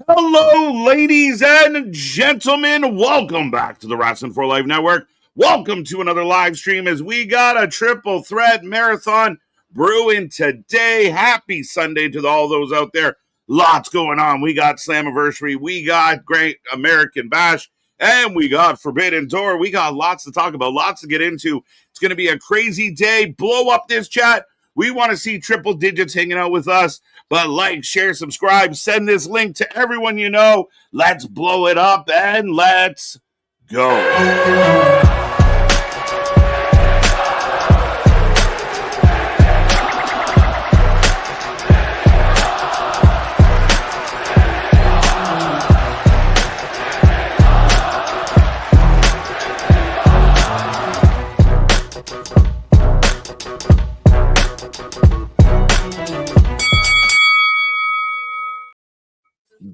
Hello, ladies and gentlemen. Welcome back to the Wrestling for Life Network. Welcome to another live stream as we got a triple threat marathon brewing today. Happy Sunday to all those out there. Lots going on. We got Slammiversary, we got Great American Bash, and we got Forbidden Door. We got lots to talk about, lots to get into. It's going to be a crazy day. Blow up this chat. We want to see triple digits hanging out with us. But like, share, subscribe, send this link to everyone you know. Let's blow it up and let's go.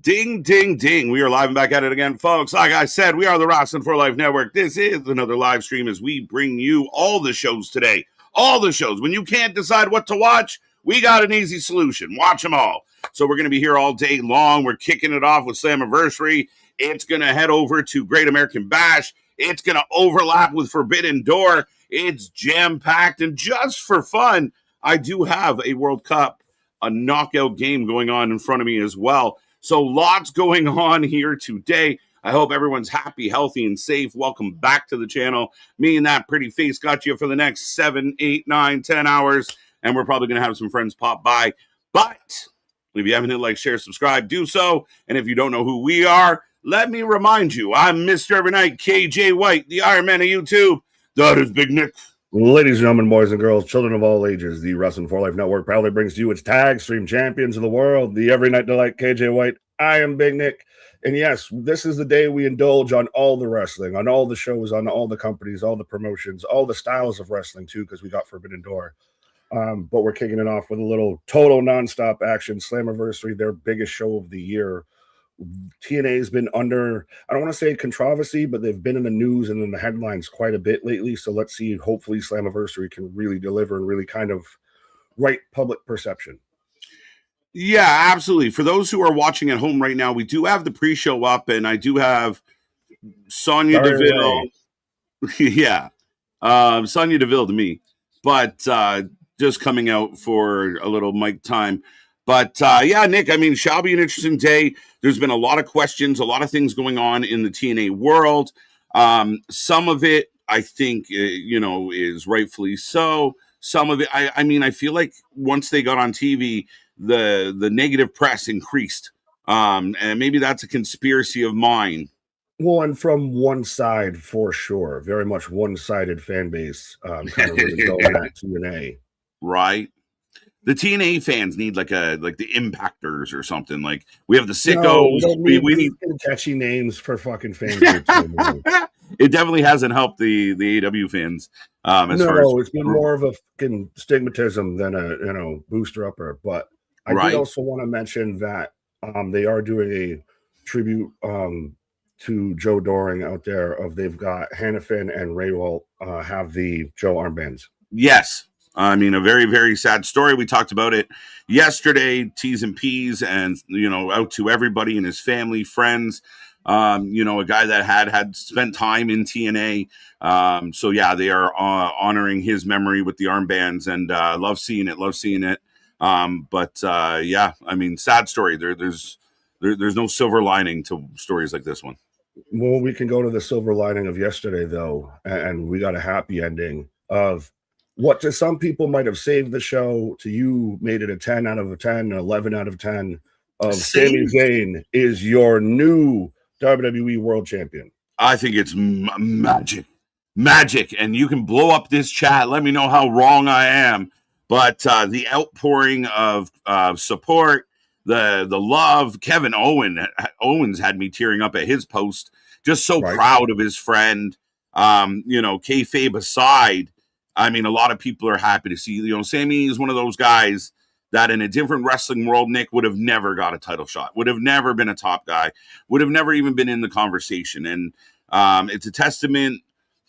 Ding, ding, ding. We are live and back at it again, folks. Like I said, we are the Wrestling for Life Network. This is another live stream as we bring you all the shows today. All the shows. When you can't decide what to watch, we got an easy solution. Watch them all. So we're going to be here all day long. We're kicking it off with Slammiversary. It's going to head over to Great American Bash. It's going to overlap with Forbidden Door. It's jam-packed. And just for fun, I do have a World Cup, a knockout game going on in front of me as well. So lots going on here today. I hope everyone's happy, healthy, and safe. Welcome back to the channel. Me and that pretty face got you for the next 7, 8, 9, 10 hours. And we're probably going to have some friends pop by. But if you haven't hit like, share, subscribe, do so. And if you don't know who we are, let me remind you, I'm Mr. Evernight, KJ White, the Iron Man of YouTube. That is Big Nick. Ladies and gentlemen, boys and girls, children of all ages, the Wrestling for Life Network proudly brings to you its tag stream champions of the world, the Every Night Delight, KJ White. I am Big Nick. And yes, this is the day we indulge on all the wrestling, on all the shows, on all the companies, all the promotions, all the styles of wrestling, too, because we got Forbidden Door. But we're kicking it off with a little total nonstop action. Slammiversary, their biggest show of the year. TNA has been under, I don't want to say controversy, but they've been in the news and in the headlines quite a bit lately. So let's see, hopefully Slammiversary can really deliver and really kind of right public perception. Yeah, absolutely. For those who are watching at home right now, we do have the pre-show up, and I do have Sonya Deville. Yeah, Sonya Deville to me, but just coming out for a little mic time. But yeah, Nick, I mean, shall be an interesting day. There's been a lot of questions, a lot of things going on in the TNA world. Some of it, I think, is rightfully so. Some of it, I mean, I feel like once they got on TV, the negative press increased. And maybe that's a conspiracy of mine. Well, and from one side, for sure. Very much one-sided fan base kind of really going at TNA. Right. The TNA fans need like the Impactors or something. Like we have the Sickos. No, we need catchy names for fucking fan groups. It definitely hasn't helped the AEW fans. It's been more of a fucking stigmatism than a booster upper. But I did also want to mention that they are doing a tribute to Joe Doring out there. They've got Hannafin and Raywalt have the Joe armbands. Yes. I mean, a very, very sad story. We talked about it yesterday, T's and P's, and, out to everybody and his family, friends, a guy that had spent time in TNA. So, yeah, they are honoring his memory with the armbands, and love seeing it. But yeah, I mean, sad story. There's no silver lining to stories like this one. Well, we can go to the silver lining of yesterday, though, and we got a happy ending of what to some people might have saved the show, to you made it a 10 out of a 10, an 11 out of 10 of Sami Zayn is your new WWE World Champion. I think it's magic. And you can blow up this chat. Let me know how wrong I am. But the outpouring of support, the love, Kevin Owens had me tearing up at his post. Just so proud of his friend. Kayfabe aside, I mean, a lot of people are happy to see, Sami is one of those guys that in a different wrestling world, Nick, would have never got a title shot, would have never been a top guy, would have never even been in the conversation. And it's a testament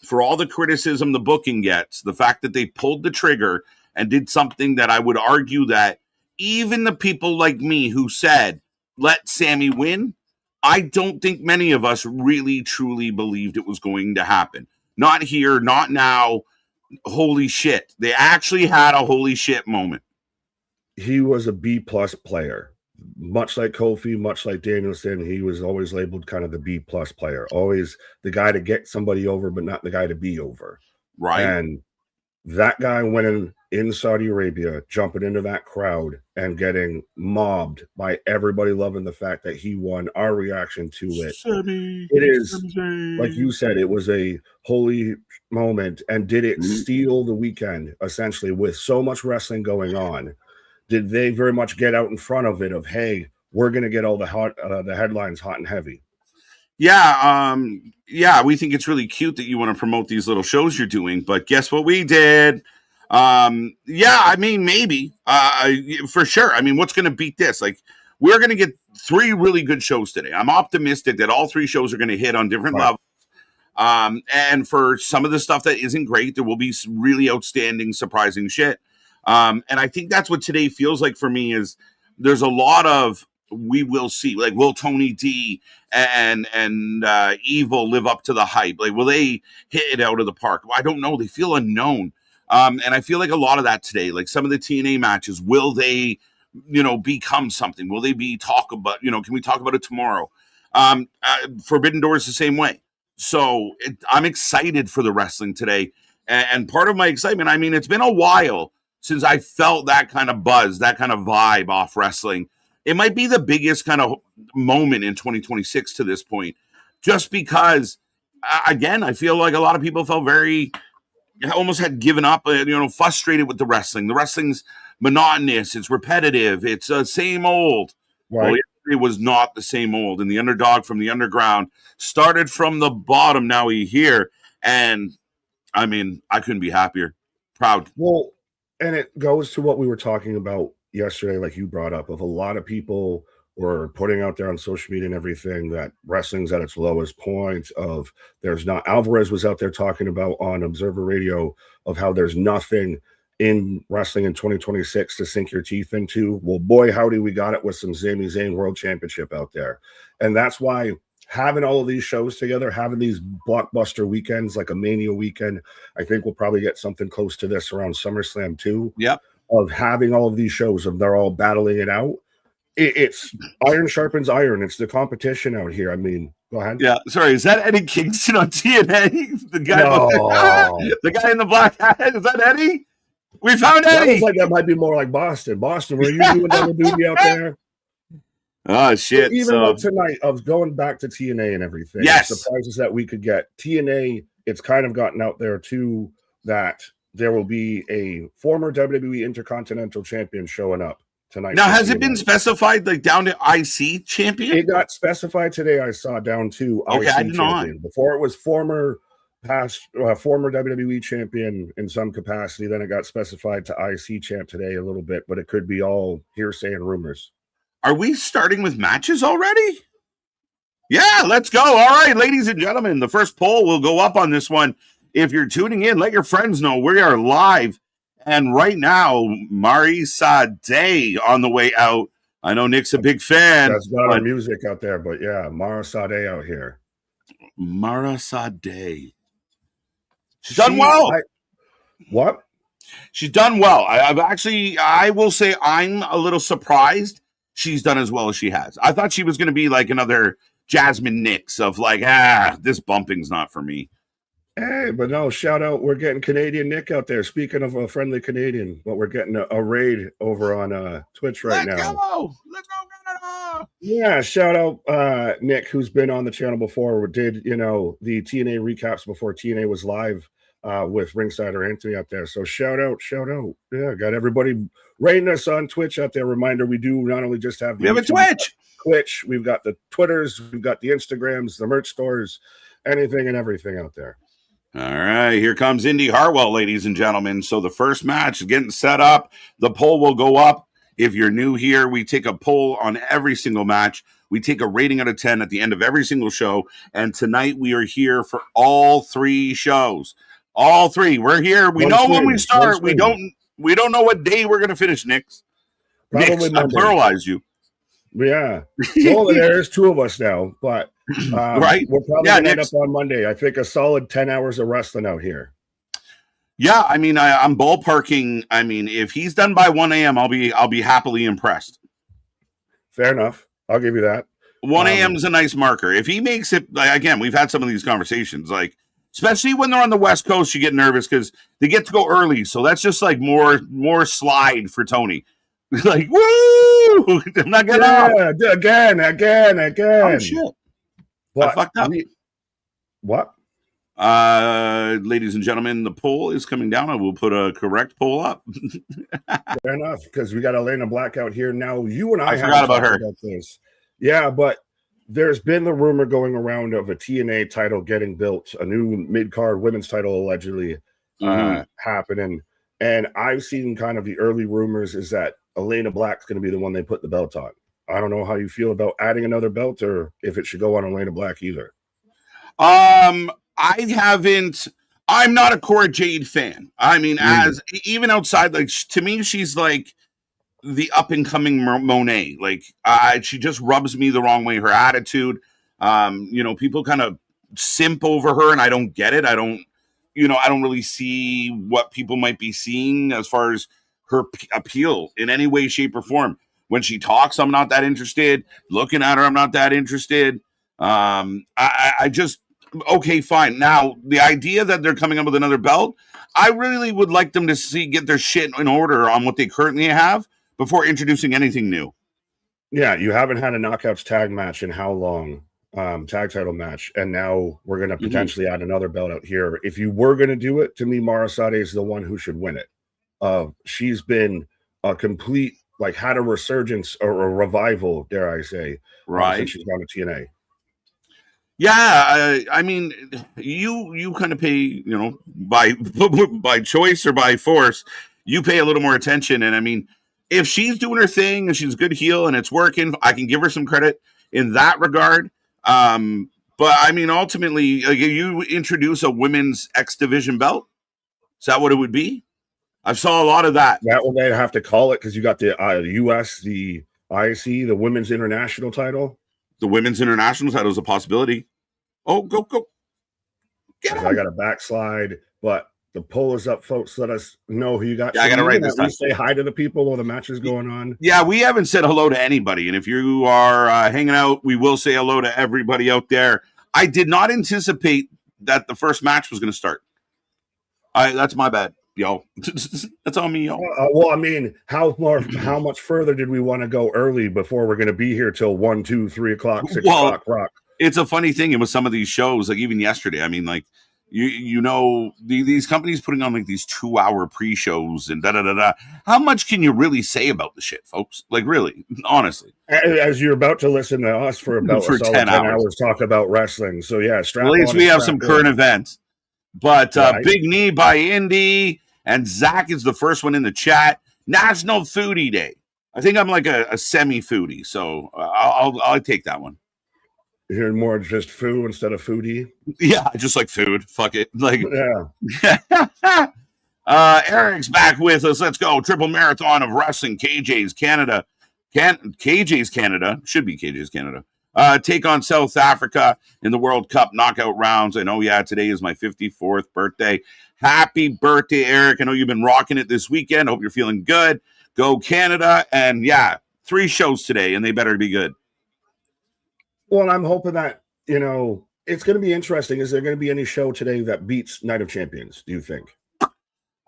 for all the criticism the booking gets, the fact that they pulled the trigger and did something that I would argue that even the people like me who said let Sammy win, I don't think many of us really truly believed it was going to happen. Not here, not now. Holy shit. They actually had a holy shit moment. He was a B-plus player. Much like Kofi, much like Danielson, he was always labeled kind of the B-plus player. Always the guy to get somebody over, but not the guy to be over. Right. And that guy winning in Saudi Arabia, jumping into that crowd and getting mobbed by everybody loving the fact that he won, our reaction to it. It is, like you said, it was a holy moment. And did it steal the weekend, essentially, with so much wrestling going on? Did they very much get out in front of it of, hey, we're going to get all the headlines hot and heavy? Yeah, we think it's really cute that you want to promote these little shows you're doing, but guess what we did? I mean, maybe, for sure. I mean, what's going to beat this? Like, we're going to get 3 really good shows today. I'm optimistic that all 3 shows are going to hit on different levels. And for some of the stuff that isn't great, there will be some really outstanding, surprising shit. And I think that's what today feels like for me is there's a lot of, we will see, like, will Tony D and Evil live up to the hype? Like, will they hit it out of the park? I don't know. They feel unknown. And I feel like a lot of that today, like some of the TNA matches, will they, become something? Will they be talk about, can we talk about it tomorrow? Forbidden Door is the same way. So I'm excited for the wrestling today. And part of my excitement, I mean, it's been a while since I felt that kind of buzz, that kind of vibe off wrestling. It might be the biggest kind of moment in 2026 to this point, just because, again, I feel like a lot of people felt almost had given up, frustrated with the wrestling. The wrestling's monotonous. It's repetitive. It's the same old. Right. Well, it was not the same old. And the underdog from the underground started from the bottom. Now he's here. And I mean, I couldn't be happier. Proud. Well, and it goes to what we were talking about yesterday, like you brought up, of a lot of people were putting out there on social media and everything that wrestling's at its lowest point. Of there's not, Alvarez was out there talking about on Observer Radio of how there's nothing in wrestling in 2026 to sink your teeth into. Well, boy, howdy, we got it with some Sami Zayn World Championship out there. And that's why having all of these shows together, having these blockbuster weekends like a Mania weekend, I think we'll probably get something close to this around SummerSlam too. Yep. Of having all of these shows of they're all battling it out. It's iron sharpens iron. It's the competition out here. I mean, go ahead. Yeah, sorry. Is that Eddie Kingston on TNA? The guy, the guy in the black hat. Is that Eddie? We found Eddie. That might be more like Boston. Boston, were you doing double duty out there? Oh shit! Even tonight, of going back to TNA and everything. Yes, surprises that we could get TNA. It's kind of gotten out there too that there will be a former WWE Intercontinental Champion showing up tonight. Now, has it been specified like down to IC champion? It got specified today. I saw down to IC I did champion. Not. Before it was former WWE champion in some capacity. Then it got specified to IC champ today a little bit, but it could be all hearsay and rumors. Are we starting with matches already? Yeah, let's go. All right, ladies and gentlemen, the first poll will go up on this one. If you're tuning in, let your friends know we are live. And right now, Marisa Day on the way out. I know Nick's a big fan. That's got our music out there, but yeah, Marisa Day out here. Marisa Day. She's done well. What? She's done well. I will say I'm a little surprised she's done as well as she has. I thought she was going to be like another Jasmine Nix of like, this bumping's not for me. Hey, but no, shout out. We're getting Canadian Nick out there. Speaking of a friendly Canadian, but we're getting a raid over on Twitch right now. Let's go, Canada! Yeah, shout out Nick, who's been on the channel before. Did, the TNA recaps before TNA was live with Ringsider Anthony out there. So shout out. Yeah, got everybody rating us on Twitch out there. Reminder, we do not only just have we have a Twitch. We've got the Twitters, we've got the Instagrams, the merch stores, anything and everything out there. All right, here comes Indy Hartwell, ladies and gentlemen. So the first match is getting set up. The poll will go up. If you're new here, we take a poll on every single match. We take a rating out of 10 at the end of every single show. And tonight we are here for all 3 shows. All 3. We're here. We know when we start. We don't know what day we're going to finish, Nick. Probably I pluralized you. Yeah. Well, there's two of us now, but right? we're probably going to end up on Monday. I think a solid 10 hours of wrestling out here. Yeah, I mean, I'm ballparking. I mean, if he's done by 1 a.m., I'll be happily impressed. Fair enough. I'll give you that. 1 a.m. is a nice marker. If he makes it, like, again, we've had some of these conversations, like, especially when they're on the West Coast, you get nervous because they get to go early. So that's just like more slide for Tony. Like, woo! I'm not getting out. Again. Oh, shit. What? I fucked up. What? Ladies and gentlemen, the poll is coming down. I will put a correct poll up. Fair enough, because we got Elena Black out here now. You and I forgot about her. About this. Yeah, but there's been the rumor going around of a TNA title getting built, a new mid-card women's title allegedly happening. And I've seen kind of the early rumors is that Elena Black's going to be the one they put the belt on. I don't know how you feel about adding another belt or if it should go on Elena Black either. I'm not a Cora Jade fan. I mean, as even outside, like, to me, she's like the up and coming Monet. Like, she just rubs me the wrong way. Her attitude, people kind of simp over her, and I don't get it. I don't really see what people might be seeing as far as her appeal in any way, shape, or form. When she talks, I'm not that interested. Looking at her, I'm not that interested. I just, okay, fine. Now, the idea that they're coming up with another belt, I really would like them to get their shit in order on what they currently have before introducing anything new. Yeah, you haven't had a Knockouts tag match in how long? Tag title match, and now we're going to potentially add another belt out here. If you were going to do it, to me, Marasade is the one who should win it. She's been a complete, like, had a resurgence or a revival, dare I say, right? Since she's gone to TNA. Yeah, I mean, you kind of pay, by choice or by force, you pay a little more attention. And I mean, if she's doing her thing and she's a good heel and it's working, I can give her some credit in that regard. But I mean, ultimately, you introduce a women's X Division belt. Is that what it would be? I saw a lot of that. That one they'd have to call it because you got the US, the IC, the Women's International title. The Women's International title is a possibility. Oh, go. I got a backslide, but the poll is up, folks. Let us know who you got. Yeah, I got to write this down. Say hi to the people while the match is going on. Yeah, we haven't said hello to anybody. And if you are hanging out, we will say hello to everybody out there. I did not anticipate that the first match was going to start. That's my bad, yo. That's on me, yo. Well, I mean, how much further did we want to go early before we're going to be here till 1, 2, 3 o'clock, 6 o'clock rock? It's a funny thing. And with some of these shows, like even yesterday, I mean, like, these companies putting on like these 2-hour pre-shows and da-da-da-da. How much can you really say about the shit, folks? Like, really, honestly. As you're about to listen to us for about 10 hours talk about wrestling. So, yeah, at least we have some current events. But right. Big Knee by Indy and Zach is the first one in the chat. National Foodie Day. I think I'm like a semi-foodie, so I'll take that one. You're hearing more just food instead of foodie? Yeah, I just like food. Fuck it. Like, yeah. Eric's back with us. Let's go. Triple marathon of wrestling. KJ's Canada. KJ's Canada. Should be KJ's Canada. Take on South Africa in the World Cup knockout rounds. And today is my 54th birthday. Happy birthday, Eric. I know you've been rocking it this weekend. Hope you're feeling good. Go Canada. And yeah, 3 shows today, and they better be good. Well, I'm hoping that, it's going to be interesting. Is there going to be any show today that beats Night of Champions, do you think?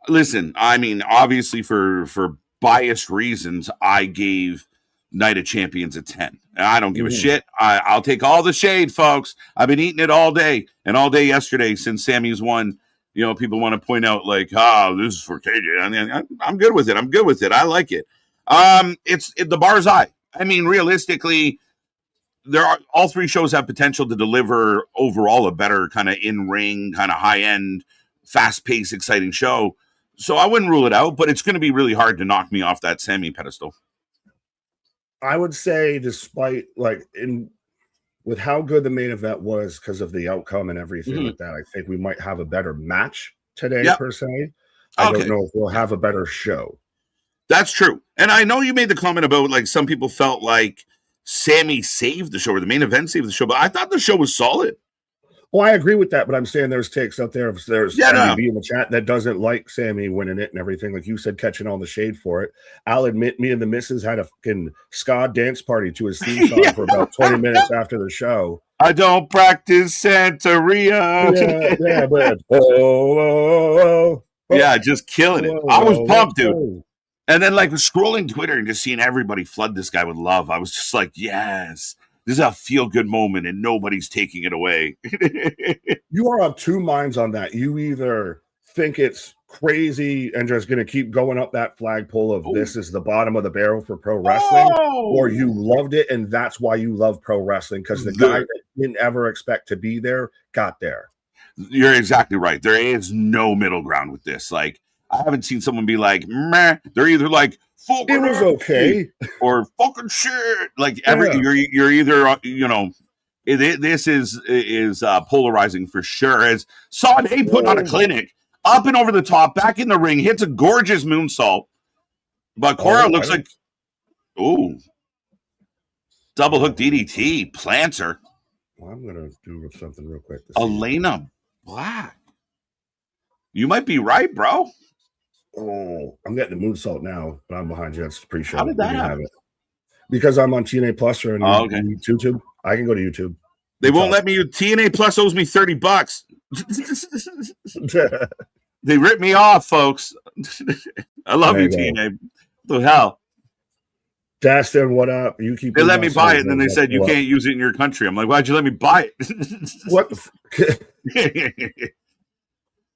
Listen, I mean, obviously for biased reasons, I gave Night of Champions a 10. And I don't give a shit. I'll take all the shade, folks. I've been eating it all day and all day yesterday since Sammy's won. People want to point out like, this is for KJ. I mean, I'm good with it. I like it. It's the bar's eye. I mean, realistically, all 3 shows have potential to deliver overall a better kind of in-ring, kind of high-end, fast-paced, exciting show. So I wouldn't rule it out, but it's going to be really hard to knock me off that Sammy pedestal. I would say, despite with how good the main event was because of the outcome and everything like that, I think we might have a better match today, per se. I don't know if we'll have a better show. That's true. And I know you made the comment about like some people felt like Sammy saved the show, or the main event saved the show, but I thought the show was solid. Well, I agree with that, but I'm saying there's takes out there. There's MDB in the chat that doesn't like Sammy winning it and everything. Like you said, catching all the shade for it. I'll admit, me and the missus had a fucking ska dance party to his theme song for about 20 minutes after the show. I don't practice Santeria. Yeah, but oh, yeah, just killing it. I was pumped, dude. And then, like, scrolling Twitter and just seeing everybody flood this guy with love, I was just like, yes. This is a feel-good moment, and nobody's taking it away. You are of two minds on that. You either think it's crazy and just going to keep going up that flagpole of this is the bottom of the barrel for pro wrestling, or you loved it, and that's why you love pro wrestling, because the guy that didn't ever expect to be there got there. You're exactly right. There is no middle ground with this. Like, I haven't seen someone be like, meh. They're either like, it was okay, or fucking shit. Like you're either this is polarizing for sure. As Sade put on a clinic, up and over the top, back in the ring, hits a gorgeous moonsault, but Cora looks like double hook DDT plants her. Well, I'm gonna do something real quick. Elena Black, you might be right, bro. Oh, I'm getting the moonsault now, but I'm behind you. That's pre-show. How did that happen? Because I'm on TNA Plus or YouTube. I can go to YouTube. They won't let me. TNA Plus owes me $30. They ripped me off, folks. I love you, TNA. What the hell? Dastin, what up? You keep. They let me buy it, and then they said you can't use it in your country. I'm like, why'd you let me buy it? What?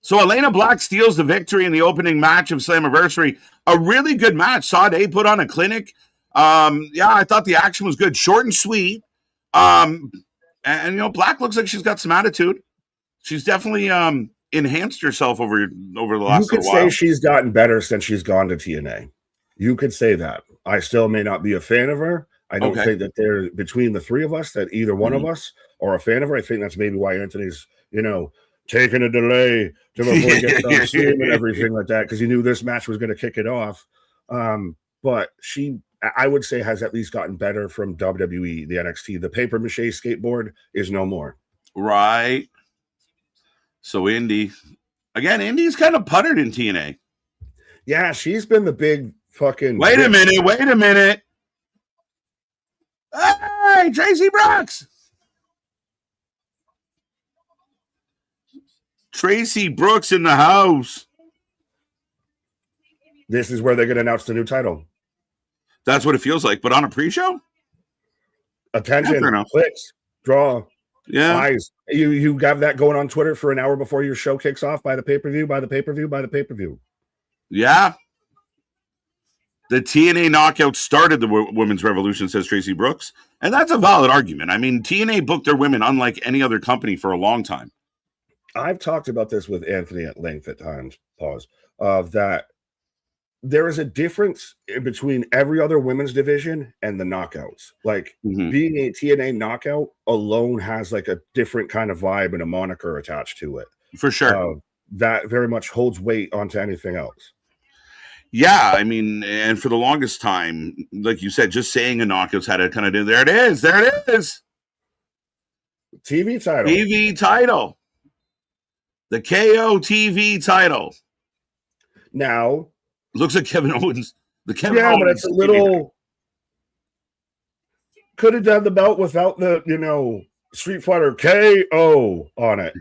So Elena Black steals the victory in the opening match of Slammiversary. A really good match. Sade put on a clinic. I thought the action was good, short and sweet. And Black looks like she's got some attitude. She's definitely enhanced herself over the last little while. You could say she's gotten better since she's gone to TNA. You could say that. I still may not be a fan of her. I don't think that they're between the three of us that either one of us are a fan of her. I think that's maybe why Anthony's, taking a delay to before he gets on stream and everything like that, because he knew this match was going to kick it off. But she, I would say, has at least gotten better from WWE, the NXT. The paper mache skateboard is no more. Right. So Indy's kind of puttered in TNA. Yeah, she's been the big fucking. Wait a minute. Hey, Tracy Brooks. Tracy Brooks in the house. This is where they're going to announce the new title. That's what it feels like, but on a pre-show? Attention, clicks, draw, eyes. You have that going on Twitter for an hour before your show kicks off. By the pay-per-view. Yeah. The TNA knockout started the women's revolution, says Tracy Brooks. And that's a valid argument. I mean, TNA booked their women unlike any other company for a long time. I've talked about this with Anthony at length at times, of that there is a difference between every other women's division and the knockouts. Like being a TNA knockout alone has like a different kind of vibe and a moniker attached to it. For sure. That very much holds weight onto anything else. Yeah, I mean, and for the longest time, like you said, just saying a knockouts had to kind of do, there it is. TV title. The KO TV title. Now, looks like Kevin Owens. But it's a little. Could have done the belt without the, Street Fighter KO on it.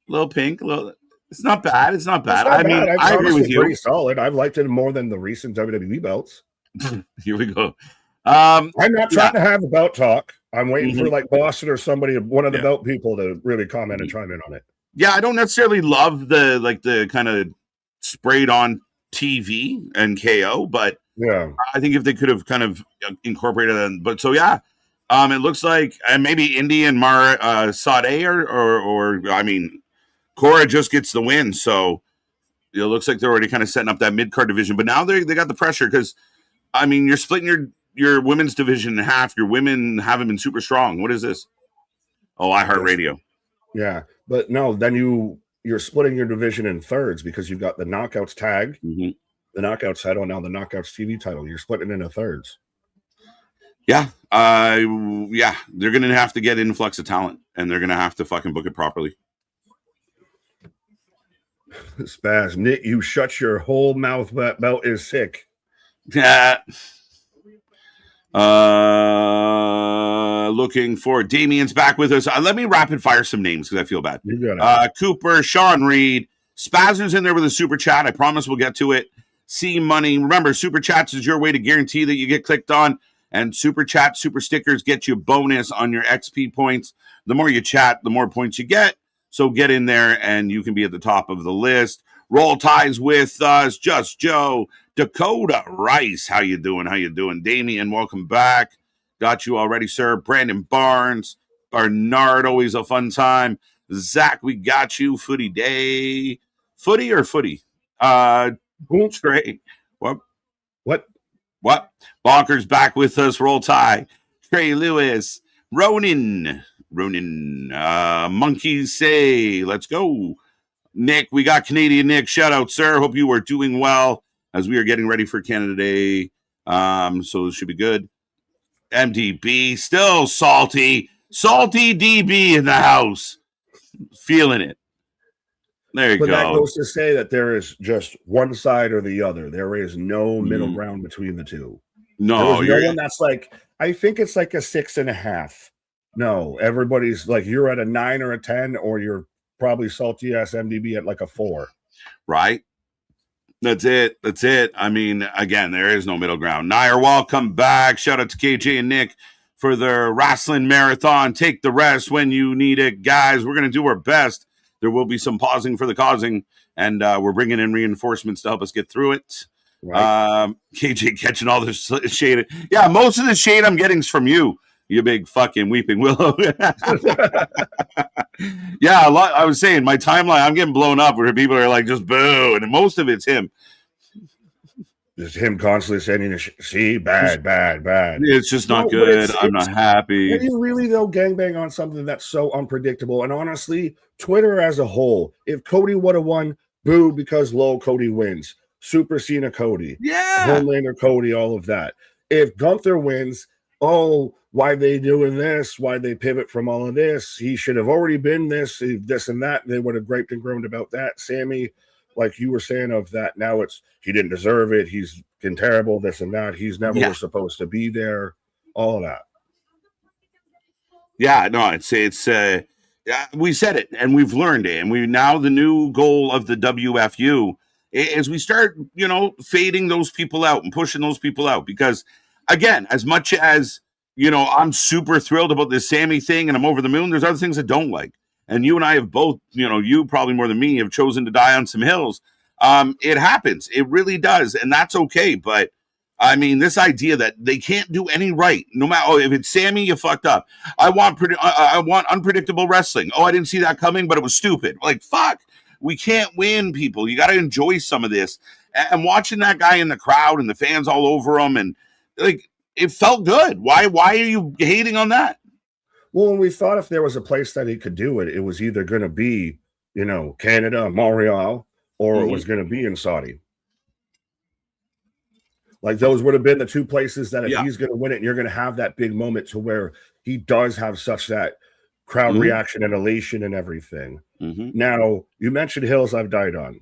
Little pink, it's not bad. I agree with you. Pretty solid. I've liked it more than the recent WWE belts. Here we go. I'm not trying to have a belt talk. I'm waiting for like Boston or somebody, one of the belt people, to really comment and chime in on it. Yeah, I don't necessarily love the kind of sprayed on TV and KO, but I think if they could have kind of incorporated it, but so it looks like maybe Indy and Sade or I mean, Cora just gets the win, so it looks like they're already kind of setting up that mid card division. But now they got the pressure because I mean you're splitting your women's division in half. Your women haven't been super strong. What is this? Oh, iHeartRadio. Yeah, but no, then you're splitting your division in thirds because you've got the Knockouts tag, the Knockouts title, and now the Knockouts TV title. You're splitting into thirds. Yeah. Yeah. They're going to have to get influx of talent, and they're going to have to fucking book it properly. Spaz, Nick, you shut your whole mouth. That belt is sick. Yeah. Looking for Damien's back with us. Let me rapid fire some names because I feel bad. You got it. Cooper, Sean Reed, Spazzer's in there with a super chat. I promise we'll get to it. C Money. Remember, super chats is your way to guarantee that you get clicked on. And super chat, super stickers get you a bonus on your XP points. The more you chat, the more points you get. So get in there and you can be at the top of the list. Roll ties with us, Just Joe, Dakota Rice. How you doing? How you doing? Damien, welcome back. Got you already, sir. Brandon Barnes, Bernard, always a fun time. Zach, we got you. Footy Day. Footy or footy? Trey. What? Bonker's back with us. Roll tie. Trey Lewis. Ronan. Monkeys say, let's go. Nick, we got Canadian Nick. Shout out, sir. Hope you are doing well as we are getting ready for Canada Day. So it should be good. MDB, still salty. Salty DB in the house. Feeling it. There you go. But that goes to say that there is just one side or the other. There is no middle ground between the two. No, you're one that's like, I think it's like a 6.5. No, everybody's like, you're at a 9 or a 10, or you're probably salty ass MDB at like a 4. Right? That's it. I mean, again, there is no middle ground. Nair, welcome back. Shout out to KJ and Nick for the wrestling marathon. Take the rest when you need it. Guys, we're going to do our best. There will be some pausing for the causing, and we're bringing in reinforcements to help us get through it. Right. KJ catching all this shade. Yeah, most of the shade I'm getting is from you, you big fucking weeping willow. Yeah, a lot. I was saying my timeline, I'm getting blown up where people are like, just boo, and most of it's him. Just him constantly saying, see, bad. It's just not good. I'm not happy. Can you really, though, gangbang on something that's so unpredictable? And honestly, Twitter as a whole, if Cody would have won, boo, because low Cody wins. Super Cena Cody. Yeah. Homelander Cody, all of that. If Gunther wins, oh, why they doing this? Why they pivot from all of this? He should have already been this and that. They would have griped and groaned about that. Sammy, like you were saying of that, now it's he didn't deserve it. He's been terrible, this and that. He's never was supposed to be there. All of that. Yeah, no, it's we said it and we've learned it. And we now the new goal of the WFU is we start, fading those people out and pushing those people out. Because again, as much as I'm super thrilled about this Sammy thing and I'm over the moon, there's other things I don't like. And you and I have both, you probably more than me, have chosen to die on some hills. It happens. It really does. And that's okay. But I mean, this idea that they can't do any right, no matter if it's Sammy, you fucked up. I want unpredictable wrestling. Oh, I didn't see that coming, but it was stupid. Like, fuck. We can't win, people. You got to enjoy some of this. And watching that guy in the crowd and the fans all over him, and like, it felt good. Why are you hating on that? Well, when we thought if there was a place that he could do it, it was either going to be, Canada, Montreal, or it was going to be in Saudi. Like those would have been the two places that if he's going to win it, and you're going to have that big moment to where he does have such that crowd reaction and elation and everything. Now, you mentioned hills I've died on.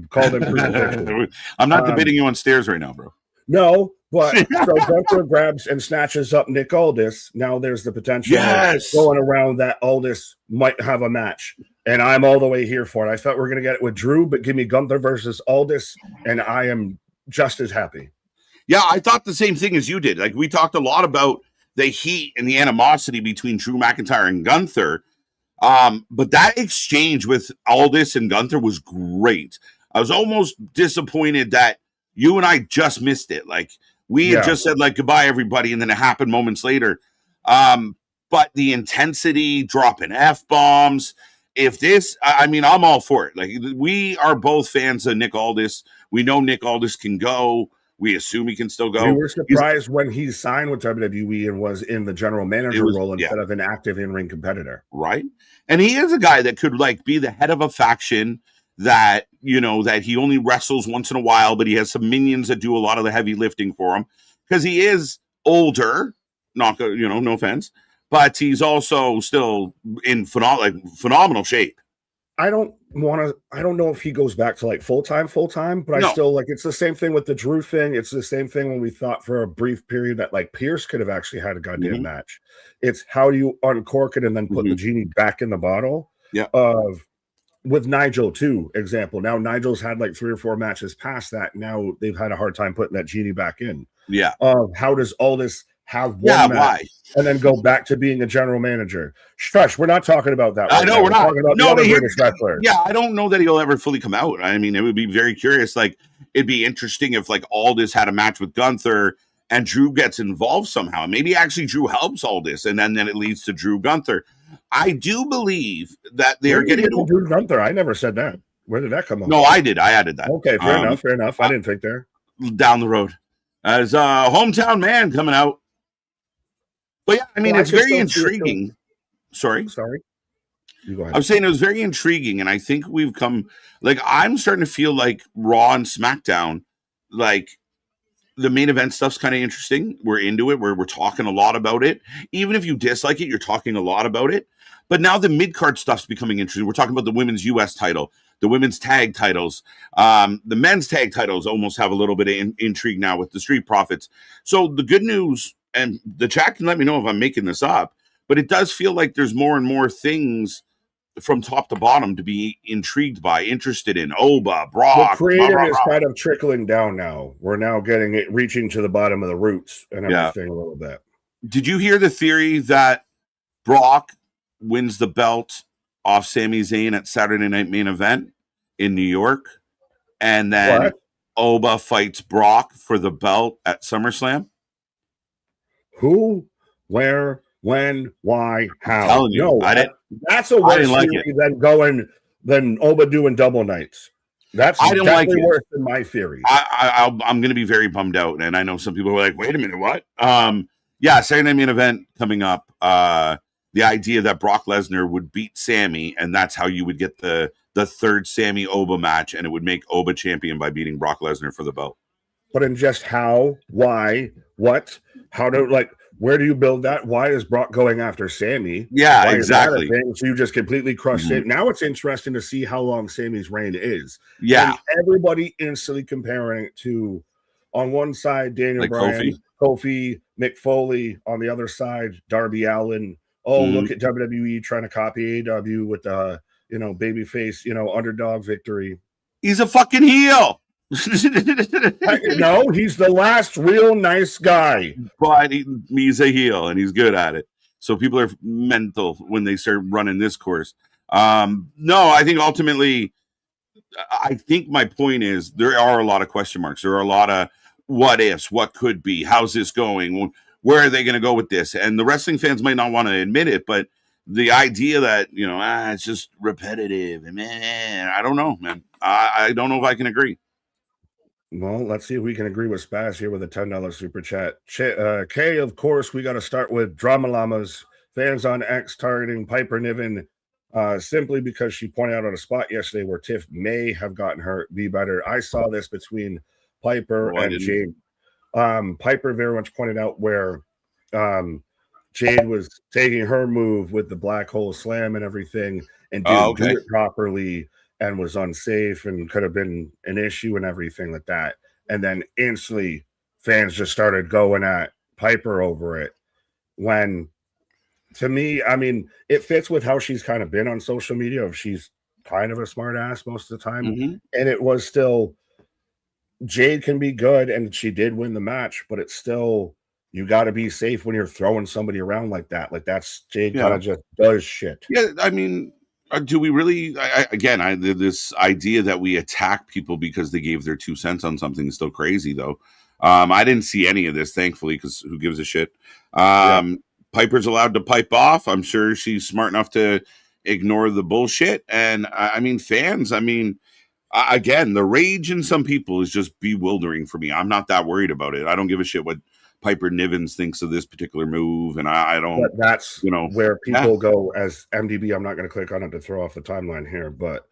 Call them. I'm not debating you on stairs right now, bro. No, but so Gunther grabs and snatches up Nick Aldis. Now there's the potential of going around that Aldis might have a match. And I'm all the way here for it. I thought we were going to get it with Drew, but give me Gunther versus Aldis, and I am just as happy. Yeah, I thought the same thing as you did. Like, we talked a lot about the heat and the animosity between Drew McIntyre and Gunther. But that exchange with Aldis and Gunther was great. I was almost disappointed that you and I just missed it. Like, we had just said, like, goodbye, everybody, and then it happened moments later. But the intensity, dropping F-bombs, I'm all for it. Like, we are both fans of Nick Aldis. We know Nick Aldis can go. We assume he can still go. We were surprised when he signed with WWE and was in the general manager role instead of an active in-ring competitor. Right. And he is a guy that could, like, be the head of a faction that, that he only wrestles once in a while, but he has some minions that do a lot of the heavy lifting for him because he is older. Not no offense, but he's also still in phenomenal shape. I don't know if he goes back to like full time, but I still like it's the same thing with the Drew thing. It's the same thing when we thought for a brief period that like Pierce could have actually had a goddamn match. It's how do you uncork it and then put the genie back in the bottle? Yeah. With Nigel too, example. Now Nigel's had like 3 or 4 matches past that. Now they've had a hard time putting that genie back in. Yeah. How does all this have one match and then go back to being a general manager? Shush, we're not talking about that. I know we're not. Talking about the other British wrestlers. Yeah, I don't know that he'll ever fully come out. I mean, it would be very curious. Like, it'd be interesting if like Aldis had a match with Gunther and Drew gets involved somehow. Maybe actually Drew helps Aldis, and then it leads to Drew Gunther. I do believe that they are getting to Drew Gunther. I never said that. Where did that come up? No, I did. I added that. Okay, fair enough. I didn't think there. Down the road. As a hometown man coming out. But yeah, I mean, it's very intriguing. Sorry. You go ahead. I was saying it was very intriguing, and I think we've come, like, I'm starting to feel like Raw and SmackDown, like, the main event stuff's kind of interesting. We're into it. We're talking a lot about it. Even if you dislike it, you're talking a lot about it. But now the mid-card stuff's becoming interesting. We're talking about the women's U.S. title, the women's tag titles. The men's tag titles almost have a little bit of intrigue now with the Street Profits. So the good news, and the chat can let me know if I'm making this up, but it does feel like there's more and more things from top to bottom to be intrigued by, interested in. Oba, Brock. The creative is kind of trickling down now. We're now getting it, reaching to the bottom of the roots and everything a little bit. Did you hear the theory that Brock wins the belt off Sami Zayn at Saturday Night Main Event in New York, and then Oba fights Brock for the belt at SummerSlam? Who, where, when, why, how? I'm telling you, no, that's a worse theory than Oba doing double nights. That's definitely worse than my theory. I'm going to be very bummed out, and I know some people are like, "Wait a minute, what?" Saturday Night Main Event coming up. The idea that Brock Lesnar would beat Sammy, and that's how you would get the third Sammy Oba match, and it would make Oba champion by beating Brock Lesnar for the belt. But in just how, why, what, how to where do you build that? Why is Brock going after Sammy? Yeah, why exactly. So you just completely crushed it. Now it's interesting to see how long Sammy's reign is. Yeah. And everybody instantly comparing it to, on one side, Daniel Bryan, Kofi, Mick Foley. On the other side, Darby Allin. Oh, look at WWE trying to copy AEW with the, babyface, underdog victory. He's a fucking heel. No, he's the last real nice guy. But he's a heel, and he's good at it. So people are mental when they start running this course. No, I think ultimately, I think my point is there are a lot of question marks. There are a lot of what ifs, what could be, how's this going, where are they going to go with this? And the wrestling fans might not want to admit it, but the idea that, it's just repetitive, and man, I don't know, man. I don't know if I can agree. Well, let's see if we can agree with Spaz here with a $10 super chat. Kay, of course, we got to start with Drama Llamas. Fans on X targeting Piper Niven simply because she pointed out on a spot yesterday where Tiff may have gotten hurt. Be better. I saw this between Piper and Jade. Piper very much pointed out where Jade was taking her move with the black hole slam and everything and didn't do it properly and was unsafe and could have been an issue and everything like that. And then instantly fans just started going at Piper over it. When, to me, I mean, it fits with how she's kind of been on social media. If she's kind of a smart ass most of the time. And it was still, Jade can be good, and she did win the match, but it's still, you got to be safe when you're throwing somebody around like that. Like, that's Jade kind of just does shit. Yeah, I mean, do we really, this idea that we attack people because they gave their 2 cents on something is still crazy, though. I didn't see any of this, thankfully, because who gives a shit? Piper's allowed to pipe off. I'm sure she's smart enough to ignore the bullshit. And, fans, again, the rage in some people is just bewildering for me. I'm not that worried about it. I don't give a shit what Piper Nivens thinks of this particular move, and I don't. But that's where people go as MDB. I'm not going to click on it to throw off the timeline here, but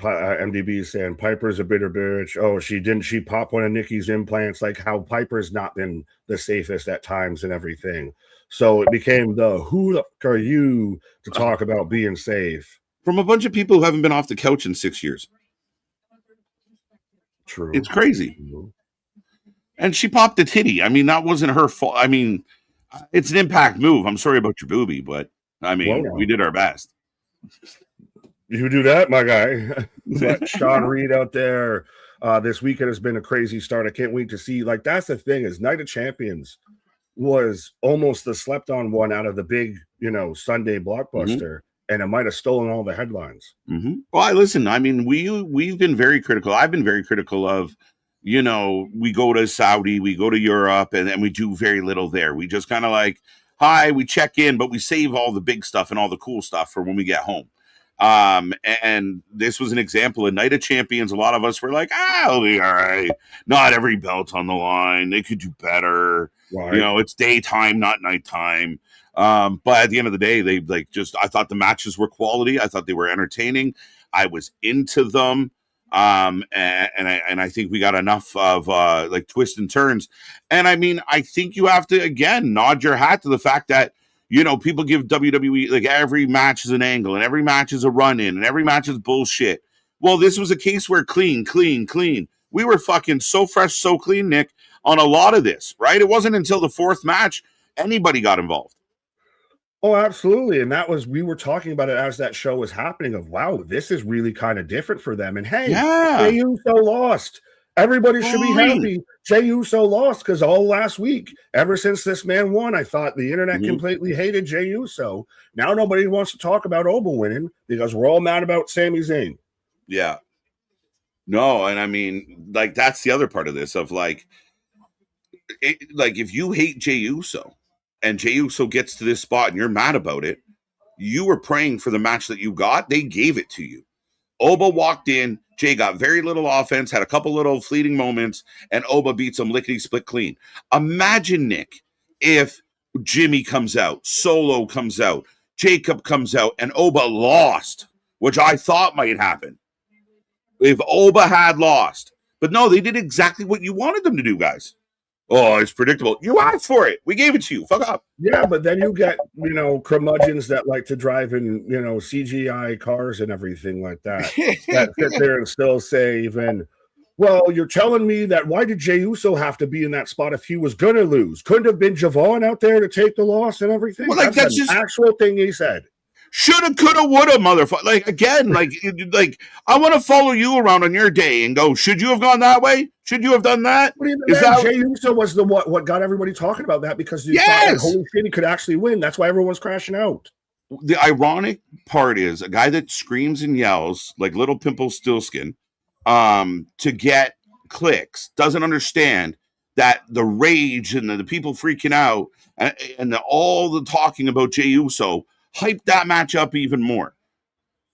MDB is saying Piper's a bitter bitch. Oh, she pop one of Nikki's implants? Like how Piper's not been the safest at times and everything. So it became the who the fuck are you to talk about being safe? From a bunch of people who haven't been off the couch in 6 years. True. It's crazy. And she popped a titty. I mean, that wasn't her fault. I mean, it's an impact move. I'm sorry about your boobie, but I mean, we did our best. You do that, my guy. But Sean Reed out there this weekend has been a crazy start. I can't wait to see. Like, that's the thing is Night of Champions was almost the slept on one out of the big, Sunday blockbuster, and it might have stolen all the headlines. Well, listen, I mean, we've been very critical. I've been very critical of, we go to Saudi, we go to Europe, and then we do very little there. We just kind of like, hi, we check in, but we save all the big stuff and all the cool stuff for when we get home. And this was an example of Night of Champions. A lot of us were like, it'll be all right. Not every belt's on the line. They could do better. Right. It's daytime, not nighttime. But at the end of the day, I thought the matches were quality. I thought they were entertaining. I was into them. And I think we got enough of twists and turns. And I mean, I think you have to, again, nod your hat to the fact that, people give WWE, like, every match is an angle and every match is a run in and every match is bullshit. Well, this was a case where clean. We were fucking so fresh, so clean, Nick, on a lot of this, right? It wasn't until the fourth match anybody got involved. Oh, absolutely. And we were talking about it as that show was happening of, wow, this is really kind of different for them. And hey, Jey Uso lost. Everybody should be happy. Jey Uso lost because all last week, ever since this man won, I thought the internet completely hated Jey Uso. Now nobody wants to talk about Oba winning because we're all mad about Sami Zayn. Yeah. No, and I mean, like, that's the other part of this of if you hate Jey Uso and Jey Uso gets to this spot and you're mad about it, you were praying for the match that you got. They gave it to you. Oba walked in. Jay got very little offense, had a couple little fleeting moments, and Oba beats him lickety-split clean. Imagine, Nick, if Jimmy comes out, Solo comes out, Jacob comes out, and Oba lost, which I thought might happen. If Oba had lost. But no, they did exactly what you wanted them to do, guys. Oh, it's predictable. You asked for it. We gave it to you. Fuck up. Yeah, but then you get, curmudgeons that like to drive in, CGI cars and everything like that. That sit there and still say even, well, you're telling me that why did Jey Uso have to be in that spot if he was going to lose? Couldn't have been Javon out there to take the loss and everything? Well, that's just an actual thing he said. Shoulda, coulda, woulda, motherfucker. I want to follow you around on your day and go, should you have gone that way? Should you have done that? Jey Uso was the what got everybody talking about that because you thought, like, holy shit, he could actually win. That's why everyone's crashing out. The ironic part is a guy that screams and yells like Little Pimple Stillskin to get clicks doesn't understand that the rage and the people freaking out and all the talking about Jey Uso hype that match up even more.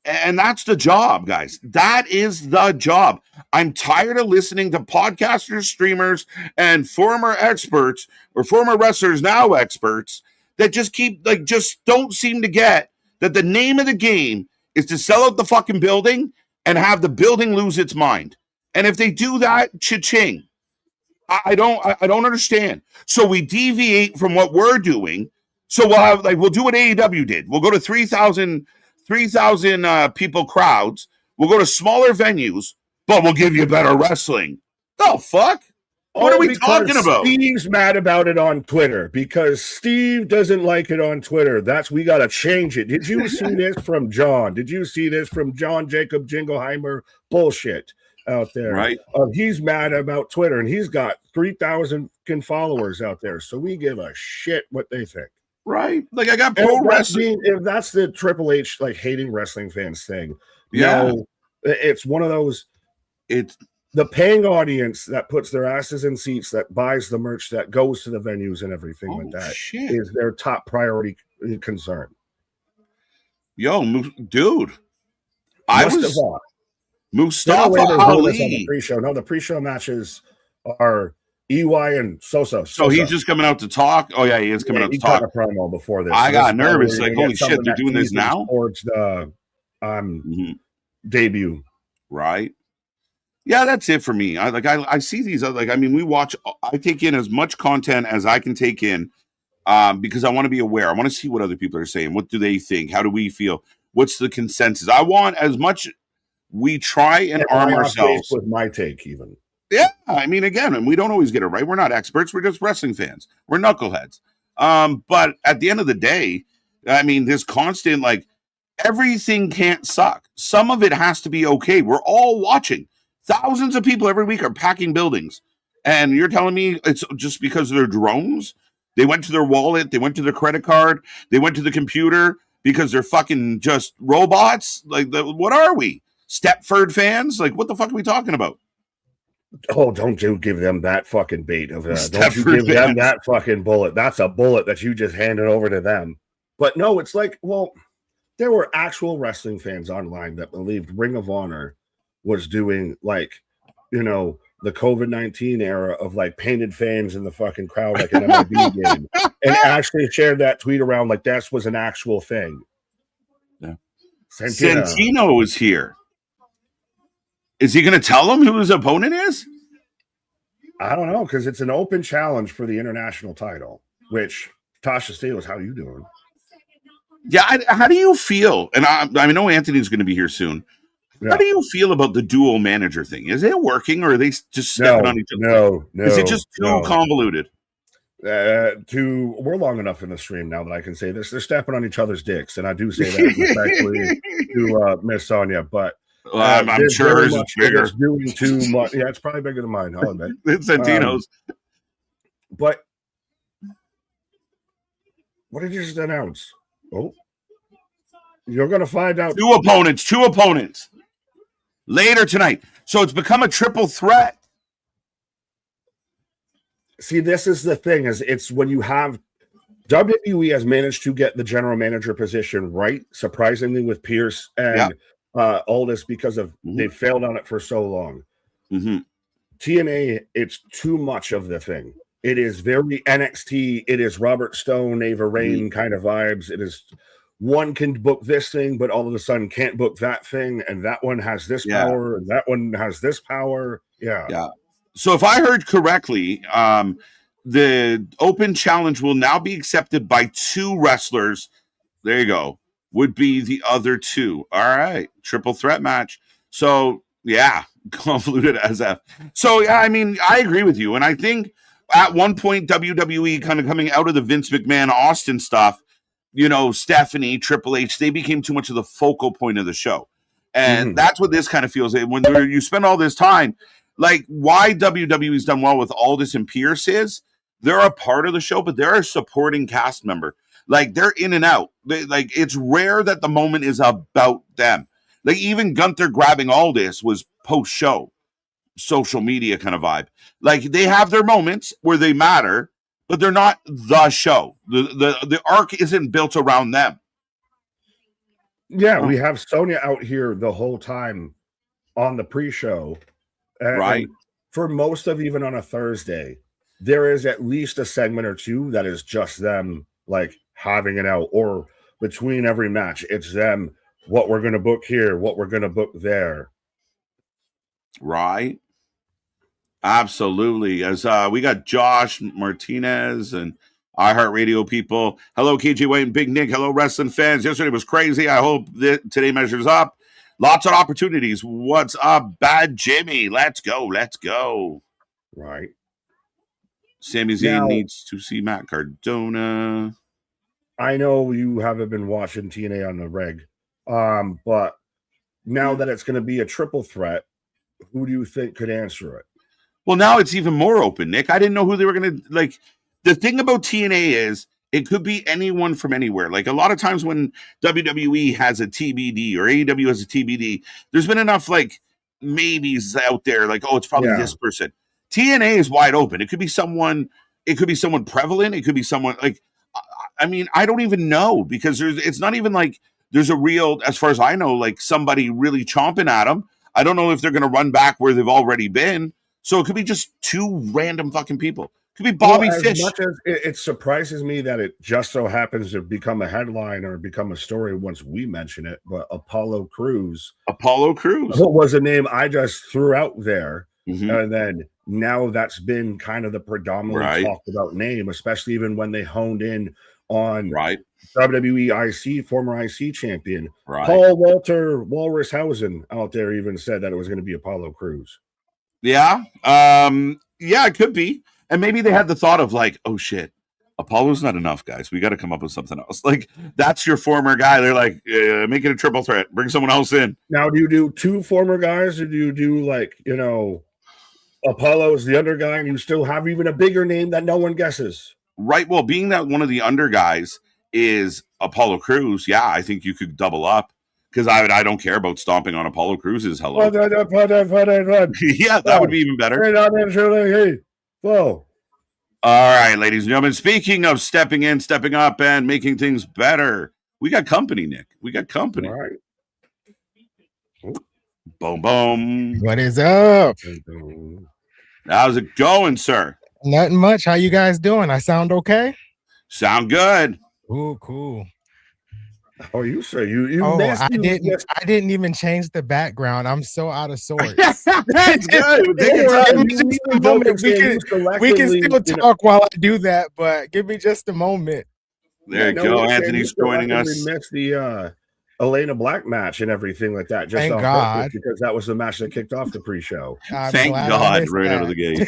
And that's the job, guys. That is the job. I'm tired of listening to podcasters, streamers, and former experts or former wrestlers, now experts, that just just don't seem to get that the name of the game is to sell out the fucking building and have the building lose its mind. And if they do that, cha-ching. I don't understand. So we deviate from what we're doing. So we'll do what AEW did. We'll go to 3,000 people crowds. We'll go to smaller venues, but we'll give you better wrestling. The fuck? What are we talking about? Steve's mad about it on Twitter because Steve doesn't like it on Twitter. We got to change it. Did you see this from John? Did you see this from John Jacob Jingleheimer? Bullshit out there. Right. He's mad about Twitter, and he's got 3,000 followers out there. So we give a shit what they think. Right. Like, I got pro wrestling. If that's the Triple H, like, hating wrestling fans thing. It's one of those. It's the paying audience that puts their asses in seats, that buys the merch, that goes to the venues and everything like that. Shit. Is their top priority concern. Yo, dude. Mustafa Ali. The pre-show. No, the pre-show matches are EY and Sosa. So he's just coming out to talk? Oh, yeah, he is coming out to talk. He got a promo before this. I got nervous. Like, holy shit, they're doing this now? Towards the debut. Right. Yeah, that's it for me. I see these I mean, I take in as much content as I can take in, because I want to be aware. I want to see what other people are saying. What do they think? How do we feel? What's the consensus? I want as much. We try and arm I off base ourselves. with my take, even. Yeah, I mean, again, and we don't always get it right. We're not experts. We're just wrestling fans. We're knuckleheads. But at the end of the day, I mean, this constant everything can't suck. Some of it has to be okay. We're all watching. Thousands of people every week are packing buildings, and you're telling me it's just because they're drones? They went to their wallet, they went to their credit card, they went to the computer because they're fucking just robots. What are we? Stepford fans? Like, what the fuck are we talking about? Oh, don't you give them that fucking bait of don't you Stepford give them fans. that fucking bullet. That's a bullet that you just handed over to them. But no, it's like, well, there were actual wrestling fans online that believed Ring of Honor was doing the COVID-19 era of painted fans in the fucking crowd like an MLB game, and actually shared that tweet around like that was an actual thing. Yeah. Santino is here. Is he going to tell him who his opponent is? I don't know, because it's an open challenge for the international title, which Tasha Steelz, how you doing? Yeah, how do you feel? And I know Anthony's going to be here soon. Yeah. How do you feel about the dual manager thing? Is it working, or are they just stepping on each other? No. Is it just too convoluted? We're long enough in the stream now that I can say this. They're stepping on each other's dicks, and I do say that respectfully to Miss Sonia, but I'm sure hers is bigger. It's doing too much. Yeah, it's probably bigger than mine. I'll admit. It's Santino's. But what did you just announce? Oh, you're going to find out. Two opponents later tonight. So it's become a triple threat. See, this is the thing, is it's when you have WWE has managed to get the general manager position right, surprisingly, with Pierce and Aldis, because of they failed on it for so long. TNA, it's too much of the thing. It is very NXT. It is Robert Stone, Ava Rain kind of vibes. It is one can book this thing, but all of a sudden can't book that thing, and that one has this power, and that one has this power. Yeah. So if I heard correctly, the open challenge will now be accepted by two wrestlers. There you go. Would be the other two. All right. Triple threat match. So, yeah, convoluted as F. So, yeah, I mean, I agree with you. And I think at one point, WWE kind of coming out of the Vince McMahon Austin stuff, Stephanie, Triple H, they became too much of the focal point of the show. And that's what this kind of feels. When you spend all this time, why WWE's done well with Aldis and Pierce is they're a part of the show, but they're a supporting cast member. They're in and out. It's rare that the moment is about them. Even Gunther grabbing Aldis was post-show, social media kind of vibe. They have their moments where they matter, but they're not the show. The arc isn't built around them. Yeah, we have Sonya out here the whole time on the pre-show. Right. And for most of even on a Thursday, there is at least a segment or two that is just them having it out, or between every match, it's them, what we're going to book here, what we're going to book there. Right. Absolutely. As we got Josh Martinez and iHeartRadio people. Hello, KJ White and Big Nick. Hello, wrestling fans. Yesterday was crazy. I hope that today measures up. Lots of opportunities. What's up, Bad Jimmy? Let's go. Right. Sami Zayn needs to see Matt Cardona. I know you haven't been watching TNA on the reg, but now that it's going to be a triple threat, who do you think could answer it? Well, now it's even more open, Nick. I didn't know who they were going to The thing about TNA is it could be anyone from anywhere. A lot of times when WWE has a TBD or AEW has a TBD, there's been enough maybes out there. It's probably this person. TNA is wide open. It could be someone. It could be someone prevalent. It could be someone I mean, I don't even know, because it's not even there's a real, as far as I know, somebody really chomping at them. I don't know if they're going to run back where they've already been. So it could be just two random fucking people. Could be Bobby as Fish. much as it surprises me that it just so happens to become a headline or become a story once we mention it, but Apollo Crews was a name I just threw out there. And then now that's been kind of the predominantly talked about name, especially even when they honed in on WWE IC, former IC champion. Paul Walter Walrushausen out there even said that it was going to be Apollo Crews. Yeah. Yeah, it could be. And maybe they had the thought of like, oh shit, Apollo's not enough, guys. We got to come up with something else. Like, that's your former guy. They're like, make it a triple threat. Bring someone else in. Now, do you do two former guys, or do you do like, Apollo's the under guy and you still have even a bigger name that no one guesses? Right. Well, being that one of the under guys is Apollo Crews, yeah, I think you could double up. Because I don't care about stomping on Apollo Crews' hello. Yeah, that would be even better. All right, ladies and gentlemen, speaking of stepping in, stepping up, and making things better, we got company, Nick. We got company. All right. Boom, boom. What is up? How's it going, sir? Nothing much. How you guys doing? I sound okay? Sound good. Ooh, cool. Oh, you say you I didn't even change the background. I'm so out of sorts. That's good. We can still talk while I do that, but give me just a moment. There you go. Anthony's joining us. We missed the Elena Black match and everything like that. Just Thank God, because that was the match that kicked off the pre-show. Thank God, right out of the gate.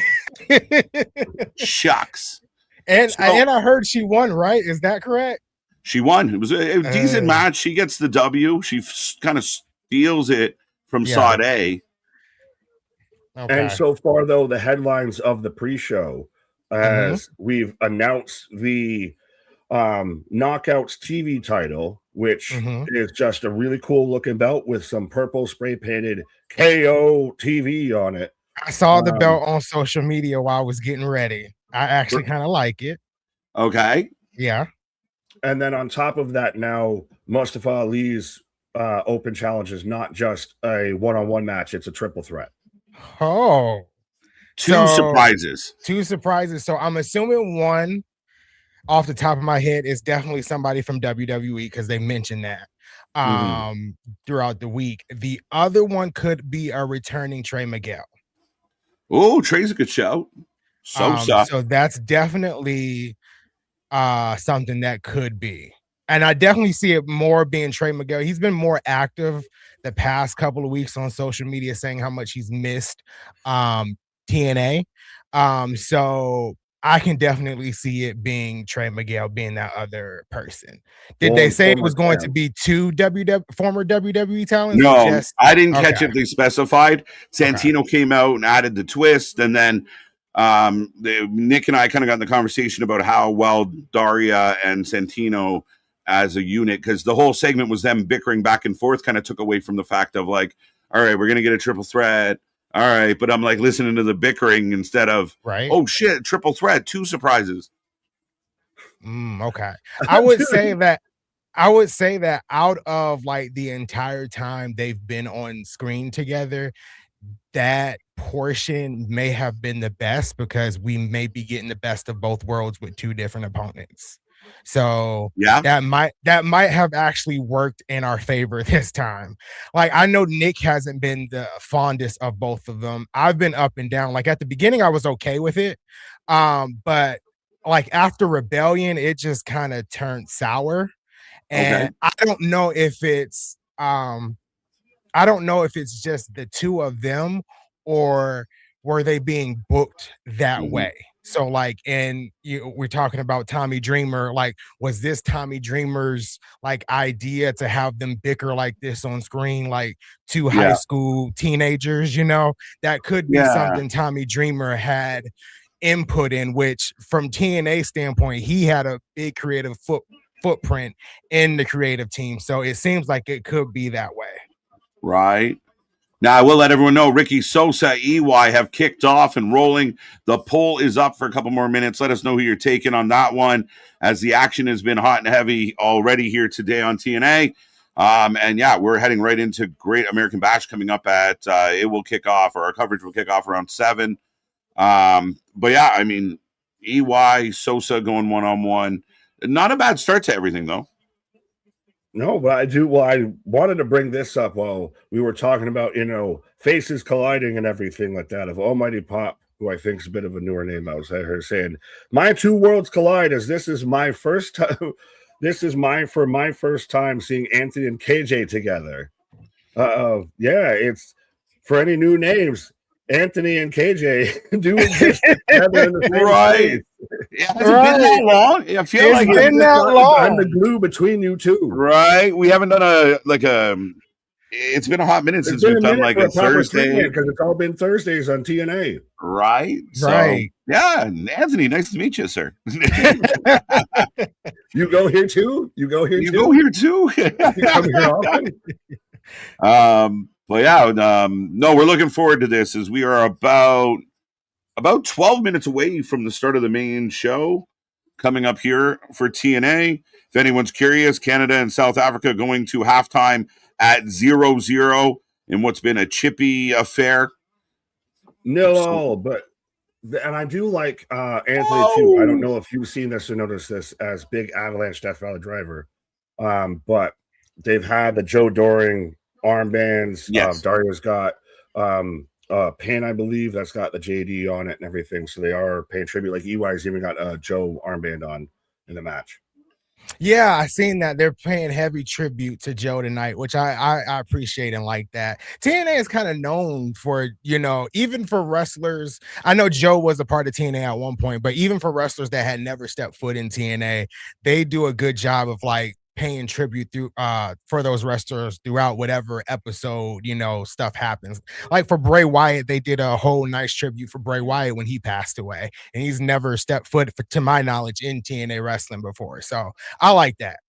Shucks. And I heard she won, right? Is that correct? She won. It was a decent match. She gets the W. She kind of steals it from Sade. Okay. And so far, though, the headlines of the pre-show, as we've announced the Knockouts TV title, which is just a really cool looking belt with some purple spray painted KO TV on it. I saw the belt on social media while I was getting ready. I actually kind of like it. Okay. Yeah. And then on top of that, now Mustafa Ali's open challenge is not just a one-on-one match; it's a triple threat. Oh, two surprises. So I'm assuming one, off the top of my head, is definitely somebody from WWE because they mentioned that throughout the week. The other one could be a returning Trey Miguel. Oh, Trey's a good shout. So that's definitely something that could be. And I definitely see it more being Trey Miguel. He's been more active the past couple of weeks on social media saying how much he's missed TNA. So I can definitely see it being Trey Miguel being that other person. Did they say it was going to be two former WWE talents? No, I didn't catch if they specified. Santino came out and added the twist, and then Nick and I kind of got in the conversation about how well Daria and Santino as a unit, because the whole segment was them bickering back and forth, kind of took away from the fact of like, all right, we're going to get a triple threat. All right. But I'm like listening to the bickering instead of, oh shit, triple threat, two surprises. Okay. I would say that out of like the entire time they've been on screen together, that portion may have been the best because we may be getting the best of both worlds with two different opponents. So that might have actually worked in our favor this time. Like, I know Nick hasn't been the fondest of both of them. I've been up and down. Like at the beginning, I was okay with it. But like after Rebellion, it just kind of turned sour. And I don't know if it's just the two of them, or were they being booked that way? So like, and we're talking about Tommy Dreamer. Like, was this Tommy Dreamer's like idea to have them bicker like this on screen, like two high school teenagers? That could be something Tommy Dreamer had input in, which from TNA standpoint, he had a big creative footprint in the creative team. So it seems like it could be that way. Right. Now, I will let everyone know Ricky Sosa, EY have kicked off and rolling. The poll is up for a couple more minutes. Let us know who you're taking on that one, as the action has been hot and heavy already here today on TNA. And yeah, we're heading right into Great American Bash coming up at, it will kick off, or our coverage will kick off around 7. But yeah, I mean, EY, Sosa going one-on-one. Not a bad start to everything, though. No, but I do. Well, I wanted to bring this up while we were talking about, faces colliding and everything like that. Of Almighty Pop, who I think is a bit of a newer name. I was at her saying, "My two worlds collide," as this is my first time. This is my first time seeing Anthony and KJ together. Yeah, it's for any new names. Anthony and KJ do exist together in the same space. Yeah, has it been that long? I feel It's like been that long. I'm the glue between you two. Right. We haven't done it's been a hot minute since we've done like a Thursday. Because it's all been Thursdays on TNA. Right. Right. So, yeah. Anthony, nice to meet you, sir. You go here too? You go here You too? go here too? You come here often? But yeah, no, we're looking forward to this as we are about 12 minutes away from the start of the main show coming up here for TNA. If anyone's curious, Canada and South Africa going to halftime at 0-0 in what's been a chippy affair. No, but and I do like Anthony too. I don't know if you've seen this or noticed this as big Avalanche Death Valley driver. But they've had the Joe Doring armbands. Yes. Dario's got Pain, I believe, that's got the JD on it and everything. So they are paying tribute. Like EY's even got a Joe armband on in the match. Yeah, I seen that. They're paying heavy tribute to Joe tonight, which I appreciate and like that. TNA is kind of known for, even for wrestlers. I know Joe was a part of TNA at one point, but even for wrestlers that had never stepped foot in TNA, they do a good job of like paying tribute through for those wrestlers throughout whatever episode stuff happens. Like for Bray Wyatt, they did a whole nice tribute for Bray Wyatt when he passed away, and he's never stepped foot, to my knowledge, in TNA wrestling before. So I like that.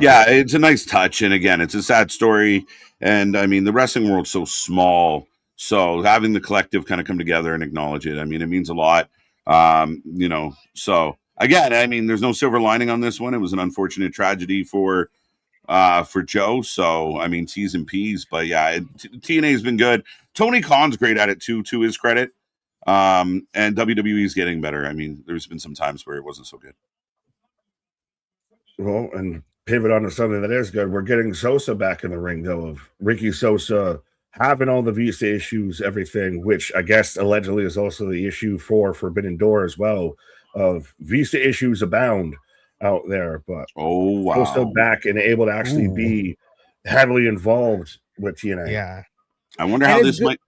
Yeah, it's a nice touch, and again, it's a sad story. And I mean, the wrestling world's so small, so having the collective kind of come together and acknowledge it, I mean, it means a lot. So. Again, I mean, there's no silver lining on this one. It was an unfortunate tragedy for Joe. So, I mean, T's and P's. But yeah, TNA has been good. Tony Khan's great at it too, to his credit. And WWE is getting better. I mean, there's been some times where it wasn't so good. Well, and pivot on to something that is good. We're getting Sosa back in the ring, though, of Ricky Sosa having all the visa issues, everything, which I guess allegedly is also the issue for Forbidden Door as well. Of visa issues abound out there, but Sosa back and able to actually be heavily involved with TNA. Yeah, I wonder how this might.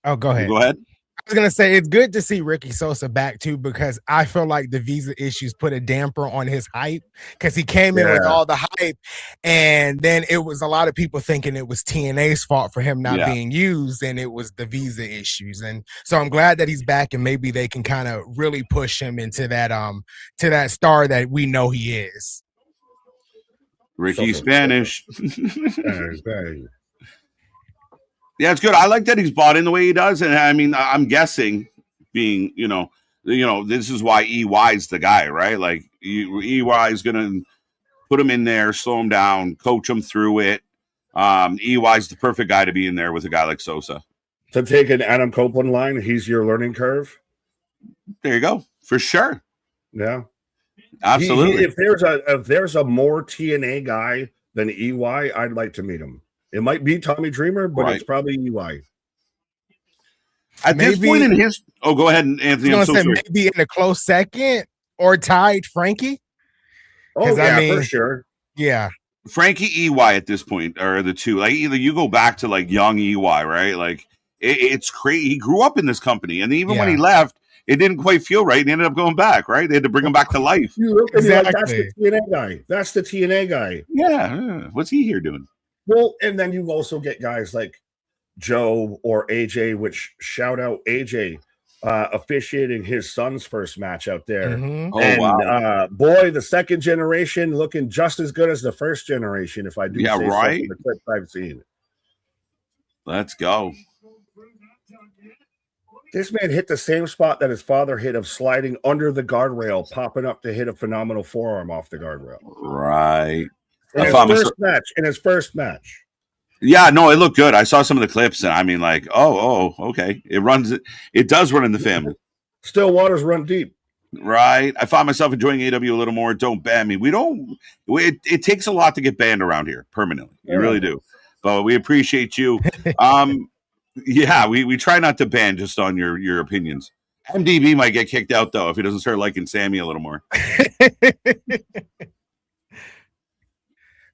Oh, go ahead. Go ahead. I was gonna say it's good to see Ricky Sosa back too, because I feel like the visa issues put a damper on his hype, because he came in with all the hype, and then it was a lot of people thinking it was TNA's fault for him not being used, and it was the visa issues. And so I'm glad that he's back, and maybe they can kind of really push him into that star that we know he is. Ricky Spanish. Yeah, it's good. I like that he's bought in the way he does, and I mean, I'm guessing, being this is why EY's the guy, right? Like EY is gonna put him in there, slow him down, coach him through it. EY's the perfect guy to be in there with a guy like Sosa. To take an Adam Copeland line, he's your learning curve. There you go, for sure. Yeah, absolutely. If there's a more TNA guy than EY, I'd like to meet him. It might be Tommy Dreamer, but it's probably EY. At this point in his... Oh, go ahead, Anthony. I'm so sorry. Maybe in a close second or tied Frankie. Oh, yeah, for sure. Yeah. Frankie, EY at this point are the two. Like, either you go back to, like, young EY, right? Like, it's crazy. He grew up in this company, and even when he left, it didn't quite feel right, and he ended up going back, right? They had to bring him back to life. You look at me like, that's the TNA guy. That's the TNA guy. Yeah. What's he here doing? Well, and then you also get guys like Joe or AJ, which shout out AJ officiating his son's first match out there. Mm-hmm. Oh, and, wow. Boy, the second generation looking just as good as the first generation, if I do say right. So, the clips I've seen. Let's go. This man hit the same spot that his father hit of sliding under the guardrail, popping up to hit a phenomenal forearm off the guardrail. Right. In his first match. Yeah, no, it looked good. I saw some of the clips, and I mean, like, okay. It does run in the family. Still waters run deep. Right. I find myself enjoying AEW a little more. Don't ban me. It takes a lot to get banned around here permanently. You really do. But we appreciate you. Yeah, we try not to ban just on your opinions. MDB might get kicked out though if he doesn't start liking Sammy a little more.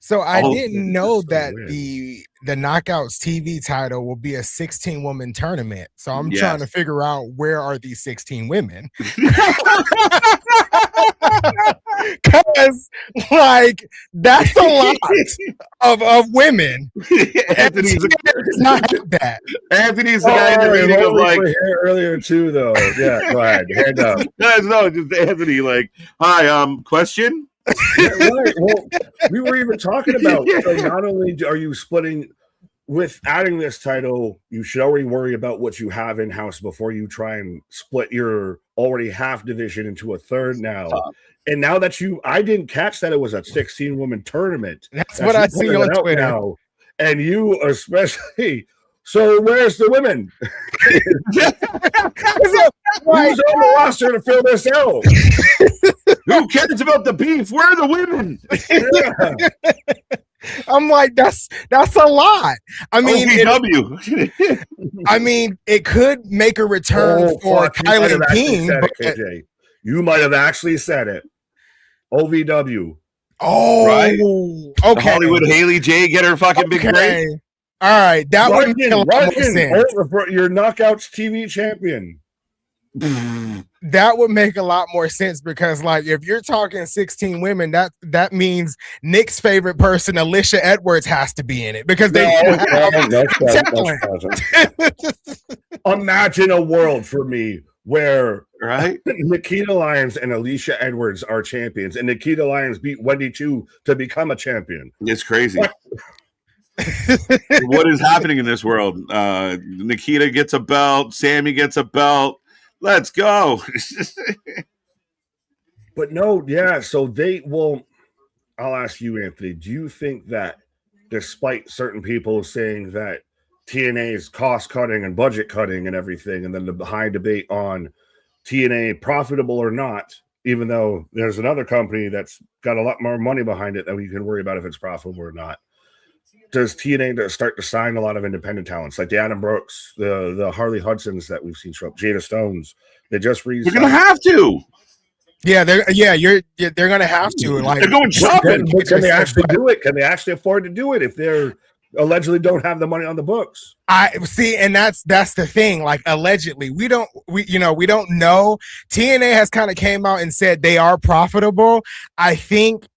So I didn't know that the Knockouts TV title will be a 16-woman tournament. So I'm trying to figure out where are these 16 women? Because like that's a lot of women. Anthony's not that. Anthony's the guy in the meeting of like earlier too, though. Yeah, go ahead. Hand up. No, just Anthony. Like, hi, question. Yeah, right. Well, we were even talking about so not only are you splitting with adding this title, you should already worry about what you have in house before you try and split your already half division into a third now. And now that I didn't catch that it was a 16-woman tournament. That's what I see on Twitter now. And you especially. So where's the women? Who's on the roster to fill this out? Who cares about the beef? Where are the women? Yeah. I'm like, that's a lot. I mean, I mean, it could make a return for Kylan King. You might have actually said it. OVW. Oh, right. Okay. Hollywood Haley J get her fucking big break. All right, that would make a lot more sense. Your Knockouts TV champion. That would make a lot more sense because, like, if you're talking 16 women, that means Nick's favorite person, Alicia Edwards, has to be in it because they imagine a world for me where right Nikita Lyons and Alicia Edwards are champions, and Nikita Lyons beat Wendy Chu to become a champion. It's crazy. What is happening in this world? Nikita gets a belt, Sammy gets a belt. Let's go. But no, yeah. So they will. I'll ask you, Anthony. Do you think that, despite certain people saying that TNA is cost cutting and budget cutting and everything, and then the high debate on TNA profitable or not, even though there's another company that's got a lot more money behind it that we can worry about if it's profitable or not, does TNA start to sign a lot of independent talents like the Adam Brooks, the Harley Hudsons that we've seen show up, Jada Stones? They just You're gonna have to. Yeah, they're gonna have to. Like, they're going shopping. Can they actually do it? Can they actually afford to do it if they're allegedly don't have the money on the books? I see, and that's the thing. Like, allegedly, we don't know. TNA has kind of came out and said they are profitable. I think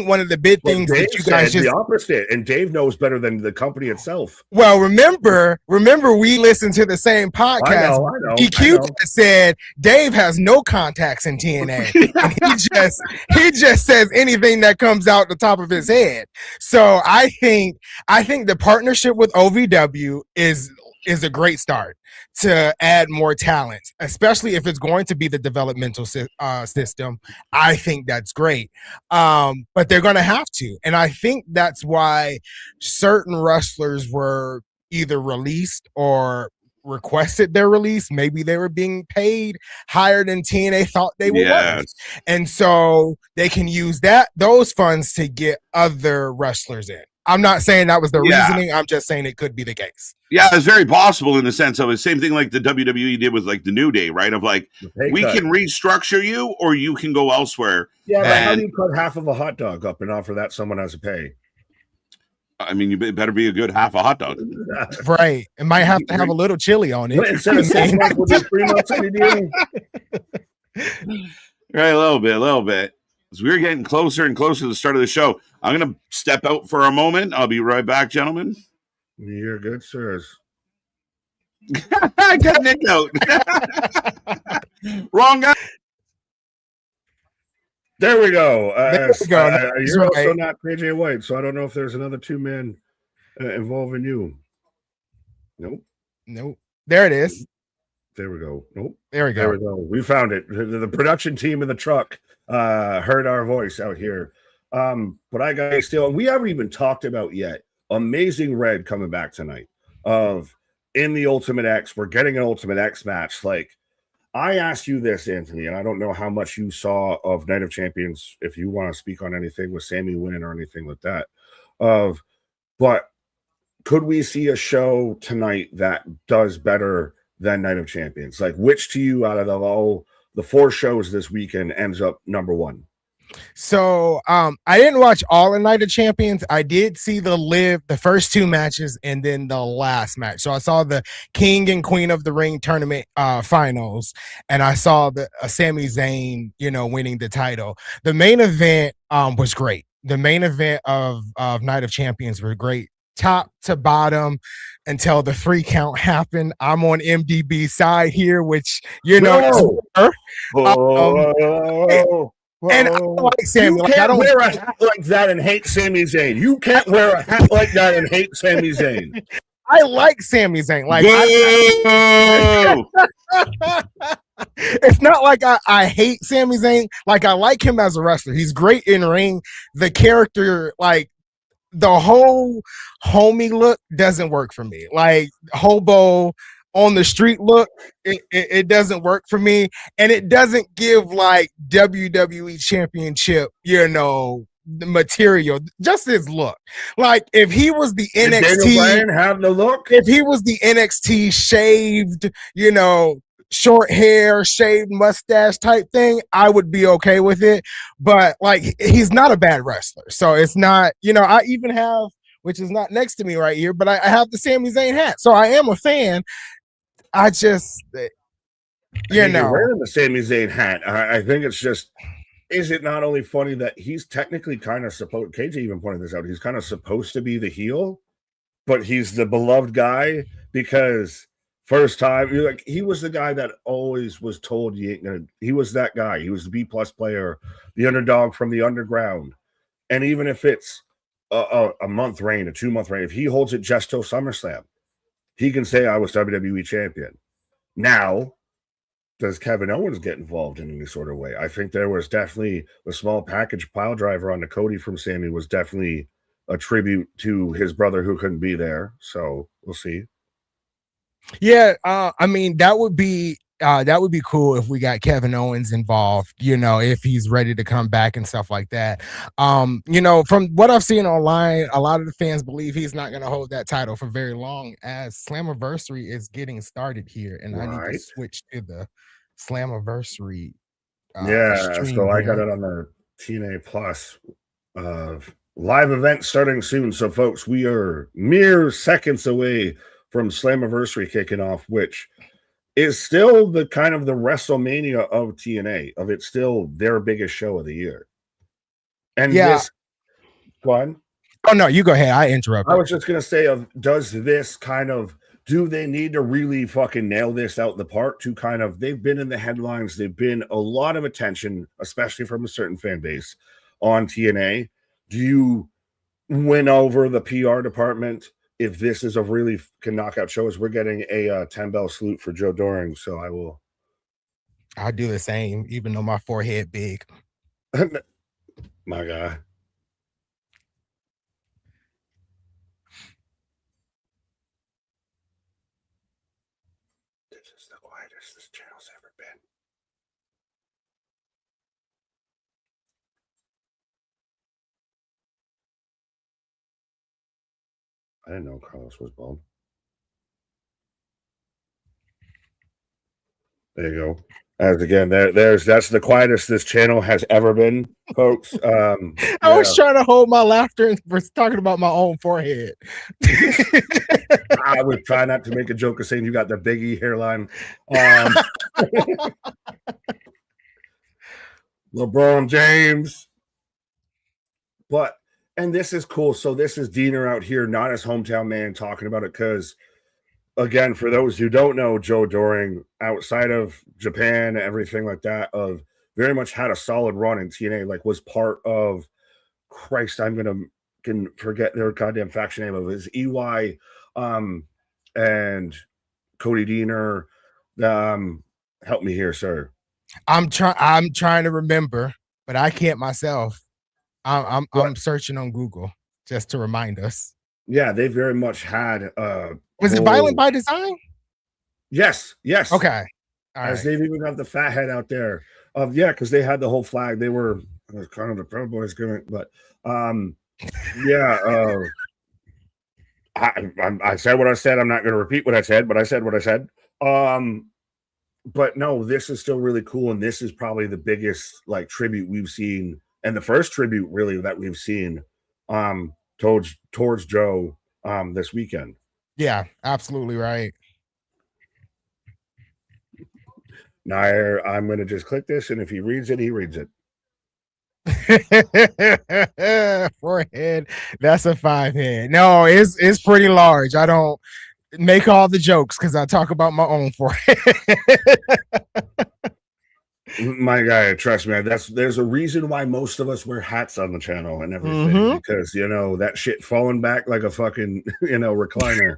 one of the big things that you guys just the opposite, and Dave knows better than the company itself. Well, remember, we listened to the same podcast. I know. EQ said Dave has no contacts in TNA. he just says anything that comes out the top of his head. So I think the partnership with OVW is a great start to add more talent, especially if it's going to be the developmental system. I think that's great. But they're going to have to. And I think that's why certain wrestlers were either released or requested their release. Maybe they were being paid higher than TNA thought they were worth. And so they can use those funds to get other wrestlers in. I'm not saying that was the reasoning. I'm just saying it could be the case. Yeah, it's very possible in the sense of the same thing like the WWE did with like the New Day, right? Of like, we can restructure you or you can go elsewhere. Yeah, but how do you cut half of a hot dog up and offer that someone as a pay? I mean, you better be a good half a hot dog. Right. It might have to have a little chili on it. Instead of 6 months, we'll do 3 months any deal. Right, a little bit. As we're getting closer and closer to the start of the show, I'm going to step out for a moment. I'll be right back, gentlemen. You're good, sirs. I got Nick out. Wrong guy. There we go. You're right. also not KJ White, so I don't know if there's another 2 men involving you. Nope. There it is. There we go. Nope. There we go. We found it. The production team in the truck heard our voice out here. But I got still, and we haven't even talked about yet. Amazing Red coming back tonight. In the Ultimate X, we're getting an Ultimate X match. Like, I asked you this, Anthony, and I don't know how much you saw of Night of Champions, if you want to speak on anything with Sammy winning or anything like that. But could we see a show tonight that does better than Night of Champions? Like, which to you out of all the 4 shows this weekend ends up number 1? So I didn't watch all of Night of Champions. I did see the first 2 matches and then the last match. So I saw the King and Queen of the Ring tournament finals, and I saw the Sami Zayn, winning the title. The main event was great. The main event of Night of Champions were great, top to bottom, until the 3 count happened. I'm on MDB side here, which and I like Sami. You can't wear a hat like that and hate Sami Zayn. You can't wear a hat like that and hate Sami Zayn. I like Sami Zayn. Like, it's not like I hate Sami Zayn. Like, I like him as a wrestler. He's great in ring. The character, like, the whole homie look doesn't work for me. Like, hobo on the street look, it doesn't work for me, and it doesn't give like WWE championship, the material. Just his look. Like, if he was the NXT, have the look. If he was the NXT shaved, short hair, shaved mustache type thing, I would be okay with it. But like, he's not a bad wrestler, so it's not. I even have, which is not next to me right here, but I have the Sami Zayn hat, so I am a fan. I just, wearing the Sami Zayn hat. I think it's just, is it not only funny that he's technically kind of supposed, KJ even pointed this out, he's kind of supposed to be the heel, but he's the beloved guy because first time, he was the guy that always was told he was that guy. He was the B+ player, the underdog from the underground. And even if it's a month reign, a 2-month reign, if he holds it just till SummerSlam, he can say, I was WWE champion. Now, does Kevin Owens get involved in any sort of way? I think there was definitely a small package pile driver on the Cody from Sammy was definitely a tribute to his brother who couldn't be there. So we'll see. Yeah, I mean, that would be cool if we got Kevin Owens involved, if he's ready to come back and stuff like that. From what I've seen online, a lot of the fans believe he's not going to hold that title for very long, as Slammiversary is getting started here, and I need to switch to the Slammiversary. So I got it on the TNA Plus live event starting soon. So folks, we are mere seconds away from Slammiversary kicking off, which is still the kind of the WrestleMania of TNA, of it's still their biggest show of the year. And this, go on. Oh no, you go ahead. I interrupted. I was just gonna say, does this kind of, do they need to really fucking nail this out the park to kind of, they've been in the headlines, they've been a lot of attention, especially from a certain fan base on TNA. Do you win over the PR department if this is a really knockout show? As we're getting a 10-bell salute for Joe Doring, so I'll do the same, even though my forehead big. My guy. This is the quietest this channel's ever been. I didn't know Carlos was bald. There you go. As again, that's the quietest this channel has ever been, folks. I was trying to hold my laughter and was talking about my own forehead. I was trying not to make a joke of saying you got the Biggie hairline. LeBron James. And this is cool. So this is Diener out here, not his hometown man, talking about it because, again, for those who don't know, Joe Doring, outside of Japan, everything like that, very much had a solid run in TNA, like was part of, Christ, can forget their goddamn faction name of it, is EY and Cody Diener. Help me here, sir. I'm trying to remember, but I can't myself. I'm searching on Google just to remind us. Yeah, they very much had was it Violent by Design? Yes. Okay. As they've even got the fat head out there. Because they had the whole flag. They were kind of the Pro Boys gimmick, but I said what I said. I'm not going to repeat what I said, but I said what I said. But no, this is still really cool, and this is probably the biggest like tribute we've seen, and the first tribute really that we've seen towards Joe this weekend. Yeah, absolutely right. Now I'm going to just click this, and if he reads it, he reads it. Forehead, that's a 5 head. No, it's pretty large. I don't make all the jokes because I talk about my own forehead. My guy, trust me, there's a reason why most of us wear hats on the channel and everything, because that shit falling back like a fucking recliner.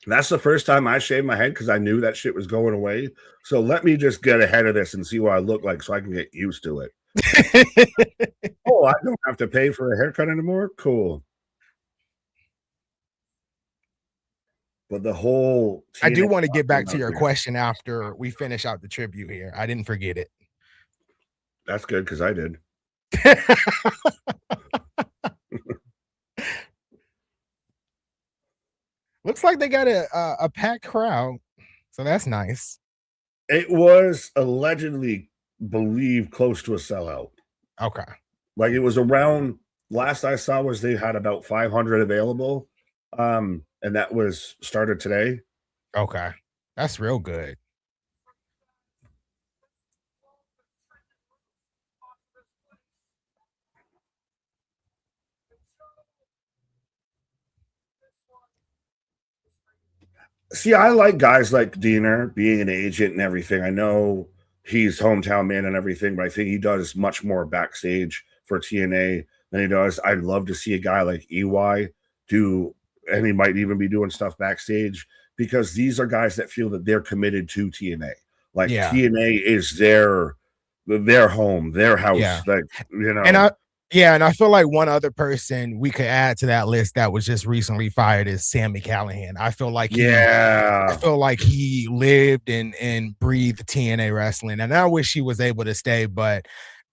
That's the first time I shaved my head because I knew that shit was going away. So let me just get ahead of this and see what I look like so I can get used to it. Oh, I don't have to pay for a haircut anymore? Cool. But the whole... I do want to get back to your question after we finish out the tribute here. I didn't forget it. That's good because I did. Looks like they got a packed crowd, so that's nice. It was allegedly believed close to a sellout. Okay. Like it was around, last I saw was they had about 500 available. And that was started today. Okay. That's real good. See, I like guys like Diener being an agent and everything. I know he's hometown man and everything, but I think he does much more backstage for TNA than he does. I'd love to see a guy like EY do, and he might even be doing stuff backstage, because these are guys that feel that they're committed to TNA. Like TNA is their home, their house. Yeah. Like, and I feel like one other person we could add to that list that was just recently fired is Sami Callihan. I feel like he lived and breathed TNA wrestling, and I wish he was able to stay, but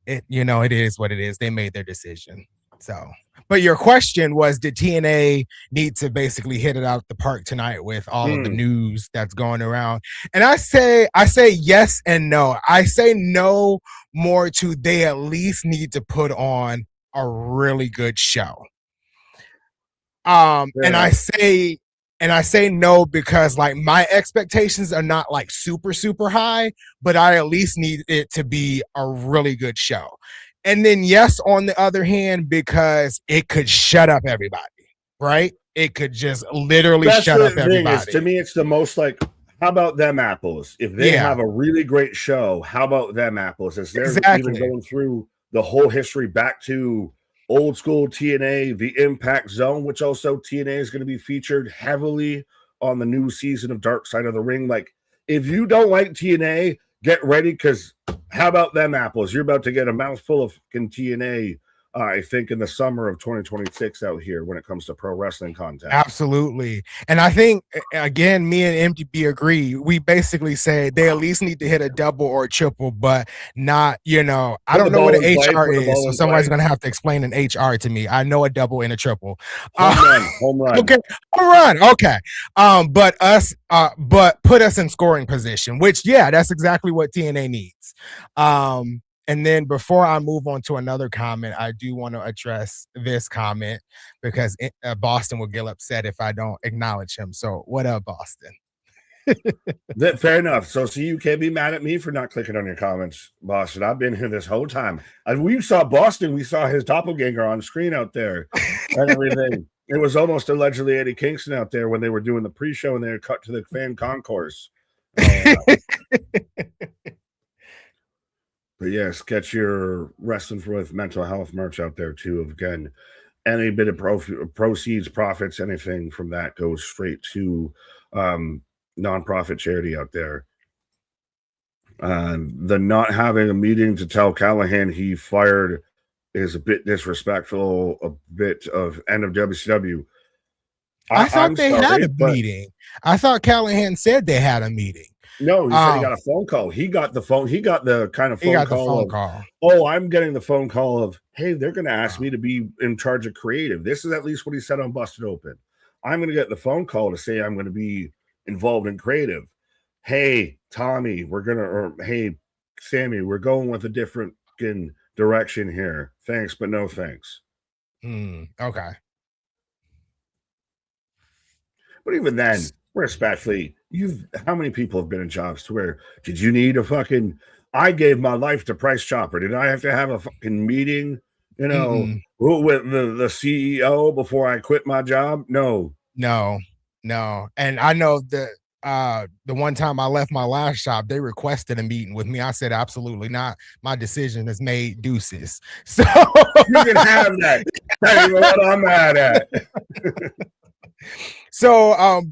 it is what it is. They made their decision. So, but your question was, did TNA need to basically hit it out the park tonight with all of the news that's going around? And I say yes and no. I say no more to they at least need to put on a really good show. And I say no because like my expectations are not like super, super high, but I at least need it to be a really good show. And then yes, on the other hand, because it could shut up everybody, right? It could just literally shut up everybody. To me, it's the most like, how about them apples? If they have a really great show, how about them apples? As they're even going through the whole history back to old school TNA, the Impact Zone, which also TNA is going to be featured heavily on the new season of Dark Side of the Ring. Like, if you don't like TNA, get ready, because how about them apples? You're about to get a mouthful of TNA, I think, in the summer of 2026 out here when it comes to pro wrestling content. Absolutely. And I think, again, me and MDB agree. We basically say they at least need to hit a double or a triple, but not, I don't know what an HR is, so somebody's going to have to explain an HR to me. I know a double and a triple. Home run. Okay, home run. Okay. But put us in scoring position, which, that's exactly what TNA needs. And then before I move on to another comment, I do want to address this comment because Boston will get upset if I don't acknowledge him. So what up, Boston? Fair enough. So you can't be mad at me for not clicking on your comments, Boston. I've been here this whole time. We saw Boston. We saw his doppelganger on screen out there and everything. It was almost allegedly Eddie Kingston out there when they were doing the pre-show and they were cut to the fan concourse. But yes, get your Wrestling with Mental Health merch out there too. Again, any bit of proceeds, profits, anything from that goes straight to nonprofit charity out there. The not having a meeting to tell Callahan he fired is a bit disrespectful, a bit of end of WCW. I thought they had a meeting. I thought Callahan said they had a meeting. No, he said he got a phone call. He got the phone. He got the kind of phone call. Oh, I'm getting the phone call of, hey, they're going to ask me to be in charge of creative. This is at least what he said on Busted Open. I'm going to get the phone call to say I'm going to be involved in creative. Hey, Tommy, hey, Sammy, we're going with a different direction here. Thanks, but no thanks. Okay. But even then, respectfully, how many people have been in jobs to where did you need a fucking I gave my life to Price Chopper. Did I have to have a fucking meeting, with the CEO before I quit my job? No. And I know that the one time I left my last job, they requested a meeting with me. I said, absolutely not. My decision is made, deuces. So you can have that. That's what I'm mad at. So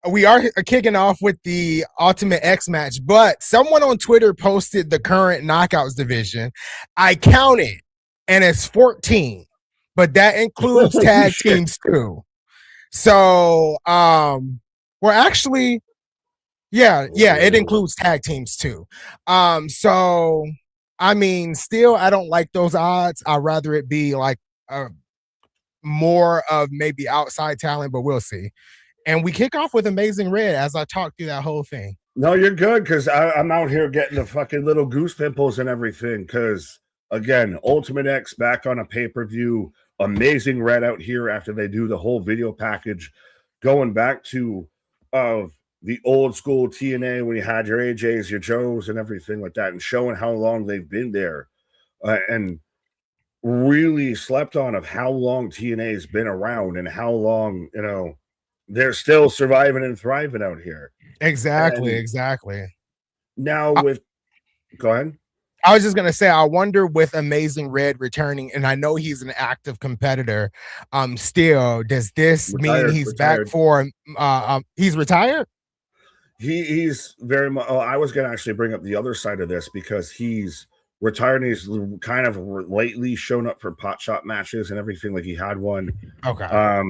we are kicking off with the Ultimate X match, but someone on Twitter posted the current Knockouts division. I counted, and it's 14, but that includes tag teams too. So we're actually, it includes tag teams too. So I mean, still, I don't like those odds. I'd rather it be like more of maybe outside talent, but we'll see. And we kick off with Amazing Red as I talk through that whole thing. No, you're good, because I'm out here getting the fucking little goose pimples and everything. Because again, Ultimate X back on a pay-per-view. Amazing Red out here after they do the whole video package, going back to the old school TNA when you had your AJs, your Joes, and everything like that, and showing how long they've been there, and really slept on of how long TNA has been around and how long they're still surviving and thriving out here. Exactly. Now go ahead. I was just going to say, I wonder with Amazing Red returning, and I know he's an active competitor, still, does this mean he's back for, he's retired? He's very much, I was going to actually bring up the other side of this because he's retired and he's kind of lately shown up for pot shot matches and everything. Like he had one. Okay.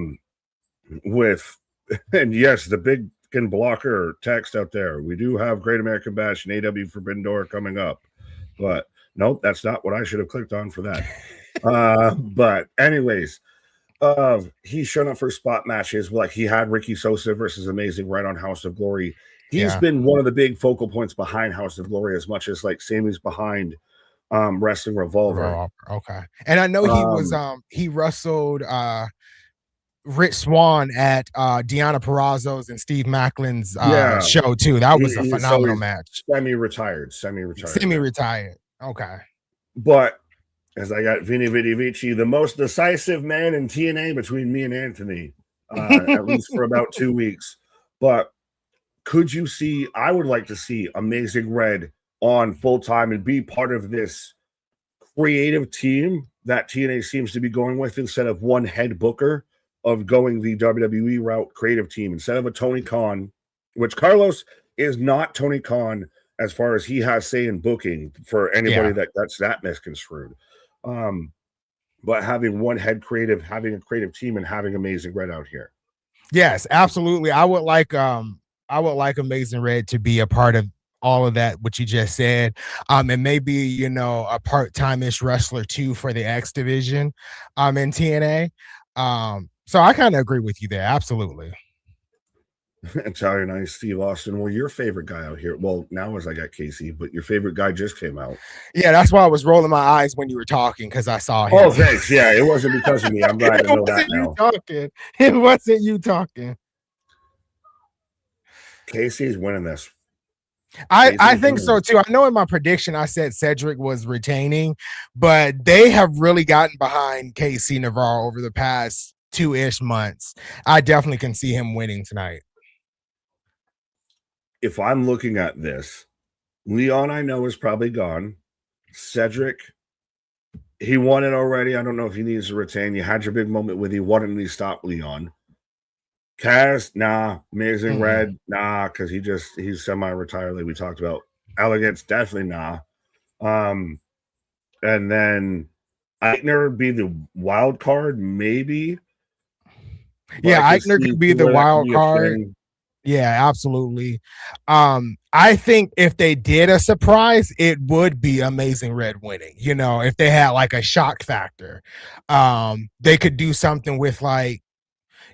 And yes, the big blocker text out there. We do have Great American Bash and AEW Forbidden Door coming up. But nope, that's not what I should have clicked on for that. But anyways, he's shown up for spot matches. Like he had Ricky Sosa versus Amazing Red on House of Glory. He's been one of the big focal points behind House of Glory, as much as like Sammy's behind Wrestling Revolver. Okay. And I know he was he wrestled Rich Swann at Deonna Purrazzo's and Steve Macklin's show too. That was a phenomenal match. Semi-retired. Okay. But as I got Vinny Vici, the most decisive man in TNA between me and Anthony, at least for about 2 weeks. But could you see, I would like to see Amazing Red on full time and be part of this creative team that TNA seems to be going with instead of one head booker of going the WWE route creative team instead of a Tony Khan, which Carlos is not Tony Khan as far as he has say in booking for anybody that's that misconstrued. But having one head creative, having a creative team, and having Amazing Red out here. Yes, absolutely. I would like Amazing Red to be a part of all of that, what you just said. And maybe, a part-time-ish wrestler too for the X division in TNA. So I kind of agree with you there. Absolutely. Italian Nice, Steve Austin. Well, your favorite guy out here. Well, now as I got Casey, but your favorite guy just came out. Yeah, that's why I was rolling my eyes when you were talking because I saw him. Oh, thanks. Yeah, it wasn't because of me. I'm glad to know that now. It wasn't you talking. Casey's winning this. I think so too. I know in my prediction I said Cedric was retaining, but they have really gotten behind KC Navarro over the past 2-ish months. I definitely can see him winning tonight. If I'm looking at this, Leon I know is probably gone. Cedric, he won it already. I don't know if he needs to retain. You had your big moment with you. Why didn't he stop Leon? Kaz, nah. Amazing Red, nah, because he's semi-retired like we talked about. Elegance, definitely nah. And then Eichner would be the wild card, maybe. Yeah, I could Eichner see could be the where that could wild be a card. thing. Yeah, absolutely. I think if they did a surprise, it would be Amazing Red winning. You know, if they had like a shock factor, they could do something with like,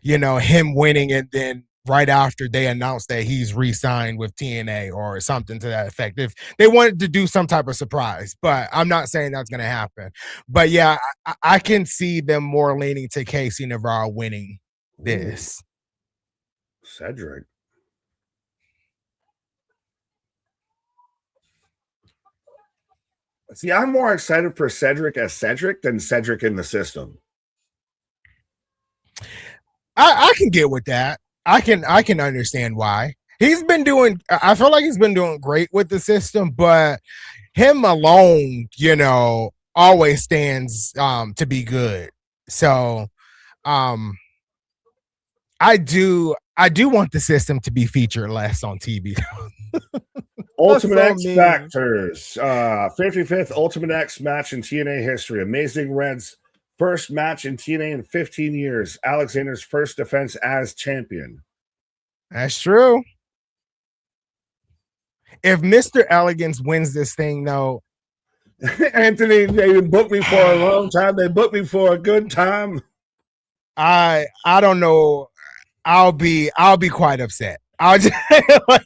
you know, him winning and then right after they announced that he's re-signed with TNA or something to that effect. If they wanted to do some type of surprise, but I'm not saying that's going to happen. But yeah, I can see them more leaning to Casey Navarro winning this. Cedric. See, I'm more excited for Cedric as Cedric than Cedric in the system. I can get with that. I can understand why. He's been doing, I feel like he's been doing great with the system, but him alone, you know, always stands to be good. So I do want the system to be featured less on TV. Ultimate so X mean. Factors, 55th Ultimate X match in TNA history. Amazing Red's first match in TNA in 15 years. Alexander's first defense as champion. That's true. If Mr. Elegance wins this thing, though, Anthony, they booked me for a long time. They booked me for a good time. I don't know. I'll be quite upset. I'll just like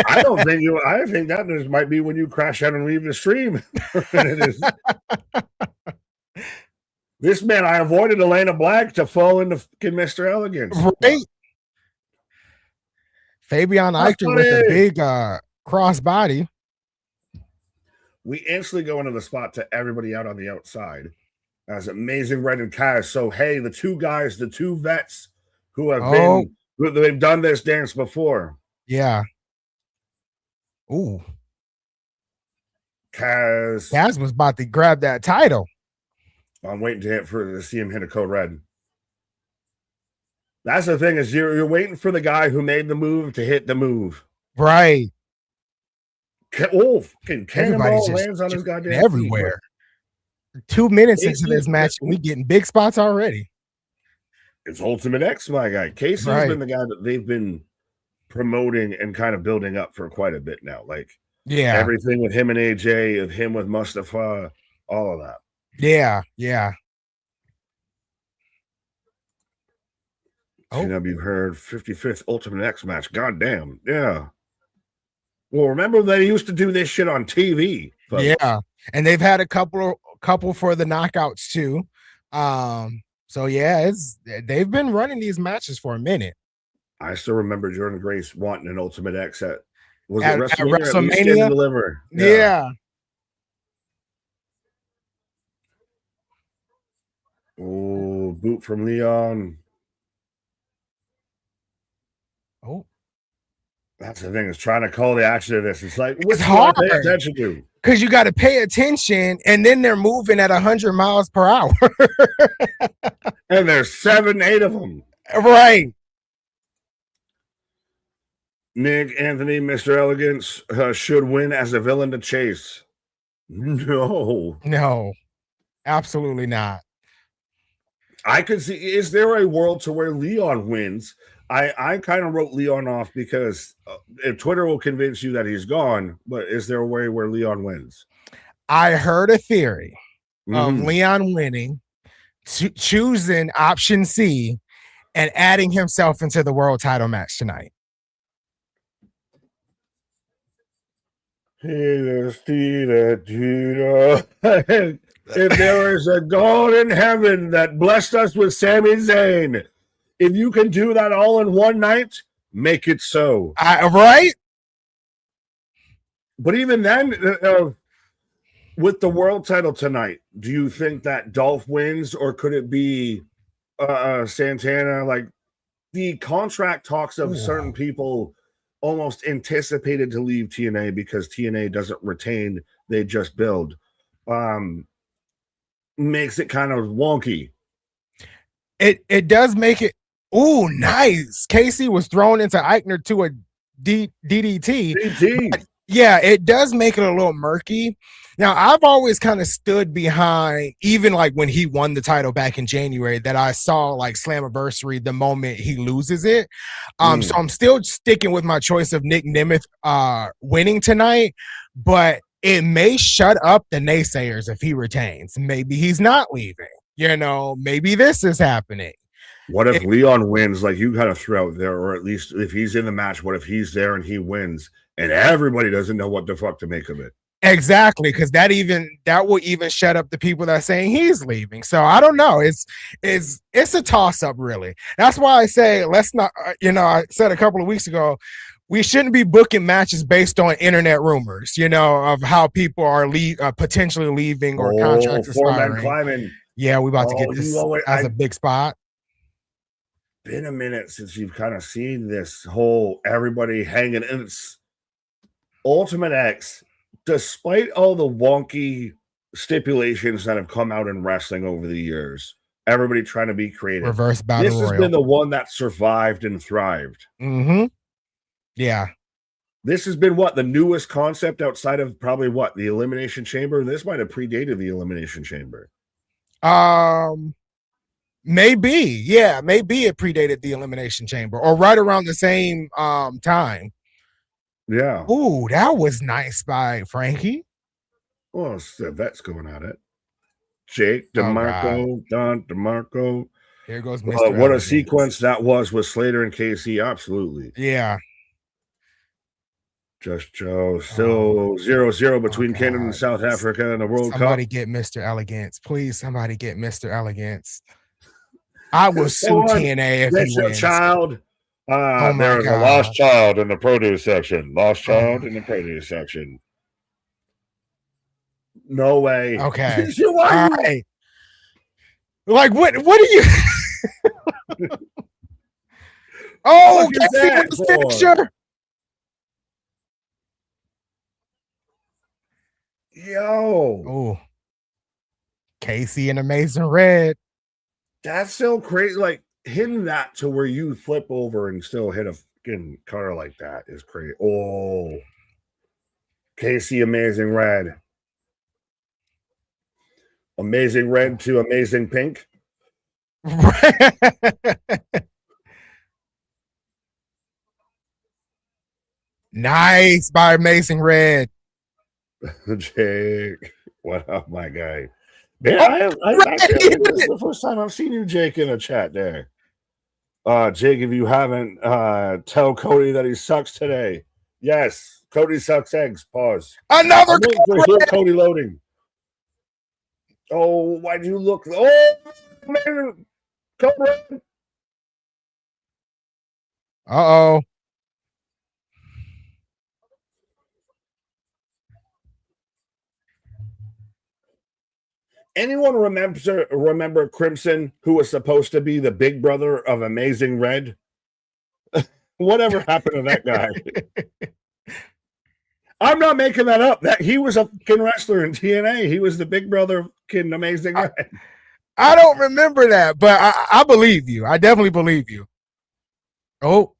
I don't think you. I think that just might be when you crash out and leave the stream. This man, I avoided Elena Black to fall into fucking Mr. Elegance. Right. Fabian Eichner with a big crossbody. We instantly go into the spot to everybody out on the outside as Amazing Red and Cash. So, hey, the two guys, the two vets who have they've done this dance before. Yeah. Ooh. Kaz was about to grab that title. I'm waiting to see him hit a code red. That's the thing is you're waiting for the guy who made the move to hit the move. Right. Cannonball lands on his goddamn everywhere. Feet. 2 minutes into this match, we getting big spots already. It's Ultimate X, my guy. Casey's been the guy that they've been promoting and kind of building up for quite a bit now. Like, yeah, everything with him and AJ, of him with Mustafa, all of that. Yeah. TW heard 55th Ultimate X match. Goddamn. Yeah. Well, remember they used to do this shit on TV. Folks. Yeah. And they've had a couple for the knockouts too. So yeah, they've been running these matches for a minute. I still remember Jordan Grace wanting an Ultimate X at WrestleMania? At WrestleMania? Deliver. Yeah. Oh, boot from Leon. Oh. That's the thing, is trying to call the action of this. It's like, it's hard to pay attention to. Because you got to pay attention, and then they're moving at 100 miles per hour. And there's 7-8 of them. Right. Nick, Anthony, Mr. Elegance should win as a villain to chase. No, absolutely not. I could see, is there a world to where Leon wins? I kind of wrote Leon off because Twitter will convince you that he's gone, but is there a way where Leon wins? I heard a theory of Leon winning, choosing option C, and adding himself into the world title match tonight. If there is a God in heaven that blessed us with Sami Zayn, if you can do that all in one night, make it so. Right? But even then, with the world title tonight, do you think that Dolph wins, or could it be Santana? Like, the contract talks of certain people almost anticipated to leave TNA because TNA doesn't retain, they just build. Makes it kind of wonky. It does make it. Oh, nice. Casey was thrown into Eichner to a DDT. Yeah, it does make it a little murky. Now, I've always kind of stood behind, even like when he won the title back in January, that I saw like Slammiversary the moment he loses it. So I'm still sticking with my choice of Nick Nemeth winning tonight, but it may shut up the naysayers if he retains. Maybe he's not leaving. You know, maybe this is happening. What if Leon wins, like you kind of threw out there, or at least if he's in the match, what if he's there and he wins and everybody doesn't know what the fuck to make of it? Exactly, because that will even shut up the people that are saying he's leaving. So I don't know. It's a toss up, really. That's why I say let's not. I said a couple of weeks ago, we shouldn't be booking matches based on internet rumors. Of how people are potentially leaving or contracts expiring. Yeah, we about to get this as a big spot. Been a minute since you've kind of seen this whole everybody hanging. And it's Ultimate X. Despite all the wonky stipulations that have come out in wrestling over the years, everybody trying to be creative. Reverse battle royal. This has been the one that survived and thrived. Mm-hmm. Yeah. This has been the newest concept outside of probably the Elimination Chamber. This might have predated the Elimination Chamber. Maybe. Yeah, maybe it predated the Elimination Chamber or right around the same time. Yeah. Ooh, that was nice by Frankie. Oh, it's the vets going at it. Jake DeMarco, Don DeMarco. Here goes Mr. What a sequence that was with Slater and KC. Absolutely. Yeah. Just Joe. Still 0-0 between Canada and South Africa in the World Cup. Somebody get Mr. Elegance. Please, somebody get Mr. Elegance. I will sue TNA if he wins. Child. There's a lost child in the produce section. Lost child in the produce section. No way. Okay. All right. Like what are you? Oh, Casey with the finisher. Yo. Oh. Casey and Amazing Red. That's so crazy. Like hitting that to where you flip over and still hit a fucking cutter like that is crazy. Oh, Casey, Amazing Red. Amazing Red to Amazing Pink. Nice by Amazing Red. Jake, what up, my guy? Man, this is the first time I've seen you, Jake, in a chat there. Jake, if you haven't, tell Cody that he sucks today. Yes, Cody sucks eggs. Pause. Another Cody loading. Oh, why'd you look? Oh, man. Cody. Uh-oh. Anyone remember Crimson, who was supposed to be the big brother of Amazing Red? Whatever happened to that guy? I'm not making that up. That he was a fucking wrestler in TNA. He was the big brother of fucking Amazing Red. I don't remember that, but I believe you. I definitely believe you. Oh,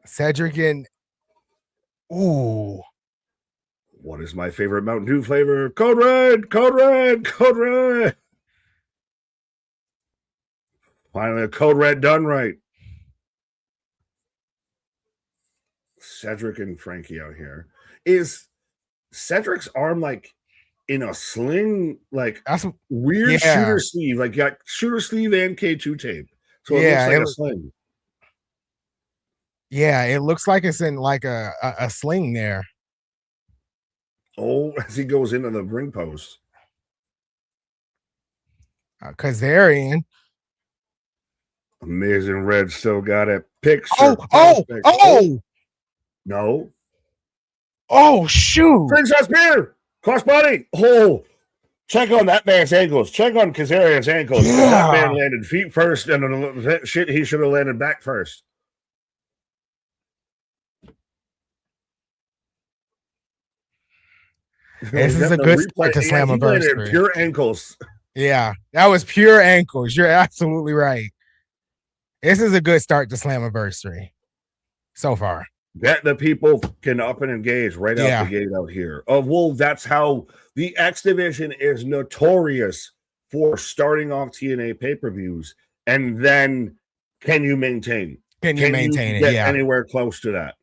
Cedric and ooh. What is my favorite Mountain Dew flavor? Code Red, Code Red, Code Red. Finally, a Code Red done right. Cedric and Frankie out here. Is Cedric's arm like in a sling? Like that's weird shooter sleeve. Like got shooter sleeve and K2 tape. So it looks like a sling. Yeah, it looks like it's in like a sling there. Oh, as he goes into the ring post. Kazarian. Amazing Red still got it. Picture. Oh. No. Oh, shoot. Princess Beer. Crossbody. Oh, check on that man's ankles. Check on Kazarian's ankles. Yeah. That man landed feet first, and shit, he should have landed back first. This is a good start to Slammiversary. Pure ankles. Yeah, that was pure ankles. You're absolutely right. This is a good start to Slammiversary so far. That the people can up and engage right out the gate out here. Well, that's how the X division is notorious for starting off TNA pay-per-views, and then can you maintain? Can you maintain it? Yeah, anywhere close to that?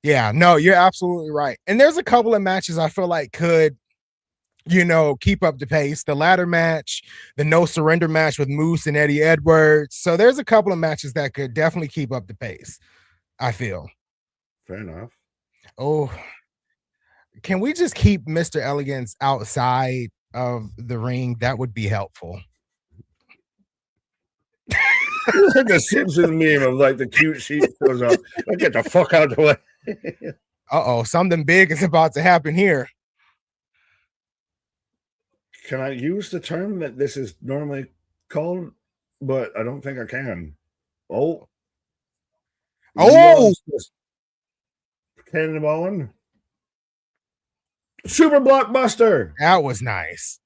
Yeah, no, you're absolutely right. And there's a couple of matches I feel like could, keep up the pace. The ladder match, the no surrender match with Moose and Eddie Edwards. So there's a couple of matches that could definitely keep up the pace, I feel. Fair enough. Oh, can we just keep Mr. Elegance outside of the ring? That would be helpful. It's like a Simpson meme of like the cute sheep goes up. Get the fuck out of the way. Something big is about to happen here. Can I use the term that this is normally called? But I don't think I can. Oh. Cannonballing. Super blockbuster. That was nice.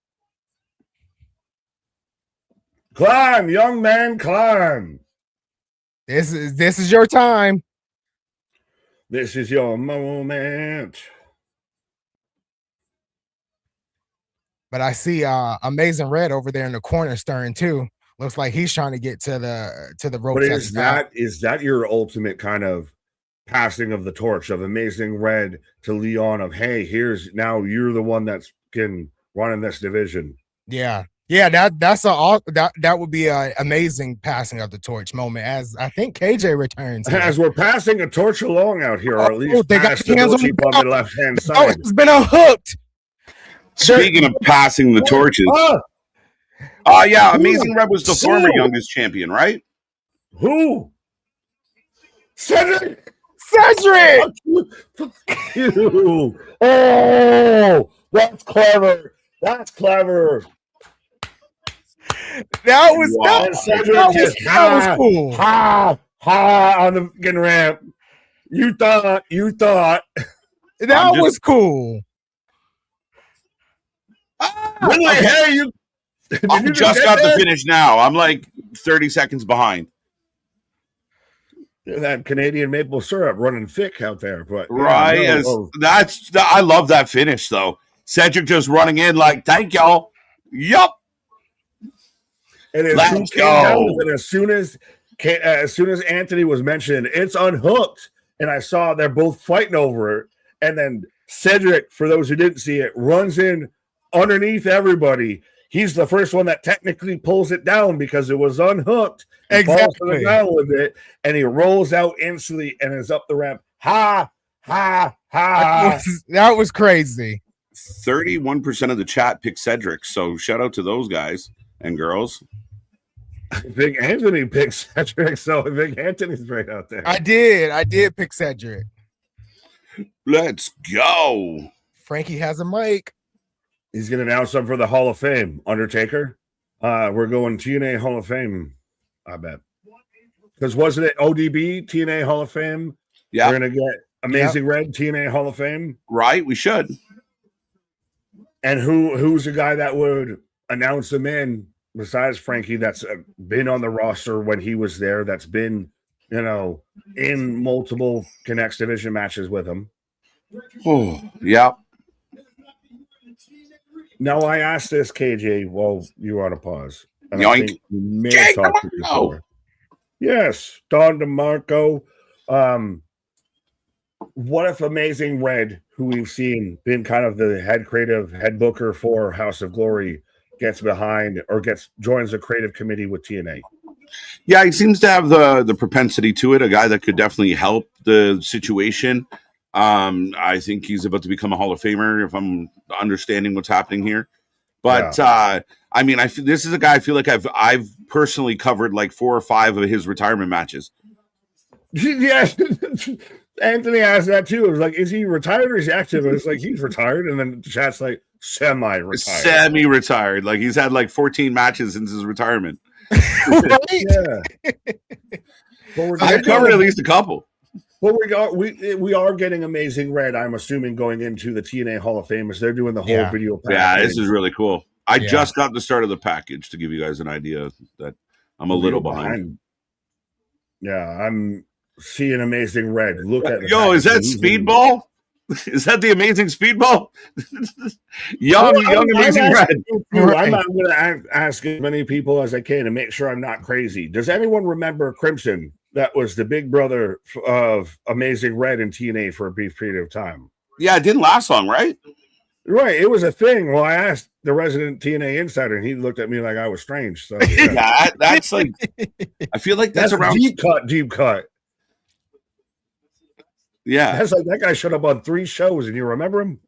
Climb, young man, climb. This is your time. This is your moment. But I see Amazing Red over there in the corner stirring too. Looks like he's trying to get to the rope. But is that your ultimate kind of passing of the torch of Amazing Red to Leon of, hey, you're the one that's can run in this division? Yeah. That would be an amazing passing of the torch moment, as I think KJ returns here. As we're passing a torch along out here, or at least they got hands on the left hand side. It's been unhooked. Speaking of passing the torches, yeah, Amazing Red was the former youngest champion, right? Who? Cedric. Fuck you. Oh, that's clever. That was cool. Ha on the fucking ramp. You thought that was cool. I just got the finish now. I'm like 30 seconds behind. That Canadian maple syrup running thick out there, but right. I love that finish though. Cedric just running in like, thank y'all. Yup. And as soon as Anthony was mentioned, it's unhooked, and I saw they're both fighting over it, and then Cedric, for those who didn't see it, runs in underneath everybody. He's the first one that technically pulls it down because it was unhooked. Exactly. Falls to the ground with it, and he rolls out instantly and is up the ramp. Ha, ha, ha. That was crazy. 31% of the chat picked Cedric, so shout out to those guys and girls. Big Anthony picked Cedric, so Big Anthony's right out there. I did pick Cedric. Let's go. Frankie has a mic. He's going to announce something for the Hall of Fame. Undertaker. We're going TNA Hall of Fame, I bet. Because wasn't it ODB, TNA Hall of Fame? Yeah. We're going to get Amazing Red, TNA Hall of Fame. Right, we should. And who's the guy that would announce them in, besides Frankie, that's been on the roster when he was there, that's been, in multiple Connects division matches with him? Oh, yeah. Now, I asked this, KJ, while you were on a pause. And Yoink. I think you may have talked to you before. Yes, Don DeMarco. What if Amazing Red, who we've seen been kind of the head booker for House of Glory, gets behind or joins the creative committee with TNA? Yeah, he seems to have the propensity to it. A guy that could definitely help the situation. I think he's about to become a Hall of Famer, if I'm understanding what's happening here. But this is a guy I feel like I've personally covered like 4 or 5 of his retirement matches. Yes, Anthony asked that too. It was like, is he retired or is he active? And it's like, he's retired, and then the chat's like, semi-retired. Semi-retired. Like he's had like 14 matches since his retirement. Yeah. I've covered at least a couple. Well, we are getting Amazing Red, I'm assuming, going into the TNA Hall of Fame as they're doing the whole video package. Yeah, this is really cool. I just got the start of the package to give you guys an idea that I'm a little behind. Yeah, see an Amazing Red. Look at the Yo, is that Speedball? Is that the Amazing Speedball? young Amazing Red. I'm going to ask as many people as I can to make sure I'm not crazy. Does anyone remember Crimson? That was the big brother of Amazing Red in TNA for a brief period of time. Yeah, it didn't last long, right? Right, it was a thing. Well, I asked the resident TNA insider, and he looked at me like I was strange. So yeah, that's like, I feel like that's around deep cut. Yeah, that's like that guy showed up on 3 shows, and you remember him?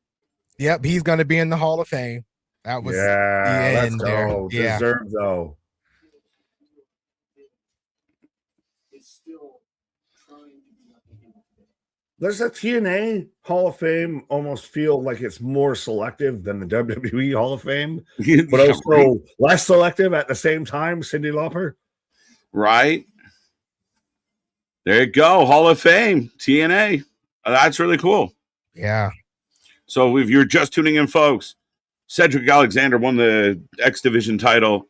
Yep, he's going to be in the Hall of Fame. That was let's go. Yeah. Deserved though. Does the TNA Hall of Fame almost feel like it's more selective than the WWE Hall of Fame, but also less selective at the same time? Cyndi Lauper, right? There you go, Hall of Fame, TNA. That's really cool. Yeah. So if you're just tuning in, folks, Cedric Alexander won the X Division title,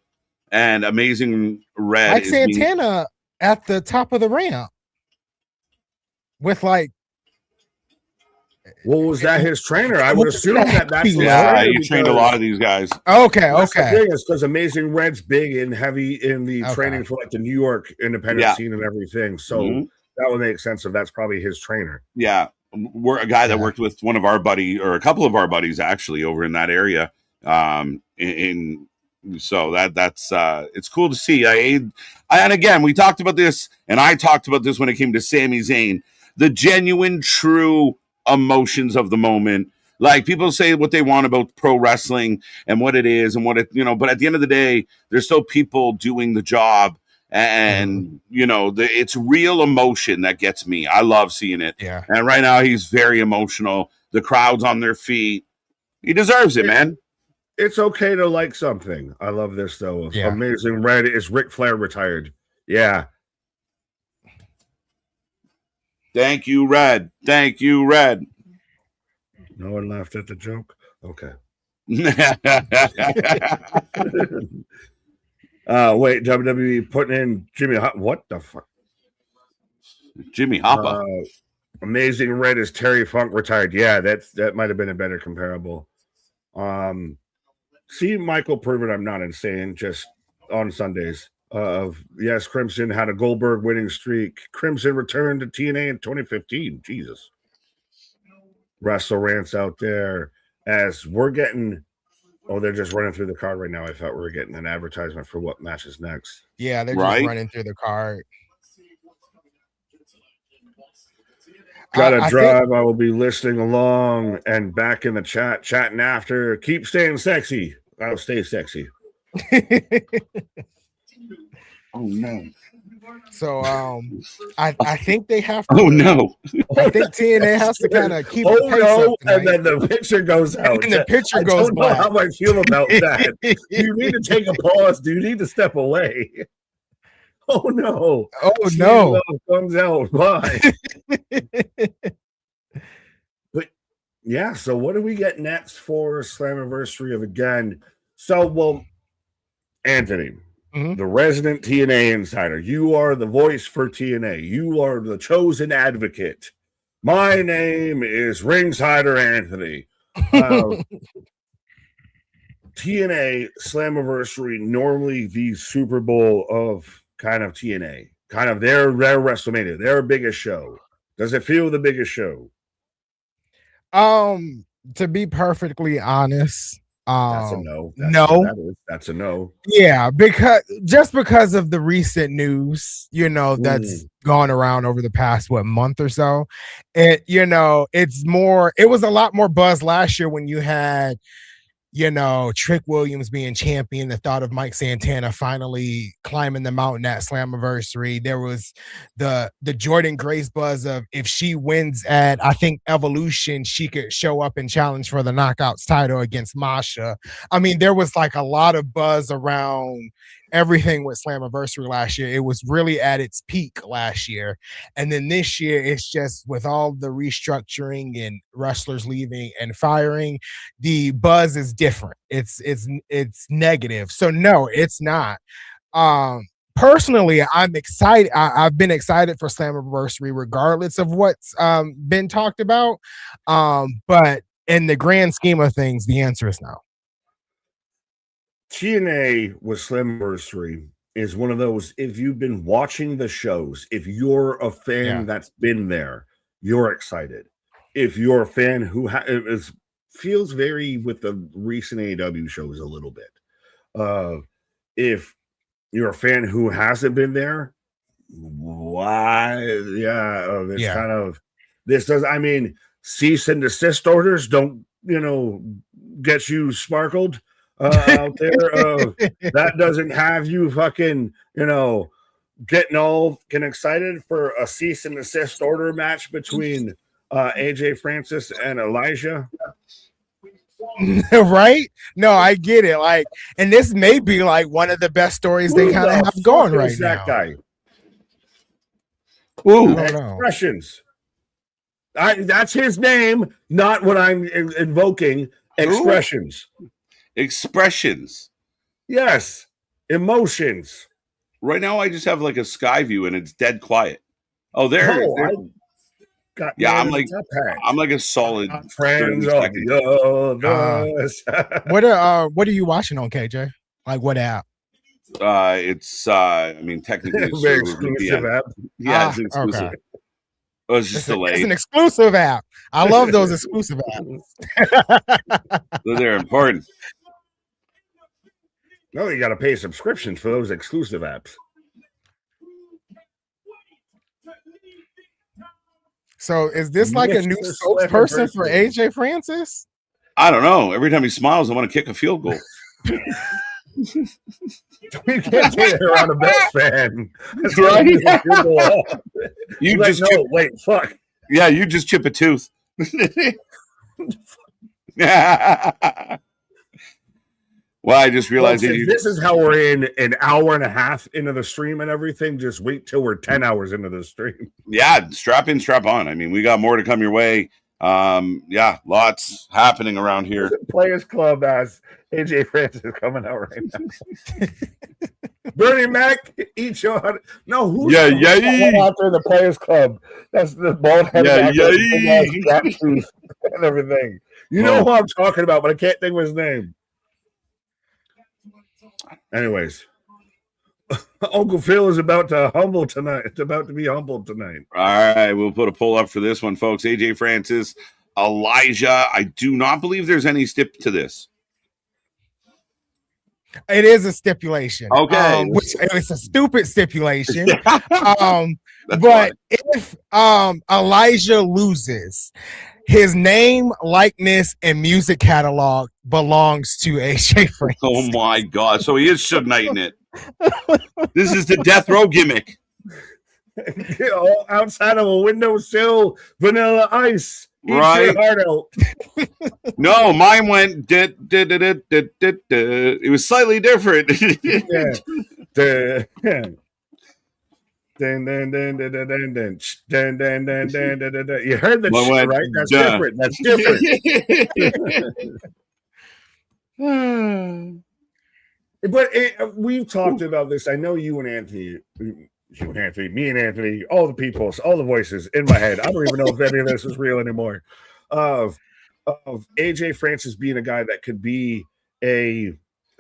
and Amazing Red. Like Santana at the top of the ramp with like. Well, was that his trainer? I would assume that's he trained a lot of these guys. Okay. The thing is, because Amazing Red's big and heavy in the training for like the New York independent scene and everything. So that would make sense if that's probably his trainer. Yeah. We're a guy that worked with one of our a couple of our buddies actually over in that area. So that's it's cool to see. And again, we talked about this, and I talked about this when it came to Sami Zayn, the genuine, true emotions of the moment. Like, people say what they want about pro wrestling and what it is and what it, but at the end of the day, there's still people doing the job, and it's real emotion that gets me. I love seeing it. Yeah. And right now he's very emotional. The crowd's on their feet. He deserves it, man. It's okay to like something. I love this though. Yeah. Amazing Red is Ric Flair retired. Yeah. Thank you, Red. Thank you, Red. No one laughed at the joke? Okay. Wait, WWE putting in Jimmy Hopper. What the fuck? Jimmy Hopper. Amazing Red is Terry Funk retired. Yeah, that might have been a better comparable. See, Michael proven I'm not insane just on Sundays. Yes, Crimson had a Goldberg winning streak. Crimson returned to TNA in 2015. Jesus. Wrestle rants out there as we're getting. Oh, they're just running through the card right now. I thought we were getting an advertisement for what match is next. Yeah, they're just running through the card. Gotta drive. I will be listening along and back in the chat, chatting after. Keep staying sexy. I'll stay sexy. Oh no. So I think they have to. Oh no. I think TNA has to kind of keep the pace up tonight. And then the picture goes out. And the picture goes black. I don't know how I feel about that. Do you need to take a pause? Do you need to step away? Oh no. Oh no. Comes out. Bye. But yeah, so what do we get next for Slammiversary of again? So, well, Anthony, the resident TNA insider, you are the voice for TNA. You are the chosen advocate. My name is Ringsider Anthony. TNA Slammiversary, normally the Super Bowl of kind of TNA, kind of their WrestleMania, their biggest show. Does it feel the biggest show? To be perfectly honest, that's a no. That's a no. Yeah, because of the recent news, that's gone around over the past month or so. It was a lot more buzz last year when you had Trick Williams being champion, the thought of Mike Santana finally climbing the mountain at Slammiversary. There was the Jordan Grace buzz of if she wins at, I think, Evolution, she could show up and challenge for the Knockouts title against Masha. I mean, there was like a lot of buzz around everything with Slammiversary last year. It was really at its peak last year. And then this year, it's just with all the restructuring and wrestlers leaving and firing, the buzz is different. It's negative. So no, it's not. personally, I'm excited. I've been excited for Slammiversary regardless of what's been talked about. But in the grand scheme of things, the answer is no. TNA with Slammiversary is one of those, if you've been watching the shows, if you're a fan that's been there, you're excited. If you're a fan who feels very with the recent AEW shows a little bit. If you're a fan who hasn't been there, why? It's kind of, this does, I mean, cease and desist orders don't, get you sparkled out there. That doesn't have you fucking, getting all excited for a cease and desist order match between AJ Francis and Elijah. Right? No, I get it. Like, and this may be like one of the best stories they kind of have going right now. That guy. Ooh, Expressions. That's his name, not what I'm invoking. Expressions. Ooh. Expressions. Yes. Emotions. Right now, I just have like a sky view and it's dead quiet. Oh, there. I'm like a solid friends. What are you watching on, KJ? Like what app? It's technically it's very exclusive app. Yeah, it's exclusive. Okay. Oh, it's just delayed. It's an exclusive app. I love those exclusive apps. They're important. No, you got to pay subscriptions for those exclusive apps. So is this like a new spokesperson for AJ Francis? I don't know. Every time he smiles, I want to kick a field goal. We can't say they're on a best fan. You just wait, fuck. Yeah, you just chip a tooth. Well, I just realized this is how we're in an hour and a half into the stream and everything. Just wait till we're 10 hours into the stream. Yeah, strap in, strap on. I mean, we got more to come your way. Lots happening around here. Players Club as AJ Francis coming out right now. Bernie Mac, eat your who's out there? The Players Club. That's the bald head and everything. You know who I'm talking about, but I can't think of his name. Anyways, Uncle Phil is about to humble tonight. It's about to be humbled tonight. All right, we'll put a poll up for this one, folks. AJ Francis, Elijah. I do not believe there's any stip to this. It is a stipulation. Okay. Which it's a stupid stipulation. But if Elijah loses, his name, likeness, and music catalog belongs to AJ Francis. Oh my God. So he is Suge Knighting it. This is the death row gimmick. Outside of a windowsill, Vanilla Ice. Right. No, mine went. It was slightly different. You heard that shit, right? That's different. That's different. But we've talked about this. I know you and Anthony, me and Anthony, all the people, all the voices in my head. I don't even know if any of this is real anymore. Of AJ Francis being a guy that could be a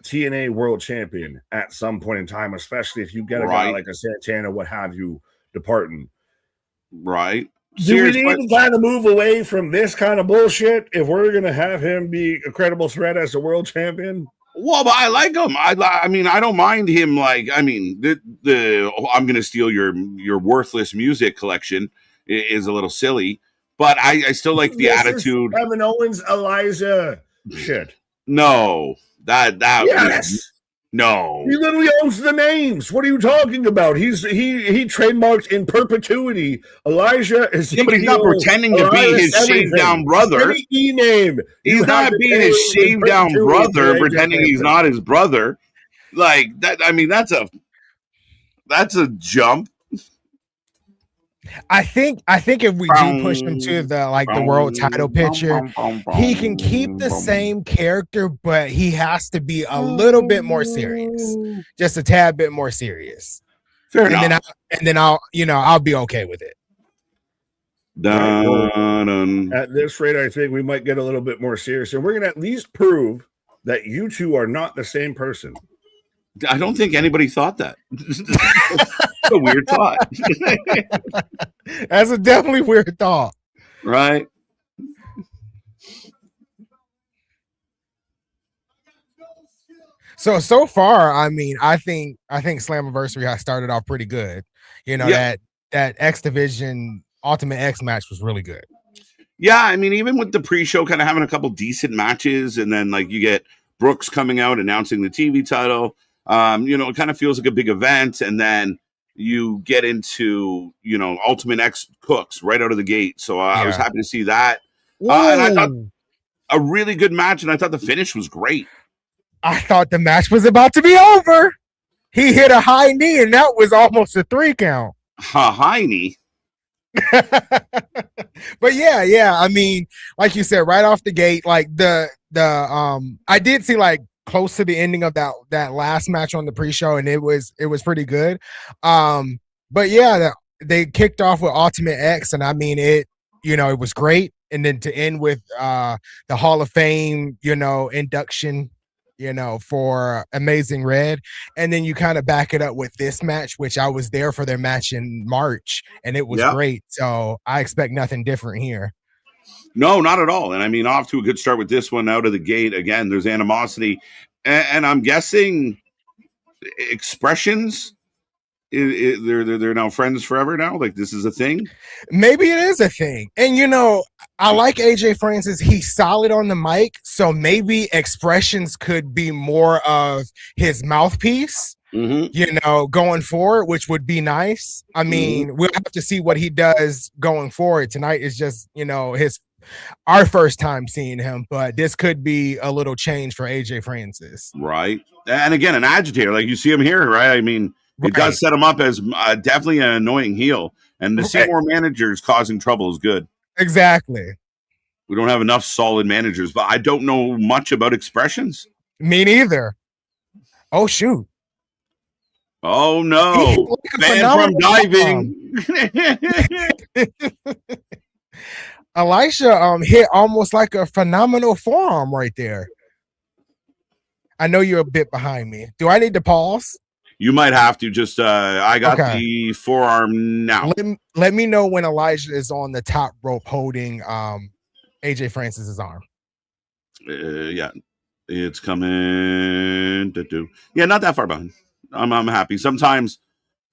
TNA world champion at some point in time, especially if you get a guy like a Santana, what have you, departing. Right. Do we need to kind of move away from this kind of bullshit if we're going to have him be a credible threat as a world champion? Well, but I like him. I mean, I don't mind him. Like, I mean, I'm going to steal your worthless music collection is a little silly, but I still like the attitude. Kevin Owens, Elijah shit. No, that yes. No, he literally owns the names. What are you talking about? He trademarked in perpetuity. Elijah is but he's not pretending to be his shaved down brother. Name. He's not being his shaved down brother, pretending he's not his brother. Like that. I mean, that's a jump. I think if we do push him to the world title picture, he can keep the same character, but he has to be a little bit more serious, just a tad bit more serious. Fair and enough. then I'll be okay with it. Right, well, Dun. at this rate, I think we might get a little bit more serious, and we're going to at least prove that you two are not the same person. I don't think anybody thought that. It's a weird thought. That's a definitely weird thought. Right? So far, I mean, I think Slammiversary has started off pretty good. You know, Yeah. that X Division Ultimate X match was really good. Yeah, I mean, even with the pre-show kind of having a couple decent matches, and then like you get Brooks coming out announcing the TV title, it kind of feels like a big event, and then you get into Ultimate X Cooks right out of the gate. So I was happy to see that, and I thought a really good match, and I thought the finish was great. I thought the match was about to be over. He hit a high knee, and that was almost a 3 count. High knee. But yeah. I mean, like you said, right off the gate, like the I did see like close to the ending of that last match on the pre-show, and it was pretty good. But yeah, they kicked off with Ultimate X, and I mean it was great. And then to end with the Hall of Fame, induction, for Amazing Red. And then you kind of back it up with this match, which I was there for their match in March, and it was great. So I expect nothing different here. No, not at all. And I mean, off to a good start with this one out of the gate. Again, there's animosity. And I'm guessing Expressions, they're now friends forever now. Like, this is a thing. Maybe it is a thing. And I like AJ Francis. He's solid on the mic, so maybe Expressions could be more of his mouthpiece, going forward, which would be nice. I mean, we'll have to see what he does going forward. Tonight is just, our first time seeing him, but this could be a little change for AJ Francis. Right. And again, an agitator, like you see him here, right? I mean, it does set him up as definitely an annoying heel. And to see more managers causing trouble is good. Exactly. We don't have enough solid managers, but I don't know much about Expressions. Me neither. Oh, shoot. Oh, no. Banned from diving. Elisha hit almost like a phenomenal forearm right there. I know you're a bit behind me. Do I need to pause? You might have to just I got the forearm now. Let me know when Elijah is on the top rope holding AJ Francis's arm. Yeah, it's coming. Yeah, not that far behind. I'm happy. Sometimes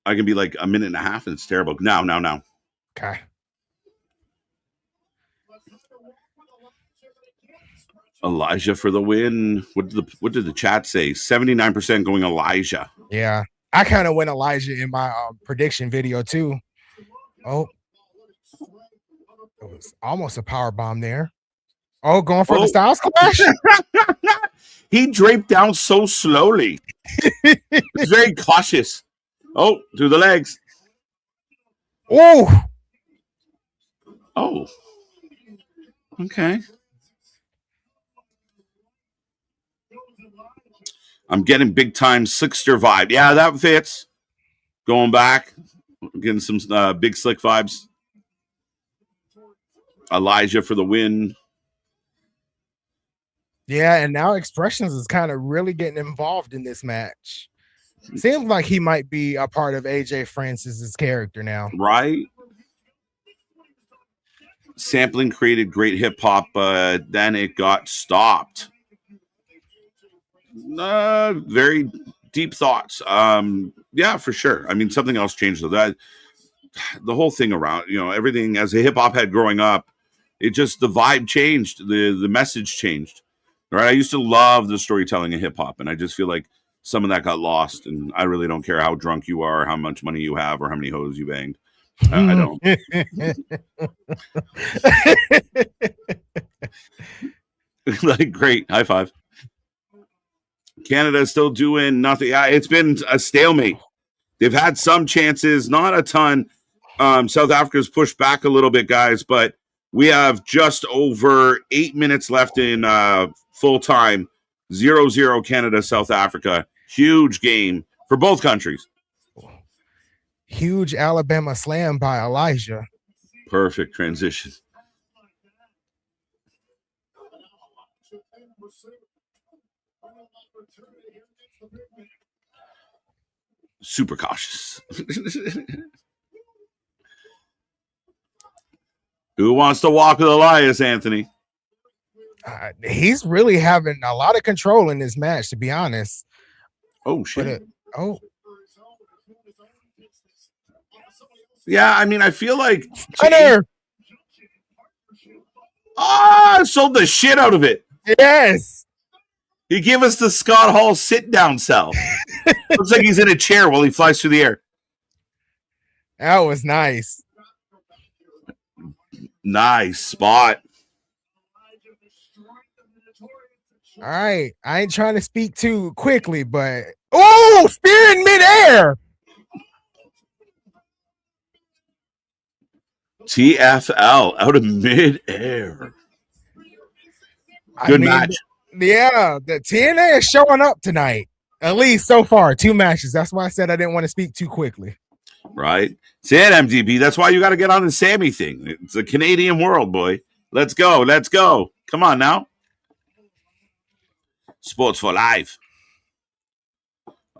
I can be like a minute and a half and it's terrible. Now. Okay. Elijah for the win. What did the chat say? 79% going Elijah. Yeah, I kind of went Elijah in my prediction video too. Oh, it was almost a power bomb there. Oh, going for the Styles Clash. He draped down so slowly. He's very cautious. Oh, through the legs. Oh. Okay. I'm getting big time Slickster vibe. Yeah, that fits. Going back, getting some big slick vibes. Elijah for the win. Yeah, and now Expressions is kind of really getting involved in this match. Seems like he might be a part of AJ Francis's character now. Right. Sampling created great hip hop, then it got stopped. Very deep thoughts. Yeah, for sure. I mean, something else changed though. That the whole thing around, everything as a hip hop head growing up, it just the vibe changed, the message changed. Right. I used to love the storytelling of hip hop, and I just feel like some of that got lost. And I really don't care how drunk you are, how much money you have, or how many hoes you banged. I don't. Like, great. High five. Canada is still doing nothing. It's been a stalemate. They've had some chances, not a ton. South Africa's pushed back a little bit, guys, but we have just over 8 minutes left in full time. 0-0 Canada, South Africa. Huge game for both countries. Huge Alabama slam by Elijah. Perfect transition. Super cautious. Who wants to walk with Elias, Anthony? He's really having a lot of control in this match, to be honest. Oh, shit. Yeah, I mean, I feel like... Sold the shit out of it. Yes. He gave us the Scott Hall sit-down cell. Looks like he's in a chair while he flies through the air. That was nice. Nice spot. All right. I ain't trying to speak too quickly, but... Oh, spear in midair. TFL out of midair. Good match. Yeah, the TNA is showing up tonight. At least so far, 2 matches. That's why I said I didn't want to speak too quickly. Right. Say it, MDB. That's why you got to get on the Sammy thing. It's a Canadian world, boy. Let's go. Let's go. Come on now. Sports for life.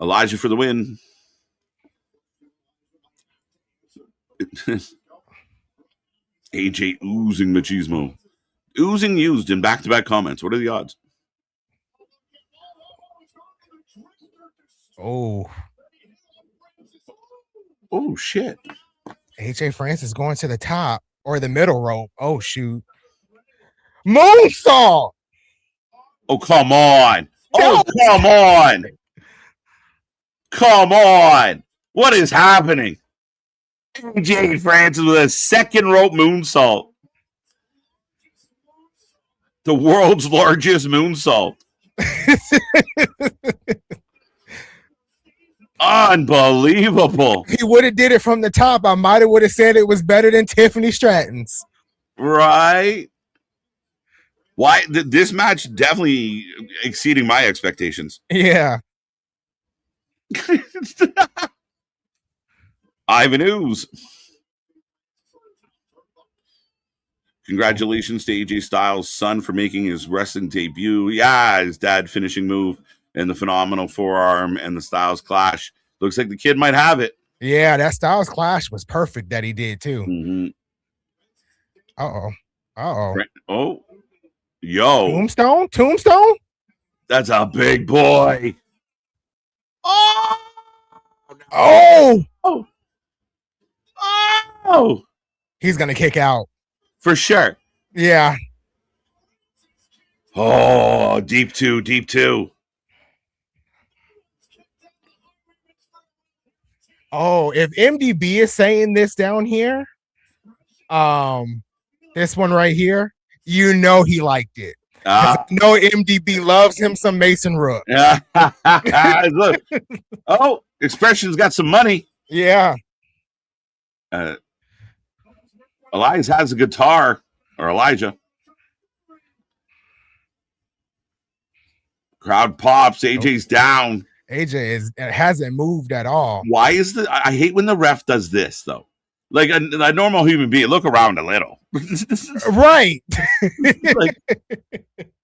Elijah for the win. AJ oozing machismo. Oozing used in back-to-back comments. What are the odds? Oh, shit. AJ Francis going to the top or the middle rope. Oh, shoot. Moonsault. Oh, come on. Oh, come on. Come on. What is happening? AJ Francis with a second rope moonsault. The world's largest moonsault. Unbelievable. He would have did it from the top. I might have would have said it was better than Tiffany Stratton's. Right. Why this match definitely exceeding my expectations. Yeah. Ivan Ooze. Congratulations to AJ Styles' son for making his wrestling debut. Yeah, his dad finishing move and the phenomenal forearm and the Styles clash. Looks like the kid might have it. Yeah, that Styles clash was perfect that he did too. Mm-hmm. Oh, yo. Tombstone? That's a big boy. Oh! Oh! He's going to kick out. For sure. Yeah. Oh, deep two. Oh, if MDB is saying this down here, this one right here, you know he liked it. I know MDB loves him some Mason Rook. Look. Oh, Expression's got some money. Yeah. Elias has a guitar, or Elijah. Crowd pops. AJ's down. AJ hasn't moved at all. Why is I hate when the ref does this though. Like a normal human being, look around a little. Right. Like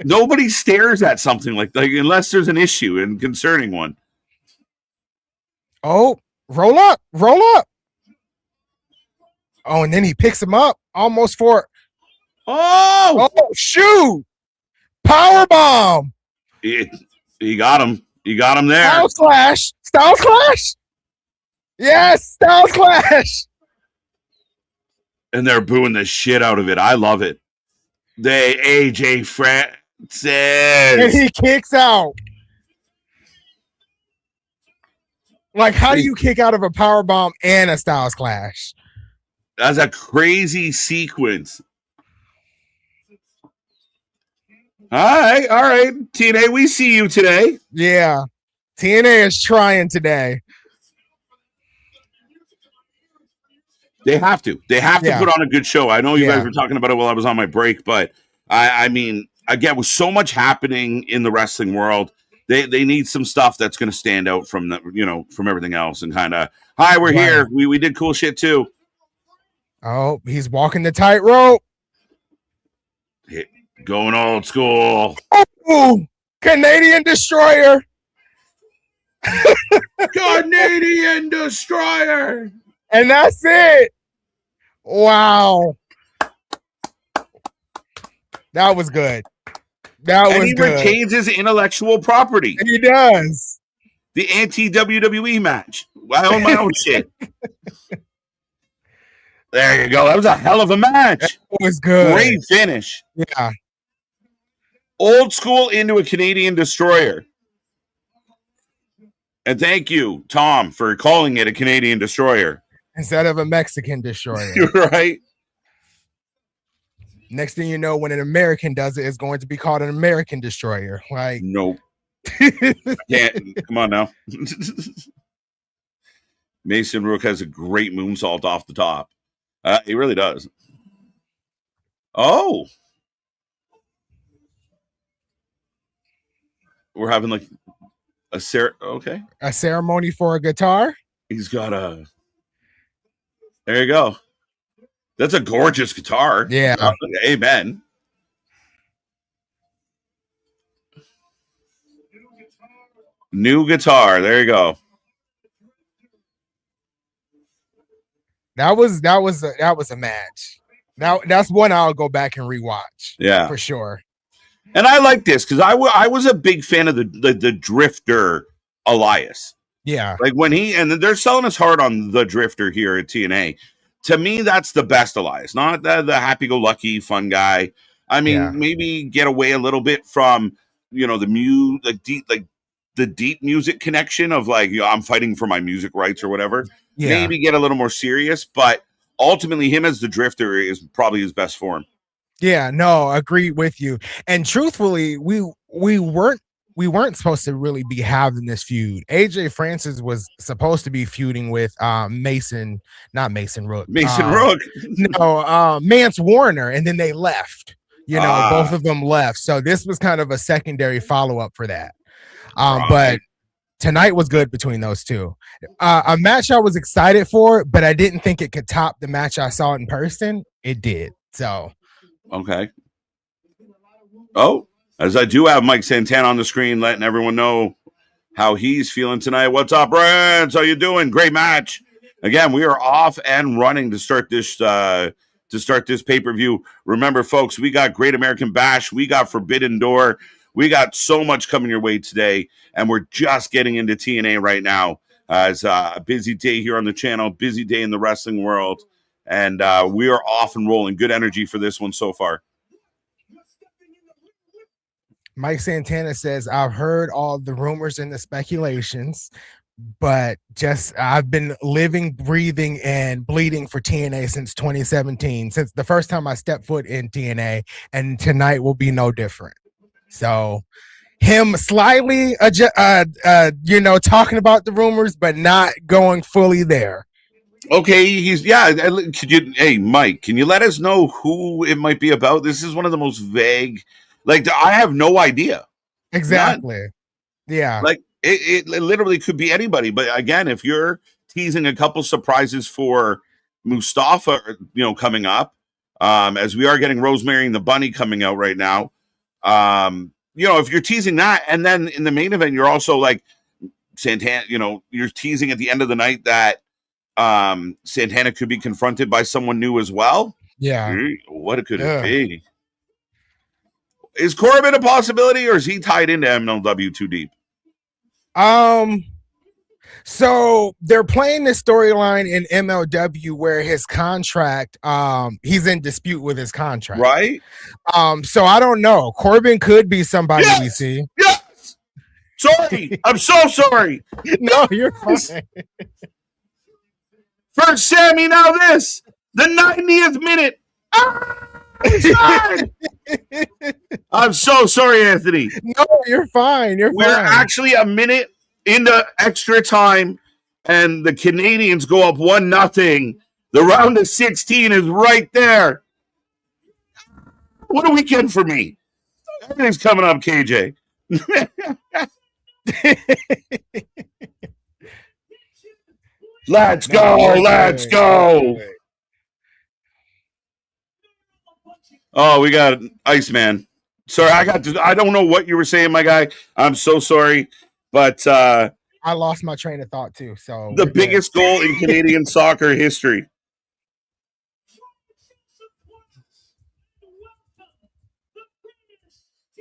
nobody stares at something like unless there's an issue and concerning one. Oh, roll up. Oh, and then he picks him up almost for. Oh, shoot! Power bomb. He got him. He got him there. Styles clash. Yes, Styles clash. And they're booing the shit out of it. I love it. AJ Francis. And he kicks out. Like, how do you kick out of a power bomb and a Styles clash? That's a crazy sequence. All right. TNA, we see you today. Yeah. TNA is trying today. They have to. They have to put on a good show. I know you guys were talking about it while I was on my break, but I mean, again, with so much happening in the wrestling world, they need some stuff that's going to stand out from the from everything else and kind of, hi, we're here. We did cool shit too. Oh, he's walking the tightrope. Going old school. Ooh, Canadian Destroyer. Canadian Destroyer. And that's it. Wow. That was good. And he retains his intellectual property. He does. The anti-WWE match. I own my own shit. There you go. That was a hell of a match. It was good. Great finish. Yeah. Old school into a Canadian Destroyer. And thank you, Tom, for calling it a Canadian Destroyer. Instead of a Mexican Destroyer. You're right. Next thing you know, when an American does it, it's going to be called an American Destroyer. Like, nope. Can't. Come on now. Mason Rook has a great moonsault off the top. He really does. Oh. We're having like a ceremony for a guitar. He's got a. There you go. That's a gorgeous guitar. Yeah. Amen. New guitar. There you go. That was a match. Now that's one I'll go back and rewatch. Yeah, for sure. And I like this because I was a big fan of the Drifter Elias. Yeah, like when and they're selling us hard on the Drifter here at TNA. To me, that's the best Elias, not the happy-go-lucky fun guy. I mean, maybe get away a little bit from the deep music connection of like I'm fighting for my music rights or whatever. Yeah. Maybe get a little more serious, but ultimately, him as the Drifter is probably his best form. Yeah, no, agree with you. And truthfully, we weren't supposed to really be having this feud. AJ Francis was supposed to be feuding with Mason Rook. Mance Warner, and then they left. Both of them left. So this was kind of a secondary follow-up for that. But tonight was good between those two. A match I was excited for, but I didn't think it could top the match I saw in person. It did. So okay. Oh, as I do have Mike Santana on the screen, letting everyone know how he's feeling tonight. What's up, Brands? How you doing? Great match. Again, we are off and running to start this pay-per-view. Remember, folks, we got Great American Bash. We got Forbidden Door. We got so much coming your way today, and we're just getting into TNA right now. It's a busy day here on the channel, busy day in the wrestling world, and we are off and rolling. Good energy for this one so far. Mike Santana says, I've heard all the rumors and the speculations, but I've been living, breathing, and bleeding for TNA since 2017, since the first time I stepped foot in TNA, and tonight will be no different. So him slightly, talking about the rumors, but not going fully there. Okay, hey, Mike, can you let us know who it might be about? This is one of the most vague. Like, I have no idea. Exactly. Yeah. Like, it literally could be anybody. But again, if you're teasing a couple surprises for Mustafa, coming up, as we are getting Rosemary and the Bunny coming out right now, if you're teasing that, and then in the main event, you're also like Santana, you're teasing at the end of the night that Santana could be confronted by someone new as well. Yeah. What could it be? Is Corbin a possibility, or is he tied into MLW too deep? So they're playing this storyline in MLW where his contract, he's in dispute with his contract. Right. So I don't know. Corbin could be somebody we see. Yes. Sorry. I'm so sorry. No, you're fine. First Sammy, now this. The 90th minute. I'm so sorry, Anthony. No, you're fine. We're actually a minute into extra time, and the Canadians go up 1-0. The round of 16 is right there. What a weekend for me. Everything's coming up, KJ. Let's go. Let's go. Oh, we got Iceman. Sorry, I don't know what you were saying, my guy. I'm so sorry. But I lost my train of thought too. So the biggest goal in Canadian soccer history.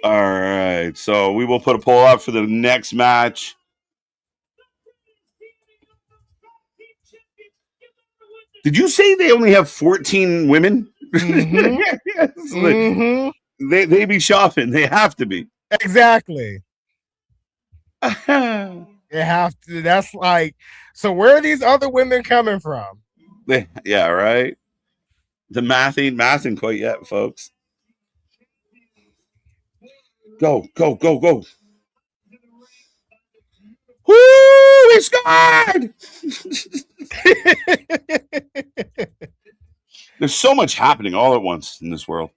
All right. So we will put a poll up for the next match. Did you say they only have 14 women? Mm-hmm. They be shopping. They have to be. Exactly. They have to. That's like, so where are these other women coming from? Yeah, right. The math ain't mathing quite yet, folks. Go, go, go, go. Woo! He scored! There's so much happening all at once in this world.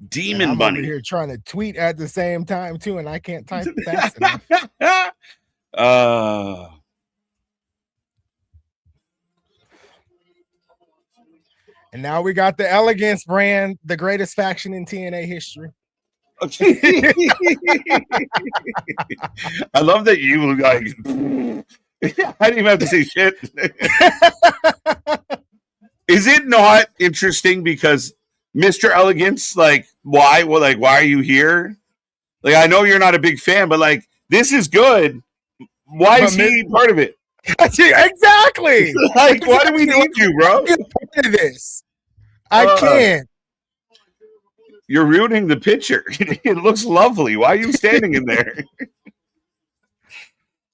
Demon Bunny. I'm over here trying to tweet at the same time too, and I can't type fast enough. And now we got the Elegance brand, the greatest faction in TNA history. I love that you like. I didn't even have to say shit. Is it not interesting because Mr. Elegance, like, why? Well, like, why are you here? Like, I know you're not a big fan, but like, this is good. Why is he part of it? Exactly. Like, why do we need you, bro? This. I can't. You're ruining the picture. It looks lovely. Why are you standing in there?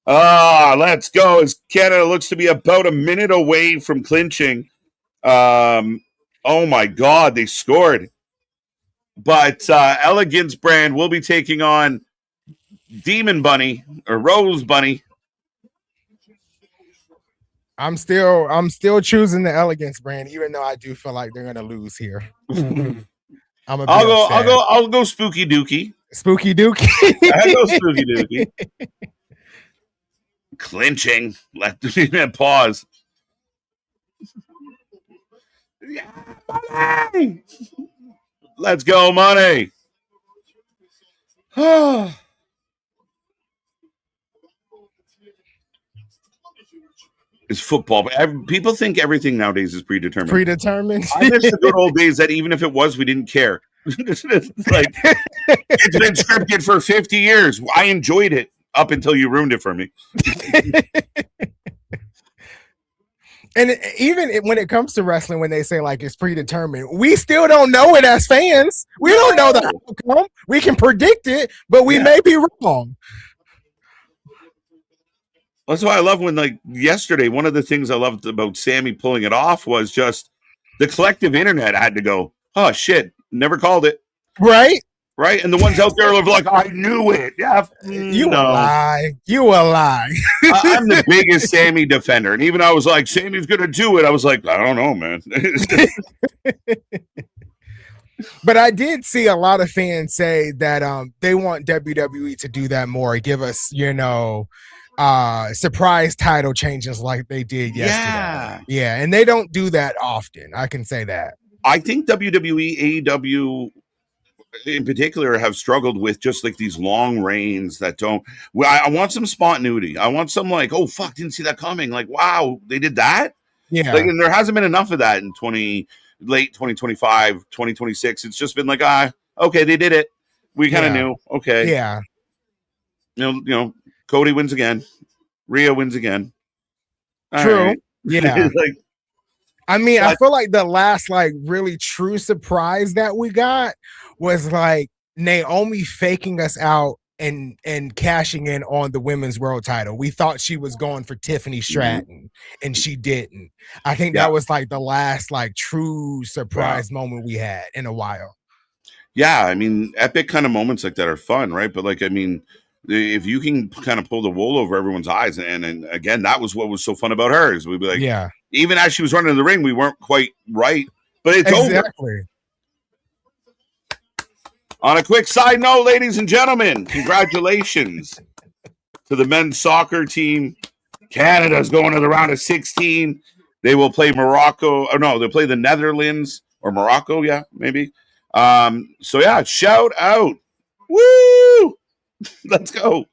Let's go. As Canada looks to be about a minute away from clinching. Oh my God, they scored. But Elegance brand will be taking on Demon Bunny or Rose Bunny. I'm still choosing the Elegance brand, even though I do feel like they're gonna lose here. I'll go Spooky Dookie. Spooky Dookie. I'll go Spooky Dookie. Clinching. Let me pause. Yeah, money. Let's go, money. It's football. People think everything nowadays is predetermined. I miss the good old days that even if it was, we didn't care. It's like, it's been scripted for 50 years. I enjoyed it up until you ruined it for me. And even when it comes to wrestling, when they say like it's predetermined, we still don't know it as fans. We don't know the outcome. We can predict it, but we may be wrong. That's why I love when, like, yesterday, one of the things I loved about Sammy pulling it off was just the collective internet had to go, oh, shit, never called it. Right? Right? And the ones out there are like, I knew it. Yeah, you a lie. You a lie. I'm the biggest Sammy defender. And even I was like, Sammy's going to do it. I was like, I don't know, man. But I did see a lot of fans say that they want WWE to do that more. Give us, surprise title changes like they did yesterday. Yeah, and they don't do that often. I can say that. I think WWE, AEW in particular have struggled with just like these long reigns that don't. Well, I want some spontaneity. I want some like, oh fuck, didn't see that coming. Like, wow, they did that. Yeah, like, and there hasn't been enough of that in late 2025, 2026. It's just been like, okay, they did it. We kind of knew. Okay, yeah. You know, Cody wins again. Rhea wins again. True. Right. Yeah. Like, I mean, I feel like the last like really true surprise that we got was like Naomi faking us out and cashing in on the women's world title. We thought she was going for Tiffany Stratton and she didn't. I think that was like the last like true surprise moment we had in a while. Yeah, I mean, epic kind of moments like that are fun, right? But like, I mean, if you can kind of pull the wool over everyone's eyes, and again, that was what was so fun about her, is we'd be like, even as she was running in the ring, we weren't quite right, but it's over. On a quick side note, ladies and gentlemen, congratulations to the men's soccer team. Canada's going to the round of 16. They will play Morocco. Oh, no, they'll play the Netherlands or Morocco. Yeah, maybe. So, yeah, shout out. Woo! Let's go.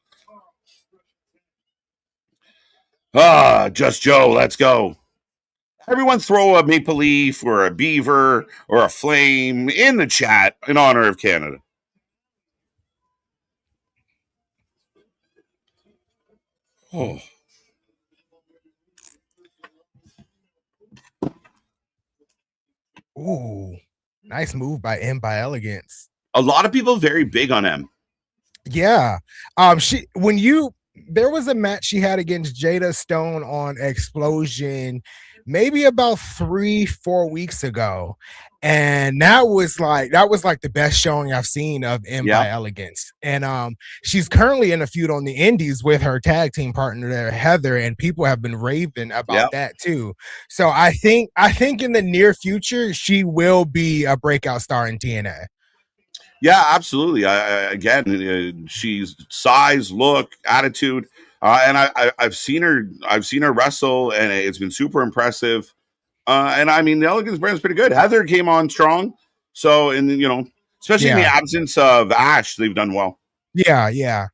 Just Joe, let's go. Everyone throw a maple leaf or a beaver or a flame in the chat in honor of Canada. Oh. Ooh, nice move by M by Elegance. A lot of people very big on M. Yeah. There was a match she had against Jada Stone on Explosion maybe about 3-4 weeks ago. And that was like the best showing I've seen of M by Elegance. And she's currently in a feud on the indies with her tag team partner there, Heather, and people have been raving about that too. So I think in the near future she will be a breakout star in TNA. Yeah, absolutely. She's size, look, attitude, and I've seen her wrestle, and it's been super impressive. And I mean, the Elegance brand is pretty good. Heather came on strong, so especially in the absence of Ash, they've done well. Yeah.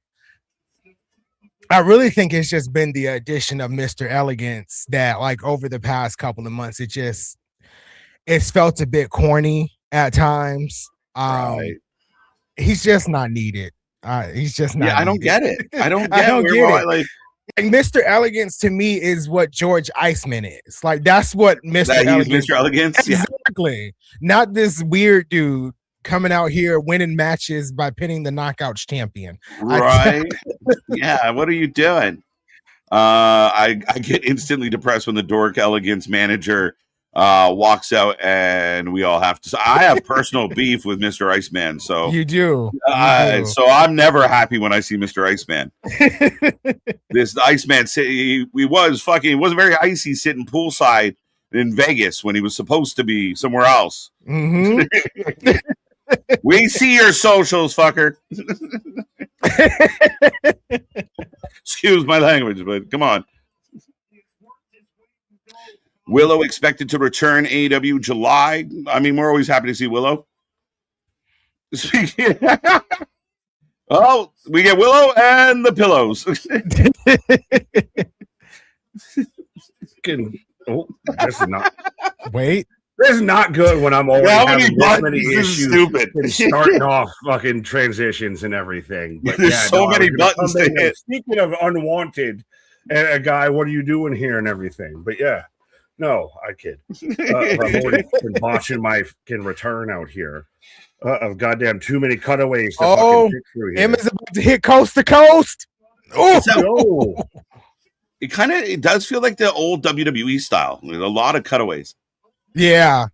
I really think it's just been the addition of Mr. Elegance that, like, over the past couple of months, it's felt a bit corny at times. Right. He's just not needed. He's just not. Yeah, I don't get it. I don't get it. Like Mr. Elegance to me is what George Iceman is. Like, that's what Mr. Elegance. Exactly. Not this weird dude coming out here winning matches by pinning the Knockouts champion. Right. Yeah. What are you doing? I get instantly depressed when the Dork Elegance manager walks out, and we all have to. I have personal beef with Mr. Iceman, so you do. So I'm never happy when I see Mr. Iceman. This Iceman, he wasn't very icy sitting poolside in Vegas when he was supposed to be somewhere else. Mm-hmm. We see your socials, fucker. Excuse my language, but come on. Willow expected to return AEW July. I mean, we're always happy to see Willow. Oh, we get Willow and the pillows. This is not. Wait. This is not good when I'm already having that many issues. Stupid. And starting off fucking transitions and everything. But there's so many buttons to hit. Speaking of unwanted, and a guy, what are you doing here and everything? But yeah. No, I kid. I've already been watching my return out here. Of goddamn too many cutaways. To Emma's about to hit coast to coast. Oh, it does feel like the old WWE style. There's a lot of cutaways. Yeah.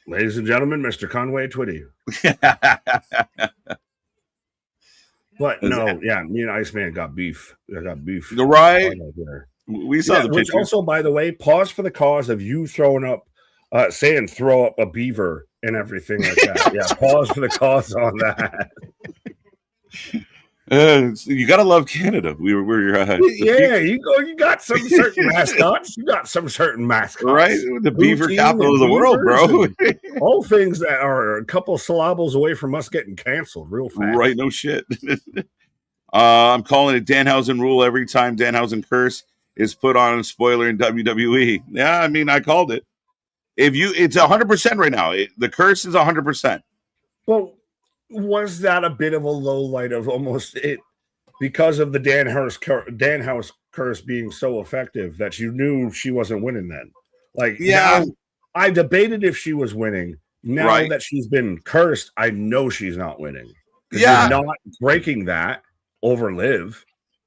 Ladies and gentlemen, Mr. Conway Twitty. But no, yeah, me and Iceman got beef. I got beef. Right. We saw the which picture. Also, by the way, pause for the cause of you throwing up, saying throw up a beaver and everything like that. Yeah, pause for the cause on that. You gotta love Canada. You got some certain mascots. You got some certain mascots, right? The beaver capital of the world, bro. All things that are a couple syllables away from us getting canceled real fast. Right? No shit. I'm calling it Danhausen rule every time Danhausen curse is put on a spoiler in WWE. Yeah, I mean, I called it. It's 100% right now. The curse is 100%. Well, was that a bit of a low light of almost it because of the Danhausen curse being so effective that you knew she wasn't winning then? Like, yeah, I debated if she was winning. Now that she's been cursed, I know she's not winning. Yeah, you're not breaking that over Liv.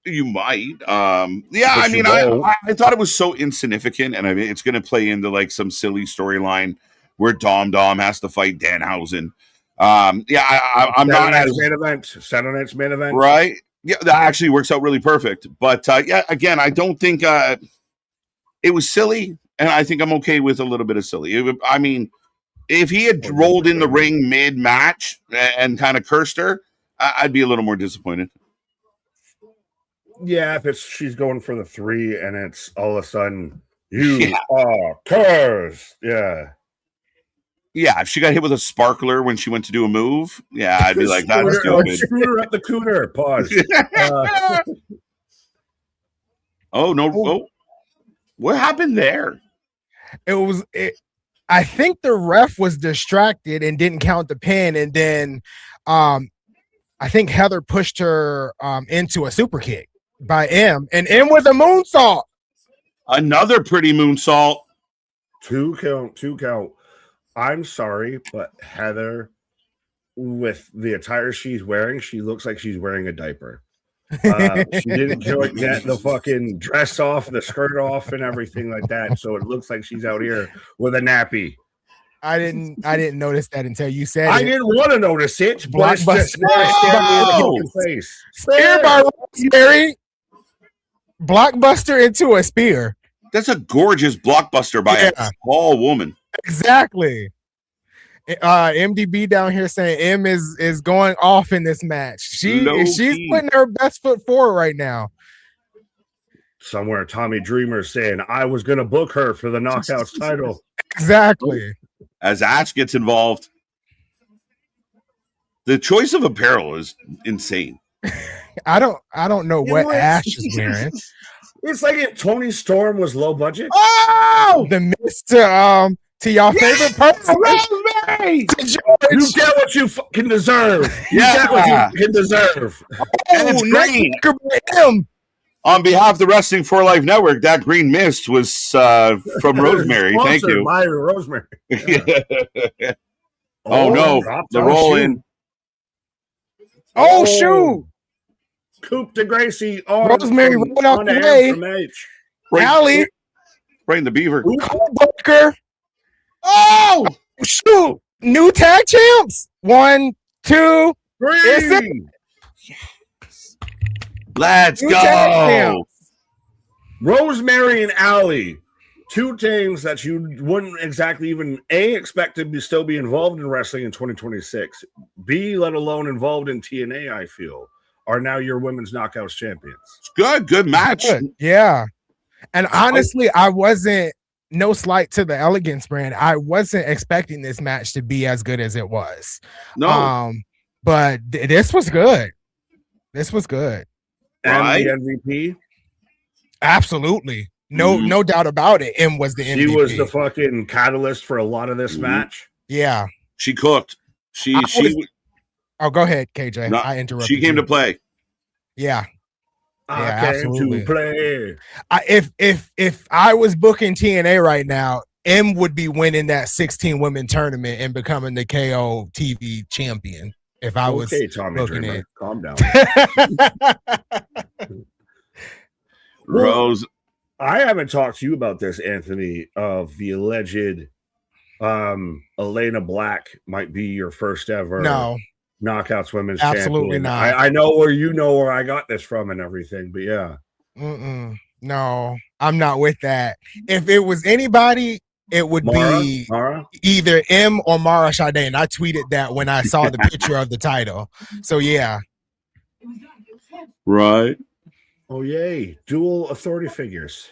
You might. I mean, I thought it was so insignificant, and I mean, it's going to play into like some silly storyline where Dom has to fight Danhausen. I'm not as main event. Saturday night's main event, right? Yeah, that actually works out really perfect. But again, I don't think it was silly, and I think I'm okay with a little bit of silly. I mean, If he had rolled in the ring mid-match and kind of cursed her, I'd be a little more disappointed. Yeah, if she's going for the 3 and it's all of a sudden you are cursed. Yeah. Yeah, if she got hit with a sparkler when she went to do a move, yeah, I'd be like, that's stupid. Scooter up the cooter. Pause. Oh, no. Oh, what happened there? I think the ref was distracted and didn't count the pin. And then I think Heather pushed her into a super kick by M. And M with a moonsault. Another pretty moonsault. 2 count. I'm sorry, but Heather, with the attire she's wearing, she looks like she's wearing a diaper. She didn't get the fucking dress off, the skirt off, and everything like that. So it looks like she's out here with a nappy. I didn't notice that until you said it. I didn't want to notice it. Blockbuster. Spear by Rosemary. Blockbuster into a spear. That's a gorgeous blockbuster by a tall woman. Exactly. MDB down here saying M is going off in this match. She's putting her best foot forward right now. Somewhere Tommy Dreamer saying I was gonna book her for the Knockouts title. Exactly. As Ash gets involved. The choice of apparel is insane. I don't know what Ash is wearing. It's like if Tony Storm was low budget. Oh, the miss to y'all favorite person. Rosemary! You get what you fucking deserve. You get what you can deserve. And it's green. On behalf of the Wrestling for Life Network, that green mist was from Rosemary. Thank you. By Rosemary. Yeah. Oh no, the roll in. Oh shoot! Coupe de Gracie. Rosemary rolled out the way. Allie. Right in the beaver. Booker. Oh shoot! New tag champs. 1, 2, 3. Let's go. Rosemary and Allie, 2 teams that you wouldn't exactly even expect to still be involved in wrestling in 2026. B, let alone involved in TNA, I feel, are now your women's knockouts champions. It's good match. Good. Yeah. And honestly, I wasn't, no slight to the Elegance brand, I wasn't expecting this match to be as good as it was. No. But this was good. This was good. And the MVP? Absolutely. No doubt about it. M was the MVP. She was the fucking catalyst for a lot of this match. Yeah. She cooked. Oh, go ahead, KJ. No, I interrupted. She came to play. Yeah. I came to play. If I was booking TNA right now, M would be winning that 16 women tournament and becoming the KO TV champion. If I was Tommy Dreamer, calm down. Rose, I haven't talked to you about this, Anthony, of the alleged Elena Black might be your first ever Knockouts Women's Absolutely champion. not. I know where I got this from and everything, but yeah. No, I'm not with that. If it was anybody, it would be either M or Mara Sade. And I tweeted that when I saw the picture of the title. So yeah. Right. Oh yay. Dual authority figures.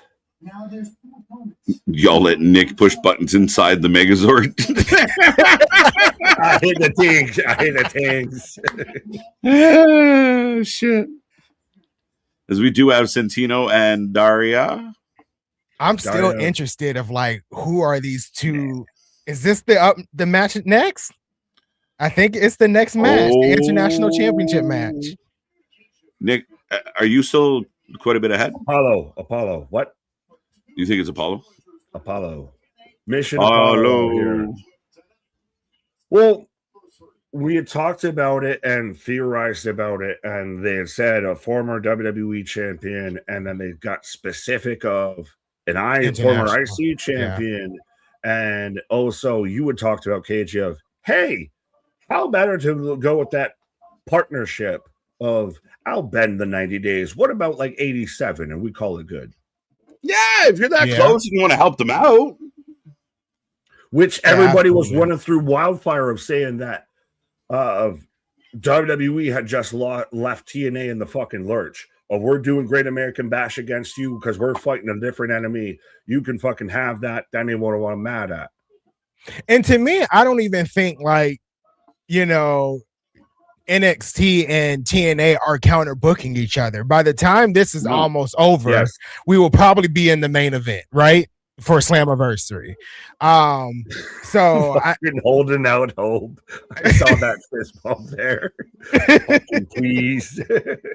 Y'all let Nick push buttons inside the Megazord. I hate the things. Oh, shit. As we do have Santino and Daria. I'm still interested of like, who are these two? Is this the match next? I think it's the next match, the International Championship match. Nick, are you still quite a bit ahead? Apollo. What? You think it's Apollo? Mission Apollo here. Well, we had talked about it and theorized about it, and they had said a former WWE champion, and then they got specific of former IC champion, and also you would talk about KJ of, hey, how better to go with that partnership of I'll bend the 90 days. What about like 87 and we call it good? Yeah, if you're that close and you want to help them out. which everybody was running through wildfire of saying that WWE had just left TNA in the fucking lurch. Of we're doing Great American Bash against you because we're fighting a different enemy. You can fucking have that. Then they want to want mad at. And to me, I don't even think like, you know, NXT and TNA are counter booking each other. By the time this is almost over, we will probably be in the main event, right? For Slammiversary. So I've been holding out hope. I saw that fist bump there. Please.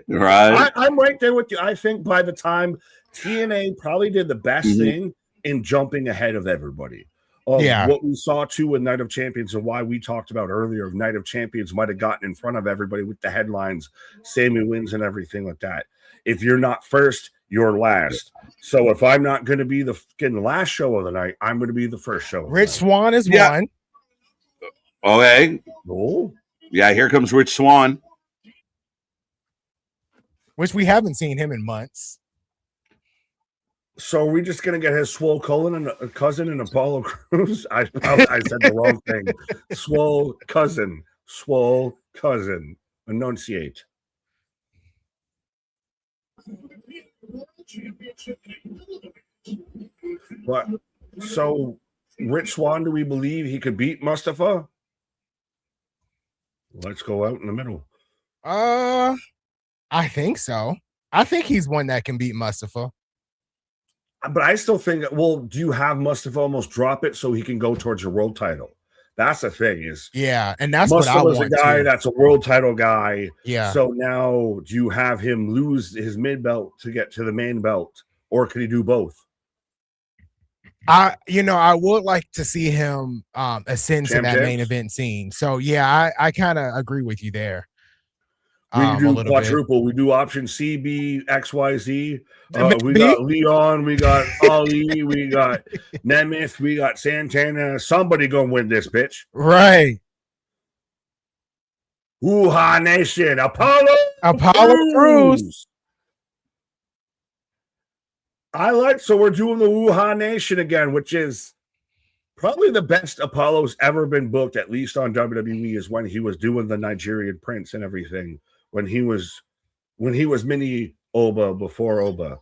Right. I'm right there with you. I think by the time TNA probably did the best thing in jumping ahead of everybody. What we saw too with Night of Champions and why we talked about earlier of Night of Champions might have gotten in front of everybody with the headlines, Sammy wins and everything like that. If you're not first, you're last. So if I'm not going to be the last show of the night, I'm going to be the first show. Rich Swann is one. Okay. Oh. Yeah, here comes Rich Swann. Which we haven't seen him in months. So are we just going to get his swole colon and a cousin and Apollo Crews? I said the wrong thing. Swole cousin. Enunciate. But so Rich Swann, do we believe he could beat Mustafa? Let's go out in the middle. I think so. I think he's one that can beat Mustafa. But I still think, well, do you have Mustafa almost drop it so he can go towards your world title? That's the thing is, and that's Mustafa's what I want. A guy that's a world title guy. Yeah. So now, do you have him lose his mid belt to get to the main belt, or could he do both? I would like to see him ascend to that main event scene. So I kind of agree with you there. We do quadruple. We do option C, B, X, Y, Z. We got Leon. We got Ali. We got Nemeth. We got Santana. Somebody gonna win this bitch, right? Wuha Nation, Apollo Crews. So we're doing the Wuha Nation again, which is probably the best Apollo's ever been booked, at least on WWE, is when he was doing the Nigerian Prince and everything. When he was mini Oba before Oba.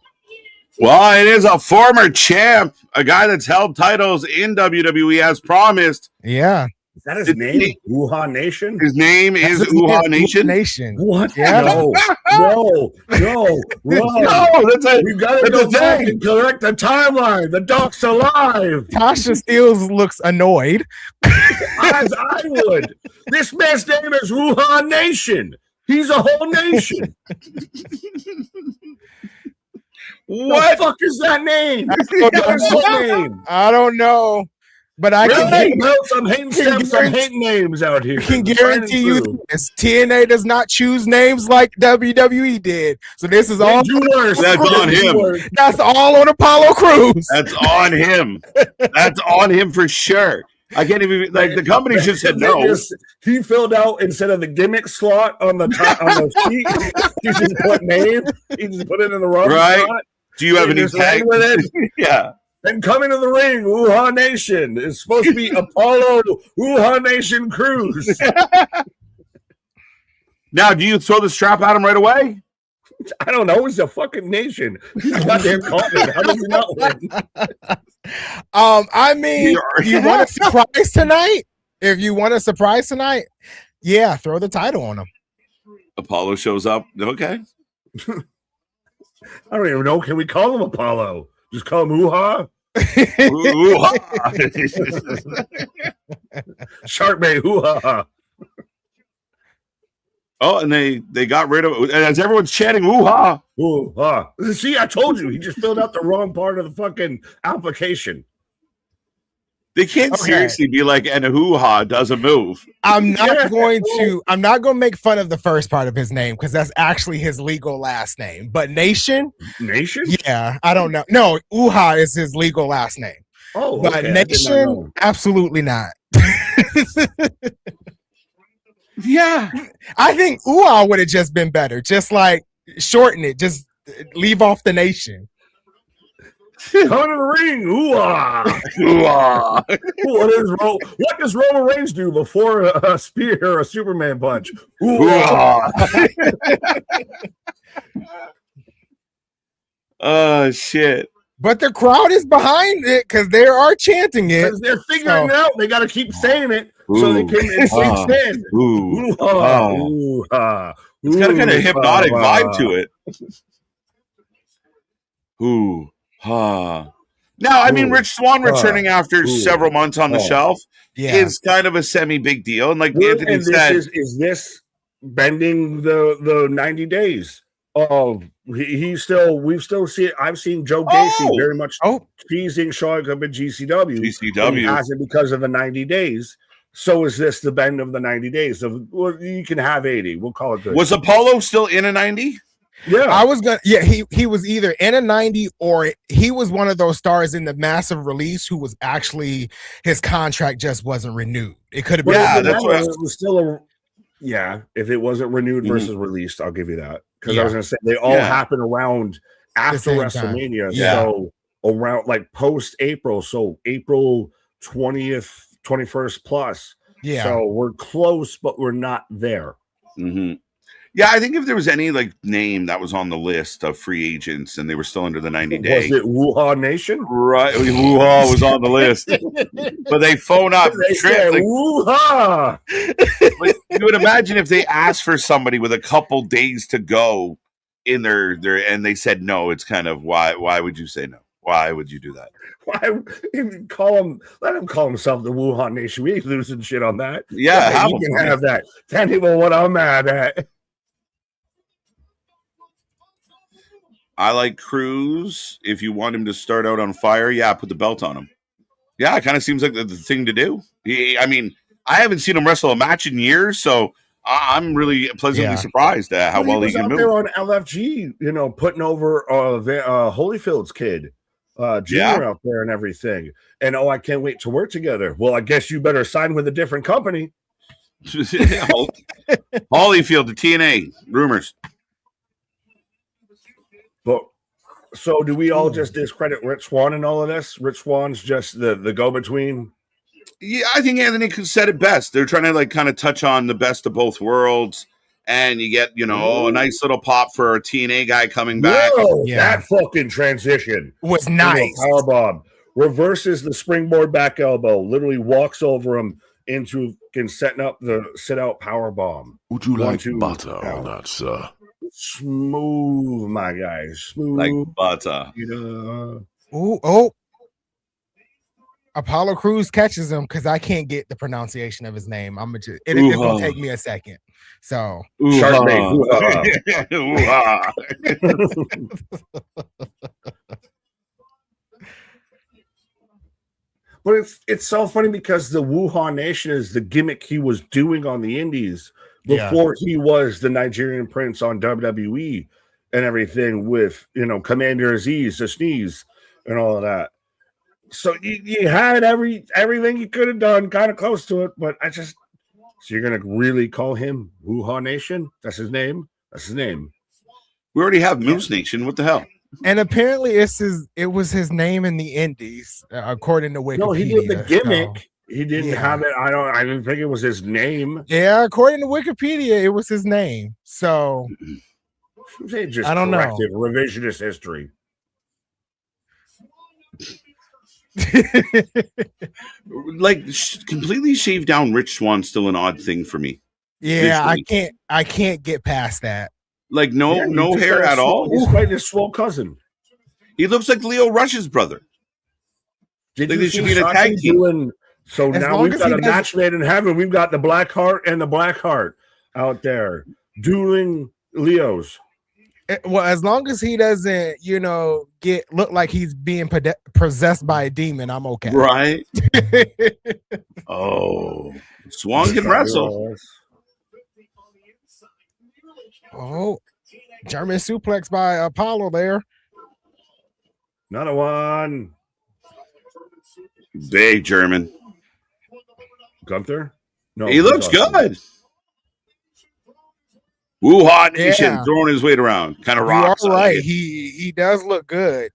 Well, it is a former champ, a guy that's held titles in WWE as promised. Yeah. Is that his name? Wuhan Nation? His name is Wuhan Nation. What? Yeah. No. No, that's it. We've got to go back and correct the timeline. The doc's alive. Tasha Steelz looks annoyed. As I would. This man's name is Wuhan Nation. He's a whole nation. What the fuck is that name? I don't know. But I can some hating names out here. I can guarantee you this. TNA does not choose names like WWE did. So this is all that's on him. That's all on Apollo Crews. That's on him. That's on him for sure. I can't even the company just said no. He filled out instead of the gimmick slot on the top on the sheet. He just put name. He just put it in the wrong slot. Do you have any tag with it? Yeah. And coming to the ring, Wuhan Nation is supposed to be Apollo Wuhan Nation Crews. Now, do you throw the strap at him right away? I don't know. He's a fucking nation. He's a goddamn continent. How does he not win? I mean, you want a surprise tonight? If you want a surprise tonight, yeah, throw the title on him. Apollo shows up. Okay. I don't even know. Can we call him Apollo? Just call him Wuha? Sharkbait Wuha. Oh, and they got rid of it. As everyone's chanting Wuha. Wuha. See, I told you. He just filled out the wrong part of the fucking application. They can't seriously be like, and hoo-ha doesn't move. I'm not going to make fun of the first part of his name because that's actually his legal last name. But Nation? Yeah, I don't know. No, Uha is his legal last name. Oh, but Nation, absolutely not. Yeah. I think Uha would have just been better. Just like shorten it. Just leave off the Nation. Come to the ring. Ooh-ah. Ooh-ah. What does Roman Reigns do before a spear or a Superman punch? Ooh-ah. Oh, shit. But the crowd is behind it because they are chanting it. Because they're figuring it out. They got to keep saying it so they can extend. Ooh-ah. Ooh-ah. It's got a kind of hypnotic vibe to it. Ooh-ah. Now, I mean, Rich Swann returning after several months on the shelf is kind of a semi-big deal. And like Anthony said... Is this bending the 90 days? Oh, we've still seen. I've seen Joe Gacy very much teasing showing up in GCW. He hasn't because of the 90 days. So is this the bend of the 90 days? You can have 80. We'll call it good. Was Apollo still in a 90? Yeah, I was gonna. Yeah, he was either in a 90 or he was one of those stars in the massive release who was actually his contract just wasn't renewed. It could have been. Yeah, that's what it was still a. Yeah, if it wasn't renewed versus released, I'll give you that. Because I was going to say they all happen around after WrestleMania. So around like post April. So April 20th, 21st plus. Yeah. So we're close, but we're not there. Mm-hmm. Yeah, I think if there was any like name that was on the list of free agents and they were still under the 90 days. Was it Wuha Nation? Right. Wuha was on the list. But they phone up. They said, Wuha! Like, you would imagine if they asked for somebody with a couple days to go in their and they said no, it's kind of why would you say no? Why would you do that? Why let him call himself the Wuhan Nation. We ain't losing shit on that. Yeah, you can have that. Tell people what I'm mad at. I like Cruz. If you want him to start out on fire, put the belt on him. Yeah, it kind of seems like the thing to do. I mean, I haven't seen him wrestle a match in years, so I'm really pleasantly surprised at how well he can move. There on LFG, putting over Holyfield's kid, Junior out there and everything. And I can't wait to work together. Well, I guess you better sign with a different company. Holyfield, the TNA rumors. But so do we all just discredit Rich Swann and all of this? Rich Swann's just the go-between? Yeah, I think Anthony said it best. They're trying to like kind of touch on the best of both worlds, and you get a nice little pop for a TNA guy coming back. That fucking transition was nice. Powerbomb reverses the springboard back elbow, literally walks over him into setting up the sit-out powerbomb. Would you like butter on that, sir? Smooth, my guy. Smooth like butter. Apollo Crews catches him because I can't get the pronunciation of his name. It's gonna take me a second. So But it's so funny because the Wuhan Nation is the gimmick he was doing on the indies before he was the Nigerian Prince on WWE and everything with Commander Aziz, the sneeze, and all of that. So you had everything you could have done, kind of close to it, but so you're gonna really call him Wuhan Nation? That's his name. That's his name. We already have Moose Nation. What the hell? And apparently, it was his name in the indies, according to Wikipedia. No, he did the gimmick. So, he didn't have it. I didn't think it was his name. Yeah, according to Wikipedia, it was his name. So I don't know. Revisionist history. Like completely shaved down Rich Swann's still an odd thing for me. Yeah, I can't get past that. Like no hair at all. He's fighting his swole cousin. He looks like Leo Rush's brother. They should be in a tag team. So now we've got a match made in heaven. We've got the Black Heart and the Black Heart out there dueling Leos. Well, as long as he doesn't, look like he's being possessed by a demon, I'm okay. Right? Swann can wrestle. German suplex by Apollo there. Another one. Big German. Gunther? No, he looks good. Wuhan Nation throwing his weight around. Kind of rocks. All right. He does look good.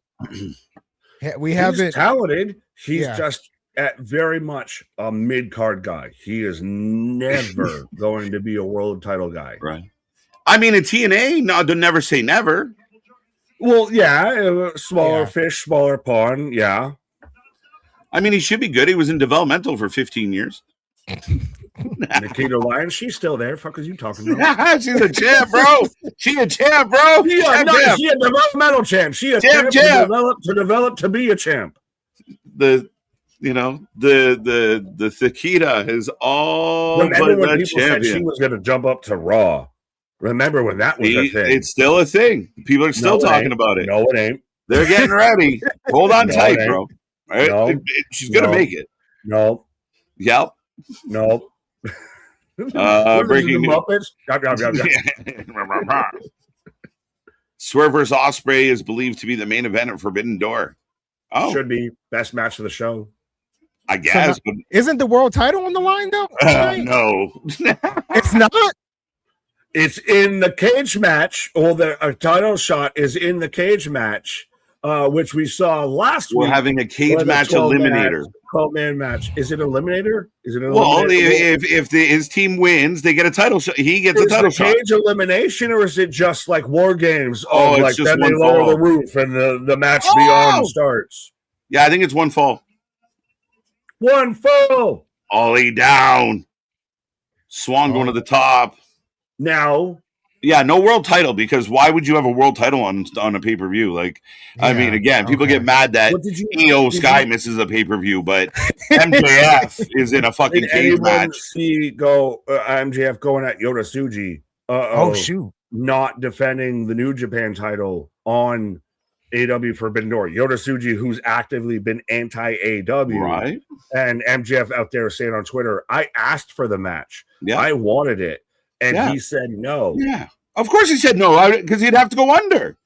We He's haven't. talented. He's Yeah. just at very much a mid-card guy. He is never going to be a world title guy. Right. I mean, in TNA, no, they'll never say never. Well, yeah, smaller Yeah. fish, smaller pond. Yeah. I mean, he should be good. He was in developmental for 15 years. Nikita Lyons, she's still there. Fuck is you talking about? She's a champ, bro. She a champ, bro. She a developmental champ. She a champ. To develop to be a champ. The Thakita is all Remember when but people said she was going to jump up to Raw? Remember when that was a thing? It's still a thing. People are still talking about it. No, it ain't. They're getting ready. Hold on tight, bro. Right? No. She's going to make it. No. Yep. No. Breaking Muppets. Swerve vs. Ospreay is believed to be the main event at Forbidden Door. Oh, should be best match of the show. I guess. But Isn't the world title on the line though? no, It's not. It's in the cage match, or the title shot is in the cage match, which we saw last week. We're having a cage match eliminator. 12-man match. Is it eliminator? Is it eliminator? Well, only if his team wins, they get a title shot. He gets a title shot. Cage elimination, or is it just like War Games? Oh, it's like just then one they lower fall. the roof and the match beyond starts. Yeah, I think it's one fall. One fall. Ollie down. Swan going to the top. Now, yeah, no world title, because why would you have a world title on a pay-per-view? Like, I mean, again, people get mad that EO Sky misses a pay-per-view, but MJF is in a fucking cage match. See MJF going at Yota Tsuji. Oh shoot! Not defending the New Japan title on AEW Forbidden Door. Yota Tsuji, who's actively been anti-AEW, right? And MJF out there saying on Twitter, "I asked for the match. Yeah, I wanted it." And he said no. Yeah, of course he said no, because he'd have to go under.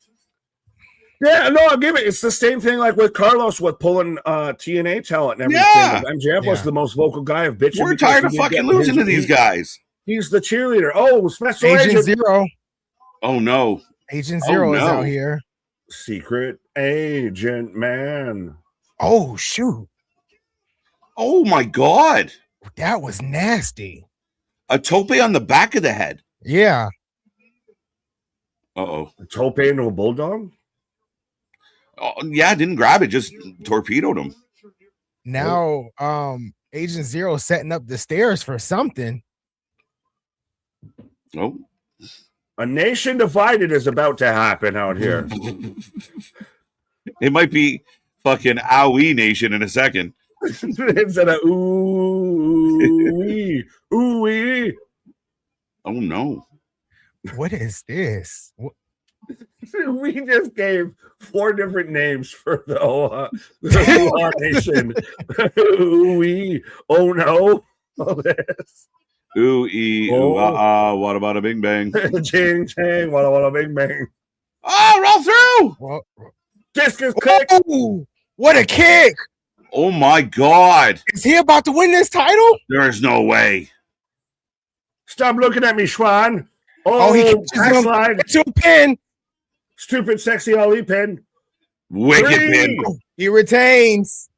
Yeah, no, I'll give it. It's the same thing like with Carlos with pulling TNA talent and everything. Yeah. MJF was the most vocal guy of bitching. We're tired of fucking losing to these guys. He's the cheerleader. Oh, Special Agent Zero. Oh no. Agent Zero is out here. Secret Agent Man. Oh shoot. Oh my God. That was nasty. A tope on the back of the head. Yeah. Uh-oh. A tope into a bulldog? Oh, yeah, didn't grab it, just torpedoed him. Now, Agent Zero setting up the stairs for something. Oh. A nation divided is about to happen out here. It might be fucking Owie Nation in a second. Instead of ooh-wee, ooh-wee. Oh, no. What is this? We just gave 4 different names for the Oha Nation. Ooh-wee, oh no. All this. What about a bing bang? Ching chang, walla bing bang. Oh, roll through! Well, Discus kick. Oh, what a kick! Oh my God! Is he about to win this title? There is no way. Stop looking at me, Schwan. Oh, he catches him to a pin. Stupid, sexy Ali pin. Wicked pin. He retains.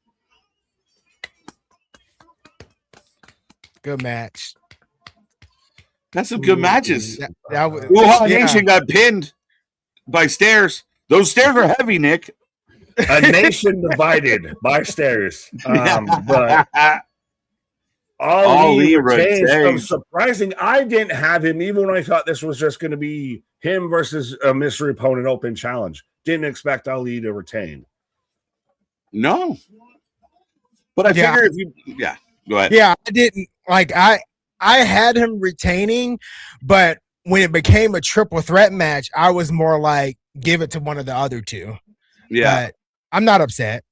Good match. That's some good matches. That was, Nation got pinned by stairs. Those stairs are heavy, Nick. A nation divided by stairs. But Ali retains. Surprising. I didn't have him, even when I thought this was just going to be him versus a mystery opponent open challenge. Didn't expect Ali to retain. No. But I figure if you go ahead. Yeah, I didn't I had him retaining, but when it became a triple threat match, I was more like, give it to one of the other two. Yeah. But I'm not upset.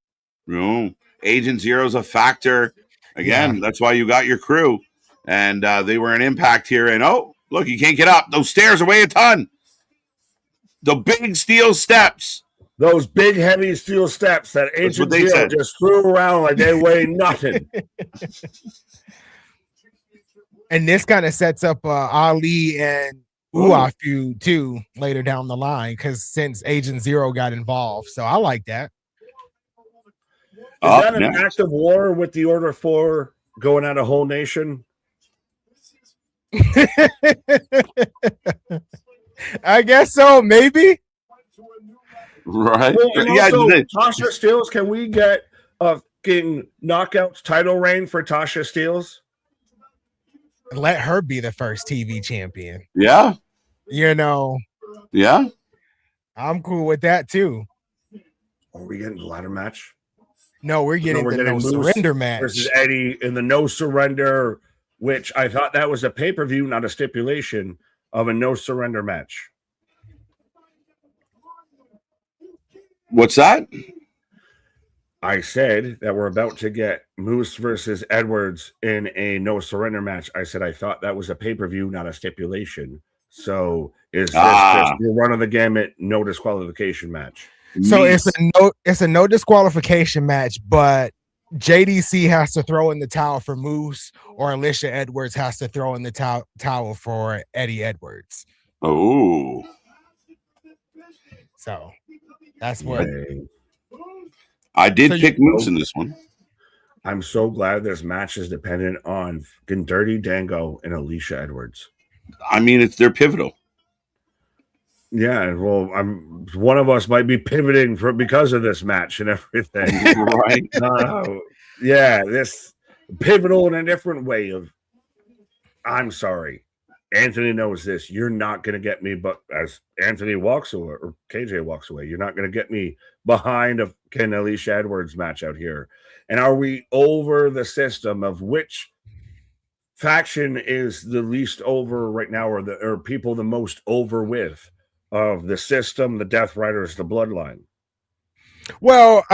No. Agent Zero's a factor. Again, that's why you got your crew. And they were an impact here. And look, you can't get up. Those stairs weigh a ton. The big steel steps. Those big, heavy steel steps that Agent Zero just threw around like they weigh nothing. And this kind of sets up Ali and Uwa feud too later down the line, because since Agent Zero got involved. So I like that. that an act of war with the Order 4 going at a whole nation? I guess so, maybe. Right. Well, and Yeah, also, Tasha Steelz, can we get a fucking knockouts title reign for Tasha Steelz? Let her be the first TV champion. Yeah. You know. Yeah. I'm cool with that too. Are we getting the ladder match? No, we're getting the no surrender match versus Eddie in the no surrender, which I thought that was a pay-per-view, not a stipulation of a no surrender match. What's that? I said that we're about to get Moose versus Edwards in a no surrender match. I said I thought that was a pay-per-view, not a stipulation. So is this just the run of the gamut, no disqualification match? So it's a no disqualification match, but JDC has to throw in the towel for Moose, or Alicia Edwards has to throw in the towel for Eddie Edwards. Oh. So that's what I did pick Moose in this one. I'm so glad this match is dependent on Dirty Dango and Alicia Edwards. I mean, they're pivotal. Yeah, well, one of us might be pivoting because of this match and everything, right? Yeah, this pivotal in a different way. I'm sorry, Anthony knows this. You're not going to get me, but as Anthony walks away or KJ walks away, you're not going to get me behind a Alicia Edwards match out here. And are we over the system of which faction is the least over right now, or people the most over with? Of the system, the Death Riders, the Bloodline. Well,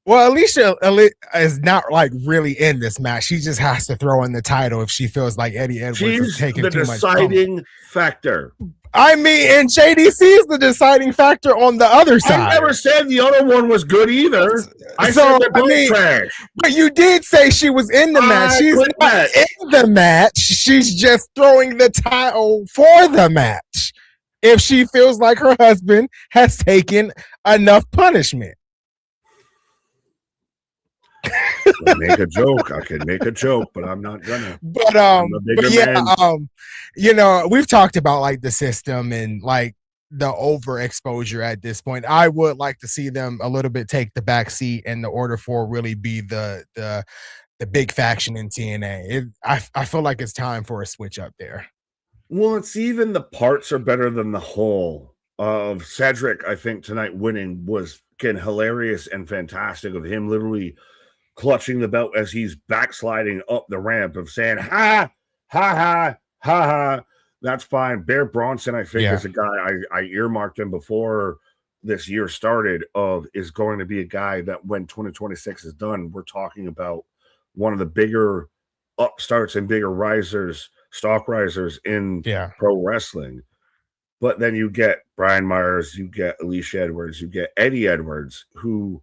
Alicia is not like really in this match. She just has to throw in the title if she feels like Eddie Edwards is taking too much. She's the deciding factor. I mean, and JDC is the deciding factor on the other side. I never said the other one was good either. I said they're both trash. But you did say she was in the match. She's not in the match. She's just throwing the title for the match. If she feels like her husband has taken enough punishment. I make a joke. I can make a joke, but I'm not gonna. But you know, we've talked about like the system and like the overexposure at this point. I would like to see them a little bit take the back seat and the Order 4 really be the big faction in TNA. I feel like it's time for a switch up there. Well, it's even the parts are better than the whole. Of Cedric, I think tonight winning was hilarious and fantastic, of him literally clutching the belt as he's backsliding up the ramp of saying, ha, ha, ha, ha, ha. That's fine. Bear Bronson, I think, is a guy I earmarked him before this year started is going to be a guy that when 2026 is done, we're talking about one of the bigger upstarts and bigger stock risers in pro wrestling. But then you get Brian Myers, you get Alicia Edwards, you get Eddie Edwards, who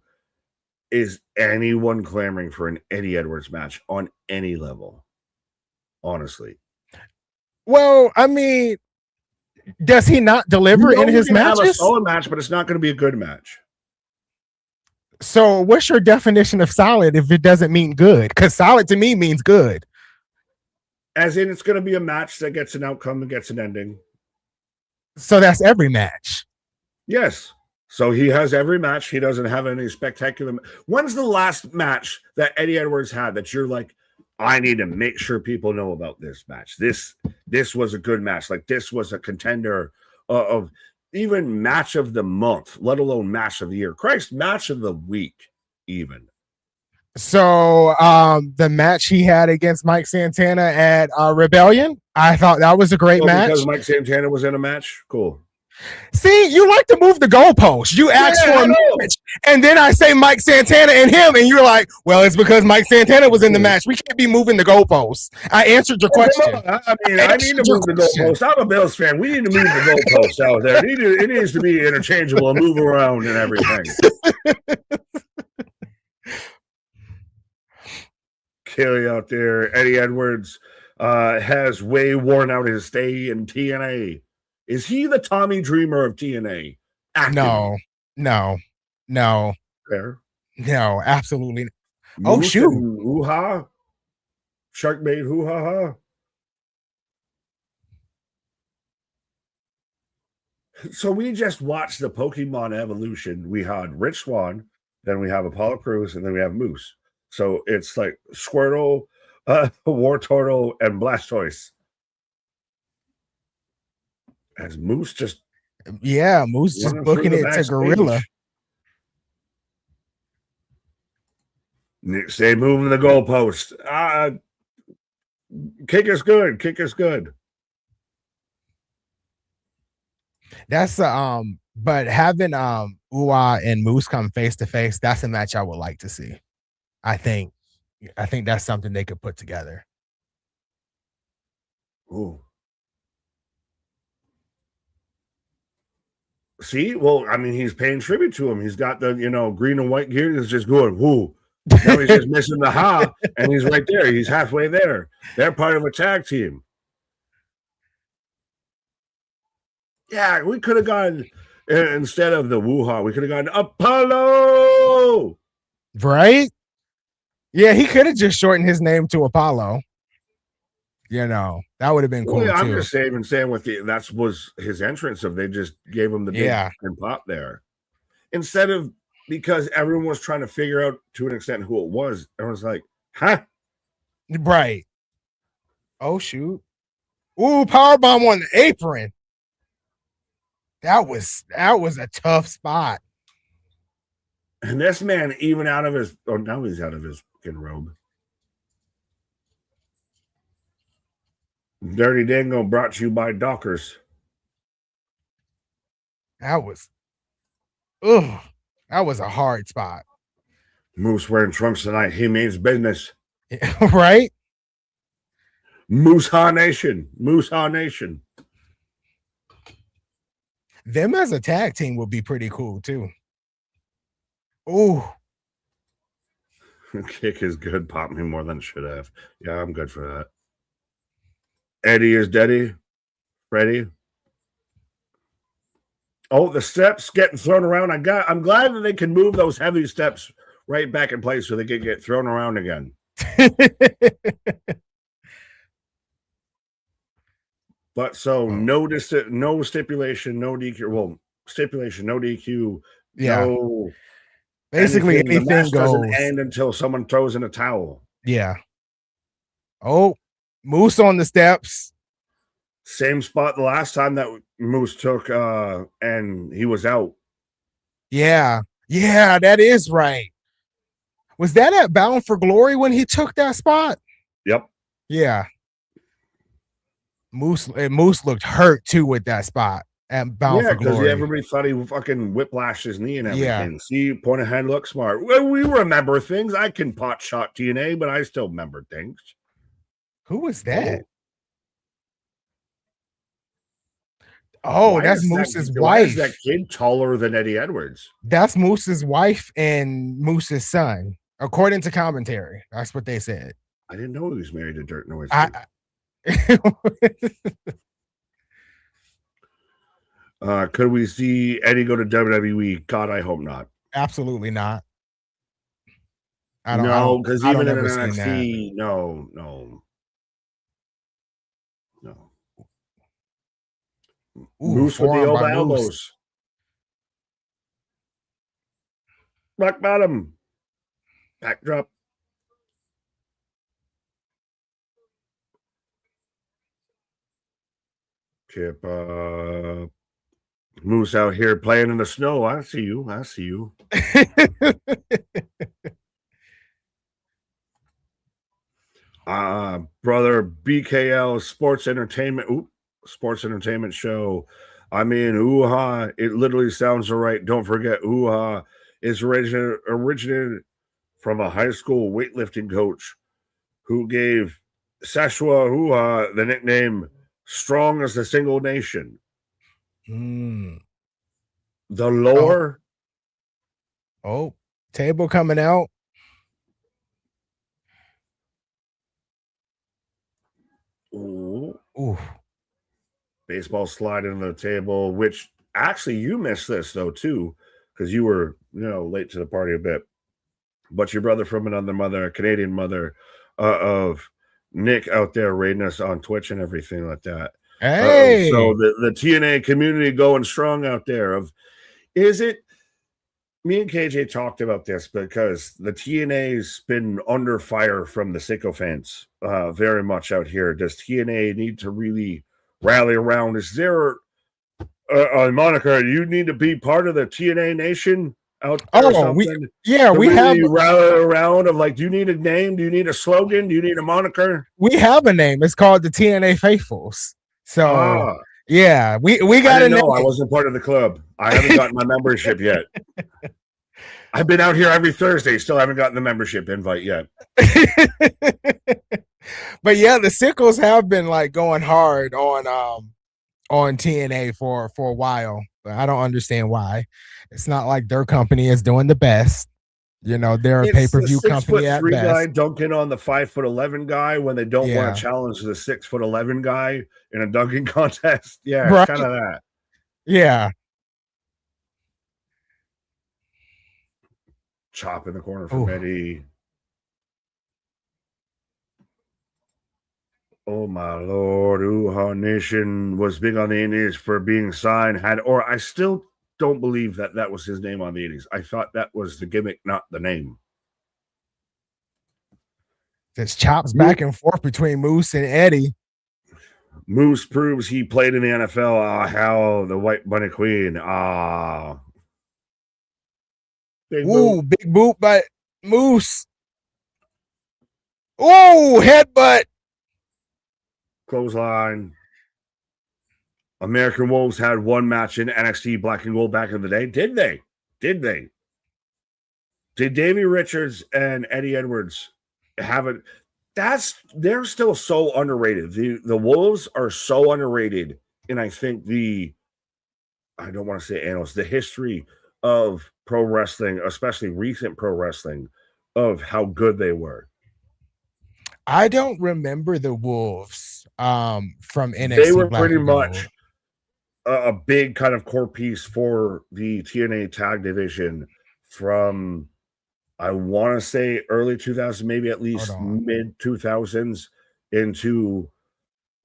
is anyone clamoring for an Eddie Edwards match on any level, honestly. Well, I mean, does he not deliver in his matches? Have a solid match, but it's not going to be a good match. So what's your definition of solid if it doesn't mean good? Because solid to me means good. As in, it's going to be a match that gets an outcome and gets an ending. So that's every match. Yes. So he has every match. He doesn't have any spectacular. When's the last match that Eddie Edwards had that you're like, I need to make sure people know about this match? This was a good match. Like, this was a contender of even match of the month, let alone match of the year. Christ, match of the week, even. So the match he had against Mike Santana at Rebellion, I thought that was a great match. Because Mike Santana was in a match? Cool. See, you like to move the goalpost. You ask for a match, and then I say Mike Santana and him, and you're like, well, it's because Mike Santana was in the match. We can't be moving the goalposts. I answered your question. I need to move the goalposts. I'm a Bills fan. We need to move the goalposts out there. It needs to be interchangeable and move around and everything. Kelly out there. Eddie Edwards has way worn out his stay in TNA. Is he the Tommy Dreamer of TNA? No. Fair. No, absolutely. Oh, Moose shoot. and hoo-ha. Shark bait hoo-ha-ha. So we just watched the Pokemon evolution. We had Rich Swan, then we have Apollo Crews, and then we have Moose. So it's like Squirtle, Wartortle, and Blastoise. As Moose just Moose just running booking through the it to Gorilla. backstage. Stay moving the goalpost. Kick is good. Kick is good. That's but having Uwa and Moose come face to face, that's a match I would like to see. I think that's something they could put together. Ooh. See, well, I mean, he's paying tribute to him. He's got the green and white gear. He's just going, whoo. Now he's just missing the ha, and he's right there. He's halfway there. They're part of a tag team. Yeah, we could have gone instead of the woo-ha, we could have gone Apollo. Right? Yeah, he could have just shortened his name to Apollo. That would have been cool. Yeah, I'm too. just saying with that was his entrance of they just gave him the big and pop there. Instead of because everyone was trying to figure out to an extent who it was. Everyone's like, huh? Right. Oh shoot. Ooh, powerbomb on the apron. That was a tough spot. And this man, even out of his now he's out of his fucking robe. Dirty Dingo brought to you by Dockers. That was a hard spot. Moose wearing trunks tonight. He means business. Right? Moose Ha Nation. Moose Ha Nation. Them as a tag team would be pretty cool too. Ooh. Kick is good. Popped me more than it should have. Yeah, I'm good for that. Eddie is Daddy. Freddie. Oh, the steps getting thrown around. I'm glad that they can move those heavy steps right back in place so they can get thrown around again. But so no stipulation, no DQ. Well, stipulation, no DQ. Yeah. No. Basically anything goes. Doesn't end until someone throws in a towel. Yeah. Oh, Moose on the steps. Same spot the last time that Moose took and he was out. Yeah, that is right. Was that at Bound for Glory when he took that spot? Yep. Yeah. Moose looked hurt too with that spot at Bound for Glory. Because everybody thought he fucking whiplashed his knee and everything. Yeah. See, point ahead, look smart. Well, we remember things. I can pot shot TNA, but I still remember things. Who was that? Oh, that's Moose's wife. Why is that kid taller than Eddie Edwards? That's Moose's wife and Moose's son, according to commentary. That's what they said. I didn't know he was married to Dirt Noise. Could we see Eddie go to WWE? God, I hope not. Absolutely not. No, because even in NXT, no. Ooh, Moose with the old elbows. Rock bottom. Backdrop. Kip. Moose out here playing in the snow. I see you. Brother BKL Sports Entertainment Show. I mean, Uha, it literally sounds right. Don't forget, Uha is originated from a high school weightlifting coach who gave Sashua Uha the nickname Strong as the Single Nation. The lore. Oh, table coming out. Ooh. Baseball sliding on the table, which actually you missed this though too, because you were late to the party a bit. but your brother from another mother, a Canadian mother, of Nick out there raiding us on Twitch and everything like that. Hey, so the TNA community going strong out there. Is it? Me and KJ talked about this because the TNA's been under fire from the sycophants very much out here. Does TNA need to really rally around? Is there a moniker? You need to be part of the TNA Nation out there or something? we really have rally around of like, do you need a name? Do you need a slogan? Do you need a moniker? We have a name. It's called the TNA Faithfuls. So yeah, we got a name. I wasn't part of the club. I haven't gotten my membership yet. I've been out here every Thursday, still haven't gotten the membership invite yet. But yeah, the Sickles have been like going hard on TNA for a while, but I don't understand why. It's not like their company is doing the best. You know, they're a pay-per-view company at best. Guy dunking on the 5'11" guy when they don't want to challenge the 6'11" guy in a dunking contest. Yeah, right. It's kind of that. Yeah. Chop in the corner from Eddie. Oh my Lord, Uha Nation was big on the Indies for being signed. I still don't believe that was his name on the Indies. I thought that was the gimmick, not the name. There's chops back and forth between Moose and Eddie. Moose proves he played in the NFL. Hell, the White Bunny Queen. Big boot by Moose. Oh, headbutt. Clothesline. American Wolves had one match in NXT Black and Gold back in the day. Did they? Did Davey Richards and Eddie Edwards have it? They're still so underrated. The Wolves are so underrated. And I think I don't want to say annals, the history of pro wrestling, especially recent pro wrestling, of how good they were. I don't remember the Wolves from NXT. They were pretty much a big kind of core piece for the TNA tag division from, I want to say, early 2000s, maybe at least mid 2000s into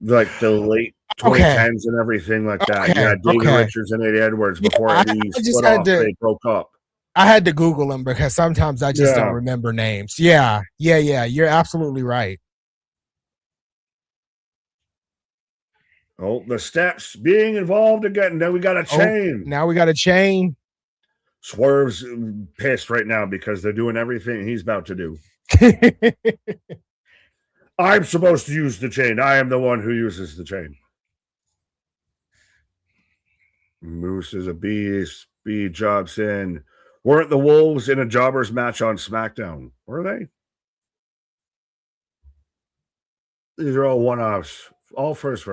like the late 2010s and everything like that. You had Davey Richards and Eddie Edwards before Eddie split off. They broke up. I had to Google them because sometimes I just don't remember names. Yeah. You're absolutely right. Oh, the steps being involved again. Now we got a chain. Swerve's pissed right now because they're doing everything he's about to do. I'm supposed to use the chain. I am the one who uses the chain. Moose is a beast. Speed jobs in. Weren't the Wolves in a jobbers match on SmackDown? Were they? These are all one-offs. All first.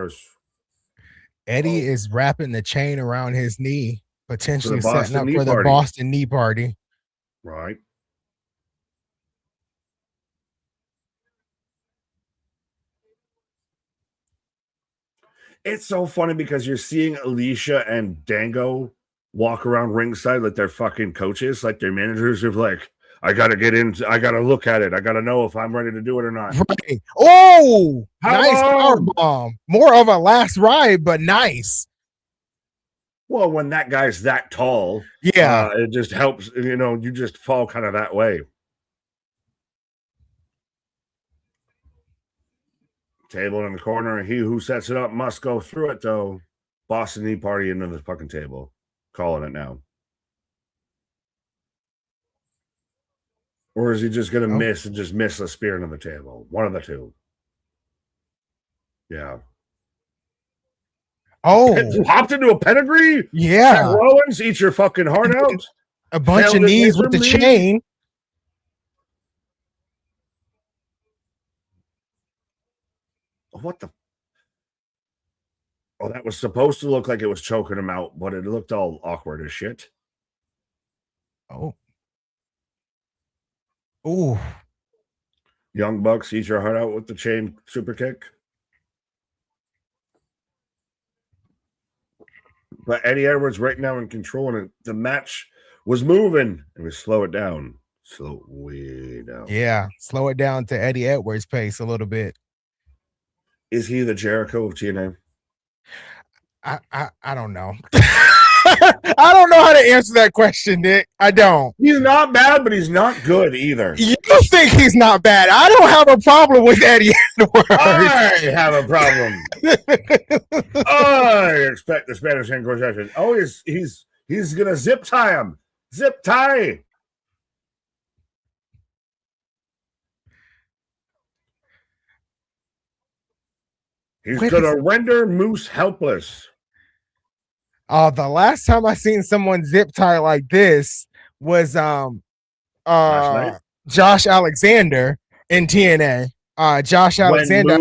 Eddie is wrapping the chain around his knee, potentially setting up for the Boston knee party. Right. It's so funny because you're seeing Alicia and Dango walk around ringside like they're fucking coaches, like their managers are like, I gotta get in, I gotta look at it, I gotta know if I'm ready to do it or not. Right. Oh, nice power bomb. More of a last ride, but nice. Well, when that guy's that tall, it just helps, you just fall kind of that way. Table in the corner, he who sets it up must go through it, though. Boston knee party into the fucking table. Calling it now. Or is he just going to miss and just miss a spear into the table? One of the two. Yeah. Oh. Hopped into a pedigree? Yeah. Seth Rollins, eat your fucking heart out. A bunch of knees with the chain. What the? Oh, that was supposed to look like it was choking him out, but it looked all awkward as shit. Oh. Ooh. Young Bucks, eat your heart out with the chain super kick. But Eddie Edwards right now in control, and the match was moving, and we slow it down. Slow way down. Yeah, slow it down to Eddie Edwards' pace a little bit. Is he the Jericho of TNA? I don't know. I don't know how to answer that question, Nick. I don't. He's not bad, but he's not good either. You think he's not bad? I don't have a problem with Eddie Edwards. I have a problem. I expect the Spanish Inquisition. Oh, he's gonna zip tie him. Zip tie. He's gonna render Moose helpless. The last time I seen someone zip tie like this was Josh Alexander in TNA. Josh Alexander.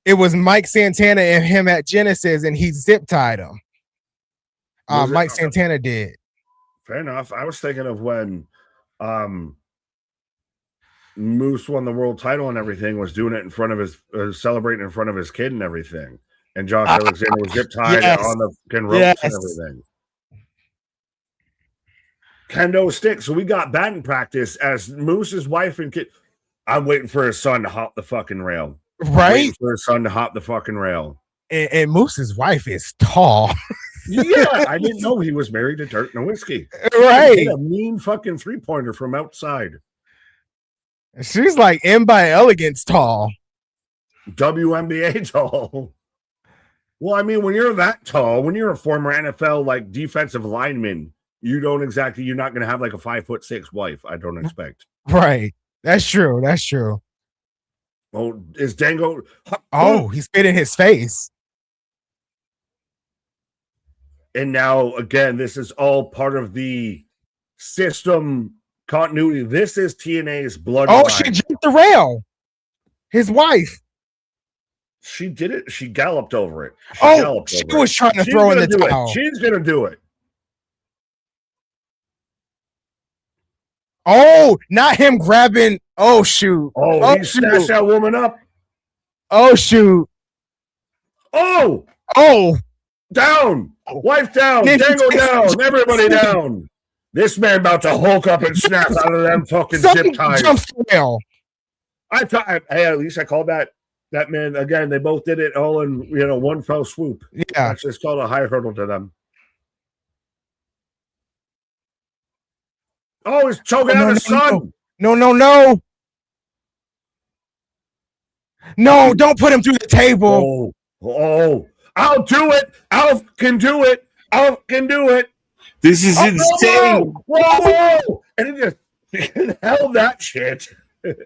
It was Mike Santana and him at Genesis, and he zip tied him. Mike Santana did. Fair enough. I was thinking of when Moose won the world title and everything, was doing it in front of his celebrating in front of his kid and everything. And Josh Alexander was zip tied on the ropes and everything. Kendo stick. So we got batting practice as Moose's wife and kid. I'm waiting for his son to hop the fucking rail. Right? For his son to hop the fucking rail. And Moose's wife is tall. Yeah, I didn't know he was married to Dirt Nowitzki. Right. He hit a mean fucking 3-pointer from outside. She's like M by Elegance tall. WNBA tall. Well, I mean, when you're that tall, when you're a former NFL like defensive lineman, you're not going to have like a 5'6" wife. I don't expect. Right. That's true. That's true. Oh, is Dango? Oh, he spit in his face. And now again, this is all part of the system continuity. This is TNA's bloodline. Oh, she jumped the rail. His wife. She did it. She galloped over it. She was trying to throw in the towel. She's going to do it. Oh, not him grabbing. Oh, shoot. Oh, he snatched that woman up. Oh, shoot. Oh. Down. Wife down. Dango down. Everybody down. This man about to hulk up and snap out of them fucking zip ties. At least I called that man again. They both did it all in one fell swoop. Yeah, that's just called a high hurdle to them. Oh, he's choking out his son. No, don't put him through the table. Oh, I'll do it. Alf can do it. This is insane. Whoa. And he just held that shit. And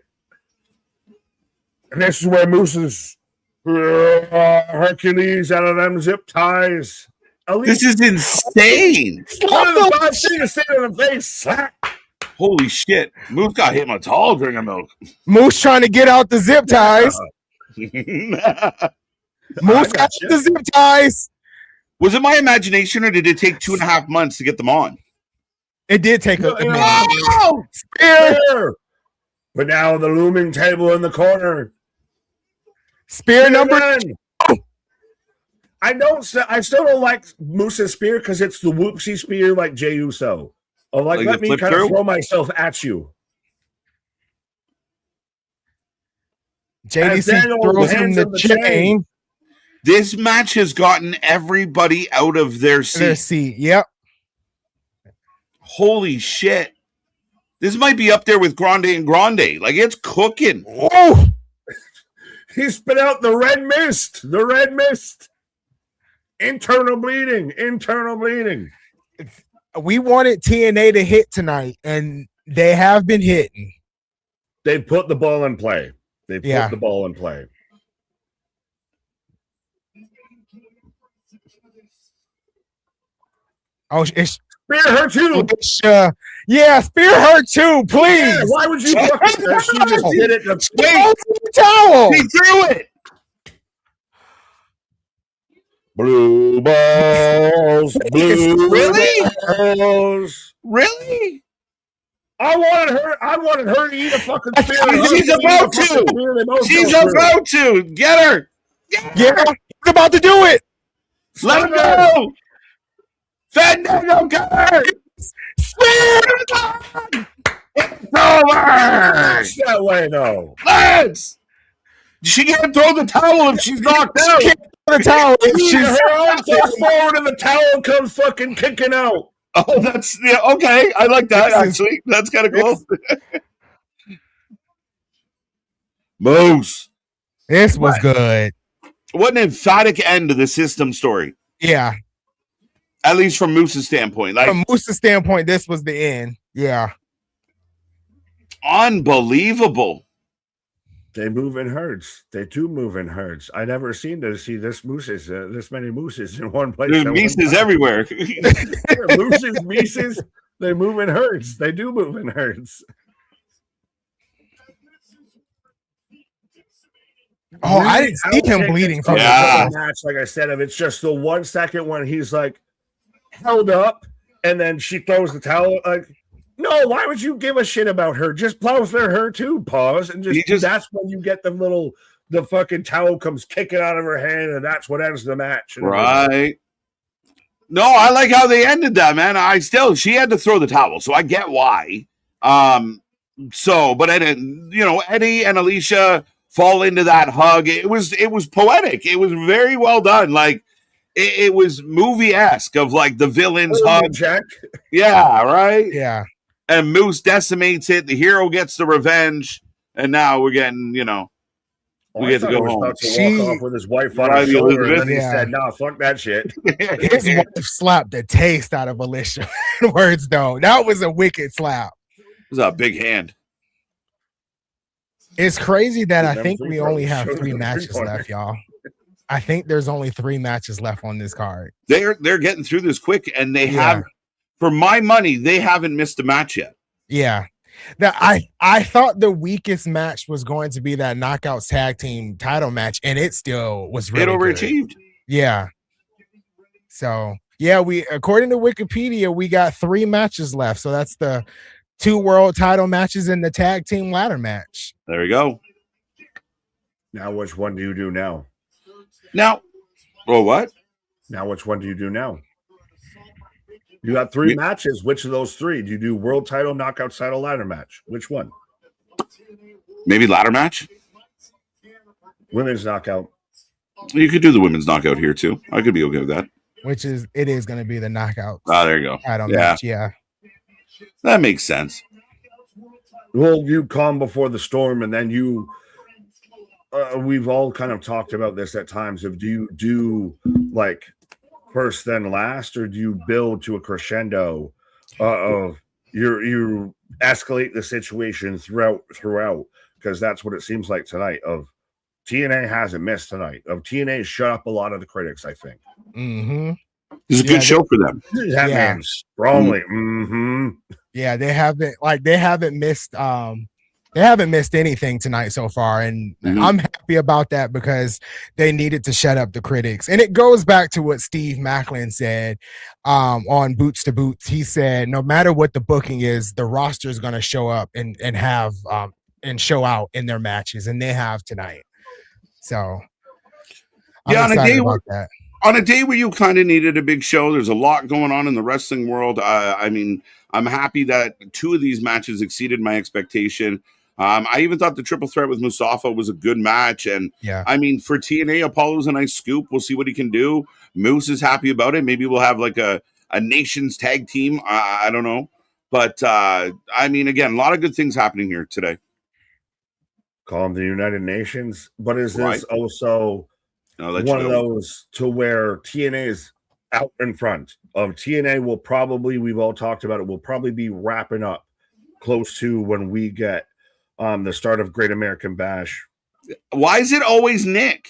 this is where Moose's Hercules out of them zip ties. This is insane. One of the 5 things to in the face. Holy shit. Moose got hit in a tall drink of milk. Moose trying to get out the zip ties. Moose got the zip ties. Was it my imagination or did it take 2.5 months to get them on? It did take a minute. Oh! Spear! But now the looming table in the corner. Spear number 2. I still don't like Moose's spear because it's the whoopsie spear like Jey Uso. Oh, like let me kind of throw myself at you. JDC throws him the chain. This match has gotten everybody out of their seat. Yep. Holy shit. This might be up there with Grande and Grande. Like, it's cooking. Oh! He spit out the red mist. Internal bleeding. We wanted TNA to hit tonight, and they have been hitting. They've put the ball in play. Oh, it's spear her too. Spear her too, please. Yeah, why would you fucking she just did it? The towel. He threw it. Blue balls. Really? I wanted her to eat a fucking spear. She's about to. Get her. Yeah, he's about to do it. Let him go. Fandango, get her. Spear. that way, though. Lance! She can't throw the towel if she's knocked out. She can't throw the towel if she's her arm falls forward and the towel comes fucking kicking out. Oh, that's okay. I like that, actually. That's kind of cool. Moose. This was good. What an emphatic end to the system story. Yeah. At least from Moose's standpoint. Like, from Moose's standpoint, this was the end. Yeah. Unbelievable. They move in herds. They do move in herds. I never seen this many mooses in one place. There's mooses everywhere. Mooses. They move in herds. They do move in herds. Oh, I didn't see him bleeding from the match. Like I said, if it's just the 1 second when he's like held up and then she throws the towel. Like, no, why would you give a shit about her? Just plow through her too. Pause and just that's when you get the fucking towel comes kicking out of her hand, and that's what ends the match. Right. No, I like how they ended that, man. She had to throw the towel, so I get why. But Eddie and Alicia fall into that hug. It was poetic. It was very well done. Like it was movie-esque of like the villain's hug. Jack. Yeah, right? Yeah. And Moose decimates it. The hero gets the revenge. And now we're getting, we get to go home. About to walk off with his wife on his shoulder, and then he said, "No, fuck that shit." His wife slapped the taste out of Alicia. Words, though. That was a wicked slap. It was a big hand. It's crazy that I think we only have 3 matches left, y'all. I think there's only 3 matches left on this card. They're getting through this quick, and they have, for my money, they haven't missed a match yet. Yeah. Now, I thought the weakest match was going to be that Knockouts Tag Team title match, and it still was really overachieved. Good. Yeah. So, according to Wikipedia, we got 3 matches left. So that's the 2 world title matches and the tag team ladder match. There we go. Now, which one do you do now? What? Now, which one do you do now? You got 3 matches. Which of those 3? Do you do world title, knockout title, ladder match? Which one? Maybe ladder match? Women's knockout. You could do the women's knockout here, too. I could be okay with that. It is going to be the knockout. Oh, there you go. Title match, yeah. That makes sense. Well, you calm before the storm, and then we've all kind of talked about this at times. Do you do like first then last, or do you build to a crescendo of you escalate the situation throughout? Because that's what it seems like tonight. Of TNA hasn't missed tonight. Of TNA shut up a lot of the critics, I think. Mm-hmm. It's a good show for them. That man strongly. Mm-hmm. Yeah, they haven't missed anything tonight so far, and I'm happy about that because they needed to shut up the critics. And it goes back to what Steve Macklin said on Boots to Boots. He said, no matter what the booking is, the roster is going to show up and have and show out in their matches, and they have tonight. So I'm excited about that. On a day where you kind of needed a big show, there's a lot going on in the wrestling world. I mean, I'm happy that 2 of these matches exceeded my expectation. I even thought the triple threat with Mustafa was a good match. And I mean, for TNA, Apollo's a nice scoop. We'll see what he can do. Moose is happy about it. Maybe we'll have like a nations tag team. I don't know. But I mean, again, a lot of good things happening here today. Call them the United Nations. But is this also one of those to where TNA is out in front of TNA? Will probably, we've all talked about it, will probably be wrapping up close to when we get the start of Great American Bash. Why is it always Nick?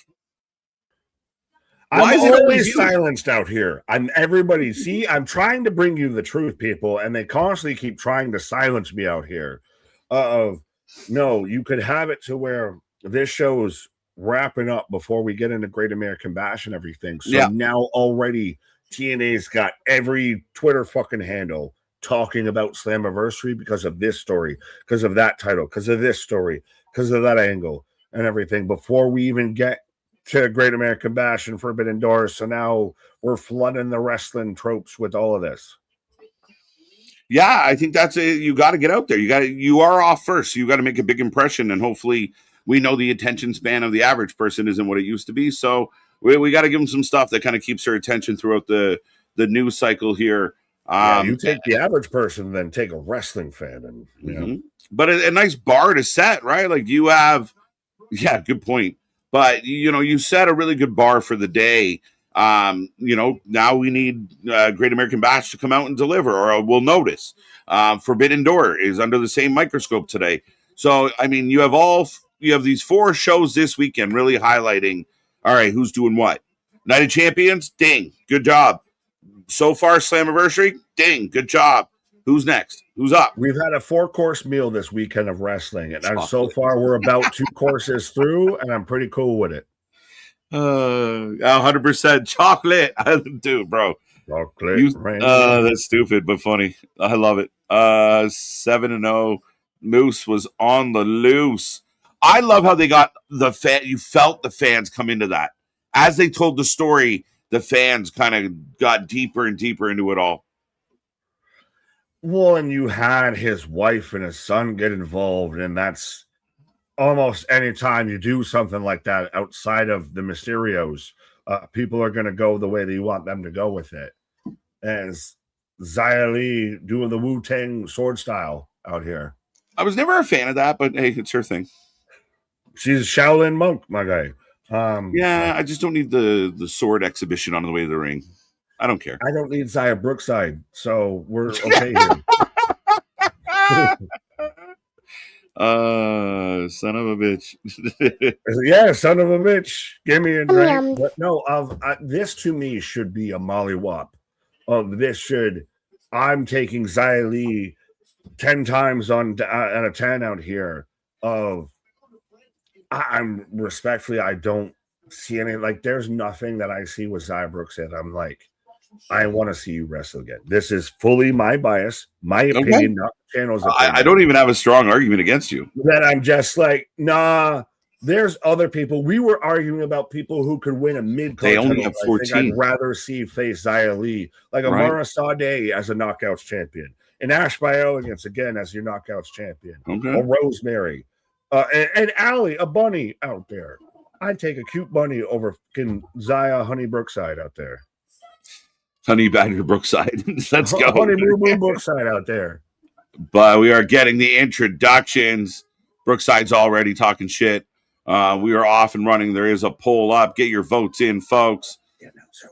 Why is it always silenced out here? I'm trying to bring you the truth, people, and they constantly keep trying to silence me out here. No, you could have it to where this show is wrapping up before we get into Great American Bash and everything. So now already TNA's got every Twitter fucking handle talking about Slammiversary because of this story, because of that title, because of this story, because of that angle and everything before we even get to Great American Bash and Forbidden Door. So now we're flooding the wrestling tropes with all of this. Yeah, I think that's it. You got to get out there. You are off first. So you got to make a big impression, and hopefully, we know the attention span of the average person isn't what it used to be. So we got to give them some stuff that kind of keeps their attention throughout the news cycle here. You take the average person, then take a wrestling fan, and but a nice bar to set, right? Like you have, yeah, good point. But you set a really good bar for the day. Now we need Great American Bash to come out and deliver, or we'll notice. Forbidden Door is under the same microscope today. So, I mean, you have these 4 shows this weekend really highlighting, all right, who's doing what. Night of Champions, ding, good job. So far, Slammiversary, ding, good job. Who's next? Who's up? We've had a 4-course meal this weekend of wrestling, and so far we're about 2 courses through, and I'm pretty cool with it. 100% chocolate, dude, bro. Chocolate. That's stupid but funny. I love it. 7-0. Moose was on the loose. I love how they got the fan. You felt the fans come into that as they told the story. The fans kind of got deeper and deeper into it all. Well, and you had his wife and his son get involved, and that's almost any time you do something like that outside of the Mysterios, people are going to go the way that you want them to go with it. And Xia Li doing the Wu-Tang sword style out here. I was never a fan of that, but hey, it's her thing. She's a Shaolin monk, my guy. Yeah, I just don't need the sword exhibition on the way to the ring. I don't care. I don't need Xia Brookside, so we're okay here. Son of a bitch. Yeah, son of a bitch. Give me a drink. But no, this to me should be a mollywop. I'm taking Xia Li 10 times on a 10 out here. I'm respectfully, I don't see any, like, there's nothing that I see with Xia Brookside. I'm like, I want to see you wrestle again. This is fully my bias, my opinion, not the channel's opinion. I don't even have a strong argument against you. That I'm just like, nah, there's other people. We were arguing about people who could win a mid-card. They only have 14. I'd rather see face Xia Li, like Amara Sade as a knockouts champion, and Ash by Elegance again as your knockouts champion, or Rosemary, and Allie, a bunny out there. I'd take a cute bunny over fucking Xia Honey Brookside out there. Honey Badger Brookside. Let's go. Honey Boo Boo Brookside out there. But we are getting the introductions. Brookside's already talking shit. We are off and running. There is a poll up. Get your votes in, folks. Yeah, no, so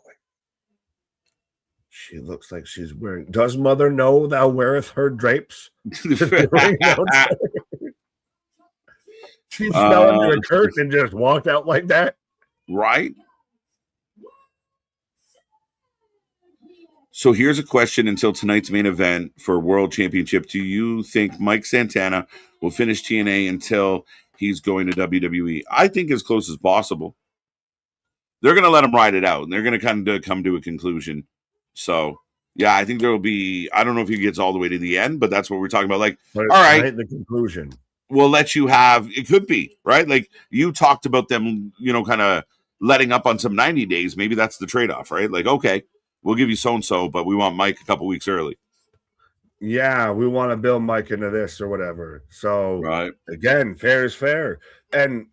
she looks like she's wearing. Does mother know thou weareth her drapes? She fell into a curtain and just walked out like that. Right? So here's a question until tonight's main event for World Championship. Do you think Mike Santana will finish TNA until he's going to WWE? I think as close as possible. They're going to let him ride it out, and they're going to kind of come to a conclusion. So, yeah, I think there will be, I don't know if he gets all the way to the end, but that's what we're talking about. Like, all right, the conclusion. We'll let you have, it could be, right? Like, you talked about them, kind of letting up on some 90 days. Maybe that's the trade-off, right? Like, okay, we'll give you so-and-so, but we want Mike a couple weeks early. Yeah, we want to build Mike into this or whatever. So, again, fair is fair. And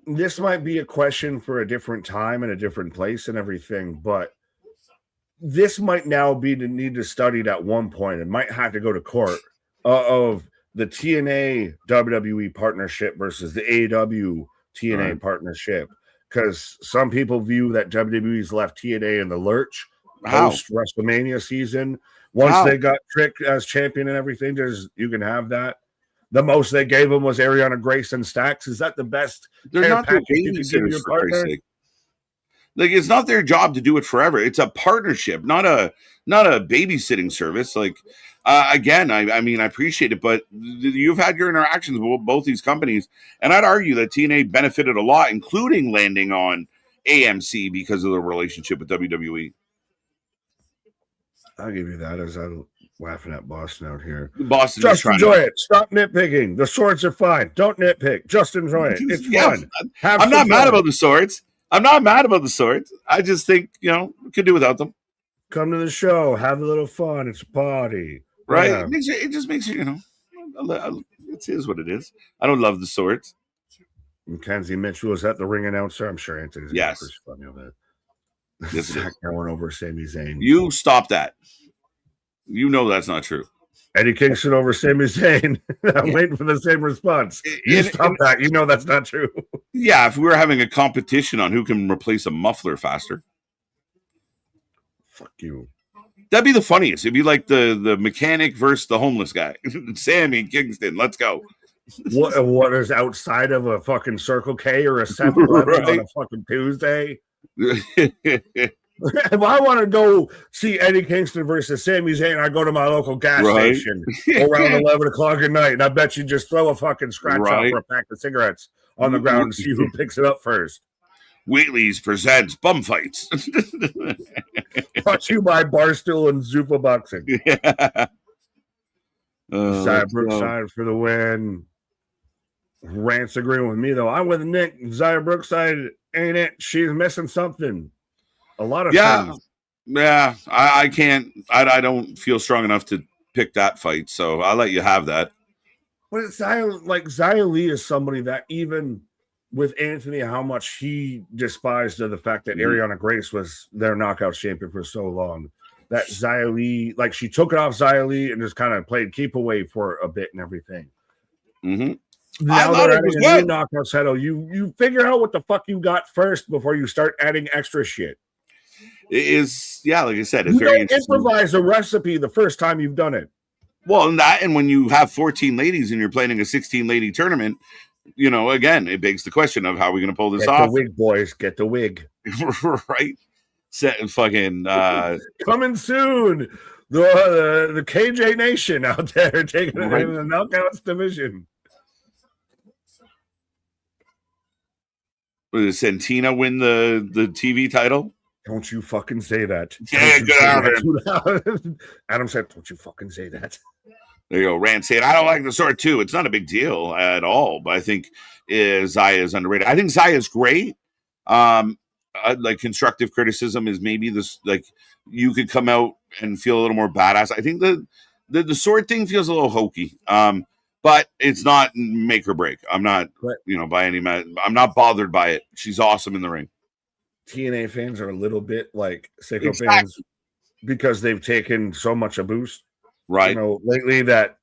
this might be a question for a different time and a different place and everything, but this might now be the need to studied at one point. It might have to go to court of the TNA WWE partnership versus the AEW TNA partnership. Because some people view that WWE's left TNA in the lurch post WrestleMania season. Once they got Trick as champion and everything, you can have that. The most they gave him was Ariana Grace and Stax. Is that the best? They're not their babysitters, for Christ's sake. Like, it's not their job to do it forever. It's a partnership, not a babysitting service. Like, again, I mean, I appreciate it, but you've had your interactions with both these companies, and I'd argue that TNA benefited a lot, including landing on AMC because of the relationship with WWE. I'll give you that, as I'm laughing at Boston out here. Boston, just enjoy it. Stop nitpicking. The swords are fine. Don't nitpick. Just enjoy it. It's fun. I'm not mad about the swords. I just think, we could do without them. Come to the show, have a little fun. It's a party, right? Yeah. It just makes you, it is what it is. I don't love the swords. Mackenzie Mitchell is at the ring announcer. I'm sure Anthony's going to crucify me on that. Yes, Zach going over Sami Zayn. You stop that. You know that's not true. Eddie Kingston over Sami Zayn. I'm waiting for the same response. You stop that. You know that's not true. Yeah, if we were having a competition on who can replace a muffler faster. Fuck you. That'd be the funniest. It'd be like the mechanic versus the homeless guy. Sammy Kingston, let's go. What is outside of a fucking Circle K or a 7-Eleven on a fucking Tuesday? If I want to go see Eddie Kingston versus Sami Zayn, I go to my local gas station around 11 o'clock at night, and I bet you just throw a fucking scratch off for a pack of cigarettes on the ground and see who picks it up first. Wheatley's presents bum fights. Brought to you by Barstool and Zuffa Boxing. Zia Brookside for the win. Rant's agreeing with me, though. I'm with Nick. Zia Brookside ain't it. She's missing something. A lot of things. Yeah. I can't. I don't feel strong enough to pick that fight, so I'll let you have that. But it's Xia Li is somebody that even with Anthony, how much he despised the fact that Ariana Grace was their knockout champion for so long. That Xia Li, like she took it off Xia Li and just kind of played keep away for a bit and everything. Now they're adding a new knockout title. You figure out what the fuck you got first before you start adding extra shit. It is, like I said, it's you very don't improvise a recipe the first time you've done it. Well, and when you have 14 ladies and you're playing a 16-lady tournament, again, it begs the question of how are we going to pull this off? Get the wig, boys. Get the wig. Right? Fucking coming soon. The KJ Nation out there taking it in the knockouts division. Did Santina win the TV title? Don't you fucking say that. Yeah, get out of here. Adam said, don't you fucking say that. There you go. Rand said, I don't like the sword too. It's not a big deal at all, but I think Xia is underrated. I think Xia is great. Like constructive criticism is maybe this, like you could come out and feel a little more badass. I think the sword thing feels a little hokey. But it's not make or break. I'm not, by any means, I'm not bothered by it. She's awesome in the ring. TNA fans are a little bit like sicko fans because they've taken so much a boost. Right. Lately that,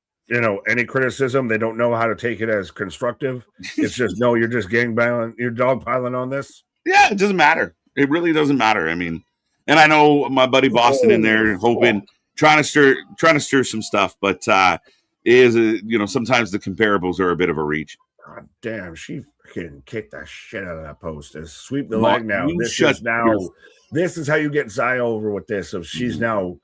any criticism, they don't know how to take it as constructive. It's just, no, you're just gangbanger, you're dogpiling on this. Yeah, it doesn't matter. It really doesn't matter. I mean, and I know my buddy Boston in there trying to stir some stuff, but sometimes the comparables are a bit of a reach. God damn, she freaking kicked the shit out of that post. Sweep the leg now. This is how you get Xia over with this. So she's now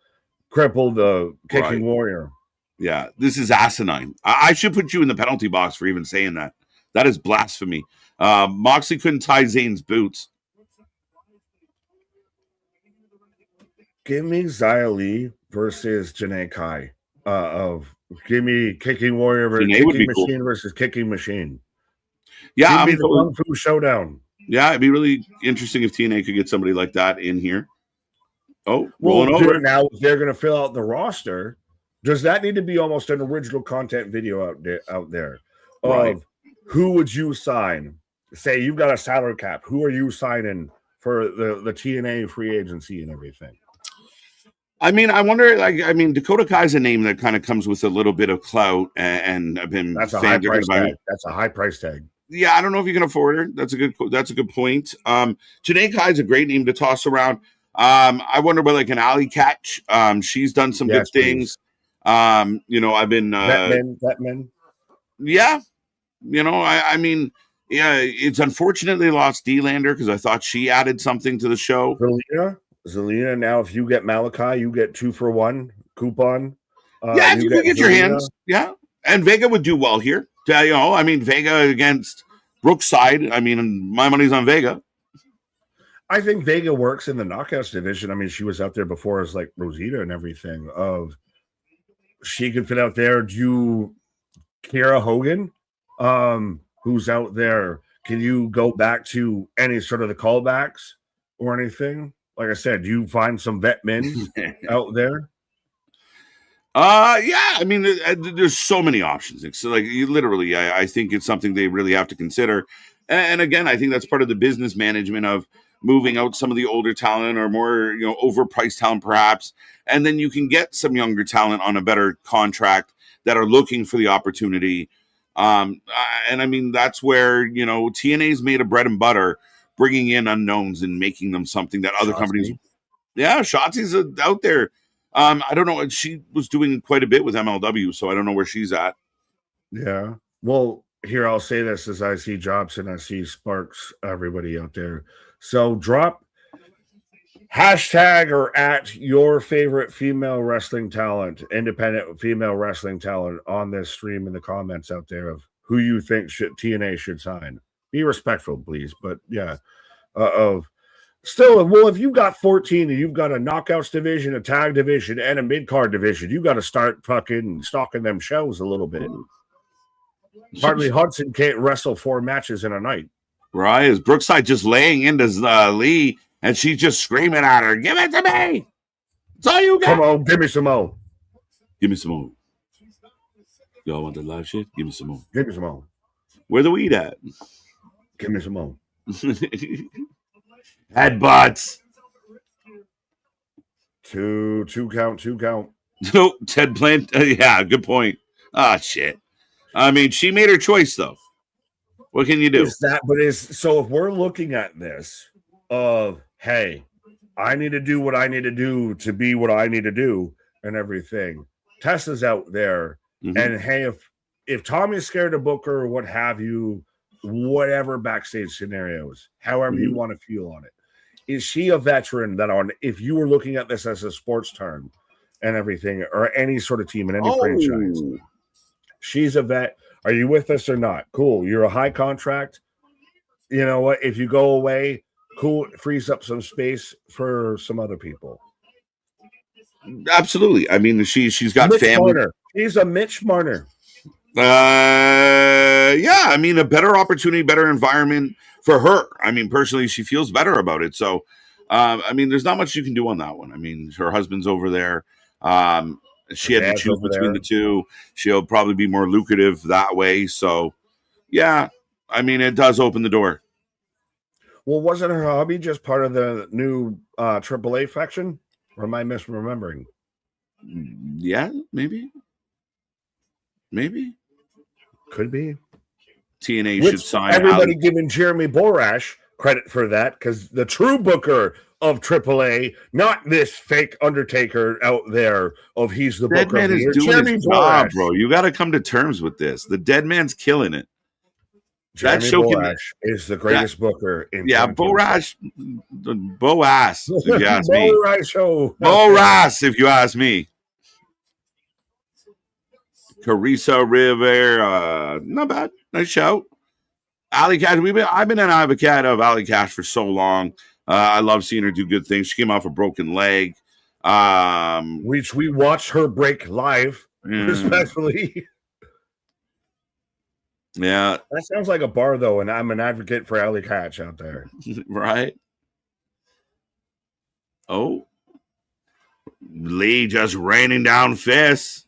crippled the kicking warrior. Yeah, this is asinine. I should put you in the penalty box for even saying that. That is blasphemy. Moxley couldn't tie Zayn's boots. Give me Xia Li versus Janae Kai give me kicking warrior versus kicking machine versus kicking machine. Yeah, give me the Kung Fu showdown. Yeah, it'd be really interesting if TNA could get somebody like that in here. Rolling over. Now they're going to fill out the roster. Does that need to be almost an original content video out there? Of who would you sign? Say you've got a salary cap. Who are you signing for the TNA free agency and everything? I mean, I wonder. Dakota Kai's a name that kind of comes with a little bit of clout, and I've been. That's a high price tag. That's a high price tag. Yeah, I don't know if you can afford her. That's a good point. Janae Kai's a great name to toss around. I wonder about like an Alley Catch. She's done some good things. I've been Batman. Yeah, I mean, yeah, it's unfortunate they lost D-Lander because I thought she added something to the show. Zelina, now if you get Malachi, you get 2-for-1 coupon. If you can get your hands. Yeah. And Vega would do well here. Vega against Brookside. I mean, my money's on Vega. I think Vega works in the knockouts division. I mean, she was out there before as like Rosita and everything. She could fit out there. Do Kiera Hogan, who's out there. Can you go back to any sort of the callbacks or anything? Like I said, you find some vet men out there. Yeah, I mean, there's so many options. It's like literally, I think it's something they really have to consider. And again, I think that's part of the business management of moving out some of the older talent or more, overpriced talent, perhaps, and then you can get some younger talent on a better contract that are looking for the opportunity. And I mean, that's where TNA's made a bread and butter, bringing in unknowns and making them something that other companies. Yeah, Shotzi's out there. I don't know. She was doing quite a bit with MLW, so I don't know where she's at. Yeah. Well, here I'll say this as I see Jobson, I see Sparks, everybody out there. So drop hashtag or at your favorite female wrestling talent, independent female wrestling talent on this stream in the comments out there of who you think TNA should sign. Be respectful, please. But yeah, still, well, if you've got 14 and you've got a knockouts division, a tag division, and a mid-card division, you got to start fucking stalking them shows a little bit. Harley Hudson can't wrestle 4 matches in a night. Right? Is Brookside just laying into Lee and she's just screaming at her, "Give it to me! That's all you got! Come on, give me some more. Give me some more. Y'all want the live shit? Give me some more. Give me some more. Where the weed at? Give me some more. Headbutts. Two count. No, Ted Plant. Yeah, good point. Ah, shit. I mean, she made her choice, though. What can you do? So if we're looking at this of, hey, I need to do what I need to do to be what I need to do and everything. Tessa's out there. Mm-hmm. And hey, if Tommy's scared of Booker or what have you, whatever backstage scenarios, however you want to feel on it, is she a veteran that if you were looking at this as a sports term and everything, or any sort of team in any franchise, she's a vet. Are you with us or not? Cool. You're a high contract. You know what? If you go away, cool. It frees up some space for some other people. Absolutely. I mean, she's got Mitch family. Marner. She's a Mitch Marner. Yeah. I mean, a better opportunity, better environment for her. I mean, personally, she feels better about it. So, I mean, there's not much you can do on that one. I mean, her husband's over there. She had to choose between the two. She'll probably be more lucrative that way. So, yeah, I mean, it does open the door. Well, wasn't her hobby just part of the new AAA faction? Or am I misremembering? Yeah, maybe. Could be. TNA should sign. Everybody giving Jeremy Borash credit for that because the true booker of AAA, not this fake Undertaker out there of he's the Dead booker. Man is doing his job, bro. You got to come to terms with this. The Dead Man's killing it. Jeremy Borash is the greatest booker in Borash, Boass, if you ask me. Borash, if you ask me. Carissa Rivera, not bad. Nice shout. Alley Cash, I've been an advocate of Alley Cash for so long. I love seeing her do good things. She came off a broken leg. Which we watched her break live, especially. Yeah. That sounds like a bar, though, and I'm an advocate for Alley Cash out there. Right? Oh. Lee just raining down fists.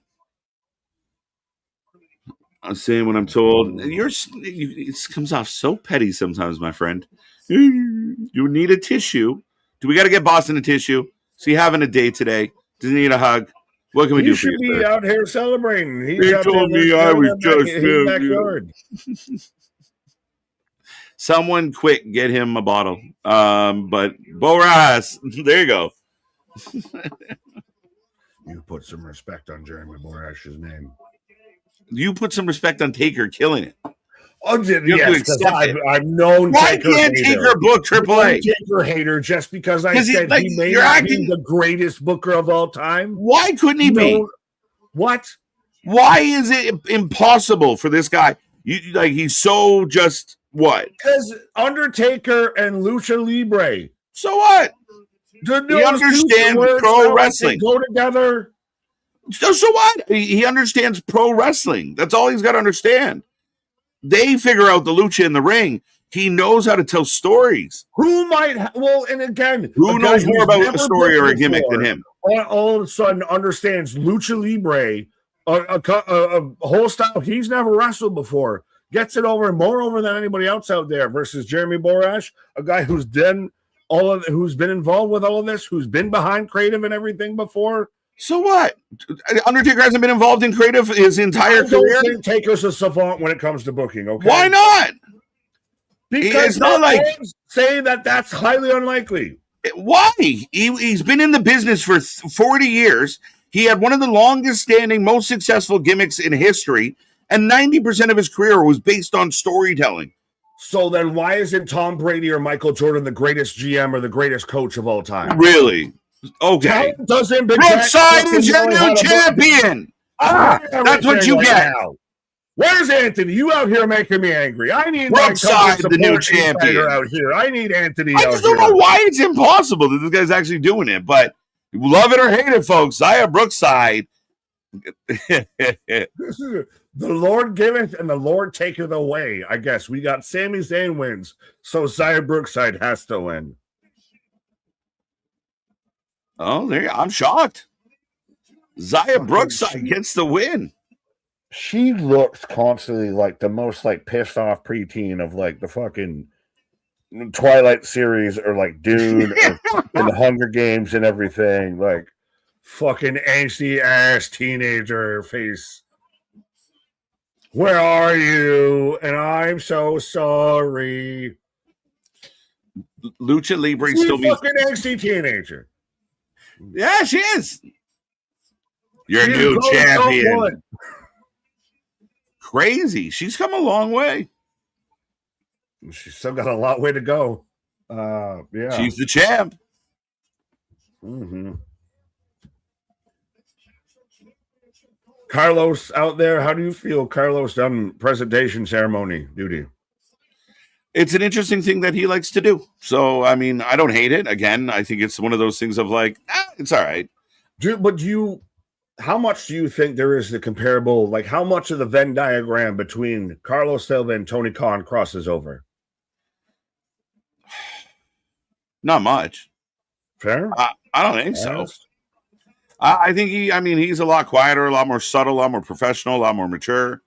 I'm saying what I'm told. It comes off so petty sometimes, my friend. You need a tissue. Do we got to get Boston a tissue? Is he having a day today? Does he need a hug? What can we do for you? He should be out here celebrating. He told me I was just in his backyard. Someone quick, get him a bottle. But Boras, there you go. You put some respect on Jeremy Borash's name. You put some respect on Taker killing it. Oh, yes, I'm known. Why can't Taker book AAA? Taker hater just because I said he may not be the greatest booker of all time. Why couldn't he be? What? Why is it impossible for this guy? He's so just what? Because Undertaker and Lucha Libre. So what? He understands pro wrestling. Go together. So what? He understands pro wrestling. That's all he's got to understand. they figure out the lucha in the ring. He knows how to tell stories. Who might, well, and again, who knows more about a story or a gimmick than him? All of a sudden understands lucha libre, a whole style he's never wrestled before, gets it over more over than anybody else out there versus Jeremy Borash, a guy who's been involved with all of this, who's been behind creative and everything before. So what? Undertaker hasn't been involved in creative his entire career. I don't think Taker's a savant when it comes to booking. Okay, why not? Because it's not like say that that's highly unlikely. Why? He's been in the business for 40 years. He had one of the longest standing, most successful gimmicks in history, and 90% of his career was based on storytelling. So then why isn't Tom Brady or Michael Jordan the greatest GM or the greatest coach of all time? Really? Okay. Brookside is your new champion. That's what you get. Now. Where's Anthony? You out here making me angry. I need Brookside, the new champion out here. I need Anthony. I just don't know why it's impossible that this guy's actually doing it, but love it or hate it, folks. Xia Brookside. This is the Lord giveth and the Lord taketh away. I guess we got Sami Zayn wins, so Xia Brookside has to win. Oh, I'm shocked. Xia Brookside gets the win. She looks constantly like the most like pissed off preteen of like the fucking Twilight series or like Dune or in the Hunger Games and everything. Like fucking angsty ass teenager face. Where are you? And I'm so sorry. Lucha Libre She's still means fucking angsty teenager. Yeah, she is. You're a new champion. Crazy. She's come a long way. She's still got a long way to go. Yeah. She's the champ. Mm-hmm. Carlos out there, how do you feel Carlos done presentation ceremony duty? It's an interesting thing that he likes to do. So, I mean, I don't hate it. Again, I think it's one of those things of like, it's all right. How much do you think there is the comparable, like how much of the Venn diagram between Carlos Silva and Tony Khan crosses over? Not much. Fair? I don't think so. I think he's a lot quieter, a lot more subtle, a lot more professional, a lot more mature.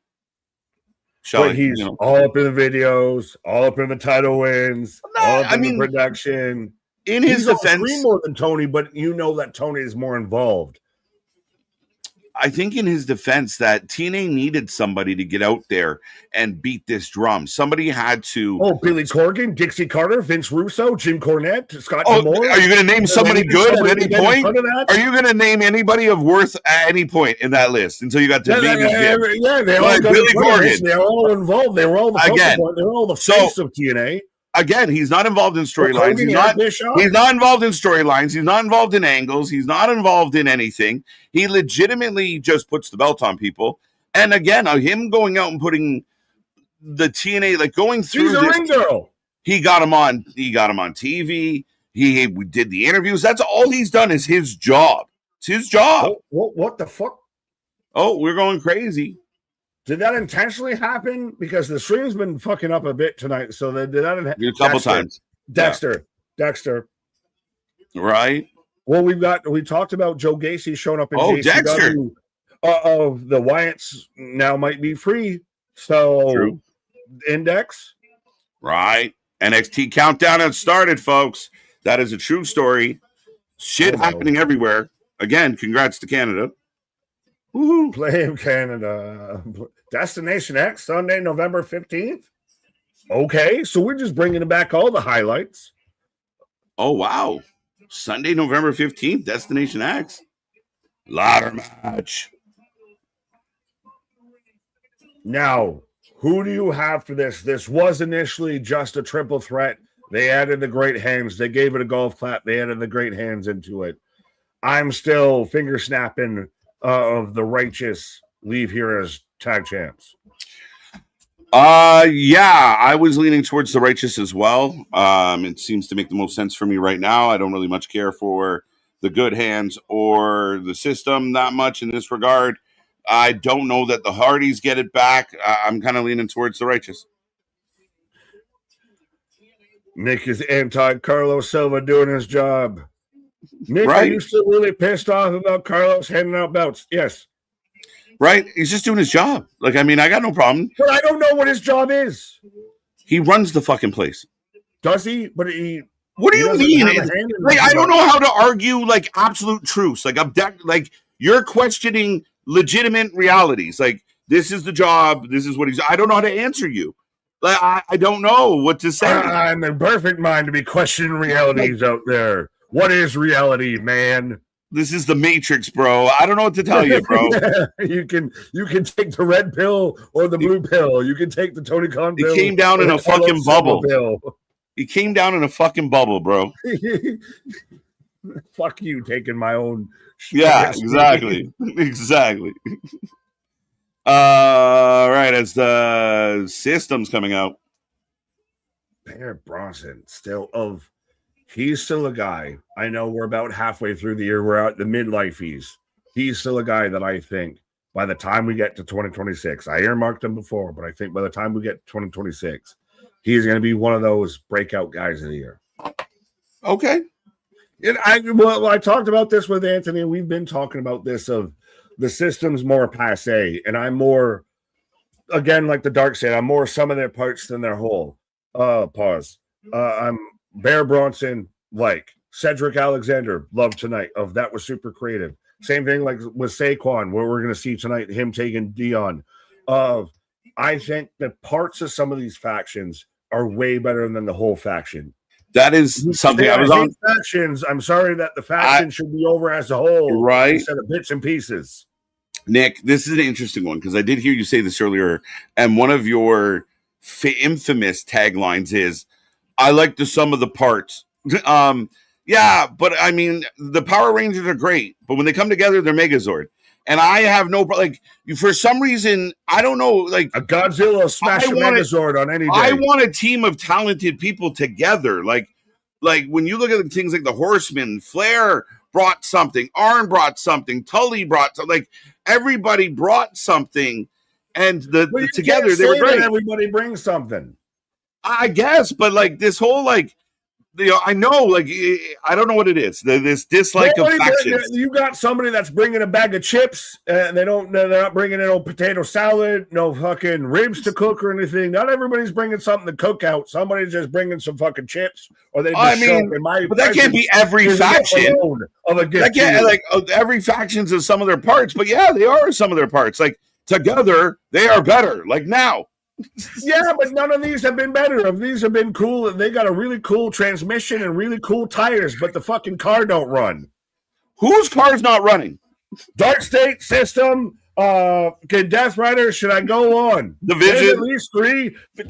But he's all up in the videos, all up in the title wins, all up in the production. In his defense, more than Tony, but you know that Tony is more involved. I think in his defense that TNA needed somebody to get out there and beat this drum. Somebody had to. Oh, Billy Corgan, Dixie Carter, Vince Russo, Jim Cornette, Scott D'Amore. Are you going to name somebody good at any point? Are you going to name anybody of worth at any point in that list until you got to they all got Billy Corgan. They're all involved. They were all the they were all the face of TNA. Again, he's not involved in storylines. He's not involved in storylines. He's not involved in angles. He's not involved in anything. He legitimately just puts the belt on people. And again, him going out and putting the TNA, like going through He's a ring girl. He got him on TV. He did the interviews. That's all he's done is his job. It's his job. What the fuck? Oh, we're going crazy. Did that intentionally happen? Because the stream's been fucking up a bit tonight. So did that a couple times. Dexter. Right. Well, we talked about Joe Gacy showing up in JCW. Dexter. The Wyatts now might be free. So True. Index. Right. NXT countdown has started, folks. That is a true story. Shit happening everywhere. Again, congrats to Canada. Woo-hoo. Blame Canada. Destination X, Sunday, November 15th. Okay, so we're just bringing back all the highlights. Oh, wow. Sunday, November 15th, Destination X. Ladder match. Now, who do you have for this? This was initially just a triple threat. They added the great hands. They gave it a golf clap. They added the great hands into it. I'm still finger snapping of the Righteous leave here as tag champs. Yeah, I was leaning towards the Righteous as well. It seems to make the most sense for me right now. I don't really much care for the Good Hands or the system that much in this regard. I don't know that the Hardys get it back. I'm kind of leaning towards the Righteous. Nick is anti-Carlos Silva doing his job. Nick, Right. Are you still really pissed off about Carlos handing out belts? Yes. Right? He's just doing his job. Like, I mean, I got no problem. But I don't know what his job is. He runs the fucking place. Does he? But what do you mean? Like, I don't know how to argue like absolute truths. Like, like you're questioning legitimate realities. Like, this is the job. This is what he's. I don't know how to answer you. Like, I don't know what to say. I'm in perfect mind to be questioning realities out there. What is reality, man? This is the Matrix, bro. I don't know what to tell you, bro. you can take the red pill or the blue pill. You can take the Tony Khan pill. He came down in a fucking bubble. He came down in a fucking bubble, bro. Fuck you, taking my own. Yeah, exactly. Exactly. Right, as the system's coming out. Bear Bronson he's still a guy. I know we're about halfway through the year. We're out the midlife. He's still a guy that I think by the time we get to 2026, I earmarked him before, but I think by the time we get to 2026, he's going to be one of those breakout guys of the year. Okay. And I talked about this with Anthony, and we've been talking about this of the system's more passe, and I'm more, again, like the Dark said, I'm more some of their parts than their whole. Pause. I'm Bear Bronson, like Cedric Alexander, love tonight. That was super creative. Same thing like with Saquon, where we're going to see tonight him taking Dion. I think the parts of some of these factions are way better than the whole faction. That is something I was on. Factions. I'm sorry that the faction should be over as a whole, right? Instead of bits and pieces. Nick, this is an interesting one because I did hear you say this earlier, and one of your infamous taglines is, "I like the sum of the parts." Yeah, but I mean, the Power Rangers are great, but when they come together, they're Megazord. And I have no like for some reason I don't know like a Godzilla smash a Megazord on any day. I want a team of talented people together. Like when you look at things like the Horsemen, Flair brought something, Arn brought something, Tully brought something. Like everybody brought something, and together they were great. Everybody brings something, I guess, but like this whole like. I know, like, I don't know what it is. This dislike of factions. You got somebody that's bringing a bag of chips, and they're not bringing in no potato salad, no fucking ribs to cook or anything. Not everybody's bringing something to cook out. Somebody's just bringing some fucking chips, or they just show up in my. But that can't be every faction. Of a gift. That can't like every faction's of some of their parts, but yeah, they are some of their parts. Like together, they are better. Like now. Yeah, but none of these have been better. These have been cool. They got a really cool transmission and really cool tires, but the fucking car don't run. Whose car's not running? Dark State System, Death Rider. Should I go on? Division. At least three. The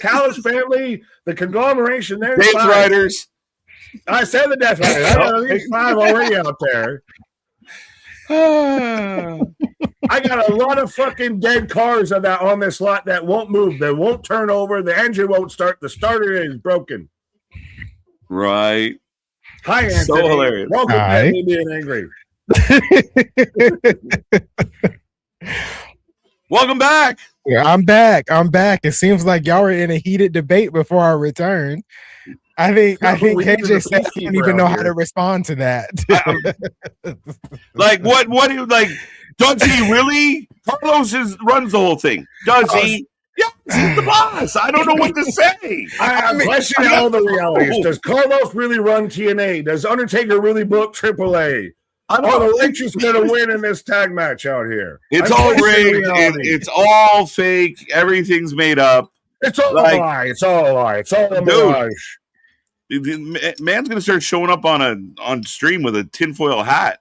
Callis family, the conglomeration there. Death Riders. I said the Death Riders. I got at least 5 already out there. I got a lot of fucking dead cars on this lot that won't move. They won't turn over. The engine won't start. The starter is broken. Right. Hi, Anthony. So hilarious. Welcome back to me being angry. Welcome back. Yeah, I'm back. It seems like y'all were in a heated debate before I returned. I think KJ said he didn't even know how to respond to that. Like what do you like? Does he really? Carlos runs the whole thing. Does he? Yeah, he's the boss. I don't know what to say. I'm questioning all the realities. Does Carlos really run TNA? Does Undertaker really book AAA? Are the Lakers going to win in this tag match out here? It's all rigged. It's all fake. Everything's made up. It's all a lie. It's all a lie. It's all a mirage. Man's going to start showing up on stream with a tinfoil hat.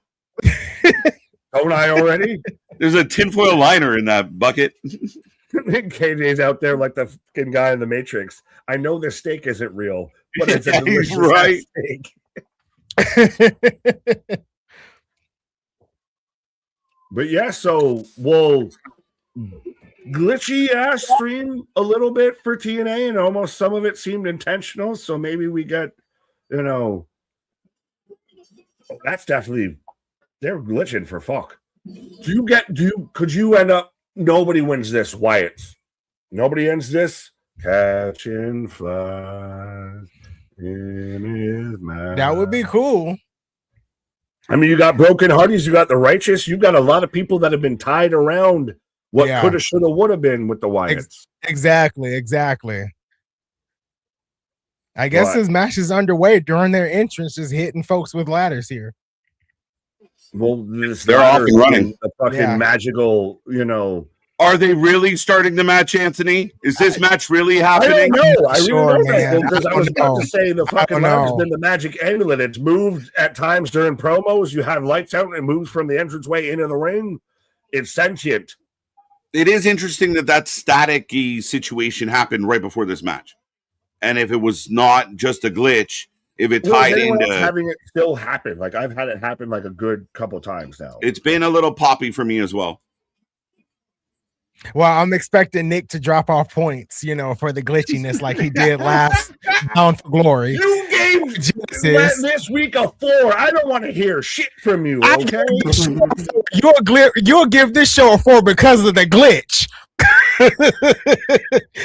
Don't I already? There's a tinfoil liner in that bucket. KJ's out there like the fucking guy in the Matrix. I know the steak isn't real, but it's a delicious steak. But yeah, so we'll glitchy ass stream a little bit for TNA, and almost some of it seemed intentional. So maybe we got, that's definitely they're glitching for fuck. Could you end up, nobody wins this, Wyatt. Nobody ends this. Catching flies in his mouth. That would be cool. I mean, you got broken Hardys, you got the righteous, you got a lot of people that have been tied around what could have, should have, would have been with the Wyatts. Exactly. I guess this match is underway during their entrance, just hitting folks with ladders here. Well, they're off and running. The fucking magical, you know. Are they really starting the match, Anthony? Is this match really happening? I don't know. I really don't know. Because I was about know. to say the fucking match has been the magic amulet. It's moved at times during promos. You have lights out and it moves from the entranceway into the ring. It's sentient. It is interesting that static-y situation happened right before this match. And if it was not just a glitch, if it tied into having it still happen, like I've had it happen like a good couple times now. It's been a little poppy for me as well. Well, I'm expecting Nick to drop off points, you know, for the glitchiness like he did last Bound for Glory. You gave this week a 4. I don't want to hear shit from you, okay? You'll give this show a 4 because of the glitch.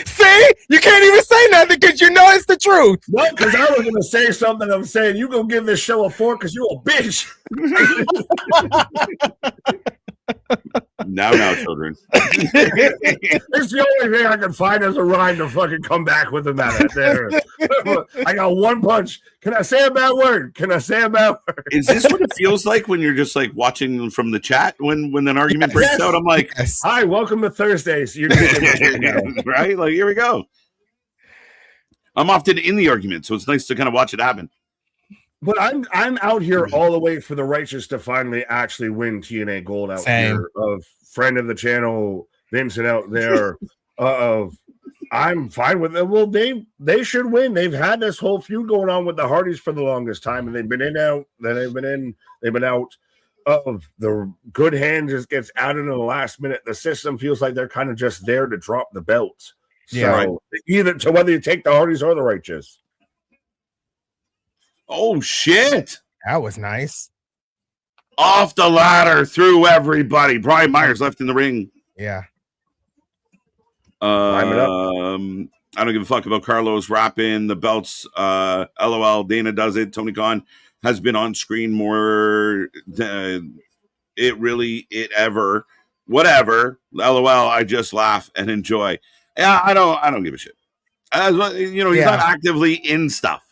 See? You can't even say nothing because you know it's the truth. No, because I was going to say something. I'm saying you going to give this show a 4 because you're a bitch. Now, children. It's the only thing I can find as a rhyme to fucking come back with them at it. There. I got one punch. Can I say a bad word? Is this what it feels like when you're just like watching from the chat when an argument breaks out? I'm like, hi, welcome to Thursdays. You're right? Like, here we go. I'm often in the argument, so it's nice to kind of watch it happen. But I'm out here all the way for the righteous to finally actually win TNA Gold out here. Of friend of the channel, Vincent out there. I'm fine with it. Well, they should win. They've had this whole feud going on with the Hardys for the longest time, and they've been out. They've been out. The good hand just gets out in the last minute. The system feels like they're kind of just there to drop the belts. So either whether you take the Hardys or the righteous. Oh, shit. That was nice. Off the ladder, through everybody. Brian Myers left in the ring. Yeah. I don't give a fuck about Carlos wrapping the belts. LOL, Dana does it. Tony Khan has been on screen more than it ever. Whatever. LOL, I just laugh and enjoy. Yeah, I don't give a shit. You know, he's not actively in stuff.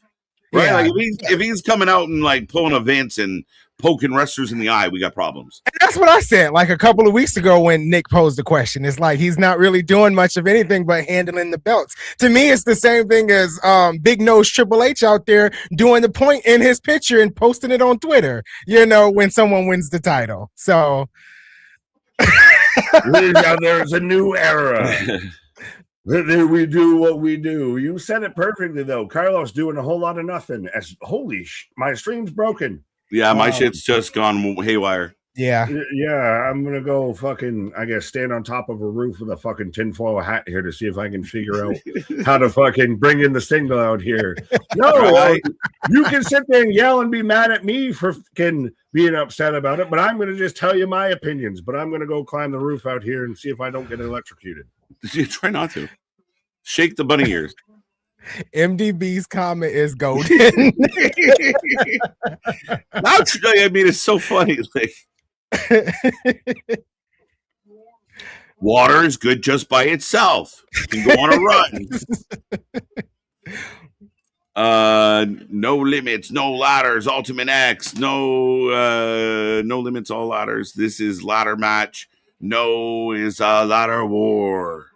Right? Like if he's coming out and like pulling events and poking wrestlers in the eye, we got problems. And that's what I said like a couple of weeks ago when Nick posed the question. It's like he's not really doing much of anything but handling the belts. To me, it's the same thing as Big Nose Triple H out there doing the point in his picture and posting it on Twitter, you know, when someone wins the title. So there's a new era. We do what we do. You said it perfectly, though. Carlos doing a whole lot of nothing. My stream's broken. Yeah, my shit's just gone haywire. Yeah, I'm gonna go fucking, I guess, stand on top of a roof with a fucking tinfoil hat here to see if I can figure out how to fucking bring in the signal out here. No, you can sit there and yell and be mad at me for fucking being upset about it, but I'm gonna just tell you my opinions. But I'm gonna go climb the roof out here and see if I don't get electrocuted. You try not to. Shake the bunny ears. MDB's comment is golden. I mean, it's so funny. Like, water is good just by itself. You can go on a run. No limits, no ladders. Ultimate X, no limits, all ladders. This is ladder match. No is a ladder war.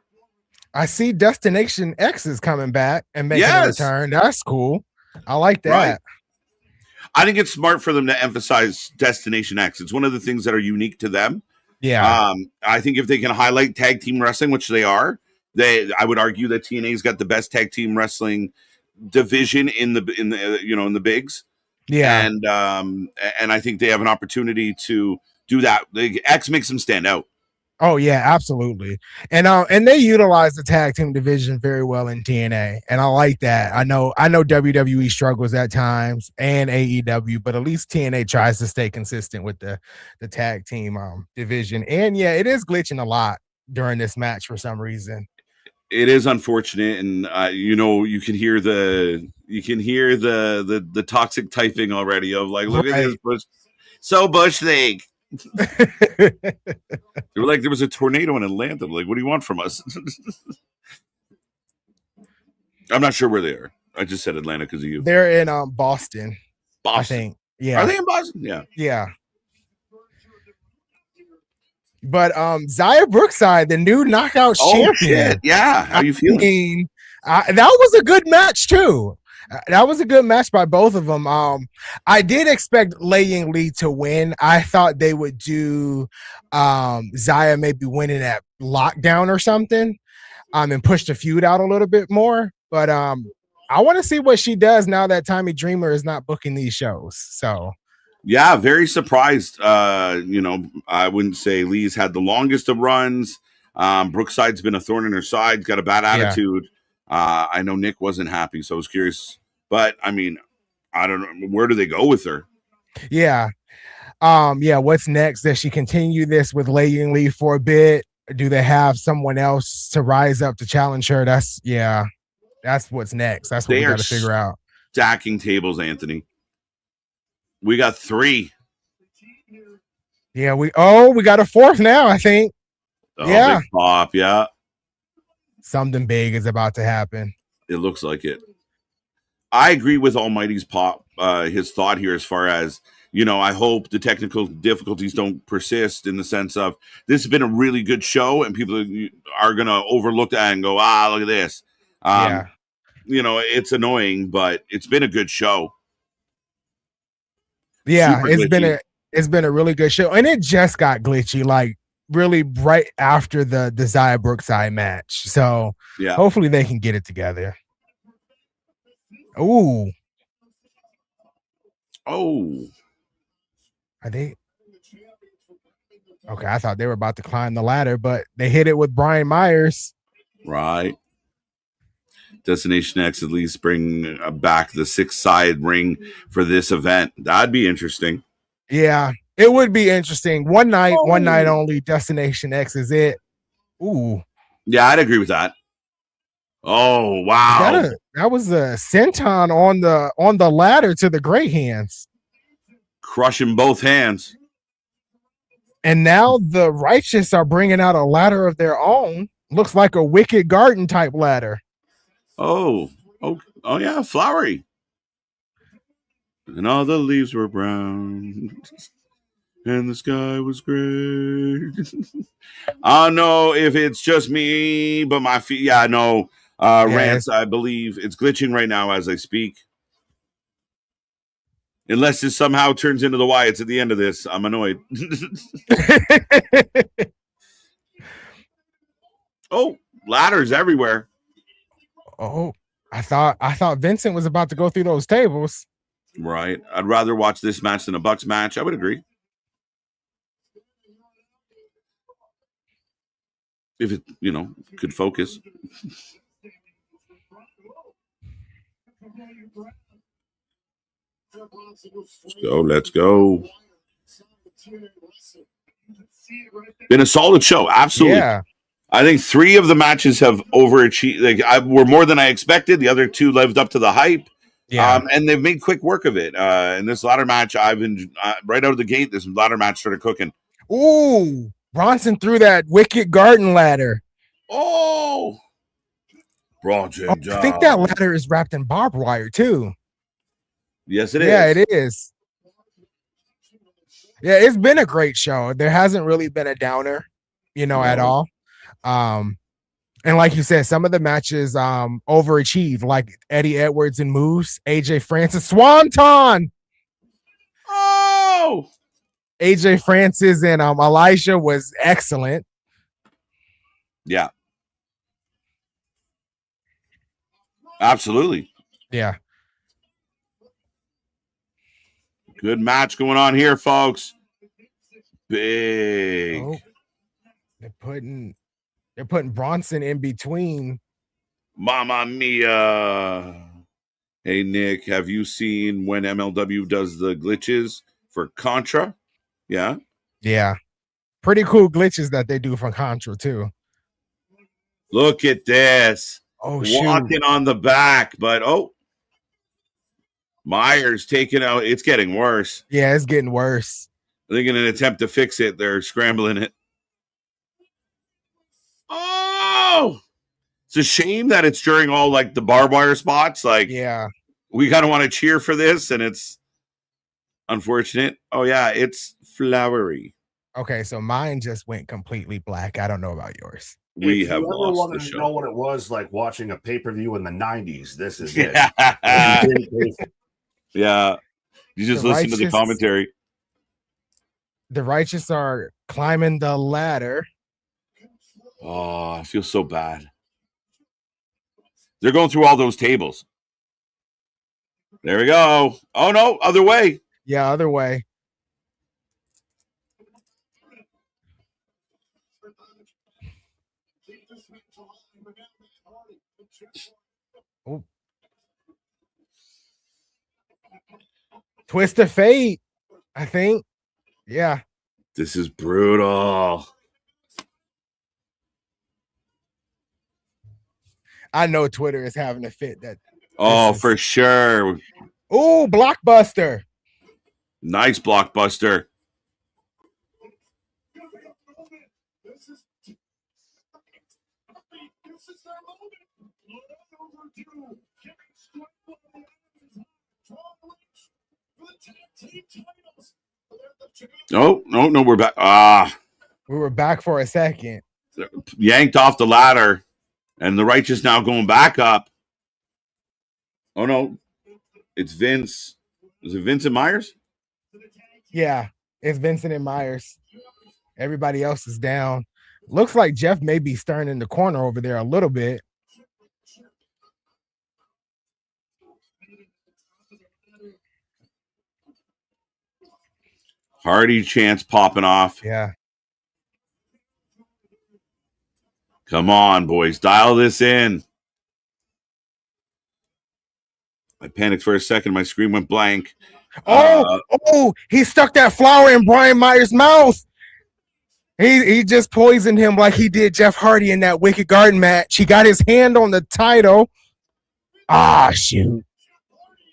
I see Destination X is coming back and making a return. That's cool. I like that. Right. I think it's smart for them to emphasize Destination X. It's one of the things that are unique to them. Yeah. I think if they can highlight tag team wrestling, which they are, I would argue that TNA's got the best tag team wrestling division in the bigs. Yeah. And I think they have an opportunity to do that. X makes them stand out. Oh yeah, absolutely. And they utilize the tag team division very well in TNA. And I like that. I know WWE struggles at times and AEW, but at least TNA tries to stay consistent with the tag team division. And yeah, it is glitching a lot during this match for some reason. It is unfortunate, and you can hear the toxic typing already of like, look at this Bush, so Bush League. They were like, there was a tornado in Atlanta. Like, what do you want from us? I'm not sure where they are. I just said Atlanta because of you. They're in Boston. Boston. I think. Yeah. Are they in Boston? Yeah. Yeah. But Zaya Brookside, the new knockout champion. Shit. Yeah. How you feeling? That was a good match too. That was a good match by both of them. I did expect Lei Ying Lee to win. I thought they would do Zaya maybe winning at Lockdown or something, and push the feud out a little bit more. But I want to see what she does now that Tommy Dreamer is not booking these shows. So yeah, very surprised. I wouldn't say Lee's had the longest of runs. Brookside's been a thorn in her side, got a bad attitude. I know Nick wasn't happy, so I was curious. But I mean, I don't know, where do they go with her? Yeah. What's next? Does she continue this with Lei Ying Lee for a bit? Do they have someone else to rise up to challenge her? That's what's next. That's what we got to figure out. Stacking tables, Anthony. We got 3. Yeah, we got a 4th now, I think. Big pop, yeah. Something big is about to happen. It looks like it. I agree with Almighty's pop, his thought here as far as, I hope the technical difficulties don't persist in the sense of this has been a really good show and people are going to overlook that and go, look at this. It's annoying, but it's been a good show. Yeah, it's been a really good show. And it just got glitchy, like really right after the Zaya Brookside match. So yeah, hopefully they can get it together. Oh, are they? Okay, I thought they were about to climb the ladder, but they hit it with Brian Myers. Right. Destination X at least bring back the 6-side ring for this event. That'd be interesting. Yeah, it would be interesting. One night only. Destination X is it. Ooh. Yeah, I'd agree with that. Oh, wow. That was a senton on the ladder to the Great Hands. Crushing both hands. And now the Righteous are bringing out a ladder of their own. Looks like a Wicked Garden type ladder. Oh yeah, flowery. And all the leaves were brown. And the sky was gray. I don't know if it's just me, but my feet. Yeah, no. Rants, I believe it's glitching right now as I speak. Unless this somehow turns into the Wyatts at the end of this, I'm annoyed. Oh, ladders everywhere. Oh, I thought Vincent was about to go through those tables. Right. I'd rather watch this match than a Bucks match. I would agree. If it, could focus. Let's go. Been a solid show. Absolutely. Yeah. I think 3 of the matches have overachieved. Were more than I expected. The other 2 lived up to the hype. Yeah. And they've made quick work of it. In this ladder match, I've been right out of the gate. This ladder match started cooking. Ooh, Bronson threw that Wicked Garden ladder. Oh, project. I think that ladder is wrapped in barbed wire too. Yes, it is. Yeah, it is. Yeah, it's been a great show. There hasn't really been a downer, at all. And like you said, some of the matches overachieved, like Eddie Edwards and Moose, AJ Francis, Swanton. Oh, AJ Francis and Elijah was excellent. Yeah. Absolutely. Yeah. Good match going on here, folks. Big. They're putting Bronson in between. Mamma mia. Hey, Nick, have you seen when MLW does the glitches for Contra? Yeah. Yeah. Pretty cool glitches that they do for Contra, too. Look at this. Oh, shoot. Walking on the back, but Myers taking out. It's getting worse. Yeah, it's getting worse. I think in an attempt to fix it, they're scrambling it. Oh! It's a shame that it's during all like the barbed wire spots. Like, yeah, we kind of want to cheer for this, and it's unfortunate. Oh yeah, it's flowery. Okay, so mine just went completely black. I don't know about yours. We if have you ever lost wanted the to show. know what it was like watching a pay-per-view in the 90s, this is it. Yeah. You just listen to the commentary. The righteous are climbing the ladder. Oh, I feel so bad. They're going through all those tables. There we go. Oh, no, other way. Yeah, other way. Ooh. Twist of fate, I think. Yeah. This is brutal. I know Twitter is having a fit. For sure. Oh, blockbuster. Nice blockbuster. Oh, no, we're back. We were back for a second. Yanked off the ladder, and the righteous now going back up. Oh, no. It's Vince. Is it Vincent Myers? Yeah, it's Vincent and Myers. Everybody else is down. Looks like Jeff may be stirring in the corner over there a little bit. Hardy chance popping off. Yeah. Come on, boys. Dial this in. I panicked for a second. My screen went blank. He stuck that flower in Brian Myers' mouth. He just poisoned him like he did Jeff Hardy in that Wicked Garden match. He got his hand on the title. Shoot.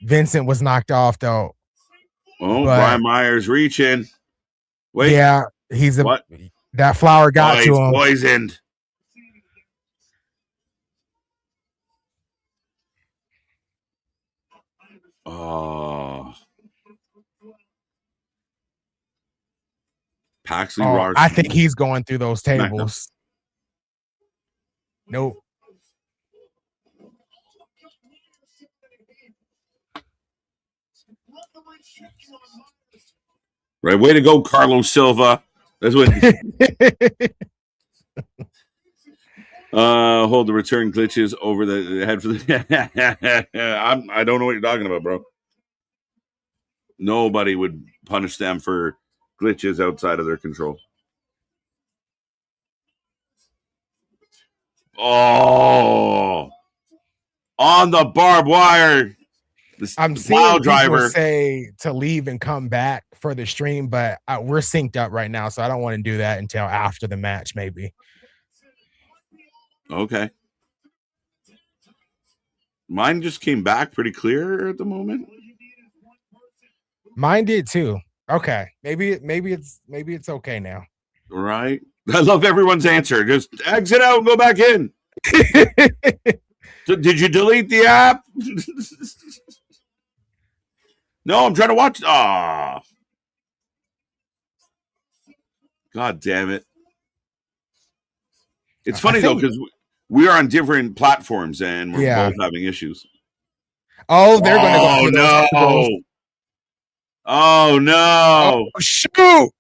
Vincent was knocked off, though. Brian Myers reaching. Wait. Yeah, that flower got to him. Poisoned. Paxley Rock. I think he's going through those tables. Nope. Right, way to go, Carlos Silva. That's what. Hold the return glitches over the head for the. I don't know what you're talking about, bro. Nobody would punish them for glitches outside of their control. Oh, on the barbed wire. I'm seeing people say to leave and come back for the stream, but we're synced up right now, so I don't want to do that until after the match, maybe. Okay. Mine just came back pretty clear at the moment. Mine did too. Okay. Maybe it's okay now. Right. I love everyone's answer. Just exit out and go back in. Did you delete the app? No, I'm trying to watch. God damn it. It's funny, though, because we are on different platforms and we're both having issues. Oh, they're going to go through those tables. Oh, no. Oh, shoot.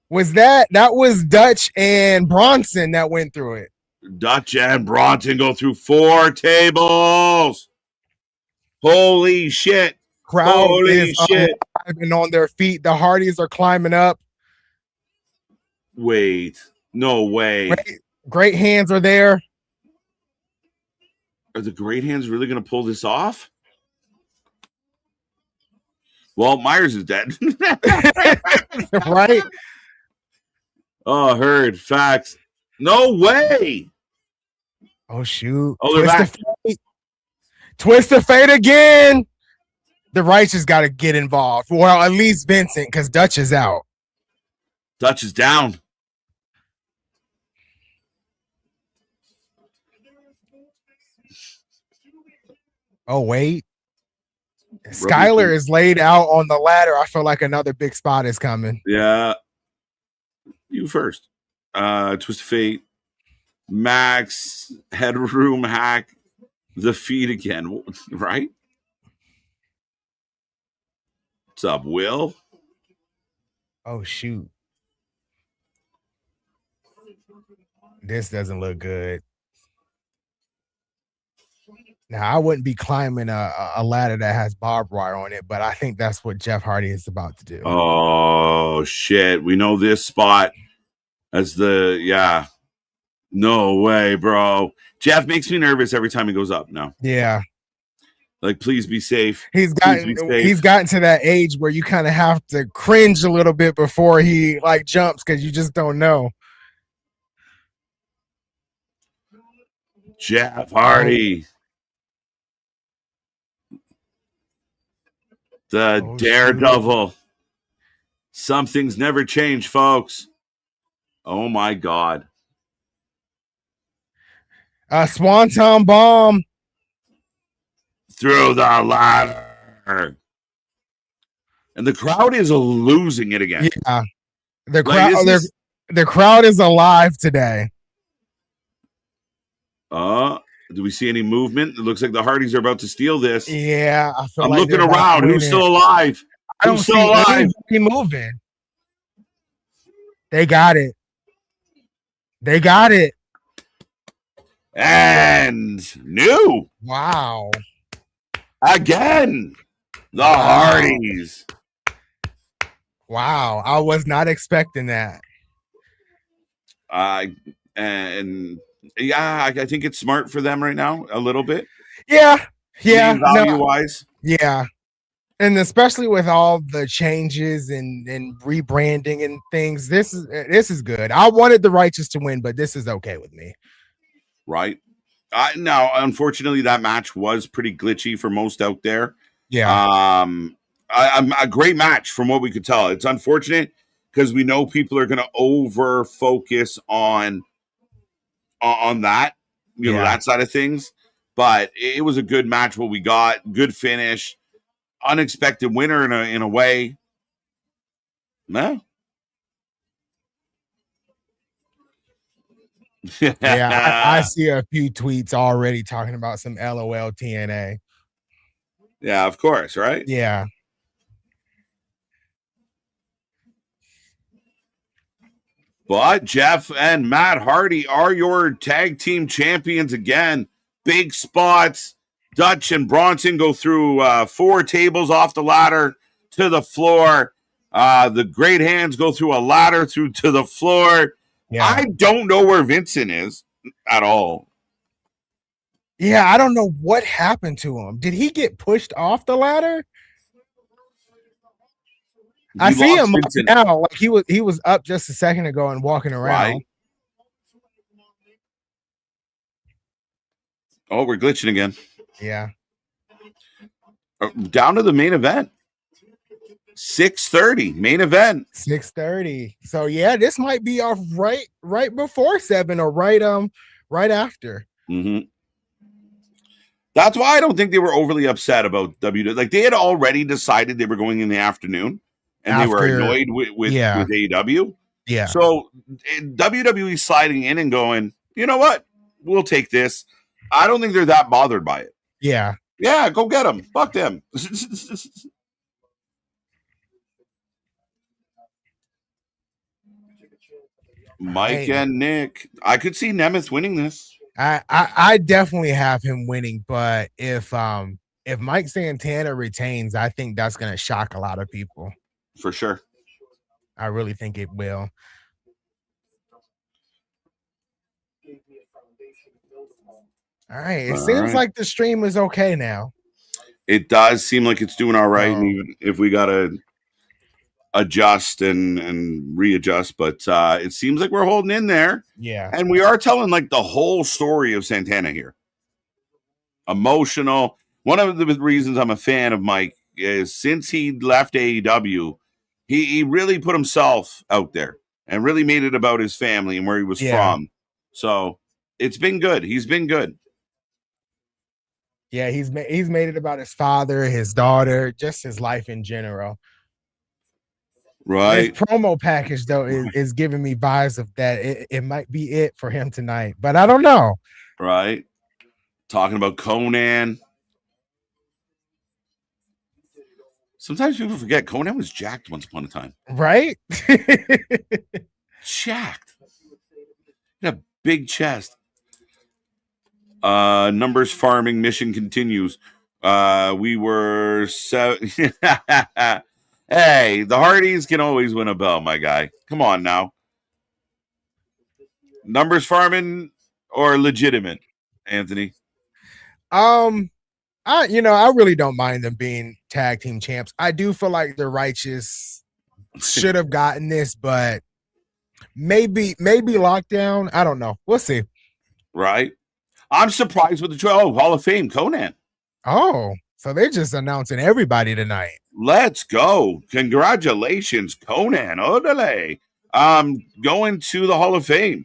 That was Dutch and Bronson that went through it. Dutch and Bronson go through 4 tables. Holy shit. Crowd is alive and on their feet. The Hardys are climbing up. Wait. No way. Great hands are there. Are the great hands really going to pull this off? Well, Myers is dead. Right? Oh, heard. Facts. No way. Oh, shoot. Oh, they're back. Twist of fate again. The Righteous got to get involved. Well, at least Vincent, because Dutch is out. Dutch is down. Oh, wait. Skyler is laid out on the ladder. I feel like another big spot is coming. Yeah. You first. Twist of Fate. Max. Headroom hack. The feed again. Right? What's up, Will? Oh, shoot. This doesn't look good. Now, I wouldn't be climbing a ladder that has barbed wire on it, but I think that's what Jeff Hardy is about to do. Oh, shit. We know this spot as the, yeah. No way, bro. Jeff makes me nervous every time he goes up now. Yeah. Like, please be safe. He's gotten to that age where you kind of have to cringe a little bit before he like jumps because you just don't know. Jeff Hardy. The Daredevil. Shoot. Some things never change, folks. Oh, my God. Swanton bomb. Through the ladder. And the crowd is losing it again. Yeah. The crowd is alive today. Do we see any movement? It looks like the Hardys are about to steal this. Yeah, I feel I'm looking around. Who's still alive? Who's still alive? Moving. They got it. They got it. And new. Wow. Again. The Hardys. Wow. I was not expecting that. And yeah, I think it's smart for them right now, a little bit. Yeah. Yeah. Value-wise. Yeah. And especially with all the changes and rebranding and things, this is good. I wanted the Righteous to win, but this is okay with me. Right. Now, unfortunately, that match was pretty glitchy for most out there. Yeah. A great match from what we could tell. It's unfortunate because we know people are going to over focus on that, you know, that side of things. But it was a good match. What we got, good finish, unexpected winner in a way. No. Yeah, I see a few tweets already talking about some LOL TNA. Yeah, of course, right? Yeah. But Jeff and Matt Hardy are your tag team champions again. Big spots. Dutch and Bronson go through 4 tables off the ladder to the floor. The Great Hands go through a ladder through to the floor. Yeah. I don't know where Vincent is at all. Yeah, I don't know what happened to him. Did he get pushed off the ladder? I see him now. Like he was up just a second ago and walking around. Right. Oh, we're glitching again. Yeah. Down to the main event. 6:30 main event. 6:30. So yeah, this might be off right before 7 or right after. Mm-hmm. That's why I don't think they were overly upset about WWE. Like they had already decided they were going in the afternoon, and they were annoyed with AEW. Yeah. So WWE sliding in and going, you know what? We'll take this. I don't think they're that bothered by it. Yeah. Yeah, go get them. Fuck them. Mike and Nick. I could see Nemeth winning this. I definitely have him winning, but if Mike Santana retains, I think that's going to shock a lot of people. For sure. I really think it will. All right. It All seems right. like the stream is okay now. It does seem like it's doing all right, and Oh. even if we gotta adjust and readjust, but it seems like we're holding in there. Yeah. And we are telling like the whole story of Santana here. Emotional. One of the reasons I'm a fan of Mike is since he left AEW, he really put himself out there and really made it about his family and where he was from. So it's been good. He's been good. Yeah, he's made it about his father, his daughter, just his life in general. Right. His promo package though is giving me vibes of that. It might be it for him tonight, but I don't know. Right. Talking about Conan. Sometimes people forget Conan was jacked once upon a time. Right? Jacked. He had a big chest. Numbers farming mission continues. We were Hey, the Hardys can always win a bell, my guy. Come on now. Numbers farming or legitimate, Anthony? I really don't mind them being tag team champs. I do feel like the Righteous should have gotten this, but maybe Lockdown. I don't know. We'll see. Right. I'm surprised with the Hall of Fame, Conan. Oh, so they're just announcing everybody tonight. Let's go. Congratulations, Conan. Odele. Going to the Hall of Fame.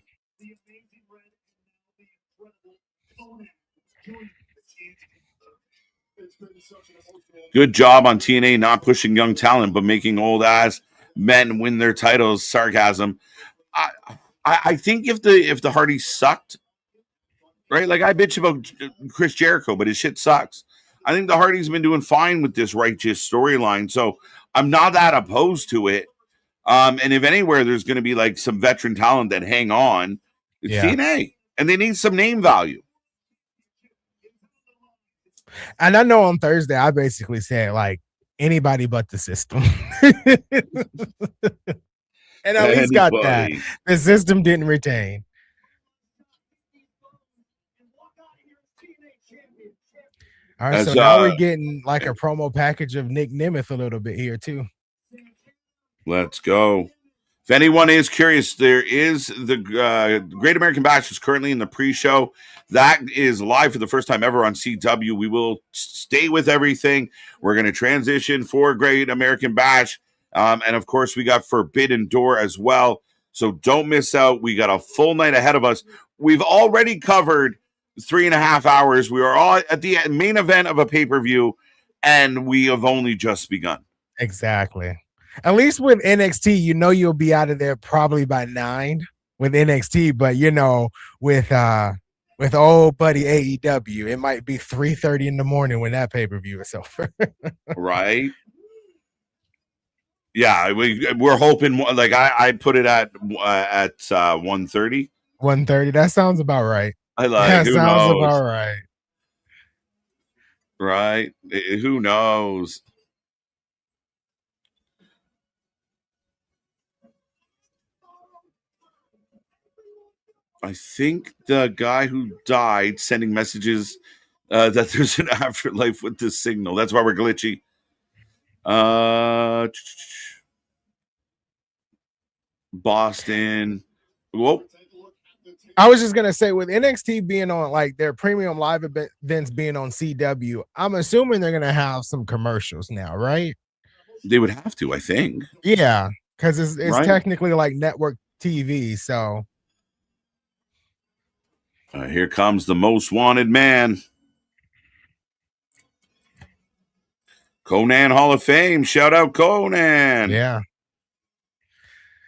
Good job on TNA not pushing young talent, but making old ass men win their titles. Sarcasm. I think if the Hardys sucked, right? Like I bitch about Chris Jericho, but his shit sucks. I think the Hardys have been doing fine with this Righteous storyline, so I'm not that opposed to it. And if anywhere there's going to be like some veteran talent that hang on, it's TNA, and they need some name value. And I know on Thursday I basically said like anybody but the system. And at least got that. The system didn't retain. All right, so now we're getting like a promo package of Nick Nemeth a little bit here too. Let's go. If anyone is curious, there is the Great American Bash is currently in the pre-show. That is live for the first time ever on CW. We will stay with everything. We're going to transition for Great American Bash. And of course, we got Forbidden Door as well. So don't miss out. We got a full night ahead of us. We've already covered 3.5 hours. We are all at the main event of a pay-per-view, and we have only just begun. Exactly. At least with NXT, you'll be out of there probably by 9 with NXT, but with old buddy AEW, it might be 3:30 in the morning when that pay-per-view is over. Right. Yeah, we're hoping like I put it at 1:30. 1:30. That sounds about right. I like that who sounds knows? About right. Right. Who knows? I think the guy who died sending messages that there's an afterlife with this signal. That's why we're glitchy. Boston. Whoa. I was just gonna say with NXT being on like their premium live events being on CW, I'm assuming they're gonna have some commercials now, right? They would have to, I think. Yeah, because it's right? technically like network TV. So here comes the most wanted man. Conan Hall of Fame. Shout out Conan. Yeah.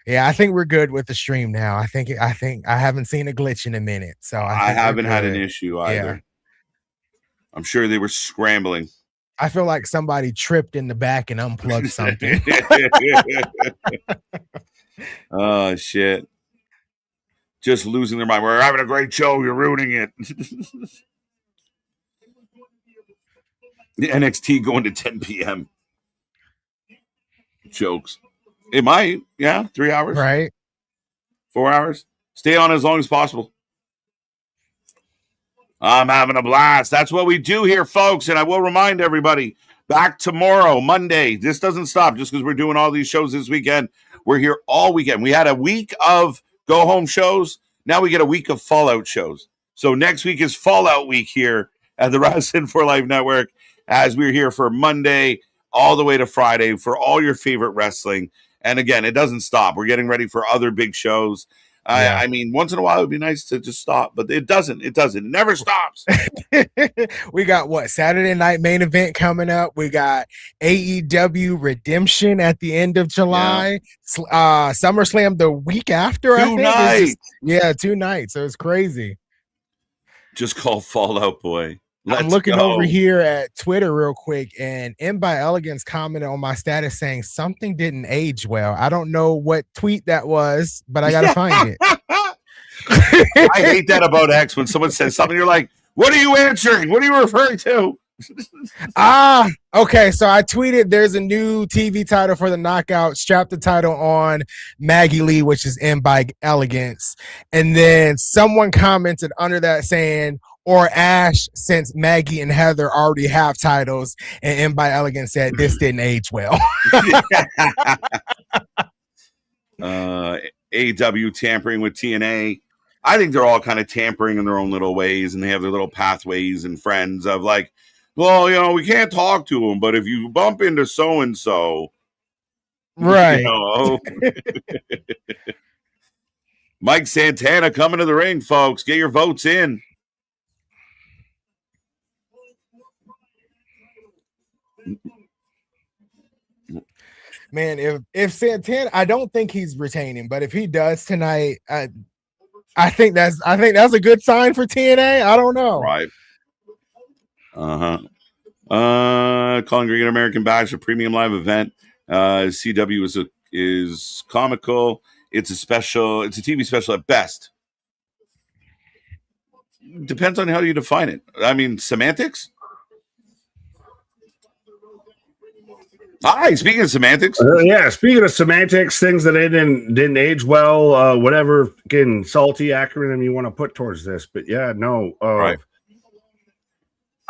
Yeah, I think we're good with the stream now. I think I haven't seen a glitch in a minute. So I haven't had an issue either. Yeah. I'm sure they were scrambling. I feel like somebody tripped in the back and unplugged something. Oh, shit. Just losing their mind. We're having a great show. You're ruining it. The NXT going to 10 p.m. Jokes. It might. Yeah. 3 hours. Right. 4 hours. Stay on as long as possible. I'm having a blast. That's what we do here, folks. And I will remind everybody, back tomorrow, Monday. This doesn't stop just because we're doing all these shows this weekend. We're here all weekend. We had a week of go-home shows. Now we get a week of Fallout shows. So next week is Fallout week here at the Wrestling for Life Network, as we're here for Monday all the way to Friday for all your favorite wrestling. And again, it doesn't stop. We're getting ready for other big shows. I mean, once in a while it would be nice to just stop, but it doesn't. It doesn't. It never stops. We got what, Saturday night main event coming up. We got AEW Redemption at the end of July. SummerSlam the week after. Two nights. 2 nights. So it's crazy. Just call Fallout Boy. I'm looking over here at Twitter real quick, and M by Elegance commented on my status saying something didn't age well. I don't know what tweet that was, but I gotta find it. I hate that about X when someone says something. You're like, "What are you answering? What are you referring to?" Okay. So I tweeted there's a new TV title for the Knockout. Strap the title on Maggie Lee, which is M by Elegance, and then someone commented under that saying, or Ash, since Maggie and Heather already have titles, and M by Elegance said this didn't age well. AEW tampering with TNA. I think they're all kind of tampering in their own little ways, and they have their little pathways and friends of like, well, you know, we can't talk to them, but if you bump into so and so, right? You know. Mike Santana coming to the ring, folks. Get your votes in. Man, if Santana, I don't think he's retaining, but if he does tonight, I think that's a good sign for TNA. I don't know. Right. Calling Great American Bash a premium live event. CW is comical. It's a TV special at best. Depends on how you define it. I mean, semantics. Hi, speaking of semantics. Speaking of semantics, things that didn't age well, whatever fucking salty acronym you want to put towards this. But right.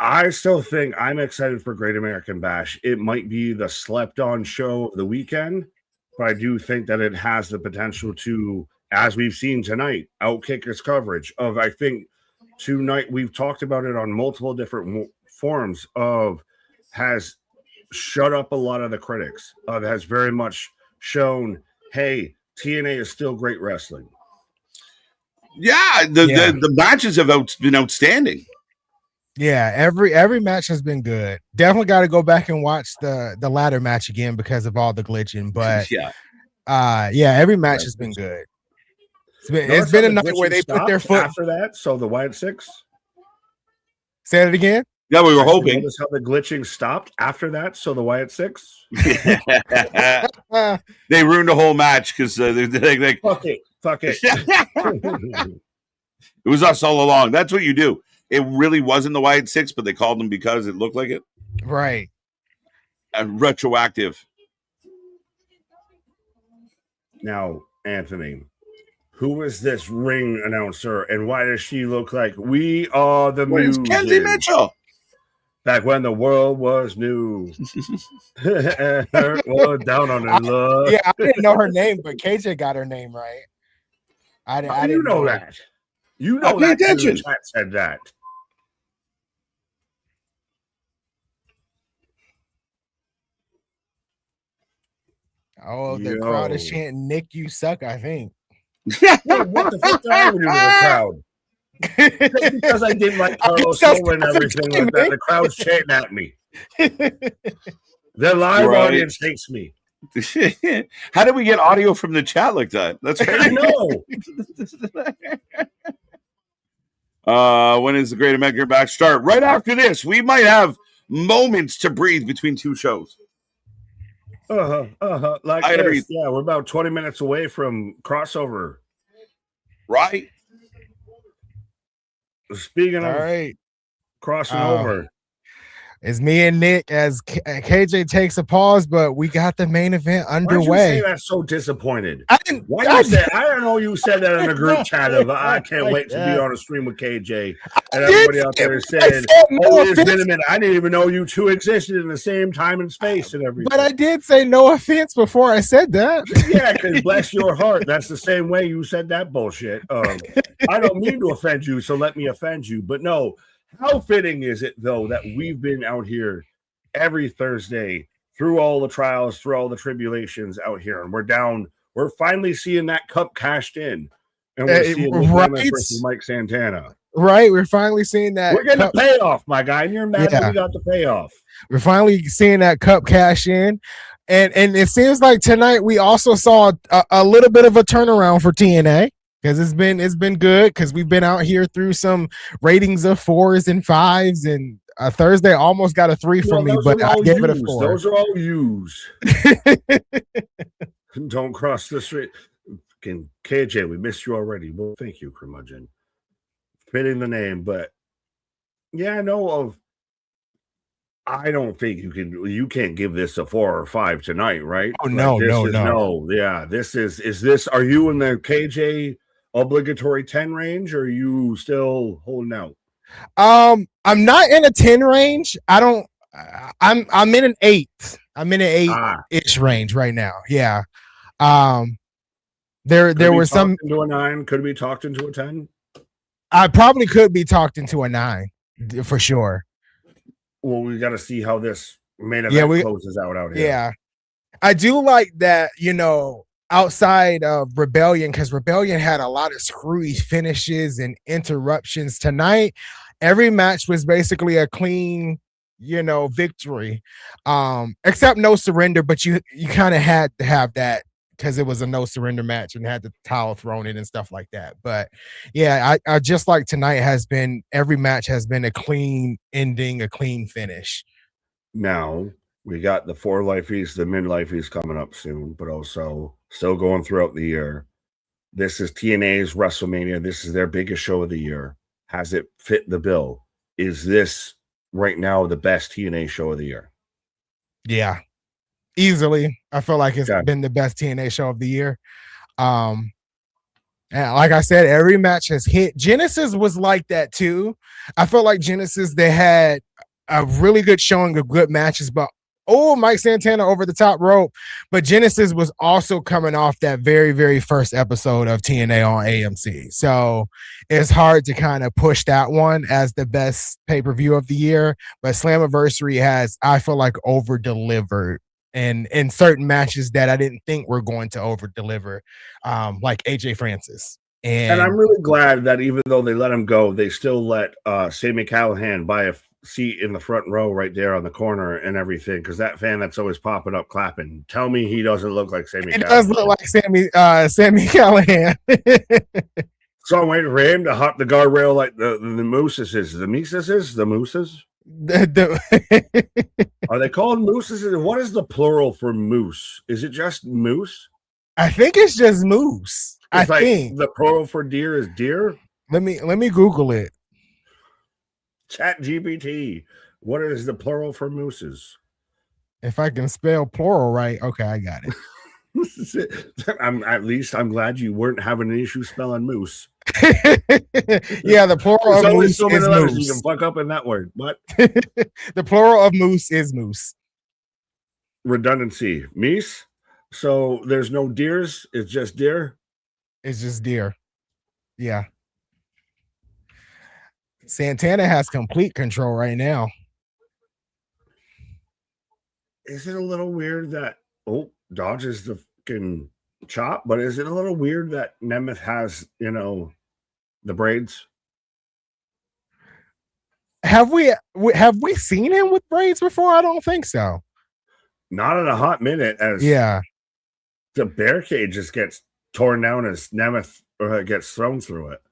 I still think I'm excited for Great American Bash. It might be the slept-on show of the weekend, but I do think that it has the potential to, as we've seen tonight, outkick its coverage of, I think, tonight, we've talked about it on multiple different forums of, has shut up a lot of the critics, has very much shown, hey, TNA is still great wrestling. Yeah, the matches have been outstanding. Yeah, every match has been good. Definitely got to go back and watch the ladder match again because of all the glitching. But every match has been good. It's been a night where they put their foot after that. So the Wyatt Six. Say it again. Yeah, we were hoping. Notice how the glitching stopped after that. So the Wyatt Six. They ruined the whole match because they fuck it. It was us all along. That's what you do. It really wasn't the Wyatt Six, but they called them because it looked like it. Right. And retroactive. Now, Anthony, who is this ring announcer, and why does she look like we are the It's Kenzie Mitchell? Back when the world was new. Well, down on the luck. Yeah, I didn't know her name, but KJ got her name right. I didn't know that. You know that. The chat said that. Oh, the crowd is chanting, "Nick, you suck," I think. What the fuck did I do to the crowd? Just because I didn't like Carlos Sola and everything like that, the crowd's chanting at me. The live audience hates me. How did we get audio from the chat like that? That's crazy. When is the Great American Bash start? Right after this. We might have moments to breathe between two shows. Like this. Yeah, we're about 20 minutes away from crossover. Right. Speaking of crossing over. It's me and Nick as KJ takes a pause, but we got the main event underway. Why'd you say that so disappointed? I didn't. Why you say? I don't know. You said that in a group chat of I can't wait to be on a stream with KJ, and everybody out there is saying, "Oh, wait a minute! I didn't even know you two existed in the same time and space and everything." But I did say no offense before I said that. Yeah, because bless your heart, that's the same way you said that bullshit. I don't mean to offend you, so let me offend you. But no. How fitting is it, though, that we've been out here every Thursday through all the trials, through all the tribulations out here, and we're finally seeing that cup cashed in, and we're seeing versus Mike Santana. Right, we're finally seeing that. We're getting a payoff, my guy, and you're mad that we got the payoff. We're finally seeing that cup cash in, and it seems like tonight we also saw a little bit of a turnaround for TNA. Because it's been good because we've been out here through some ratings of 4s and 5s, and Thursday almost got a 3 from me, but I gave it a 4. Those are all U's. Don't cross the street. KJ, we missed you already. Well, thank you, curmudgeon. Fitting the name, but yeah, I know of. I don't think you can't give this a 4 or 5 tonight, right? Oh no, no. Yeah, this is this. Are you in the KJ obligatory 10 range, or are you still holding out? I'm not in a 10 range. I'm in an 8. I'm in an 8-ish range right now. Yeah. There were some into a 9. Could be talked into a 10. I probably could be talked into a 9 for sure. Well, we got to see how this main event closes out here. Yeah. I do like that, outside of Rebellion, because Rebellion had a lot of screwy finishes and interruptions tonight. Every match was basically a clean, victory, except no surrender. But you kind of had to have that because it was a no surrender match and had the towel thrown in and stuff like that. But yeah, I just like tonight every match has been a clean ending, a clean finish. Now we got the 4 lifeies, the mid lifeies coming up soon, but also still going throughout the year. This is TNA's WrestleMania. This is their biggest show of the year. Has it fit the bill? Is this right now the best TNA show of the year? Yeah, easily. I feel like it's been the best TNA show of the year. And like I said, every match has hit. Genesis was like that too. I felt like Genesis, they had a really good showing of good matches, but Mike Santana over the top rope. But Genesis was also coming off that very, very first episode of TNA on AMC. So it's hard to kind of push that one as the best pay-per-view of the year. But Slammiversary has, I feel like, over-delivered in certain matches that I didn't think were going to over-deliver, like AJ Francis. And I'm really glad that even though they let him go, they still let Sami Callihan buy a seat in the front row right there on the corner and everything, because that fan that's always popping up clapping, tell me he doesn't look like Sami Callihan. It does look like Sami Callihan. So I'm waiting for him to hop the guardrail like the mooses. The mooses? Are they called mooses? What is the plural for moose? Is it just moose? I think it's just moose. I think the plural for deer is deer. Let me Google it. Chat GPT. What is the plural for mooses? If I can spell plural right, okay, I got it. I'm glad you weren't having an issue spelling moose. Yeah, the plural of moose is moose. You can fuck up in that word, but the plural of moose is moose. Redundancy. Meese. So there's no deers. It's just deer. It's just deer. Yeah. Santana has complete control right now. Is it a little weird that dodges the fucking chop, but is it a little weird that Nemeth has, the braids? Have we seen him with braids before? I don't think so. Not in a hot minute, as the barricade just gets torn down as Nemeth gets thrown through it.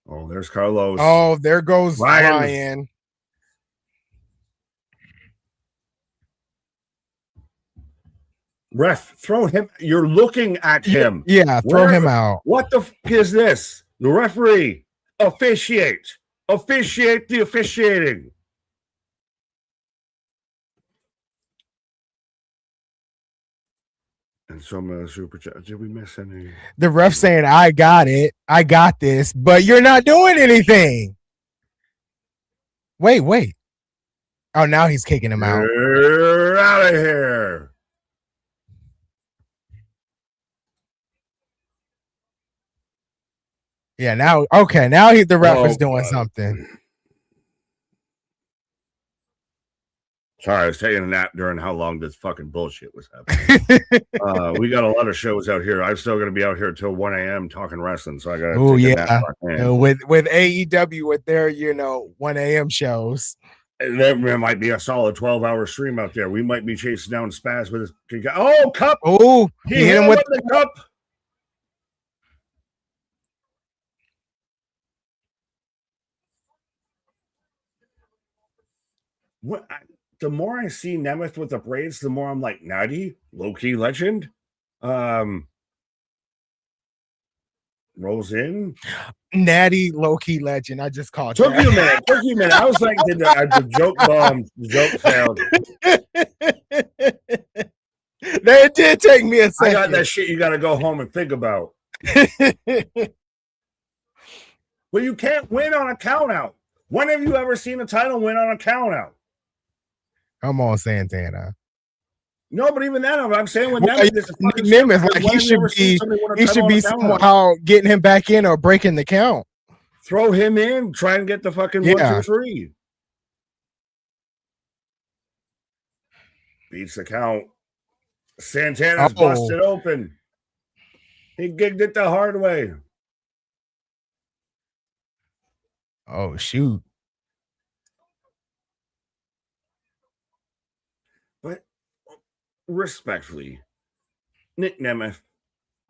Oh, there's Carlos. Oh, there goes Ryan. Ref, throw him. You're looking at him. Yeah, throw him out. What the fuck is this? The referee, officiate the officiating. And some of the super chat. Did we miss any? The ref saying, I got it. I got this, but you're not doing anything. Wait. Oh, now he's kicking him out. You're out of here. Yeah, now the ref is doing something. Sorry, I was taking a nap during how long this fucking bullshit was happening. We got a lot of shows out here. I'm still going to be out here till 1 a.m. talking wrestling, so I got to take a nap. With AEW with their 1 a.m. shows. And there might be a solid 12-hour stream out there. We might be chasing down Spaz with his cup. Oh, he hit him with the cup. The more I see Nemeth with the braids, the more I'm like, Natty, low-key legend. Rolls in. Natty, low-key legend. I just called Took you a minute. I was like, the joke bomb. The joke failed. That did take me a second. I got that shit you got to go home and think about. Well, you can't win on a count-out. When have you ever seen a title win on a count-out? Come on, Santana. No, but even that, I'm saying when Nemeth, like he should be somehow getting him back in or breaking the count. Throw him in, try and get the fucking 1, 2, 3. Beats the count. Santana's busted open. He gigged it the hard way. Oh, shoot. But respectfully, Nick Nemeth,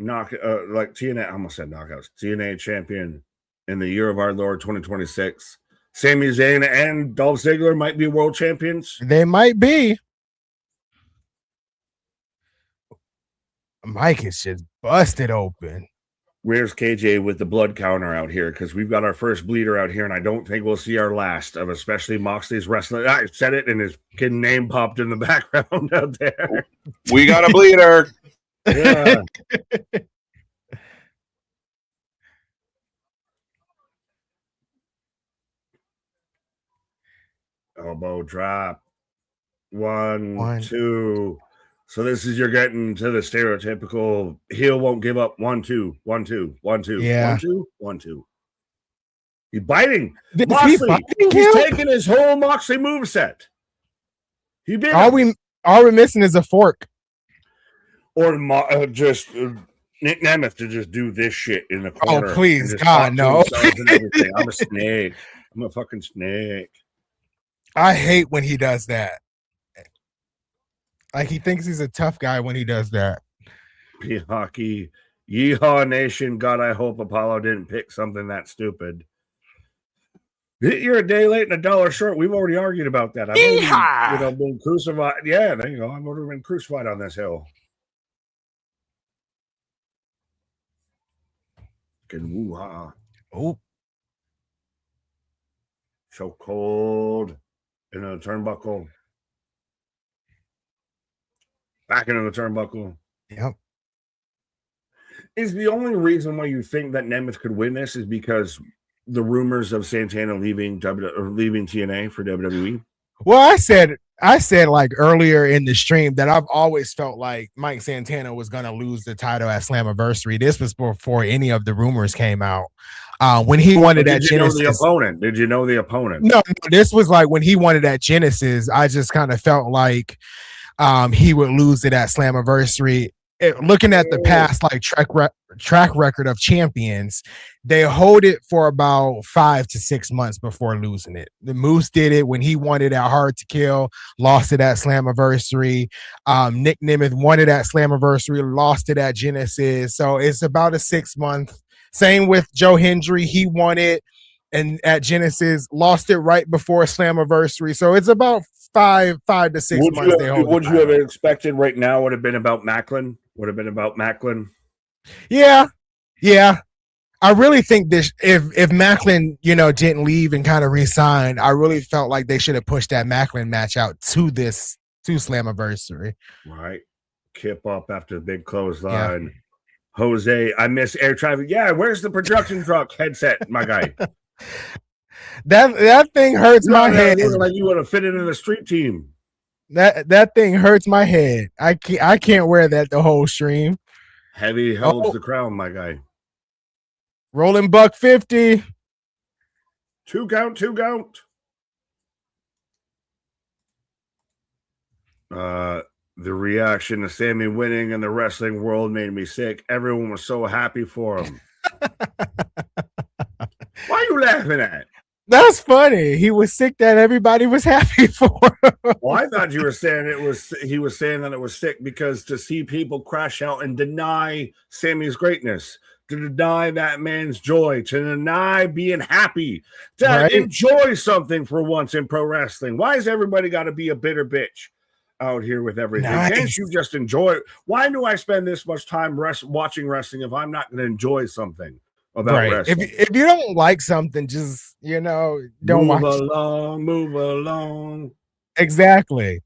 like TNA, I almost said knockouts, TNA champion in the year of our Lord 2026. Sami Zayn and Dolph Ziggler might be world champions. They might be. Mike is just busted open. Where's KJ with the blood counter out here? Because we've got our first bleeder out here, and I don't think we'll see our last of especially Moxley's wrestling. I said it, and his kid name popped in the background out there. We got a bleeder. Yeah. Elbow drop. One, 2. So this is you're getting to the stereotypical heel won't give up. 1, 2, 1, 2, 1, 2, yeah. 1, 2, 1, 2. He's biting. Moxley, he's taking his whole Moxley moveset. He did. All we're missing is a fork. Or just Nick Nemeth to just do this shit in the corner. Oh, please, God, no. I'm a snake. I'm a fucking snake. I hate when he does that. Like he thinks he's a tough guy when he does that. Hockey, yeehaw nation. God, I hope Apollo didn't pick something that stupid. You're a day late and $1 short. We've already argued about that. I've already, been crucified. Yeah, there you go. I've already been crucified on this hill. Fucking woo-ha. Oh. So cold. Into the turnbuckle. Back into the turnbuckle. Yep. Is the only reason why you think that Nemeth could win this is because the rumors of Santana leaving TNA for WWE? Well, I said like earlier in the stream that I've always felt like Mike Santana was going to lose the title at Slammiversary. This was before any of the rumors came out. When he wanted that Genesis. Did you know the opponent? No, this was like when he wanted that Genesis. I just kind of felt like he would lose it at Slammiversary. Looking at the past like track record of champions, they hold it for about 5 to 6 months before losing it. The Moose did it when he won it at Hard to Kill, lost it at Slammiversary. Nick Nemeth won it at Slammiversary, lost it at Genesis. So it's about a 6 month. Same with Joe Hendry. He won it and at Genesis, lost it right before Slammiversary. So it's about 5 to 6 months. Would you have expected right now would have been about Macklin? Yeah. I really think this if Macklin, didn't leave and kind of re-signed, I really felt like they should have pushed that Macklin match out to Slammiversary. Right. Kip up after the big clothesline. Yeah. Jose, I miss air traffic. Yeah, where's the production truck headset, my guy? That thing hurts my head. Like you want to fit it in a street team. That thing hurts my head. I can't wear that the whole stream. Heavy holds the crown, my guy. Rolling buck 50. 2 count. The reaction to Sammy winning in the wrestling world made me sick. Everyone was so happy for him. Why are you laughing at? That's funny. He was sick that everybody was happy for him. Well, I thought you were saying he was saying that it was sick because to see people crash out and deny Sammy's greatness, to deny that man's joy, to deny being happy, to enjoy something for once in pro wrestling. Why has everybody got to be a bitter bitch out here with everything? Can't you just enjoy it? Why do I spend this much time watching wrestling if I'm not going to enjoy something about wrestling? If you don't like something, just don't move watch. Move along. Exactly.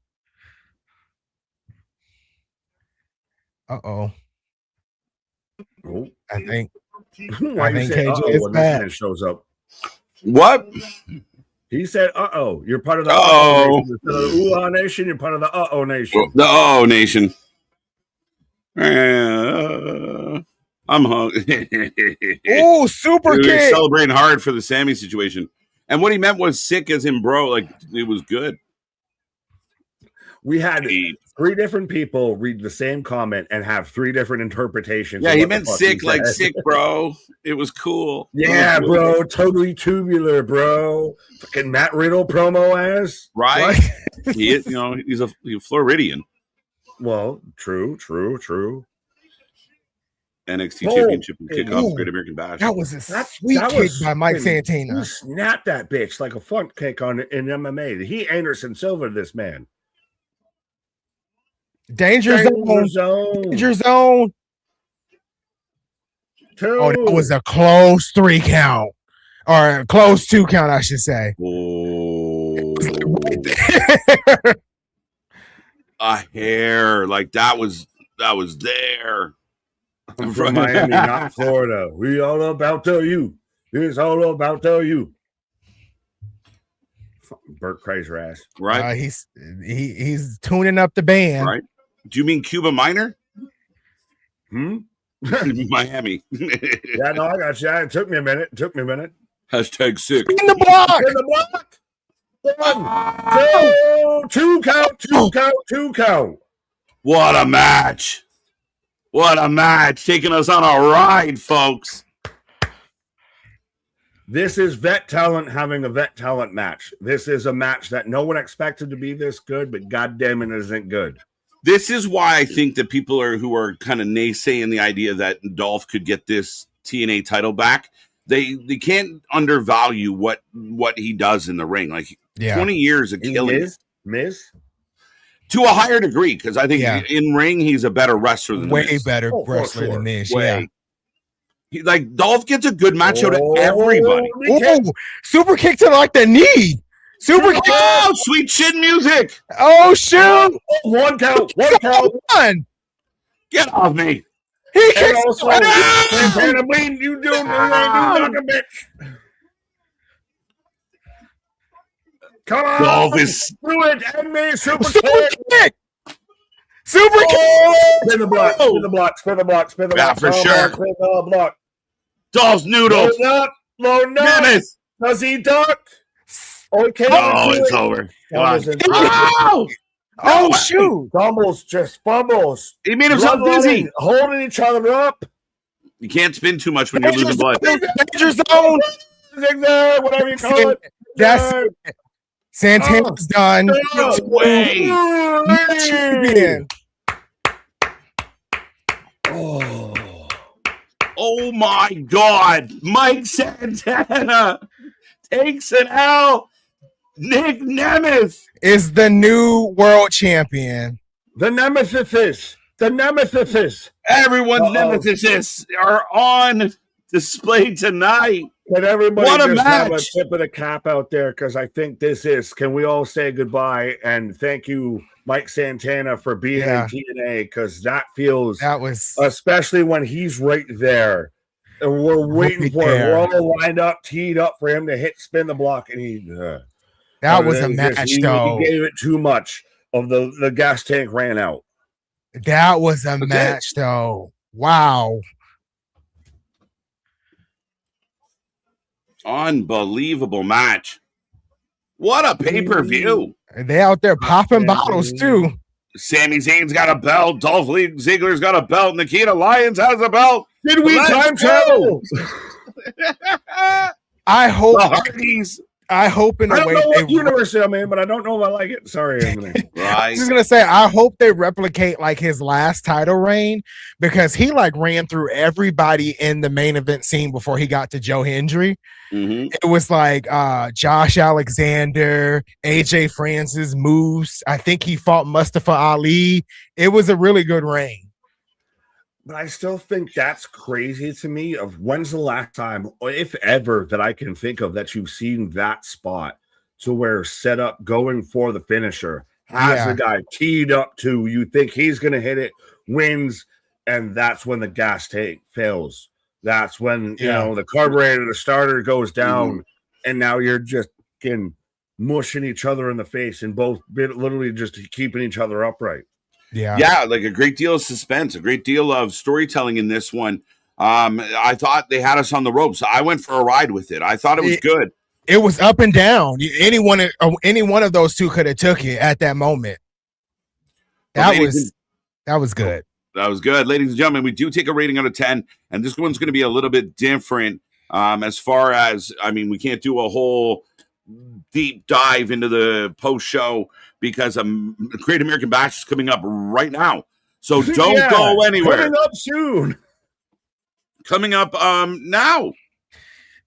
Oh, I think KJ is bad. This shows up. What? He said, "Uh-oh, you're part of the uh-oh nation. Instead of the ooh-ah nation, you're part of the uh-oh nation." The uh-oh nation. I'm hungry. Oh, super kick. Celebrating hard for the Sammy situation. And what he meant was sick as in bro, like it was good. We had 3 different people read the same comment and have 3 different interpretations. Yeah, he meant sick, like sick, bro. It was cool. Yeah, bro. Totally tubular, bro. Fucking Matt Riddle promo ass. Right. He is, he's a Floridian. Well, true. NXT Championship and kickoff, Great American Bash. That was a sweet kick by Mike Santana. He snapped that bitch like a front kick in MMA. He Anderson Silva, this man. Danger zone. 2. Oh, that was a close 3 count. Or a close 2 count, I should say. Oh. A hair. Like that was there. I'm from Miami, not Florida. We all about to you. It's all about to you. Burt Kreischer ass. Right. He's tuning up the band. Right. Do you mean Cuba Minor? Miami. Yeah, no, I got you. It took me a minute. Hashtag sick. In the block. 1, 2, 2 count. What a match. Taking us on a ride, folks. This is vet talent having a vet talent match. This is a match that no one expected to be this good, but goddamn it isn't good. This is why I think that people who are kind of naysaying the idea that Dolph could get this TNA title back. They can't undervalue what he does in the ring. Like 20 years of killing Miz? To a higher degree, because I think in ring he's a better wrestler than Miz. Better wrestler than Miz. Like Dolph gets a good match out of everybody. Oh, super kick to like the knee. Super kick. Oh, sweet chin music. Oh, shoot. 1 count. Get off me. He kicks. You do like a bitch. Come on. Dolph is do it. And me super kick. Super kick. Spin the block. Yeah, for sure. Spin the block. Dolph's noodles. Low nut. Does he duck? Okay. Oh, it's over. Oh, shoot. Fumbles. He made himself dizzy. Holding each other up. You can't spin too much when you're losing blood. Danger zone. Whatever you call it. That's it. Santana's done. Way. Oh my God. Mike Santana takes an L. Nick Nemeth is the new world champion. The Nemesis. Everyone's nemesis are on display tonight. Can everybody what a just match. Have a tip of the cap out there? Because I think this is. Can we all say goodbye and thank you, Mike Santana for being in TNA, because that was, especially when he's right there. And we're waiting for it. We're all lined up, teed up for him to spin the block, and that was a match, though. He gave it too much of the gas tank ran out. That was a match, though. Wow. Unbelievable match. What a pay-per-view. They out there popping bottles, too. Sami Zayn's got a belt. Dolph Ziggler's got a belt. Nikita Lyons has a belt. Did we time travel? I hope in a I don't way know what universe I'm in, but I don't know if I like it. Sorry, Emily. Right. I was just gonna say, I hope they replicate like his last title reign, because he like ran through everybody in the main event scene before he got to Joe Hendry. Mm-hmm. It was like Josh Alexander, AJ Francis, Moose. I think he fought Mustafa Ali. It was a really good reign. But I still think that's crazy to me. Of when's the last time, if ever, that I can think of that you've seen that spot to where set up going for the finisher, has the guy teed up to, you think he's going to hit it, wins, and that's when the gas tank fails. That's when, you know, the carburetor, the starter goes down, and now you're just mushing each other in the face and both literally just keeping each other upright. Yeah, like a great deal of suspense, a great deal of storytelling in this one. I thought they had us on the ropes. I went for a ride with it. I thought it was good. It was up and down. Any one of those two could have took it at that moment. That was good. That was good. Ladies and gentlemen, we do take a rating out of 10, and this one's going to be a little bit different as far as, I mean, we can't do a whole deep dive into the post-show because Great American Bash is coming up right now. So don't go anywhere. Coming up soon. Coming up now.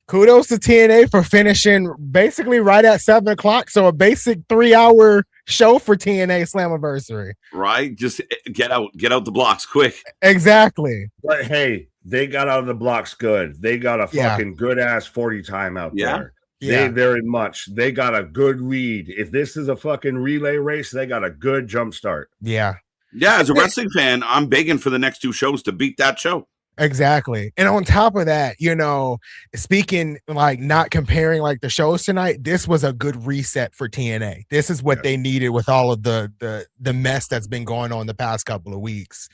Kudos to TNA for finishing basically right at 7:00. So a basic 3-hour show for TNA Slammiversary. Right? Just get out the blocks quick. Exactly. But hey, they got out of the blocks good. They got a fucking good ass 40 time out there. They very much. They got a good lead. If this is a fucking relay race, they got a good jump start. Yeah. Yeah, as a wrestling fan, I'm begging for the next two shows to beat that show. Exactly. And on top of that, you know, speaking like not comparing like the shows tonight, this was a good reset for TNA. This is what they needed with all of the mess that's been going on the past couple of weeks.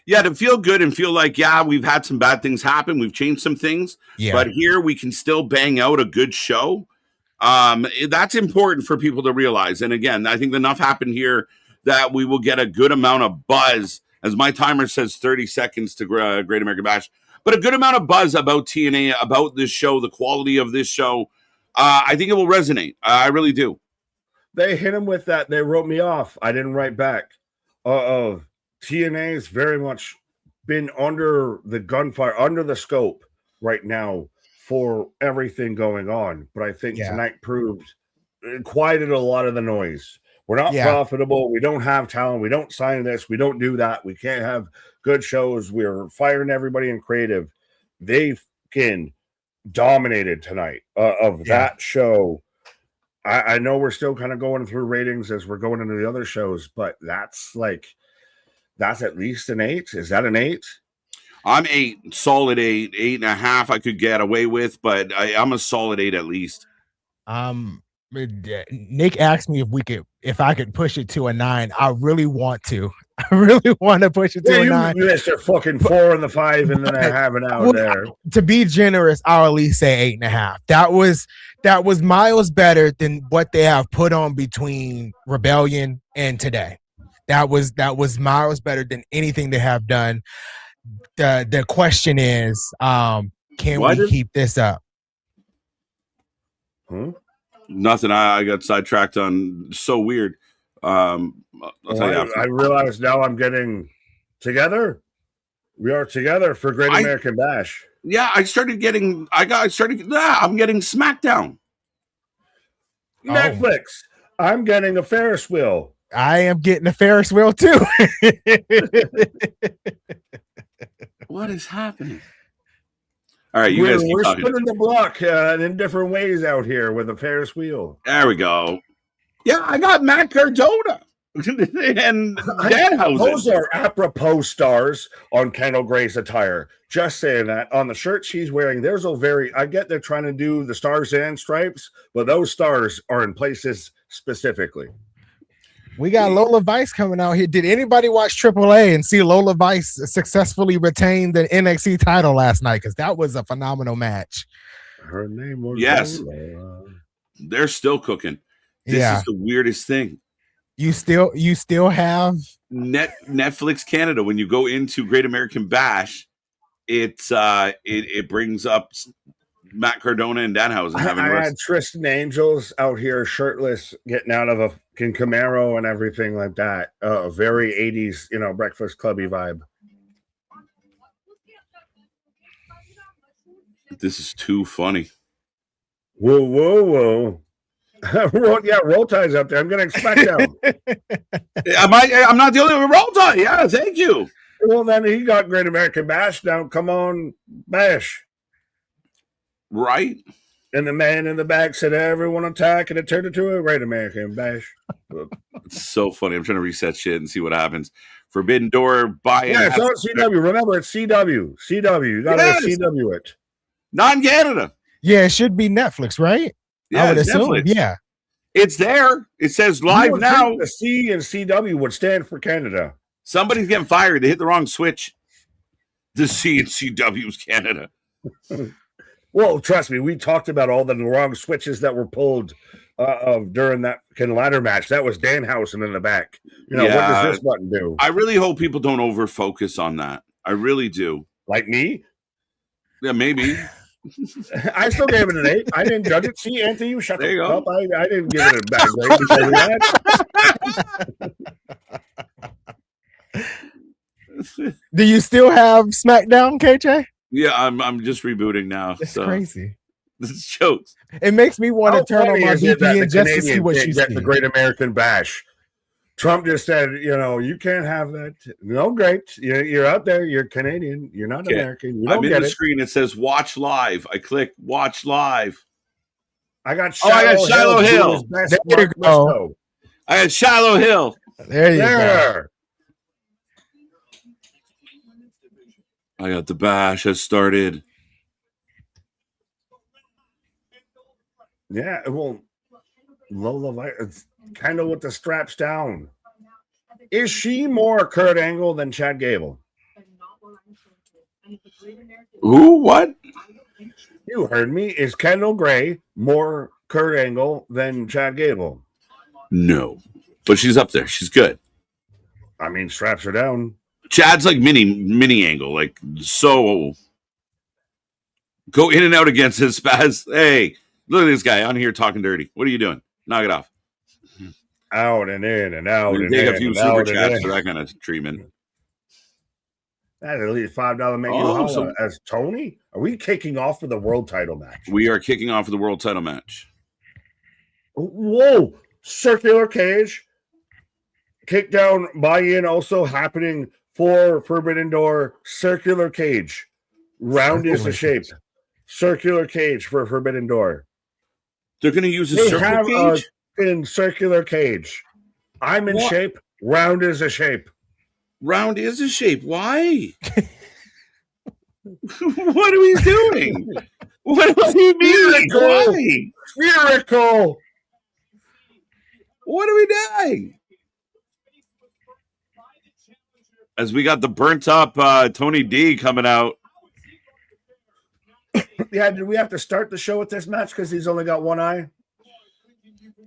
Yeah, to feel good and feel like, we've had some bad things happen. We've changed some things. Yeah. But here we can still bang out a good show. That's important for people to realize. And again, I think enough happened here that we will get a good amount of buzz. As my timer says, 30 seconds to Great American Bash. But a good amount of buzz about TNA, about this show, the quality of this show. I think it will resonate. I really do. They hit him with that. They wrote me off. I didn't write back. TNA has very much been under the gunfire, under the scope right now for everything going on. But I think tonight proved it quieted a lot of the noise. We're not profitable. We don't have talent. We don't sign this. We don't do that. We can't have good shows. We're firing everybody in creative. They dominated tonight of that show. I know we're still kind of going through ratings as we're going into the other shows, but that's at least an 8. Is that an 8? I'm 8, solid 8, 8.5. I could get away with, but I'm a solid 8 at least. Nick asked me if I could push it to a 9. I really want to. I really want to push it to a 9. You missed a fucking 4 and the 5, and then I have it out there. To be generous, I'll at least say 8.5. That was miles better than what they have put on between Rebellion and today. That was miles better than anything they have done. The question is, can we keep this up? Nothing. I got sidetracked on so weird. I'll tell you after. I realize now I'm getting together. We are together for Great American Bash. Yeah, I'm getting SmackDown. Netflix. I'm getting a Ferris wheel. I am getting a Ferris wheel too. What is happening? All right, you guys keep we're talking. spinning the block in different ways out here with a Ferris wheel. There we go. Yeah, I got Matt Cardona. and Danhausen. Those are apropos stars on Kendall Gray's attire. Just saying that on the shirt she's wearing, there's a I get they're trying to do the stars and stripes, but those stars are in places specifically. We got Lola Vice coming out here. Did anybody watch AAA and see Lola Vice successfully retain the NXT title last night? Because that was a phenomenal match. Her name was Lola. They're still cooking. This is the weirdest thing. You still have Netflix Canada. When you go into Great American Bash, it brings up Matt Cardona and Danhausen having. I had Tristan Angels out here shirtless, getting out of a Camaro and everything like that. Very 80s, Breakfast Clubby vibe. This is too funny. Whoa. Roll Tide's up there. I'm going to expect them. I'm not the only one. Roll Tide. Yeah, thank you. Well, then he got Great American Bash. Now, come on, Bash. Right. And the man in the back said, everyone attack, and it turned into a Great American Bash. It's so funny. I'm trying to reset shit and see what happens. Forbidden Door, buy-in. Yeah, it's on CW. Remember, it's CW. You got to CW it. Not in Canada. Yeah, it should be Netflix, right? Yeah, I would assume. Netflix. Yeah. It's there. It says live now. The C and CW would stand for Canada. Somebody's getting fired. They hit the wrong switch. The C and CW's Canada. Well, trust me, we talked about all the wrong switches that were pulled during that ladder match. That was Danhausen in the back. What does this button do? I really hope people don't over focus on that. I really do. Like me? Yeah, maybe. I still gave it an 8. I didn't judge it. See, Anthony, you shut the fuck up. I didn't give it a bad grade. Do you still have SmackDown, KJ? Yeah, I'm just rebooting now. It's crazy. This is jokes. It makes me want to turn on my VPN just to see what you get the Great American Bash. Trump just said, you can't have that. No, great. You're out there. You're Canadian. You're not American. You don't I'm in get the it. screen. It says watch live. I click watch live. I got Shiloh Hill. There you go. I had Shiloh Hill. There you go. I got the bash has started. Yeah, well, Lola, it's kind of with the straps down. Is she more Kurt Angle than Chad Gable? Who? What? You heard me. Is Kendall Gray more Kurt Angle than Chad Gable? No, but she's up there. She's good. I mean, straps are down. Chad's like mini Angle, like so. Go in and out against his spaz. Hey, look at this guy on here talking dirty. What are you doing? Knock it off. Out and in and out and take in. A few super chats for that kind of treatment. That's at least $5 make you as Tony. Are we kicking off for the world title match? We are kicking off for the world title match. Whoa! Circular cage. Kick down, buy-in also happening for Forbidden Door. Circular cage. Round is the shape. Circular cage for Forbidden Door. They're going to use a circular cage? In circular cage. I'm in shape. Round is a shape. Round is a shape. Why? What are we doing? What do you mean? Why? Miracle. What are we doing? As we got the burnt up Tony D coming out. Yeah, did we have to start the show with this match because he's only got one eye?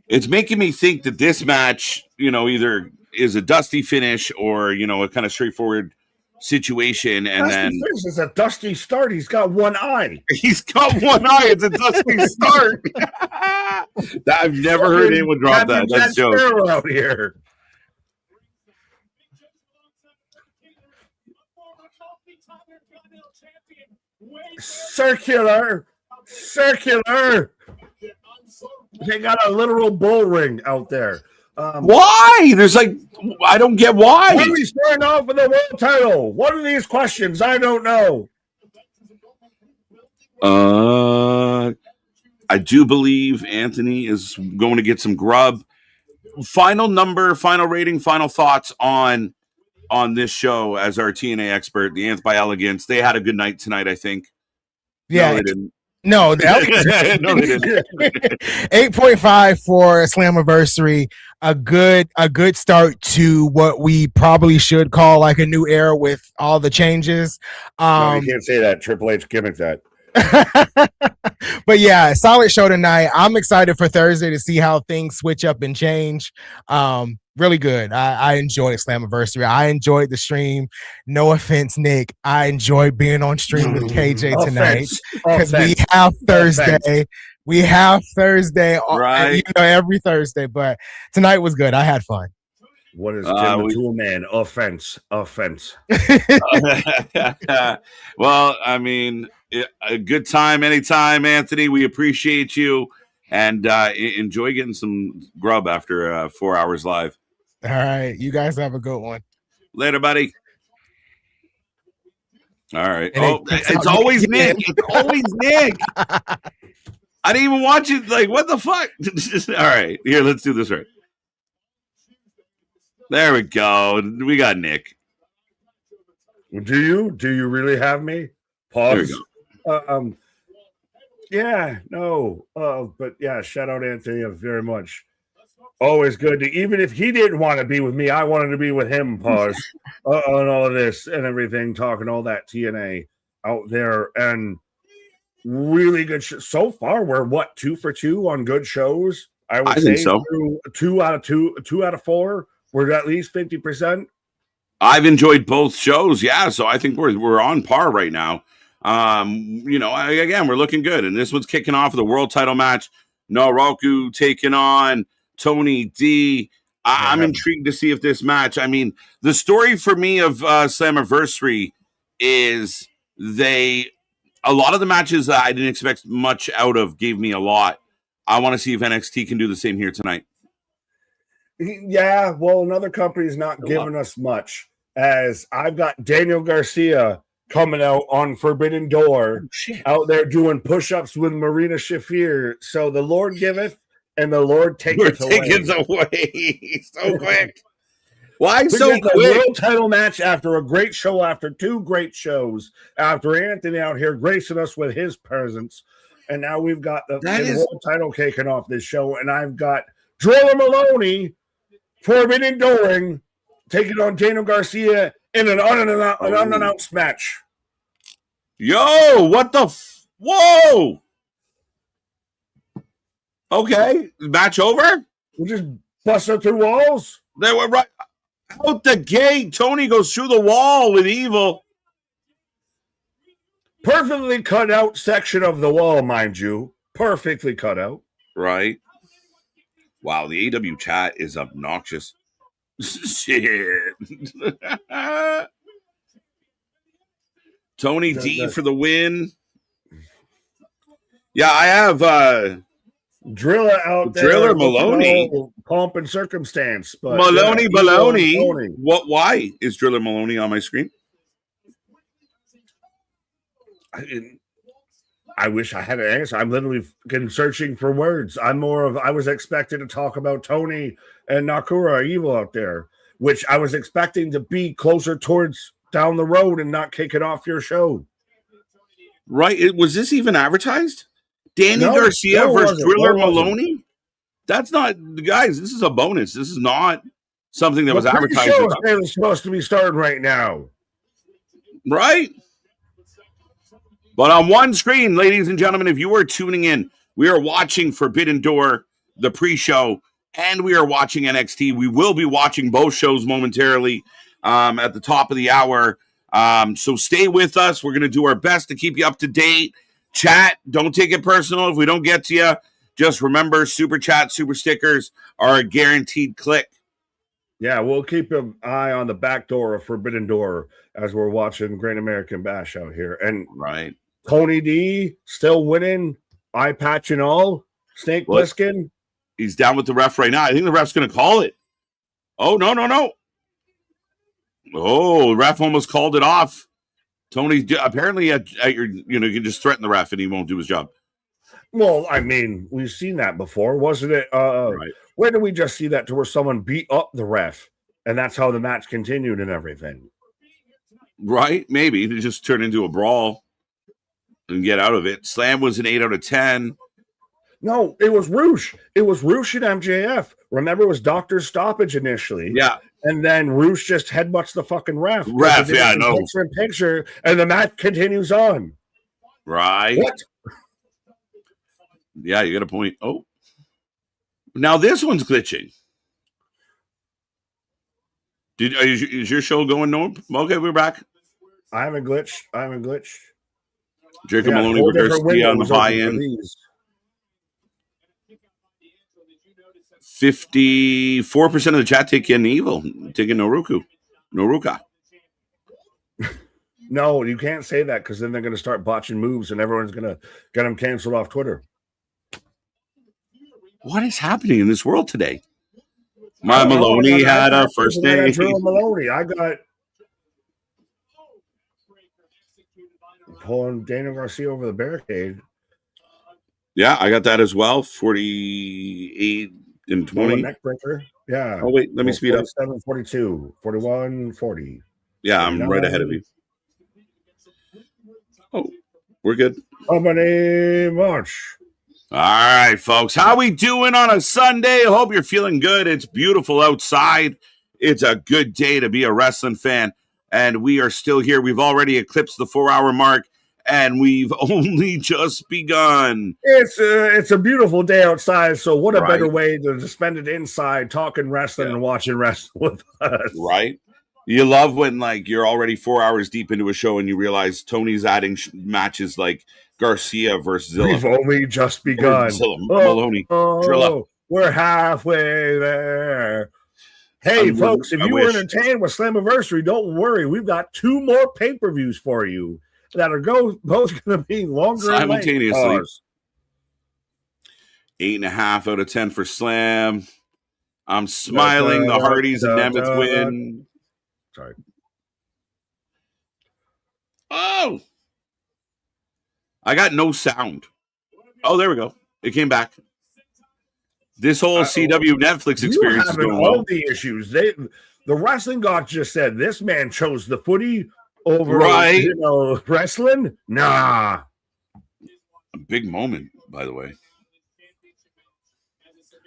It's making me think that this match, either is a dusty finish or, a kind of straightforward situation. And dusty then finish is a dusty start. He's got one eye. He's got one eye. It's a dusty start. I've never heard anyone drop that. That's a joke. Out here. Circular. They got a literal bull ring out there. Why? There's I don't get why. Why are we starting off with the world title? What are these questions? I don't know. I do believe Anthony is going to get some grub. final number, final rating, final thoughts on this show as our TNA expert, the Nth by Elegance. They had a good night tonight, I think. Yeah, no, they didn't. No, no, they didn't. 8.5 for Slammiversary. A good start to what we probably should call like a new era with all the changes. No, you can't say that. Triple H gimmicked that. But yeah, solid show tonight. I'm excited for Thursday to see how things switch up and change. Really good. I enjoyed Slammiversary. I enjoyed the stream. No offense, Nick. I enjoyed being on stream with KJ tonight because we have Thursday. Offense. We have Thursday, right? Every Thursday. But tonight was good. I had fun. What is Jim the Tool Man? Offense. Well, I mean, a good time anytime, Anthony. We appreciate you and enjoy getting some grub after 4 hours live. All right. You guys have a good one. Later, buddy. All right. It's always Nick. It's always Nick. I didn't even watch it. Like, what the fuck? All right. Here, let's do this right. There we go. We got Nick. Do you really have me? Pause. There we go. Yeah, no. But yeah, shout out Anthony very much. Always good to, even if he didn't want to be with me, I wanted to be with him. Pause on all of this and everything, talking all that TNA out there, and really good so far. We're 2 for 2 on good shows. I think so. 2 out of 4. We're at least 50%. I've enjoyed both shows, yeah. So I think we're on par right now. Again, we're looking good, and this one's kicking off with a world title match. Naoki taking on Tony D. I'm intrigued to see if this match. I mean, the story for me of Slammiversary is a lot of the matches that I didn't expect much out of gave me a lot. I want to see if NXT can do the same here tonight. Yeah, well, another company's not giving us much, as I've got Daniel Garcia coming out on Forbidden Door, out there doing push-ups with Marina Shafir. So the Lord giveth and the Lord taketh away. So quick. Why so quick? World title match after a great show, after 2 great shows, after Anthony out here gracing us with his presence. And now we've got the world title kicking off this show, and I've got Driller Maloney Forbidden Door taking on Daniel Garcia in an unannounced match. Yo, what the whoa! Okay, match over? We just busted through walls. They were right out the gate. Tony goes through the wall with Evil. Perfectly cut out section of the wall, mind you. Perfectly cut out. Right. Wow, the AEW chat is obnoxious. Shit. Tony D for the win. Yeah, I have Driller out there. Driller Maloney. Pomp and circumstance. But Maloney. What? Why is Driller Maloney on my screen? I wish I had an answer. I'm literally searching for words. I was expecting to talk about Tony and Nakura Evil out there, which I was expecting to be closer towards down the road and not kick it off your show. Right. Was this even advertised? Danny Garcia versus Driller Maloney? That's not, guys, this is a bonus. This is not something that was advertised. It was supposed to be starting right now. Right? But on one screen, ladies and gentlemen, if you are tuning in, we are watching Forbidden Door, the pre-show, and we are watching NXT. We will be watching both shows momentarily at the top of the hour. So stay with us. We're going to do our best to keep you up to date. Chat, don't take it personal if we don't get to you. Just remember, super chat, super stickers are a guaranteed click. Yeah, we'll keep an eye on the back door of Forbidden Door as we're watching Great American Bash out here. And right. Tony D still winning, eye patch and all. Snake Plissken. He's down with the ref right now. I think the ref's going to call it. Oh, no. Oh, the ref almost called it off. Tony, apparently, you can just threaten the ref and he won't do his job. Well, I mean, we've seen that before, wasn't it? Right. Where did we just see that to where someone beat up the ref, and that's how the match continued and everything? Right? Maybe to just turn into a brawl and get out of it. Slam was an 8 out of 10. No, it was Roosh. It was Roosh and MJF. Remember, it was Doctor Stoppage initially. Yeah. And then Roosh just headbutts the fucking ref. Yeah, no. Picture in picture, and the match continues on. Right. What? Yeah, you got a point. Oh. Now this one's glitching. Is your show going no? Okay, we're back. I haven't glitched. Jacob Maloney with Garcia on the buy-in. 54% of the chat taking Evil, taking Noruka. No, you can't say that because then they're going to start botching moves and everyone's going to get them canceled off Twitter. What is happening in this world today? Maloney had a first name. Maloney. I got pulling Daniel Garcia over the barricade. Yeah, I got that as well. 48 and 20. Neck breaker. Yeah. Oh, wait, let me speed up. 47, 42, 41, 40. Yeah, I'm right ahead of you. Oh, we're good. How many much? All right, folks. How we doing on a Sunday? I hope you're feeling good. It's beautiful outside. It's a good day to be a wrestling fan. And we are still here. We've already eclipsed the 4-hour mark, and we've only just begun. It's a beautiful day outside, so what a better way to spend it inside talking wrestling and watching wrestling with us. Right? You love when you're already 4 hours deep into a show and you realize Tony's adding matches like Garcia versus Zilla. We've only just begun. Maloney, Drilla. We're halfway there. Hey, folks, if you were entertained with Slammiversary, don't worry. We've got 2 more pay-per-views for you that are both going to be longer simultaneously. 8.5 out of 10 for Slam. I'm smiling. The Hardys and Nemeth win. Sorry. Oh, I got no sound. Oh, there we go. It came back. This whole CW Netflix experience is going all the issues. The wrestling god just said this man chose the footy over wrestling. Nah. A big moment, by the way.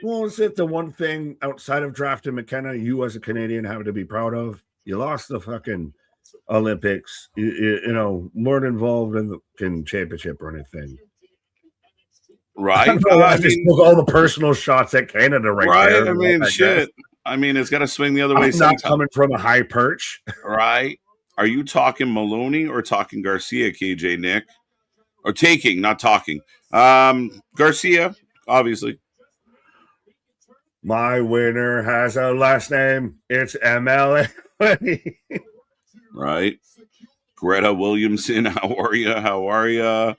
Well, is it the one thing outside of drafting McKenna you as a Canadian have to be proud of? You lost the fucking Olympics. You weren't involved in the championship or anything. Right. I just took all the personal shots at Canada right there. I mean, shit. I mean, it's got to swing the other way. Not coming from a high perch. Right. Are you talking Maloney or talking Garcia, KJ, Nick? Or taking, not talking. Garcia, obviously. My winner has a last name. It's MLA. Right. Greta Williamson, how are you?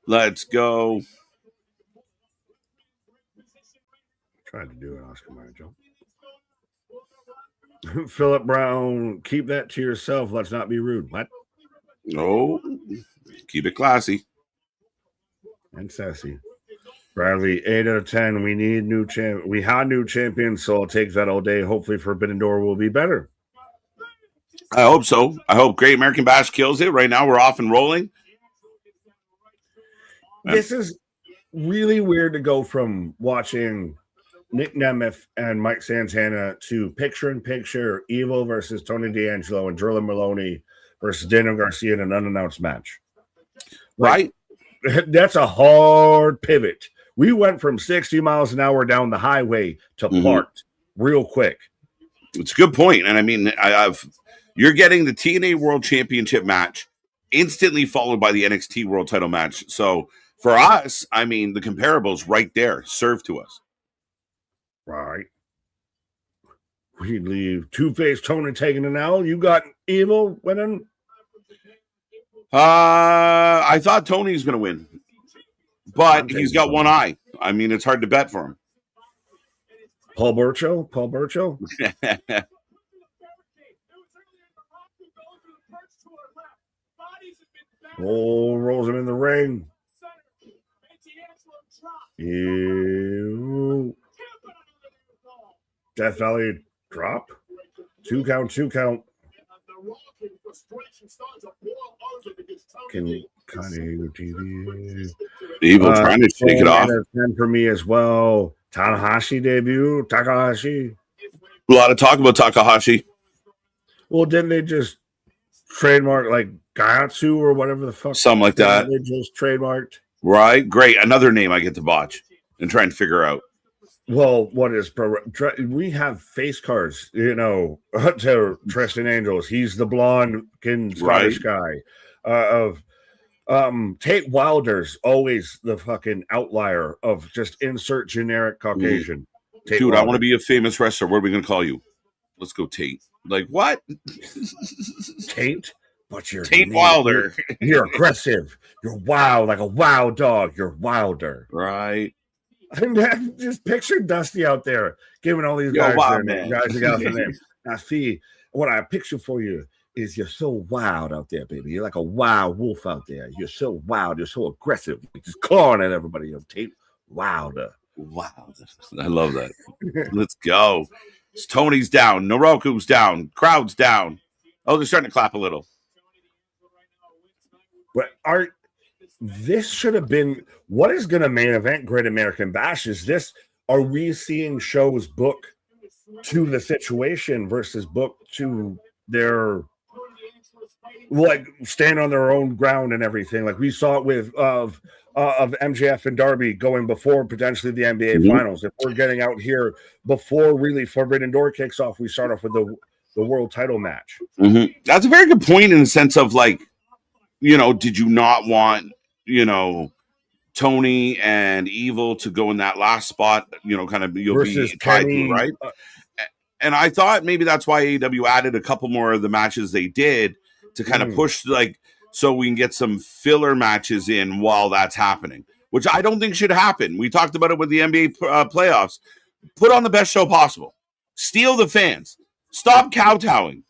Let's go. Tried to do an Oscar Mayer joke. Philip Brown, keep that to yourself. Let's not be rude. What? No. Keep it classy. And sassy. Bradley, 8 out of 10. We need new champ. We had new champions, so I'll take that all day. Hopefully, Forbidden Door will be better. I hope so. I hope Great American Bash kills it. Right now, we're off and rolling. This is really weird to go from watching Nick Nemeth and Mike Santana to picture-in-picture Evil versus Tony D'Angelo and Drilla Maloney versus Daniel Garcia in an unannounced match. Right? That's a hard pivot. We went from 60 miles an hour down the highway to parked real quick. It's a good point. And I mean, you're getting the TNA World Championship match instantly followed by the NXT World Title match. So for us, I mean, the comparables right there serve to us. Right. We leave Two-Face Tony taking an L. You got Evil winning? I thought Tony's going to win. But he's got one eye. I mean, it's hard to bet for him. Paul Burchill? Rolls him in the ring. You Death Valley drop. 2 count, 2 count. Can kind of TV. Evil trying to shake it off. 10 for me as well. Tanahashi debut. Takahashi. A lot of talk about Takahashi. Well, didn't they just trademark like Gaiatsu or whatever the fuck? Something like that. They just trademarked. Right. Great. Another name I get to botch and try and figure out. Well, what is we have face cards, to Tristan Angels. He's the blonde Scottish guy. Tate Wilder's always the fucking outlier of just insert generic Caucasian. Dude, Wilder. I want to be a famous wrestler. What are we going to call you? Let's go Tate. Like what? Tate? But you're Tate Wilder. You're aggressive. You're wild, like a wild dog. You're Wilder. Right. And just picture Dusty out there giving all these guys their name. Guys got their name. Now, see, what I picture for you is you're so wild out there, baby. You're like a wild wolf out there. You're so wild. You're so aggressive. You're just clawing at everybody. You're Tate Wilder. Wow. I love that. Let's go. Tony's down. Noroku's down. Crowd's down. Oh, they're starting to clap a little. But this should have been what is going to main event Great American Bash. Is this? Are we seeing shows book to the situation versus book to their stand on their own ground and everything? Like we saw it with of MJF and Darby going before potentially the NBA Finals. If we're getting out here before really Forbidden Door kicks off, we start off with the world title match. Mm-hmm. That's a very good point in the sense of did you not want, Tony and Evil to go in that last spot, kind of you'll versus be tied to, right? And I thought maybe that's why AEW added a couple more of the matches they did to kind of push, so we can get some filler matches in while that's happening, which I don't think should happen. We talked about it with the NBA playoffs. Put on the best show possible. Steal the fans. Stop kowtowing.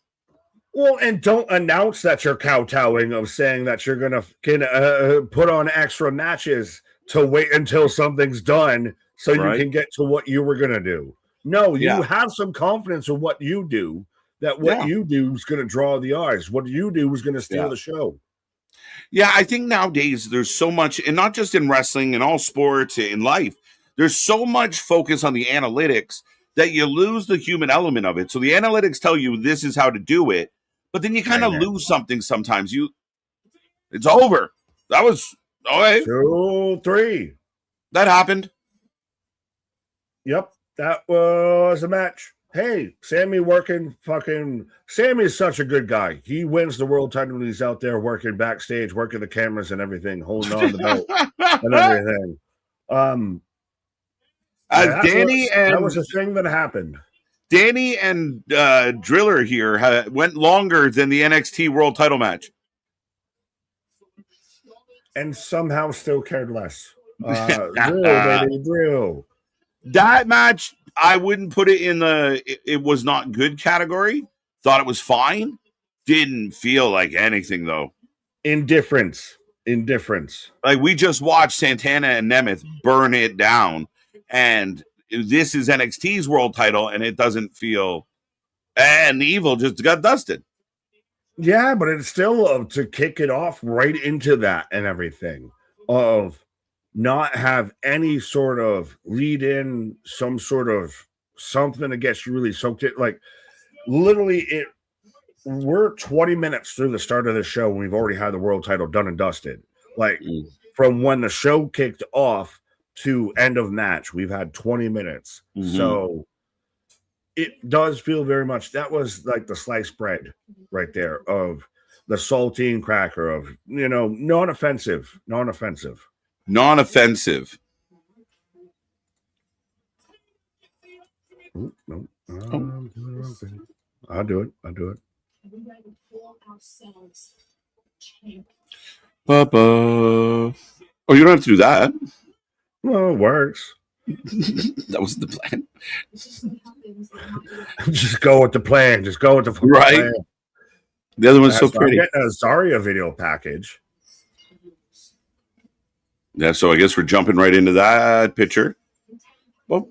Well, and don't announce that you're kowtowing of saying that you're going to put on extra matches to wait until something's done so you can get to what you were going to do. No, you have some confidence in what you do, that what you do is going to draw the eyes. What you do is going to steal the show. Yeah, I think nowadays there's so much, and not just in wrestling, in all sports, in life, there's so much focus on the analytics that you lose the human element of it. So the analytics tell you this is how to do it. But then you kind of lose something sometimes. It's over. That was okay. 2, 3. That happened. Yep, that was a match. Hey, Sammy Sammy's such a good guy. He wins the world title when he's out there working backstage, working the cameras and everything, holding on the belt and everything. That was a thing that happened. Danny and Driller here went longer than the NXT World Title match, and somehow still cared less. Drill. That match, I wouldn't put it in it was not good category. Thought it was fine. Didn't feel like anything though. Indifference. Like we just watched Santana and Nemeth burn it down, and this is NXT's world title, and it doesn't feel. And Evil just got dusted. Yeah, but it's still to kick it off right into that and everything of not have any sort of lead in, some sort of something to get you really soaked in. Like literally, we're 20 minutes through the start of the show, and we've already had the world title done and dusted. Like from when the show kicked off to end of match, we've had 20 minutes. So it does feel very much that was like the sliced bread right there of the saltine cracker of non-offensive. I'll do it. Oh, you don't have to do that. Well, it works. That was the plan. Just go with the plan. Just go with the plan. The other one's so pretty. I'm getting a Zarya video package. Yeah, so I guess we're jumping right into that picture. Well,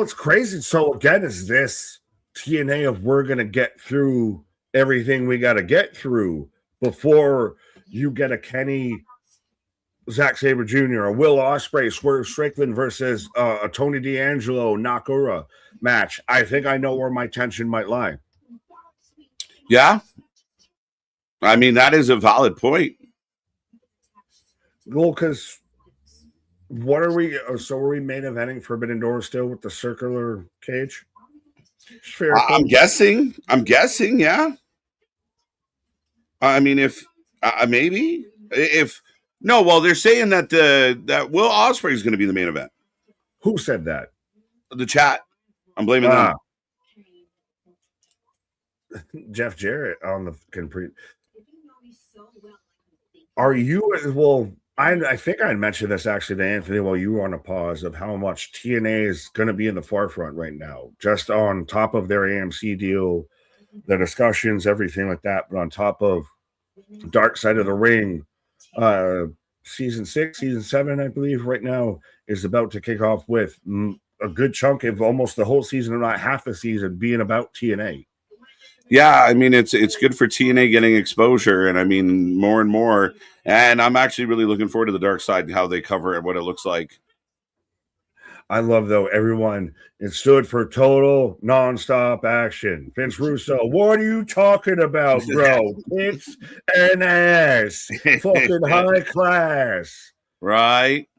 it's crazy. So again, is this TNA of we're going to get through everything we got to get through before you get a Kenny, Zack Sabre Jr., a Will Ospreay, Swerve Strickland versus a Tony D'Angelo, Nakura match? I think I know where my tension might lie. Yeah. I mean, that is a valid point. Well, because what are we? So are we main eventing Forbidden Door still with the circular cage? I'm guessing. Yeah. I mean, if maybe if no, well, they're saying that that Will Ospreay is going to be the main event. Who said that? The chat. I'm blaming them. Jeff Jarrett on the complete. Are you? Well, I think I mentioned this actually to Anthony while you were on a pause of how much TNA is going to be in the forefront right now, just on top of their AMC deal, the discussions, everything like that. But on top of Dark Side of the Ring, season 6, season 7, I believe right now is about to kick off with a good chunk of almost the whole season, or not half the season, being about TNA. Yeah, I mean, it's good for TNA getting exposure, and I mean, more and more. And I'm actually really looking forward to the Dark Side, how they cover it, what it looks like. I love, though, everyone, it stood for total nonstop action. Vince Russo, what are you talking about, bro? It's an ass. Fucking high class. Right?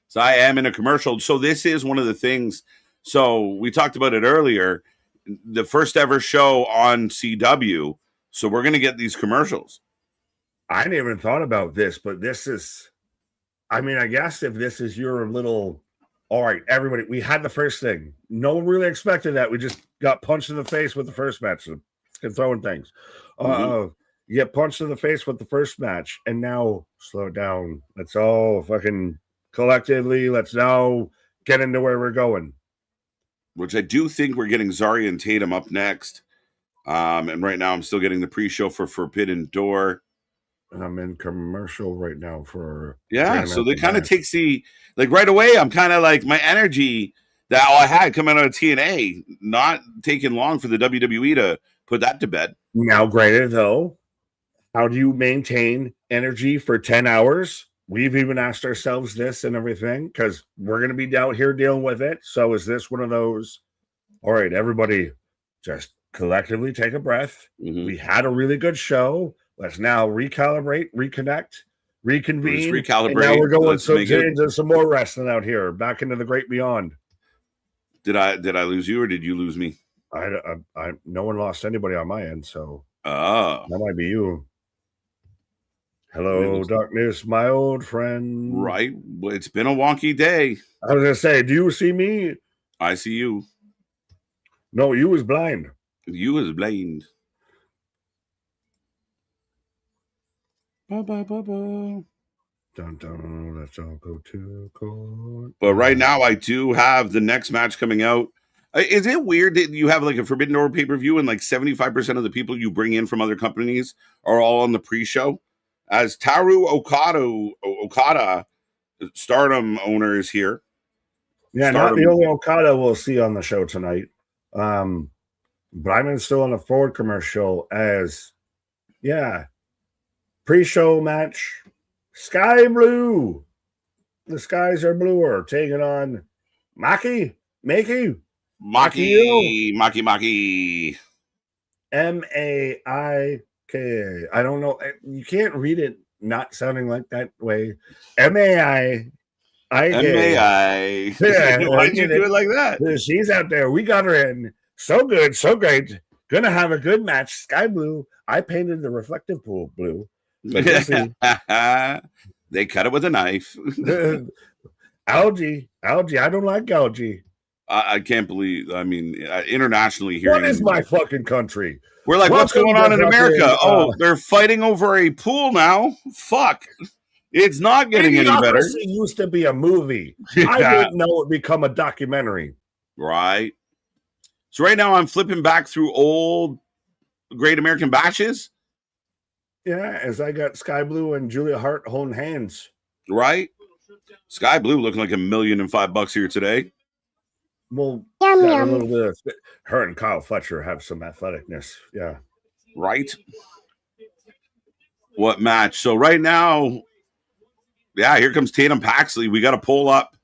So I am in a commercial. So this is one of the things. So we talked about it earlier. The first ever show on CW. So we're going to get these commercials. I didn't even thought about this, but this is, I mean, I guess if this is your little, all right, everybody, we had the first thing. No one really expected that. We just got punched in the face with the first match. Throwing things. You get punched in the face with the first match, and now slow down. Let's all fucking collectively, let's now get into where we're going. Which I do think we're getting Zarya and Tatum up next. And right now I'm still getting the pre-show for Forbidden Door. I'm in commercial right now for so they kind of takes the like right away. I'm kind of like my energy that I had coming out of TNA, not taking long for the WWE to put that to bed. Now, granted, though, how do you maintain energy for 10 hours? We've even asked ourselves this and everything because we're going to be out here dealing with it. So is this one of those? All right, everybody, just collectively take a breath. We had a really good show. Let's now recalibrate, reconnect, reconvene. Recalibrate. And now we're going some more wrestling out here, back into the great beyond. Did I lose you or did you lose me? I no one lost anybody on my end, so that might be you. Hello, darkness, my old friend. Right. Well, it's been a wonky day. I was gonna say, do you see me? I see you. No, you was blind. You was blind. Dun, dun, let's all go to court. But right now, I do have the next match coming out. Is it weird that you have like a Forbidden Door pay-per-view and like 75% of the people you bring in from other companies are all on the pre-show? As Taru Okada, Stardom owner, is here. Yeah, Stardom. Not the only Okada we'll see on the show tonight. But I'm still on a forward commercial as, pre-show match, Sky Blue. The skies are bluer, taking on Maki. M-A-I-K. I don't know. You can't read it not sounding like that way. M-A-I-K. M-A-I. Yeah, why'd you do it like that? She's out there. We got her in. So good, so great. Gonna have a good match. Sky blue. I painted the reflective pool blue. They cut it with a knife. Algae. I don't like algae. I can't believe. I mean, internationally, hearing what is my fucking country? We're like, what's going on in America? They're fighting over a pool now. Fuck. It's not getting any better. It used to be a movie. I didn't know it would become a documentary. Right. So right now I'm flipping back through old Great American Bashes. Yeah, as I got Sky Blue and Julia Hart holding hands. Right? Sky Blue looking like $1,005,000 here today. Well, got a little bit of her and Kyle Fletcher have some athleticness. Yeah. Right? What match? So right now, yeah, here comes Tatum Paxley. We got a poll up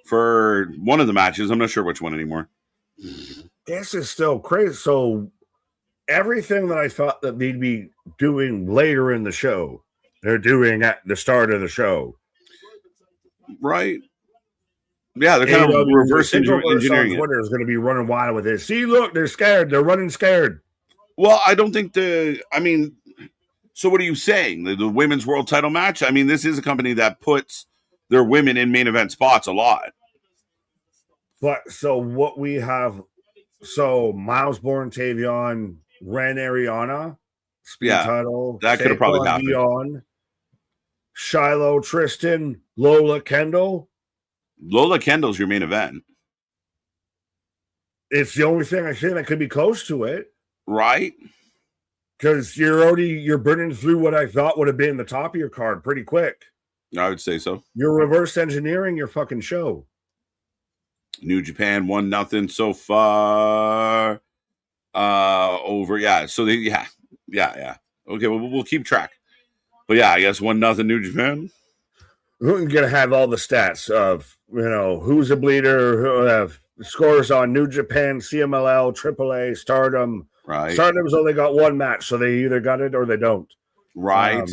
for one of the matches. I'm not sure which one anymore. This is still crazy. So everything that I thought that they'd be doing later in the show, they're doing at the start of the show. Right? Yeah, they're kind of reverse engineering it. Twitter is going to be running wild with this. See, look, they're scared. They're running scared. Well, I don't think so what are you saying? The women's world title match? I mean, this is a company that puts their women in main event spots a lot. But so what we have, so Miles Bourne, Tavion, Ren Ariana, speed title. That could have probably happened. Dion, Shiloh, Tristan, Lola Kendall. Lola Kendall's your main event. It's the only thing I think that could be close to it. Right? Because you're burning through what I thought would have been the top of your card pretty quick. I would say so. You're reverse engineering your fucking show. New Japan 1-0 so far. Over. Yeah. So yeah. Okay, we'll keep track. But yeah, I guess 1-0 New Japan. We're going to have all the stats of, who's a bleeder, who have scores on New Japan, CMLL, AAA, Stardom. Right. Stardom's only got one match, so they either got it or they don't. Right.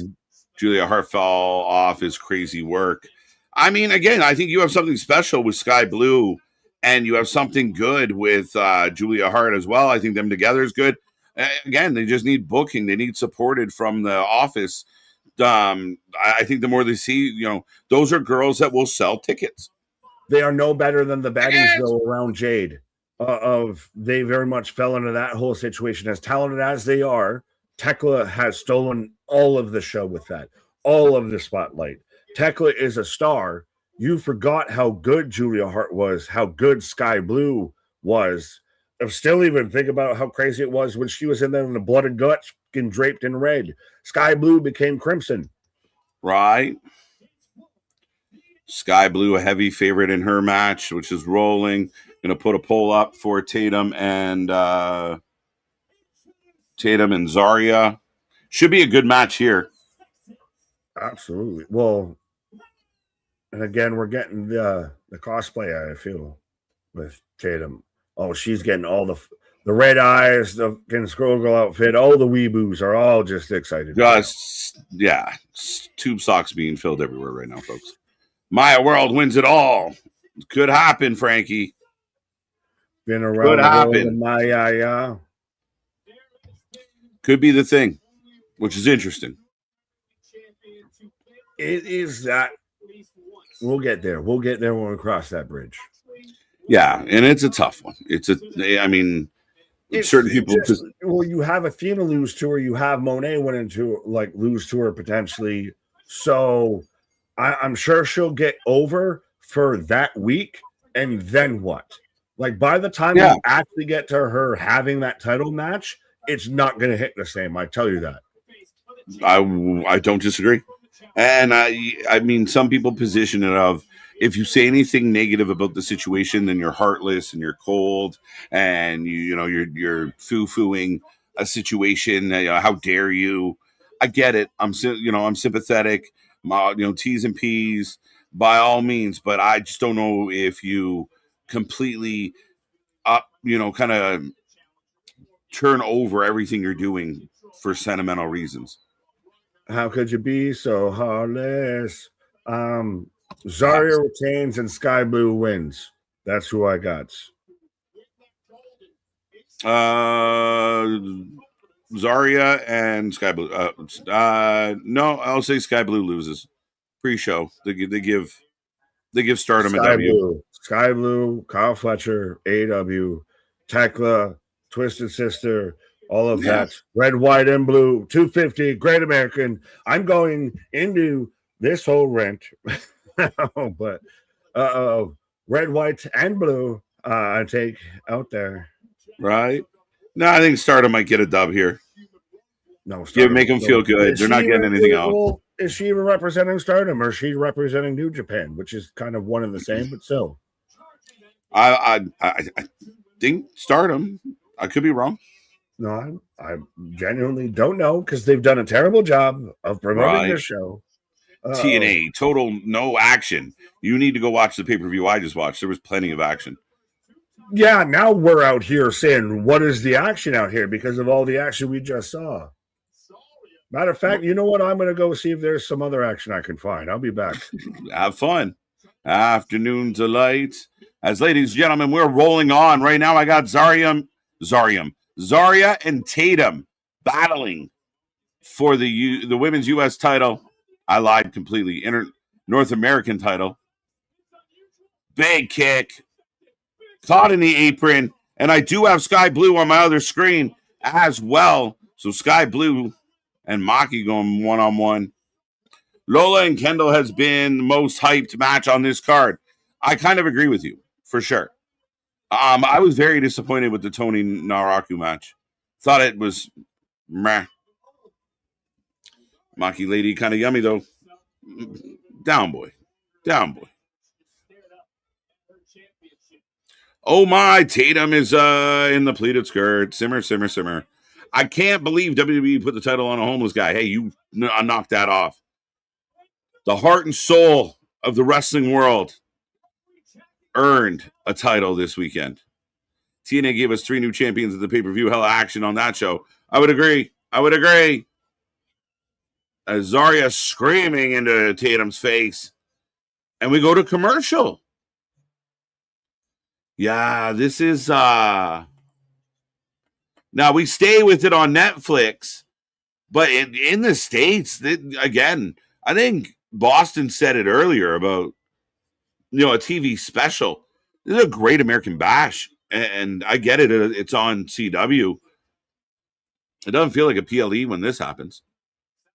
Julia Hart fell off his crazy work. I mean, again, I think you have something special with Sky Blue, and you have something good with Julia Hart as well. I think them together is good. Again, they just need booking. They need supported from the office. I think the more they see, those are girls that will sell tickets. They are no better than the baddies, though, around Jade. They very much fell into that whole situation. As talented as they are, Tekla has stolen all of the show with that, all of the spotlight. Tekla is a star. You forgot how good Julia Hart was, how good Sky Blue was. I still even think about how crazy it was when she was in there in the blood and guts, getting draped in red. Sky Blue became crimson. Right. Sky Blue, a heavy favorite in her match, which is rolling. Going to put a poll up for Tatum and Zarya. Should be a good match here. Absolutely. Well, and again, we're getting the cosplay, I feel, with Tatum. Oh, she's getting all the red eyes, the Scroll Girl outfit. All the weeboos are all just excited. Just, tube socks being filled everywhere right now, folks. Maya World wins it all. Could happen, Frankie. Been around the world in Maya. Could be the thing, which is interesting. It is that. We'll get there. We'll get there when we cross that bridge. Yeah, and it's a tough one. Certain people just, you have Athena lose to her, you have Monet lose to her potentially. So I'm sure she'll get over for that week, and then what? Like by the time we actually get to her having that title match, it's not going to hit the same. I tell you that. I don't disagree. And I mean, some people position it of, if you say anything negative about the situation, then you're heartless and you're cold and you're foo-fooing a situation. How dare you? I get it. I'm sympathetic. T's and P's by all means, but I just don't know if you completely kind of turn over everything you're doing for sentimental reasons. How could you be so heartless? Zarya retains and Sky Blue wins. That's who I got. Zarya and Sky Blue. No, I'll say Sky Blue loses. Pre-show, they give Stardom a W. Sky Blue, Kyle Fletcher, AEW, Tekla, Twisted Sister, all of that. Red, white, and blue, 250, Great American. I'm going into this whole rent. But red, white, and blue, I take out there. Right? No, I think Stardom might get a dub here. No, make them feel good. They're not getting anything out. Is she representing Stardom or is she representing New Japan, which is kind of one and the same, but still? I think Stardom. I could be wrong. No, I genuinely don't know because they've done a terrible job of promoting their show. TNA, total no action. You need to go watch the pay-per-view I just watched. There was plenty of action. Yeah, now we're out here saying, what is the action out here because of all the action we just saw? Matter of fact, you know what? I'm going to go see if there's some other action I can find. I'll be back. Have fun. Afternoon delight. As ladies and gentlemen, we're rolling on. Right now I got Zarya and Tatum battling for the women's U.S. title. I lied completely. North American title. Big kick. Caught in the apron. And I do have Sky Blue on my other screen as well. So Sky Blue and Maki going one-on-one. Lola and Kendall has been the most hyped match on this card. I kind of agree with you, for sure. I was very disappointed with the Tony Naraku match. Thought it was meh. Maki lady kind of yummy, though. Down boy. Oh my, Tatum is in the pleated skirt. Simmer. I can't believe WWE put the title on a homeless guy. Hey, you knocked that off. The heart and soul of the wrestling world earned a title this weekend. TNA gave us 3 new champions at the pay-per-view. Hella action on that show. I would agree. Zarya screaming into Tatum's face. And we go to commercial. Yeah, this is... Now, we stay with it on Netflix. But in the States, again, I think Boston said it earlier about, a TV special. This is a great American Bash. And I get it. It's on CW. It doesn't feel like a PLE when this happens.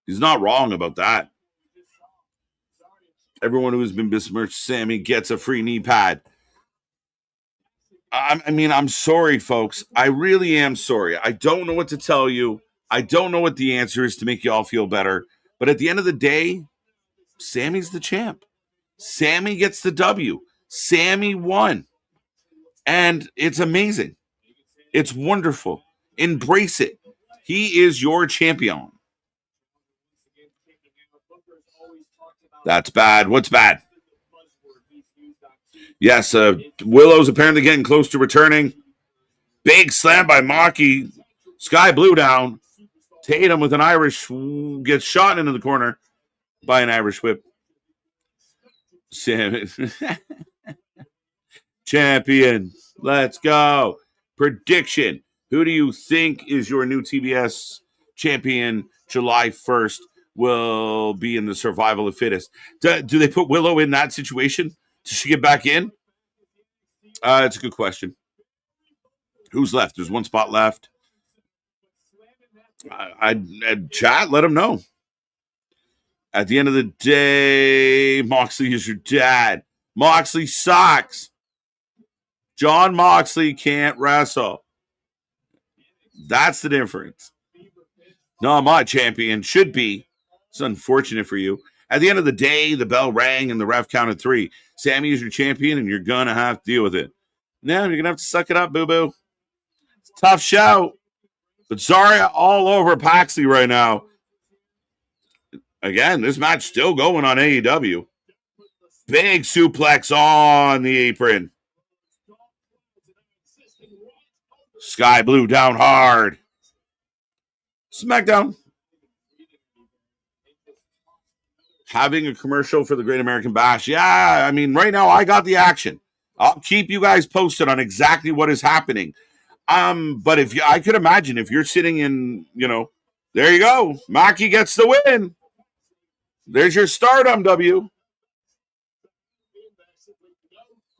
He's not wrong about that. Everyone who's been besmirched Sammy gets a free knee pad. I'm sorry, folks. I really am sorry. I don't know what to tell you. I don't know what the answer is to make you all feel better. But at the end of the day, Sammy's the champ. Sammy gets the W. Sammy won. And it's amazing. It's wonderful. Embrace it. He is your champion. That's bad. What's bad? Yes, Willow's apparently getting close to returning. Big slam by Maki. Sky Blue down. Tatum with an Irish gets shot into the corner by an Irish whip. Champion. Let's go. Prediction. Who do you think is your new TBS champion July 1st will be in the survival of fittest? Do they put Willow in that situation? Does she get back in? It's a good question. Who's left? There's one spot left. I'd chat, let them know. At the end of the day, Moxley is your dad. Moxley sucks. John Moxley can't wrestle. That's the difference. Not my champion. Should be. It's unfortunate for you. At the end of the day, the bell rang and the ref counted 3. Sammy is your champion, and you're going to have to deal with it. Now you're going to have to suck it up, boo-boo. It's a tough show. But Zarya all over Paxley right now. Again, this match still going on AEW. Big suplex on the apron. Sky Blue down hard. SmackDown. Having a commercial for the Great American Bash. Yeah, right now I got the action. I'll keep you guys posted on exactly what is happening. But I could imagine if you're sitting in, there you go. Maki gets the win. There's your Stardom W.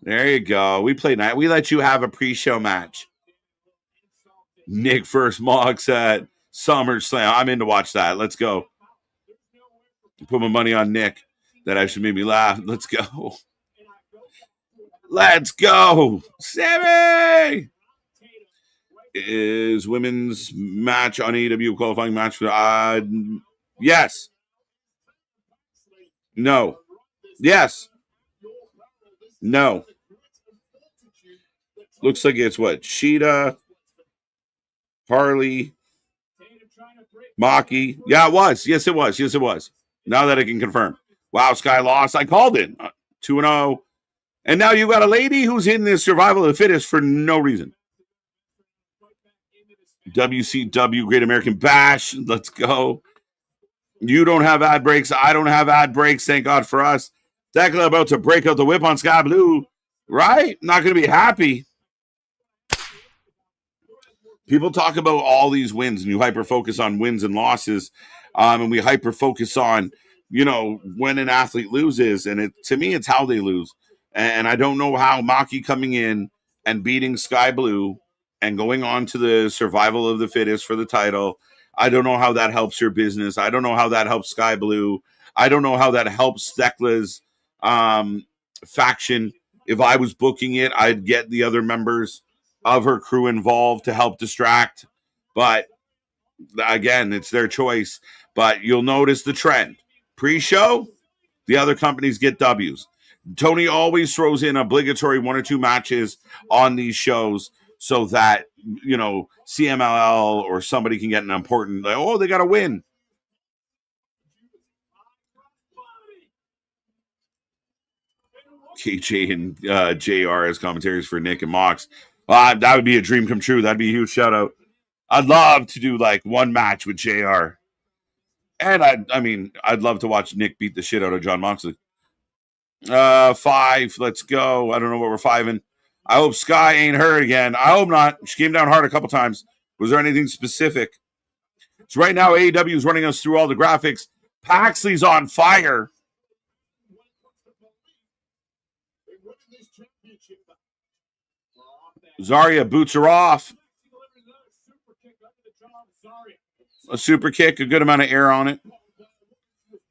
There you go. We played night. We let you have a pre-show match. Nick versus Mox at SummerSlam. I'm in to watch that. Let's go. Put my money on Nick. That actually made me laugh. Let's go. Let's go. Sammy is women's match on AEW qualifying match for yes. No. Yes. No. Looks like it's what? Sheeta, Harley, Maki. Yeah, it was. Yes, it was. Yes, it was. Now that I can confirm. Wow, Sky lost. I called it. 2-0. And now you got a lady who's in this survival of the fittest for no reason. WCW, Great American Bash. Let's go. You don't have ad breaks. I don't have ad breaks. Thank God for us. Tekla about to break out the whip on Sky Blue. Right? Not going to be happy. People talk about all these wins, and you hyper focus on wins and losses, and we hyper focus on, when an athlete loses, and to me, it's how they lose. And I don't know how Maki coming in and beating Sky Blue and going on to the survival of the fittest for the title. I don't know how that helps your business. I don't know how that helps Sky Blue. I don't know how that helps Thekla's faction. If I was booking it, I'd get the other members of her crew involved to help distract. But again, it's their choice. But you'll notice the trend. Pre-show, the other companies get W's. Tony always throws in obligatory 1 or 2 matches on these shows so that, CMLL or somebody can get an important, they got to win. KJ and JR as commentaries for Nick and Mox. That would be a dream come true. That'd be a huge shout out. I'd love to do like one match with JR. And I'd love to watch Nick beat the shit out of John Moxley. 5, let's go. I don't know what we're 5-ing. I hope Sky ain't hurt again. I hope not. She came down hard a couple times. Was there anything specific? So right now, AEW is running us through all the graphics. Paxley's on fire. Zarya boots her off. A super kick, a good amount of air on it.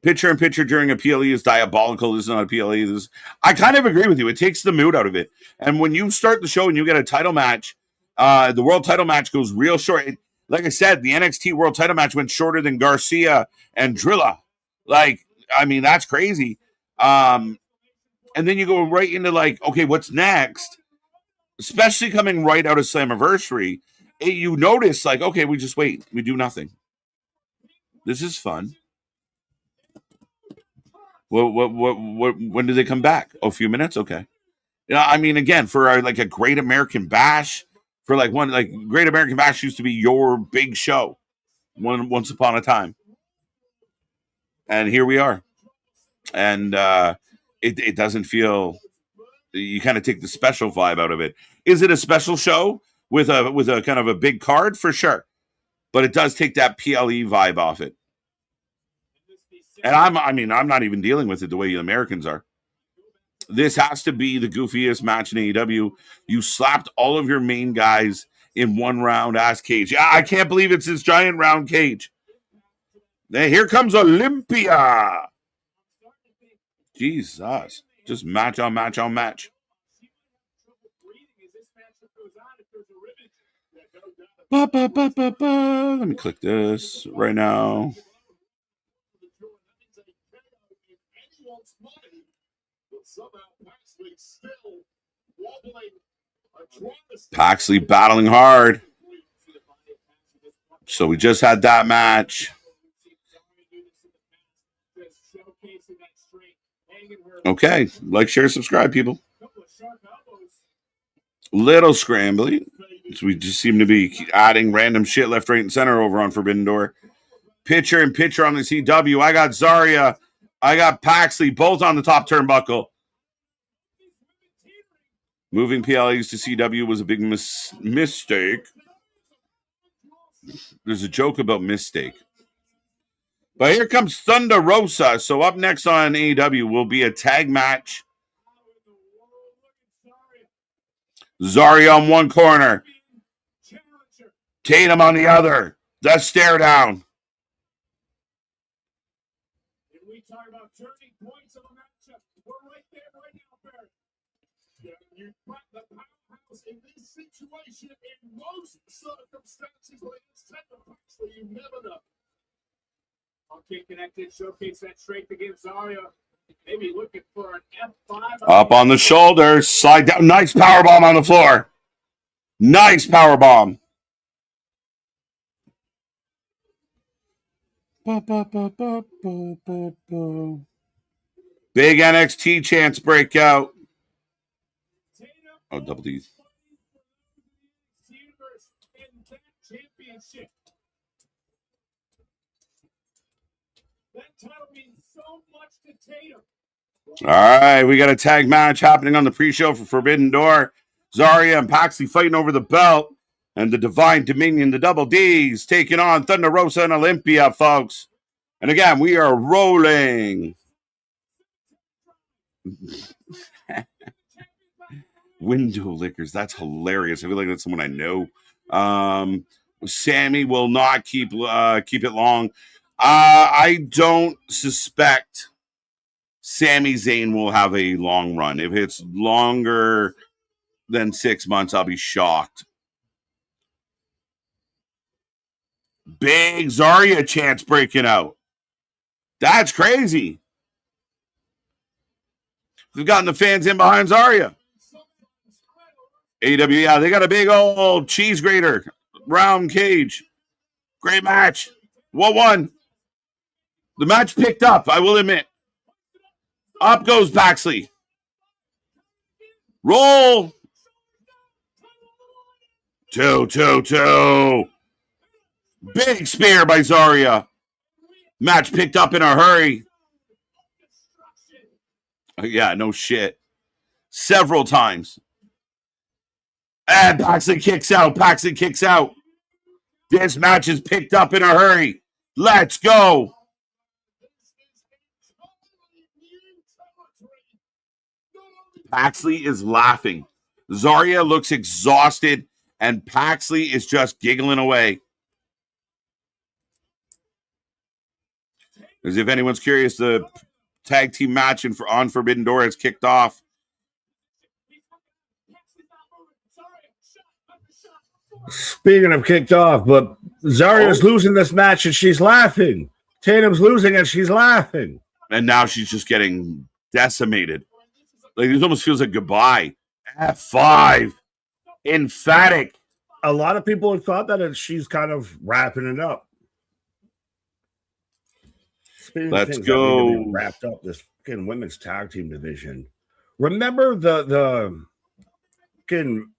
Picture in picture during a PLE is diabolical. This is not a PLE. I kind of agree with you. It takes the mood out of it. And when you start the show and you get a title match, the world title match goes real short. Like I said, the NXT world title match went shorter than Garcia and Drilla. That's crazy. And then you go right into okay, what's next? Especially coming right out of Slammiversary, you notice okay, we just wait. We do nothing. This is fun. When do they come back? A few minutes? Okay. Again, for a Great American Bash, for Great American Bash used to be your big show once upon a time. And here we are. And it doesn't feel, you kind of take the special vibe out of it. Is it a special show with a kind of a big card? For sure. But it does take that PLE vibe off it. And I'm not even dealing with it the way you Americans are. This has to be the goofiest match in AEW. You slapped all of your main guys in one round ass cage. I can't believe it's this giant round cage. Then here comes Olympia. Jesus. Just match on match on match. Let me click this right now. Paxley battling hard. So we just had that match. Okay, share, subscribe, people. Little scrambly. So we just seem to be adding random shit left, right, and center over on Forbidden Door. Picture in picture on the CW. I got Zarya. I got Paxley, both on the top turnbuckle. Moving PLEs to CW was a big mistake. There's a joke about mistake. But here comes Thunder Rosa. So up next on AEW will be a tag match. Zarya on one corner. Tatum on the other. The stare down. We talk about turning points of a matchup. We're right there right now, Barry. You put the powerhouse in this situation in most circumstances when it's technical, so you never know. Up on the shoulders, slide down. Nice power bomb on the floor. Nice power bomb. Big NXT chance breakout. Oh, double D. All right, we got a tag match happening on the pre-show for Forbidden Door. Zarya and Paxley fighting over the belt, and the Divine Dominion, the Double D's, taking on Thunder Rosa and Olympia, folks. And again, we are rolling. Window lickers, that's hilarious. I feel like that's someone I know. Sammy will not keep it long. I don't suspect Sami Zayn will have a long run. If it's longer than 6 months, I'll be shocked. Big Zarya chance breaking out. That's crazy. We've gotten the fans in behind Zarya. AEW, yeah, they got a big old cheese grater. Round cage. Great match. What won? The match picked up, I will admit. Up goes Paxley. Roll. 2. Big spear by Zarya. Match picked up in a hurry. Yeah, no shit. Several times. And Paxley kicks out. Paxley kicks out. This match is picked up in a hurry. Let's go. Paxley is laughing. Zarya looks exhausted, and Paxley is just giggling away. As if anyone's curious, the tag team match on Forbidden Door has kicked off. Speaking of kicked off, but Zarya's losing this match and she's laughing. Tatum's losing and she's laughing. And now she's just getting decimated. Like, this almost feels like goodbye. F5. Emphatic. A lot of people have thought that she's kind of wrapping it up. Let's go. Wrapped up this fucking women's tag team division. Remember the fucking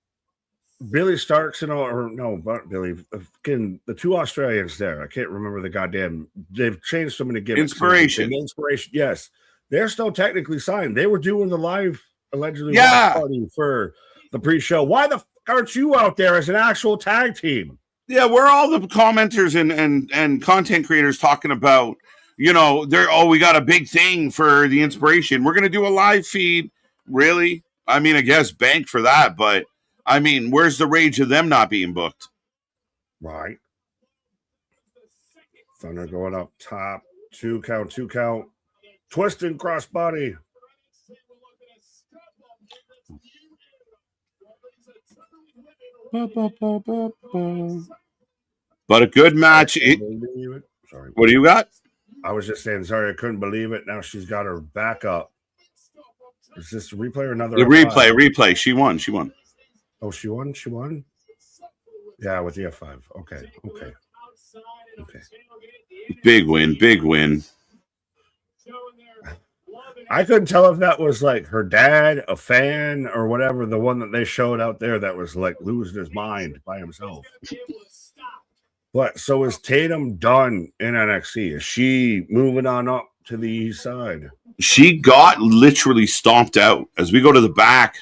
Billy Starks and all, or no, but Billy, fucking the two Australians there. I can't remember the goddamn. They've changed so many gimmicks. Inspiration, yes. They're still technically signed. They were doing the live allegedly party for the pre-show. Why the fuck aren't you out there as an actual tag team? Yeah, we're all the commenters and content creators talking about, you know, we got a big thing for the Inspiration. We're gonna do a live feed. Really? I mean, I guess bank for that, but I mean, where's the rage of them not being booked? Right. Thunder going up top. 2 count. Twisting crossbody. But a good match. Sorry. What do you got? I was just saying, sorry, I couldn't believe it. Now she's got her back up. Is this a replay or another? The replay. She won. Oh, she won? Yeah, with the F5. Okay. Big win. I couldn't tell if that was like her dad, a fan, or whatever, the one that they showed out there that was like losing his mind by himself. But so is Tatum done in NXT? Is she moving on up to the east side? She got literally stomped out. As we go to the back.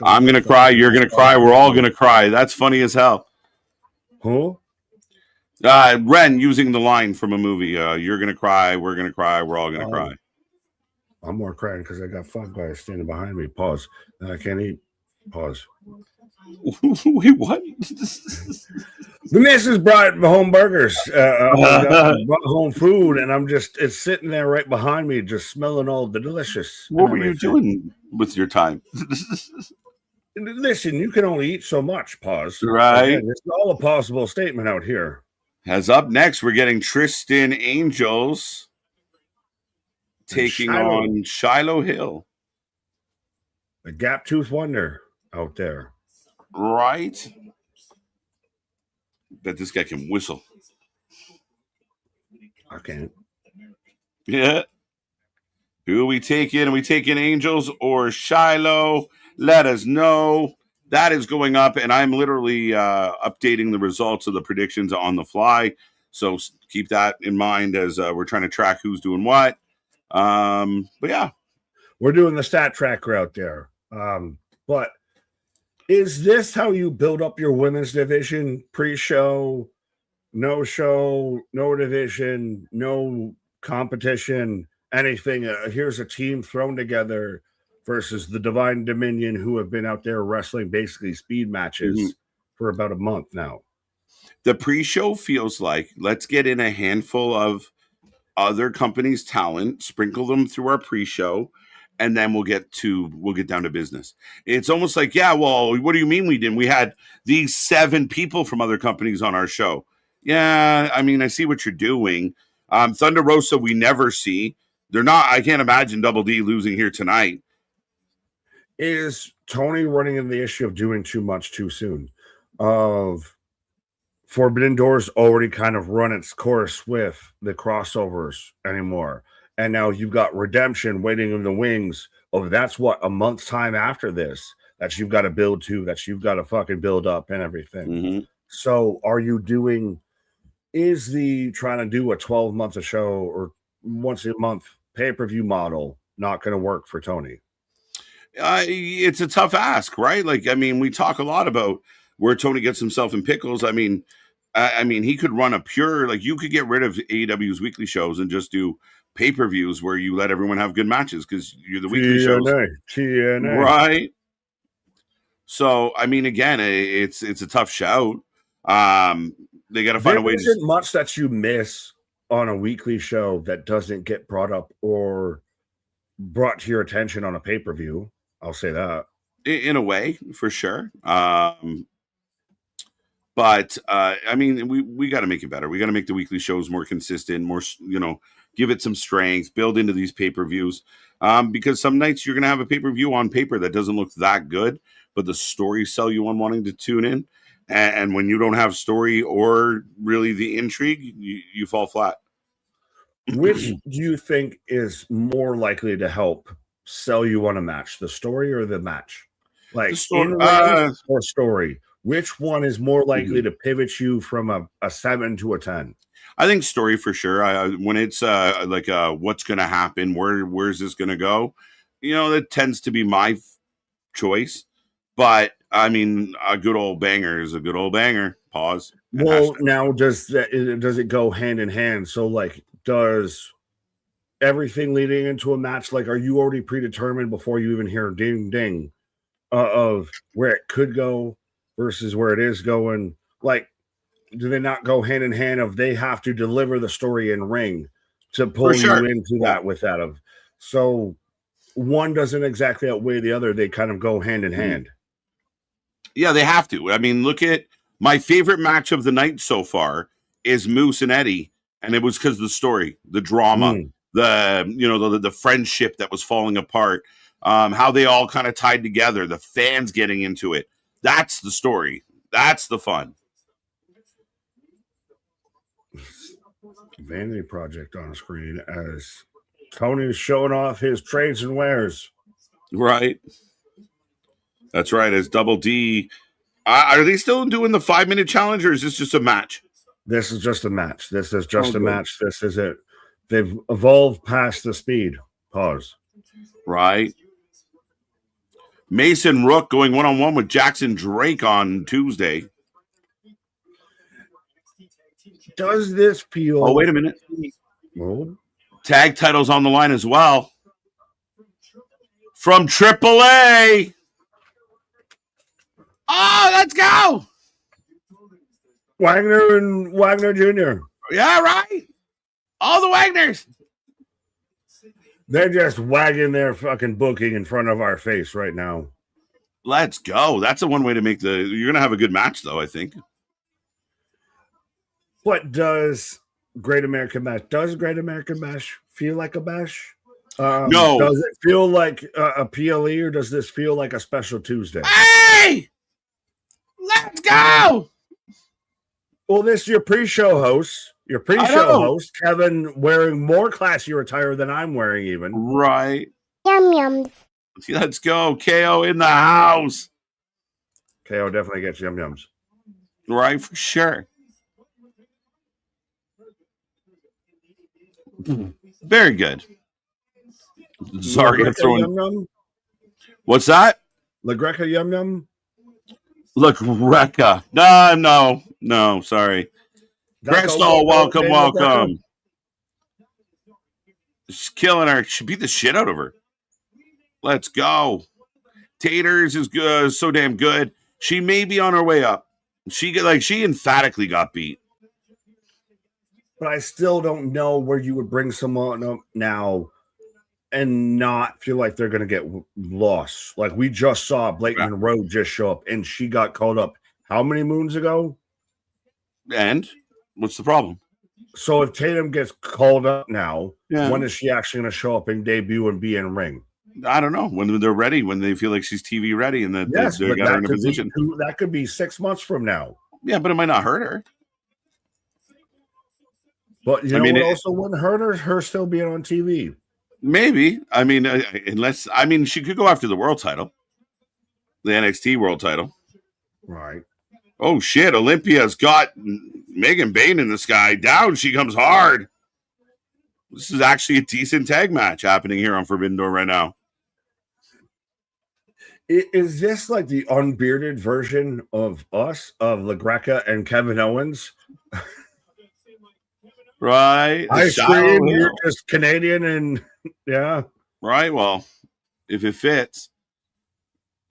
I'm going to cry. You're going to cry. We're all going to cry. That's funny as hell. Who? Ren using the line from a movie. You're going to cry. We're going to cry. We're all going to cry. I'm more crying because I got 5 guys standing behind me. Pause. Then I can't eat. Pause. Wait, what? The missus brought home burgers, brought home food, and it's sitting there right behind me, just smelling all the delicious. What were you doing with your time? Listen, you can only eat so much. Pause. Right. Again, it's all a possible statement out here. As up next, we're getting Tristan Angels taking on Shiloh Hill. The Gap Tooth Wonder out there. Right. Bet this guy can whistle. I can't. Yeah. Who are we taking? Are we taking Angels or Shiloh? Let us know. That is going up, and I'm literally updating the results of the predictions on the fly. So keep that in mind as we're trying to track who's doing what. But yeah. We're doing the stat tracker out there. But is this how you build up your women's division? Pre-show, no division, no competition, anything. Here's a team thrown together versus the Divine Dominion, who have been out there wrestling basically speed matches for about a month now. The pre-show feels like let's get in a handful of other companies' talent, sprinkle them through our pre-show, and then we'll get down to business. It's almost like, yeah, well, what do you mean we didn't? We had these 7 people from other companies on our show. Yeah, I mean, I see what you're doing. Thunder Rosa, we never see. They're not. I can't imagine Double D losing here tonight. Is Tony running into the issue of doing too much too soon? Of Forbidden Door's already kind of run its course with the crossovers anymore. And now you've got Redemption waiting in the wings of that's what, a month's time after this that you've got to build to, that you've got to fucking build up and everything. So are you doing, is the trying to do a 12 months a show or once a month pay-per-view model not going to work for Tony? It's a tough ask, right? Like, I mean, we talk a lot about where Tony gets himself in pickles. I mean, he could run a pure, like, you could get rid of AEW's weekly shows and just do pay-per-views where you let everyone have good matches because you're the weekly shows. TNA. Right. So, I mean, again, it's a tough shout. They got to find a way. There isn't much that you miss on a weekly show that doesn't get brought up or brought to your attention on a pay-per-view. I'll say that. In a way, for sure. But I mean, we got to make it better. We got to make the weekly shows more consistent, more, give it some strength, build into these pay-per-views. Because some nights you're going to have a pay-per-view on paper that doesn't look that good, but the stories sell you on wanting to tune in. And when you don't have story or really the intrigue, you fall flat. Which do you think is more likely to help sell you on a match, the story or the match? Like in-ring or story? Which one is more likely to pivot you from a 7 to a 10? I think story for sure. When it's what's going to happen, where's this going to go? That tends to be my choice. But I mean, a good old banger is a good old banger. Pause. Well, now does it go hand in hand? So, like, does everything leading into a match, like, are you already predetermined before you even hear ding ding of where it could go versus where it is going? Like, do they not go hand in hand of they have to deliver the story in ring to pull you into that with that of? So one doesn't exactly outweigh the other. They kind of go hand in hand. Yeah, they have to. I mean, look at my favorite match of the night so far is Moose and Eddie. And it was because of the story, the drama, the friendship that was falling apart, how they all kind of tied together, the fans getting into it. That's the story. That's the fun. Vanity Project on screen as Tony's showing off his trades and wares. Right. That's right. As Double D, are they still doing the 5-minute challenge, or is this just a match? This is just a match. This is just a match. This is it. They've evolved past the speed. Pause. Right. Mason Rook going one-on-one with Jackson Drake on Tuesday. Does this feel... Oh, wait a minute. Tag titles on the line as well. From AAA. Oh, let's go. Wagner and Wagner Jr. Yeah, right. All the Wagners. They're just wagging their fucking booking in front of our face right now. Let's go. That's the one way to make you're going to have a good match, though, I think. What does Great American Bash feel like a bash? No. Does it feel like a PLE, or does this feel like a special Tuesday? Hey! Let's go! Well, this is your pre-show host. Your pre-show host, Kevin, wearing more classier attire than I'm wearing even. Right. Yum yums. Let's go. KO in the house. KO definitely gets yum yums. Right, for sure. Very good. Sorry, I'm throwing. Yum yum? What's that? La Greca yum yum? Look, Rekka. No, sorry. Crystal, welcome. She's killing her. She beat the shit out of her. Let's go. Taters is good, so damn good. She may be on her way up. She emphatically got beat. But I still don't know where you would bring someone up now and not feel like they're going to get lost. Like we just saw Blake Monroe just show up, and she got called up how many moons ago? And what's the problem? So if Tatum gets called up now, when is she actually going to show up and debut and be in ring? I don't know. When they're ready, when they feel like she's TV ready, and that they got her in a position. That could be 6 months from now. Yeah, but it might not hurt her. But what also wouldn't hurt her still being on TV. Maybe. Unless she could go after the world title, the NXT world title. Right. Oh shit! Olympia's got Megan Bain in the sky. Down she comes hard. This is actually a decent tag match happening here on Forbidden Door right now. Is this like the unbearded version of us, of La Greca and Kevin Owens? Right. I scream, you're just Canadian, and yeah. Right. Well, if it fits.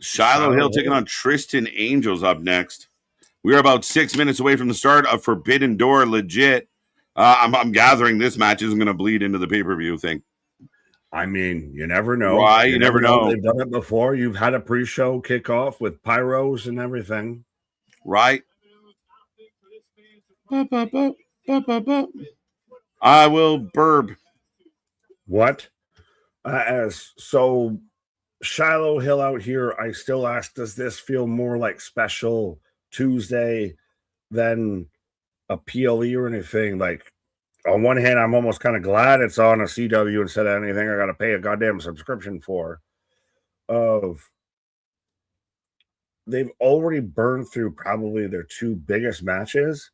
Shiloh Hill taking on Tristan Angels up next. We're about 6 minutes away from the start of Forbidden Door. Legit. I'm gathering this match isn't going to bleed into the pay-per-view thing. I mean, you never know. Right, you never know. They've done it before. You've had a pre-show kickoff with pyros and everything. Right. I will burb. What? So Shiloh Hill out here, I still ask, does this feel more like special Tuesday than a PLE or anything? Like, on one hand, I'm almost kind of glad it's on a CW instead of anything I got to pay a goddamn subscription for. They've already burned through probably their two biggest matches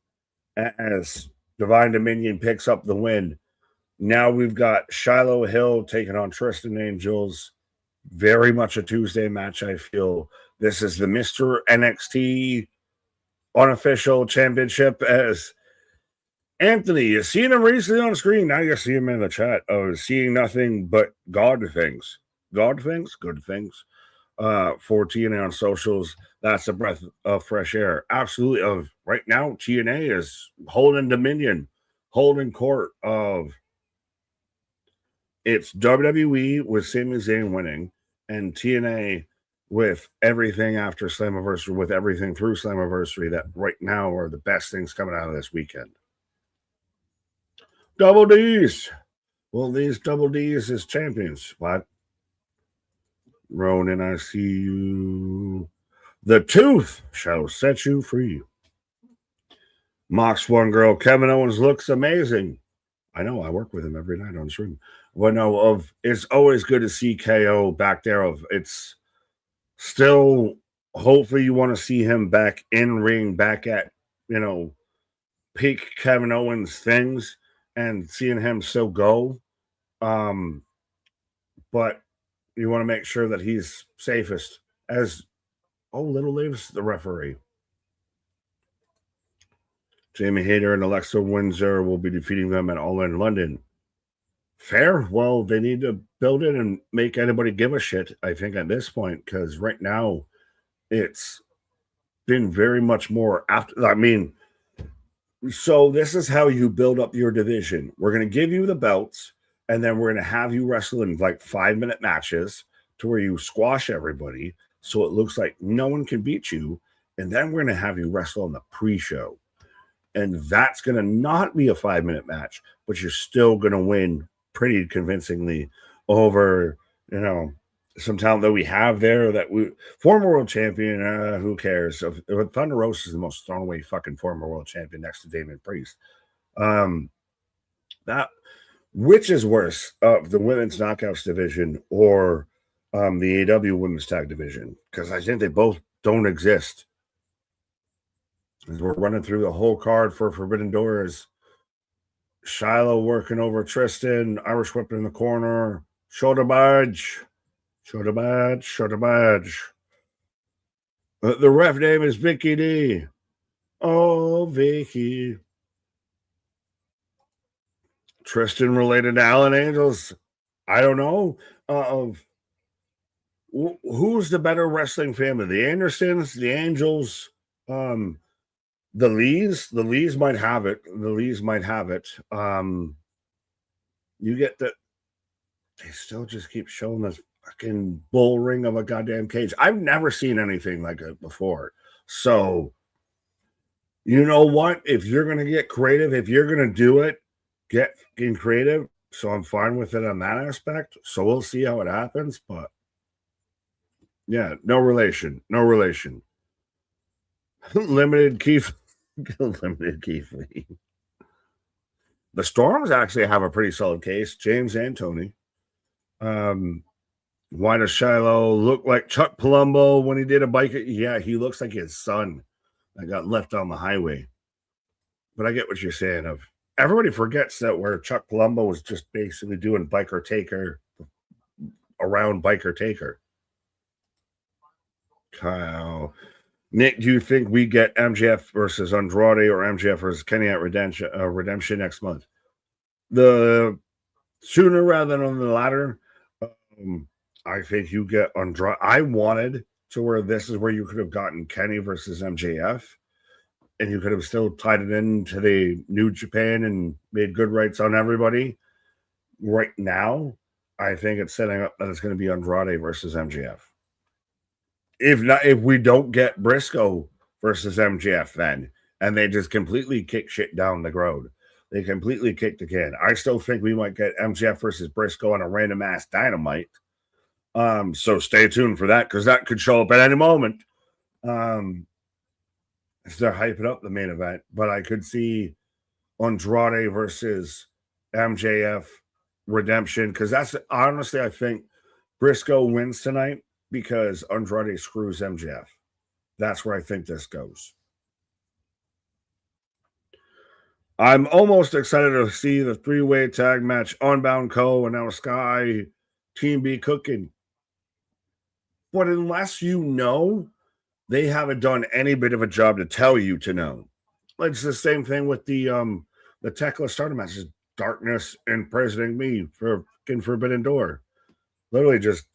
as Divine Dominion picks up the win. Now we've got Shiloh Hill taking on Tristan Angels. Very much a Tuesday match, I feel. This is the Mr. NXT unofficial championship, as Anthony, you seen him recently on screen. Now you see him in the chat. Seeing nothing but God things. Good things for TNA on socials. That's a breath of fresh air. Absolutely. Right now, TNA is holding dominion, holding court of it's WWE with Sami Zayn winning, and TNA with everything after Slammiversary, with everything through Slammiversary, that right now are the best things coming out of this weekend. Double D's. Well, these Double D's is champions. What? Ronan, I see you. The tooth shall set you free. Mox One Girl, Kevin Owens looks amazing. I know, I work with him every night on stream. Well, no, it's always good to see KO back there. It's still, hopefully you want to see him back in ring, back at, peak Kevin Owens things, and seeing him still go. But you want to make sure that he's safest, as Little Leaves the referee. Jamie Hayter and Alexa Windsor will be defeating them at All In London. Fair. Well, they need to build it and make anybody give a shit, I think, at this point, because right now it's been very much more after. So this is how you build up your division. We're going to give you the belts, and then we're going to have you wrestle in like 5-minute matches to where you squash everybody. So it looks like no one can beat you. And then we're going to have you wrestle on the pre-show. And that's going to not be a 5-minute match, but you're still going to win pretty convincingly over, some talent that we have there. Former world champion, who cares? Thunder Rosa is the most thrown away fucking former world champion next to Damian Priest. Which is worse, the women's knockouts division or the AEW women's tag division? Because I think they both don't exist. As we're running through the whole card for Forbidden Doors, Shiloh working over Tristan, Irish whip in the corner, shoulder badge. The ref name is Vicky D. Oh, Vicky. Tristan related to Alan Angels. I don't know. Who's the better wrestling family? The Andersons, the Angels, the Lees. The Lees might have it. You get that. They still just keep showing this fucking bull ring of a goddamn cage. I've never seen anything like it before. So, you know what? If you're going to get creative, if you're going to do it, get fucking creative. So I'm fine with it on that aspect. So we'll see how it happens. But yeah, no relation. Limited Keith Lee. The Storms actually have a pretty solid case. James and Tony. Why does Shiloh look like Chuck Palumbo when he did a bike? Yeah, he looks like his son that got left on the highway. But I get what you're saying. Everybody forgets that where Chuck Palumbo was just basically doing Biker Taker around Biker Taker. Kyle. Nick, do you think we get MJF versus Andrade or MJF versus Kenny at Redemption next month? The sooner rather than the latter. I think you get Andrade. I wanted to where this is where you could have gotten Kenny versus MJF, and you could have still tied it into the New Japan and made good rights on everybody. Right now, I think it's setting up that it's going to be Andrade versus MJF. If we don't get Briscoe versus MJF then, and they just completely kick shit down the road, they completely kick the can. I still think we might get MJF versus Briscoe on a random ass Dynamite. So stay tuned for that because that could show up at any moment. They're hyping up the main event, but I could see Andrade versus MJF Redemption because that's honestly, I think Briscoe wins tonight because Andrade screws MJF. That's where I think this goes. I'm almost excited to see the 3-way tag match Unbound Co. and now Sky Team B cooking. But unless you know, they haven't done any bit of a job to tell you to know. It's the same thing with the Tekla starter matches. Darkness imprisoning me for Forbidden Door. Literally just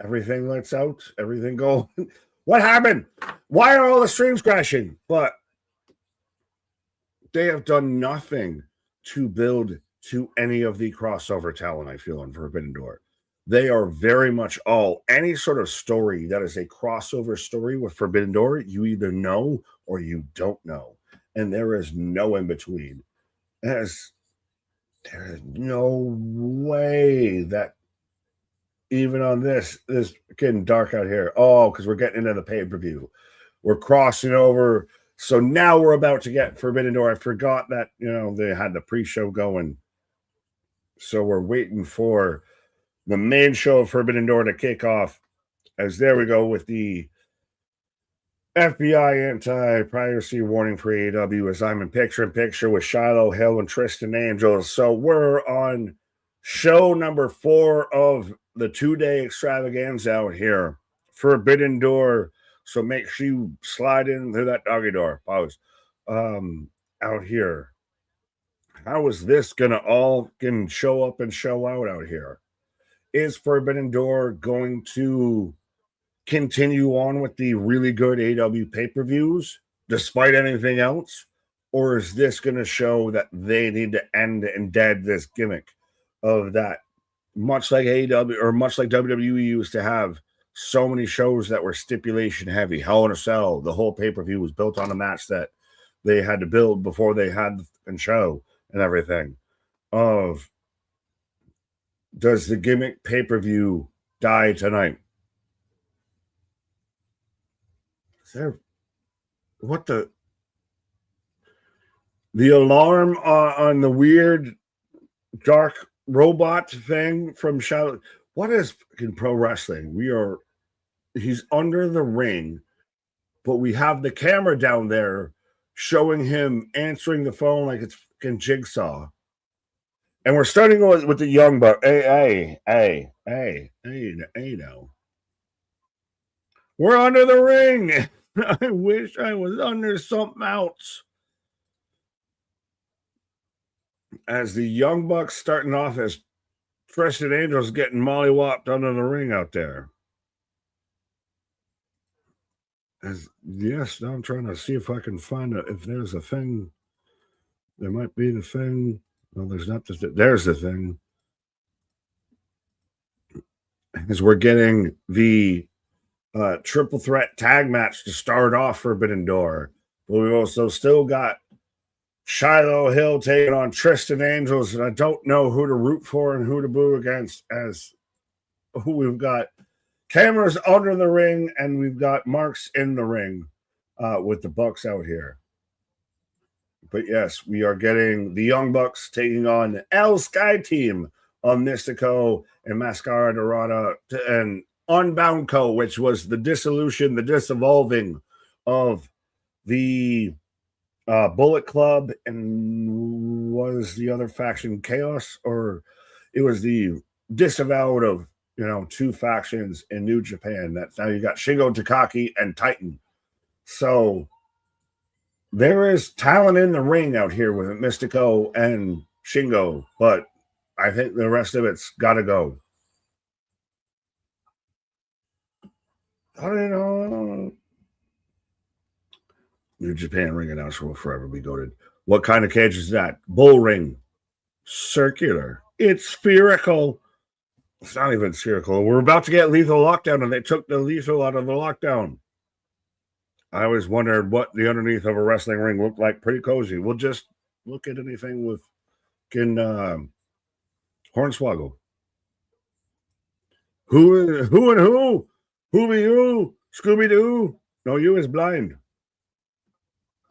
everything lights out, everything go. What happened? Why are all the streams crashing? But they have done nothing to build to any of the crossover talent, I feel, on Forbidden Door. They are very much any sort of story that is a crossover story with Forbidden Door, you either know or you don't know. And there is no in between. There is no way that even on this getting dark out here. Oh, because we're getting into the pay-per-view. We're crossing over. So now we're about to get Forbidden Door. I forgot that, they had the pre-show going. So we're waiting for the main show of Forbidden Door to kick off. As there we go with the FBI anti-piracy warning for AEW as I'm in picture with Shiloh Hill and Tristan Angels. So we're on show number 4 of the 2-day extravaganza out here. Forbidden Door. So make sure you slide in through that doggy door. Pause. Out here. How is this going to all show up and show out here? Is Forbidden Door going to continue on with the really good AEW pay-per-views despite anything else? Or is this going to show that they need to end and dead this gimmick of that much like AEW or much like WWE used to have so many shows that were stipulation heavy. Hell in a Cell, the whole pay-per-view was built on a match that they had to build before they had the show and everything. Of does the gimmick pay-per-view die tonight? Is there what the alarm on the weird dark robot thing from Shadow? What is fucking pro wrestling? He's under the ring, but we have the camera down there showing him answering the phone like it's fucking Jigsaw. And we're starting with the young buck. Hey, no. We're under the ring. I wish I was under something else. As the Young Bucks starting off as Tristan Angels getting mollywopped under the ring out there. Yes, I'm trying to see if I can find if there's a thing. There might be the thing. No, there's not. There's the thing. As we're getting the triple threat tag match to start off Forbidden Door. But we've also still got Shiloh Hill taking on Tristan Angels, and I don't know who to root for and who to boo against, as who we've got cameras under the ring and we've got marks in the ring with the Bucks out here. But yes, we are getting the Young Bucks taking on the El Sky team on Mystico and Mascara Dorada and Unbound Co., which was the dissolution, the disevolving of the Bullet Club, and was the other faction Chaos, or it was the disavowed of two factions in New Japan. That's now you got Shingo Takagi and Titan. So there is talent in the ring out here with Mystico and Shingo, but I think the rest of it's got to go. I don't know. New Japan ring announcer will forever be goated. What kind of cage is that? Bull ring. Circular. It's spherical. It's not even spherical. We're about to get lethal lockdown, and they took the lethal out of the lockdown. I always wondered what the underneath of a wrestling ring looked like. Pretty cozy. We'll just look at anything with Hornswoggle. Who and who? Who be you? Scooby-Doo? No, you is blind.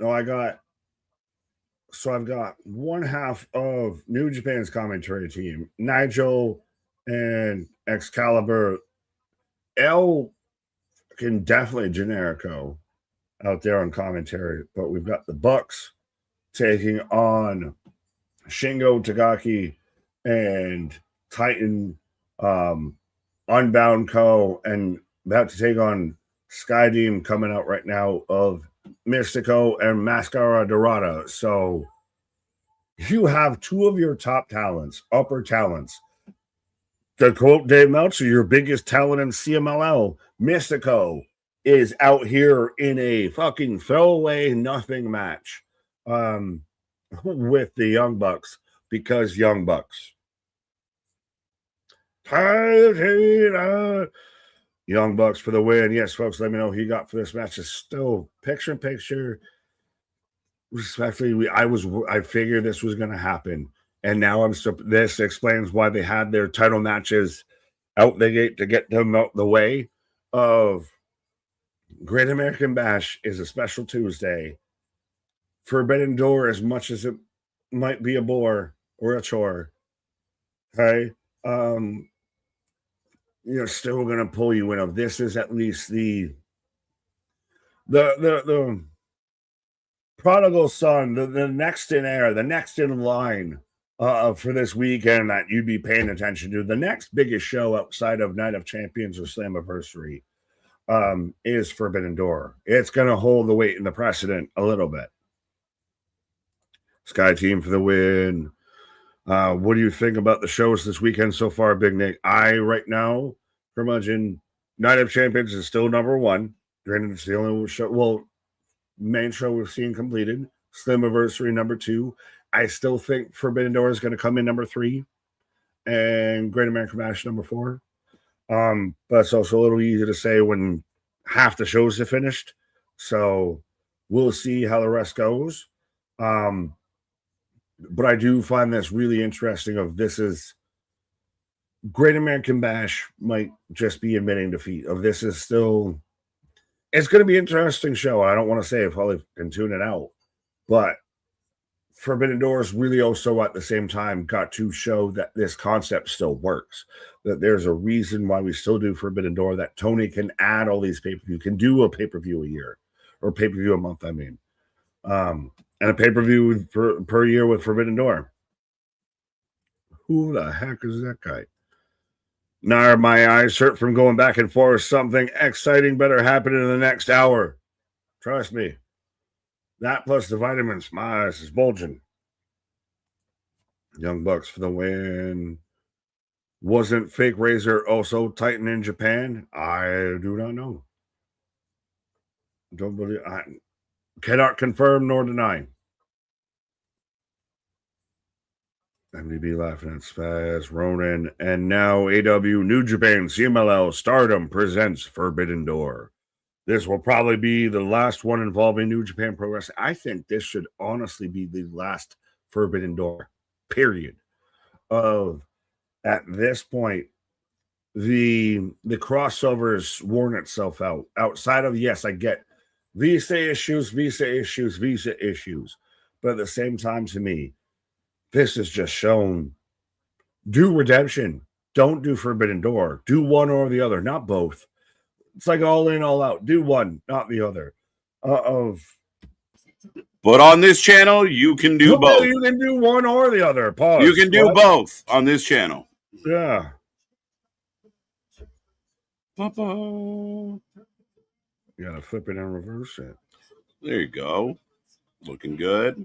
No, I've got one half of New Japan's commentary team, Nigel and Excalibur. L can definitely Generico out there on commentary, but we've got the Bucks taking on Shingo Takagi and Titan, Unbound Co., and about to take on Skydeem coming out right now of Mystico and Mascara Dorada. So you have two of your top talents, upper talents. To quote Dave Meltzer, your biggest talent in CMLL, Mystico, is out here in a fucking throwaway nothing match with the Young Bucks, because Young Bucks. Young Bucks for the win. Yes, folks, let me know who you got for this match. It's still picture. Respectfully, I figured this was going to happen, and now this explains why they had their title matches out the gate to get them out the way of Great American Bash is a special Tuesday. Forbidden Door, as much as it might be a bore or a chore, okay, you're still going to pull you in. Of this is at least the prodigal son, the next in air, the next in line for this weekend that you'd be paying attention to. The next biggest show outside of Night of Champions or Slammiversary is Forbidden Door. It's going to hold the weight in the precedent a little bit. Sky Team for the win. What do you think about the shows this weekend so far, Big Nick? Right now, curmudgeon, Night of Champions is still number one. Granted, it's the only show, main show we've seen completed. Slammiversary number 2. I still think Forbidden Door is going to come in number 3. and Great American Bash number 4. But it's also a little easy to say when half the shows are finished. So we'll see how the rest goes. But I do find this really interesting of this is Great American Bash might just be admitting defeat of this is still, it's going to be an interesting show. I don't want to say if Holly can tune it out, but Forbidden Doors really also at the same time got to show that this concept still works, that there's a reason why we still do Forbidden Door, that Tony can add all these pay-per-view, can do a pay-per-view a year or pay-per-view a month, I mean. And a pay-per-view per year with Forbidden Door. Who the heck is that guy? Now my eyes hurt from going back and forth. Something exciting better happen in the next hour. Trust me. That plus the vitamins. My eyes is bulging. Young Bucks for the win. Wasn't Fake Razor also Titan in Japan? I do not know. Don't believe. I cannot confirm nor deny. MDB laughing at Spaz, Ronin, and now AEW New Japan CMLL Stardom presents Forbidden Door. This will probably be the last one involving New Japan Pro Wrestling. I think this should honestly be the last Forbidden Door, period. At this point, the crossover has worn itself out. Outside of, yes, I get visa issues. But at the same time, to me, this is just shown. Do Redemption. Don't do Forbidden Door. Do one or the other, not both. It's like all in, all out. Do one, not the other. But on this channel, you can do both. You can do one or the other. Pause. You can do both on this channel. Yeah. You gotta flip it and reverse it. There you go. Looking good.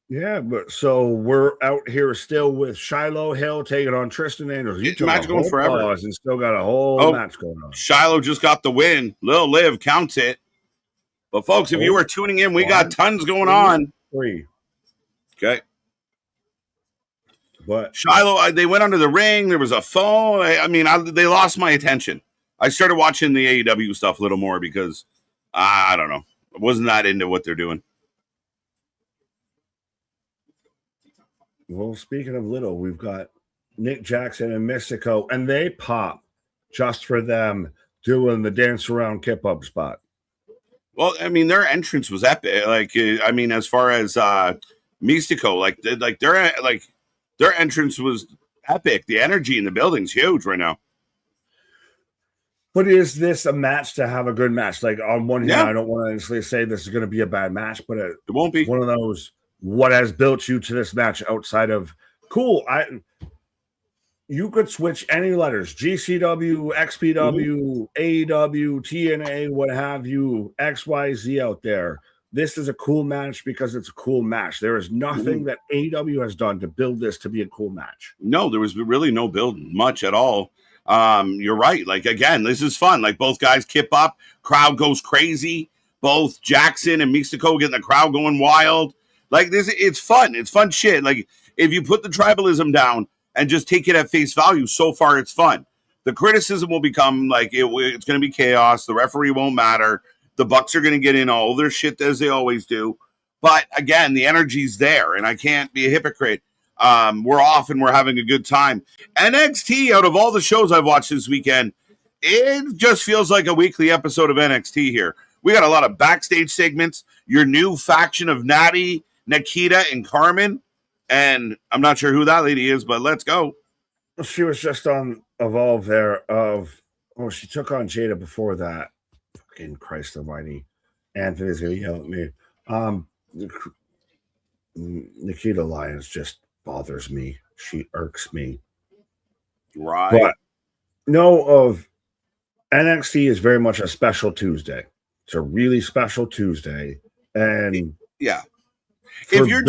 Yeah, but so we're out here still with Shiloh Hill taking on Tristan Andrews. You took match going forever and still got a whole match going on. Shiloh just got the win. Lil Liv counts it. But folks, if you are tuning in, we got tons going on. 3. Okay. But Shiloh, they went under the ring. There was a phone. They lost my attention. I started watching the AEW stuff a little more because I don't know. I wasn't that into what they're doing. Well, speaking of little, we've got Nick Jackson and Mystico, and they pop just for them doing the dance around kip up spot. Well, I mean, their entrance was epic. As far as Mystico, their entrance was epic. The energy in the building's huge right now. But is this a match to have a good match? Like, on one hand, I don't want to honestly say this is going to be a bad match, but it won't be one of those. What has built you to this match outside of cool? You could switch any letters: GCW, XPW, AEW, TNA, what have you, XYZ out there. This is a cool match because it's a cool match. There is nothing that AEW has done to build this to be a cool match. No, there was really no build much at all. You're right. Like, again, this is fun. Like, both guys kip up, crowd goes crazy. Both Jackson and Mystico getting the crowd going wild. Like, this, it's fun. It's fun shit. Like, if you put the tribalism down and just take it at face value, so far it's fun. The criticism will become like it's going to be chaos. The referee won't matter. The Bucks are going to get in all their shit as they always do. But again, the energy's there, and I can't be a hypocrite. We're off and we're having a good time. NXT, out of all the shows I've watched this weekend, it just feels like a weekly episode of NXT here. We got a lot of backstage segments. Your new faction of Natty, Nikita, and Carmen. And I'm not sure who that lady is, but let's go. She was just on Evolve there she took on Jada before that. Fucking Christ almighty. Anthony's going to yell at me. Nikita Lyons just bothers me. She irks me. Right. But NXT is very much a special Tuesday. It's a really special Tuesday. And yeah. If you're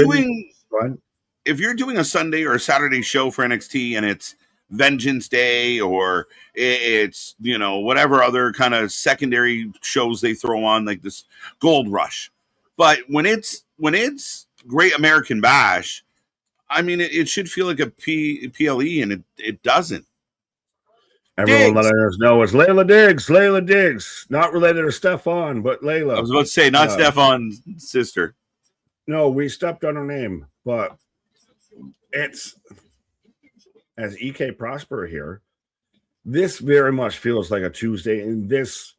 doing a Sunday or a Saturday show for NXT and it's Vengeance Day or it's, whatever other kind of secondary shows they throw on, like this Gold Rush. But when it's Great American Bash, I mean, it should feel like a PLE, and it doesn't. Everyone letting us know it's Layla Diggs. Layla Diggs. Not related to Stefan, but Layla. I was about to say, not Stefan's sister. No, we stepped on her name, but it's, as EK Prosper here, this very much feels like a Tuesday. And this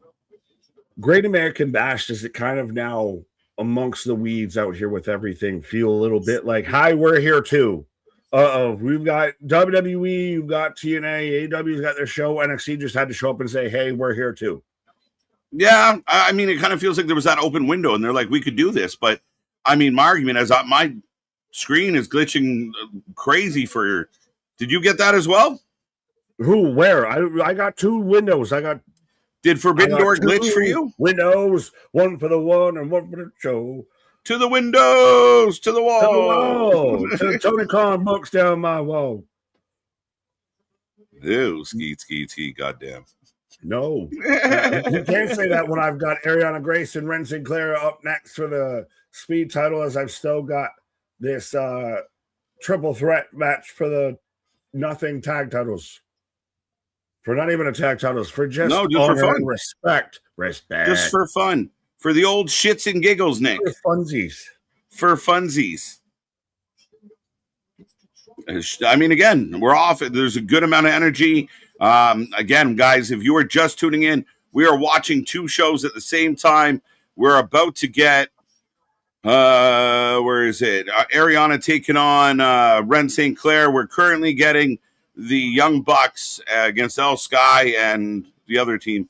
Great American Bash, does it kind of now amongst the weeds out here with everything feel a little bit like, hi, we're here too. We've got WWE, we've got TNA, AEW's got their show. NXT just had to show up and say, hey, we're here too. Yeah, I mean, it kind of feels like there was that open window, and they're like, we could do this. But I mean, my argument is my screen is glitching crazy for. Did you get that as well? Who? Where? I got 2 windows. Did Forbidden Door glitch for you? Windows, one for the one and one for the show. To the windows, to the wall. To the Tony Khan books down my wall. Ew, skeet, goddamn. No. You can't say that when I've got Ariana Grace and Ren Sinclair up next for the speed title, as I've still got this triple threat match for the nothing tag titles. For not even a tag titles, for just for fun. Respect. Just for fun. For the old shits and giggles, Nick. For funsies. I mean, again, we're off. There's a good amount of energy. Again, guys, if you are just tuning in, we are watching 2 shows at the same time. We're about to get, where is it? Ariana taking on Ren St. Clair. We're currently getting the Young Bucks against El Sky and the other team.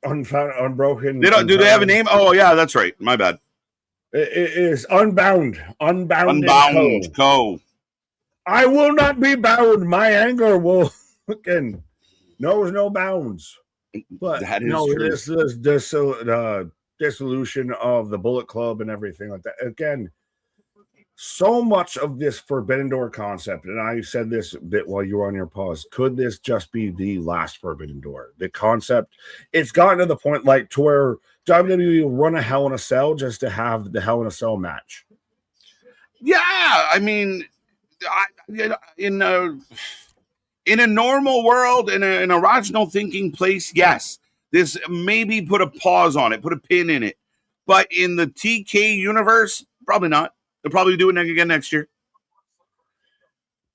Unbroken. Do they have a name? Oh, yeah, that's right. My bad. It is Unbound. Unbound Co. I will not be bound. My anger will again knows no bounds. But that is true. This dissolution of the Bullet Club and everything like that. Again, so much of this Forbidden Door concept, and I said this a bit while you were on your pause, could this just be the last Forbidden Door? The concept, it's gotten to the point like to where WWE will run a Hell in a Cell just to have the Hell in a Cell match. Yeah, I mean, in a normal world, in a rational thinking place, yes, this maybe put a pause on it, put a pin in it. But in the TK universe, probably not. They'll probably do it again next year.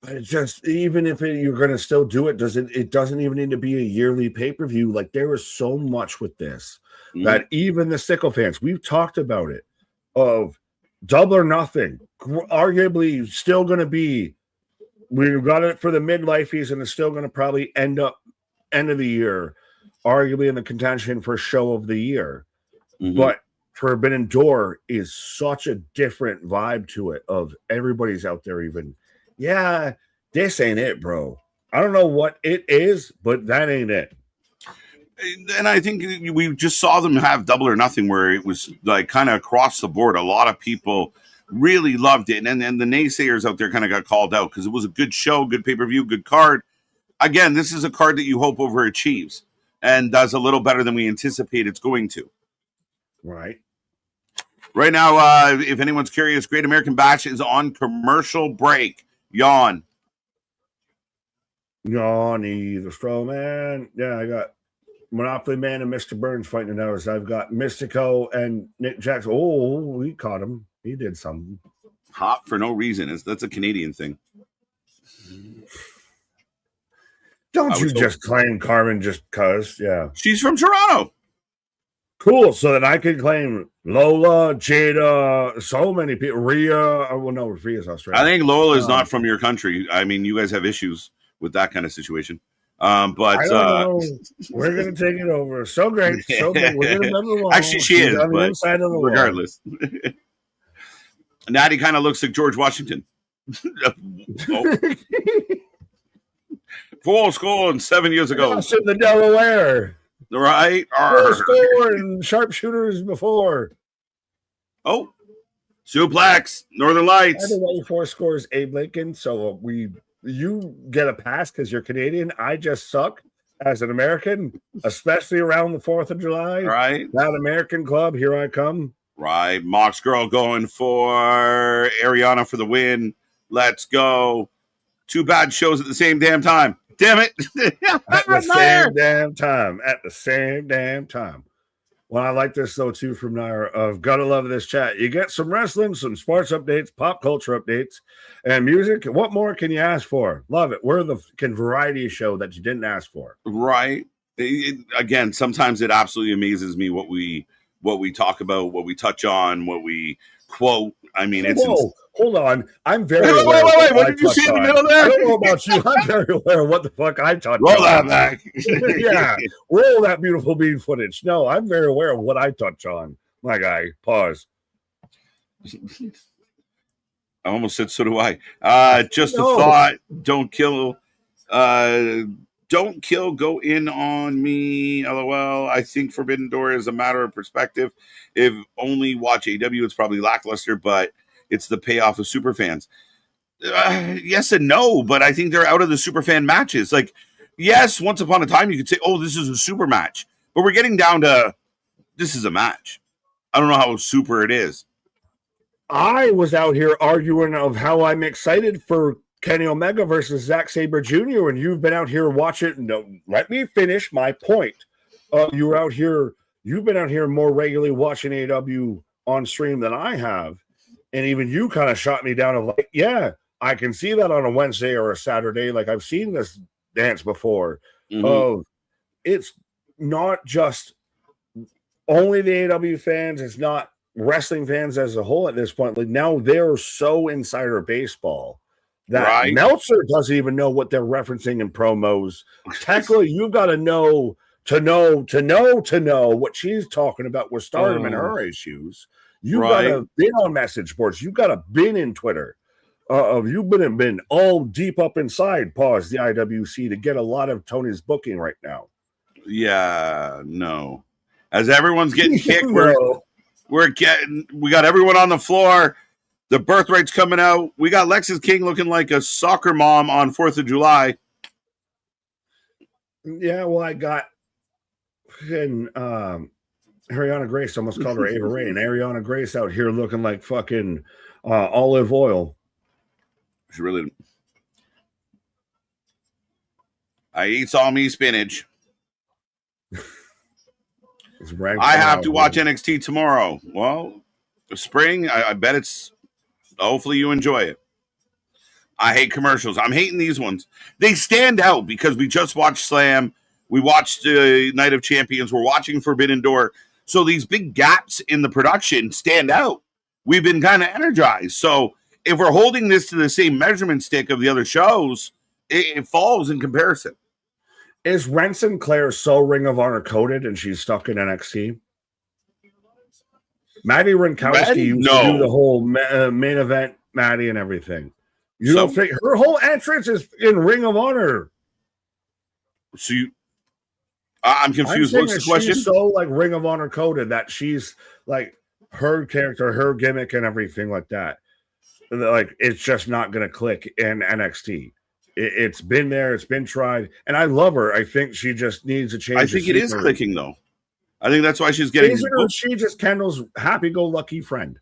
But it's just, even if you're going to still do it, it doesn't even need to be a yearly pay-per-view. Like, there is so much with this that even the Sickle fans, we've talked about it, of Double or Nothing, arguably still going to be, we've got it for the midlifies, and it's still going to probably end up end of the year, arguably in the contention for show of the year. But Forbidden Door is such a different vibe to it, of everybody's out there even, yeah, this ain't it, bro. I don't know what it is, but that ain't it. And I think we just saw them have Double or Nothing, where it was like kind of across the board. A lot of people really loved it. And the naysayers out there kind of got called out because it was a good show, good pay-per-view, good card. Again, this is a card that you hope overachieves and does a little better than we anticipate it's going to. Right. Right now, if anyone's curious, Great American Bash is on commercial break. Yawn. Yawny, the straw man. Yeah, I got Monopoly Man and Mr. Burns fighting in ours. I've got Mystico and Nick Jackson. Oh, he caught him. He did something. Hot for no reason. That's a Canadian thing. Don't you just claim Carmen just because? Yeah. She's from Toronto. Cool. So that I can claim Lola, Jada, so many people. Rhea. Well, no, Rhea's Australian. I think Lola is not from your country. I mean, you guys have issues with that kind of situation. But I don't know. We're going to take it over. So great. So good. We're going to remember one. Actually, she is. On the inside of the regardless. Natty kind of looks like George Washington. 4 score and 7 years ago. In the Delaware. Right. 4 score and sharpshooters before. Oh, suplex, Northern Lights. By the way, 4 scores, Abe Lincoln. So you get a pass because you're Canadian. I just suck as an American, especially around the 4th of July. Right. That American club, here I come. Right. Mox Girl going for Ariana for the win. Let's go. 2 bad shows at the same damn time. Damn it. At the same damn time. At the same damn time. Well, I like this, though, too, from Nair of Gotta Love This Chat. You get some wrestling, some sports updates, pop culture updates, and music. What more can you ask for? Love it. We're the variety show that you didn't ask for. Right. Again, sometimes it absolutely amazes me what we talk about, what we touch on, what we quote. I mean, it's hold on. I'm very aware. Wait. What did you say in the middle there? I don't know about you. I'm very aware of what the fuck I touched on. Roll that back. Yeah. Roll that beautiful bean footage. No, I'm very aware of what I touch on. My guy. Pause. I almost said so do I. Just a thought. Don't kill. Don't kill, go in on me, LOL. I think Forbidden Door is a matter of perspective. If only watch AEW, it's probably lackluster, but it's the payoff of superfans. Yes and no, but I think they're out of the superfan matches. Like, yes, once upon a time you could say, oh, this is a super match, but we're getting down to this is a match. I don't know how super it is. I was out here arguing of how I'm excited for Kenny Omega versus Zack Sabre Jr. and you've been out here watching. No, let me finish my point. You've been out here more regularly watching AEW on stream than I have, and even you kind of shot me down of like, yeah, I can see that on a Wednesday or a Saturday. Like I've seen this dance before. Mm-hmm. It's not just only the AEW fans. It's not wrestling fans as a whole at this point. Like now they're so insider baseball that Meltzer doesn't even know what they're referencing in promos. Technically, you've got to know what she's talking about with Stardom and her issues. You've got to been on message boards. You've got to been in Twitter. You've been all deep up inside, the IWC to get a lot of Tony's booking right now. Yeah, no. As everyone's getting kicked, we got everyone on the floor. The birthright's coming out. We got Lexus King looking like a soccer mom on 4th of July. Yeah, well, I got Ariana Grace, almost called her Ava Ray, and Ariana Grace out here looking like fucking olive oil. She really. I eats all me spinach. I have to watch NXT tomorrow. Well, spring, I bet it's. Hopefully you enjoy it. I hate commercials. I'm hating these ones. They stand out because we just watched Slam. We watched Night of Champions. We're watching Forbidden Door. So these big gaps in the production stand out. We've been kind of energized. So if we're holding this to the same measurement stick of the other shows, it falls in comparison. Is Ren Sinclair so Ring of Honor coded and she's stuck in NXT? Maddie Rinkowski used to do the whole main event, Maddie, and everything. You don't think her whole entrance is in Ring of Honor? So I'm confused. What's the question? She's so like Ring of Honor coded that she's like her character, her gimmick, and everything like that. Like it's just not going to click in NXT. It's been there, it's been tried, and I love her. I think she just needs a change. I think it is clicking though. I think that's why she's getting. She just Kendall's happy-go-lucky friend.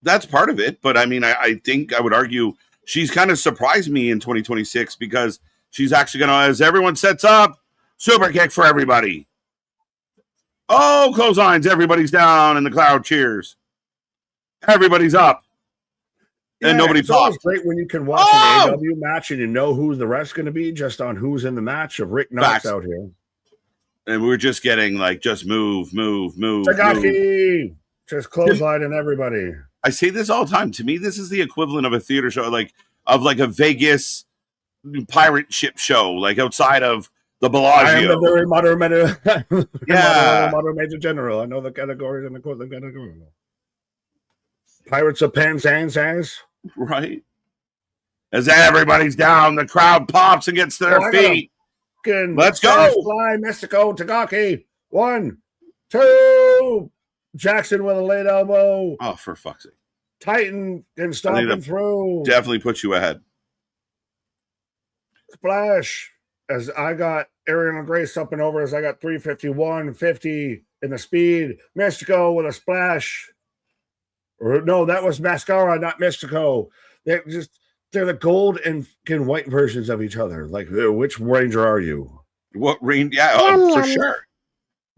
That's part of it, but I mean, I think I would argue she's kind of surprised me in 2026 because she's actually going to, as everyone sets up, super kick for everybody. Oh, clotheslines, everybody's down, and the crowd cheers. Everybody's up, and nobody talks. It's great when you can watch an AEW match and you know who the rest going to be just on who's in the match of Rick Knox out here. And we were just getting like, just move. Tagaki! Just clotheslining everybody. I say this all the time. To me, this is the equivalent of a theater show, like a Vegas pirate ship show, like outside of the Bellagio. I am the very modern Major General. I know the categories and the categories. Pirates of Penzance. Right. As everybody's down, the crowd pops and gets to their feet. Let's go. Fly, Mystico, Tagaki. 1, 2. Jackson with a late elbow. Oh, for fuck's sake. Titan and stomping through. Definitely puts you ahead. Splash. As I got Ariana Grace up and over, as I got 351, 50 in the speed. Mystico with a splash. Or no, that was Mascara, not Mystico. They're the gold and white versions of each other. Like, which Ranger are you? What range? Yeah, for sure.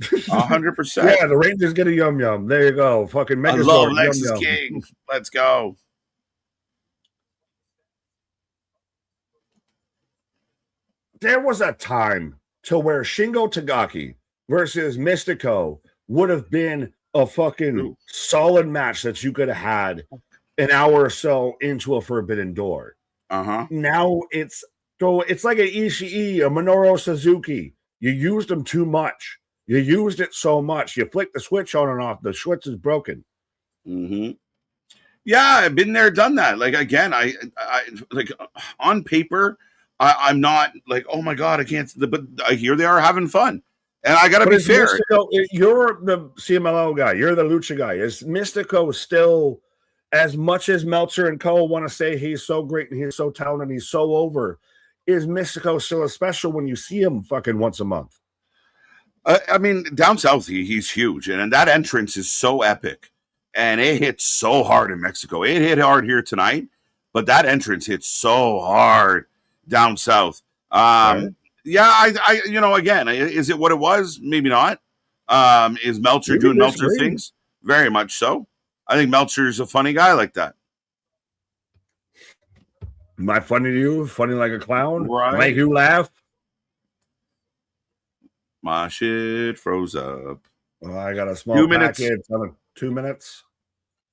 100%. Yeah, the Rangers get a yum yum. There you go. Fucking Megazord. I love Lexus yum, yum. King. Let's go. There was a time to where Shingo Tagaki versus Mystico would have been a fucking solid match that you could have had an hour or so into a Forbidden Door. Now it's like an Ishii, a Minoru Suzuki. You used them too much. You used it so much. You flick the switch on and off. The switch is broken. Yeah, I've been there, done that. Like, again, I like on paper, I'm not like, oh my God, I can't. But here they are having fun. And I got to be fair. Mystico, you're the CMLL guy. You're the Lucha guy. Is Mystico still, as much as Meltzer and Co. want to say he's so great and he's so talented and he's so over, is Mystico still a special when you see him fucking once a month? I mean, down south, he's huge. And that entrance is so epic. And it hits so hard in Mexico. It hit hard here tonight. But that entrance hits so hard down south. Right. Yeah, I again, is it what it was? Maybe not. Is Meltzer doing Meltzer things? Very much so. I think Meltzer's a funny guy like that. Am I funny to you? Funny like a clown? Right. Make you laugh? My shit froze up. Well, I got a small 2 minutes. package. 2 minutes.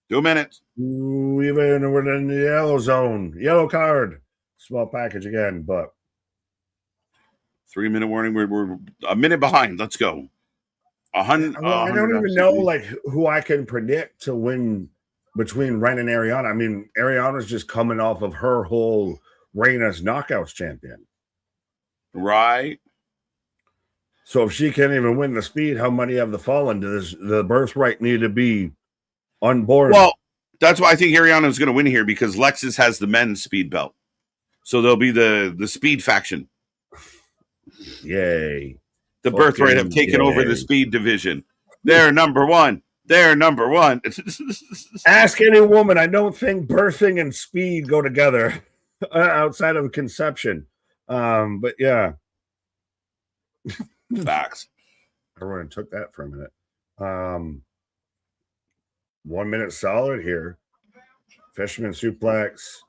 2 minutes. Ooh, even we're in the yellow zone. Yellow card. Small package again, but 3 minute warning. We're a minute behind. Let's go. I don't even know like who I can predict to win between Ren and Ariana. I mean, Ariana's just coming off of her whole reign as Knockouts champion. Right. So if she can't even win the speed, how many of the Fallen does the birthright need to be on board? Well, that's why I think Ariana is going to win here because Lexus has the men's speed belt. So they'll be the speed faction. Yay. The birthright have taken over the speed division. They're number one. They're number one. Ask any woman. I don't think birthing and speed go together outside of conception. But yeah. Facts. Everyone took that for a minute. 1 minute solid here. Fisherman suplex.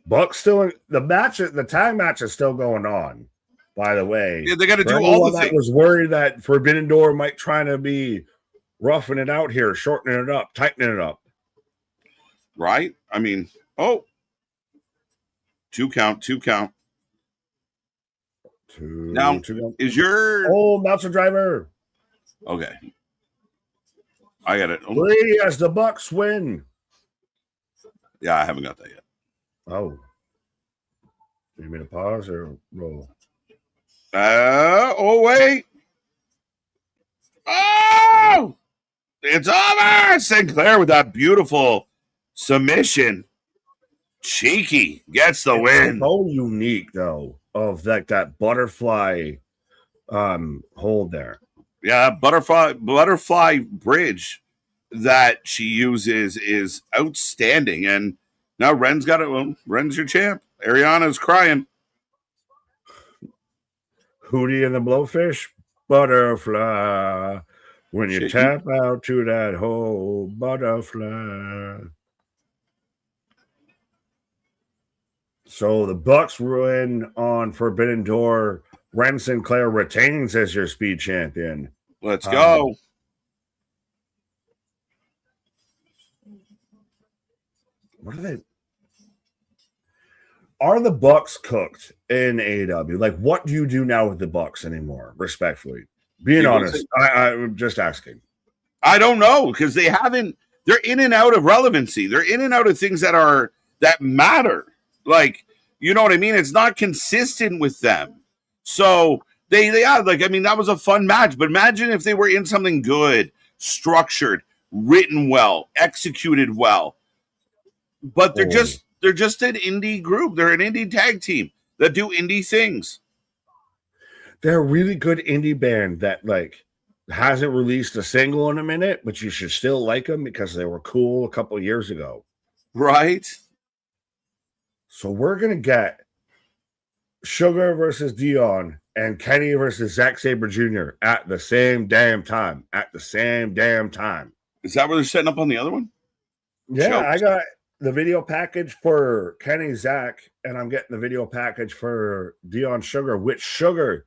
Buck still in the match. The tag match is still going on. By the way, yeah, they got to do all the things. I was worried that Forbidden Door might try to be roughing it out here, shortening it up, tightening it up. Right? I mean, two count. Now, is your Meltzer driver? Okay, I got it. 3 as the Bucks win. Yeah, I haven't got that yet. Oh, you mean to pause or roll? Wait. Oh, it's over. Sinclair with that beautiful submission. Cheeky gets the win. So unique though, of that butterfly hold there. Yeah, butterfly bridge that she uses is outstanding. And now Ren's got it. Well, Ren's your champ. Ariana's crying. Hootie and the Blowfish, butterfly. When you tap out to that whole butterfly. So the Bucks win on Forbidden Door. Ren Sinclair retains as your speed champion. Let's go. What are they? Are the Bucks cooked in AEW? Like, what do you do now with the Bucks anymore? Respectfully, being honest, I'm just asking. I don't know because they haven't. They're in and out of relevancy. They're in and out of things that matter. Like, you know what I mean? It's not consistent with them. So they are like. I mean, that was a fun match. But imagine if they were in something good, structured, written well, executed well. But they're just an indie group. They're an indie tag team that do indie things. They're a really good indie band that, like, Hasn't released a single in a minute, but you should still like them because they were cool a couple of years ago. Right. So we're going to get Sugar versus Dion and Kenny versus Zack Sabre Jr. at the same damn time. Is that where they're setting up on the other one? Yeah, Jokes. I got the video package for Kenny Zack, and I'm getting the video package for Dion Sugar, which Sugar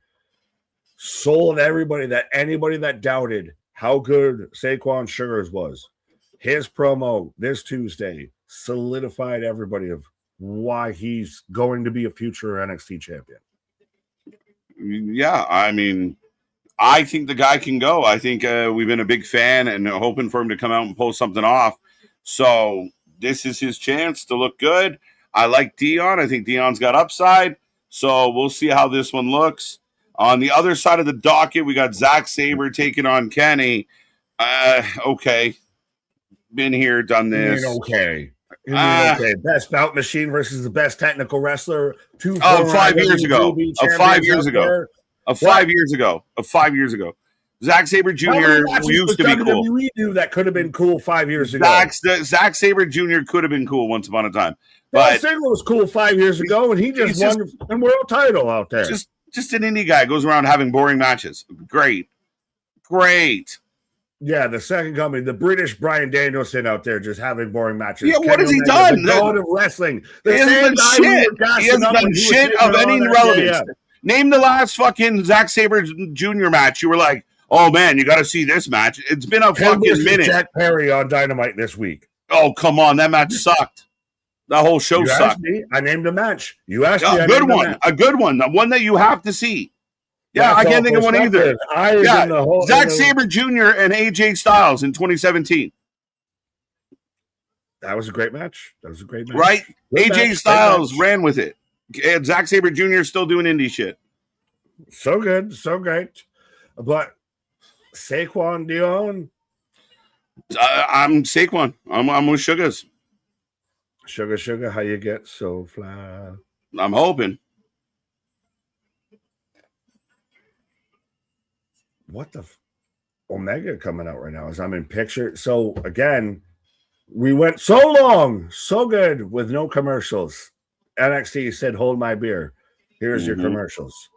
sold anybody that doubted how good Saquon Sugars was. His promo this Tuesday solidified everybody of why he's going to be a future NXT champion. Yeah, I mean, I think the guy can go. I think we've been a big fan and hoping for him to come out and pull something off. So this is his chance to look good. I like Dion. I think Dion's got upside. So we'll see how this one looks. On the other side of the docket, we got Zack Sabre taking on Kenny. Okay. Been here, done this. Okay. Best bout machine versus the best technical wrestler. 5 years ago. Of 5 years ago. Of 5 years ago. Of 5 years ago. Zack Sabre Jr. used to be cool. WWE knew that could have been cool 5 years ago. Zack Sabre Jr. could have been cool once upon a time. But Ziggler was cool 5 years ago, and he just won the world title out there. Just an indie guy goes around having boring matches. Great. Yeah, the second coming, the British Bryan Danielson out there just having boring matches. Yeah, what has he done? The god of wrestling. He hasn't done shit. He hasn't done shit of any relevance. Name the last fucking Zack Sabre Jr. match. You were like, oh man, you got to see this match. It's been a fucking minute. Jack Perry on Dynamite this week. Oh, come on. That match sucked. That whole show sucked. I named a match. You asked me. A good one. The one that you have to see. Yeah, I can't think of one either. Zack Sabre Jr. and AJ Styles in 2017. That was a great match. Right? AJ Styles ran with it. And Zack Sabre Jr. is still doing indie shit. So good. So great. But Saquon Dion? I'm Saquon. I'm with Sugars. Sugar, how you get so fly? I'm hoping. What the Omega coming out right now as I'm in picture. So again, we went so long, so good with no commercials. NXT said, hold my beer. Here's your commercials.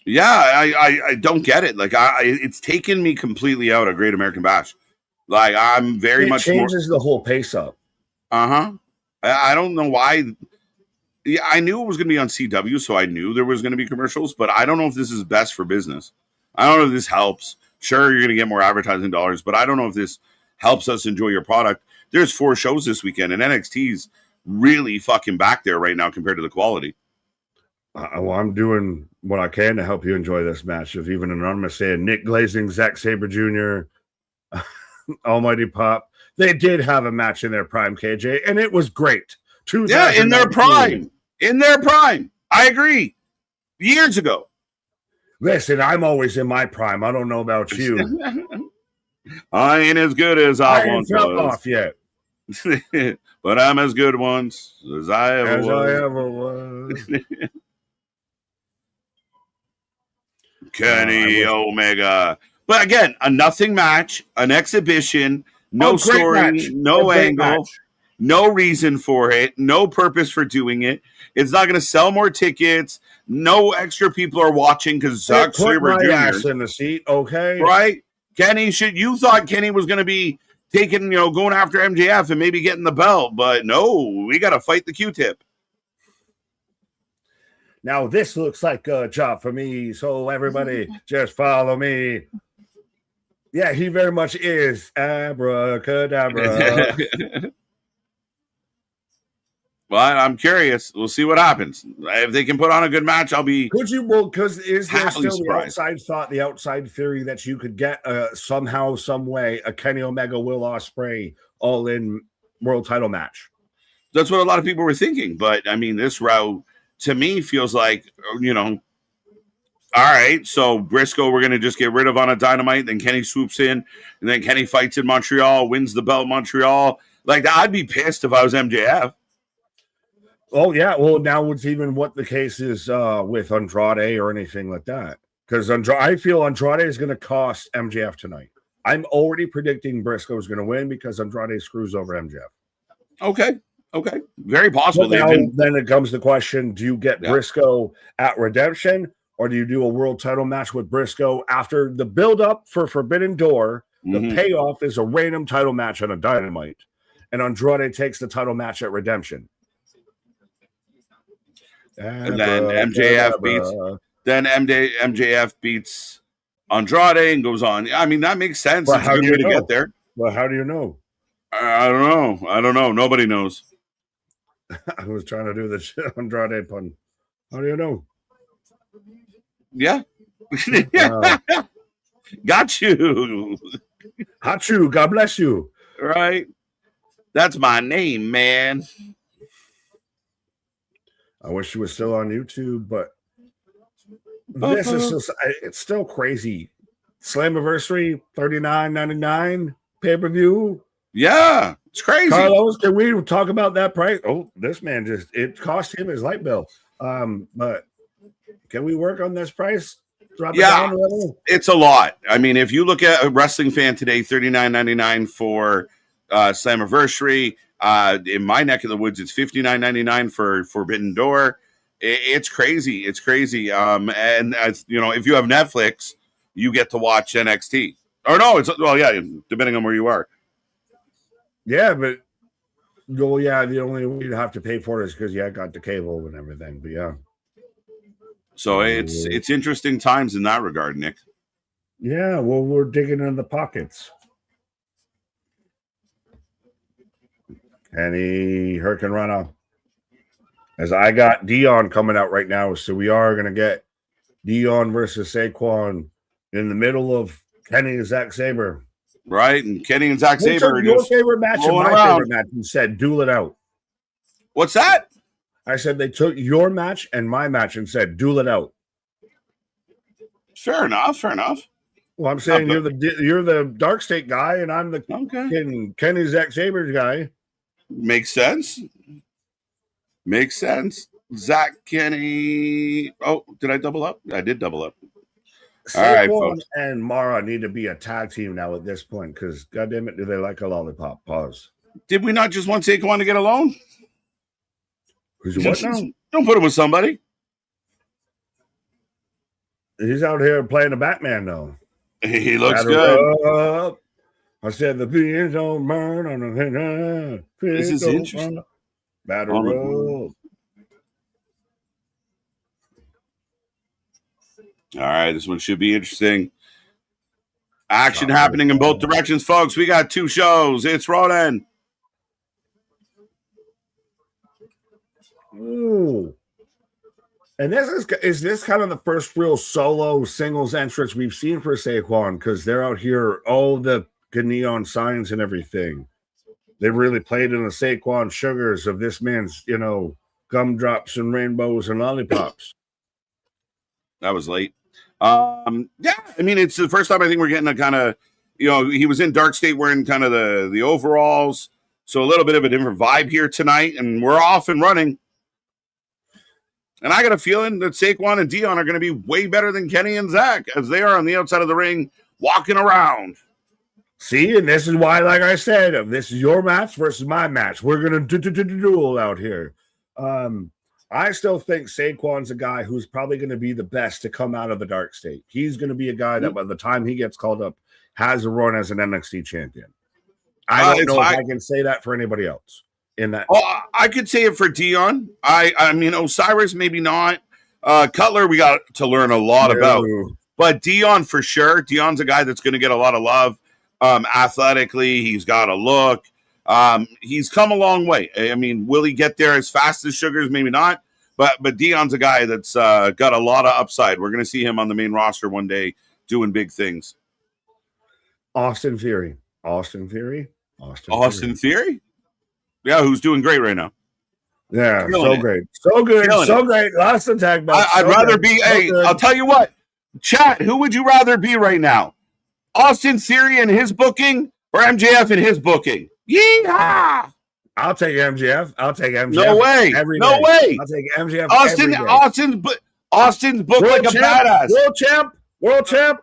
Yeah, I don't get it. Like it's taken me completely out of Great American Bash. Like I'm very much changes the whole pace up. I don't know why. Yeah, I knew it was going to be on CW, so I knew there was going to be commercials, but I don't know if this is best for business. I don't know if this helps. Sure, you're going to get more advertising dollars, but I don't know if this helps us enjoy your product. There's 4 shows this weekend, and NXT's really fucking back there right now compared to the quality. Well, I'm doing what I can to help you enjoy this match. If even anonymous saying Nick Glazing, Zack Sabre Jr., Almighty Pop, they did have a match in their prime, KJ, and it was great. Yeah, in their prime. In their prime. I agree. Years ago. Listen, I'm always in my prime. I don't know about you. I ain't as good as I once was. Off yet. But I'm as good once as I ever was. Kenny Omega. But again, a nothing match, an exhibition, no story, match. No angle. Match. No reason for it. No purpose for doing it. It's not going to sell more tickets. No extra people are watching because Zack Sabre Jr. in the seat, okay? Right? Kenny, you thought Kenny was going to be taking, going after MJF and maybe getting the belt, but no, we got to fight the Q-tip. Now this looks like a job for me, so everybody just follow me. Yeah, he very much is abracadabra. Well, I'm curious. We'll see what happens. If they can put on a good match, I'll be. Could you? Well, because is there still surprised. the outside theory that you could get somehow, some way, a Kenny Omega Will Ospreay all-in world title match? That's what a lot of people were thinking. But I mean, this route to me feels like all right. So Briscoe, we're gonna just get rid of on a Dynamite. Then Kenny swoops in, and then Kenny fights in Montreal, wins the belt in Montreal. Like I'd be pissed if I was MJF. Oh, yeah. Well, now it's even what the case is with Andrade or anything like that. because I feel Andrade is going to cost MJF tonight. I'm already predicting Briscoe is going to win because Andrade screws over MJF. Okay. Very possible. Then it comes the question, do you get Briscoe at Redemption, or do you do a world title match with Briscoe after the build-up for Forbidden Door? The payoff is a random title match on a Dynamite, and Andrade takes the title match at Redemption. And then MJF beats Andrade and goes on. I mean, that makes sense. But it's a good way to get there. Well, how do you know? I don't know. Nobody knows. I was trying to do the Andrade pun. How do you know? Yeah. Got you. Hachu, God bless you. Right. That's my name, man. I wish you were still on YouTube, but this is just, it's still crazy. Slammiversary, $39.99 pay-per-view. Yeah, it's crazy. Carlos, can we talk about that price? Oh, this man it cost him his light bill. But can we work on this price? Drop it down a little? It's a lot. I mean, if you look at a wrestling fan today, $39.99 for Slammiversary. In my neck of the woods, it's $59.99 for Forbidden Door. It's crazy. It's crazy. And as you know, if you have Netflix, you get to watch NXT. Or no, depending on where you are. Yeah, but the only way you have to pay for it is because I got the cable and everything. But yeah. So it's interesting times in that regard, Nick. Yeah, well, we're digging in the pockets. Any Hurricane Runner. As I got Dion coming out right now, so we are going to get Dion versus Saquon in the middle of Kenny and Zack Sabre. Right, and Kenny and Zack Sabre. Your favorite match and my favorite match and said, duel it out. What's that? I said they took your match and my match and said, duel it out. Fair enough. Well, I'm saying you're the Dark State guy, and I'm the Kenny Zack Sabre guy. Makes sense. Zack, Kenny. Oh, did I double up? I did double up. Saquon and Mara need to be a tag team now at this point because, goddamn it, do they like a lollipop? Pause. Did we not just want Saquon to get alone? Who's what now? Don't put him with somebody. He's out here playing the Batman, though. He looks good. I said the beans don't burn on the This is interesting. Battle roll. All right, this one should be interesting. Action happening in both directions, folks. We got two shows. It's rolling. Ooh. And is this kind of the first real solo singles entrance we've seen for Saquon, because they're out here, all the neon signs and everything. They really played in the Saquon sugars of this man's, gumdrops and rainbows and lollipops. That was late. I mean, it's the first time I think we're getting a kind of, he was in Dark State wearing kind of the overalls. So a little bit of a different vibe here tonight, and we're off and running. And I got a feeling that Saquon and Dion are going to be way better than Kenny and Zach as they are on the outside of the ring walking around. See, and this is why, like I said, this is your match versus my match. We're going to duel out here. I still think Saquon's a guy who's probably going to be the best to come out of the Dark State. He's going to be a guy that by the time he gets called up has a run as an NXT champion. I don't know if I can say that for anybody else. In that, I could say it for Dion. I mean, Osiris maybe not. Cutler, we got to learn a lot about, but Dion for sure. Dion's a guy that's going to get a lot of love. Athletically, he's got a look. He's come a long way. I mean, will he get there as fast as Sugars? Maybe not. But Dion's a guy that's got a lot of upside. We're going to see him on the main roster one day doing big things. Austin Theory. Austin Theory? Yeah, who's doing great right now. Yeah, so great. So good. So great. Lots of tag matches. I'd rather be, I'll tell you what. Chat, who would you rather be right now? Austin Theory in his booking or MJF in his booking? Yeehaw! I'll take MJF. No way. No way. I'll take MJF. Austin's booked like a badass. World champ. World champ.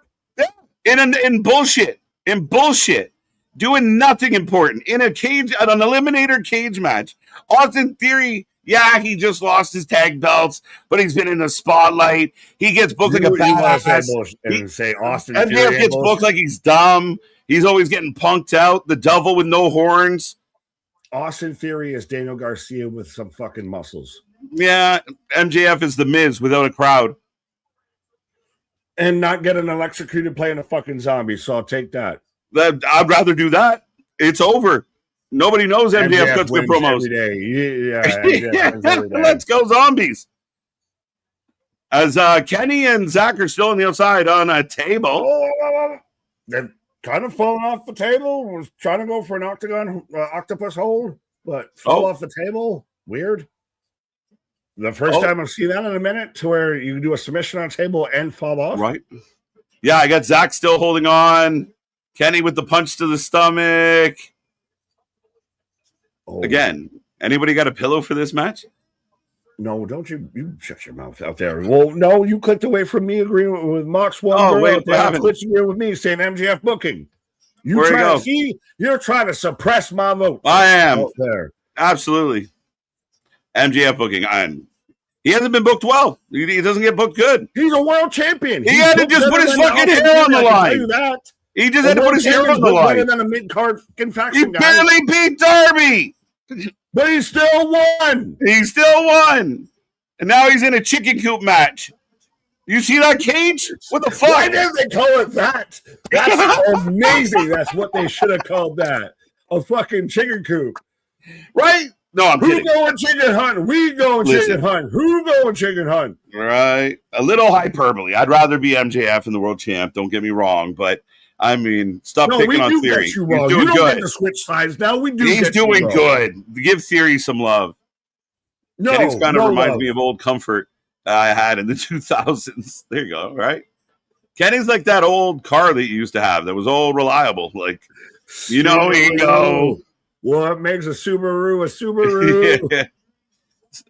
In bullshit. In bullshit. Doing nothing important. In an eliminator cage match. Austin Theory, yeah, he just lost his tag belts, but he's been in the spotlight. He gets booked like a badass. And say Austin MJF Theory gets booked like he's dumb. He's always getting punked out. The devil with no horns. Austin Theory is Daniel Garcia with some fucking muscles. Yeah, MJF is the Miz without a crowd. And not getting electrocuted playing a fucking zombie, so I'll take that. I'd rather do that. It's over. Nobody knows MJF cuts good promos. Every day. Yeah, Let's go zombies. As Kenny and Zach are still on the outside on a table. They've kind of fallen off the table. Was trying to go for an octopus hold, but fell off the table. Weird. The first time I've seen that in a minute, to where you do a submission on a table and fall off. Right. Yeah, I got Zach still holding on. Kenny with the punch to the stomach. Again, anybody got a pillow for this match? No, don't you shut your mouth out there. Well, no, you clicked away from me agreeing with Mox one. Oh, wait, what happened? Switching here with me saying MJF booking. Where you go? You're trying to suppress my vote. I am. Out there. Absolutely. MJF booking. He hasn't been booked well. He doesn't get booked good. He's a world champion. He had to just put his fucking hair on the line. He just had to put his hair on the line. Better than a mid-card faction guy. He barely beat Darby. But he still won. He still won. And now he's in a chicken coop match. You see that cage? What the fuck? Why did they call it that? That's amazing. That's what they should have called that. A fucking chicken coop. Right? No, I'm kidding. Who going chicken hunt? We going chicken hunt. Who going chicken hunt? Right. A little hyperbole. I'd rather be MJF and the world champ. Don't get me wrong. But, I mean, stop picking on Theory. He's doing you don't good. Get to switch sides now. We do. He's doing good. Give Theory some love. No, Kenny's kind of reminds me of old Comfort I had in the 2000s. There you go. Right. Kenny's like that old car that you used to have that was all reliable. Like, you know, you go. What makes a Subaru a Subaru? Yeah.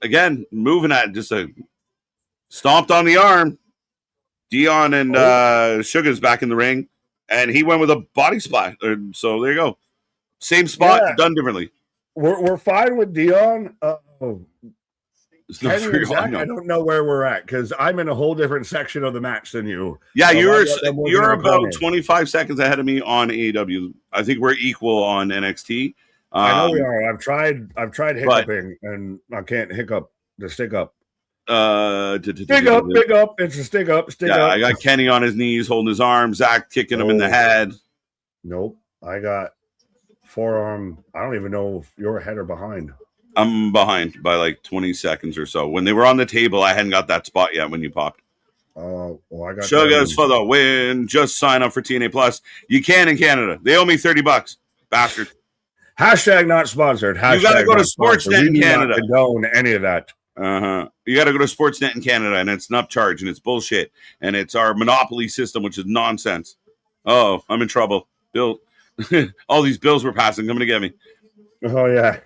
Again, moving at just stomped on the arm. Dion and Sugar's back in the ring, and he went with a body spot. So there you go. Same spot, done differently. We're fine with Dion. I don't know where we're at because I'm in a whole different section of the match than you. Yeah, so you're about 25 seconds ahead of me on AEW. I think we're equal on NXT. I know we are. I've tried hiccuping and I can't hiccup the stick up. Big up. It's a stick up. I got Kenny on his knees, holding his arm. Zach kicking him in the head. Nope. I got forearm. I don't even know if you're ahead or behind. I'm behind by like 20 seconds or so. When they were on the table, I hadn't got that spot yet when you popped. Well, I got Sugar's for the win. Just sign up for TNA Plus. You can in Canada. They owe me $30. Bastard. Hashtag not sponsored. Hashtag you got to go to Sportsnet in Canada. Condone any of that. You got to go to Sportsnet in Canada, and it's an upcharge, and it's bullshit, and it's our monopoly system, which is nonsense. Oh, I'm in trouble. Bill, all these bills we're passing coming to get me. Oh yeah.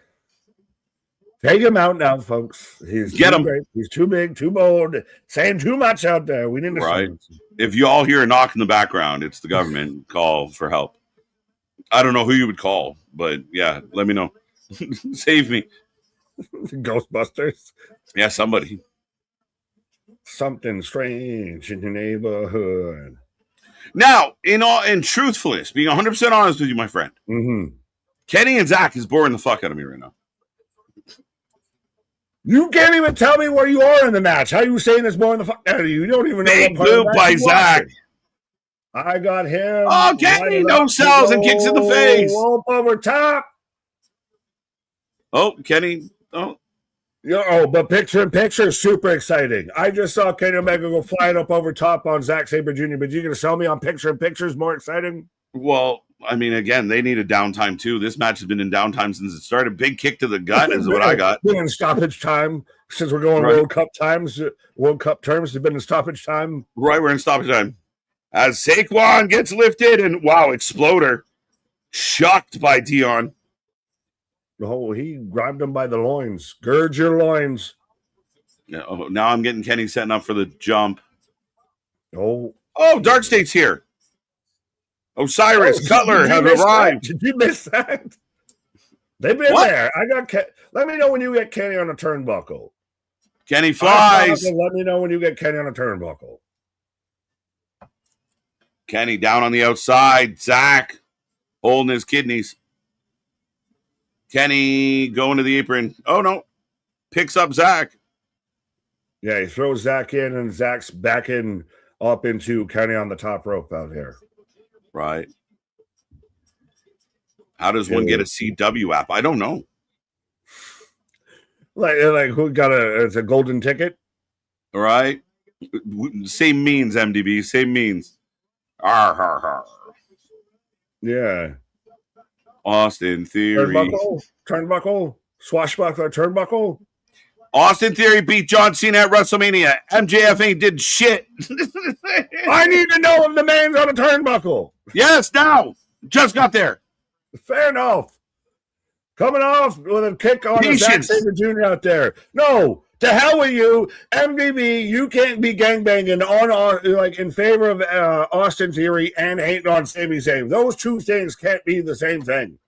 Take him out now, folks. He's too big, too bold, saying too much out there. We need to silence him. If you all hear a knock in the background, it's the government. Call for help. I don't know who you would call, but yeah, let me know. Save me. Ghostbusters. Yeah, somebody. Something strange in your neighborhood. Now, in truthfulness, being 100% honest with you, my friend, Kenny and Zach is boring the fuck out of me right now. You can't even tell me where you are in the match. How are you saying it's boring the fuck out of you? You don't even know Big boot by Zach. I got him. Oh, Kenny no sells and kicks in the face. Rope over top. Oh, Kenny. Oh. But picture in picture, super exciting. I just saw Kenny Omega go flying up over top on Zack Sabre Jr., but you're going to sell me on picture in pictures more exciting? Well, I mean, again, they need a downtime too. This match has been in downtime since it started. Big kick to the gut is what I got. Been in stoppage time since we're going World Cup times. World Cup terms have been in stoppage time. Right, we're in stoppage time. As Saquon gets lifted and wow, Exploder shocked by Dion. Oh, he grabbed him by the loins. Gird your loins. Now I'm getting Kenny setting up for the jump. Oh, Oh, Dark State's here. Osiris, Cutler have arrived. Did you miss that? They've been there. Let me know when you get Kenny on a turnbuckle. Kenny flies. Let me know when you get Kenny on a turnbuckle. Kenny down on the outside. Zach holding his kidneys. Kenny going to the apron. Oh, no. Picks up Zach. Yeah, he throws Zach in, and Zach's backing up into Kenny on the top rope out here. Right. How does one get a CW app? I don't know. Like who got it's a golden ticket? All right. Same means, MDB. Same means. Arr, har, har. Yeah. Austin Theory. Turnbuckle. Swashbuckler turnbuckle. Austin Theory beat John Cena at WrestleMania. MJF ain't did shit. I need to know if the man's on a turnbuckle. Yes, now. Just got there. Fair enough. Coming off with a kick on Zack Sabre Jr. out there. No, to hell with you. MDB, you can't be gangbanging on like in favor of Austin Theory and hating on Sami Zayn. Those two things can't be the same thing.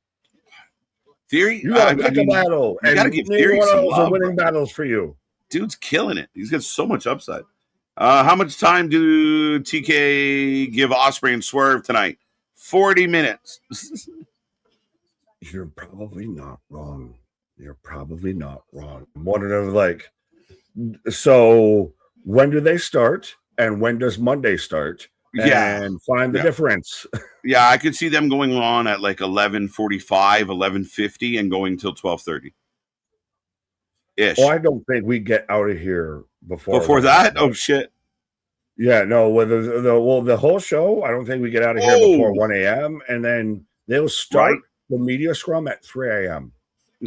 Theory, you got to pick a battle. You got to give Theory some love. Are winning battles for you. Dude's killing it. He's got so much upside. How much time do TK give Ospreay and Swerve tonight? 40 minutes. You're probably not wrong. I'm wondering, like, so when do they start and when does Monday start? And find the difference. Yeah, I could see them going on at like 11:45, 11:50 and going till 12:30. Ish. Oh, I don't think we get out of here before that. Oh shit. Yeah, no. Well, the whole show. I don't think we get out of here before 1 a.m. and then they'll start the media scrum at 3 a.m.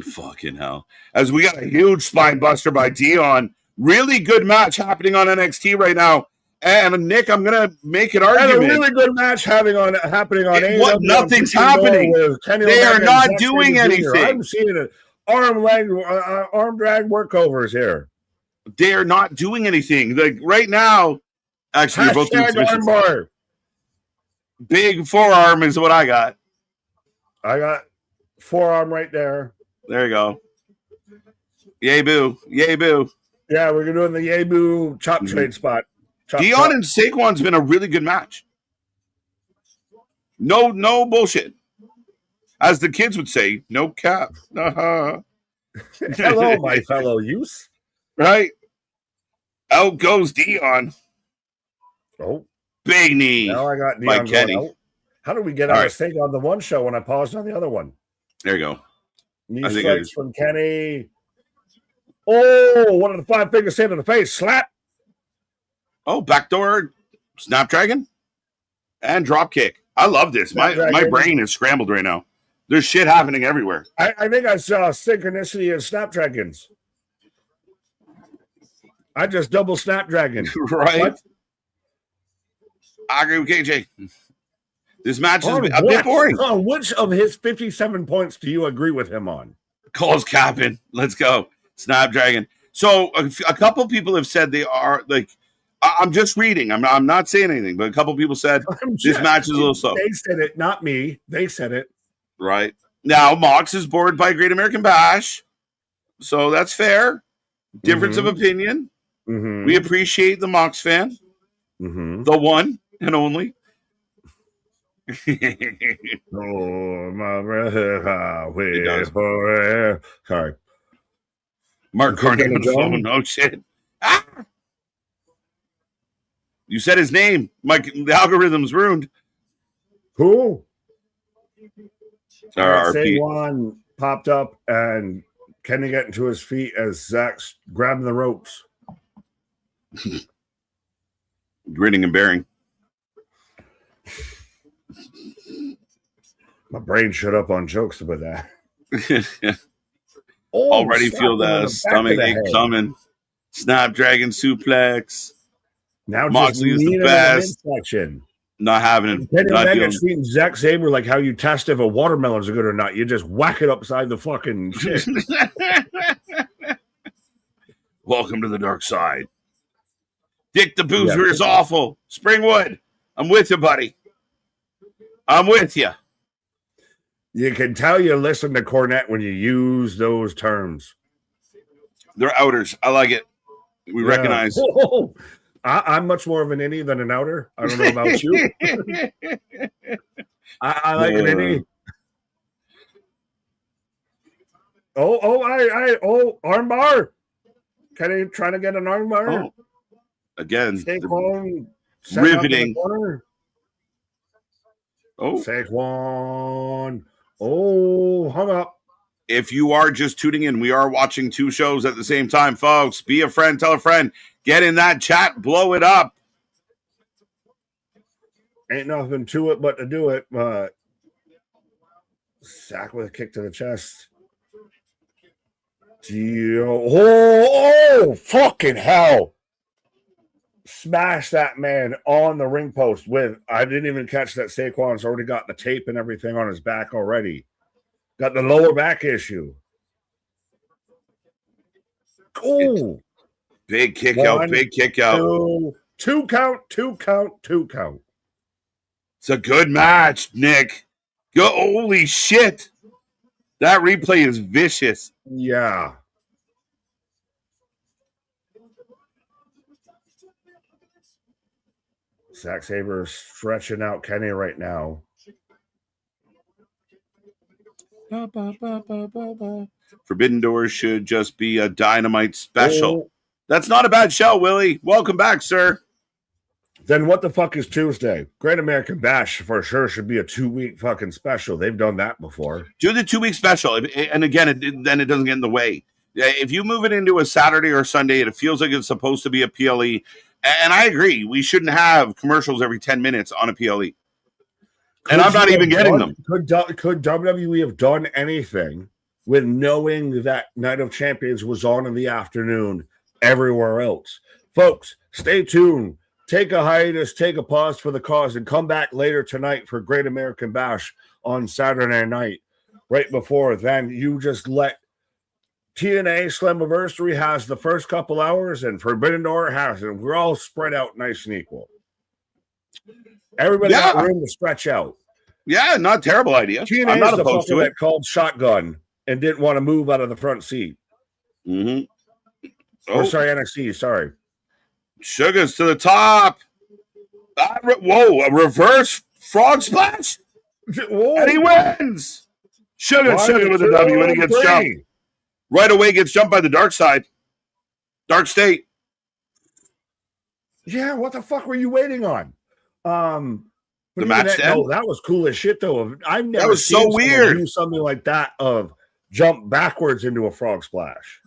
Fucking hell! As we got a huge spine buster by Dion. Really good match happening on NXT right now. And Nick, I'm gonna make an argument. And a really good match happening on AEW. Nothing's happening. They are not doing anything. I'm seeing it. Arm drag workovers here. They are not doing anything. Like right now, actually, you're both doing armbar. Big forearm is what I got. I got forearm right there. There you go. Yay boo. Yay boo. Yeah, we're doing the yay boo chop trade spot. Dion and Saquon's been a really good match. No bullshit. As the kids would say, no cap. Uh-huh. Hello, my fellow youth. Right? Out goes Dion. Oh. Big knee. Now I got Dion going out. How did we get out of sync on the one show when I paused on the other one? There you go. Knee strikes from Kenny. Oh, one of the 5 fingers hit in the face. Slap. Oh, backdoor Snapdragon and drop kick. I love this. My brain is scrambled right now. There's shit happening everywhere. I think I saw synchronicity and Snapdragons. I just double Snapdragon. Right. What? I agree with KJ. This match is a bit boring. On which of his 57 points do you agree with him on? Calls capping. Let's go. Snapdragon. So a couple people have said they are like, I'm just reading. I'm not saying anything, but a couple people said this match is a little slow. They said it, not me. They said it. Right. Now, Mox is bored by Great American Bash. So that's fair. Difference of opinion. Mm-hmm. We appreciate the Mox fan. Mm-hmm. The one and only. Oh, my brother. Sorry. Mark Carney on the phone. Oh, shit. Ah! You said his name. Mike, the algorithm's ruined. Who? RP. Saquon popped up and Kenny getting to his feet as Zach's grabbing the ropes. Grinning and bearing. My brain shut up on jokes about that. Already feel the stomach ache coming. Snapdragon suplex. Now Moxley is the best. Not having it. Kenny Omega treating Zack Sabre like how you test if a watermelon's good or not. You just whack it upside the fucking shit. Welcome to the dark side. Dick the Boozer is awful. Springwood. I'm with you, buddy. I'm with you. You can tell you listen to Cornette when you use those terms. They're outers. I like it. We recognize. Whoa. I'm much more of an innie than an outer. I don't know about you. I like an innie. Armbar. Kenny trying to get an armbar. Oh. Again, Saquon riveting. Saquon. Oh, hung up. If you are just tuning in, we are watching two shows at the same time, folks. Be a friend, tell a friend. Get in that chat, blow it up. Ain't nothing to it but to do it. Sack with a kick to the chest. Oh, fucking hell. Smash that man on the ring post with, I didn't even catch that Saquon's already got the tape and everything on his back already. Got the lower back issue. Oh. Big kick out, big kick out. Two count. It's a good match, Nick. Holy shit. That replay is vicious. Yeah. Zack Sabre stretching out Kenny right now. Forbidden Door should just be a Dynamite special. That's not a bad show, Willie. Welcome back, sir. Then what the fuck is Tuesday? Great American Bash for sure should be a 2-week fucking special. They've done that before. Do the 2-week special. And again, then it doesn't get in the way. If you move it into a Saturday or Sunday, it feels like it's supposed to be a PLE. And I agree. We shouldn't have commercials every 10 minutes on a PLE. And I'm not even getting them. Could WWE have done anything with knowing that Night of Champions was on in the afternoon everywhere else? Folks, stay tuned. Take a hiatus, take a pause for the cause, and come back later tonight for Great American Bash on Saturday night. Right before then, you just let TNA Slammiversary has the first couple hours, and Forbidden Door has it. We're all spread out nice and equal. Everybody got room to stretch out. Yeah, not terrible idea. TNA I'm not opposed to it. That called shotgun and didn't want to move out of the front seat. Mm-hmm. Or sorry, NXT. Sorry. Sugar's to the top. Whoa, a reverse frog splash? Whoa. And he wins. Sugar with a W, and he gets jumped. Right away gets jumped by the Dark Side. Dark State. Yeah, what the fuck were you waiting on? The match no, that was cool as shit though. I've never that was so weird. Do something like that of jump backwards into a frog splash.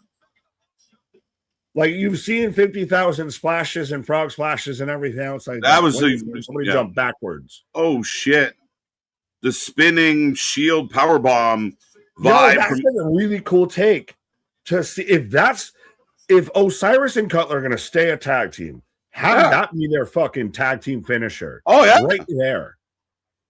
Like you've seen 50,000 splashes and frog splashes and everything else like that. That was somebody jump backwards. Oh shit! The spinning shield powerbomb vibe. No, that's been a really cool take to see if Osiris and Cutler are going to stay a tag team. Have that be their fucking tag team finisher. Oh, yeah. Right there.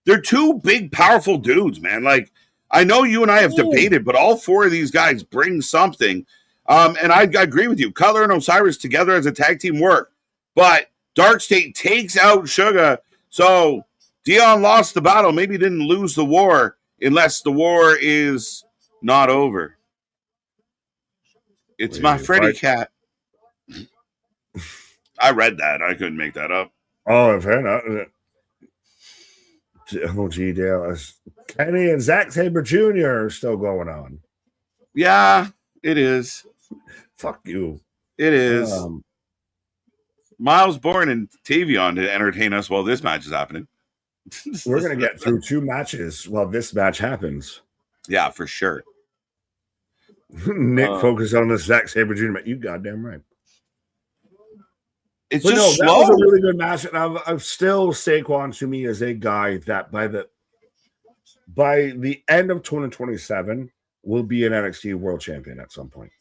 They're two big, powerful dudes, man. Like, I know you and I have debated, but all four of these guys bring something. And I agree with you. Cutler and Osiris together as a tag team work. But Dark State takes out Sugar. So Dion lost the battle. Maybe didn't lose the war unless the war is not over. It's my Freddy cat. I read that. I couldn't make that up. Oh, fair enough. Oh, gee, Dallas. Kenny and Zack Sabre Jr. are still going on. Yeah, it is. Fuck you. It is. Miles Bourne and Tavion to entertain us while this match is happening. We're going to get through 2 matches while this match happens. Yeah, for sure. Nick, focus on the Zack Sabre Jr. You goddamn right. It's just slow. That was a really good match, and I've still Saquon to me as a guy that by the end of 2027 will be an NXT World Champion at some point.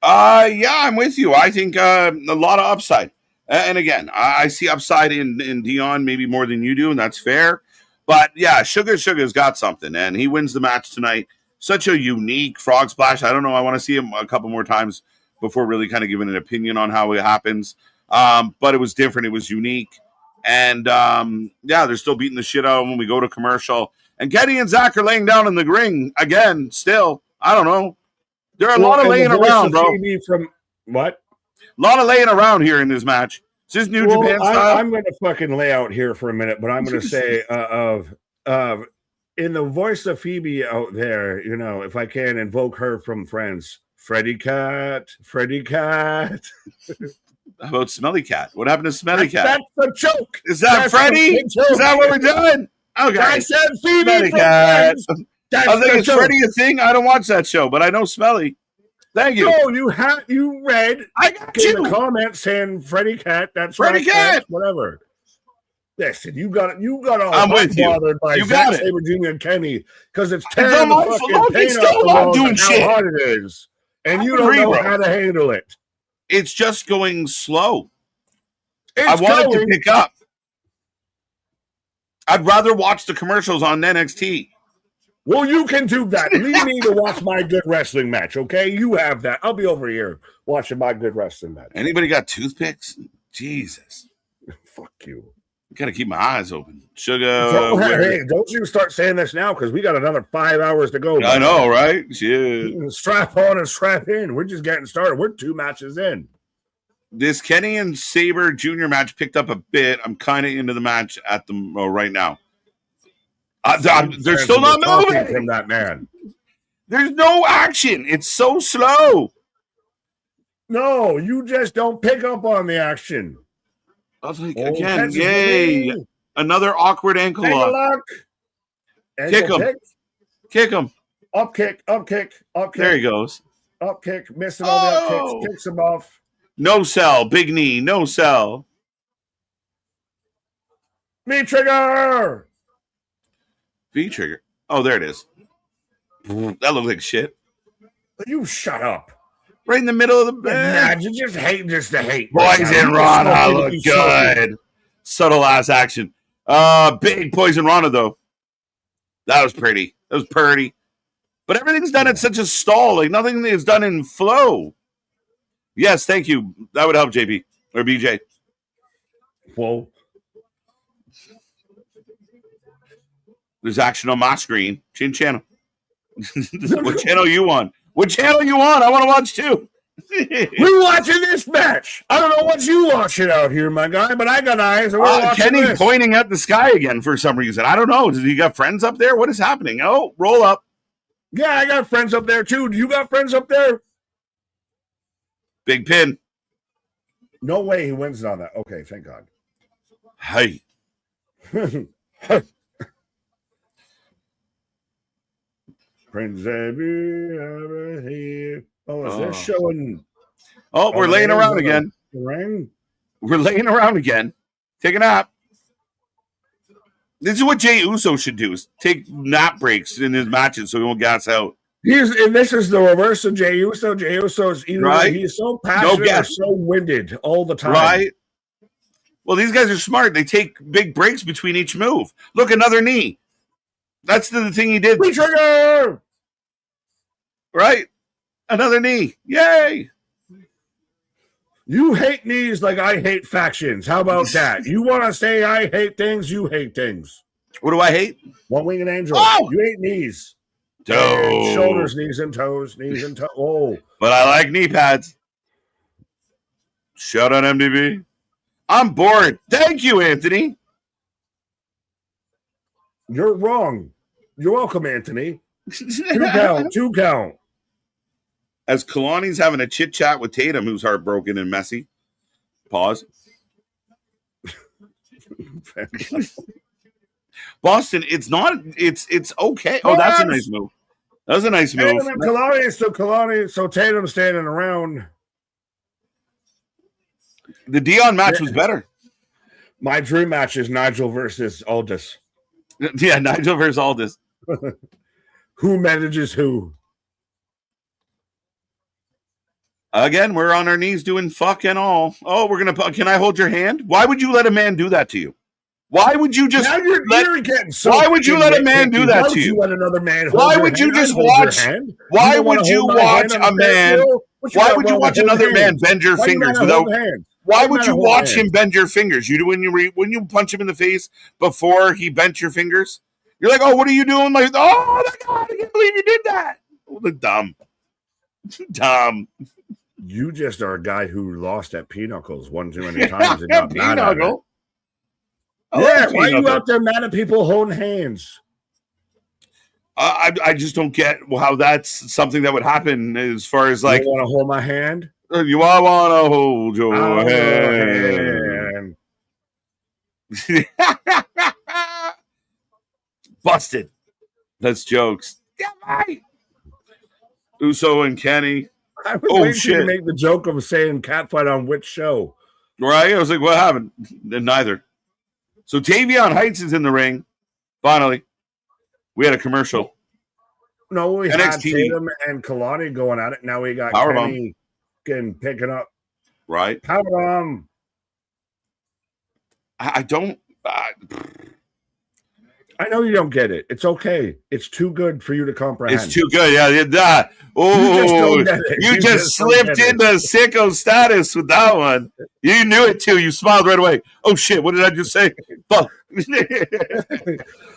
Yeah, I'm with you. I think a lot of upside, and again, I see upside in Dion maybe more than you do, and that's fair. But yeah, Sugar's got something, and he wins the match tonight. Such a unique frog splash. I don't know. I want to see him a couple more times before really kind of giving an opinion on how it happens. But it was different. It was unique. And they're still beating the shit out of them when we go to commercial. And Kenny and Zach are laying down in the ring again. Still, I don't know. There are a lot of laying around, bro. From what? A lot of laying around here in this match. Is this New Japan style? I'm going to fucking lay out here for a minute, but I'm going to say in the voice of Phoebe out there, you know, if I can invoke her from Friends, Freddy Cat. How about Smelly Cat? What happened to Smelly Cat? That's the joke. Is that Freddy? Is that what we're doing? Okay. I said Phoebe Smelly from Cat. Friends. I think it's Freddy a thing. I don't watch that show, but I know Smelly. Thank you. No, you read. I got you. In the comments saying Freddy Cat. That's Freddy Cat. Whatever. Listen, you got all I'm with you. bothered by Zack Sabre Jr. and Kenny because it's tearing the fucking paint still not doing shit. How hard it is, and you don't know how to handle it. It's just going slow. I want it to pick up. I'd rather watch the commercials on NXT. Well, you can do that. Leave me to watch my good wrestling match, okay? You have that. I'll be over here watching my good wrestling match. Anybody got toothpicks? Jesus. Fuck you. Gotta keep my eyes open. Sugar. Hey, don't you start saying this now because we got another 5 hours to go. I know, right? Yeah. Strap on and strap in. We're just getting started. We're 2 matches in. This Kenny and Sabre Jr. match picked up a bit. I'm kind of into the match at the right now. They're still not moving from that man. There's no action. It's so slow. No, you just don't pick up on the action. I was like, again, yay. Another awkward ankle lock. Kick him. Kick him. Up kick. There he goes. Up kick. Missing all the up kicks. Kicks him off. No sell. Big knee. No sell. Knee trigger. V trigger. Oh, there it is. That looked like shit. You shut up. Right in the middle of the bed. You just hate the hate. Poison Rana look good. Subtle ass action. Big Poison Rana though. That was pretty. That was pretty. But everything's done at such a stall. Like nothing is done in flow. Yes, thank you. That would help, JB or BJ. Whoa. There's action on my screen. Change channel. What channel you on? What channel you on? I want to watch too. We're watching this match. I don't know what you watching out here, my guy, but I got eyes. And we're watching Kenny this. Pointing at the sky again for some reason. I don't know. Does he got friends up there? What is happening? Oh, roll up. Yeah, I got friends up there too. Do you got friends up there? Big pin. No way he wins on that. Okay, thank God. Hey. Prince here. Oh, is this showing? Oh, we're laying around again. Ring? We're laying around again. Take a nap. This is what Jey Uso should do: is take nap breaks in his matches so he won't gas out. And this is the reverse of Jey Uso. Jey Uso is either he's so passionate or so winded all the time. Right. Well, these guys are smart. They take big breaks between each move. Look, another knee. That's the thing he did. Trigger. Right. Another knee. Yay. You hate knees like I hate factions. How about that? You want to say I hate things? You hate things. What do I hate? One winged angel. Oh! You hate knees. Toes. Shoulders, knees, and toes. Knees and toes. Oh. But I like knee pads. Shout out MDB. I'm bored. Thank you, Anthony. You're wrong. You're welcome, Anthony. 2 count. 2 count. As Kalani's having a chit chat with Tatum, who's heartbroken and messy. Pause. Boston, it's not. It's okay. Oh, that's a nice move. That was a nice move. Tatum and Kalani, so Tatum standing around. The Dion match was better. My dream match is Nigel versus Aldis. Yeah, Nigel versus Aldis. Who manages who? Again, we're on our knees doing fuck and all. Oh, we're gonna. Can I hold your hand? Why would you let a man do that to you? Why would you just? Now you're getting so. Why would you let a man do that to you? Let another man. Why would you just watch? Why would you watch a man? Why would you watch another man bend your fingers without? Why would you watch him bend your fingers? You do when you punch him in the face before he bent your fingers? You're like, oh, what are you doing? Like, oh my God, I can't believe you did that. Oh, the dumb. You just are a guy who lost at Pinocchles one too many times and got mad at it. Yeah, why are you out there mad at people holding hands? I just don't get how that's something that would happen as far as like, you want to hold my hand? You want to hold your hand. Busted. That's jokes. Yeah, right. Uso and Kenny. I was waiting to make the joke of saying catfight on which show. Right? I was like, what happened? Neither. So Tavion Heights is in the ring. Finally. We had a commercial. No, we NXT. Had Tatum and Kalani going at it. Now we got Kenny picking up. Right. Powerbomb. I don't. I know you don't get it. It's okay. It's too good for you to comprehend. It's too good. Yeah. Oh, you just slipped into sicko status with that one. You knew it too. You smiled right away. Oh shit! What did I just say? Fuck.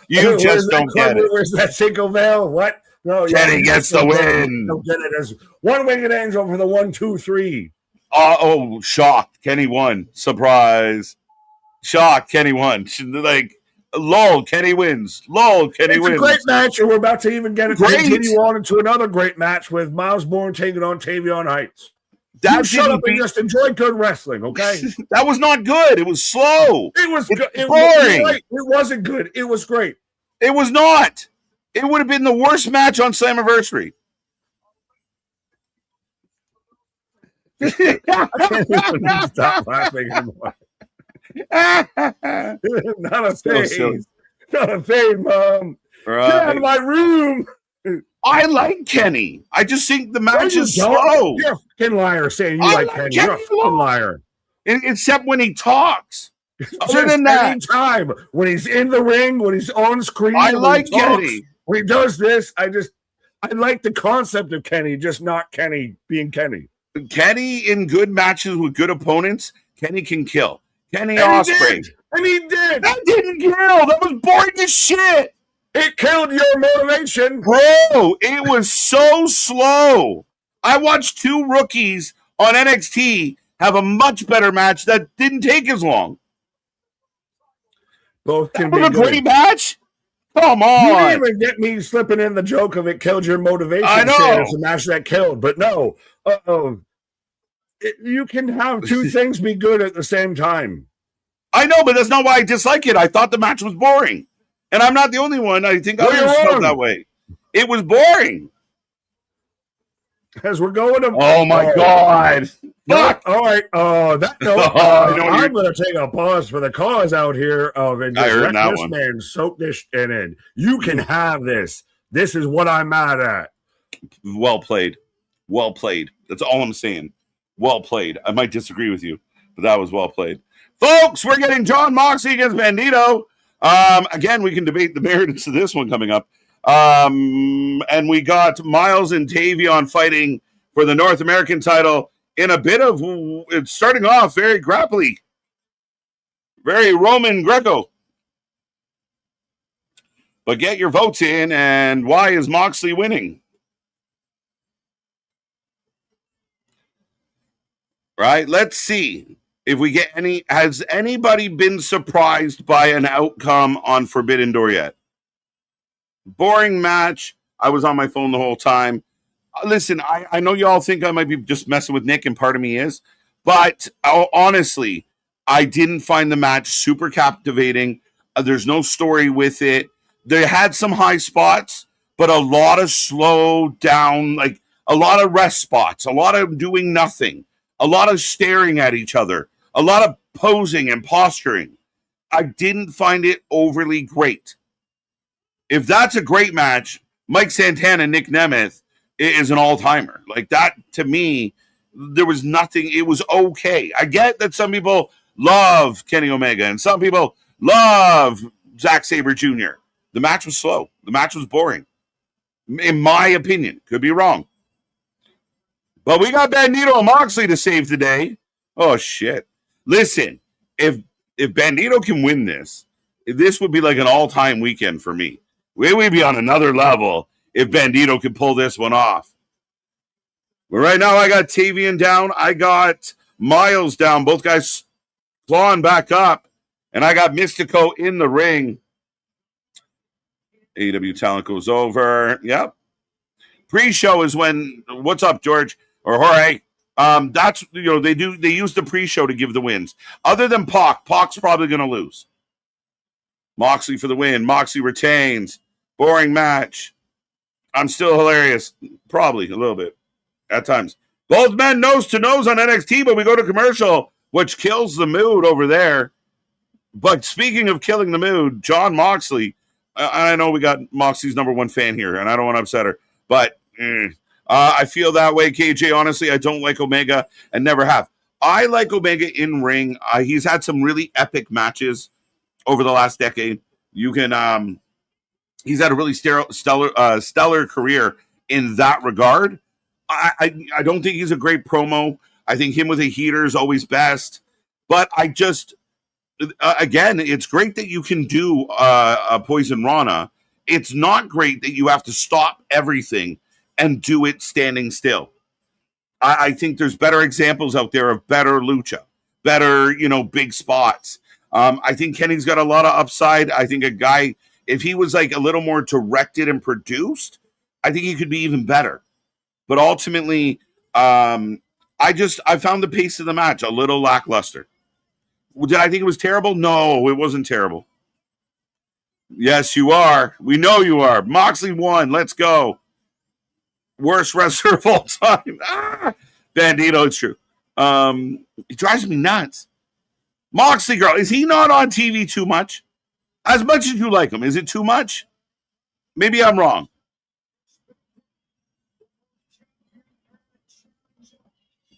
You just don't get it. Where's that sicko veil? What? No, Kenny gets the win. Don't get it as one-winged angel for the 1, 2, 3. Shocked. Kenny won. Surprise. Shocked. Kenny won. Like. Lol, Kenny wins. Lol, Kenny wins. It's a great match, and we're about to even get it to continue on into another great match with Miles Bourne taking on Tavion Heights. You shut up and just enjoy good wrestling, okay? That was not good. It was slow. It was good. It wasn't good. It was great. It was not. It would have been the worst match on Slammiversary. I can't even stop laughing anymore. Not a fade. Not a fade, Mom. Right. Get out of my room. I like Kenny. I just think the match is slow. You're a fucking liar saying you like Kenny. You're a fucking liar. Except when he talks. Other than that, anytime when he's in the ring, when he's on screen, I like Kenny. When he does this, I like the concept of Kenny, just not Kenny being Kenny. Kenny in good matches with good opponents, Kenny can kill. Kenny Ospreay. And he did. That didn't kill. That was boring as shit. It killed your motivation. Bro, it was so slow. I watched two rookies on NXT have a much better match that didn't take as long. Both can that was be a good. Great match. Come on. You didn't even get me slipping in the joke of it killed your motivation. I know. It's a match that killed, but no. You can have two things be good at the same time. I know, but that's not why I dislike it. I thought the match was boring. And I'm not the only one. I think others felt that way. It was boring. As we're going to... Oh, my God. Fuck. All right. That note, I'm going to take a pause for the cause out here of and just let this man soak this in. You can have this. This is what I'm mad at. Well played. Well played. That's all I'm saying. Well played. I might disagree with you, but that was well played. Folks, we're getting John Moxley against Bandito. Again, we can debate the merits of this one coming up. And we got Miles and Tavion fighting for the North American title in a bit of, it's starting off very grapply. Very Roman Greco. But get your votes in, and why is Moxley winning? Right, let's see if we get any. Has anybody been surprised by an outcome on Forbidden Door yet? Boring match. I was on my phone the whole time. Listen, I know y'all think I might be just messing with Nick, and part of me is, but honestly, I didn't find the match super captivating. There's no story with it. They had some high spots, but a lot of slow down, like a lot of rest spots, a lot of doing nothing. A lot of staring at each other, a lot of posing and posturing. I didn't find it overly great. If that's a great match, Mike Santana and Nick Nemeth is an all-timer. Like that, to me, there was nothing. It was okay. I get that some people love Kenny Omega and some people love Zack Sabre Jr. The match was slow. The match was boring. In my opinion. Could be wrong. But we got Bandito and Moxley to save the day. Oh, shit. Listen, if Bandito can win this would be like an all-time weekend for me. We would be on another level if Bandito could pull this one off. But right now, I got Tavian down. I got Miles down. Both guys clawing back up. And I got Mystico in the ring. AEW talent goes over. Yep. Pre-show is when, what's up, George? Or Jorge? That's, they use the pre-show to give the wins. Other than Pac's probably going to lose. Moxley for the win. Moxley retains. Boring match. I'm still hilarious. Probably a little bit at times. Both men nose to nose on NXT, but we go to commercial, which kills the mood over there. But speaking of killing the mood, John Moxley, I know we got Moxley's number one fan here, and I don't want to upset her, but I feel that way, KJ. Honestly, I don't like Omega and never have. I like Omega in ring. He's had some really epic matches over the last decade. You can, he's had a really stellar career in that regard. I don't think he's a great promo. I think him with a heater is always best. But I just, again, it's great that you can do a Poison Rana. It's not great that you have to stop everything and do it standing still. I think there's better examples out there of better lucha, better, big spots. I think Kenny's got a lot of upside. I think a guy, if he was like a little more directed and produced, I think he could be even better. But ultimately, I found the pace of the match a little lackluster. Did I think it was terrible? No, it wasn't terrible. Yes, you are. We know you are. Moxley won. Let's go. Worst wrestler of all time. Bandito, it's true. He drives me nuts. Moxley girl, is he not on TV too much? As much as you like him, is it too much? Maybe I'm wrong.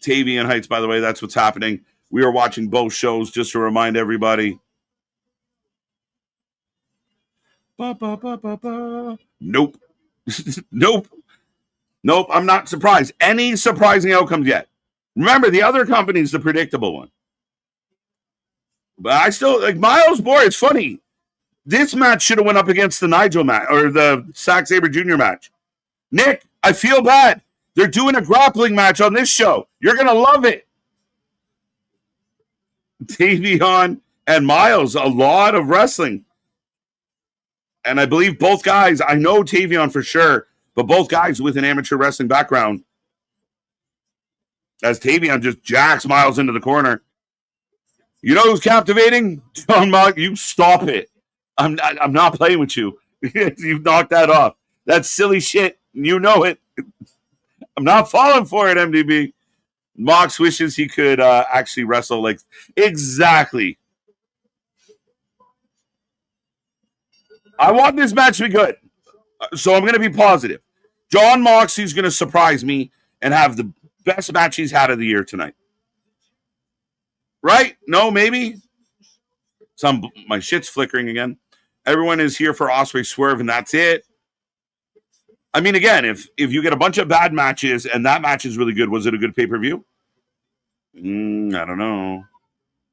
Tavian Heights, by the way, that's what's happening. We are watching both shows just to remind everybody. Nope. Nope, I'm not surprised. Any surprising outcomes yet? Remember, the other company's the predictable one. But I still, like Miles Moore, it's funny. This match should have went up against the Nigel match, or the Zack Sabre Jr. match. Nick, I feel bad. They're doing a grappling match on this show. You're going to love it. Tavion and Miles, a lot of wrestling. And I believe both guys, I know Tavion for sure, but both guys with an amateur wrestling background. As Tavion just jacks Miles into the corner. You know who's captivating? John Mock, you stop it. I'm not playing with you. You've knocked that off. That's silly shit. You know it. I'm not falling for it, MDB. Mox wishes he could actually wrestle like exactly. I want this match to be good, so I'm going to be positive. John Moxley's going to surprise me and have the best match he's had of the year tonight. Right? No, maybe. My shit's flickering again. Everyone is here for Ospreay Swerve, and that's it. I mean, again, if you get a bunch of bad matches and that match is really good, was it a good pay-per-view? I don't know.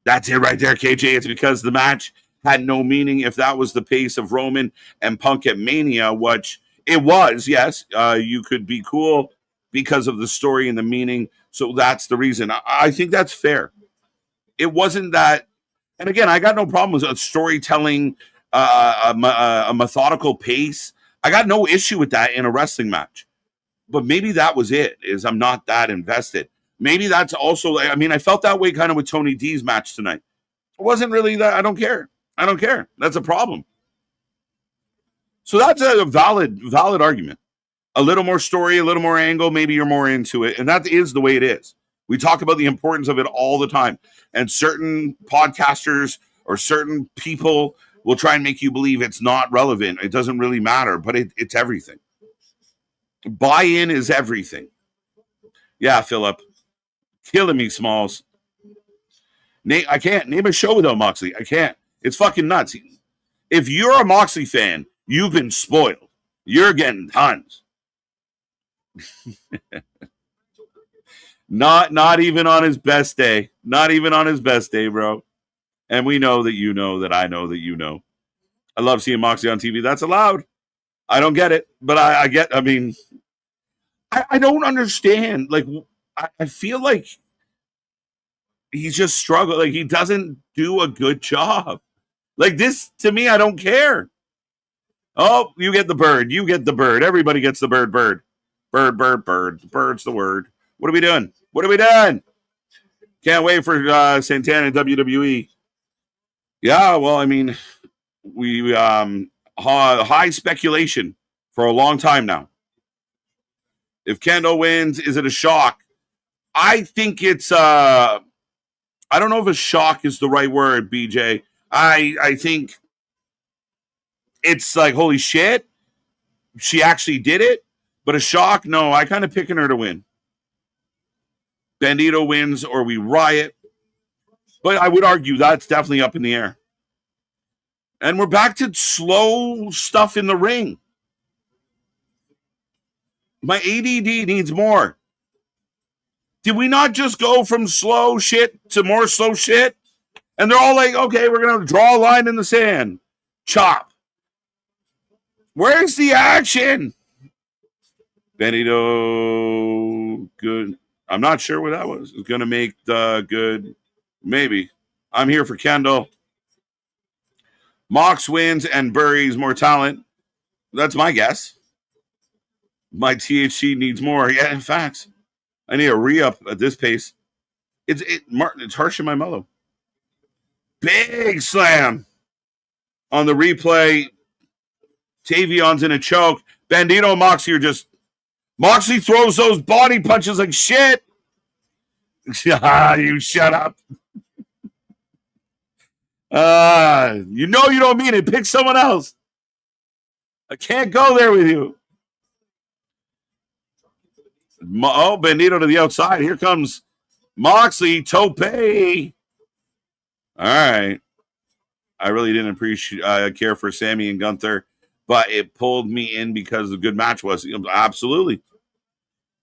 That's it right there, KJ. It's because the match had no meaning. If that was the pace of Roman and Punk at Mania, which it was, yes, you could be cool because of the story and the meaning. So that's the reason. I think that's fair. It wasn't that. And again, I got no problem with storytelling, a methodical pace. I got no issue with that in a wrestling match. But maybe that was it, is I'm not that invested. Maybe that's also, I mean, I felt that way kind of with Tony D's match tonight. It wasn't really that. I don't care. That's a problem. So that's a valid argument. A little more story, a little more angle, maybe you're more into it. And that is the way it is. We talk about the importance of it all the time. And certain podcasters or certain people will try and make you believe it's not relevant. It doesn't really matter, but it's everything. Buy-in is everything. Yeah, Philip. Killing me, Smalls. I can't name a show without Moxley. I can't. It's fucking nuts. If you're a Moxley fan, you've been spoiled. You're getting tons. Not even on his best day. Not even on his best day, bro. And we know that you know that I know that you know. I love seeing Moxley on TV. That's allowed. I don't get it, but I don't understand. Like, I feel like he's just struggling. Like, he doesn't do a good job. Like, this, to me, I don't care. Oh, you get the bird. You get the bird. Everybody gets the bird. Bird. Bird's the word. What are we doing? Can't wait for Santana and WWE. Yeah, well, I mean, we high speculation for a long time now. If Kendo wins, is it a shock? I think it's I don't know if a shock is the right word, BJ. I think it's like, holy shit, she actually did it. But a shock, no, I kind of picking her to win. Bandito wins or we riot. But I would argue that's definitely up in the air. And we're back to slow stuff in the ring. My ADD needs more. Did we not just go from slow shit to more slow shit? And they're all like, okay, we're going to draw a line in the sand. Chop. Where's the action? Benito, good. I'm not sure what that was. It's going to make the good. Maybe. I'm here for Kendall. Mox wins and buries more talent. That's my guess. My THC needs more. Yeah, in fact, I need a re-up at this pace. It's harsh in my mellow. Big slam on the replay. Tavion's in a choke. Bandito and Moxley are just... Moxley throws those body punches like shit. You shut up. You know you don't mean it. Pick someone else. I can't go there with you. Oh, Bandito to the outside. Here comes Moxley. Tope. All right. I really didn't care for Sammy and Gunther, but it pulled me in because the good match was. Absolutely.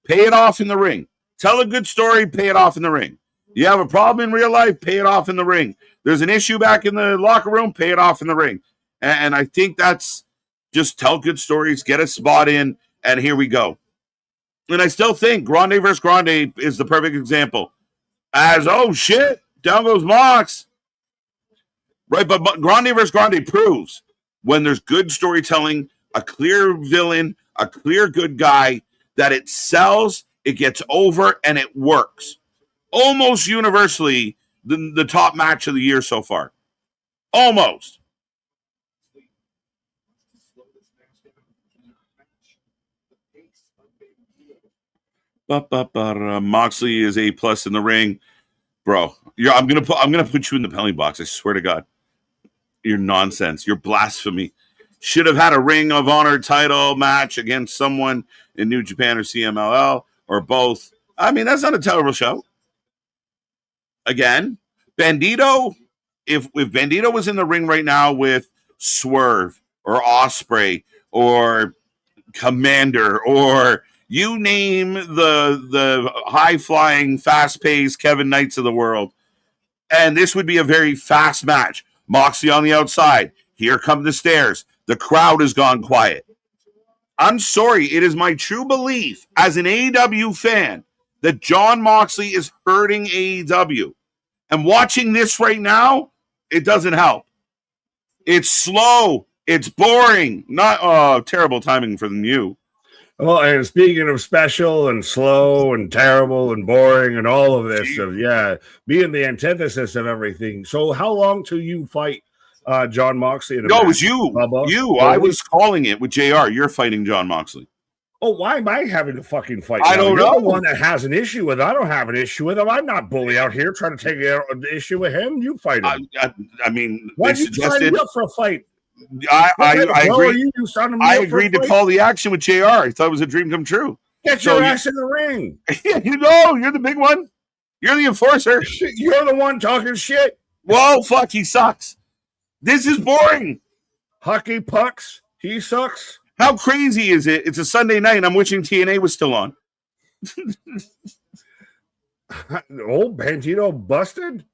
Pay it off in the ring. Tell a good story, pay it off in the ring. You have a problem in real life, pay it off in the ring. There's an issue back in the locker room, pay it off in the ring. And I think that's just tell good stories, get a spot in, and here we go. And I still think Grande versus Grande is the perfect example. As, oh shit, down goes Mox. Right, but Grande versus Grande proves when there's good storytelling, a clear villain, a clear good guy, that it sells, it gets over, and it works. Almost universally, the top match of the year so far. Almost. Moxley is A+ in the ring. Bro, I'm gonna put you in the penalty box, I swear to God. You're nonsense. You're blasphemy. Should have had a Ring of Honor title match against someone in New Japan or CMLL or both. I mean, that's not a terrible show. Again, Bandito, if Bandito was in the ring right now with Swerve or Ospreay or Commander or you name the high-flying, fast-paced Kevin Knights of the world, and this would be a very fast match. Moxley on the outside. Here come the stairs. The crowd has gone quiet. I'm sorry. It is my true belief as an AEW fan that Jon Moxley is hurting AEW. And watching this right now, it doesn't help. It's slow. It's boring. Not terrible timing for you. Well, and speaking of special and slow and terrible and boring and all of this, being the antithesis of everything. So how long till you fight Jon Moxley? No, it was you. Bubba? You. I was calling it with JR. You're fighting Jon Moxley. Oh, why am I having to fucking fight? I don't know. You're the one that has an issue with it. I don't have an issue with him. I'm not bully out here trying to take an issue with him. You fight him. I mean, why you signing me up for a fight? I agree. I agreed to call the action with JR. I thought it was a dream come true. Get your ass in the ring. You're the big one. You're the enforcer. You're the one talking shit. Well, fuck, he sucks. This is boring. Hockey pucks. He sucks. How crazy is it? It's a Sunday night and I'm wishing TNA was still on. Oh, Bandito busted?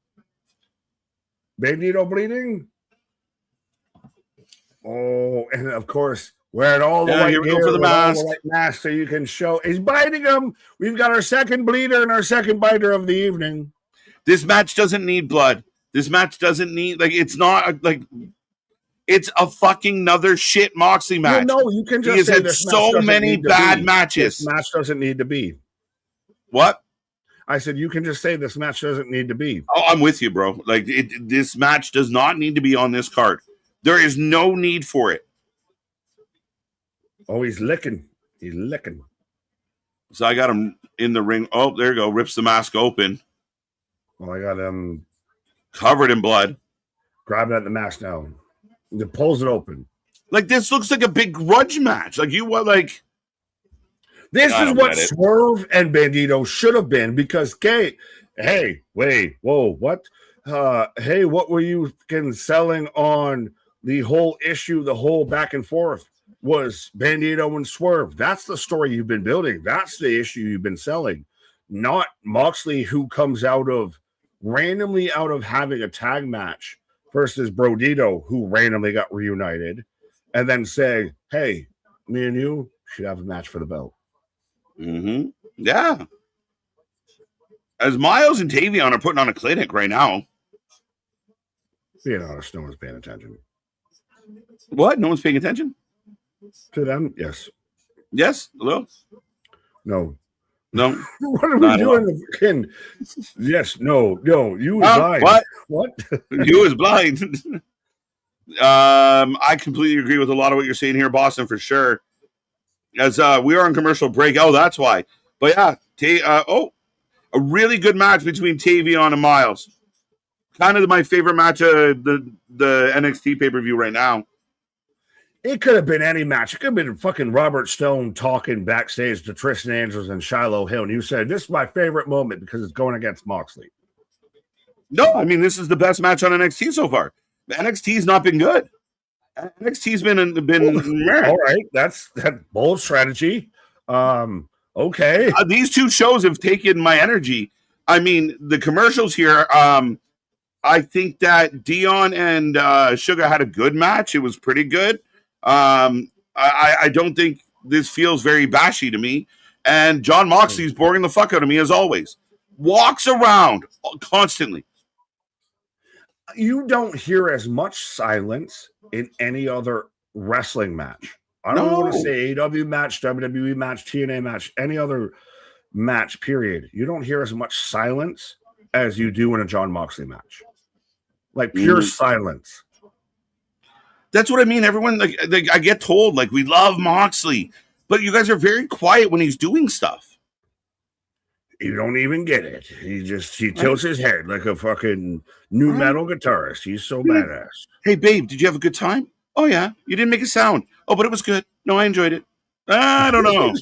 Bandito bleeding? Oh, and of course, wearing all the white here we gear go for the with all mask. the white mask so you can show. He's biting him. We've got our second bleeder and our second biter of the evening. This match doesn't need blood. This match doesn't need, like, it's not, like, it's a fucking another shit Moxley match. Well, no, you can just He has say had this so many bad matches. This match doesn't need to be. What? I said you can just say this match doesn't need to be. Oh, I'm with you, bro. Like, this match does not need to be on this card. There is no need for it. Oh, he's licking. He's licking. So I got him in the ring. Oh, there you go. Rips the mask open. Well, I got him covered in blood. Grabbing at the mask now. He pulls it open. Like, this looks like a big grudge match. Like, you what? Like, this is what Swerve and Bandito should have been, because hey, wait, whoa, what? Hey, what were you selling on the whole issue, the whole back and forth was Bandito and Swerve. That's the story you've been building. That's the issue you've been selling. Not Moxley, who comes randomly out of having a tag match versus Brodito, who randomly got reunited, and then say, hey, me and you should have a match for the belt. Mm-hmm. Yeah. As Miles and Tavion are putting on a clinic right now. Being honest, no one's paying attention. What? No one's paying attention? To them? Yes. Yes? Hello? No. No. What are we doing? Yes, no. You was blind. What? You was blind. I completely agree with a lot of what you're saying here, Boston, for sure. As we are on commercial break. Oh, that's why. But yeah, a really good match between Tavion and Miles. Kind of my favorite match of the NXT pay-per-view right now. It could have been any match. It could have been fucking Robert Stone talking backstage to Tristan Andrews and Shiloh Hill. And you said, this is my favorite moment because it's going against Moxley. No, I mean, this is the best match on NXT so far. NXT's not been good. NXT's been all right. That's bold strategy. Okay. These two shows have taken my energy. I mean, the commercials here, I think that Dion and Sugar had a good match. It was pretty good. I don't think this feels very bashy to me. And John Moxley's boring the fuck out of me as always. Walks around constantly. You don't hear as much silence in any other wrestling match. I don't want to say AEW match, WWE match, TNA match, any other match, period. You don't hear as much silence as you do in a John Moxley match. Like pure silence. That's what I mean. Everyone, like I get told, like, we love Moxley, but you guys are very quiet when he's doing stuff. You don't even get it. He tilts his head like a fucking new metal guitarist. He's so badass. Hey, babe, did you have a good time? Oh, yeah. You didn't make a sound. Oh, but it was good. No, I enjoyed it. I don't know.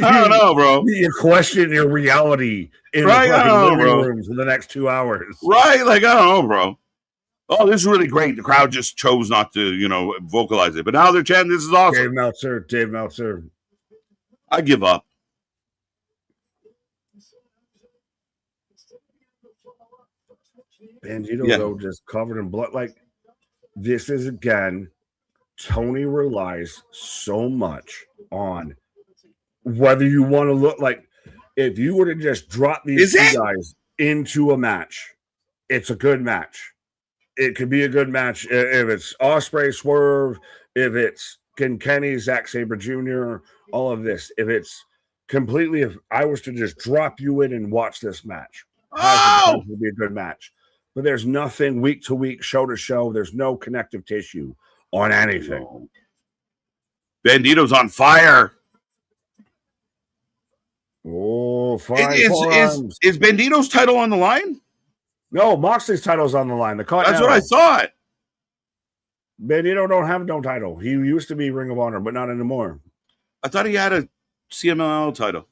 I don't know, bro. You question your reality in the fucking living room for the next 2 hours. Right? Like, I don't know, bro. Oh, this is really great. The crowd just chose not to, vocalize it. But now they're chanting, this is awesome. Dave Meltzer. I give up. Bandito, though, just covered in blood. Like, this is, again, Tony relies so much on whether you want to look like, if you were to just drop these two guys into a match, it's a good match. It could be a good match if it's Ospreay, Swerve, if it's Kenny, Zack Sabre Jr., all of this. If I was to just drop you in and watch this match, it would be a good match. But there's nothing week to week, show to show. There's no connective tissue on anything. Bandito's on fire. Oh, fire! Is Bandito's title on the line? No, Moxley's title's on the line. That's what I thought. Bandito don't have no title. He used to be Ring of Honor, but not anymore. I thought he had a CMLL title.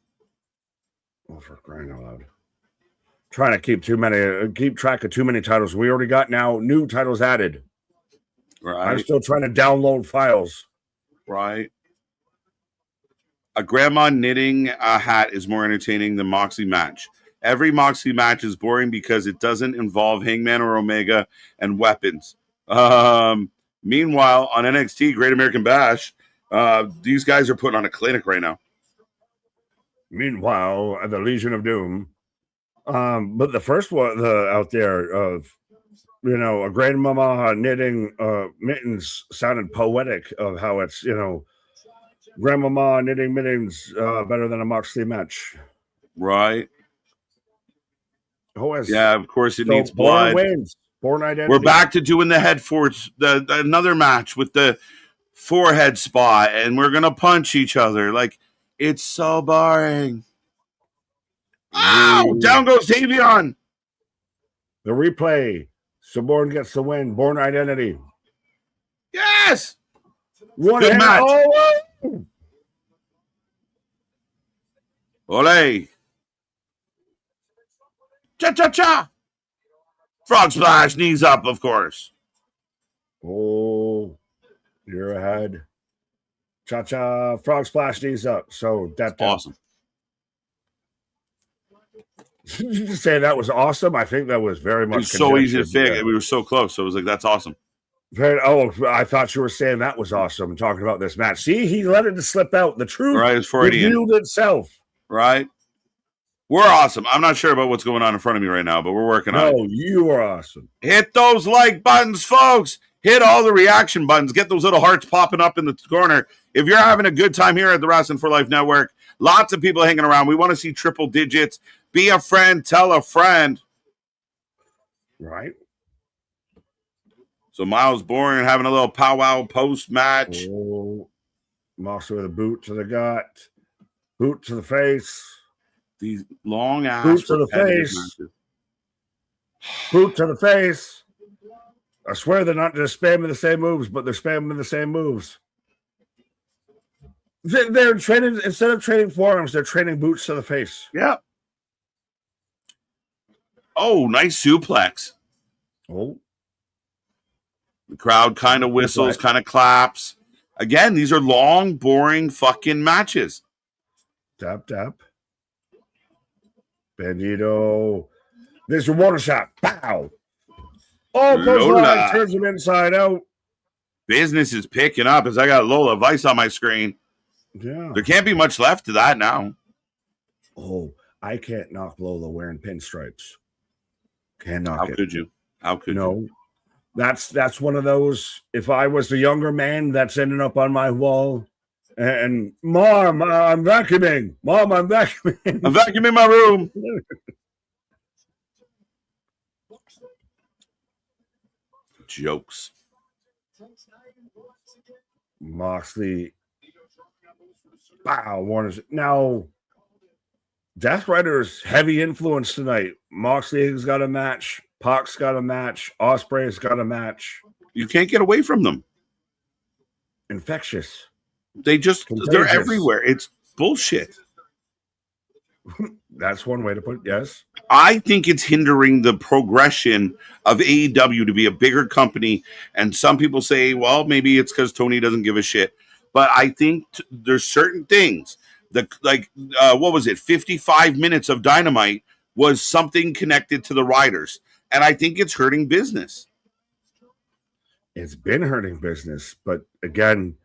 Oh, for crying out loud. Trying to keep track of too many titles. We already got now new titles added. Right. I'm still trying to download files. Right. A grandma knitting a hat is more entertaining than Moxley match. Every Moxley match is boring because it doesn't involve Hangman or Omega and weapons. Meanwhile, on NXT, Great American Bash, these guys are putting on a clinic right now. Meanwhile, at the Legion of Doom, but the first one out there of, you know, a grandmama knitting mittens sounded poetic of how it's, you know, grandmama knitting mittens better than a Moxley match. Right. Yeah, of course it needs blood. Wins. Born identity. We're back to doing the head forts, another match with the forehead spot, and we're gonna punch each other. Like, it's so boring. Ow! Down goes Davion. The replay. Saborn gets the win. Born identity. Yes. Good match. Oh! Ole. Cha-cha-cha. Frog splash, knees up, of course. Oh, you're ahead. Cha-cha, frog splash, knees up. So that's awesome. Did you just say that was awesome? I think that was very much. It was so easy to figure. Yeah. We were so close. So it was like, that's awesome. I thought you were saying that was awesome, talking about this match. See, he let it slip out. The truth revealed itself. Right. We're awesome. I'm not sure about what's going on in front of me right now, but we're working on it. No, you are awesome. Hit those like buttons, folks. Hit all the reaction buttons. Get those little hearts popping up in the corner. If you're having a good time here at the Wrestling for Life Network, lots of people hanging around. We want to see triple digits. Be a friend. Tell a friend. Right. So Miles Bourne having a little powwow post-match. Oh, Moxley with a boot to the gut. Boot to the face. These long ass boot to the face. Matches. Boot to the face. I swear they're not just spamming the same moves, but they're spamming the same moves. They're training, instead of training forearms, they're training boots to the face. Yeah. Oh, nice suplex. Oh. The crowd kind of whistles, kind of claps. Again, these are long, boring fucking matches. Tap, tap. Bandito. There's your water shot. Pow. Oh, clothesline turns him inside out. Business is picking up as I got Lola Vice on my screen. Yeah. There can't be much left to that now. Oh, I can't knock Lola wearing pinstripes. Can't knock it. How could you? How could you? No. That's one of those. If I was the younger man that's ending up on my wall, and Mom, I'm vacuuming. Mom, I'm vacuuming. I'm vacuuming my room. Jokes. Moxley. Wow, Warner's now. Death Rider's heavy influence tonight. Moxley's got a match. Pac's got a match. Ospreay's got a match. You can't get away from them. Infectious. They're everywhere. It's bullshit. That's one way to put it, yes. I think it's hindering the progression of AEW to be a bigger company. And some people say, well, maybe it's because Tony doesn't give a shit. But I think there's certain things that, what was it? 55 minutes of Dynamite was something connected to the Riders. And I think it's hurting business. It's been hurting business. But again,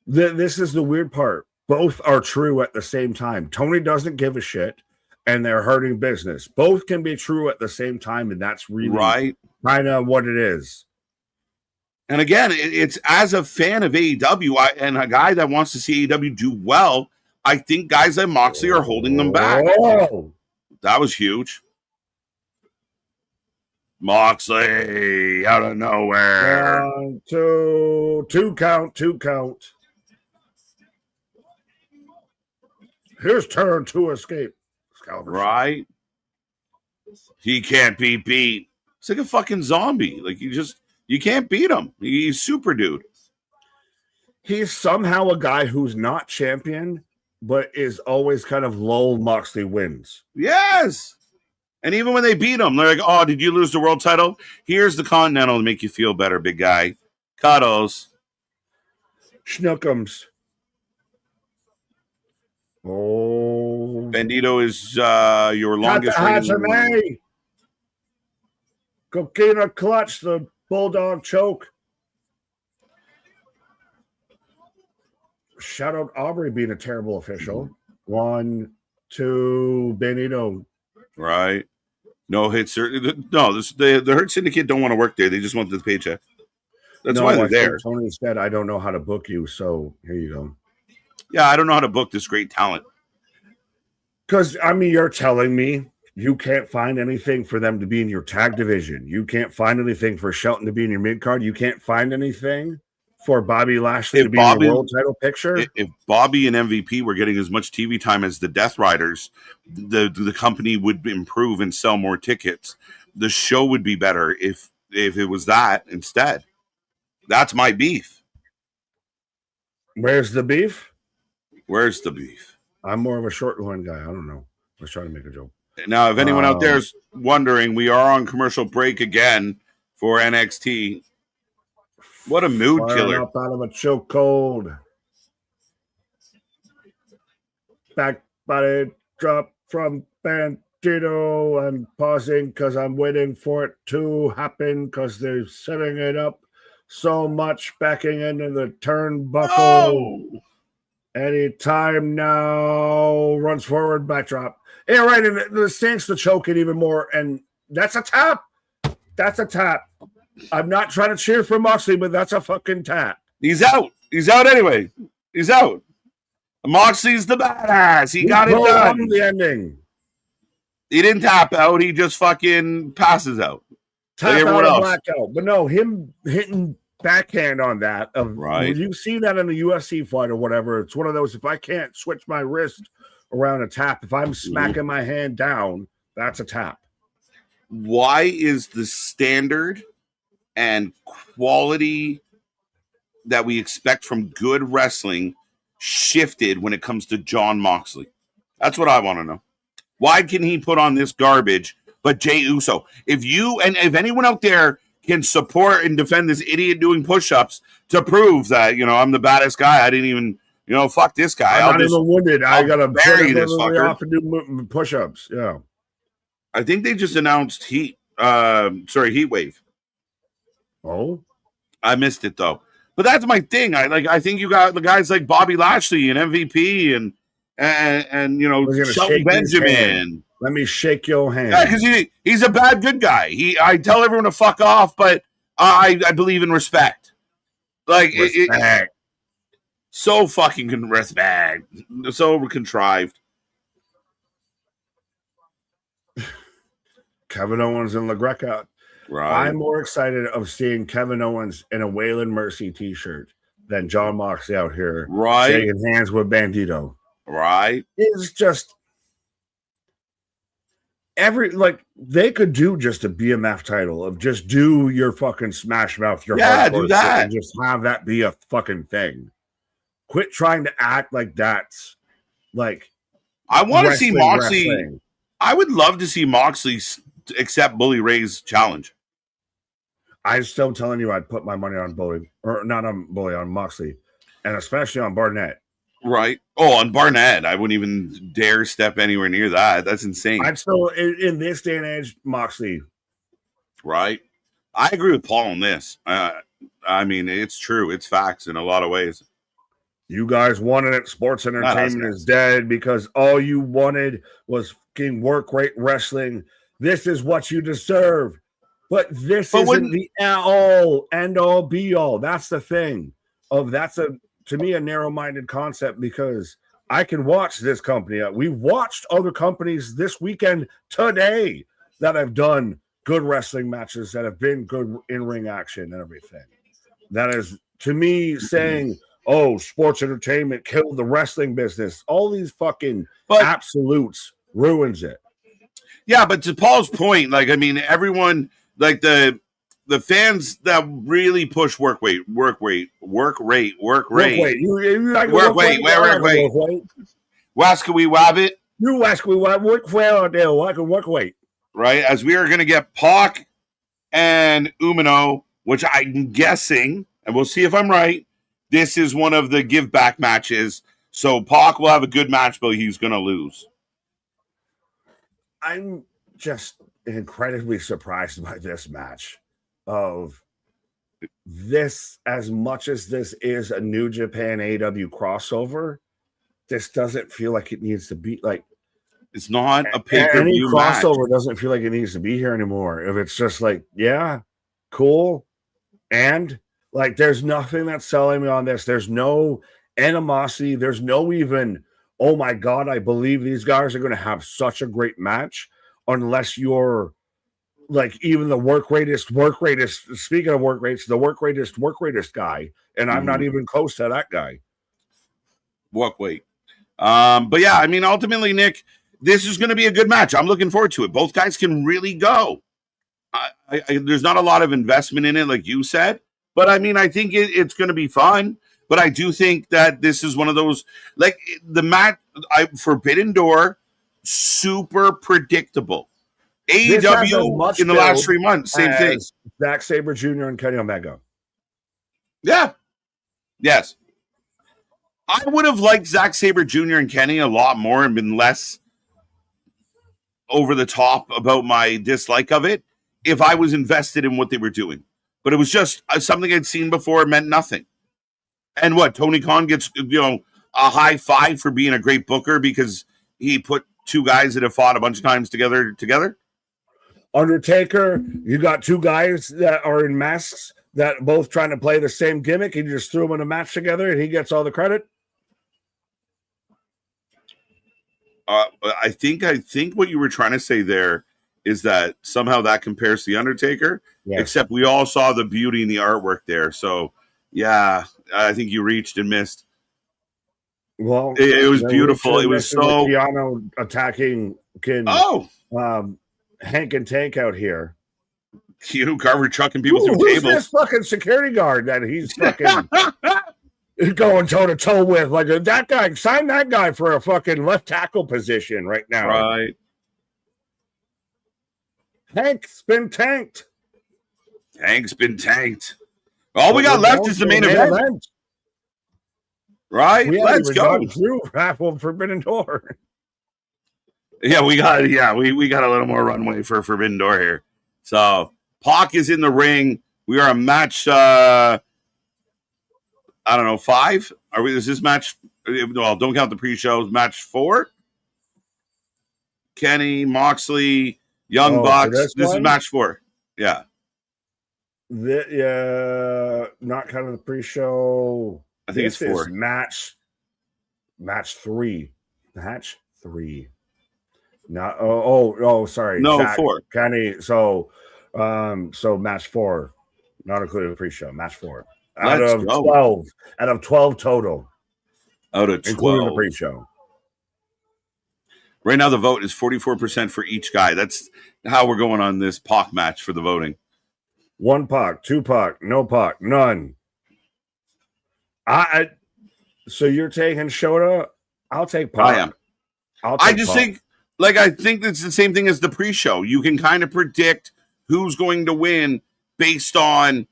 this is the weird part. Both are true at the same time. Tony doesn't give a shit, and they're hurting business. Both can be true at the same time, and that's really kind of what it is. And again, it's as a fan of AEW and a guy that wants to see AEW do well, I think guys like Moxley are holding them back. Oh. That was huge. Moxley out of nowhere. 1, 2, 2 count, 2 count. Here's turn to escape. Right? He can't be beat. It's like a fucking zombie. Like you can't beat him. He's super dude. He's somehow a guy who's not champion, but is always kind of lull Moxley wins. Yes. And even when they beat him, they're like, oh, did you lose the world title? Here's the Continental to make you feel better, big guy. Cuddles. Schnookums. Oh, Bandito is your longest reigning. Coquina clutch, the bulldog choke. Shout out Aubrey being a terrible official. 1, 2, Benito. Right. No hits. No, the Hurt Syndicate don't want to work there. They just want the paycheck. That's why they're there. Tony said, I don't know how to book you, so here you go. Yeah, I don't know how to book this great talent. Because, I mean, you're telling me you can't find anything for them to be in your tag division. You can't find anything for Shelton to be in your mid-card. You can't find anything for Bobby Lashley to be in the world title picture. If Bobby and MVP were getting as much TV time as the Death Riders, the company would improve and sell more tickets. The show would be better if it was that instead. That's my beef. Where's the beef? Where's the beef? I'm more of a short one guy. I don't know. I was trying to make a joke. Now, if anyone out there is wondering, we are on commercial break again for NXT. What a mood killer. Up out of a chokehold. Back body drop from Bandito. I'm pausing because I'm waiting for it to happen because they're setting it up so much, backing into the turnbuckle. Oh! Anytime now, runs forward, backdrop. Yeah, right, and the sinks the choke it even more, and that's a tap. That's a tap. I'm not trying to cheer for Moxley, but that's a fucking tap. He's out. He's out anyway. He's out. Moxley's the badass. He got it done. The ending. He didn't tap out. He just fucking passes out. Tap out and blackout. But no, him hitting backhand on that. Right. You see that in a UFC fight or whatever. It's one of those, if I can't switch my wrist around a tap, if I'm smacking my hand down, that's a tap. Why is the standard and quality that we expect from good wrestling shifted when it comes to Jon Moxley? That's what I want to know. Why can he put on this garbage, but Jey Uso? If anyone out there can support and defend this idiot doing push-ups to prove that, I'm the baddest guy, I didn't even, fuck this guy. I'm not even wounded. I got to bury this fucker off and do push-ups. Yeah. I think they just announced Heat Wave. Oh, I missed it though. But that's my thing. I think you got the guys like Bobby Lashley and MVP and Shelton Benjamin. Let me shake your hand. Yeah, because he's a bad good guy. I tell everyone to fuck off, but I believe in respect. Respect. So fucking respect. So contrived. Kevin Owens and LaGreca. Right. I'm more excited of seeing Kevin Owens in a Waylon Mercy t-shirt than Jon Moxley out here shaking hands with Bandito. Right. It's just they could do just a BMF title of just do your fucking Smash Mouth, your do that, and just have that be a fucking thing. Quit trying to act like that's like. I want to see Moxley. Wrestling. I would love to see Moxley accept Bully Ray's challenge. I'm still telling you, I'd put my money on Bully, or not on Bully, on Moxley, and especially on Barnett. Right. Oh, on Barnett, I wouldn't even dare step anywhere near that. That's insane. I'm still in this day and age, Moxley. Right. I agree with Paul on this. I mean, it's true. It's facts in a lot of ways. You guys wanted it. Sports entertainment is dead because all you wanted was fucking work rate wrestling. This is what you deserve. But this isn't the end all be all. That's the thing. To me, a narrow-minded concept because I can watch this company. We watched other companies this weekend today that have done good wrestling matches, that have been good in-ring action and everything. That is, to me, saying, sports entertainment killed the wrestling business. All these fucking absolutes ruins it. Yeah, but to Paul's point, everyone, the fans that really push work rate. Waska we wabbit. You waska we wabbit. Work well there. Work weight. Right, as we are going to get Pac and Umino, which I'm guessing, and we'll see if I'm right, this is one of the give back matches. So Pac will have a good match, but he's going to lose. I'm just incredibly surprised by this match. Of this, as much as this is a New Japan AEW crossover, this doesn't feel like it needs to be like. It's not a Any pay-per-view match. crossover doesn't feel like it needs to be here anymore. If it's just like, yeah, cool, and like, there's nothing that's selling me on this. There's no animosity. There's no even, oh my God, I believe these guys are going to have such a great match, unless you're like even the work ratest. Speaking of work rates, the work ratest guy, and I'm not even close to that guy. Work weight. But yeah, I mean, ultimately, Nick, this is going to be a good match. I'm looking forward to it. Both guys can really go. There's not a lot of investment in it, like you said, but I mean, I think it's going to be fun. But I do think that this is one of those, like the match, Forbidden Door, super predictable. AEW in the last 3 months, same thing. Zack Sabre Jr. and Kenny Omega. Yeah. Yes. I would have liked Zack Sabre Jr. and Kenny a lot more and been less over the top about my dislike of it if I was invested in what they were doing. But it was just something I'd seen before. It meant nothing. And what? Tony Khan gets, a high five for being a great booker because he put two guys that have fought a bunch of times together. Undertaker, you got two guys that are in masks that both trying to play the same gimmick. He just threw them in a match together and he gets all the credit. I think what you were trying to say there is that somehow that compares to The Undertaker, yes. Except we all saw the beauty in the artwork there. So, yeah, I think you reached and missed. Well, it was beautiful. It was so... Keanu attacking Hank and Tank out here. Keanu Carver chucking people through tables. Who's this fucking security guard that he's fucking... going toe-to-toe with, like, that guy, sign that guy for a fucking left tackle position right now. Right. Hank's been tanked. All we got left is the main event. Right? Let's go. Through half of Forbidden Door. Yeah, we got a little more runway for Forbidden Door here. So, Pac is in the ring. We are a match... I don't know, 5? Is this match? Well, don't count the pre-shows. Match 4? Kenny, Moxley, Young Bucks. This is match 4. Yeah. Not kind of the pre-show. I think it's 4. Match 3. Match 3. Not. Sorry. No, Zach, 4. Kenny. So match 4, not including the pre-show. Match 4. Out of 12 total. Out of 12. Including the pre-show. Right now, the vote is 44% for each guy. That's how we're going on this Pac match for the voting. 1 Pac, 2 Pac, no Pac, none. So you're taking Shota? I'll take Pac. I am. I think it's the same thing as the pre-show. You can kind of predict who's going to win based on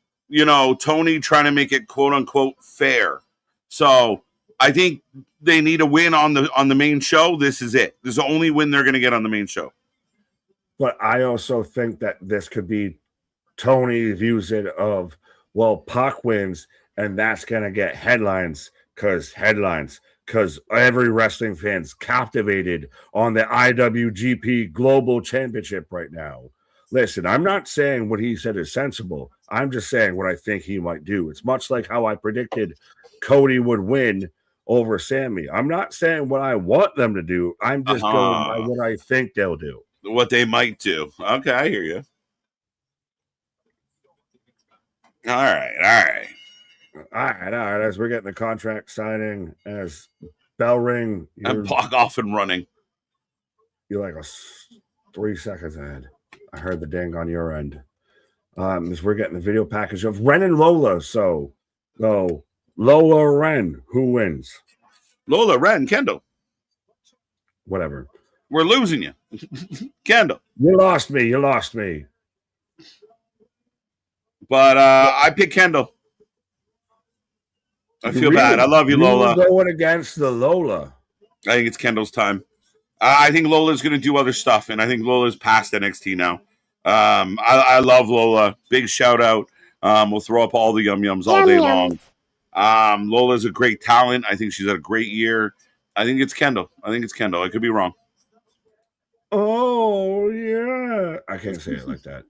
Tony trying to make it quote unquote fair. So I think they need a win on the main show. This is it. This is the only win they're going to get on the main show. But I also think that this could be Tony views it of, well, Pac wins and that's going to get headlines because every wrestling fan's captivated on the IWGP Global Championship right now. Listen, I'm not saying what he said is sensible. I'm just saying what I think he might do. It's much like how I predicted Cody would win over Sammy. I'm not saying what I want them to do. I'm just going by what I think they'll do. What they might do. Okay, I hear you. All right. As we're getting the contract signing, as bell ring, I'm Pac off and running. You're like 3 seconds ahead. I heard the ding on your end. As we're getting the video package of Ren and Lola. So, Lola Ren, who wins? Lola Ren, Kendall. Whatever. We're losing you. Kendall. You lost me. But I pick Kendall. I feel bad. I love you, Lola. Going against the Lola. I think it's Kendall's time. I think Lola's going to do other stuff, and I think Lola's past NXT now. I love Lola. Big shout out. We'll throw up all the yum-yums all day long. Lola's a great talent. I think she's had a great year. I think it's Kendall. I could be wrong. Oh, yeah. I can't say it like that.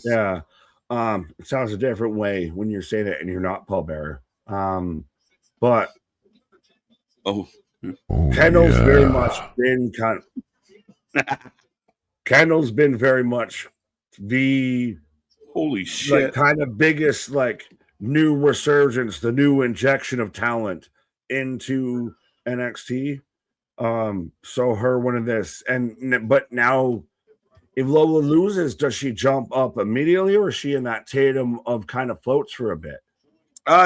Yeah. It sounds a different way when you're saying it and you're not Paul Bearer. But Kendall's very much been Kendall's been very much the holy shit, like, kind of biggest like new resurgence, the new injection of talent into NXT. So her winning this, but now if Lola loses, does she jump up immediately, or is she in that Tatum of kind of floats for a bit?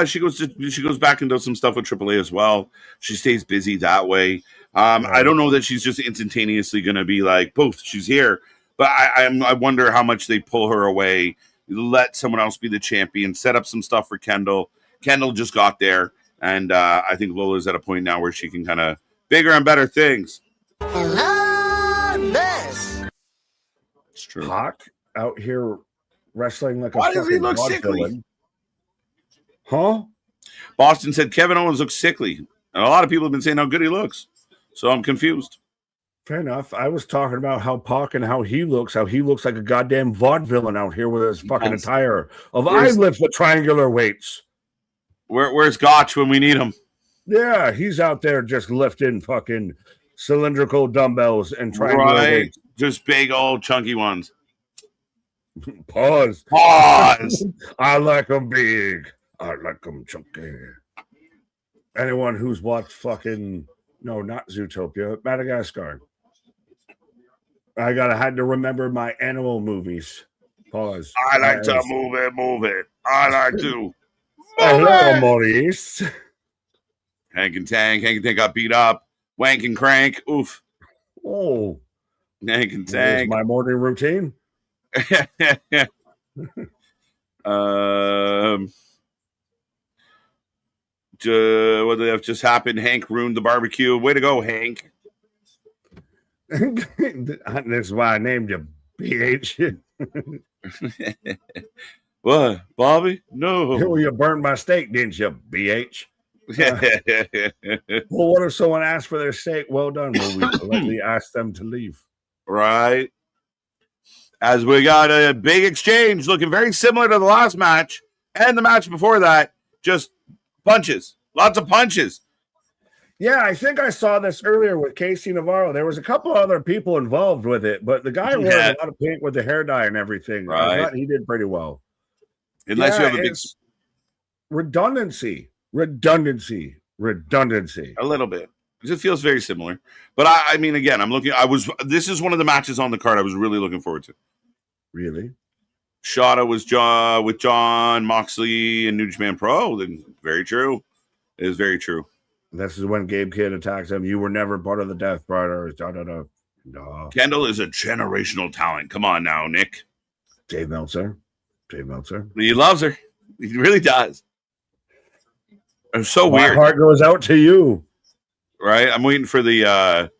She goes back and does some stuff with AAA as well. She stays busy that way. I don't know that she's just instantaneously going to be like, poof, she's here. But I wonder how much they pull her away, let someone else be the champion, set up some stuff for Kendall. Kendall just got there, and I think Lola's at a point now where she can kind of bigger and better things. It's true. Hawk out here wrestling like Why a does he look sickly? Villain. Huh? Boston said Kevin Owens looks sickly. And a lot of people have been saying how good he looks. So I'm confused. Fair enough. I was talking about how Pac and how he looks like a goddamn vaudevillain out here with his fucking attire of I lift the triangular weights. Where's Gotch when we need him? Yeah, he's out there just lifting fucking cylindrical dumbbells and triangular weights. Just big old chunky ones. Pause. I like them big. I like them chunky. Anyone who's watched not Zootopia, Madagascar. I had to remember my animal movies. Pause. I like to move it. I like to. Hello, Maurice. Hank and Tank got beat up. Wank and Crank. Oof. Oh. Hank and Tank. My morning routine. What did have just happened? Hank ruined the barbecue. Way to go, Hank. That's why I named you BH. What, Bobby? No. You burned my steak, didn't you, BH? Well, what if someone asked for their steak? Well done. Will we politely ask them to leave? Right. As we got a big exchange looking very similar to the last match and the match before that. Just punches. Lots of punches. Yeah, I think I saw this earlier with Casey Navarro. There was a couple other people involved with it, but the guy wore a lot of pink with the hair dye and everything. Right. I thought he did pretty well. Unless you have a big redundancy. A little bit. It just feels very similar. But I mean, again, this is one of the matches on the card I was really looking forward to. Really? Shada was with John Moxley and New Japan Pro. Then very true. It is very true. This is when Gabe Kidd attacks him. You were never part of the Death Brothers. No. Kendall is a generational talent. Come on now, Nick. Dave Meltzer. He loves her. He really does. It's so weird. My heart goes out to you. Right? I'm waiting for the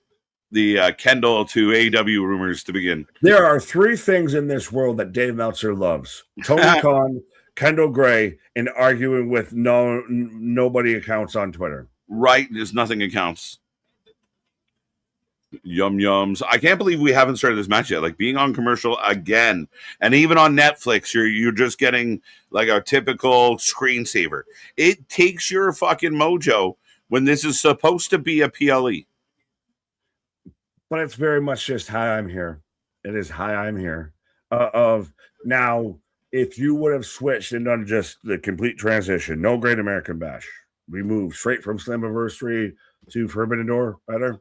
Kendall to AEW rumors to begin. There are three things in this world that Dave Meltzer loves: Tony Khan, Kendall Gray, and arguing with nobody accounts on Twitter. Right? There's nothing accounts. Yums. I can't believe we haven't started this match yet. Like being on commercial again, and even on Netflix, you're just getting like a typical screensaver. It takes your fucking mojo when this is supposed to be a PLE. But it's very much just hi, I'm here. It is hi, I'm here. Of now, if you would have switched and done just the complete transition, no Great American Bash, we moved straight from Slammiversary to Forbidden Door, better.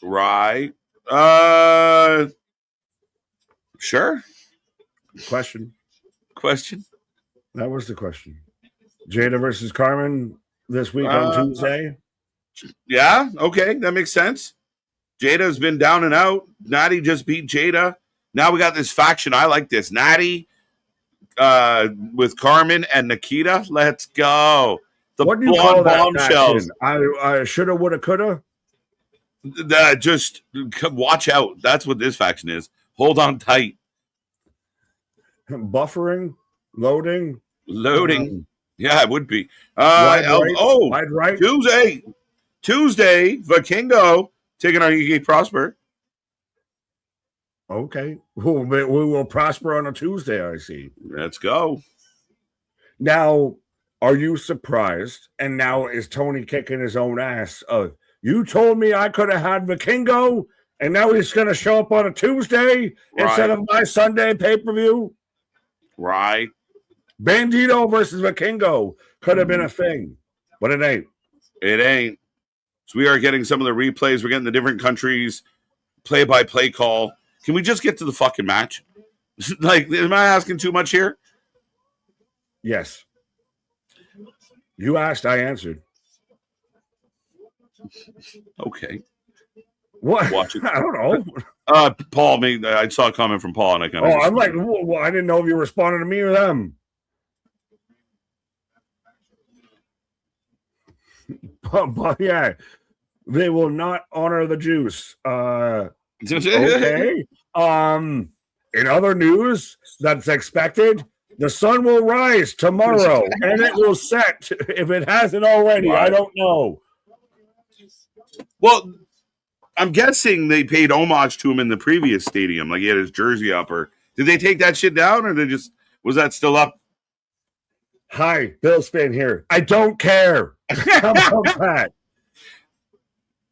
Right. Sure. Question. That was the question. Jada versus Carmen this week on Tuesday. Yeah. Okay. That makes sense. Jada's been down and out. Natty just beat Jada. Now we got this faction. I like this. Natty with Carmen and Nikita. Let's go. What do you call that faction? I shoulda, woulda, coulda. Just watch out. That's what this faction is. Hold on tight. Buffering, loading. Yeah, it would be. Wide right. Tuesday, Vikingo taking on Ike Prosper. Okay. We will prosper on a Tuesday, I see. Let's go. Now, are you surprised? And now is Tony kicking his own ass? You told me I could have had Vikingo, and now he's going to show up on a Tuesday instead of my Sunday pay-per-view? Right. Bandito versus Vikingo could have been a thing, but it ain't. It ain't. So we are getting some of the replays. We're getting the different countries play-by-play call. Can we just get to the fucking match? Like, am I asking too much here? Yes. You asked, I answered. Okay. What? Watch it. I don't know. Paul, I saw a comment from Paul, and I kind of. I'm like, well, I didn't know if you were responding to me or them. But yeah, they will not honor the juice. Okay. In other news that's expected, the sun will rise tomorrow and it will set if it hasn't already. Right. I don't know. Well, I'm guessing they paid homage to him in the previous stadium, like he had his jersey up, or did they take that shit down, or was that still up? Hi, Bill Spain here. I don't care. How about that?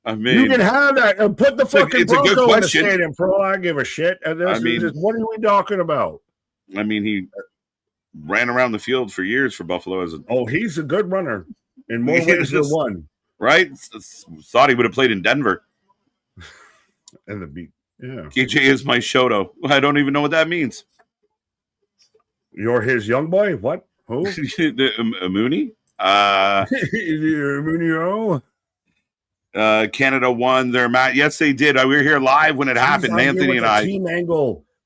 I mean, you can have that and put the fucking Bronco in the stadium for all I give a shit. And what are we talking about? I mean, he ran around the field for years for Buffalo he's a good runner in more ways than one. Right? Thought he would have played in Denver. And the beat. Yeah. KJ is my Shoto. I don't even know what that means. You're his young boy? What? Who? Mooney? Mooney. Canada won their match. Yes, they did. We were here live when it happened. Anthony and I.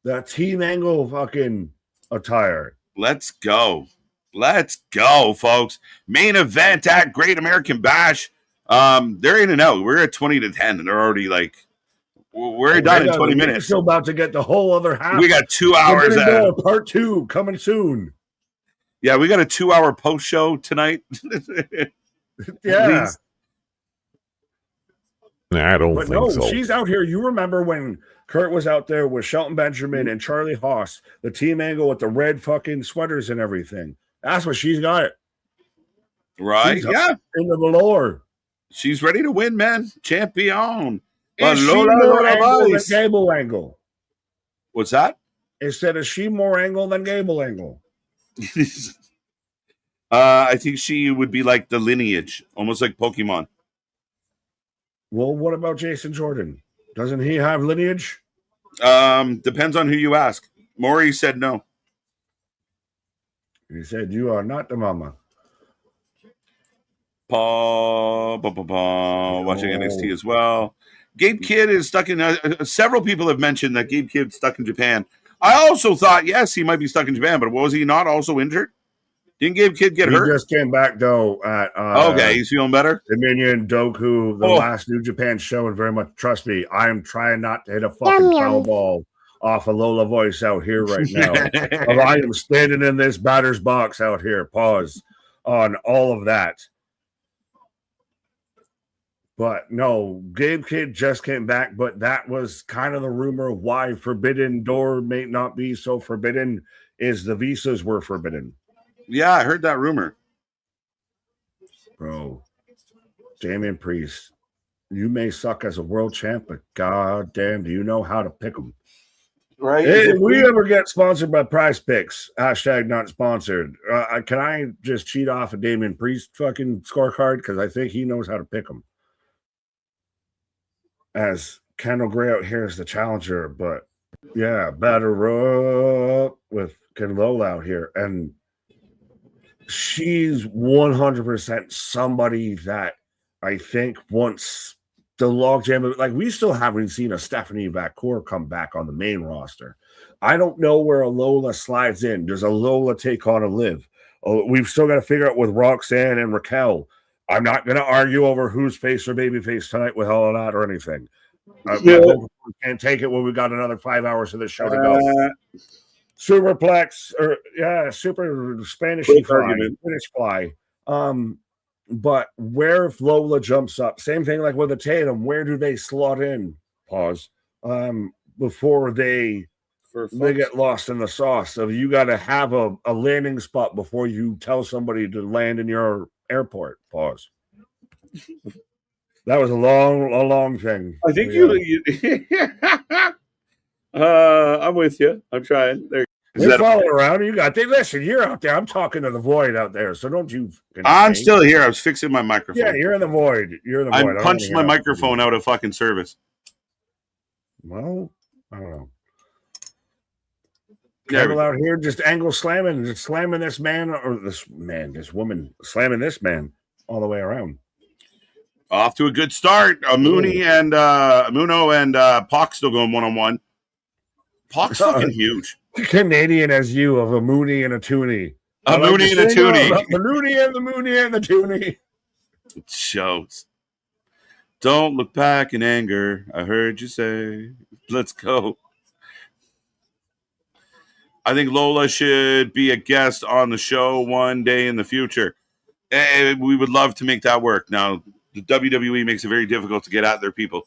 The team angle fucking attire. Let's go, folks. Main event at Great American Bash. They're in and out. We're at 20-10, and they're already like, we're done in 20 minutes. We're still about to get the whole other half. We got 2 hours. Part 2 coming soon. Yeah, we got a 2-hour post show tonight. Yeah. I don't think so. She's out here. You remember when Kurt was out there with Shelton Benjamin and Charlie Haas, the team angle with the red fucking sweaters and everything. That's what she's got it. Right? She's into the lore. She's ready to win, man. Champion. Is she more angle than Gable Angle? What's that? Instead of she more angle than Gable Angle? I think she would be like the lineage, almost like Pokemon. Well, what about Jason Jordan? Doesn't he have lineage? Depends on who you ask. Maury said no. He said, you are not the mama. Paul, watching NXT as well. Gabe Kidd is stuck in... several people have mentioned that Gabe Kidd's stuck in Japan. I also thought, yes, he might be stuck in Japan, but was he not also injured? Didn't Gabe Kidd get hurt? He just came back, though, at... okay, he's feeling better? Dominion Doku, the last New Japan show, and very much, trust me, I am trying not to hit a fucking foul ball off a Lola voice out here right now. I am standing in this batter's box out here. Pause on all of that. But no, Gabe Kidd just came back, but that was kind of the rumor of why Forbidden Door may not be so forbidden, is the visas were forbidden. Yeah, I heard that rumor. Bro, Damian Priest, you may suck as a world champ, but goddamn, do you know how to pick them? Right? Hey, if we ever get sponsored by Prize Picks, #not sponsored, can I just cheat off a Damian Priest fucking scorecard? Because I think he knows how to pick them. As Kendall Gray out here is the challenger, but yeah, batter up with Lola out here. And she's 100% somebody that I think wants the logjam. Like, we still haven't seen a Stephanie Vacour come back on the main roster. I don't know where a Lola slides in. Does a Lola take on a Liv? Oh, we've still got to figure out with Roxanne and Raquel. I'm not going to argue over who's face or baby face tonight with all of that or anything. My vocal can't take it when we got another 5 hours of this show to go. Superplex, or super Spanish fly, British fly. But where if Lola jumps up? Same thing like with a Tatum. Where do they slot in? Pause. Before they get lost in the sauce. So you got to have a landing spot before you tell somebody to land in your airport. Pause. That was a long thing. I think you I'm with you. I'm trying. You're following around. You got. Listen, you're out there. I'm talking to the void out there. So don't you? I'm still here. I was fixing my microphone. Yeah, you're in the void. You're in the void. I punched my microphone out of fucking service. Well, I don't know. People out here just angle slamming, just slamming this man or this woman, slamming this man all the way around. Off to a good start. Mooney and Muno and Pac still going one-on-one. Pac's fucking huge. Canadian as you of a Mooney and a Toonie. A Mooney and a Toonie. The Mooney and the Mooney and the Toonie. It shows. Don't look back in anger. I heard you say, let's go. I think Lola should be a guest on the show one day in the future. We would love to make that work. Now, the WWE makes it very difficult to get at their people.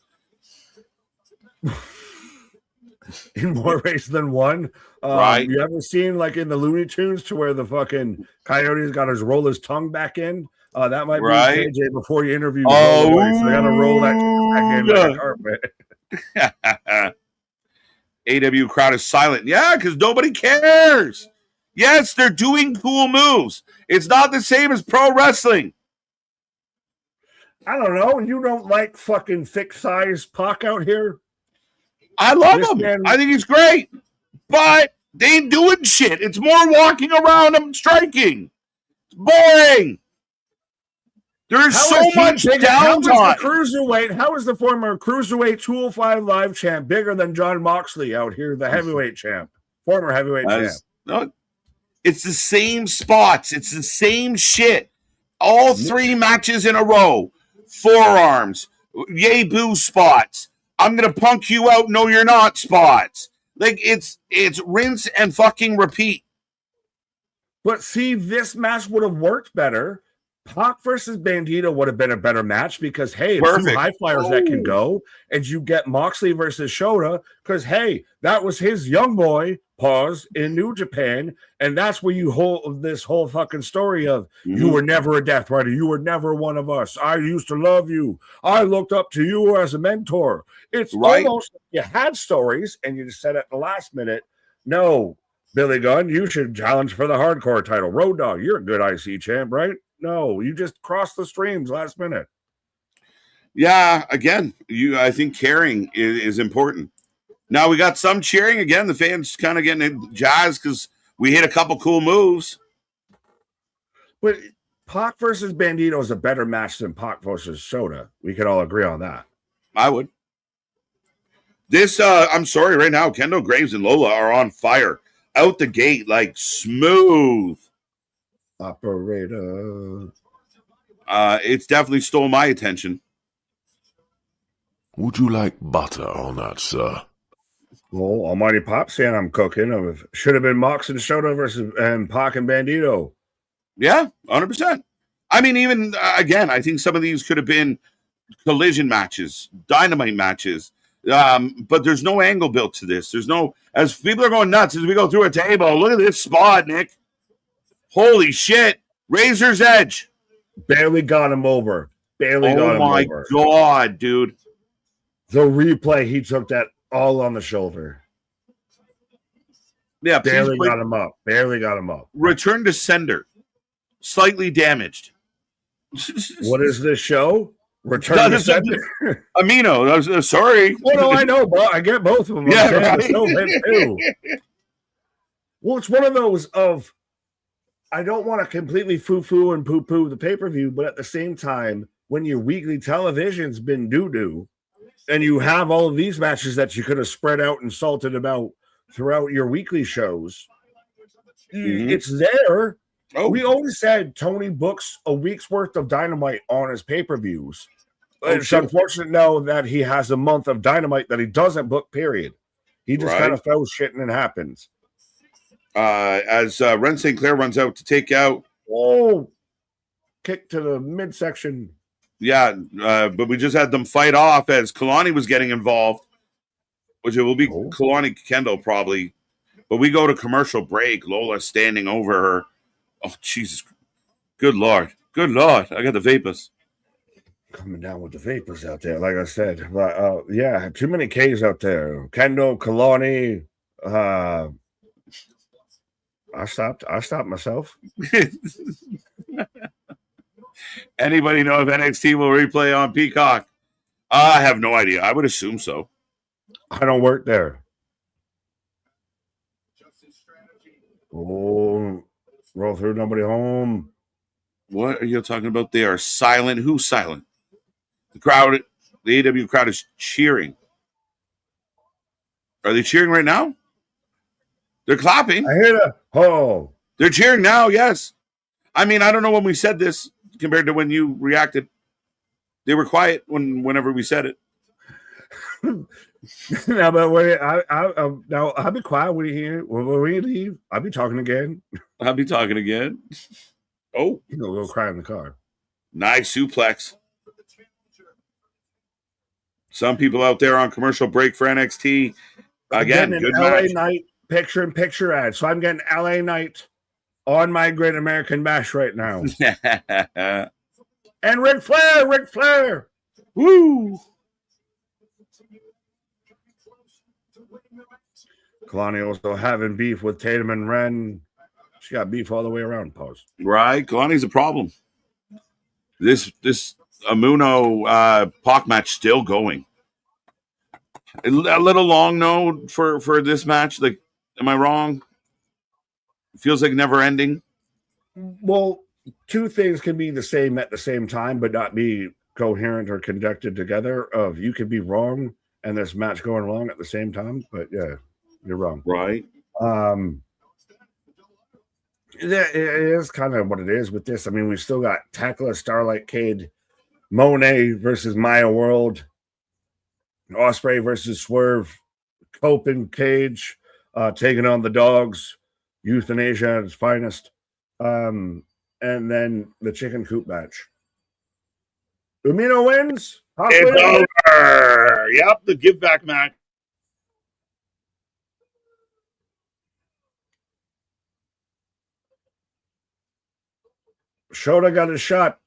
In more ways than one. Right. You ever seen like in the Looney Tunes to where the fucking Coyote's got to roll his tongue back in? That might be KJ before you interview. So they got to roll that back in like a carpet. AEW crowd is silent. Yeah, because nobody cares. Yes, they're doing cool moves. It's not the same as pro wrestling. I don't know. You don't like fucking thick size Pac out here? I love him. I think he's great. But they ain't doing shit. It's more walking around and striking. It's boring. There's so much downtime. How is the former Cruiserweight 205 Live champ bigger than John Moxley out here, the heavyweight champ? Former heavyweight champ. No, it's the same spots. It's the same shit. All 3 matches in a row. Forearms. Yay boo spots. I'm going to punk you out. No, you're not spots. Like, it's rinse and fucking repeat. But see, this match would have worked better. Pac versus Bandito would have been a better match because, hey, it's 2 high flyers that can go, and you get Moxley versus Shota because, hey, that was his young boy, pause, in New Japan, and that's where you hold this whole fucking story of you were never a Death Rider. You were never one of us. I used to love you. I looked up to you as a mentor. It's almost like you had stories, and you just said at the last minute, no, Billy Gunn, you should challenge for the hardcore title. Road Dogg, you're a good IC champ, right? No, you just crossed the streams last minute. Yeah, again, I think caring is important. Now we got some cheering again. The fans kind of getting jazzed because we hit a couple cool moves. But Pac versus Bandito is a better match than Pac versus Shota. We could all agree on that. I would. This, I'm sorry, right now, Kendall Graves and Lola are on fire. Out the gate, like smooth. Operator. It's definitely stole my attention. Would you like butter on that, sir? Well, Almighty Pop saying I'm cooking. Should have been Mox and Shota versus and Pac and Bandito. Yeah, 100%. I mean, even again, I think some of these could have been collision matches, dynamite matches. But there's no angle built to this. There's no, as people are going nuts as we go through a table. Look at this spot, Nick. Holy shit. Razor's Edge. Barely got him over. Barely got him over. Oh my God, dude. The replay, he took that all on the shoulder. Yeah, barely got him up. Barely got him up. Return to sender. Slightly damaged. What is this show? Return to sender. Amino. Sorry. Oh, no, I know. But I get both of them. Yeah, right. Too. Well, it's one of those of, I don't want to completely foo-foo and poo-poo the pay-per-view, but at the same time, when your weekly television's been doo-doo, and you have all of these matches that you could have spread out and salted about throughout your weekly shows, it's there. Oh, We always said Tony books a week's worth of Dynamite on his pay-per-views. It's shit. unfortunate now that he has a month of Dynamite that he doesn't book, period. He just kind of throws shit and it happens. As Ren St. Clair runs out to take out. Oh, kick to the midsection. Yeah, but we just had them fight off as Kalani was getting involved, which it will be Kalani Kendo probably. But we go to commercial break. Lola standing over her. Oh, Jesus. Good Lord. Good Lord. I got the vapors. Coming down with the vapors out there, like I said. But yeah, too many K's out there. Kendo, Kalani. I stopped myself. Anybody know if NXT will replay on Peacock? I have no idea. I would assume so. I don't work there. Oh, roll through, nobody home. What are you talking about? They are silent. Who's silent? The crowd, the AEW crowd is cheering. Are they cheering right now? They're clapping. I hear that. Oh. They're cheering now, yes. I mean, I don't know when we said this compared to when you reacted. They were quiet whenever we said it. No, but wait, now I'll be quiet when you hear. When you leave, I'll be talking again. I'll be talking again. Oh, you know, go cry in the car. Nice suplex. Some people out there on commercial break for NXT. Again, good LA match. Knight picture-in-picture ad. So I'm getting LA Knight on my Great American Bash right now. And Ric Flair. Woo! Kalani also having beef with Tatum and Ren. She got beef all the way around. Pause. Right, Kalani's a problem. This Amuno Pac match still going. A little long note for this match. Like, am I wrong? It feels like never ending. Well, two things can be the same at the same time, but not be coherent or conducted together. You could be wrong and this match going along at the same time, but yeah, you're wrong. Right. It is kind of what it is with this. I mean, we've still got Tekla, Starlight Kid, Monet versus Maya World, Ospreay versus Swerve, Cope and Cage, taking on the Dogs, Euthanasia at its finest, and then the Chicken Coop match. Umino wins. It's over. Yep, the give back match. Shota got a shot.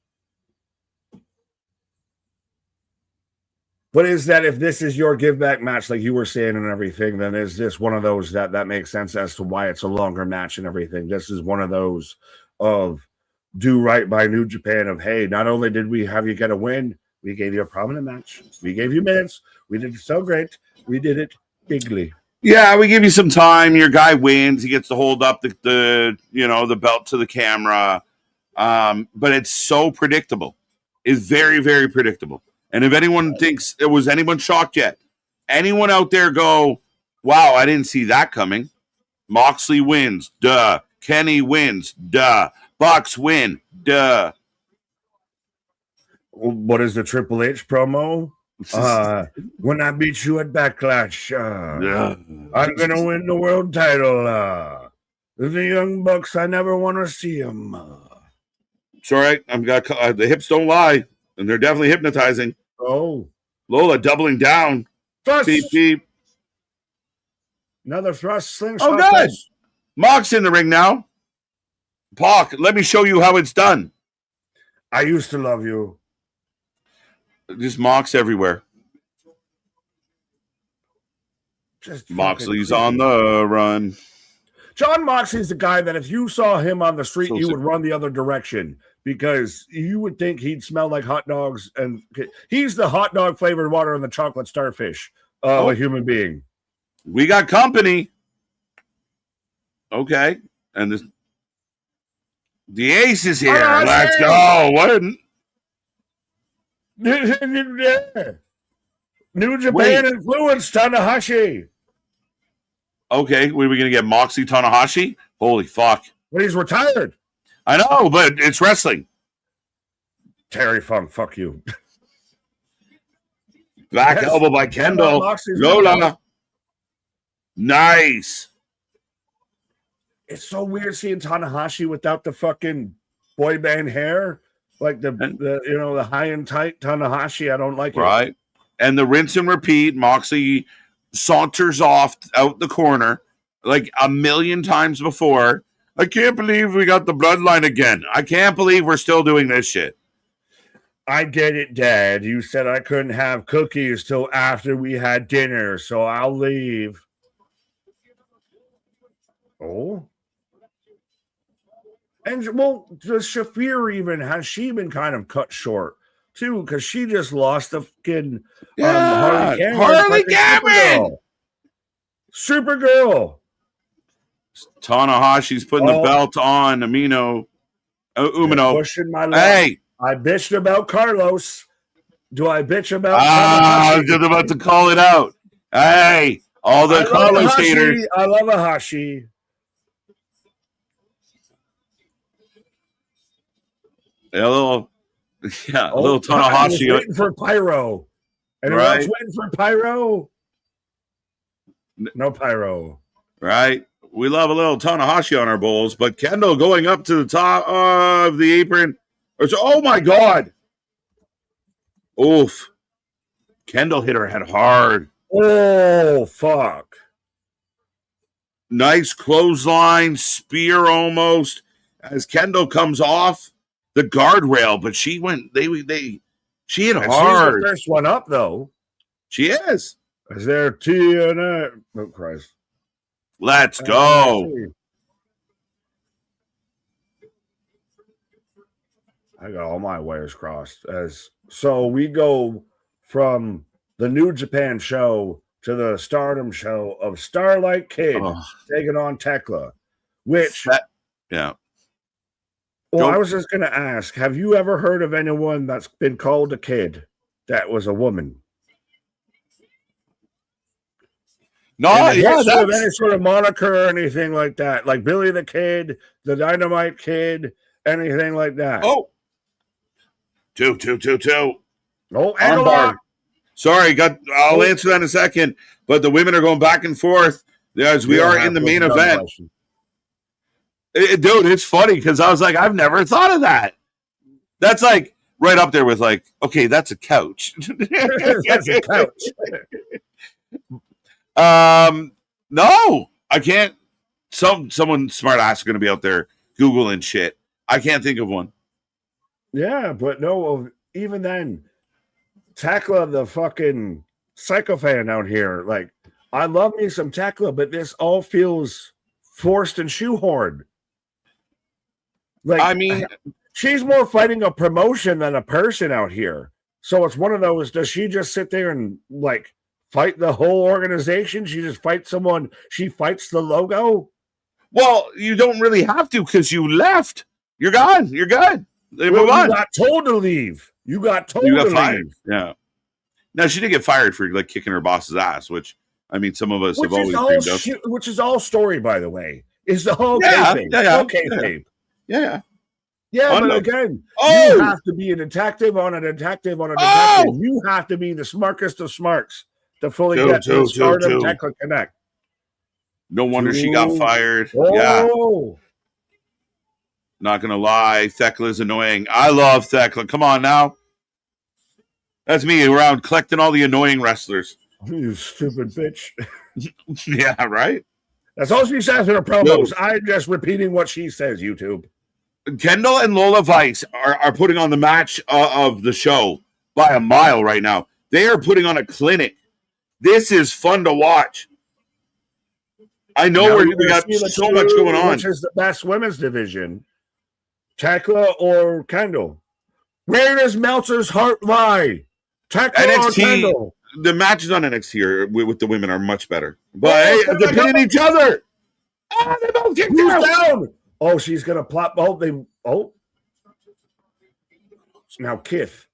But is that if this is your give back match, like you were saying and everything, then is this one of those that makes sense as to why it's a longer match and everything? This is one of those of do right by New Japan of, hey, not only did we have you get a win, we gave you a prominent match. We gave you minutes. We did it so great. We did it bigly. Yeah, we give you some time. Your guy wins. He gets to hold up the belt to the camera. But it's so predictable. It's very, very predictable. And if anyone thinks it was anyone shocked yet, anyone out there go, wow, I didn't see that coming. Moxley wins, duh. Kenny wins, duh. Bucks win, duh. What is the Triple H promo? When I beat you at Backlash, I'm going to win the world title. The Young Bucks, I never want to see them. It's all right. The hips don't lie, and they're definitely hypnotizing. Oh. Lola doubling down. Thrust. Beep, beep. Another thrust slingshot. Oh, good. Mox in the ring now. Pac, let me show you how it's done. I used to love you. Just Mox everywhere. Just Moxley's on the run. John Moxley's the guy that if you saw him on the street, you would run the other direction because you would think he'd smell like hot dogs. And he's the hot dog flavored water and the chocolate starfish of a human being. We got company. Okay. And the ace is here. Let's go. What? New Japan influence Tanahashi. Okay, we were going to get Moxley Tanahashi? Holy fuck. But he's retired. I know, but it's wrestling. Terry Funk, fuck you. Back elbow by Kendall. Lola. Nice. It's so weird seeing Tanahashi without the fucking boy band hair. Like the high and tight Tanahashi. I don't like it. Right. And the rinse and repeat. Moxley saunters off out the corner like a million times before. I can't believe we got the bloodline again. I can't believe we're still doing this shit. I get it, Dad. You said I couldn't have cookies till after we had dinner, so I'll leave. Oh. And, well, the Shafir even, has she been kind of cut short, too? Because she just lost the fucking Harley Cameron! Supergirl! Tanahashi's putting the belt on Umino. Pushing my leg. Hey! I bitched about Carlos. Do I bitch about I was just about to call it out. Hey! All the Carlos haters. I love a Hashi. A little Tanahashi. Waiting for Pyro. Anyone else waiting for Pyro? No Pyro. Right. We love a little Tanahashi on our bowls, but Kendall going up to the top of the apron. Oh my God. Oof. Kendall hit her head hard. Oh, fuck. Nice clothesline, spear almost, as Kendall comes off the guardrail, but she went, she hit hard. She's the first one up, though. She is. Is there TNA? Oh, Christ. Let's go. I got all my wires crossed. So we go from the New Japan show to the Stardom show of Starlight Kid taking on Tekla, which... yeah. Well, I was just going to ask, have you ever heard of anyone that's been called a kid that was a woman? No, that's any sort of moniker or anything like that, like Billy the Kid, the Dynamite Kid, anything like that. Oh, two. Oh, and a lot. Sorry, I'll answer that in a second. But the women are going back and forth as we are in the main event. Dude, it's funny because I was like, I've never thought of that. That's like right up there with like, okay, that's a couch. That's a couch. No, I can't. Someone smart ass is going to be out there Googling shit. I can't think of one. Yeah, but no, even then, Tekla, the fucking psycho fan out here, like, I love me some Tekla, but this all feels forced and shoehorned. Like, I mean, she's more fighting a promotion than a person out here. So it's one of those, does she just sit there and, like, fight the whole organization? She just fights someone. She fights the logo. Well, you don't really have to because you left. You're gone. You're good. They move on. You got told to leave. You got told to fired. leave. Yeah. Now she did get fired for like kicking her boss's ass, which I mean, some of us have always dreamed of. Which is all story, by the way. Is the whole kayfabe. Yeah. But again, you have to be a detective on a detective on a detective. You have to be the smartest of smarts to fully get to the Stardom Tekla Connect. No wonder she got fired. Yeah. Not gonna lie, Thekla's annoying. I love Thekla. Come on now. That's me around collecting all the annoying wrestlers. You stupid bitch. Yeah, right? That's all she says in her promos. I'm just repeating what she says, YouTube. Kendall and Lola Vice are putting on the match of the show by a mile right now. They are putting on a clinic. This is fun to watch. I know we got so much going on. Which is the best women's division? Tekla or Kendall? Where does Meltzer's heart lie? Tekla or Kendall? The matches on NXT with the women are much better. But they're pitting each other. They both kicked down. Oh, she's gonna plop. Now Keith.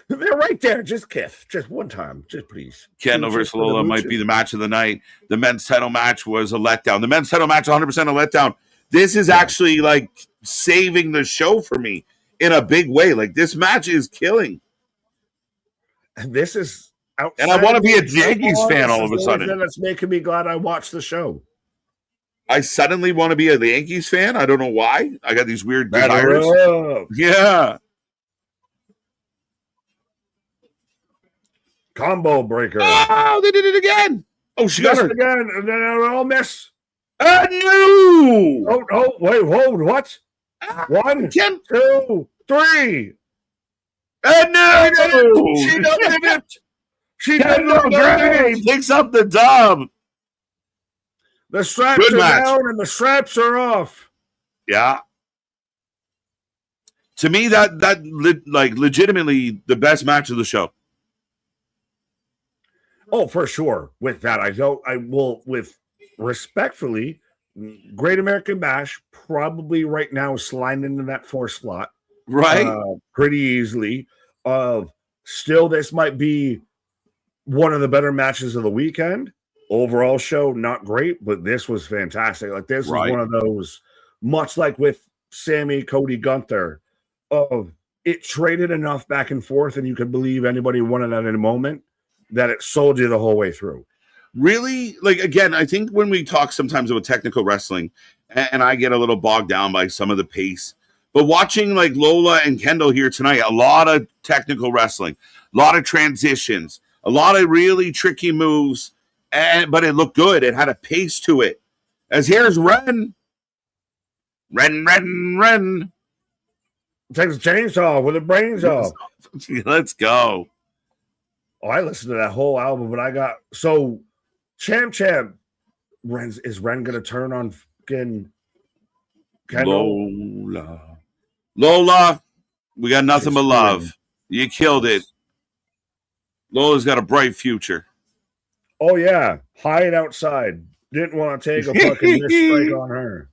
They're right there. Just Keith. Just one time. Just please. Kendall versus Lola might be the match of the night. The men's title match was a letdown. The men's title match 100% a letdown. This is actually like saving the show for me in a big way. Like this match is killing. And this is and I want to be a Yankees fan all of a sudden. That's making me glad I watched the show. I suddenly want to be a Yankees fan. I don't know why. I got these weird desires. Yeah. Combo breaker. Oh, they did it again. Oh, she got her again. And then I'll miss. No. Oh, wait, hold. What? 1, 2, 3. No. She doesn't it. She doesn't picks up the dub. The straps are down and the straps are off. Yeah. To me, that legitimately the best match of the show. Oh, for sure. With that, I will with respectfully, Great American Bash probably right now sliding into that 4th slot. Right. Pretty easily. Still, this might be one of the better matches of the weekend. Overall show, not great, but this was fantastic. Like this is one of those, much like with Sammy, Cody, Gunther, it traded enough back and forth, and you could believe anybody won it at any moment, that it sold you the whole way through. Really, like again, I think when we talk sometimes about technical wrestling, and I get a little bogged down by some of the pace, but watching like Lola and Kendall here tonight, a lot of technical wrestling, a lot of transitions, a lot of really tricky moves. But it looked good. It had a pace to it. As here's Ren. Ren. Takes a chainsaw with the brains off. Let's go. Oh, I listened to that whole album, but I got Champ. Is Ren gonna turn on fucking Kendall? Lola, we got nothing but love. You killed it. Lola's got a bright future. Oh, yeah. Hide outside. Didn't want to take a fucking strike on her.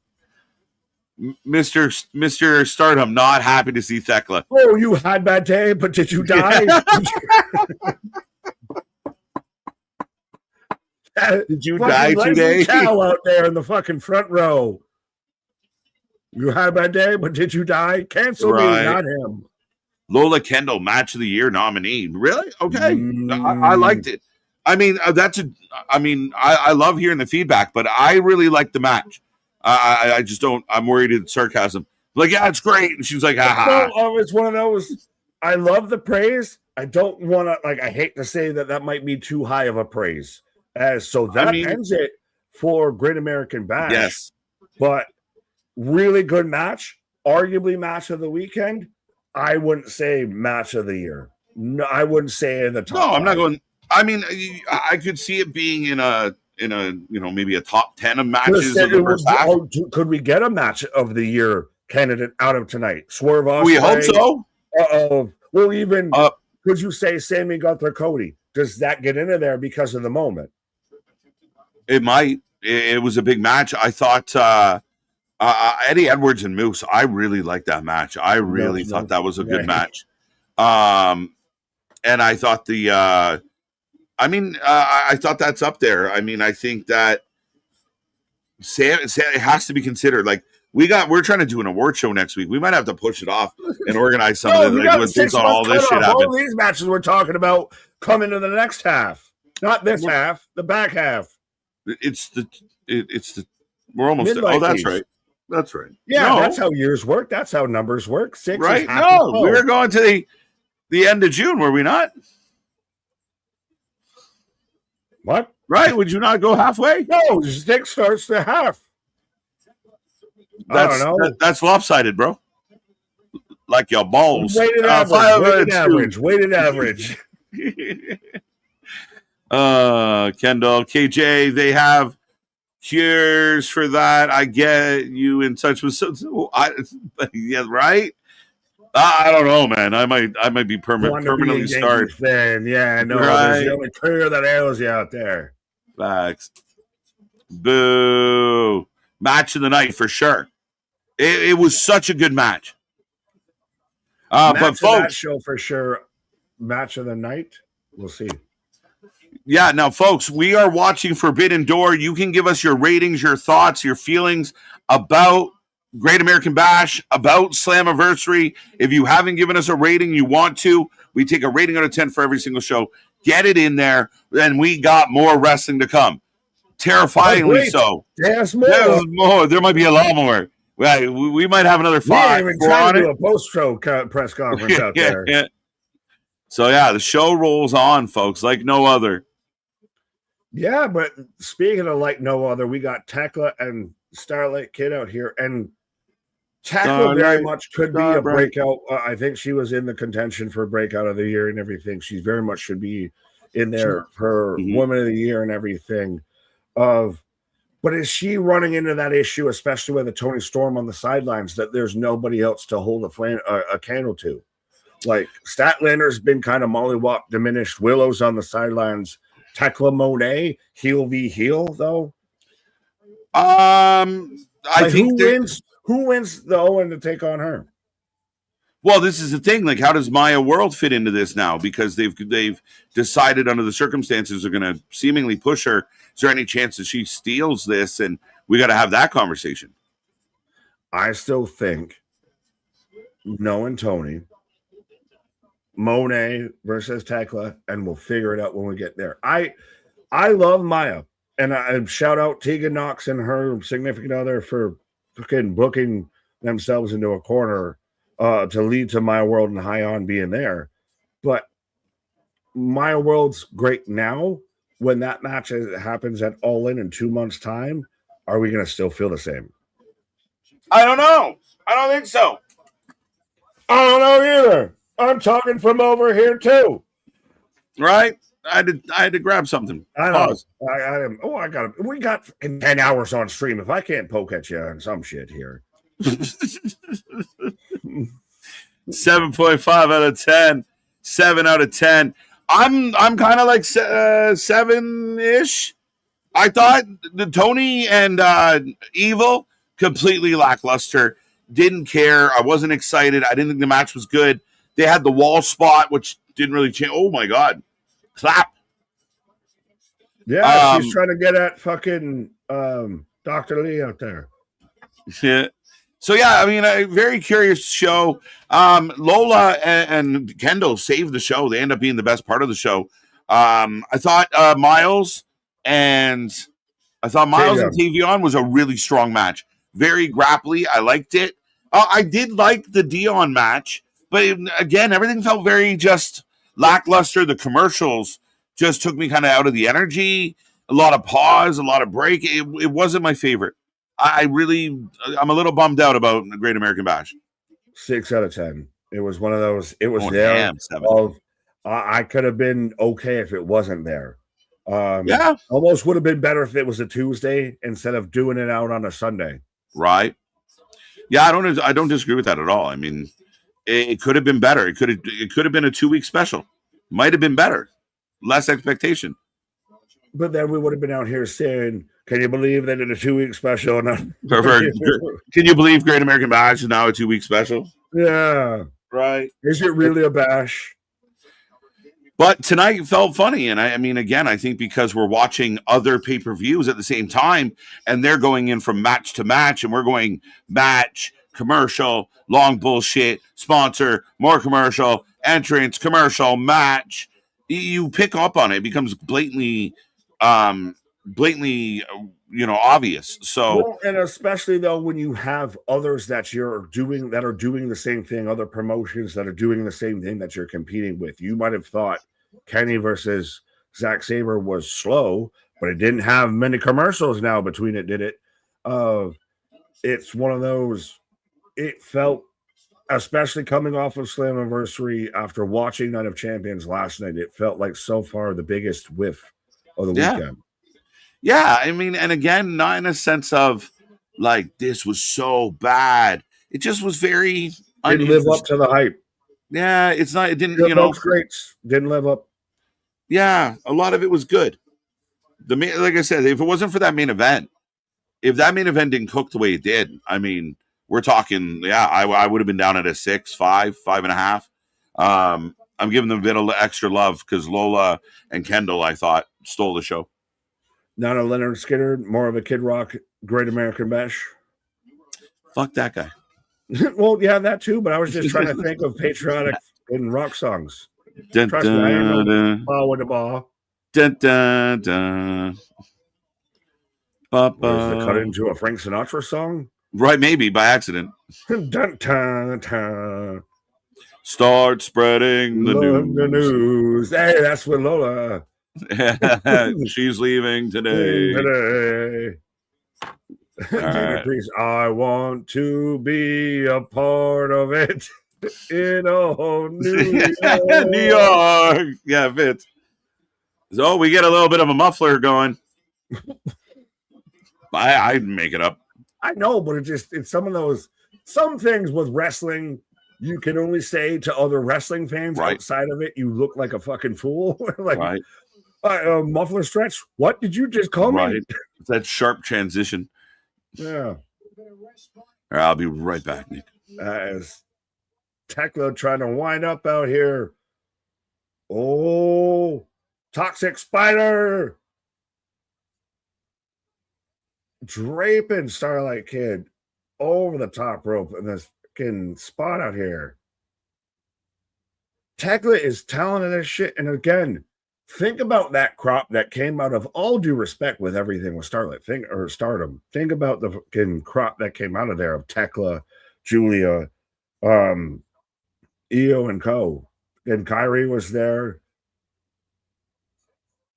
Mr. Stardom, not happy to see Thekla. Oh, you had bad day, but did you die? Did you die today? Cow out there in the fucking front row. You had bad day, but did you die? Cancel me, not him. Lola Kendall, Match of the Year nominee. Really? Okay. I liked it. I mean, I love hearing the feedback, but I really like the match. I just don't. I'm worried at sarcasm. Like, yeah, it's great, and she's like, ha. No, it's one of those. I love the praise. I don't want to. Like, I hate to say that might be too high of a praise. Ends it for Great American Bash. Yes, but really good match. Arguably match of the weekend. I wouldn't say match of the year. No, I wouldn't say in the top. No, I'm not going. I mean, I could see it being in a maybe a top 10 of matches of the first half. Could we get a match of the year candidate out of tonight? Swerve Ospreay. We hope so. Well, even could you say Sammy Gunther Cody? Does that get into there because of the moment? It might. It was a big match. I thought Eddie Edwards and Moose. I really liked that match. I really thought that was a good match. And I thought I thought that's up there. I mean, I think that Sam it has to be considered. Like we're trying to do an award show next week. We might have to push it off and organize some of it. Since all this shit happened. All these matches we're talking about come into the next half, not this half, the back half. It's the we're almost there. Oh, that's right. That's right. Yeah, that's how years work. That's how numbers work. 6 right? No, we were going to the end of June, were we not? What? Right? Would you not go halfway? No, 6 starts to half. I don't know. That's lopsided, bro. Like your balls. Weighted average. Kendall, KJ, they have cures for that. I get you in touch with yeah, right? I don't know, man. I might be permanently scarred. Yeah, no, there's the only cure that ails you out there. Facts. Boo. Match of the night for sure. It was such a good match. But folks, that show for sure. Match of the night. We'll see. Yeah, now, folks, we are watching Forbidden Door. You can give us your ratings, your thoughts, your feelings about Great American Bash, about Slammiversary. If you haven't given us a rating, you want to, we take a rating out of 10 for every single show. Get it in there, and we got more wrestling to come. Terrifyingly so. There's more. There's more. There might be a lot more. We might have another 5. We're trying to do a post-show press conference out there. So, yeah, the show rolls on, folks, like no other. Yeah, but speaking of like no other, we got Tekla and Starlight Kid out here, and Tekla very much could be a breakout. I think she was in the contention for breakout of the year and everything. She very much should be in there for Woman of the Year and everything. But is she running into that issue, especially with the Tony Storm on the sidelines, that there's nobody else to hold a candle to? Like Statlander's been kind of mollywop diminished. Willow's on the sidelines. Tekla Monet, heel v heel, though. I think who wins the Owen to take on her? Well, this is the thing. Like, how does Maya World fit into this now? Because they've decided under the circumstances they're going to seemingly push her. Is there any chance that she steals this? And we got to have that conversation. I still think knowing Tony, Monet versus Tekla, and we'll figure it out when we get there. I love Maya, and I shout out Tegan Knox and her significant other for fucking booking themselves into a corner to lead to Maya World and High On being there. But Maya World's great now. When that match happens at All In 2 months' time, are we going to still feel the same? I don't know. I don't think so. I don't know either. I'm talking from over here too. Right? I had to grab something. I know. I got it. We got 10 hours on stream. If I can't poke at you on some shit here. 7.5 out of 10. 7 out of 10. I'm kind of like 7-ish. I thought the Tony and Evil completely lackluster. Didn't care. I wasn't excited. I didn't think the match was good. They had the wall spot, which didn't really change. Oh my God. Clap. Yeah, she's trying to get at fucking Dr. Lee out there. Yeah. So, yeah, I mean, a very curious show. Lola and Kendall saved the show. They end up being the best part of the show. I thought Miles and Tavion was a really strong match. Very grapply. I liked it. I did like the Dion match, but again, everything felt very just lackluster. The commercials just took me kind of out of the energy. A lot of pause, a lot of break. It wasn't my favorite. I'm a little bummed out about the Great American Bash. 6 out of 10. It was one of those. It was I could have been okay if it wasn't there. Almost would have been better if it was a Tuesday instead of doing it out on a Sunday. Right. Yeah, I don't disagree with that at all. I mean, it could have been better. It could have been a 2-week special. Might have been better. Less expectation. But then we would have been out here saying, can you believe they did a 2-week special? Can you believe Great American Bash is now a 2-week special? Yeah. Right. Is it really a bash? But tonight felt funny. And I mean, again, I think because we're watching other pay-per-views at the same time, and they're going in from match to match, and we're going match, commercial, long bullshit, sponsor, more commercial, entrance, commercial, match. You pick up on it. It becomes blatantly obvious. So, and especially though when you have others that are doing the same thing, other promotions that are doing the same thing that you're competing with. You might have thought Kenny versus Zack Sabre was slow, but it didn't have many commercials now between it, did it? It's one of those. It felt, especially coming off of Slammiversary after watching Night of Champions last night, it felt like so far the biggest whiff of the weekend. Yeah, I mean, and again, not in a sense of like this was so bad. It just was very didn't live up to the hype. Yeah, it's not. It didn't. Great. Didn't live up. Yeah, a lot of it was good. Like I said, if it wasn't for that main event, if that main event didn't cook the way it did, I mean, we're talking. Yeah, I would have been down at a 6, 5, 5.5. I'm giving them a bit of extra love because Lola and Kendall, I thought, stole the show. Not a Leonard Skinner, more of a Kid Rock, Great American Bash. Fuck that guy. Well, yeah, that too, but I was just trying to think of patriotic and rock songs. Dun, Trust me, I ain't no dun, ball with the ball. dun, dun, dun. Was the cut into a Frank Sinatra song? Right, maybe by accident. Dun, dun, dun. Start spreading the The news. news. Hey, that's with Lola. She's leaving today. Right. Please, I want to be a part of it. In New York. New York. Yeah, Vince. So we get a little bit of a muffler going. I'd make it up. I know, but it's some things with wrestling you can only say to other wrestling fans outside of it, you look like a fucking fool. Like, muffler stretch. What did you just call me? It's that sharp transition. Yeah. Right, I'll be right back, Nick. As Tekla trying to wind up out here. Oh, Toxic Spider. Draping Starlight Kid over the top rope in this fucking spot out here. Tekla is talented as shit. And again, think about that crop that came out of, all due respect with everything with Starlight. Stardom. Think about the fucking crop that came out of there of Tekla, Julia, Io and Co. And Kyrie was there.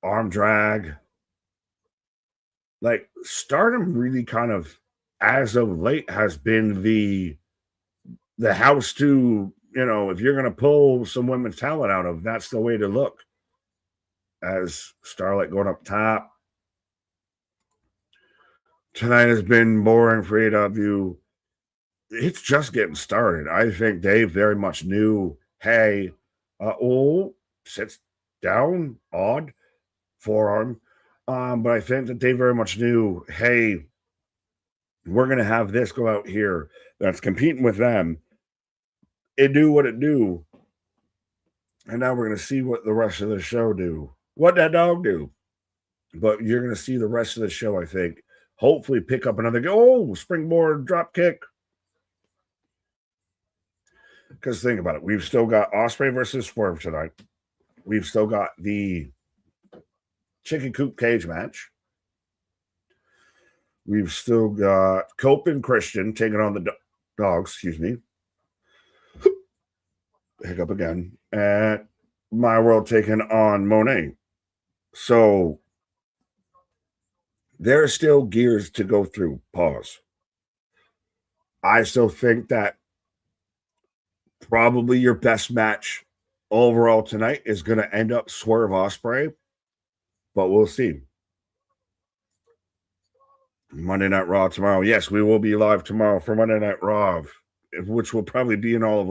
Arm drag. Like, Stardom really kind of, as of late, has been the house to, if you're going to pull some women's talent out of, that's the way to look. As Starlight going up top. Tonight has been boring for AEW. It's just getting started. I think they very much knew, hey, sits down, odd, forearm. But I think that they very much knew, hey, we're going to have this go out here that's competing with them. It do what it do. And now we're going to see what the rest of the show do. What that dog do. But you're going to see the rest of the show, I think, hopefully pick up another springboard drop kick. Because think about it. We've still got Ospreay versus Swerve tonight. We've still got the Chicken Coop cage match. We've still got Cope and Christian taking on the dogs, Hiccup again. And My World taking on Monet. So there's still gears to go through. Pause. I still think that probably your best match overall tonight is going to end up Swerve Ospreay. But we'll see. Monday Night Raw tomorrow. Yes, we will be live tomorrow for Monday Night Raw, which will probably be in all of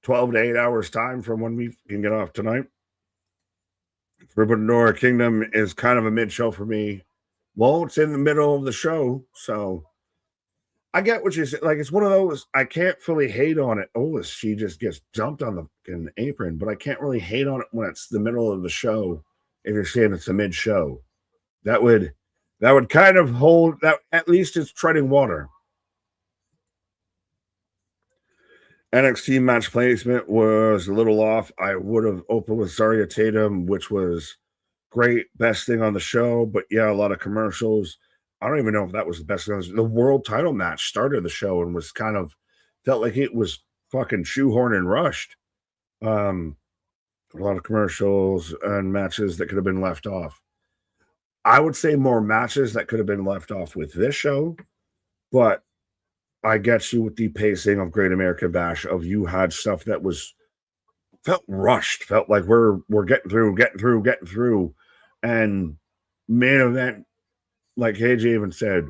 12 to 8 hours time from when we can get off tonight. Forbidden Door Kingdom is kind of a mid-show for me. Well, it's in the middle of the show, so I get what you said. Like, it's one of those, I can't fully hate on it. She just gets dumped on the fucking apron, but I can't really hate on it when it's the middle of the show. If you're saying it's a mid-show, that would kind of hold that. At least it's treading water. NXT match placement was a little off. I would have opened with Zarya Tatum, which was great, best thing on the show. But yeah, a lot of commercials. I don't even know if that was the best thing. The world title match started the show and was kind of felt like it was fucking shoehorned and rushed. A lot of commercials and matches that could have been left off. I would say more matches that could have been left off with this show, but I get you with the pacing of Great American Bash. Of you had stuff that felt rushed, felt like we're getting through, and main event, like AJ even said,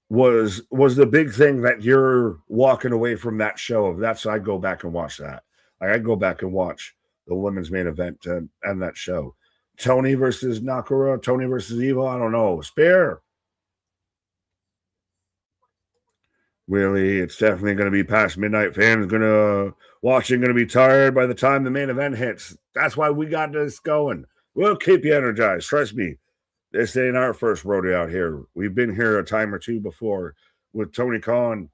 was the big thing that you're walking away from that show of. That's I'd go back and watch that. I'd go back and watch the women's main event and that show. Tony versus Nakura, Tony versus Evil. I don't know. Spear. Really, it's definitely going to be past midnight. Fans going to be tired by the time the main event hits. That's why we got this going. We'll keep you energized. Trust me, this ain't our first rodeo out here. We've been here a time or two before with Tony Khan,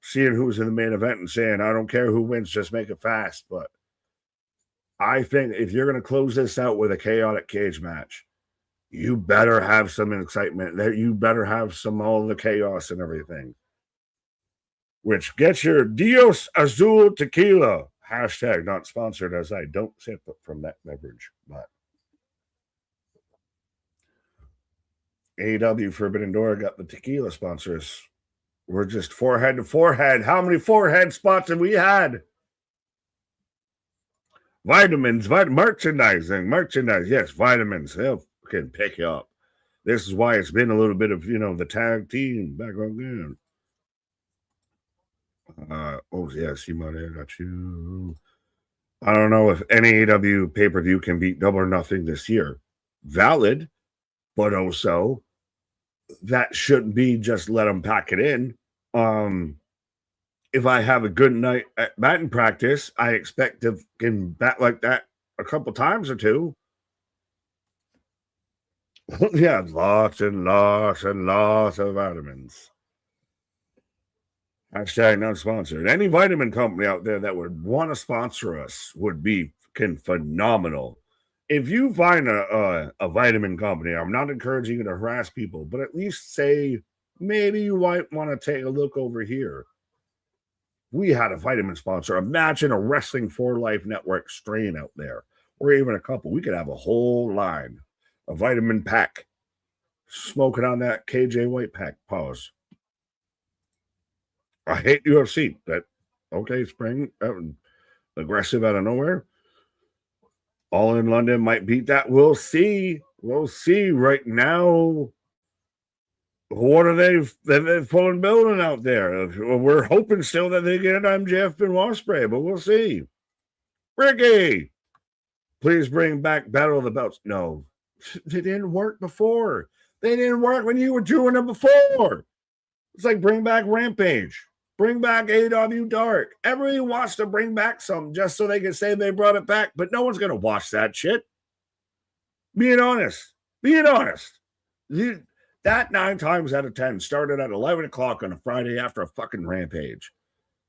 seeing who's in the main event and saying, I don't care who wins, just make it fast. But I think if you're going to close this out with a chaotic cage match, you better have some excitement. You better have some all the chaos and everything. Which gets your Dios Azul Tequila. Hashtag not sponsored, as I don't sip from that beverage. But AEW Forbidden Door got the tequila sponsors. We're just forehead to forehead. How many forehead spots have we had? Vitamins, merchandising. Yes, vitamins. They'll can pick you up. This is why it's been a little bit of, the tag team back again. See, money, I got you. I don't know if any AEW pay-per-view can beat Double or Nothing this year. Valid, but also that shouldn't be just let them pack it in. If I have a good night at batting practice, I expect to can bat like that a couple times or two. Yeah, lots and lots and lots of vitamins. Hashtag not sponsored. Any vitamin company out there that would want to sponsor us would be phenomenal. If you find a vitamin company, I'm not encouraging you to harass people, but at least say, maybe you might want to take a look over here. We had a vitamin sponsor. Imagine a Wrestling for Life Network strain out there, or even a couple. We could have a whole line, a vitamin pack, smoking on that KJ White pack. Pause. I hate UFC. That okay, spring aggressive out of nowhere. All in London might beat that. We'll see. We'll see. Right now, what are they're pulling building out there? We're hoping still that they get MJF and Ospreay, but we'll see. Ricky, please bring back Battle of the Belts. No, they didn't work before. They didn't work when you were doing them before. It's like bring back Rampage. Bring back AEW Dark. Everybody wants to bring back something just so they can say they brought it back, but no one's going to watch that shit. Being honest. That 9 times out of 10 started at 11 o'clock on a Friday after a fucking Rampage.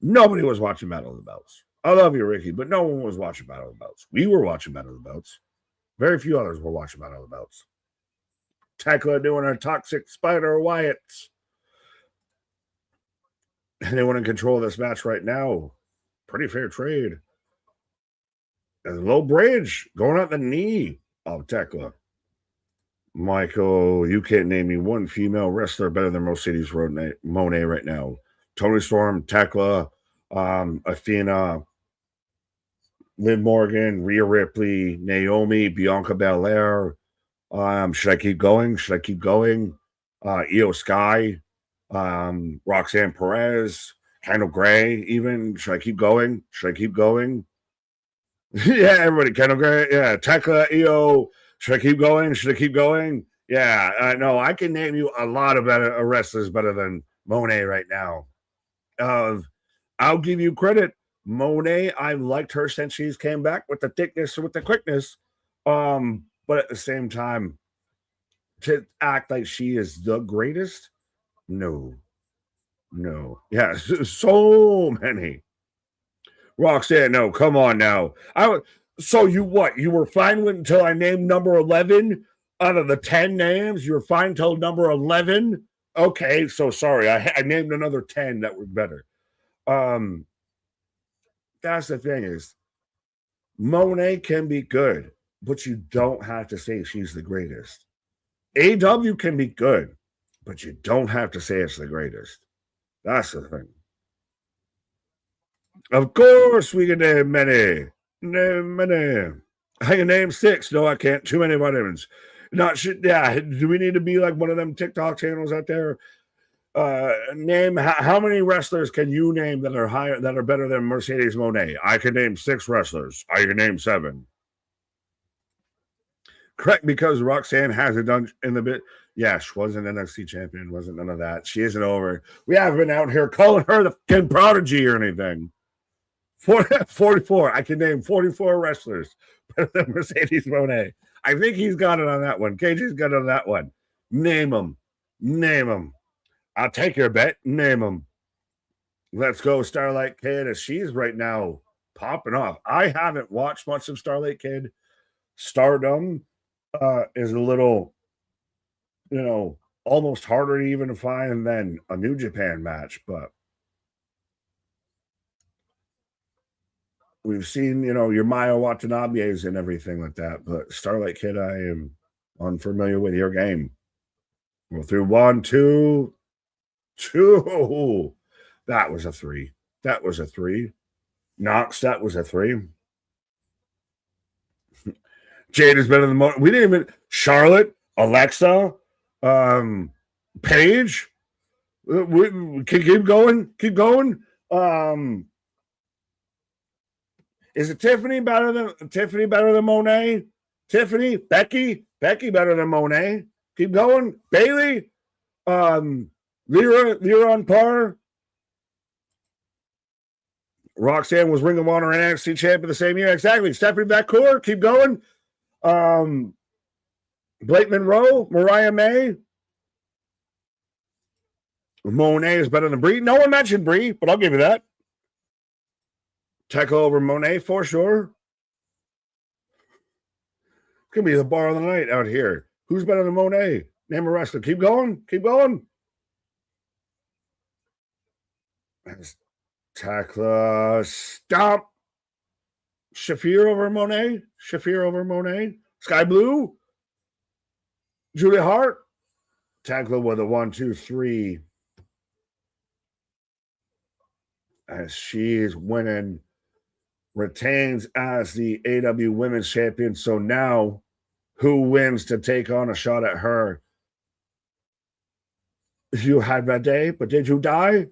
Nobody was watching Battle of the Belts. I love you, Ricky, but no one was watching Battle of the Belts. We were watching Battle of the Belts. Very few others were watching Battle of the Belts. Tekla doing our toxic Spider Wyatts. And they want to control this match right now. Pretty fair trade. And low bridge going at the knee of Tekla. Michael, you can't name me one female wrestler better than Mercedes Monet right now. Toni Storm, Tekla, Athena, Liv Morgan, Rhea Ripley, Naomi, Bianca Belair. Should I keep going? Io Sky. Roxanne Perez, Kendall Gray, even. Should I keep going? Yeah, everybody. Kendall Gray, yeah. Tekla, Io. Should I keep going? Yeah, no, I can name you a lot of better wrestlers better than Monet right now. I'll give you credit. Monet, I've liked her since she's came back with the thickness, with the quickness. But at the same time, to act like she is the greatest, no. Yeah, so many. Roxanne, no, come on now. So you what? You were fine until I named number 11 out of the 10 names? You were fine until number 11? Okay, so sorry. I named another 10 that were better. That's the thing is, Monet can be good, but you don't have to say she's the greatest. AEW can be good, but you don't have to say it's the greatest. That's the thing. Of course, we can name many. I can name 6. No, I can't. Too many vitamins. Do we need to be like one of them TikTok channels out there? Name how many wrestlers can you name that are better than Mercedes Monet? I can name 6 wrestlers. I can name 7. Correct, because Roxanne hasn't done in the bit. Yeah, she wasn't an NXT champion, wasn't none of that. She isn't over. We haven't been out here calling her the fucking prodigy or anything. 44. I can name 44 wrestlers better than Mercedes Monet. I think he's got it on that one. KJ's got it on that one. Name him. Name him. I'll take your bet. Name him. Let's go, Starlight Kid, as she's right now popping off. I haven't watched much of Starlight Kid. Stardom is a little, almost harder to even find than a New Japan match, but we've seen, your Maya Watanabe's and everything like that, but Starlight Kid, I am unfamiliar with your game. We'll through 1, 2, 2. That was a 3. That was a 3. Knox, that was a 3. Jade has been in the moment. We didn't even Charlotte, Alexa, Paige. We can keep going. Keep going. Is it Tiffany better than Monet? Tiffany, Becky better than Monet. Keep going. Bailey, Lyra on par. Roxanne was Ring of Honor and NXT champion the same year. Exactly. Stephanie Becker, keep going. Blake Monroe, Mariah May. Monet is better than Brie. No one mentioned Brie, but I'll give you that. Tekla over Monet for sure. Could be the bar of the night out here. Who's better than Monet? Name a wrestler. Keep going. Keep going. Tekla, stop. Shafir over Monet. Shafir over Monet. Sky Blue. Julia Hart. Tekla with a 1, 2, 3. As she's winning. Retains as the AEW Women's Champion. So now, who wins to take on a shot at her? You had that day, but did you die?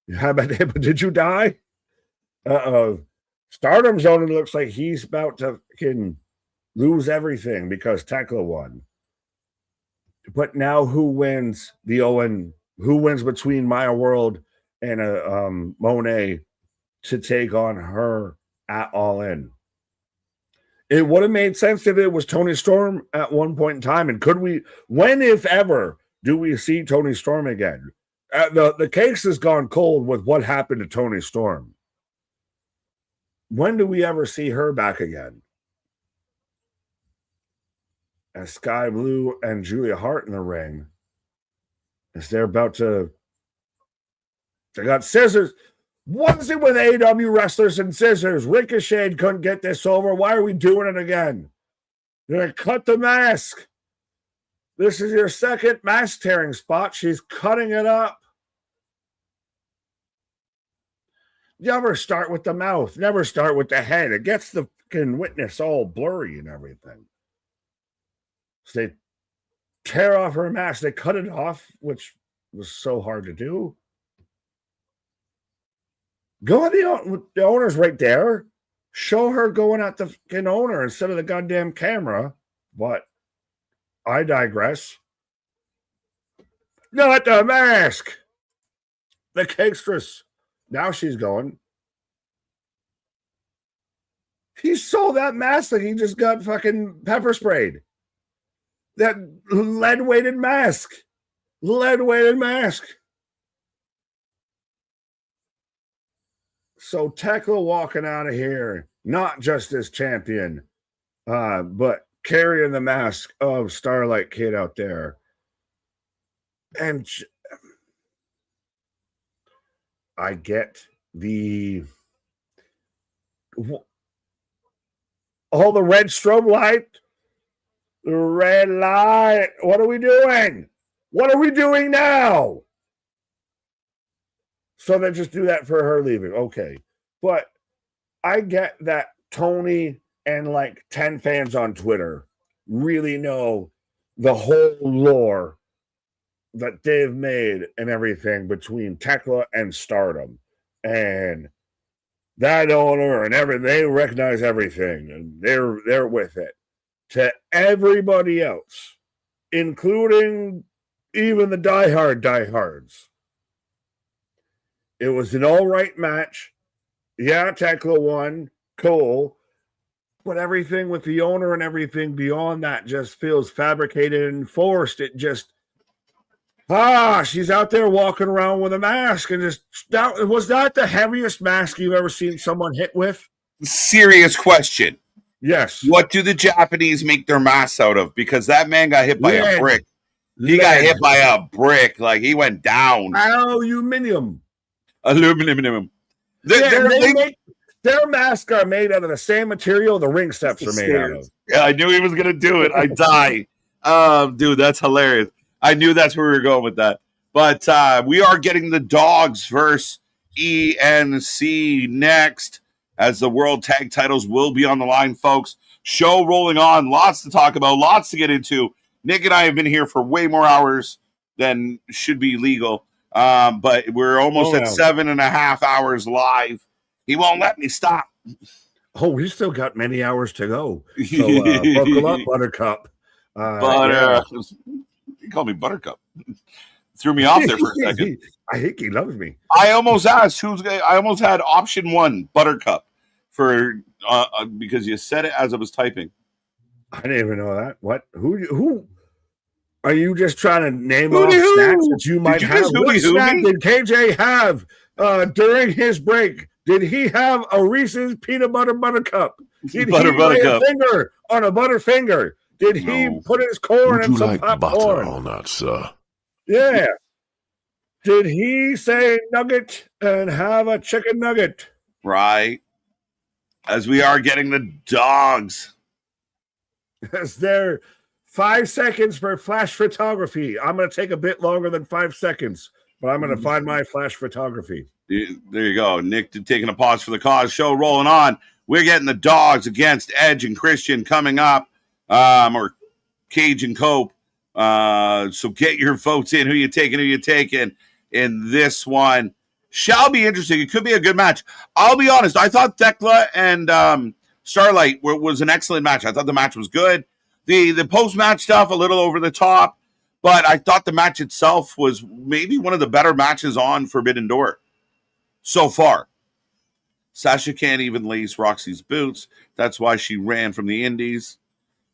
You had that day, but did you die? Stardom's only looks like he's about to lose everything because Tekla won. But now who wins the Owen? Who wins between Maya World and Monet to take on her at All In? It would have made sense if it was Toni Storm at one point in time. And could we, when, if ever, do we see Toni Storm again? The case has gone cold with what happened to Toni Storm. When do we ever see her back again? As Sky Blue and Julia Hart in the ring, as they're about to, they got scissors. What's it with AEW wrestlers and scissors? Ricochet couldn't get this over. Why are we doing it again? They're going to cut the mask. This is your second mask tearing spot. She's cutting it up. Never start with the mouth. Never start with the head. It gets the fucking witness all blurry and everything. So they tear off her mask. They cut it off, which was so hard to do. Go at the owner's right there. Show her going at the fucking owner instead of the goddamn camera. But I digress. Not the mask. The cakestress. Now she's going. He sold that mask like he just got fucking pepper sprayed. That lead-weighted mask. Lead-weighted mask. So Tekla walking out of here, not just as champion, but carrying the mask of Starlight Kid out there. And I get all the red strobe light, the red light. What are we doing? What are we doing now? So they just do that for her leaving. Okay. But I get that Tony and like 10 fans on Twitter really know the whole lore that they've made and everything between Tekla and Stardom. And that owner and everything, they recognize everything and they're with it. To everybody else, including even the diehards. It was an all right match. Yeah, Tekla won. Cool. But everything with the owner and everything beyond that just feels fabricated and forced. It just, she's out there walking around with a mask and just, was that the heaviest mask you've ever seen someone hit with? Serious question. Yes. What do the Japanese make their masks out of? Because that man got hit by a brick. He got hit by a brick. Like, he went down. Aluminum. Their masks are made out of the same material the ring steps are made out of. Yeah, I knew he was going to do it. I die. Dude, that's hilarious. I knew that's where we were going with that. But we are getting the Dogs versus ENC next, as the World Tag Titles will be on the line, folks. Show rolling on. Lots to talk about. Lots to get into. Nick and I have been here for way more hours than should be legal. But we're almost at 7.5 hours live. He won't let me stop. Oh, we still got many hours to go. So buckle up, Buttercup. You call me Buttercup. Threw me off there for a second. I think he loves me. I almost asked I almost had option 1, Buttercup, for because you said it as I was typing. I didn't even know that. What? Who? Are you just trying to name off snacks that you might have? What snack did KJ have during his break? Did he have a Reese's peanut butter Buttercup? Did he lay a finger on a Butterfinger? Did he put his corn in some popcorn? Butter or not, sir? Yeah. Did he say nugget and have a chicken nugget? Right. As we are getting the Dogs. Is there 5 seconds for flash photography? I'm going to take a bit longer than 5 seconds, but I'm going to find my flash photography. There you go. Nick taking a pause for the cause. Show rolling on. We're getting the Dogs against Edge and Christian coming up, or Cage and Cope. So get your votes in. Who you taking in this one? Shall be interesting. It could be a good match. I'll be honest. I thought Thekla and Starlight was an excellent match. I thought the match was good. The post-match stuff, a little over the top, but I thought the match itself was maybe one of the better matches on Forbidden Door so far. Sasha can't even lace Roxy's boots. That's why she ran from the Indies.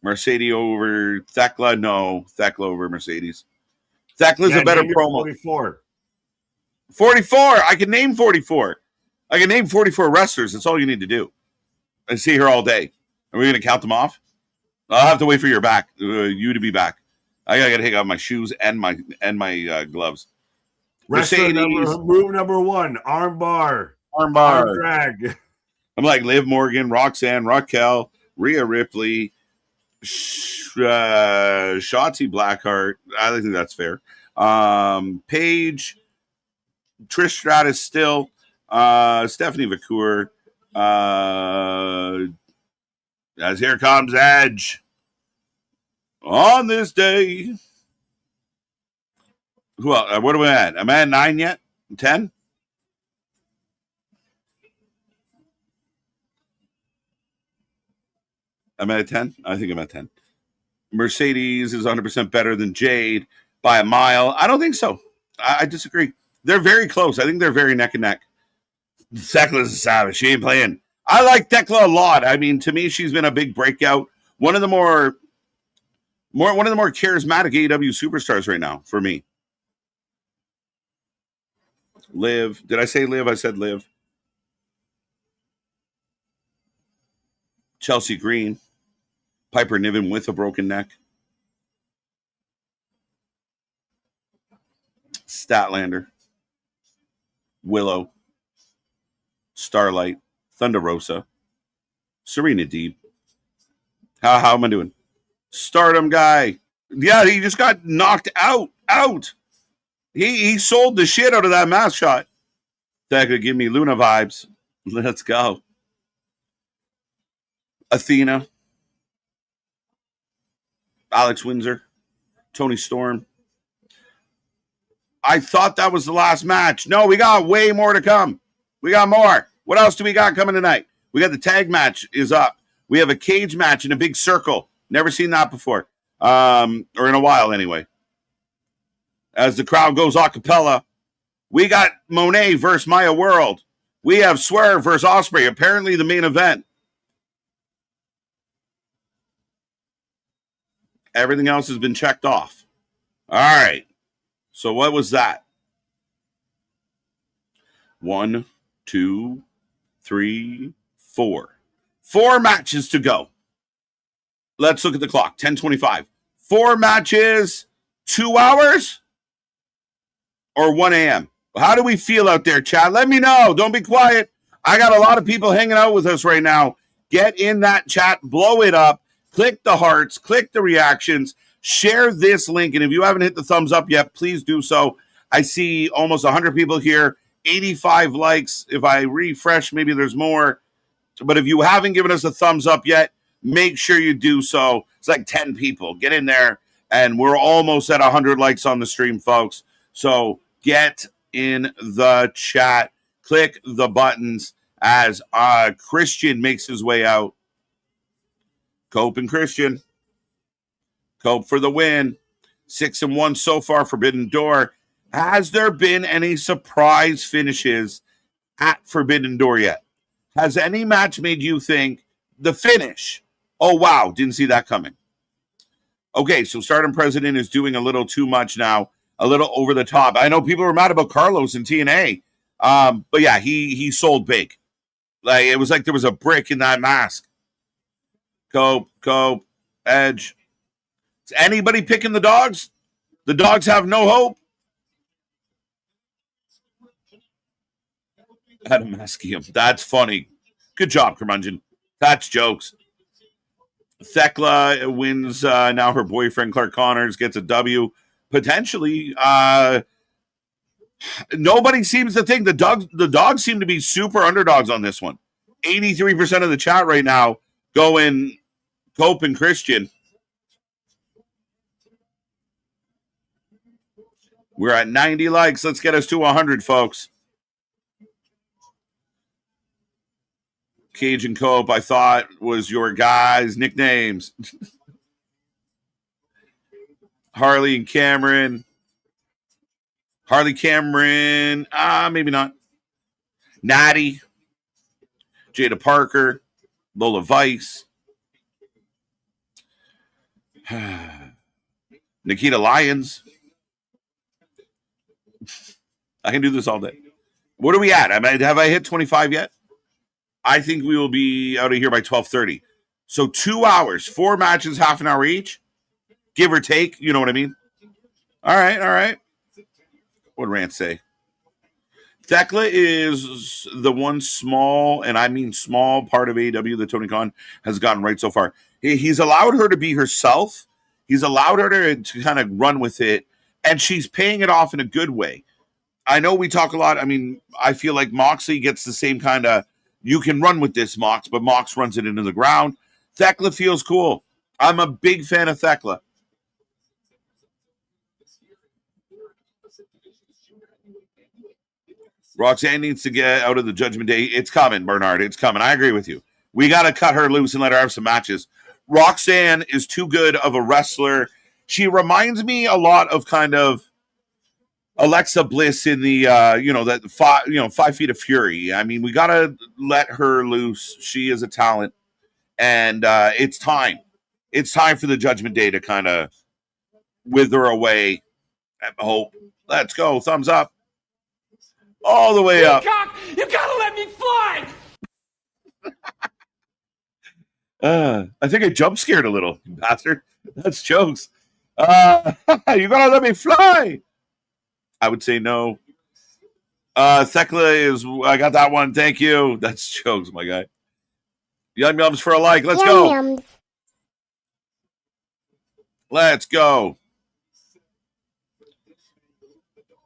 Mercedes over Thekla. No, Thekla over Mercedes. Thekla's a better promo. 44. I can name 44. I can name 44 wrestlers. That's all you need to do. I see her all day. Are we going to count them off? I'll have to wait for you to be back. I gotta take off my shoes and my gloves. Wrestler move number 1, armbar. Arm drag. I'm like Liv Morgan, Roxanne, Raquel, Rhea Ripley, Shotzi Blackheart. I think that's fair. Paige, Trish Stratus still, Stephanie Vacour, as here comes Edge on this day. What are we at? Am I at 9 yet? 10? Am I at 10? I think I'm at 10. Mercedes is 100% better than Jade by a mile. I don't think so. I disagree. They're very close. I think they're very neck and neck. Thekla's a savage. She ain't playing. I like Thekla a lot. I mean, to me, she's been a big breakout. One of the more charismatic AEW superstars right now for me. Liv. Did I say Liv? I said Liv. Chelsea Green. Piper Niven with a broken neck. Statlander. Willow. Starlight. Thunder Rosa. Serena Deeb. How am I doing? Stardom guy. Yeah, he just got knocked out. He sold the shit out of that mask shot. That could give me Luna vibes. Let's go. Athena. Alex Windsor. Tony Storm. I thought that was the last match. No, we got way more to come. We got more. What else do we got coming tonight? We got the tag match is up. We have a cage match in a big circle. Never seen that before. Or in a while anyway. As the crowd goes a cappella, we got Monet versus Maya World. We have Swerve versus Osprey. Apparently the main event. Everything else has been checked off. All right. So what was that? 1, 2, 3, 4. 4 matches to go. Let's look at the clock. 10:25. 4 matches, 2 hours, or 1 a.m. How do we feel out there, chat? Let me know. Don't be quiet. I got a lot of people hanging out with us right now. Get in that chat. Blow it up. Click the hearts. Click the reactions. Share this link. And if you haven't hit the thumbs up yet, please do so. I see almost 100 people here. 85 likes. If I refresh, maybe there's more. But if you haven't given us a thumbs up yet, make sure you do so. It's like 10 people. Get in there. And we're almost at 100 likes on the stream, folks. So get in the chat. Click the buttons as Christian makes his way out. Cope and Christian. Cope for the win. 6-1 so far, Forbidden Door. Has there been any surprise finishes at Forbidden Door yet? Has any match made you think the finish? Oh, wow, didn't see that coming. Okay, so Stardom President is doing a little too much now, a little over the top. I know people were mad about Carlos in TNA, but yeah, he sold big. Like it was like there was a brick in that mask. Cope, Edge. Is anybody picking the dogs? The dogs have no hope. Adamascium. That's funny. Good job, Curmudgeon. That's jokes. Thekla wins now her boyfriend, Clark Connors, gets a W. Potentially, nobody seems to think the dogs seem to be super underdogs on this one. 83% of the chat right now going Cope and Christian. We're at 90 likes. Let's get us to 100, folks. Cage and Cope, I thought, was your guys' nicknames. Harley and Cameron. Harley Cameron, maybe not. Natty. Jada Parker. Lola Vice. Nikita Lyons. I can do this all day. What are we at? Have I hit 25 yet? I think we will be out of here by 12:30. So 2 hours, 4 matches, half an hour each, give or take. You know what I mean? All right. What did Rant say? Thekla is the one small, and I mean small, part of AEW that Tony Khan has gotten right so far. He's allowed her to be herself. He's allowed her to kind of run with it, and she's paying it off in a good way. I know we talk a lot. I mean, I feel like Moxley gets the same kind of, you can run with this, Mox, but Mox runs it into the ground. Thekla feels cool. I'm a big fan of Thekla. Roxanne needs to get out of the Judgment Day. It's coming, Bernard. It's coming. I agree with you. We got to cut her loose and let her have some matches. Roxanne is too good of a wrestler. She reminds me a lot of kind of Alexa Bliss in the, that 5 Feet of Fury. I mean, we got to let her loose. She is a talent. And it's time. It's time for the Judgment Day to kind of wither away. Hope. Let's go. Thumbs up. All the way up. You gotta let me fly! I think I jump scared a little, bastard. That's jokes. You gotta let me fly. I would say no. Thekla is, I got that one. Thank you. That's jokes, my guy. Yum Yums for a like. Let's go. Yums. Let's go.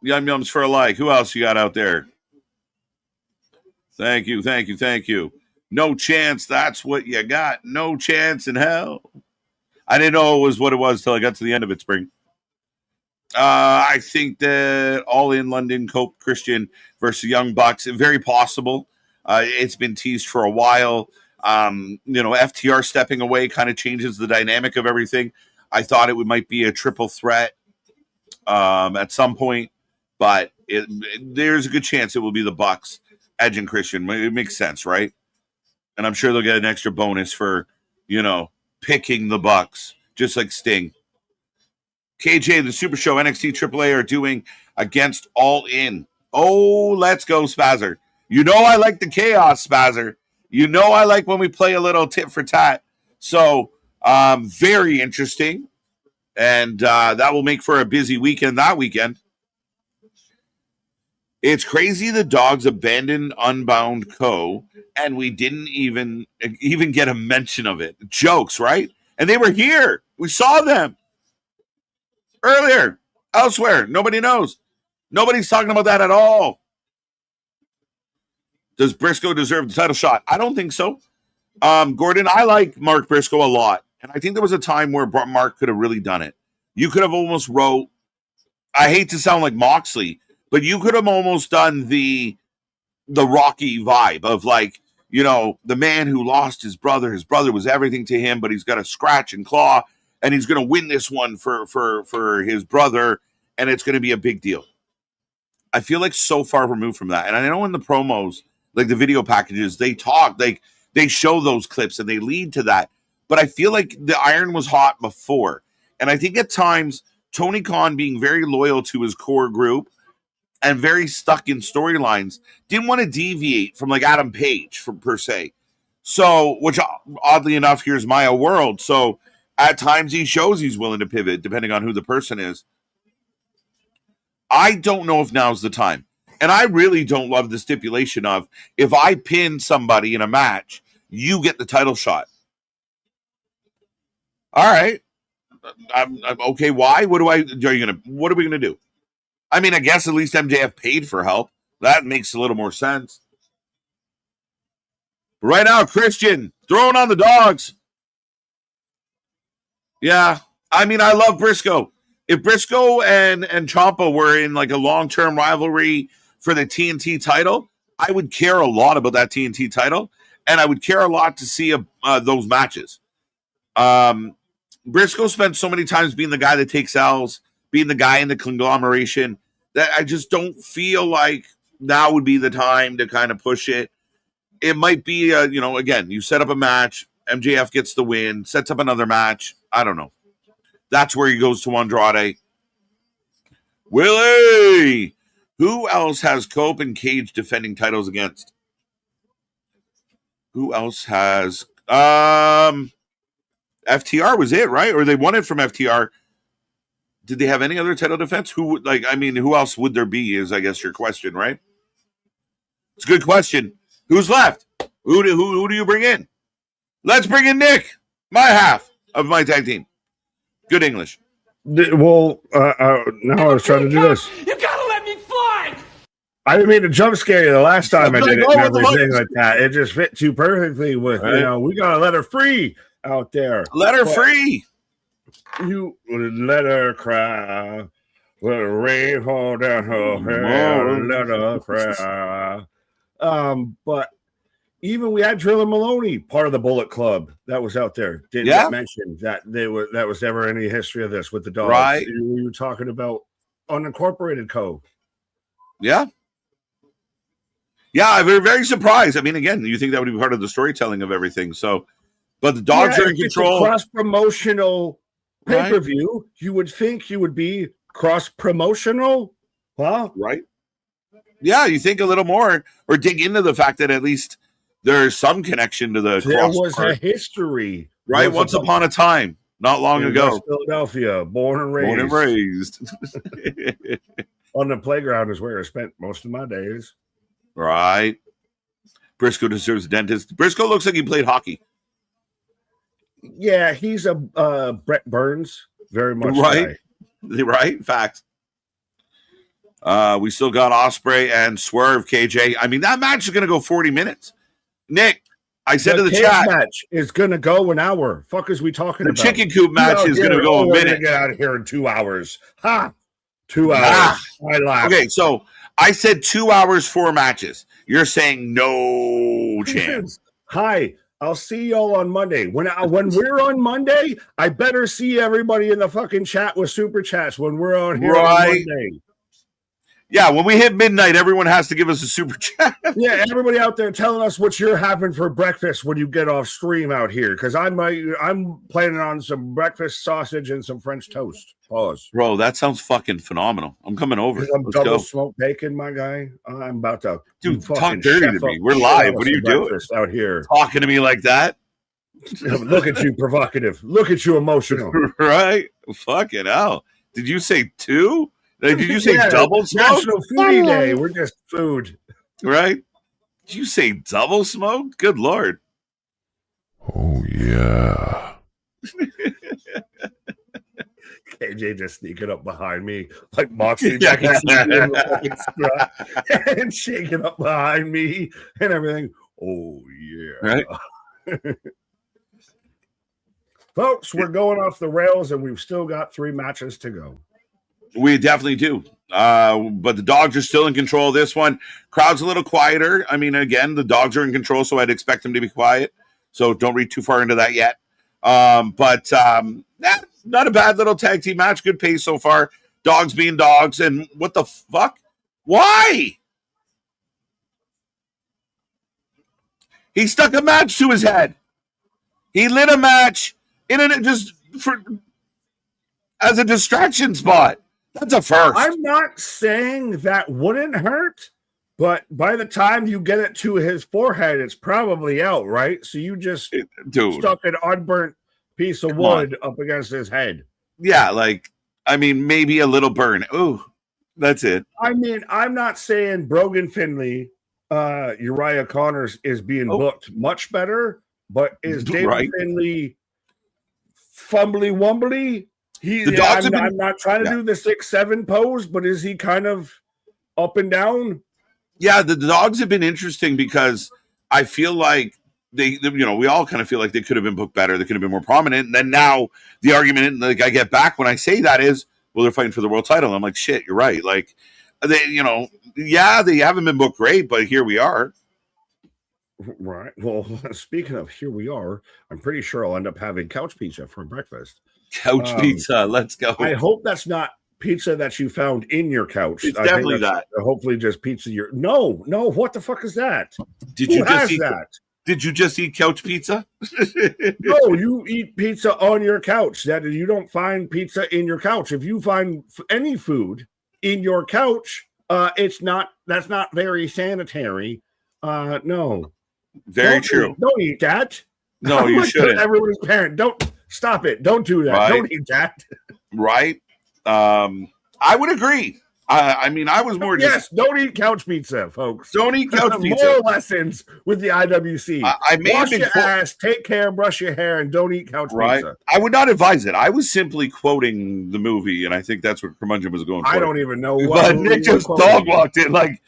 Yum Yums for a like. Who else you got out there? Thank you. No chance. That's what you got. No chance in hell. I didn't know it was what it was till I got to the end of it, Spring. I think that All In London, Cope Christian versus Young Bucks, very possible. It's been teased for a while. FTR stepping away kind of changes the dynamic of everything. I thought it might be a triple threat at some point, but there's a good chance it will be the Bucks, Edge, and Christian. It makes sense, right? And I'm sure they'll get an extra bonus for, picking the Bucks, just like Sting. KJ, the Super Show, NXT AAA are doing against All In. Oh, let's go, Spazzer. You know I like the chaos, Spazzer. You know I like when we play a little tit for tat. So, very interesting. And that will make for a busy weekend that weekend. It's crazy the dogs abandoned Unbound Co. and we didn't even get a mention of it. Jokes, right? And they were here. We saw them earlier, elsewhere. Nobody knows. Nobody's talking about that at all. Does Briscoe deserve the title shot? I don't think so. Gordon, I like Mark Briscoe a lot. And I think there was a time where Mark could have really done it. You could have almost wrote, I hate to sound like Moxley, but you could have almost done the Rocky vibe of like, you know, the man who lost his brother. His brother was everything to him, but he's got to scratch and claw, and he's going to win this one for his brother, and it's going to be a big deal. I feel like so far removed from that. And I know in the promos, like the video packages, they talk, like they show those clips and they lead to that. But I feel like the iron was hot before. And I think at times, Tony Khan being very loyal to his core group and very stuck in storylines, didn't want to deviate from like Adam Page per se. So, which oddly enough, here's Maya World. So at times he shows he's willing to pivot depending on who the person is. I don't know if now's the time. And I really don't love the stipulation of if I pin somebody in a match, you get the title shot. All right. I'm okay. Why? What are we gonna do? I mean, I guess at least MJF paid for help. That makes a little more sense. But right now, Christian throwing on the dogs. Yeah, I mean, I love Briscoe. If Briscoe and Ciampa were in like a long-term rivalry for the TNT title, I would care a lot about that TNT title, and I would care a lot to see those matches. Briscoe spent so many times being the guy that takes L's, being the guy in the conglomeration, that I just don't feel like now would be the time to kind of push it. It might be, again, you set up a match, MJF gets the win, sets up another match. I don't know. That's where he goes to Andrade. Willie! Who else has Cope and Cage defending titles against? Who else has... FTR was it, right? Or they won it from FTR. Did they have any other title defense? Who else would there be is, I guess, your question, right? It's a good question. Who's left? Who do you bring in? Let's bring in Nick, my half of my tag team. Good English. Well, now I was trying to do this. You gotta let me fly! I didn't mean to jump scare you the last time I did it and everything like that. It just fit too perfectly with, right. We got to let her free out there. Let her free. You let her cry. Let her rain fall down her hair. Let her cry. But even we had Driller Maloney, part of the Bullet Club that was out there. Didn't get mentioned that that was never any history of this with the dogs. Right. We were talking about unincorporated co. Yeah. Yeah, I'm very, very surprised. I mean, again, you think that would be part of the storytelling of everything. So, but the dogs are in control. Cross-promotional pay-per-view, you would think you would be cross-promotional. Huh? Right. Yeah, you think a little more or dig into the fact that at least there's some connection to the there was a history. Right. Once upon a time, not long ago. West Philadelphia, born and raised. On the playground is where I spent most of my days. Right. Briscoe deserves a dentist. Briscoe looks like he played hockey. Yeah, he's a Brett Burns, very much. Right. Guy. Right. Facts. We still got Ospreay and Swerve, KJ. I mean, that match is going to go 40 minutes. Nick, I said to the chat. Match is going to go an hour. Fuck is we talking about? The chicken coop match is going to go a minute. Get out of here in 2 hours. Ha! 2 hours. I laugh. Okay, so I said 2 hours, 4 matches. You're saying no chance. Hi. I'll see y'all on Monday. When we're on Monday, I better see everybody in the fucking chat with super chats when we're on here on Monday. Yeah, when we hit midnight, everyone has to give us a super chat. Yeah, everybody out there telling us what you're having for breakfast when you get off stream out here, because I'm planning on some breakfast sausage and some French toast. Pause. Bro, that sounds fucking phenomenal. I'm coming over. I'm Let's double go. smoked bacon, my guy. I'm about to Dude, talk fucking dirty chef to me. up We're shit live. out What of are you some doing? breakfast out here? Talking to me like that? Look at you, provocative. Look at you, emotional. Right? Fucking hell. Did you say 2? Like, did you say double smoke? National Foodie Day. We're just food. Right? Did you say double smoke? Good Lord. Oh, yeah. KJ just sneaking up behind me like Moxley back in the scrap and shaking up behind me and everything. Oh, yeah. Right? Folks, we're going off the rails and we've still got 3 matches to go. We definitely do. But the dogs are still in control of this one. Crowd's a little quieter. I mean, again, the dogs are in control, so I'd expect them to be quiet. So don't read too far into that yet. Not a bad little tag team match. Good pace so far. Dogs being dogs. And what the fuck? Why? He stuck a match to his head. He lit a match as a distraction spot. That's a first. I'm not saying that wouldn't hurt, but by the time you get it to his forehead, it's probably out, right? So you just stuck an unburnt piece of wood up against his head. Yeah, maybe a little burn. Ooh, that's it. I mean, I'm not saying Brogan Finley, Uriah Connors is being booked much better, but is David Finley fumbly wumbly? I'm not trying to do the 6-7 pose, but is he kind of up and down? Yeah, the dogs have been interesting because I feel like we all kind of feel like they could have been booked better. They could have been more prominent. And then now the argument, I get back when I say that is, well, they're fighting for the world title. I'm like, shit, you're right. Like, they haven't been booked great, but here we are. Right. Well, speaking of here we are, I'm pretty sure I'll end up having couch pizza for breakfast. Couch pizza. Let's go. I hope that's not pizza that you found in your couch. It's definitely that. Hopefully just pizza. No. What the fuck is that? Did you just eat couch pizza? No, you eat pizza on your couch. That you don't find pizza in your couch. If you find any food in your couch, that's not very sanitary. No. Very true. Don't eat that. No, you shouldn't. Everyone's parent. Don't stop it. Don't do that. Right. Don't eat that. Right. I would agree. I was more don't eat couch pizza, folks. Don't eat couch pizza. More lessons with the IWC. Wash your ass, take care, brush your hair, and don't eat couch pizza. I would not advise it. I was simply quoting the movie, and I think that's what Curmudgeon was going for. I don't even know what. But Nick just dog walked in like,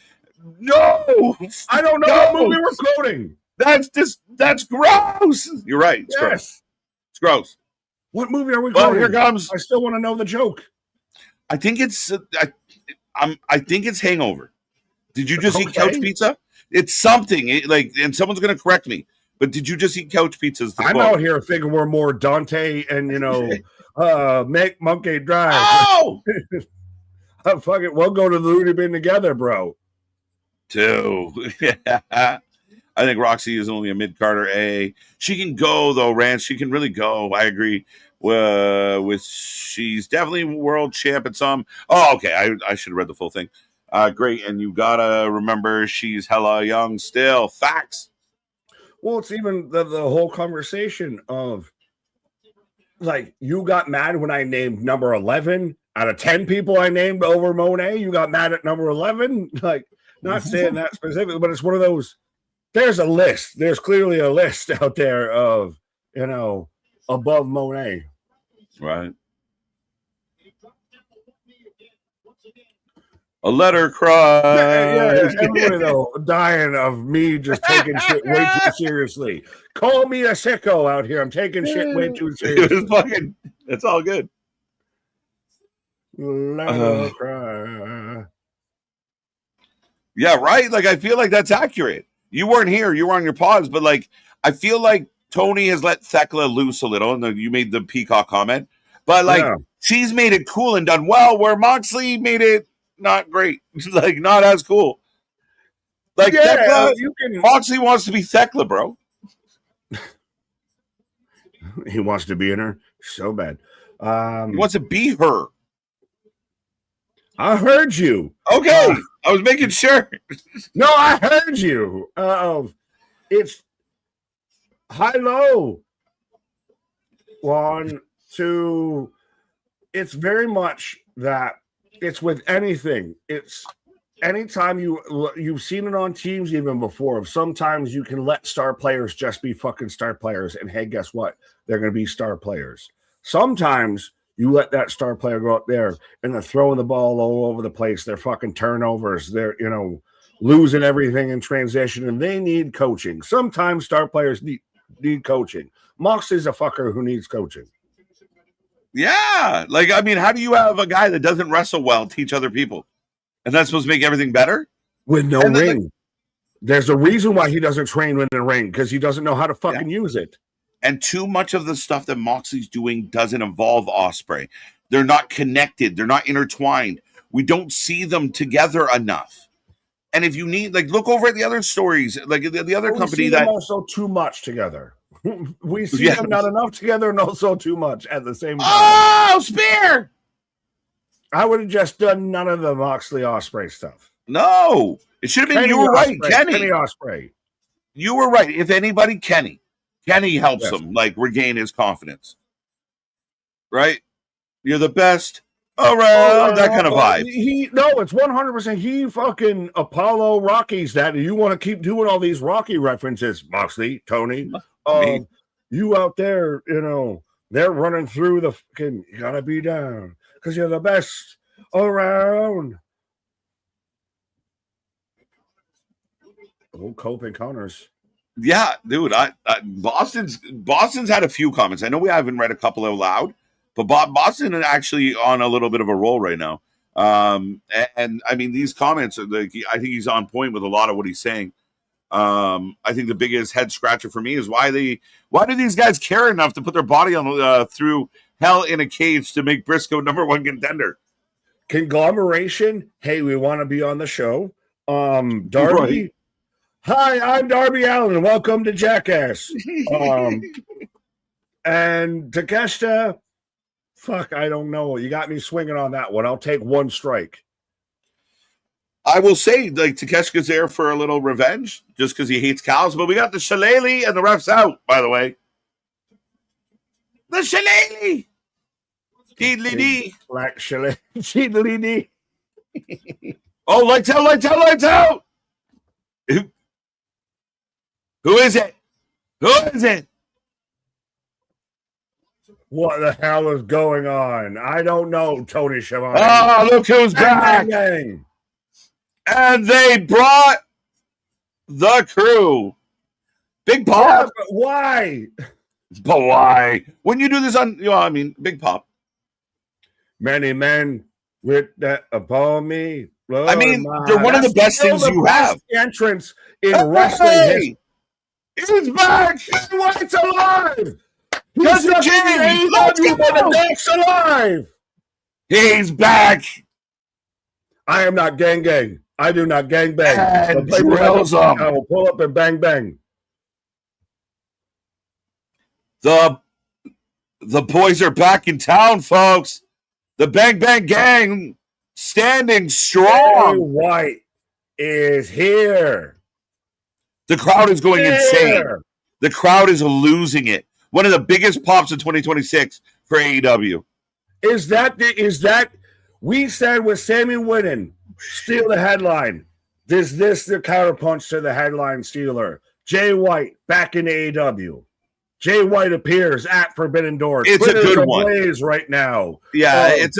no, I don't know what movie we're quoting. That's gross. You're right. It's gross. It's gross. What movie are we quoting? Well, here comes. I still want to know the joke. I think it's. I think it's Hangover. Did you just eat couch pizza? It's something and someone's going to correct me. But did you just eat couch pizzas? I'm out here thinking we're more Dante and make monkey drive. Oh, fuck it. We'll go to the Looney Bin together, bro. I think Roxy is only a mid-carder A. She can go though, Rance. She can really go. I agree. She's definitely world champ at some. Oh, okay. I should have read the full thing. Great, and you gotta remember she's hella young still. Facts. Well, it's even the whole conversation of you got mad when I named number 11 out of 10 people I named over Monet. You got mad at number 11. Not saying that specifically, but it's one of those. There's a list. There's clearly a list out there of above Monet. Right. A letter cry. Yeah, everybody though dying of me just taking shit way too seriously. Call me a sicko out here. I'm taking shit way too seriously. It's all good. Letter cry. Yeah, right. I feel like that's accurate. You weren't here. You were on your pause, but I feel like Tony has let Thekla loose a little, and you made the Peacock comment. But she's made it cool and done well, where Moxley made it not great, not as cool. Thekla, Moxley wants to be Thekla, bro. He wants to be in her so bad. He wants to be her. I heard you. Okay, I was making sure. No, I heard you. It's high-low. 1, 2. It's very much that it's with anything. It's anytime you've seen it on teams even before. Sometimes you can let star players just be fucking star players, and hey, guess what? They're going to be star players. Sometimes you let that star player go up there and they're throwing the ball all over the place. They're fucking turnovers. They're, losing everything in transition, and they need coaching. Sometimes star players need coaching. Moxley's a fucker who needs coaching. Yeah. Like, I mean, how do you have a guy that doesn't wrestle well teach other people? And that's supposed to make everything better? With no ring. There's a reason why he doesn't train in the ring, because he doesn't know how to fucking use it. And too much of the stuff that Moxley's doing doesn't involve Ospreay. They're not connected. They're not intertwined. We don't see them together enough. And if you need, like, look over at the other stories, like the other company see that them also too much together. We see them not enough together, and also too much at the same time. Oh, spear! I would have just done none of the Moxley Ospreay stuff. No, it should have been. Kenny You were right, Kenny. Kenny Ospreay. You were right. If anybody, Kenny helps him like regain his confidence. Right? You're the best around. That kind of vibe. It's 100%. He fucking Apollo Rockies that. You want to keep doing all these Rocky references, Moxley, Tony. You out there, they're running through the fucking. You gotta be down because you're the best around. Oh, Cope encounters. Yeah, dude. Boston's had a few comments. I know we haven't read a couple out loud, but Boston is actually on a little bit of a roll right now. And I mean, these comments are like, I think he's on point with a lot of what he's saying. I think the biggest head scratcher for me is why do these guys care enough to put their body on through hell in a cage to make Briscoe #1 contender? Conglomeration. Hey, we want to be on the show. Darby. Right. Hi, I'm Darby Allin. Welcome to Jackass. And Takeshita, fuck, I don't know. You got me swinging on that one. I'll take one strike. I will say, like, Takeshita's there for a little revenge just because he hates cows, but we got the shillelagh and the ref's out, by the way. The shillelagh! Deedly-dee. Black shillelagh. Deedly-dee. Oh, lights out, lights out, lights out! Who is it? Who is it? What the hell is going on? I don't know, Tony Schiavone. Oh, look who's back. Bang. And they brought the crew. Big Pop. Yeah, but why? But why? When you do this on, Big Pop. Many men with that upon me. Lord, I mean, they're one of the best things you have. Entrance in wrestling. Hey! He's back! White's alive! He's James! Let's go! The Duck's alive! He's back! I am not gang. I do not gang bang. And drills him. I will pull up and bang bang. The boys are back in town, folks. The Bang Bang Gang standing strong. Jay White is here. The crowd is going insane. The crowd is losing it. One of the biggest pops of 2026 for AEW. Is that we said with Sammy winning, steal the headline. Is this the counterpunch to the headline stealer? Jay White back in AEW. Jay White appears at Forbidden Door. It's Twitter's a good one ablaze right now. Yeah, it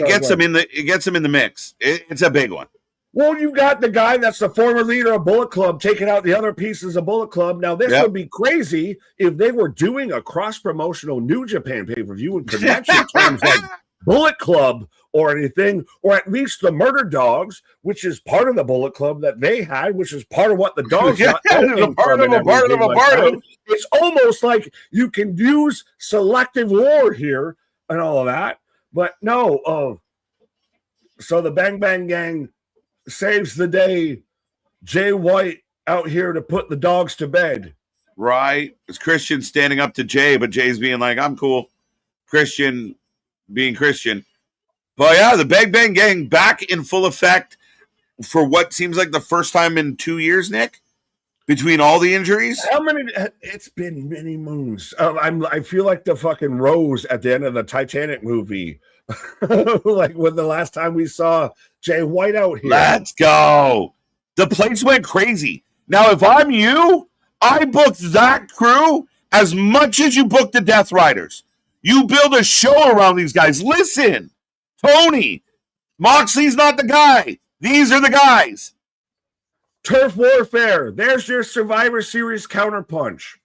gets him in the mix. It's a big one. Well, you got the guy that's the former leader of Bullet Club taking out the other pieces of Bullet Club. Now, this would be crazy if they were doing a cross-promotional New Japan pay-per-view in connection terms like Bullet Club or anything, or at least the Murder Dogs, which is part of the Bullet Club that they had, which is part of what the Dogs got. A part of. It's almost like you can use selective war here and all of that. But no, so the Bang Bang Gang saves the day. Jay White out here to put the dogs to bed. Right. It's Christian standing up to Jay, but Jay's being like, I'm cool. Christian being Christian. But yeah, the Bang Bang Gang back in full effect for what seems like the first time in 2 years, Nick, between all the injuries. How many? It's been many moons. I feel like the fucking Rose at the end of the Titanic movie, like when the last time we saw Jay White out here. Let's go. The place went crazy. Now, if I'm you, I booked that crew as much as you booked the Death Riders. You build a show around these guys. Listen, Tony, Moxley's not the guy. These are the guys. Turf Warfare. There's your Survivor Series counterpunch.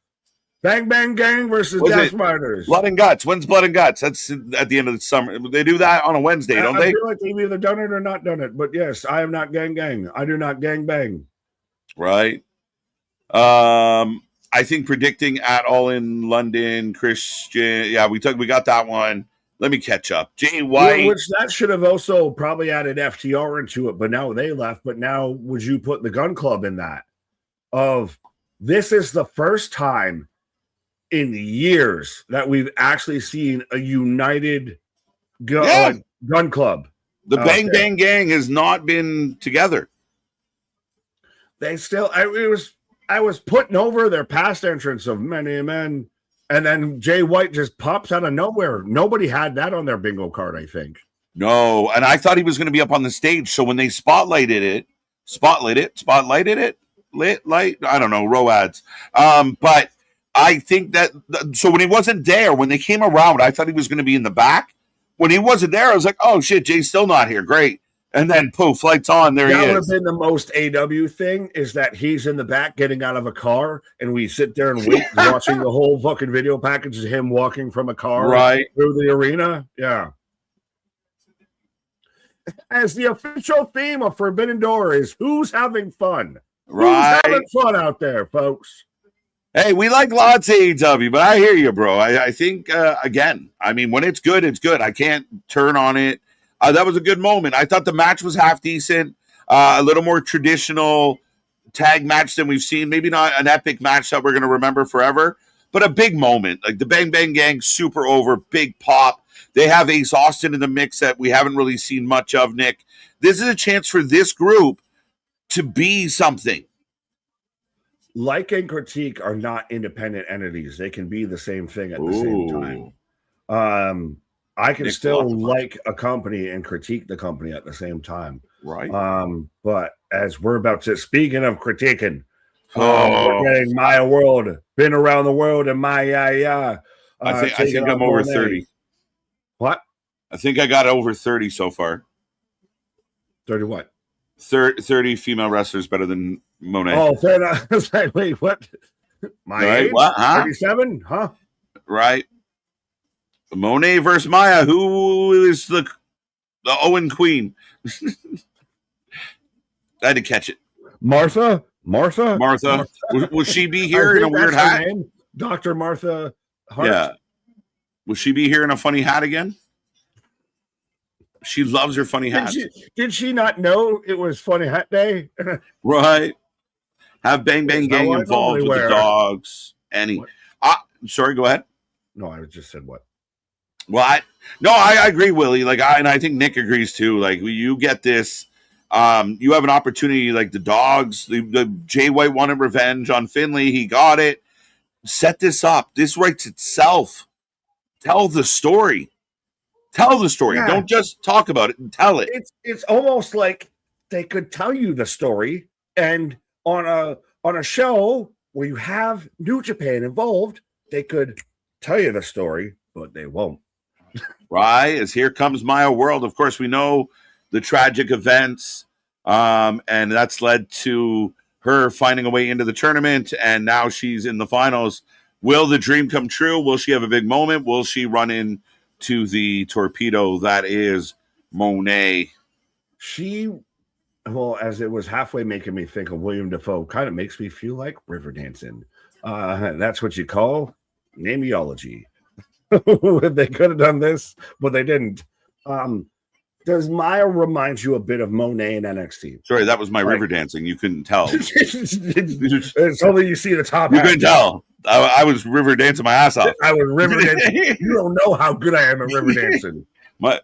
Bang Bang Gang versus Death Riders. Blood and Guts. When's Blood and Guts? That's at the end of the summer. They do that on a Wednesday, don't they? I feel like they've either done it or not done it. But yes, I am not gang gang. I do not gang bang. Right. I think predicting at All in London, Christian. Yeah, we got that one. Let me catch up. Jay White. Which that should have also probably added FTR into it, but now they left. But now would you put the Gun Club in that? This is the first time in years that we've actually seen a united gun club. The Bang Bang Gang has not been together. They still, I was putting over their past entrance of Many Men, and then Jay White just pops out of nowhere. Nobody had that on their bingo card, I think. No, and I thought he was going to be up on the stage. So when they spotlighted it, I don't know, ROADs. But I think that, so when he wasn't there, when they came around, I thought he was going to be in the back. When he wasn't there, I was like, oh shit, Jay's still not here. Great. And then poof, lights on. There he is. That would have been the most AW thing, is that he's in the back getting out of a car, and we sit there and wait, watching the whole fucking video package of him walking from a car through the arena. Yeah. As the official theme of Forbidden Door is who's having fun. Right. Who's having fun out there, folks? Hey, we like lots of AEW, but I hear you, bro. I think, again, I mean, when it's good, it's good. I can't turn on it. That was a good moment. I thought the match was half decent, a little more traditional tag match than we've seen. Maybe not an epic match that we're going to remember forever, but a big moment. Like the Bang Bang Gang, super over, big pop. They have Ace Austin in the mix that we haven't really seen much of, Nick. This is a chance for this group to be something. Like and Critique are not independent entities. They can be the same thing at the same time. I can still like a company and critique the company at the same time. Right. But as we're about to, speaking of critiquing, we're getting Maya World, been around the world, and Maya. I think I'm over 30. What? I think I got over 30 so far. 30 what? 30 female wrestlers better than Monet. Oh, fair enough. I was like, wait, what? My age? What? Huh? 37? Huh? Right. Monet versus Maya. Who is the Owen Queen? I had to catch it. Martha. Will she be here in a weird hat? Dr. Martha Hart. Yeah. Will she be here in a funny hat again? She loves her funny hats. Did she not know it was Funny Hat Day? Right. Have Bang Bang Gang involved with the dogs. Sorry, go ahead. No, I just said what? Well, I agree, Willie. And I think Nick agrees too. Like, you get this, you have an opportunity. Like the dogs, the Jay White wanted revenge on Finley. He got it. Set this up. This writes itself. Tell the story. Tell the story. Yeah. Don't just talk about it and tell it. It's almost like they could tell you the story, and on a show where you have New Japan involved, they could tell you the story, but they won't. Right, as here comes Maya World. Of course, we know the tragic events, and that's led to her finding a way into the tournament, and now she's in the finals. Will the dream come true? Will she have a big moment? Will she run into the torpedo that is Monet? As it was halfway making me think of William Dafoe, kind of makes me feel like river dancing. That's what you call nameology. They could have done this, but they didn't. Does Maya remind you a bit of Monet in NXT? Sorry, that was my river dancing. You couldn't tell. It's only you see the top. You couldn't tell. I was river dancing my ass off. I was river dancing. You don't know how good I am at river dancing.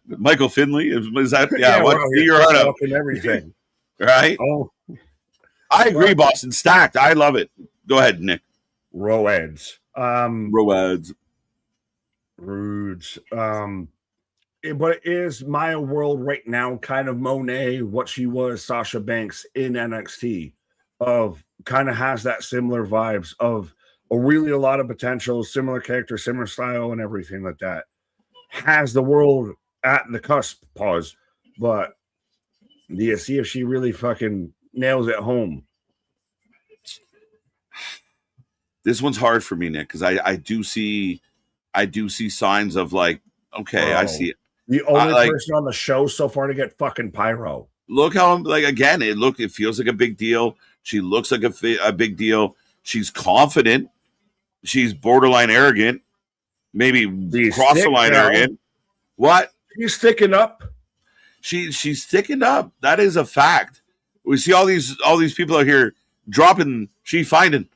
Michael Finley is that? Yeah, what? Well, Your heart out, and everything, right? Oh, I agree, Boston. Stacked. I love it. Go ahead, Nick. Roads. Roads. Rudes. But is Maya World right now kind of Monet, what she was, Sasha Banks in NXT, of kind of has that similar vibes of really a lot of potential, similar character, similar style, and everything like that. Has the world at the cusp, pause. But do you see if she really fucking nails it home? This one's hard for me, Nick, because I do see signs of like, okay, I see it. The only person on the show so far to get fucking pyro. Look how like again, it feels like a big deal. She looks like a big deal. She's confident. She's borderline arrogant. Maybe cross the line arrogant. What? She's sticking up. She's sticking up. That is a fact. We see all these people out here dropping. She finding.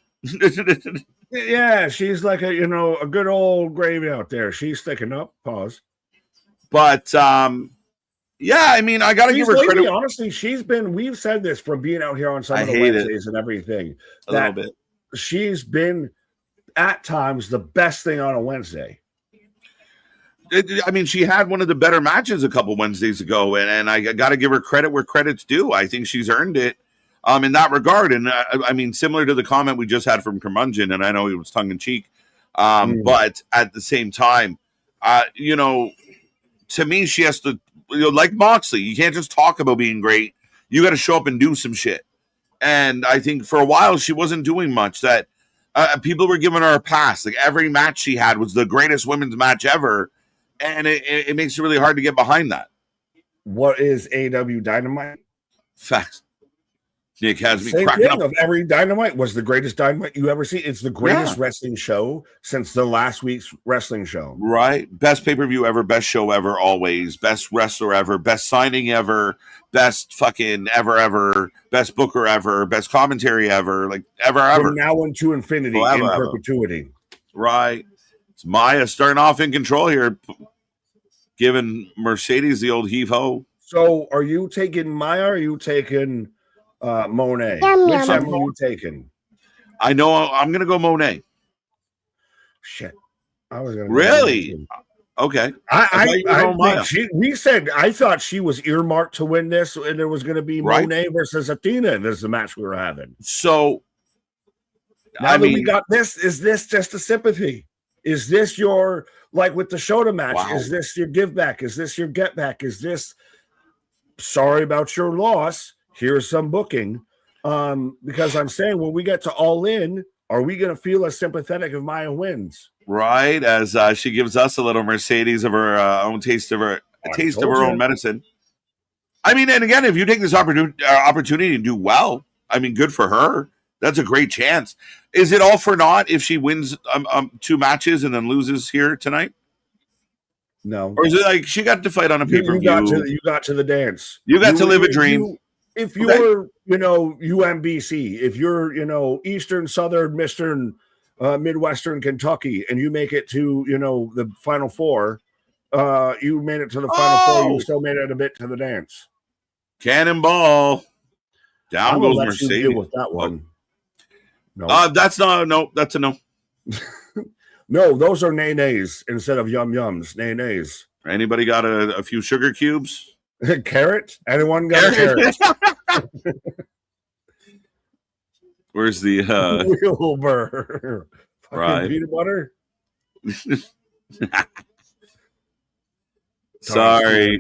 Yeah, she's like a good old gravy out there. She's sticking up. Pause. But yeah, I mean, I gotta give her credit. Honestly, we've said this from being out here on some of the Wednesdays and everything. A little bit. She's been at times the best thing on a Wednesday. I mean, she had one of the better matches a couple Wednesdays ago, and I got to give her credit where credit's due. I think she's earned it in that regard. And I mean, similar to the comment we just had from Curmudgeon, and I know he was tongue in cheek, but at the same time, to me, she has to, like Moxley, you can't just talk about being great. You got to show up and do some shit. And I think for a while she wasn't doing much. That people were giving her a pass. Like every match she had was the greatest women's match ever. And it makes it really hard to get behind that. What is AEW Dynamite? Facts. Nick has me cracking up. Of every Dynamite was the greatest Dynamite you ever see. It's the greatest wrestling show since the last week's wrestling show. Right. Best pay-per-view ever, best show ever, always. Best wrestler ever, best signing ever, best fucking ever, best booker ever, best commentary ever, like ever. From now into infinity, in perpetuity. Right. It's Maya starting off in control here, giving Mercedes the old heave-ho. So are you taking Maya or are you taking Monet? Which one are you taking? I know I'm going to go Monet. Shit. I was going to really? Okay. I thought she was earmarked to win this, and there was going to be Monet versus Athena. This is the match we were having. So now that we got this, is this just a sympathy? Is this your, like with the Shota match? Wow. Is this your give back? Is this your get back? Is this sorry about your loss? Here's some booking. Because I'm saying when we get to All In, are we going to feel as sympathetic if Maya wins? Right, as she gives us a little Mercedes of her own taste of her own medicine. I mean, and again, if you take this opportunity to do well, I mean, good for her. That's a great chance. Is it all for naught if she wins 2 matches and then loses here tonight? No. Or is it like she got to fight on a pay-per-view? You got to the dance. You got to live a dream. If you're, UMBC, if you're, Eastern, Southern, Midwestern Kentucky, and you make it to, the Final Four, you made it to the Final Four, you still made it a bit to the dance. Cannonball. Down goes Mercedes. Deal with that one. No. That's not no. That's a no. No, those are nays instead of yums. Nays. Anybody got a few sugar cubes? Carrot? Anyone got a carrot? Where's the Wilbur? Right. Peanut butter? Sorry.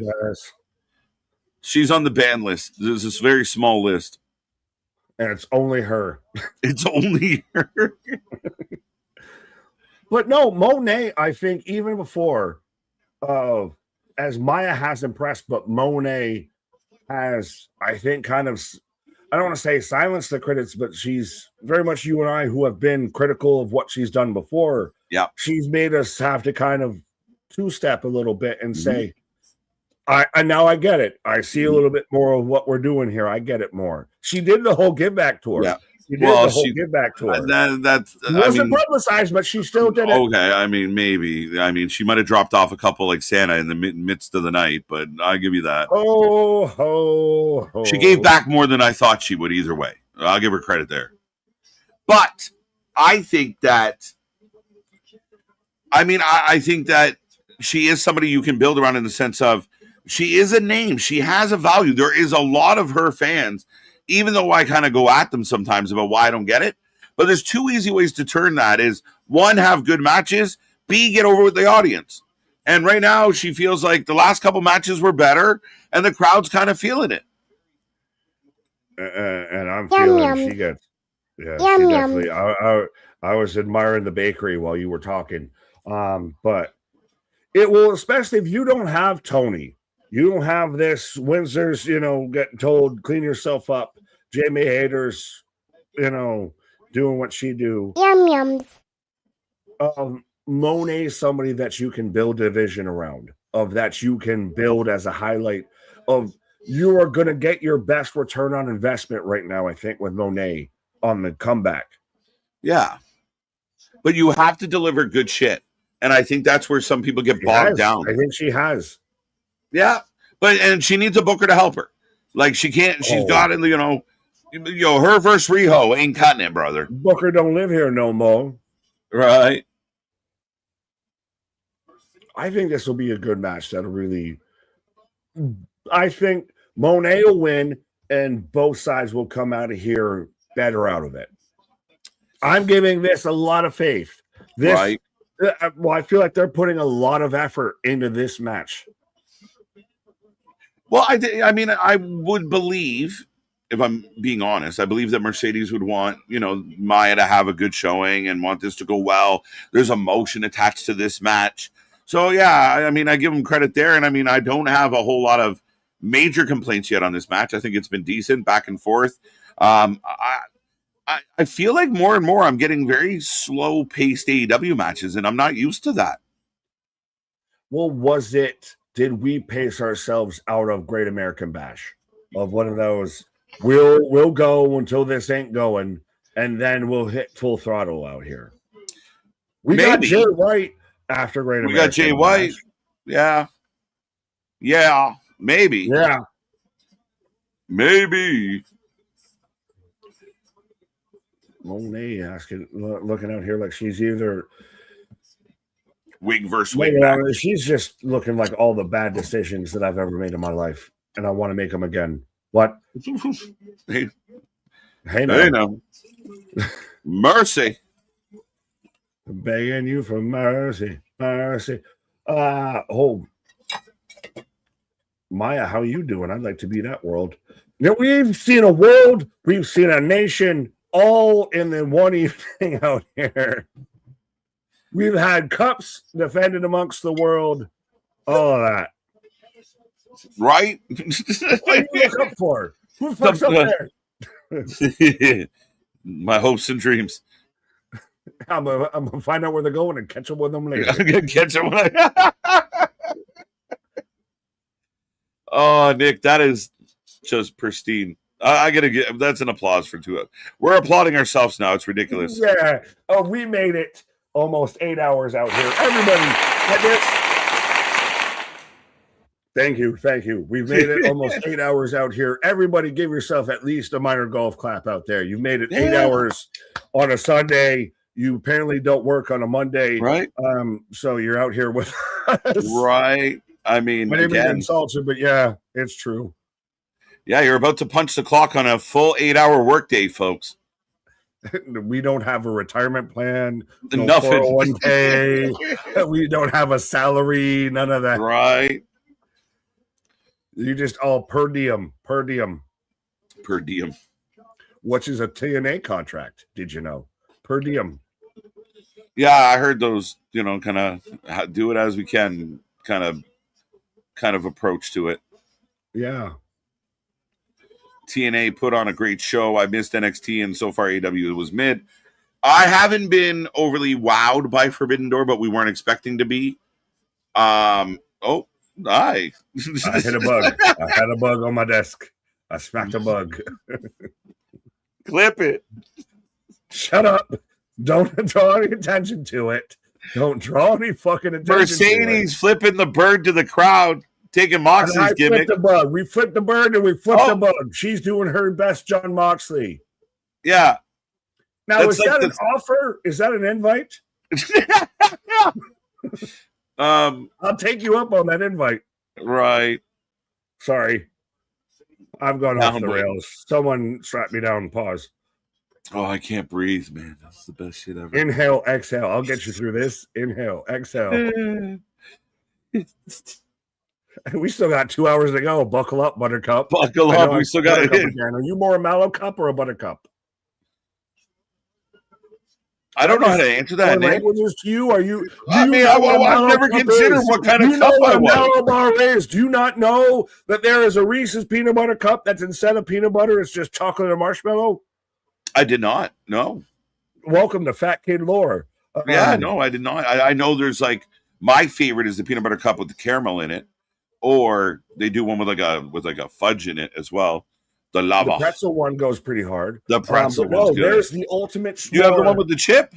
She's on the ban list. There's this very small list. And it's only her. It's only her. But no, Monet, I think, even before, as Maya has impressed, but Monet has, I think, kind of, I don't want to say silenced the critics, but she's very much you and I who have been critical of what she's done before. Yeah. She's made us have to kind of two-step a little bit and say, now I get it. I see a little bit more of what we're doing here. I get it more. She did the whole give back tour. Yeah. She did Well, the whole give back tour. That's It wasn't publicized, but she still did it. Okay, I mean, maybe. I mean, she might have dropped off a couple like Santa in the midst of the night, but I'll give you that. Oh, ho, ho. She gave back more than I thought she would either way. I'll give her credit there. But I think that, I think that she is somebody you can build around in the sense of she is a name. She has a value. There is a lot of her fans, even though I kind of go at them sometimes about why I don't get it. But there's two easy ways to turn that is one, have good matches, B, get over with the audience. And right now she feels like the last couple matches were better and the crowd's kind of feeling it. And I'm feeling she gets, she definitely, I was admiring the bakery while you were talking. But it will, especially if you don't have Tony, you don't have this Windsor's, getting told, clean yourself up. Jamie Hayter's, doing what she do. Yum yums. Monet, somebody that you can build a vision around, of that you can build as a highlight of. You are going to get your best return on investment right now, I think, with Monet on the comeback. Yeah. But you have to deliver good shit. And I think that's where some people get bogged down. I think she has. Yeah. And she needs a booker to help her. Like she can't, she's got it, her versus Riho ain't cutting it, brother. Booker don't live here no more. Right. I think this will be a good match. That'll really, I think Monet will win and both sides will come out of here better out of it. I'm giving this a lot of faith. Right. Well, I feel like they're putting a lot of effort into this match. Well, I would believe, if I'm being honest, I believe that Mercedes would want, Maya to have a good showing and want this to go well. There's emotion attached to this match. So, yeah, I give them credit there. And, I don't have a whole lot of major complaints yet on this match. I think it's been decent, back and forth. I feel like more and more I'm getting very slow-paced AEW matches, and I'm not used to that. Well, did we pace ourselves out of Great American Bash? Of one of those, we'll go until this ain't going, and then we'll hit full throttle out here. We got Jay White after Great American Bash. We got Jay White. Yeah. Yeah. Maybe. Yeah. Maybe. Monet looking out here like she's either wig versus wig back. She's just looking like all the bad decisions that I've ever made in my life, and I want to make them again. What? Hey no. Mercy. Begging you for mercy. Maya, how you doing? I'd like to be that world. We've seen a world, we've seen a nation, all in the one evening out here. We've had cups defended amongst the world, all of that. Right? What do you look up for? Who the fuck's up there? My hopes and dreams. I'm gonna find out where they're going and catch up with them later. I'm gonna catch them. Oh, Nick, that is just pristine. I gotta get that's an applause for two. We're applauding ourselves now. It's ridiculous. Yeah. Oh, we made it almost 8 hours out here. Everybody, thank you. We've made it almost 8 hours out here. Everybody, give yourself at least a minor golf clap out there. You've made it 8 hours on a Sunday. You apparently don't work on a Monday, right? So you're out here with us, right? Again, insulted, but yeah, it's true. Yeah, you're about to punch the clock on a full 8-hour workday, folks. We don't have a retirement plan, no nothing. 401k. We don't have a salary, none of that. Right. You just all per diem. Which is a TNA contract, did you know? Per diem. Yeah, I heard those, kind of do it as we can kind of approach to it. Yeah. TNA put on a great show. I missed NXT, and so far AEW was mid. I haven't been overly wowed by Forbidden Door, but we weren't expecting to be. I hit a bug. I had a bug on my desk. I smacked a bug. Clip it. Shut up. Don't draw any attention to it. Don't draw any fucking attention Mercedes flipping the bird to the crowd, taking Moxley's gimmick. The bug. We flipped the bird and we flipped the bug. She's doing her best, John Moxley. Yeah. Now, that's is that an offer? Is that an invite? I'll take you up on that invite. Right. Sorry. I've gone off the rails. Someone strapped me down and pause. Oh, I can't breathe, man. That's the best shit ever. Inhale, exhale. I'll get you through this. Inhale, exhale. We still got 2 hours to go. Buckle up, Buttercup. Buckle up. We still got it. Are you more a Mallow Cup or a Buttercup? I don't know how to answer that. Languages to you? Are you? I've never considered what kind of cup I want. Mallow bar is. Do you not know that there is a Reese's peanut butter cup that's instead of peanut butter, it's just chocolate and marshmallow? I did not. No. Welcome to Fat Kid Lore. No, I did not. I know there's like my favorite is the peanut butter cup with the caramel in it, or they do one with like a fudge in it as well. The lava. The pretzel one goes pretty hard. The pretzel one's good. There's the ultimate. S'more. You have the one with the chip.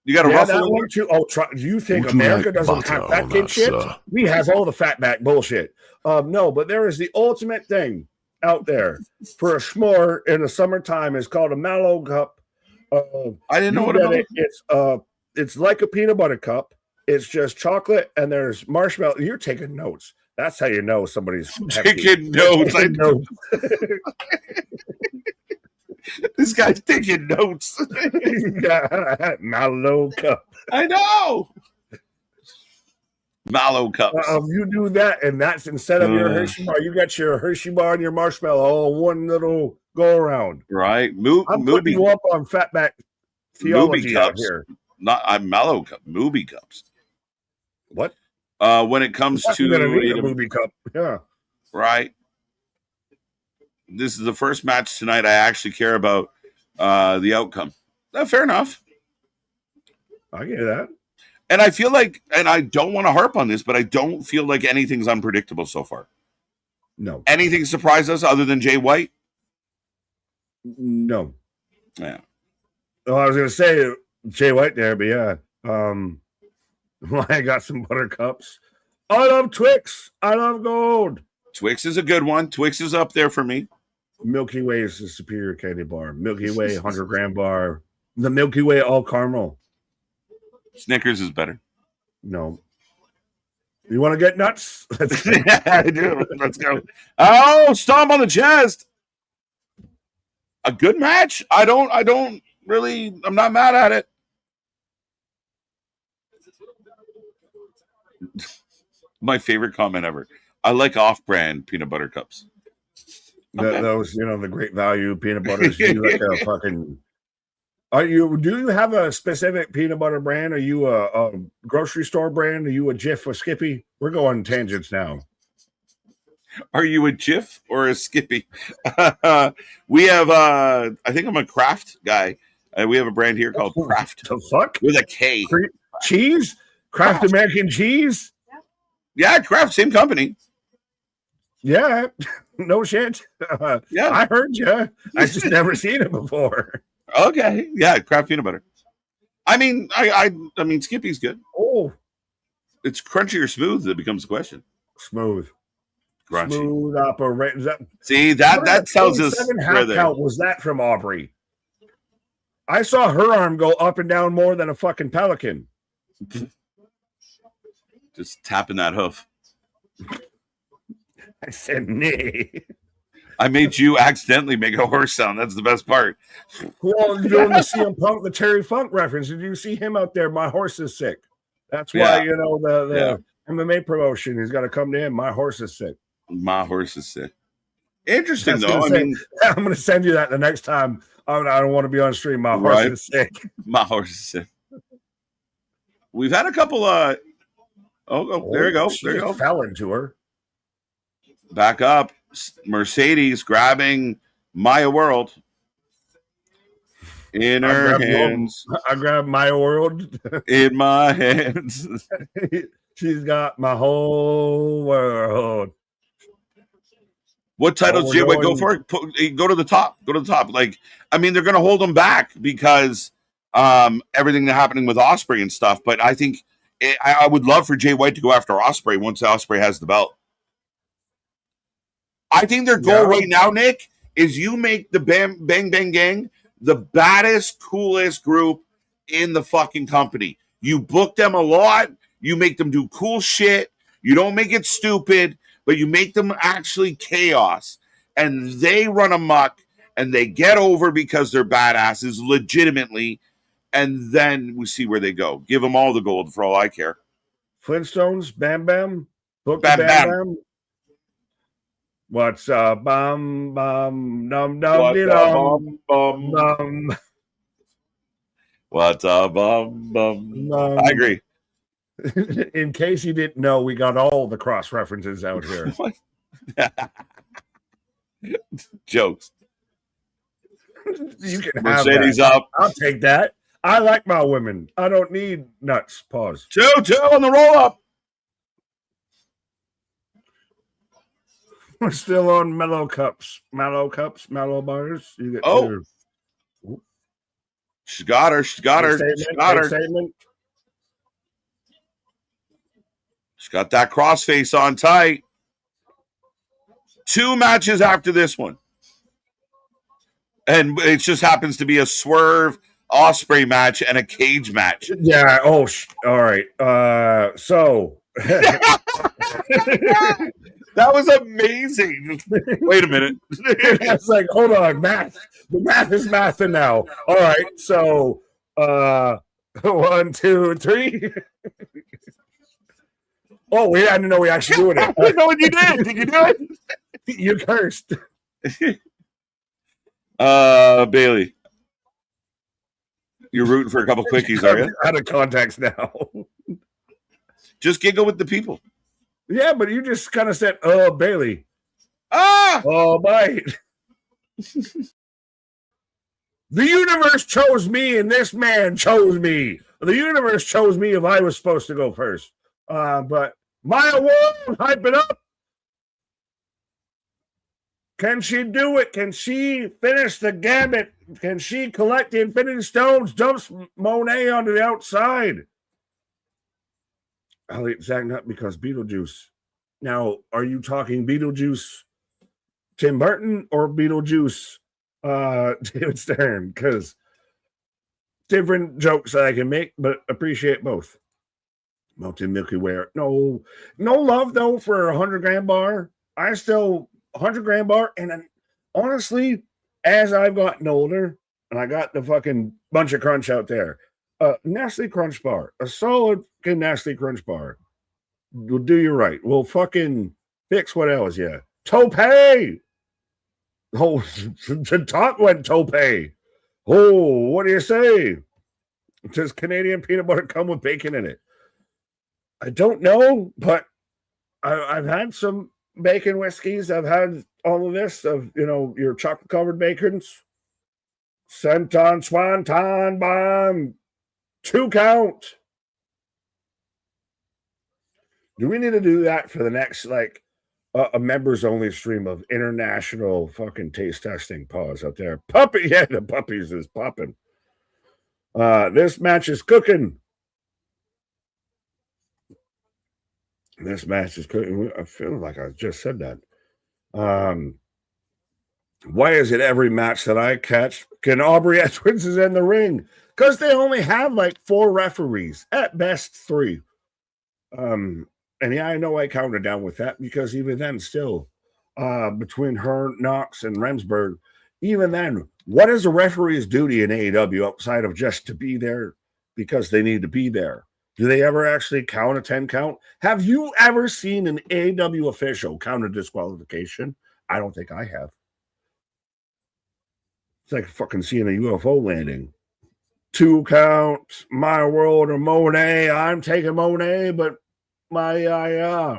You got a ruffle that one too. Oh, do you think America doesn't have fat kid shit? We have all the fatback bullshit. No, but there is the ultimate thing out there for a s'more in the summertime. It's called a Mallow cup. I didn't know what it is. It's like a peanut butter cup. It's just chocolate and there's marshmallow. You're taking notes. That's how you know somebody's taking notes. This guy's taking notes. Mallow cup. I know. Mallow cups. You do that, and that's instead of your Hershey bar, you got your Hershey bar and your marshmallow all one little go around. Right. I'm putting you up on fatback theology out here. I'm Mallow cup. Movie cups. What? When it comes to a movie cup, yeah, right. This is the first match tonight. I actually care about the outcome. Fair enough. I get that. And I feel like, and I don't want to harp on this, but I don't feel like anything's unpredictable so far. No. Anything surprised us other than Jay White? No. Yeah. Well, I was going to say Jay White there, but yeah. I got some buttercups. I love Twix. I love gold. Twix is a good one. Twix is up there for me. Milky Way is the superior candy bar. Milky Way 100-gram bar. The Milky Way all caramel. Snickers is better. No. You want to get nuts? I do. Let's go. Oh, stomp on the chest. A good match. I'm not mad at it. My favorite comment ever. I like off-brand peanut butter cups. Okay. Those, the great value peanut butters. You like a fucking. Do you have a specific peanut butter brand? Are you a grocery store brand? Are you a Jif or Skippy? We're going tangents now. Are you a Jif or a Skippy? We have, I think I'm a Kraft guy. We have a brand here called Kraft. The fuck? With a K. Cheese? Kraft American cheese? Yeah, Kraft, same company. Yeah, no shit. Yeah, I heard you. I just never seen it before. Okay, yeah, Kraft peanut butter. I mean, I mean, Skippy's good. Oh, it's crunchy or smooth that becomes the question. Smooth, crunchy, smooth operator. See that tells us half count was that from Aubrey. I saw her arm go up and down more than a fucking pelican. Just tapping that hoof. I said, nay. I made you accidentally make a horse sound. That's the best part. Well, doing the CM Punk, the Terry Funk reference. Did you see him out there? My horse is sick. That's why, the MMA promotion, he's got to come to him. My horse is sick. My horse is sick. Interesting, though. I'm going to send you that the next time. I don't want to be on stream. My horse is sick. My horse is sick. We've had a couple there you go. There you go. Fell into her. Back up. Mercedes grabbing Maya World in her hands. I grabbed Maya World in my hands. She's got my whole world. What titles Jay White go for? Go to the top. Go to the top. Like, I mean, they're going to hold him back because everything that's happening with Ospreay and stuff. But I think I would love for Jay White to go after Ospreay once Ospreay has the belt. I think their goal right now, Nick, is you make the Bang Bang Gang the baddest, coolest group in the fucking company. You book them a lot. You make them do cool shit. You don't make it stupid, but you make them actually chaos. And they run amok and they get over because they're badasses legitimately. And then we see where they go. Give them all the gold for all I care. Flintstones, Bam Bam. Book Bam Bam. Bam. What's up, bum bum dum What dum bum bum? What's up, bum bum? I agree. In case you didn't know, we got all the cross references out here. Jokes. You can Mercedes have that. up. I'll take that. I like my women. I don't need nuts. Pause. 2-2 on the roll up. We're still on mellow cups, mellow bars. You get She's got her. She's got her. She's got her. She's got that crossface on tight. 2 matches after this one. And it just happens to be a Swerve Ospreay match and a cage match. Yeah. Oh, all right. So that was amazing. Wait a minute. It's like, hold on, math. The math is mathing now. All right. So 1, 2, 3. Oh, we didn't know we actually doing it. I didn't know what you did. Did you do it? You cursed. Bailey. You're rooting for a couple quickies, are you? Out of context now. Just giggle with the people. Yeah, but you just kind of said, "Oh, Bailey." Oh, bite. The universe chose me, and this man chose me. The universe chose me if I was supposed to go first. But my award, hype it up. Can she do it? Can she finish the gambit? Can she collect the Infinity Stones? Dumps Monet onto the outside. I'll eat Zach Nut because Beetlejuice. Now, are you talking Beetlejuice Tim Burton or Beetlejuice David Stern? Because different jokes that I can make, but appreciate both. Melted Milky Way. No love though for a 100-gram bar. I still 100-gram bar, and then honestly, as I've gotten older, and I got the fucking bunch of crunch out there, Nestle Crunch bar, a solid fucking Nestle Crunch bar will do you right. We'll fucking fix what else, yeah. Tope! Oh, the top went tope. Oh, what do you say? Does Canadian peanut butter come with bacon in it? I don't know, but I've had some bacon whiskeys. I've had all of this of, your chocolate covered bacons. Senton, Swanton, Bomb, 2 count. Do we need to do that for the next, a members only stream of international fucking taste testing? Pause out there. Puppy, yeah, the puppies is popping. This match is cooking. This match is cooking. I feel like I just said that. Why is it every match that I catch, can Aubrey Edwards is in the ring? Because they only have 4 referees, at best 3. And yeah, I know I counted down with that because even then, still, between her, Knox, and Remsburg, even then, what is a referee's duty in AEW outside of just to be there because they need to be there? Do they ever actually count a 10 count? Have you ever seen an AEW official count a disqualification? I don't think I have. It's like fucking seeing a UFO landing. 2 count, my world or Monet. I'm taking Monet, but my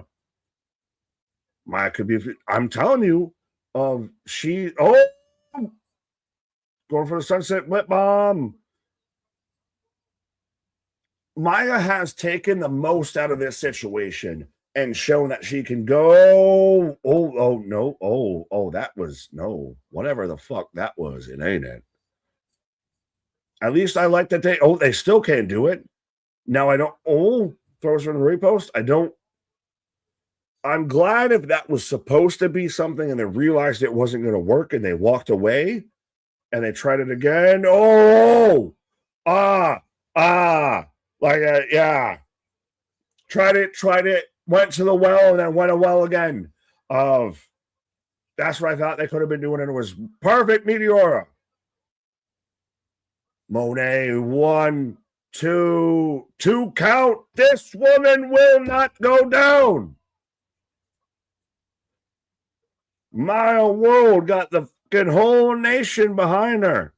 could be. I'm telling you, going for the sunset whip bomb. Maya has taken the most out of this situation and shown that she can go. That was no, whatever the fuck that was. It ain't it. At least I like that they still can't do it. Now I don't, throws from the repost. I'm glad if that was supposed to be something and they realized it wasn't going to work and they walked away and they tried it again. Yeah. Tried it, went to the well and then went a well again. That's what I thought they could have been doing, and it was perfect Meteora. Monet, 1, 2 count. This woman will not go down. Maya World got the fucking whole nation behind her.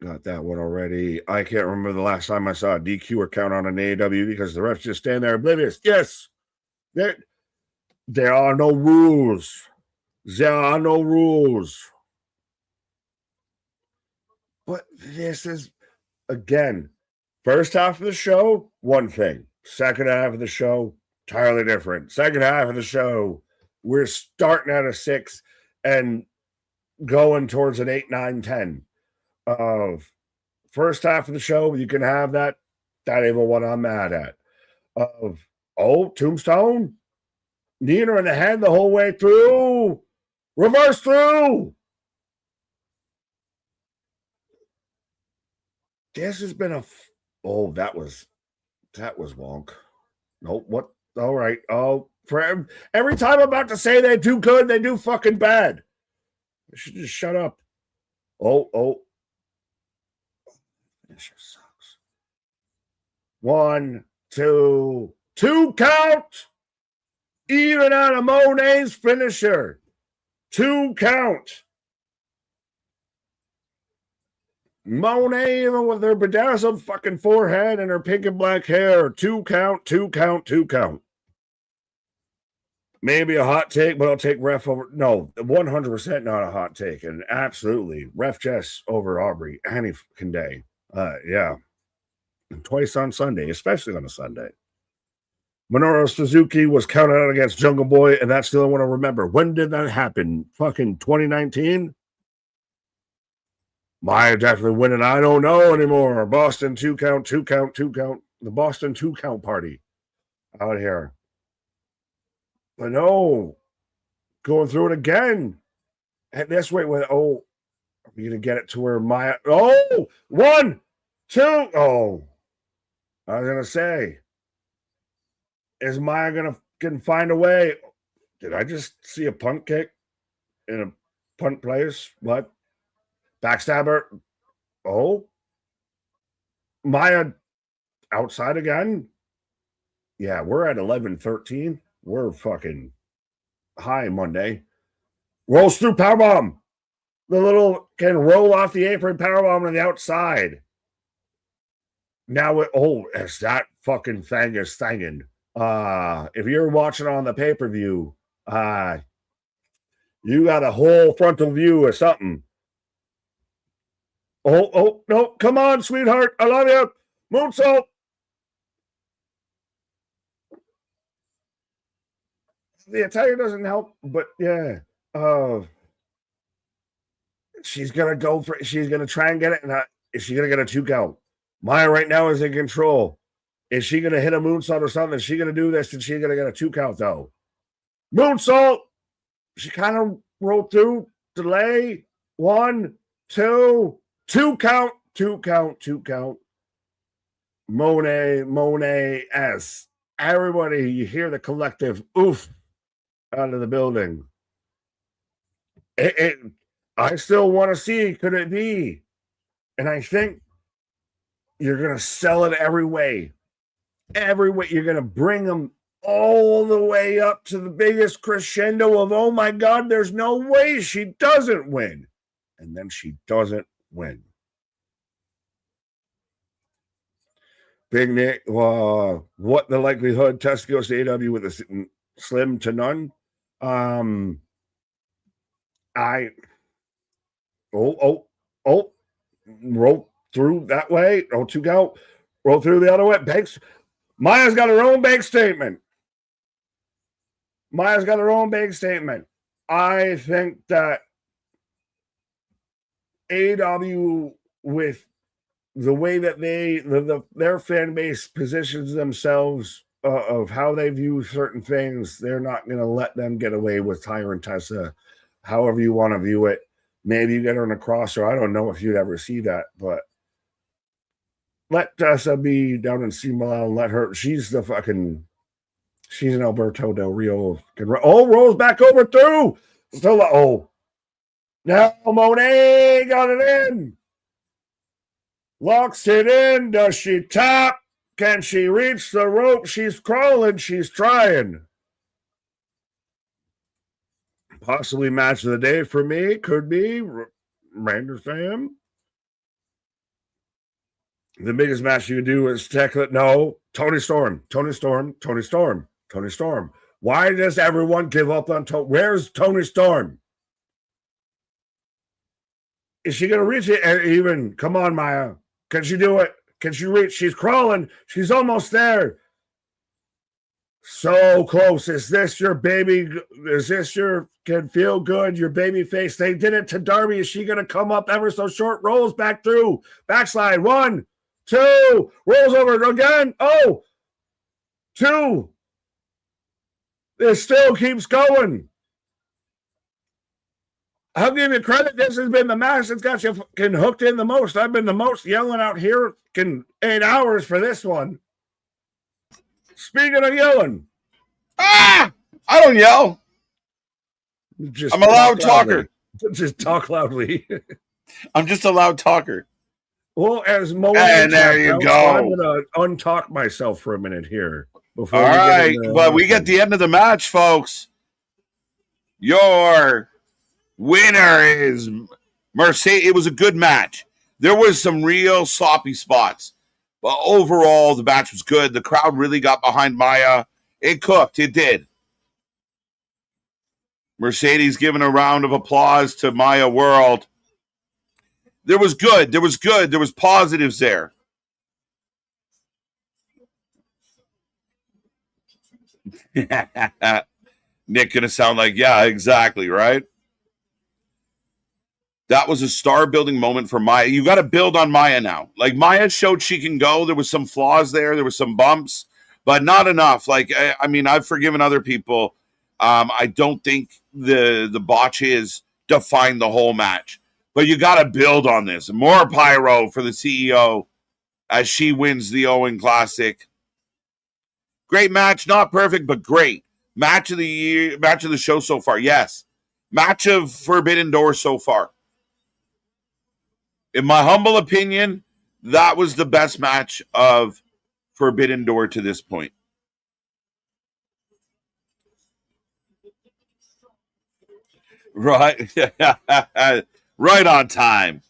Got that one already. I can't remember the last time I saw a DQ or count on an AEW because the refs just stand there oblivious. Yes, there are no rules. There are no rules. But this is, again, first half of the show, one thing. Second half of the show, entirely different. Second half of the show, we're starting at a 6 and going towards an 8, 9, 10. First half of the show, you can have that. That ain't what I'm mad at. Tombstone, kneeing her in the head the whole way through. Reverse through. This has been that was wonk. Nope. What? All right. For every time I'm about to say they do good, they do fucking bad. I should just shut up. This sucks. 1, 2 count. Even on a Monet's finisher. 2 count. Monet, even with her bedazzled fucking forehead and her pink and black hair. 2 count. Maybe a hot take, but I'll take ref over. No, 100% not a hot take. And absolutely, ref Jess over Aubrey any fucking day. Yeah. And twice on Sunday, especially on a Sunday. Minoru Suzuki was counted out against Jungle Boy, and that's the only one I remember. When did that happen? Fucking 2019? Maya definitely winning. I don't know anymore. Boston 2 count. The Boston 2 count party out here. But no, going through it again. And this way, are we going to get it to where Maya? 1, 2. I was going to say, is Maya going to find a way? Did I just see a punt kick in a punt place? What? Backstabber. Maya outside again. Yeah, we're at 11-13. We're fucking high Monday. Rolls through powerbomb. The little can roll off the apron powerbomb on the outside. Now as that fucking thing is thinging. If you're watching on the pay-per-view, you got a whole frontal view of something. No, come on, sweetheart. I love you. Moonsault. The attire doesn't help, but yeah. She's going to try and get it. And is she going to get a 2 count? Maya right now is in control. Is she going to hit a moonsault or something? Is she going to do this? And she's going to get a 2 count, though. Moonsault. She kind of rolled through. Delay. 1, 2. 2 count. Monet S. Everybody, you hear the collective oof out of the building. I still want to see, could it be? And I think you're going to sell it every way. Every way. You're going to bring them all the way up to the biggest crescendo of, oh my God, there's no way she doesn't win. And then she doesn't win. Big Nick, what the likelihood Test goes to AEW with a slim to none? Roll through that way. 2 count. Roll through the other way. Banks. Maya's got her own big statement. I think that AEW, with the way that their fan base positions themselves of how they view certain things, they're not going to let them get away with Tyra and Tessa, however you want to view it. Maybe you get her on a crosser. I don't know if you'd ever see that, but let Tessa be down in C Milan. Let her. She's an Alberto Del Rio. Rolls back over through. Still, now Monet got it in. Locks it in. Does she tap? Can she reach the rope? She's crawling. She's trying. Possibly match of the day for me. Could be. Random Sam. The biggest match you can do is Tony Storm. Why does everyone give up on Tony? Where's Tony Storm? Is she going to reach it? Even, come on, Maya. Can she do it? Can she reach? She's crawling. She's almost there. So close. Is this your baby? Is this your can feel good? Your baby face? They did it to Darby. Is she going to come up ever so short? Rolls back through. Backslide. 1, 2. Rolls over again. 2. It still keeps going. I'll give you credit. This has been the match that's got you hooked in the most. I've been the most yelling out here 8 hours for this one. Speaking of yelling. I don't yell. I'm a loud talker. Just talk loudly. I'm just a loud talker. Well, as Mo and there you go. I'm going to untalk myself for a minute here. All right, but we get the end of the match, folks. Your winner is Mercedes. It was a good match. There was some real sloppy spots, but overall, the match was good. The crowd really got behind Maya. It cooked. It did. Mercedes giving a round of applause to Maya World. There was good. There was positives there. Nick gonna sound like, yeah, exactly, right? That was a star-building moment for Maya. You got to build on Maya now. Like, Maya showed she can go. There was some flaws there. There were some bumps, but not enough. Like, I mean, I've forgiven other people. I don't think the botches defined the whole match. But you got to build on this. More pyro for the CEO as she wins the Owen Classic. Great match. Not perfect, but great. Match of the year, match of the show so far. Yes. Match of Forbidden Door so far. In my humble opinion, that was the best match of Forbidden Door to this point. Right. Right on time.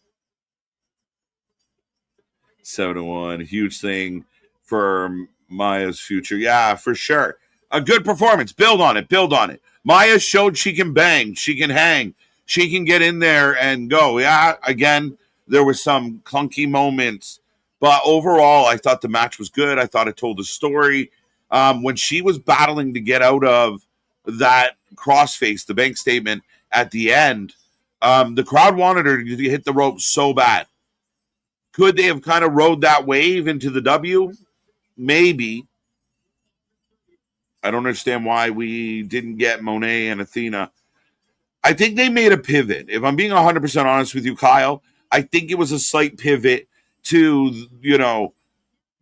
7-1. Huge thing for Maya's future. Yeah, for sure. A good performance. Build on it. Maya showed she can bang. She can hang. She can get in there and go. Yeah, again, there were some clunky moments. But overall, I thought the match was good. I thought it told a story. When she was battling to get out of that crossface, the bank statement at the end, the crowd wanted her to hit the rope so bad. Could they have kind of rode that wave into the W? Maybe. I don't understand why we didn't get Monet and Athena. I think they made a pivot. If I'm being 100% honest with you, Kyle, I think it was a slight pivot to,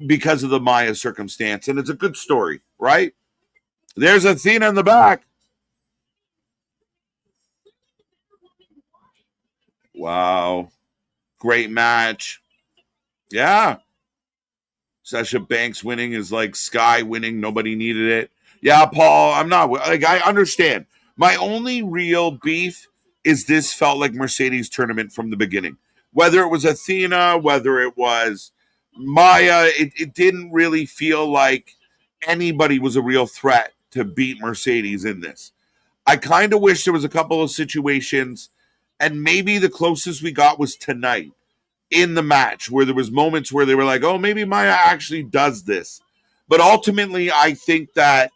because of the Maya circumstance. And it's a good story, right? There's Athena in the back. Wow. Great match. Yeah. Sasha Banks winning is like Sky winning. Nobody needed it. Yeah, Paul, I'm not. Like, I understand. My only real beef is this felt like Mercedes tournament from the beginning. Whether it was Athena, whether it was Maya, it didn't really feel like anybody was a real threat to beat Mercedes in this. I kind of wish there was a couple of situations, and maybe the closest we got was tonight in the match, where there was moments where they were like, oh, maybe Maya actually does this. But ultimately, I think that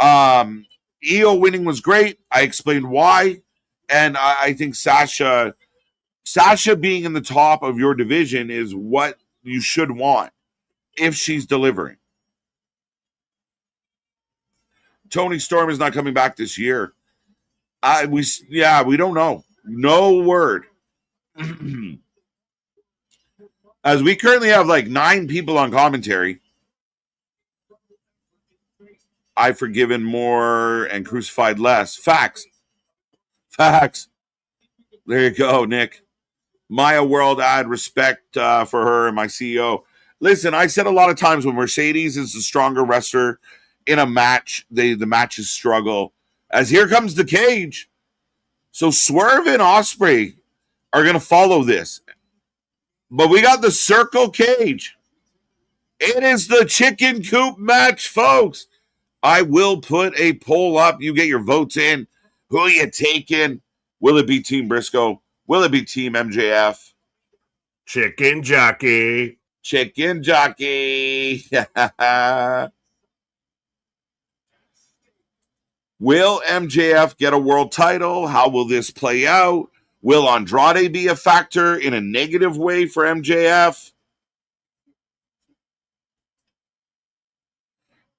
Io winning was great. I explained why. And I think Sasha being in the top of your division is what you should want if she's delivering. Tony Storm is not coming back this year. We don't know. No word. As we currently have like 9 people on commentary. I've forgiven more and crucified less. Facts. There you go, Nick. Maya World, I had respect for her and my CEO. Listen, I said a lot of times when Mercedes is the stronger wrestler in a match, the matches struggle. As here comes the cage. So Swerve and Ospreay are going to follow this. But we got the circle cage. It is the chicken coop match, folks. I will put a poll up. You get your votes in. Who are you taking? Will it be Team Briscoe? Will it be Team MJF? Chicken jockey. Chicken jockey. Will MJF get a world title? How will this play out? Will Andrade be a factor in a negative way for MJF?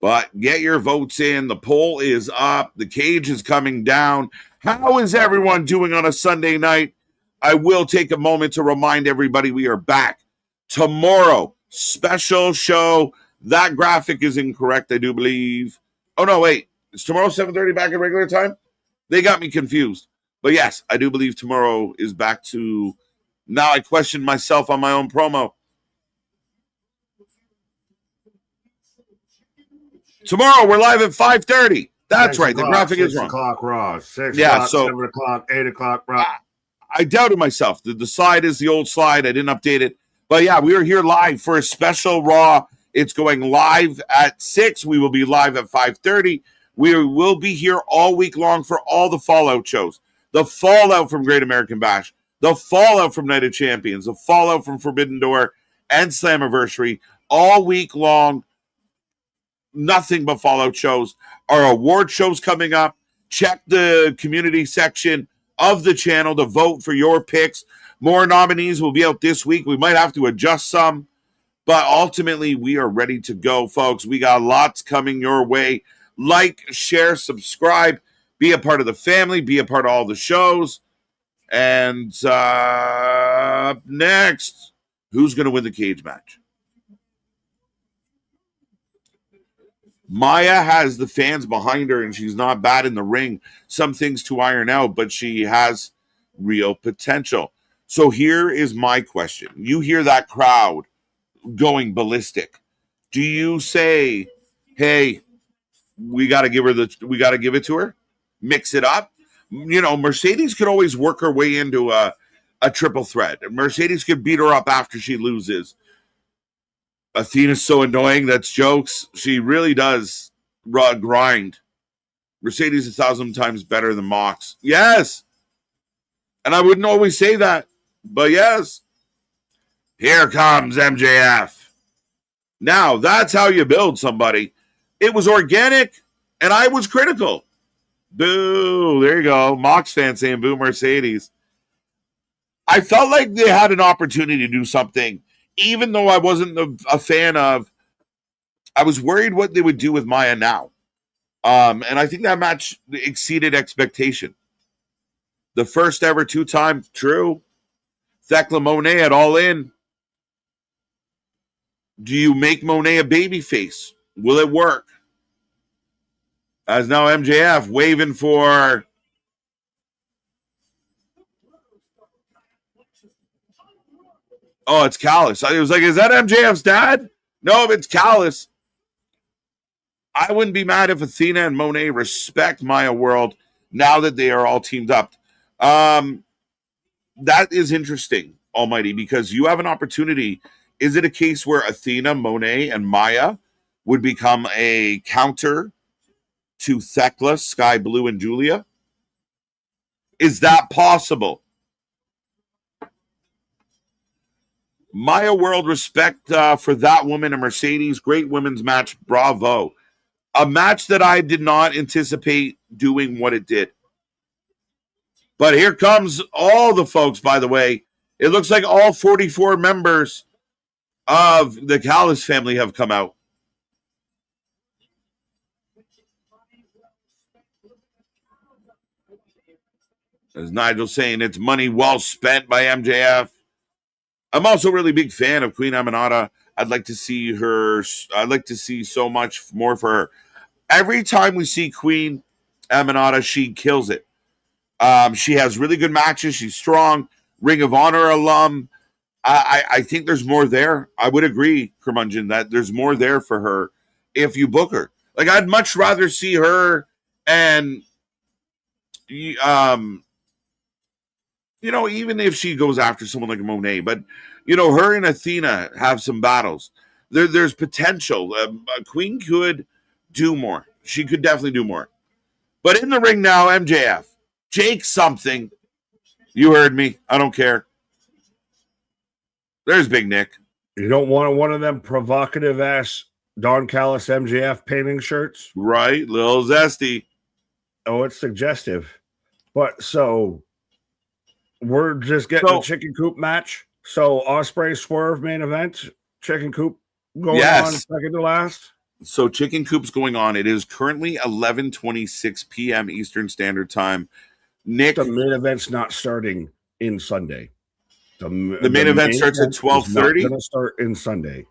But get your votes in. The poll is up. The cage is coming down. How is everyone doing on a Sunday night? I will take a moment to remind everybody we are back tomorrow. Special show. That graphic is incorrect, I do believe. Oh, no, wait. Is tomorrow 7:30 back at regular time? They got me confused. But yes, I do believe tomorrow is back to... Now I question myself on my own promo. Tomorrow we're live at 5:30. That's right. The graphic is wrong. 6 o'clock Raw. 6 o'clock, 7 o'clock, 8 o'clock Raw. I doubted myself. The slide is the old slide. I didn't update it. But yeah, we are here live for a special Raw. It's going live at 6. We will be live at 5:30. We will be here all week long for all the Fallout shows. The fallout from Great American Bash. The fallout from Night of Champions. The fallout from Forbidden Door and Slammiversary. All week long. Nothing but Fallout shows. Our award shows coming up. Check the community section of the channel to vote for your picks. More nominees will be out this week. We might have to adjust some, but ultimately we are ready to go, folks. We got lots coming your way. Like, share, subscribe, be a part of the family, be a part of all the shows. And next, who's going to win the cage match? Maya has the fans behind her, and she's not bad in the ring. Some things to iron out, but she has real potential. So here is my question. You hear that crowd going ballistic. Do you say, hey, we got to give it to her? Mix it up? You know, Mercedes could always work her way into a triple threat. Mercedes could beat her up after she loses. Athena's so annoying. That's jokes. She really does grind. Mercedes 1,000 times better than Mox. Yes. And I wouldn't always say that, but yes. Here comes MJF. Now, that's how you build somebody. It was organic, and I was critical. Boo. There you go. Mox fan saying boo Mercedes. I felt like they had an opportunity to do something. Even though I wasn't a fan of, I was worried what they would do with Maya now. And I think that match exceeded expectation. The first ever 2-time, true. Thekla Monet at All In. Do you make Monet a babyface? Will it work? As now MJF waving for... Oh, it's Callis. I was like, is that MJF's dad? No, it's Callis. I wouldn't be mad if Athena and Monet respect Maya World now that they are all teamed up. That is interesting, Almighty, because you have an opportunity. Is it a case where Athena, Monet, and Maya would become a counter to Thekla, Sky Blue, and Julia? Is that possible? Maya World, respect for that woman and Mercedes. Great women's match. Bravo. A match that I did not anticipate doing what it did. But here comes all the folks, by the way. It looks like all 44 members of the Callis family have come out. As Nigel's saying, it's money well spent by MJF. I'm also a really big fan of Queen Aminata. I'd like to see her. I'd like to see so much more for her. Every time we see Queen Aminata, she kills it. She has really good matches. She's strong. Ring of Honor alum. I think there's more there. I would agree, Curmudgeon, that there's more there for her if you book her. Like, I'd much rather see her and, even if she goes after someone like Monet, but, her and Athena have some battles. There's potential. Queen could do more. She could definitely do more. But in the ring now, MJF. Jake something. You heard me. I don't care. There's Big Nick. You don't want one of them provocative ass Don Callis MJF painting shirts? Right. Little zesty. Oh, it's suggestive. But so we're just getting a chicken coop match. So Ospreay Swerve main event, chicken coop going on second to last. So chicken coop's going on. It is currently 11:26 p.m. Eastern Standard Time. Nick, the main event's not starting in Sunday. The main event starts at 12:30. Going to start in Sunday.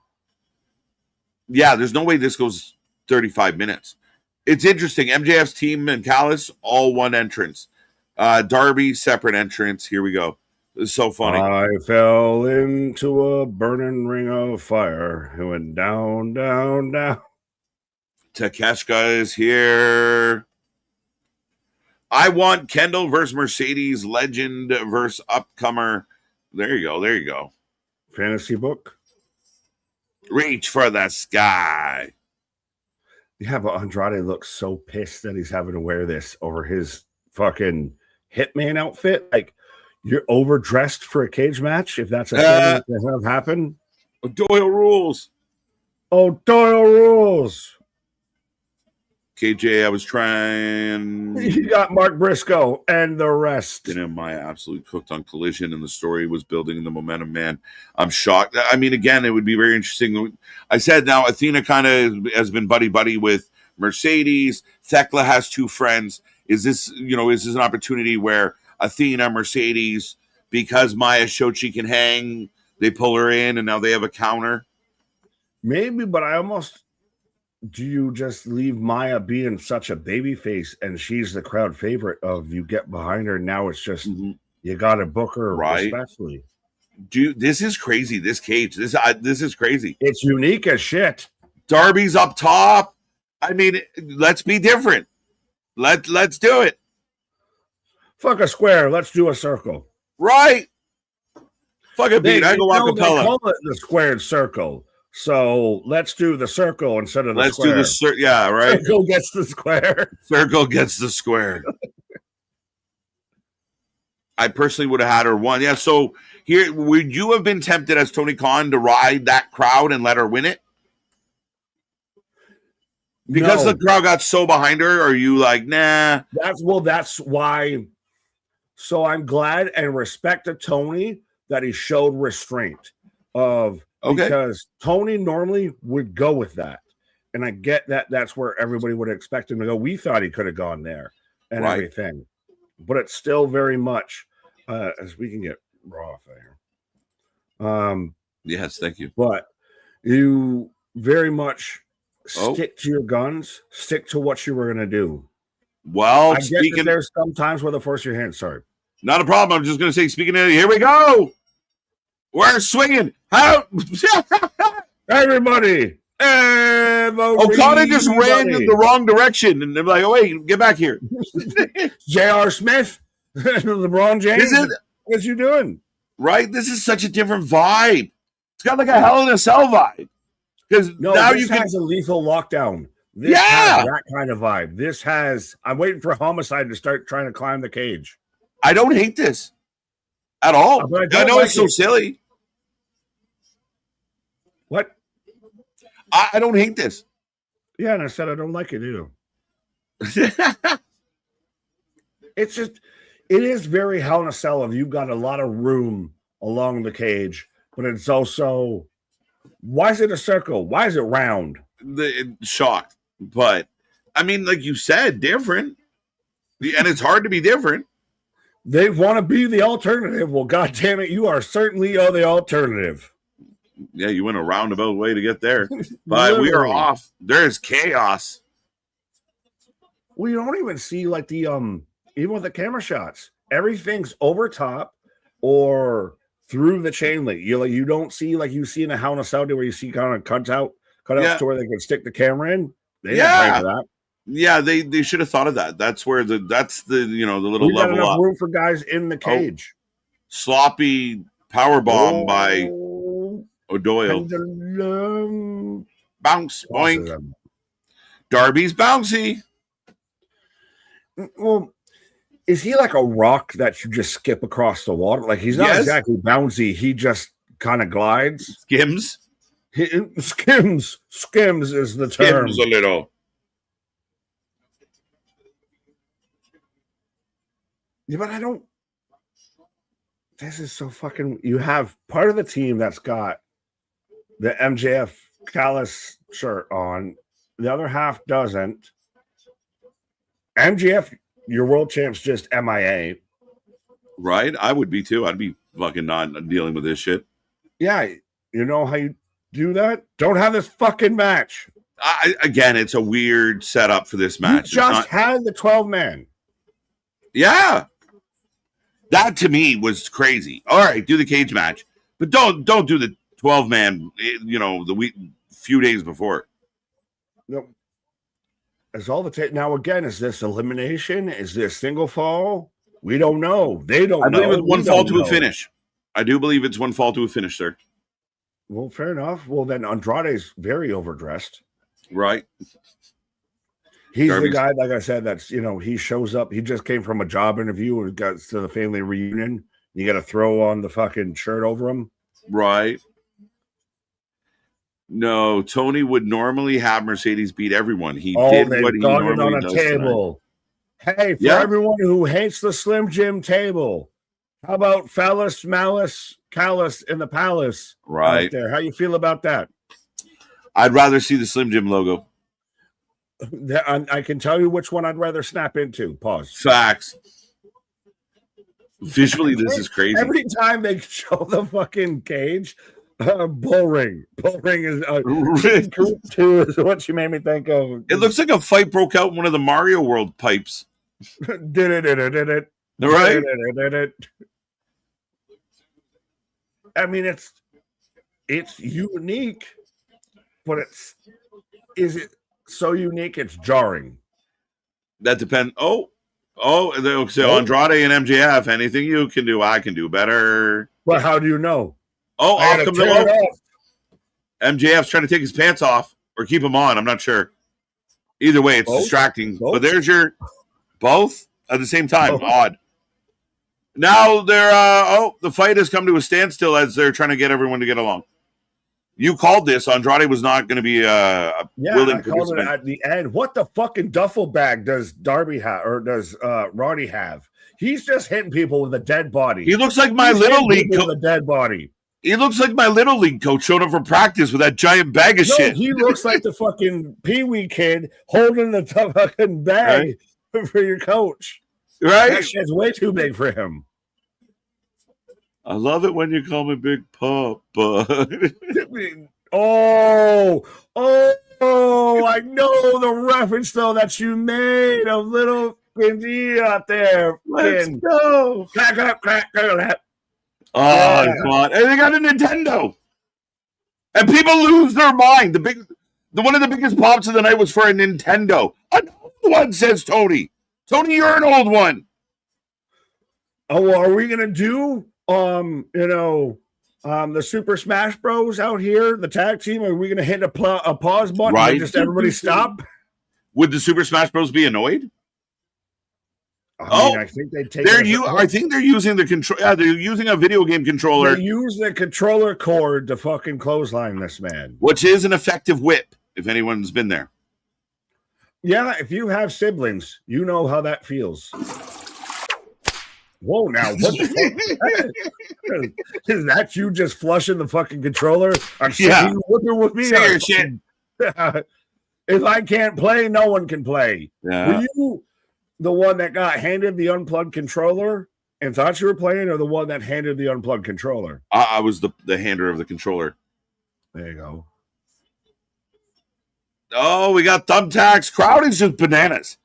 Yeah, there's no way this goes 35 minutes. It's interesting. MJF's team and Callis all one entrance. Darby separate entrance. Here we go. It's so funny. I fell into a burning ring of fire. It went down, down, down. Takeshka is here. I want Kendall versus Mercedes, legend versus upcomer. There you go. There you go. Fantasy book. Reach for the sky. Yeah, but Andrade looks so pissed that he's having to wear this over his fucking Hitman outfit. Like, you're overdressed for a cage match, if that's a thing that have happened. Doyle rules. Oh, Doyle rules. KJ, I was trying. You got Mark Briscoe and the rest. My absolute cooked on Collision, and the story was building the momentum, man. I'm shocked. I mean, again, it would be very interesting. I said now Athena kind of has been buddy-buddy with Mercedes. Thekla has two friends. Is this an opportunity where Athena, Mercedes, because Maya showed she can hang, they pull her in, and now they have a counter? Maybe, but do you just leave Maya being such a baby face and she's the crowd favorite of you get behind her? Now it's just you got to book her, right? Especially, dude, this is crazy. This cage, this is crazy. It's unique as shit. Darby's up top. I mean, let's be different. Let's do it. Fuck a square. Let's do a circle. Right. Fuck a beat. I go acapella. They call it the squared circle. So let's do the circle instead of the square. Let's do the yeah, right. Circle gets the square. Circle gets the square. I personally would have had her won. Yeah, so here, would you have been tempted as Tony Khan to ride that crowd and let her win it? Because the crowd got so behind her, are you like, nah? That's why. So I'm glad and respect to Tony that he showed restraint because Tony normally would go with that. And I get that that's where everybody would expect him to go. We thought he could have gone there and everything. But it's still very much as we can get raw off there. Yes, thank you. But you very much stick to your guns, stick to what you were going to do. Well, I guess there's some times where the force your hand. Sorry. Not a problem. I'm just going to say, speaking of, here we go. We're swinging out. Everybody. Okada just ran in the wrong direction. And they're like, oh, wait, get back here. J.R. Smith, LeBron James. What you doing? Right? This is such a different vibe. It's got like a Hell in a Cell vibe. Because now this has a lethal lockdown. This has that kind of vibe. This has. I'm waiting for Homicide to start trying to climb the cage. I don't hate this at all. I know it's so silly. What? I don't hate this. Yeah, and I said I don't like it either. It's just, it is very Hell in a Cell of you've got a lot of room along the cage, but it's also, why is it a circle? Why is it round? Shocked. But, I mean, like you said, different. And it's hard to be different. They want to be the alternative. Well, God damn it, you are certainly the alternative. Yeah, you went a roundabout way to get there. But we are off. There's chaos. We don't even see like the even with the camera shots, everything's over top or through the chain link. You don't see like you see in a Hell in a Cell where you see kind of cutouts to where they can stick the camera in. They didn't plan for that. Yeah, they should have thought of that. That's where the little we got level enough up. Room for guys in the cage. Sloppy power bomb by O'Doyle. Bounce, boink. Darby's bouncy. Well, is he like a rock that you just skip across the water? Like he's not exactly bouncy. He just kind of glides. Skims. Skims is the term. Skims a little. Yeah, but I don't. This is so fucking. You have part of the team that's got the MJF Callis shirt on. The other half doesn't. MJF, your world champ's just MIA. Right? I would be too. I'd be fucking not dealing with this shit. Yeah. You know how you do that? Don't have this fucking match. Again, it's a weird setup for this match. You just had the 12-man. Yeah. That to me was crazy. All right, do the cage match. But don't do the 12-man, the few days before. No. It's all the now again, is this elimination? Is this single fall? We don't know. They don't know. I believe it's one fall to a finish. I do believe it's one fall to a finish, sir. Well, fair enough. Well, then Andrade's very overdressed. Right. He's the guy, like I said, that's, he shows up. He just came from a job interview and got to the family reunion. You got to throw on the fucking shirt over him. Right. No, Tony would normally have Mercedes beat everyone. He did what he normally does table. Hey, for everyone who hates the Slim Jim table, how about Phallus, Malice, Callus in the Palace? Right there. How you feel about that? I'd rather see the Slim Jim logo. I can tell you which one I'd rather snap into. Pause. Facts. Visually, this is crazy. Every time they show the fucking cage, bull ring. Bull ring is what you made me think of. It looks like a fight broke out in one of the Mario World pipes. Did it. Right? I mean, it's unique, but is it so unique it's jarring? That depends. So Andrade and MJF, anything you can do, I can do better. Well, how do you know? Off comes the MJF's trying to take his pants off or keep them on. I'm not sure. Either way, it's distracting. But there's your both at the same time. Odd. Now they're the fight has come to a standstill as they're trying to get everyone to get along. You called this. Andrade was not going to be willing participant. At the end. What the fucking duffel bag does Darby have, or does Roddy have? He's just hitting people with a dead body. He looks like my little league coach. With a dead body. He looks like my little league coach showed up for practice with that giant bag of shit. He looks like the fucking Pee-wee kid holding the fucking bag for your coach. Right? That shit's way too big for him. I love it when you call me Big Papa. I know the reference though that you made of little Benji out there. Let's go. Clap. Oh, God. And they got a Nintendo. And people lose their mind. One of the biggest pops of the night was for a Nintendo. An old one, says Tony. Tony, you're an old one. Oh, well, are we gonna do the Super Smash Bros out here, the tag team? Are we gonna hit a pause button and just everybody stop? Would the Super Smash Bros be annoyed? I think they take. I think they're using the control. Yeah, they're using a video game controller. They use the controller cord to fucking clothesline this man, which is an effective whip. If anyone's been there. Yeah, if you have siblings, you know how that feels. Whoa, now what the fuck? Is that you just flushing the fucking controller? I'm you working with me. Say your shit. If I can't play, no one can play. Yeah. Were you the one that got handed the unplugged controller and thought you were playing, or the one that handed the unplugged controller? I was the hander of the controller. There you go. Oh, we got thumbtacks. Crowd is just bananas.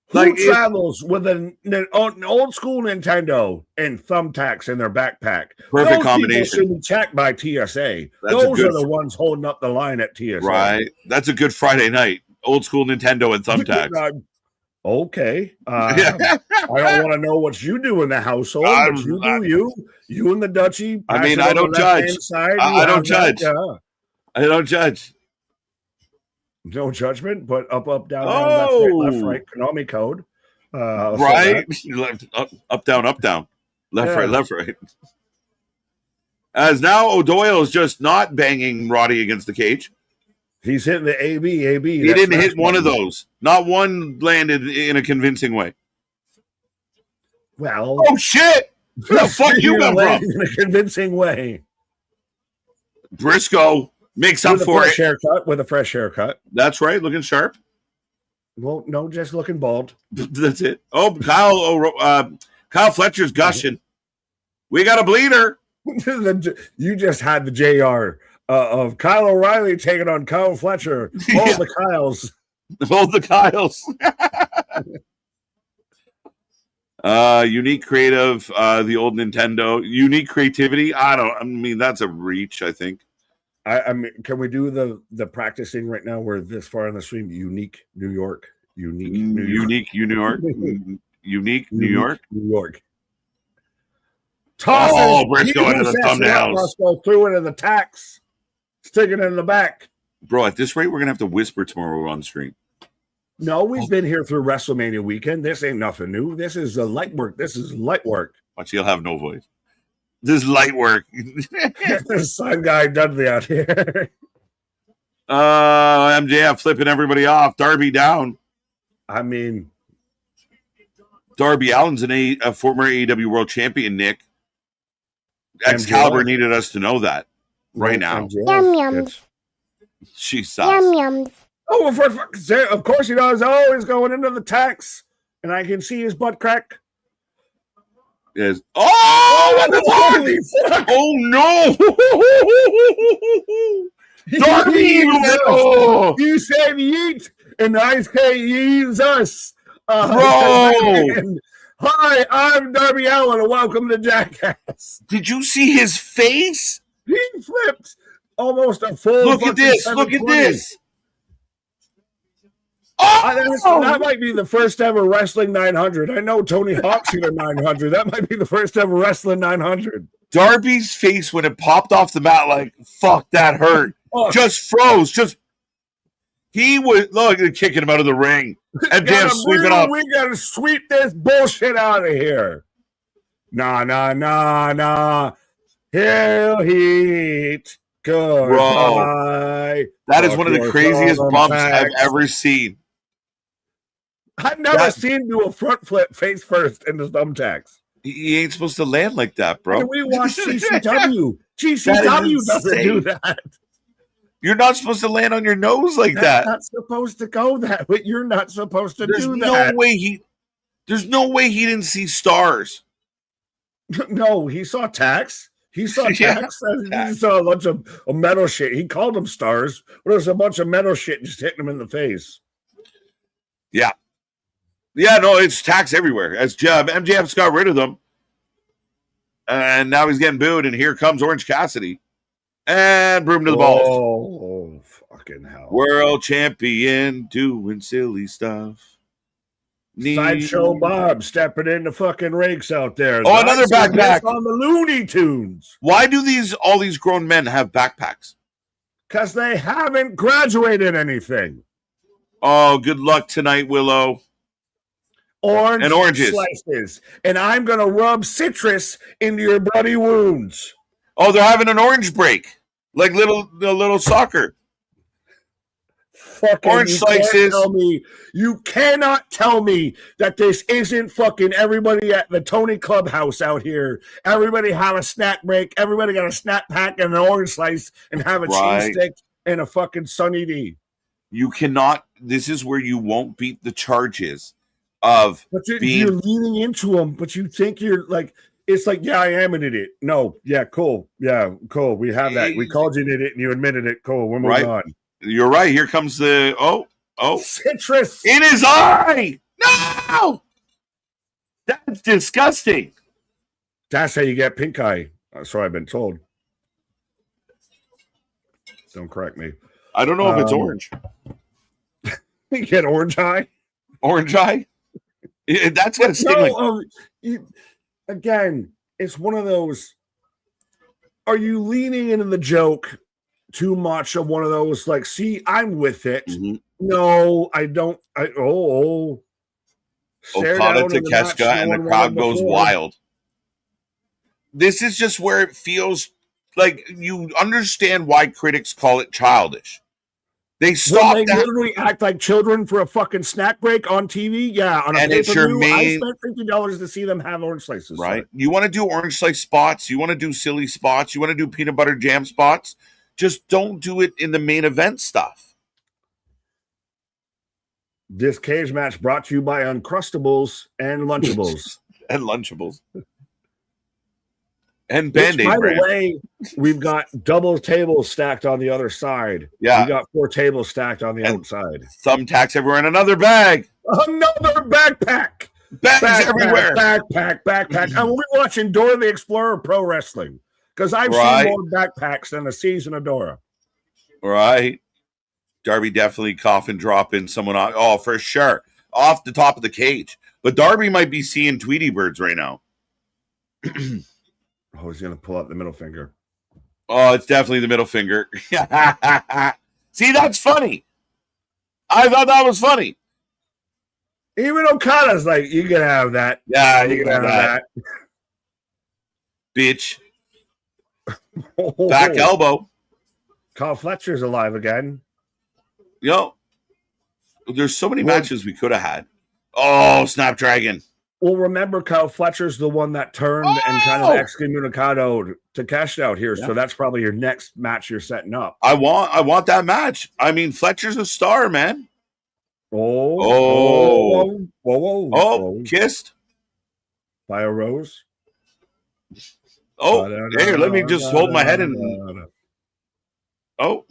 Who travels with an old school Nintendo and thumbtacks in their backpack? Perfect combination. Should be checked by TSA. Those are the ones holding up the line at TSA. Right. That's a good Friday night. Old school Nintendo and thumbtacks. Okay. I don't want to know what you do in the household, but you do you and the Dutchie. I mean, I don't judge. I don't judge. I don't judge. No judgment, but up, down, down, left, right, Konami code. Right, left, up, down, left, right. As now O'Doyle is just not banging Roddy against the cage. He's hitting the AB. He didn't hit one of those. Not one landed in a convincing way. Well, oh shit! Where the fuck you come from? In a convincing way. Briscoe makes up for it. With a fresh haircut. That's right, looking sharp. Well, no, just looking bald. That's it. Oh, Kyle Fletcher's gushing. We got a bleeder. You just had the JR of Kyle O'Reilly taking on Kyle Fletcher. All the Kyles. All the Kyles. Unique creative, the old Nintendo. Unique creativity. I mean, that's a reach, I think. I mean, can we do the practicing right now? We're this far on the stream. Unique New York. Unique New York. Oh, Briscoe into the thumbnails. Threw it in the tacks. Sticking it in the back. Bro, at this rate, we're going to have to whisper tomorrow on stream. No, we've been here through WrestleMania weekend. This ain't nothing new. This is light work. Watch, he'll have no voice. This is light work. Sun guy Dudley out here. MJF flipping everybody off. Darby down. I mean, Darby Allin's a former AEW World Champion, Nick. Excalibur needed us to know that right now. Yum yums. She sucks. Yum yums. Oh, for fuck's sake, of course he does. Oh, he's going into the tax, and I can see his butt crack. Yes. Oh, oh no! Darby! You said yeet, and I say Jesus. Bro! Hi, I'm Darby Allin, and welcome to Jackass. Did you see his face? He flipped almost a full. Look at this! Look at this! Oh! That might be the first ever Wrestling 900. I know Tony Hawk's hit a 900. That might be the first ever Wrestling 900. Darby's face when it popped off the mat, like, fuck, that hurt. Just froze. He was, look, kicking him out of the ring. And just sweeping up. We got to sweep this bullshit out of here. Nah. He'll heat. Goodbye. Bro, that is one of the craziest bumps I've ever seen. I've never seen him do a front flip face first into thumbtacks. He ain't supposed to land like that, bro. Can we watch GCW? GCW doesn't do that. You're not supposed to land on your nose like that. Not supposed to go that way. You're not supposed to do that. There's no way he didn't see stars. No, he saw tax. He saw tax. He saw a bunch of metal shit. He called them stars, but there's a bunch of metal shit just hitting him in the face. Yeah. Yeah, no, it's tax everywhere. As MJF's got rid of them. And now he's getting booed, and here comes Orange Cassidy. And broom to the balls. Oh, fucking hell. World champion doing silly stuff. Sideshow Bob stepping in the fucking rakes out there. Oh, another backpack. On the Looney Tunes. Why do all these grown men have backpacks? Because they haven't graduated anything. Oh, good luck tonight, Willow. orange and oranges. slices, and I'm gonna rub citrus into your bloody wounds. Oh, they're having an orange break, like little soccer. Fucking Orange slices. You cannot tell me that this isn't fucking everybody at the Tony Clubhouse out here. Everybody have a snack break. Everybody got a snack pack and an orange slice and have a cheese stick and a fucking Sunny D. You cannot. This is where you won't beat the charges of. But you're leaning into them. But you think you're like. It's like, yeah, I am an idiot. No, yeah, cool. Yeah, cool. We have that. We called you an idiot and you admitted it. Cool. We're moving on. You're right. Here comes the citrus in his eye. No, that's disgusting. That's how you get pink eye. That's what I've been told. Don't correct me. I don't know if it's orange. You get orange eye. Orange eye. That's gonna sting. Again, it's one of those. Are you leaning into the joke too much of one of those? Like, see, I'm with it. Mm-hmm. No, I don't. Okada to Keska, and the crowd goes wild. This is just where it feels like you understand why critics call it childish. They stop. They literally act like children for a fucking snack break on TV. Yeah, on a pay-per-view. I spent $50 to see them have orange slices. Right? You want to do orange slice spots. You want to do silly spots. You want to do peanut butter jam spots. Just don't do it in the main event stuff. This cage match brought to you by Uncrustables and Lunchables. And Lunchables. And Band-Aid. By the way, we've got double tables stacked on the other side. Yeah. We got 4 tables stacked on the outside. Thumbtacks everywhere in another bag. Another backpack. Bags everywhere. Backpack. And we're watching Dora the Explorer Pro Wrestling. Because I've seen more backpacks than a season of Dora. Right. Darby definitely coffin dropping someone off. Oh, for sure. Off the top of the cage. But Darby might be seeing Tweety birds right now. Oh, he's going to pull out the middle finger. Oh, it's definitely the middle finger. See, that's funny. I thought that was funny. Even Okada's like, you can have that. Yeah, you can have that. Bitch. Back elbow. Kyle Fletcher's alive again. Yo, there's so many matches we could have had. Oh, Snapdragon. Well, remember, Kyle Fletcher's the one that turned and kind of excommunicadoed to cash out here. Yeah. So that's probably your next match you're setting up. I want that match. I mean, Fletcher's a star, man. Whoa. Kissed by a rose. Oh, here, let me just hold my head and. Oh.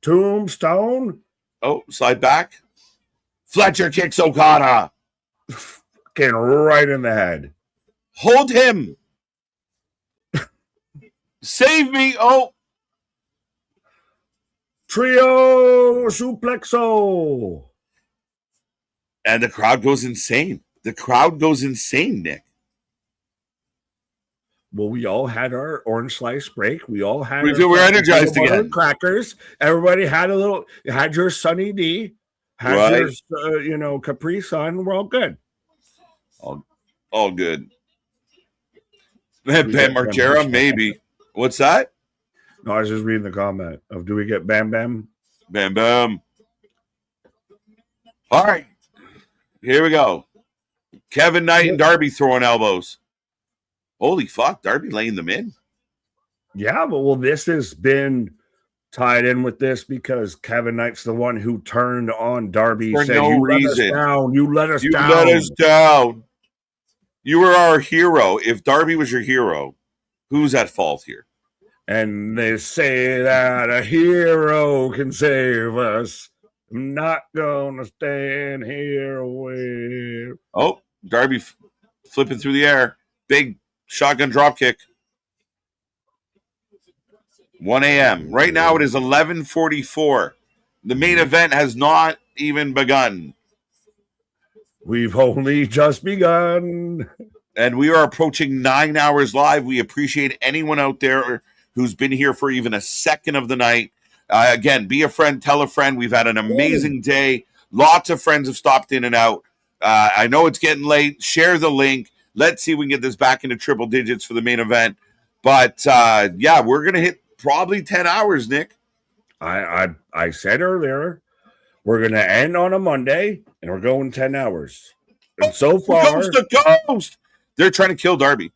Tombstone. Oh, slide back. Fletcher kicks Okada. Getting right in the head. Hold him. Save me. Oh. Trio suplexo. And the crowd goes insane. Nick. Well, we all had our orange slice break. We all had. We're energized again. Crackers. Everybody had a little. You had your Sunny D. Had your, Capri Sun. We're all good. All good. Bam Margera, maybe. What's that? No, I was just reading the comment of, do we get Bam Bam? Bam Bam. All right. Here we go. Kevin Knight and Darby throwing elbows. Holy fuck, Darby laying them in. Yeah, but this has been tied in with this because Kevin Knight's the one who turned on Darby. For said, no you reason. You let us down. Let us down. You were our hero. If Darby was your hero, who's at fault here? And they say that a hero can save us. I'm not gonna stand here with. Oh, Darby flipping through the air. Big shotgun drop kick. 1 a.m. Right now it is 11:44. The main event has not even begun. We've only just begun. And we are approaching 9 hours live. We appreciate anyone out there who's been here for even a second of the night. Again, be a friend, tell a friend. We've had an amazing day. Lots of friends have stopped in and out. I know it's getting late. Share the link. Let's see if we can get this back into triple digits for the main event. But yeah, we're gonna hit probably 10 hours, Nick. I said earlier, we're going to end on a Monday, and we're going 10 hours. And so far, coast to coast, they're trying to kill Darby.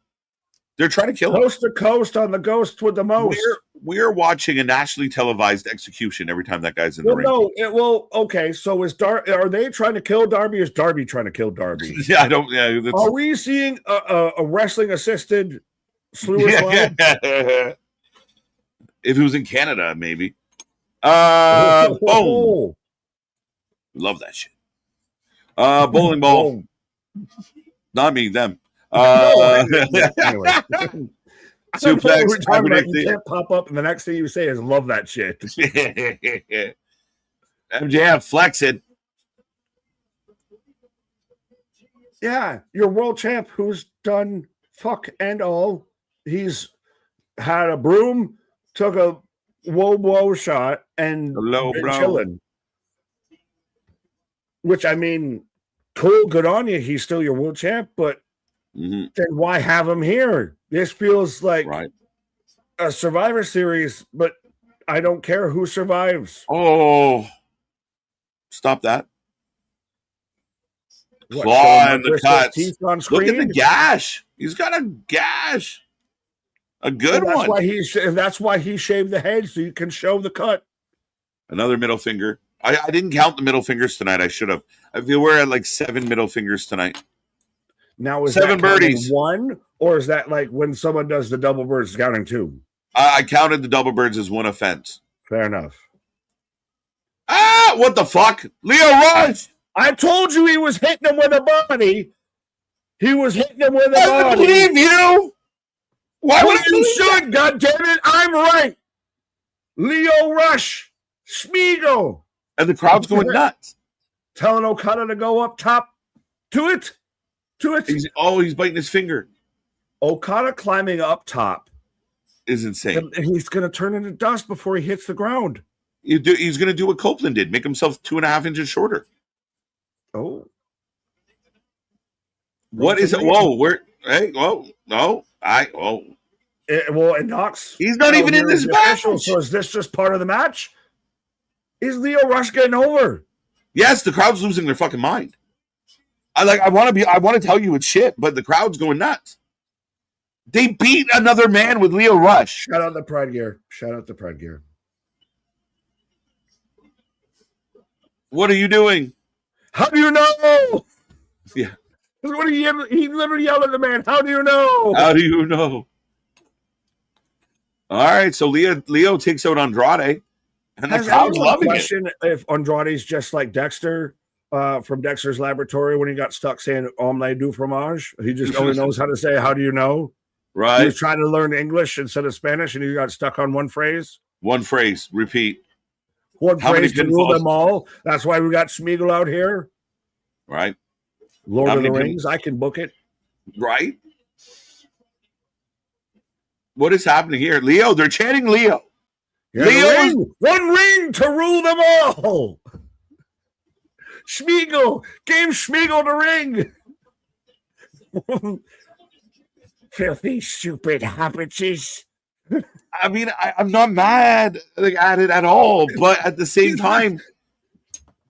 They're trying to kill him. Coast to coast on the ghost with the most. We're watching a nationally televised execution every time that guy's in the ring. No, okay. So are they trying to kill Darby? Or is Darby trying to kill Darby? Yeah, I don't. Yeah, are we seeing a wrestling assisted slew of slime? If it was in Canada, maybe. Boom. Love that shit. Bowling ball. Not me, them. Anyway. Suplex. You can't pop up, and the next thing you say is "love that shit." MJF flex it. Yeah, your world champ who's done fuck and all. He's had a broom, took a whoa shot, and been chilling. Which, I mean, cool, good on you. He's still your world champ, but then why have him here? This feels like a Survivor Series, but I don't care who survives. Oh, stop that. Claw in the cuts. Look at the gash. He's got a gash. A good one. That's why he shaved the head, so you can show the cut. Another middle finger. I didn't count the middle fingers tonight. I should have. I feel we're at like 7 middle fingers tonight. Now, is 7 birdies. One, or is that like when someone does the double birds counting 2? I counted the double birds as 1 offense. Fair enough. Ah, what the fuck? Leo Rush! I told you he was hitting him with a body. He was hitting him with a I body. believe you. Why would you should, goddammit. I'm right. Leo Rush. Smeagol. And the crowd's going nuts. Telling Okada to go up top. To it. He's biting his finger. Okada climbing up top is insane. And he's going to turn into dust before he hits the ground. He's going to do what Copeland did. Make himself 2.5 inches shorter. Oh. What is it? Whoa, where? Hey, whoa, no. And Knox. He's not even in this match. So is this just part of the match? Is Leo Rush getting over? Yes, the crowd's losing their fucking mind. I want to tell you it's shit, but the crowd's going nuts. They beat another man with Leo Rush. Shout out the Pride Gear. What are you doing? How do you know? Yeah. What he literally yelled at the man. How do you know? How do you know? All right, so Leo takes out Andrade, and the crowd's loving it. If Andrade's just like Dexter from Dexter's Laboratory when he got stuck saying "omelette du fromage," he just only knows how to say "how do you know." Right. He was trying to learn English instead of Spanish, and he got stuck on one phrase. One phrase. Repeat. One phrase to rule them all. That's why we got Smeagol out here. Right. Lord of the Rings. I can book it. Right. What is happening here? Leo, they're chanting Leo. Yeah, Leo, one ring to rule them all. Smeagol, gave Smeagol the ring. Filthy, stupid hobbitses. I mean, I'm not mad at it at all, but at the same time,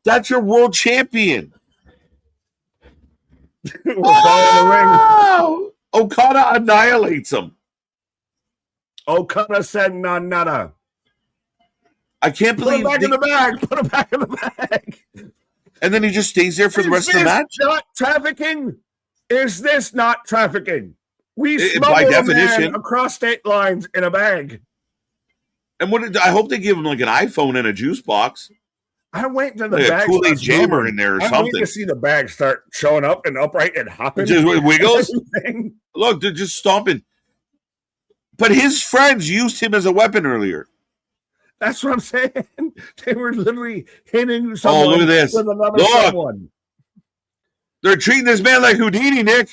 that's your world champion. The ring. Okada annihilates him. Okada said nada. I can't believe Put him back in the bag. And then he just stays there for the rest of the match? Not trafficking? Is this not trafficking? We by smuggled definition a man across state lines in a bag. And I hope they give him like an iPhone and a juice box. I'm waiting to the like bag. A Kool-Aid jammer in there or something. I'm waiting to see the bag start showing up and upright and hopping. Just wiggles. Look, they're just stomping. But his friends used him as a weapon earlier. That's what I'm saying. They were literally hitting someone look at this. with another someone. They're treating this man like Houdini, Nick.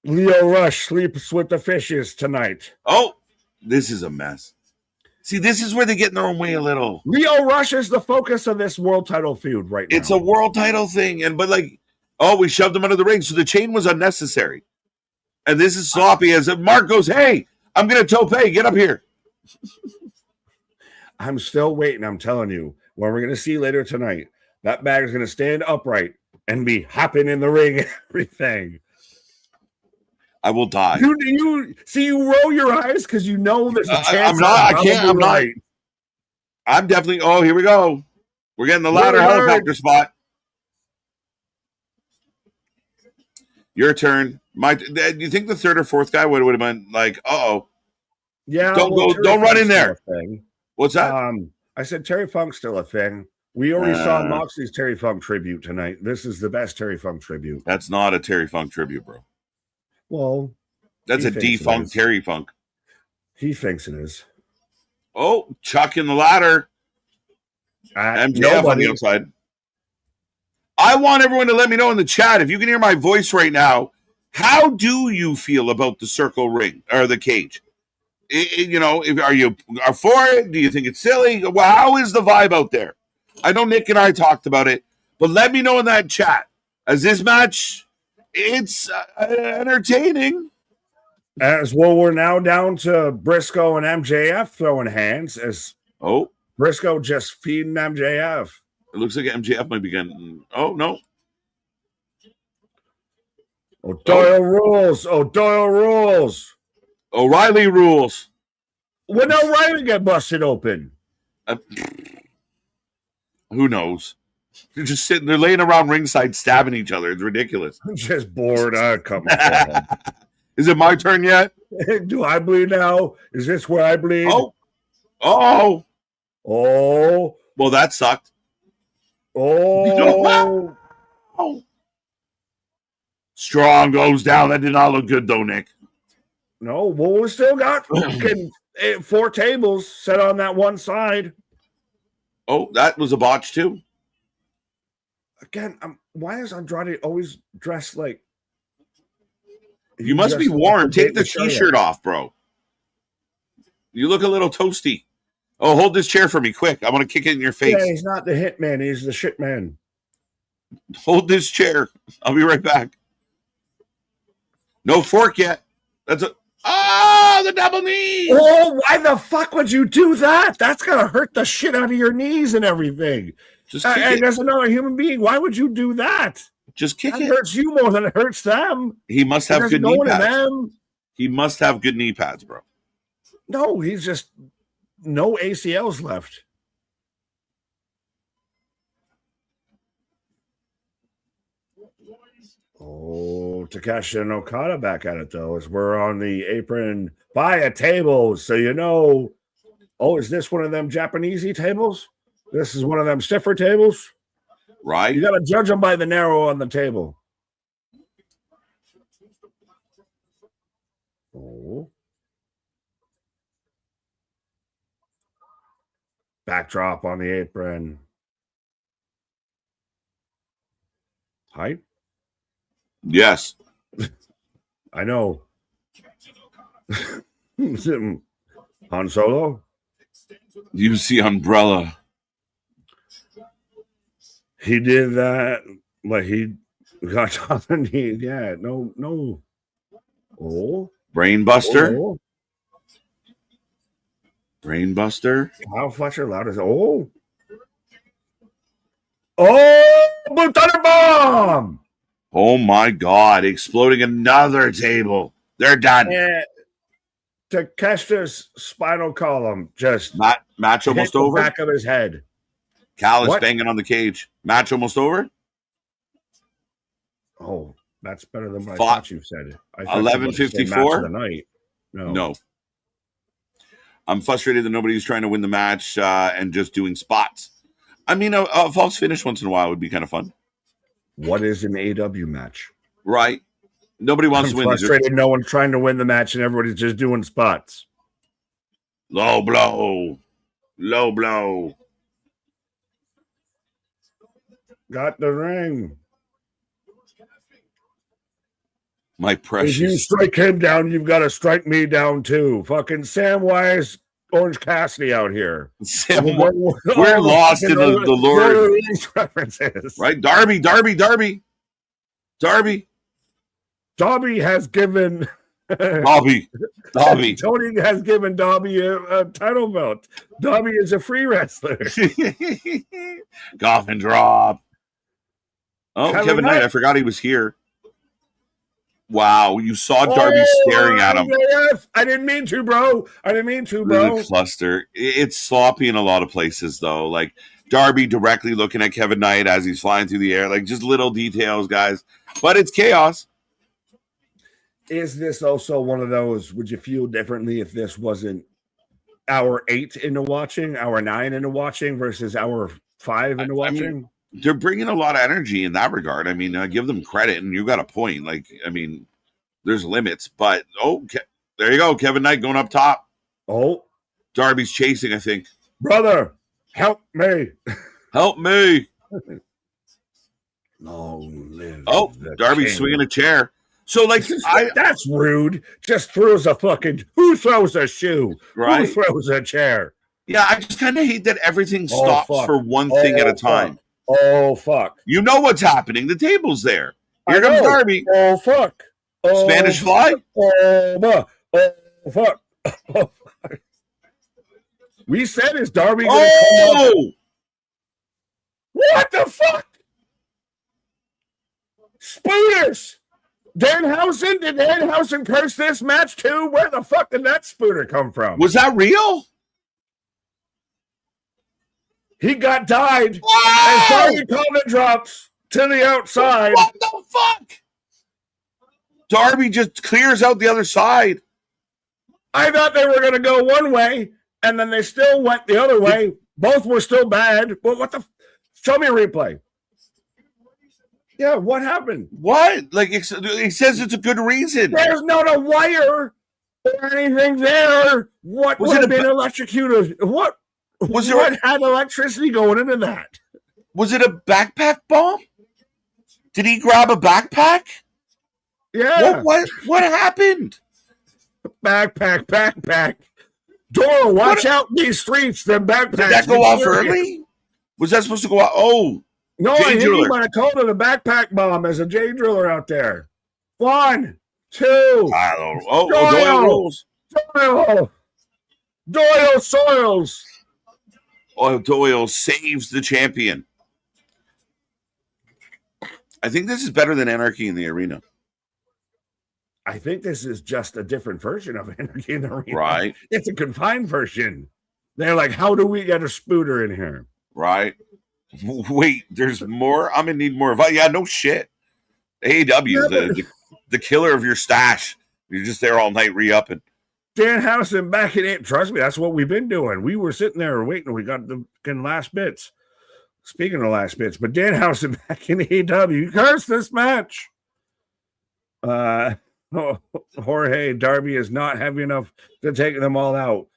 Leo Rush sleeps with the fishes tonight. Oh, this is a mess. See, this is where they get in their own way a little. Leo Rush is the focus of this world title feud right now. It's a world title thing, we shoved him under the ring, so the chain was unnecessary. And this is sloppy as Mark goes, hey, I'm going to tope, get up here. I'm still waiting, I'm telling you. What we're going to see later tonight, that bag is going to stand upright and be hopping in the ring and everything. I will die. You roll your eyes because you know there's a chance. I'm not. I'm definitely. Oh, here we go. We're getting the ladder helicopter spot. Your turn. Do you think the third or fourth guy would have been like, yeah, don't run in there. What's that? I said Terry Funk's still a thing. We already saw Moxley's Terry Funk tribute tonight. This is the best Terry Funk tribute. That's not a Terry Funk tribute, bro. Well, that's a defunct Terry Funk. He thinks it is. Oh, Chuck in the ladder. MJF on the outside. I want everyone to let me know in the chat, if you can hear my voice right now, how do you feel about the circle ring or the cage? Are you for it? Do you think it's silly? Well, how is the vibe out there? I know Nick and I talked about it, but let me know in that chat. As this match, it's entertaining. As well, we're now down to Briscoe and MJF throwing hands as Briscoe just feeding MJF. It looks like MJF might be getting. Oh, no. Doyle rules. Doyle rules. O'Reilly rules. When O'Reilly get busted open? Who knows? They're just sitting. They're laying around ringside stabbing each other. It's ridiculous. I'm just bored. Is it my turn yet? Do I bleed now? Is this where I bleed? Oh. Well, that sucked. Oh. Strong goes down. That did not look good, though, Nick. No, well, we still got 4 tables set on that one side. Oh, that was a botch, too. Again, why is Andrade always dressed like... You must be warm. Take the t-shirt off, bro. You look a little toasty. Oh, hold this chair for me, quick. I want to kick it in your face. Yeah, he's not the hit man. He's the shit man. Hold this chair. I'll be right back. No fork yet. That's the double knee. Oh, why the fuck would you do that? That's going to hurt the shit out of your knees and everything. Just kick it. As another human being, why would you do that? Just kick it. It hurts you more than it hurts them. He must have good knee pads. He must have good knee pads, bro. No, he's just no ACLs left. Oh, Takashi and Okada back at it, though, as we're on the apron by a table. So, is this one of them Japanesey tables? This is one of them stiffer tables? Right. You got to judge them by the narrow on the table. Oh. Backdrop on the apron. Hype? Yes. I know. Han Solo? You see Umbrella. He did that, but he got on the knee. Yeah, no. Oh. Brainbuster. Oh. Brainbuster. Kyle Fletcher loud as Thunder Bomb! Oh my God! Exploding another table. They're done. Takeshita's spinal column just match almost over. The back of his head. Callis banging on the cage. Match almost over. Oh, that's better than what I thought you said. 11:54 of the night. No. I'm frustrated that nobody's trying to win the match and just doing spots. I mean, a false finish once in a while would be kind of fun. What is an AEW match? Right. Nobody wants to win. Frustrated. No one's trying to win the match, and everybody's just doing spots. Low blow. Got the ring. My precious. If you strike him down, you've got to strike me down too. Fucking Samwise Orange Cassidy out here. We're lost in the Lord of the Rings references. Right? Darby. Darby has given Darby. Tony has given Darby a title belt. Darby is a free wrestler. Coffin drop. Oh, Kevin Knight. I forgot he was here. Wow, you saw Darby staring at him. Yes. I didn't mean to, bro. The cluster. It's sloppy in a lot of places, though. Like Darby directly looking at Kevin Knight as he's flying through the air. Like just little details, guys. But it's chaos. Is this also one of those, would you feel differently if this wasn't hour 8 into watching, hour 9 into watching versus hour 5 into watching? I mean, they're bringing a lot of energy in that regard. I mean, I give them credit, and you got a point. Like, I mean, there's limits, but there you go. Kevin Knight going up top. Oh, Darby's chasing, I think. Brother, help me. Help me. Long live. Oh, Darby's swinging a chair. So, like, that's rude. Just throws a fucking. Who throws a shoe? Right. Who throws a chair? Yeah, I just kind of hate that everything stops for one thing at a time. Oh, fuck. You know what's happening. The table's there. Here comes Darby. Oh, fuck. Spanish fly? Oh, fuck. Oh, fuck. We said, is Darby going to come up? What the fuck? Spooters! Danhausen? Did Danhausen curse this match too? Where the fuck did that spooter come from? Was that real? He got died. And Tony Coleman drops to the outside. What the fuck? Darby just clears out the other side. I thought they were going to go one way, and then they still went the other way. Both were still bad. But what the? Show me a replay. Yeah, what happened? What? Like, he says it's a good reason. There's not a wire or anything there. What would have been electrocuted? What had electricity going into that? Was it a backpack bomb? Did he grab a backpack? Yeah. What happened? Backpack. Doro, watch out in these streets. Them backpacks. Did that go off early? Was that supposed to go off? Oh. No, I think you might have called it a backpack bomb as a J driller out there. 1, 2. I don't know. Doyle rolls. Doyle soils. Oh, Doyle saves the champion. I think this is better than Anarchy in the Arena. I think this is just a different version of Anarchy in the Arena. Right. It's a confined version. They're like, how do we get a spooter in here? Right. Wait, there's more? I'm going to need more. Yeah, no shit. AEW, the killer of your stash. You're just there all night re-upping. Danhausen back in it. Trust me, that's what we've been doing. We were sitting there waiting. We got the last bits. Speaking of last bits, but Danhausen back in AEW. Curse this match. Jorge, Darby is not heavy enough to take them all out.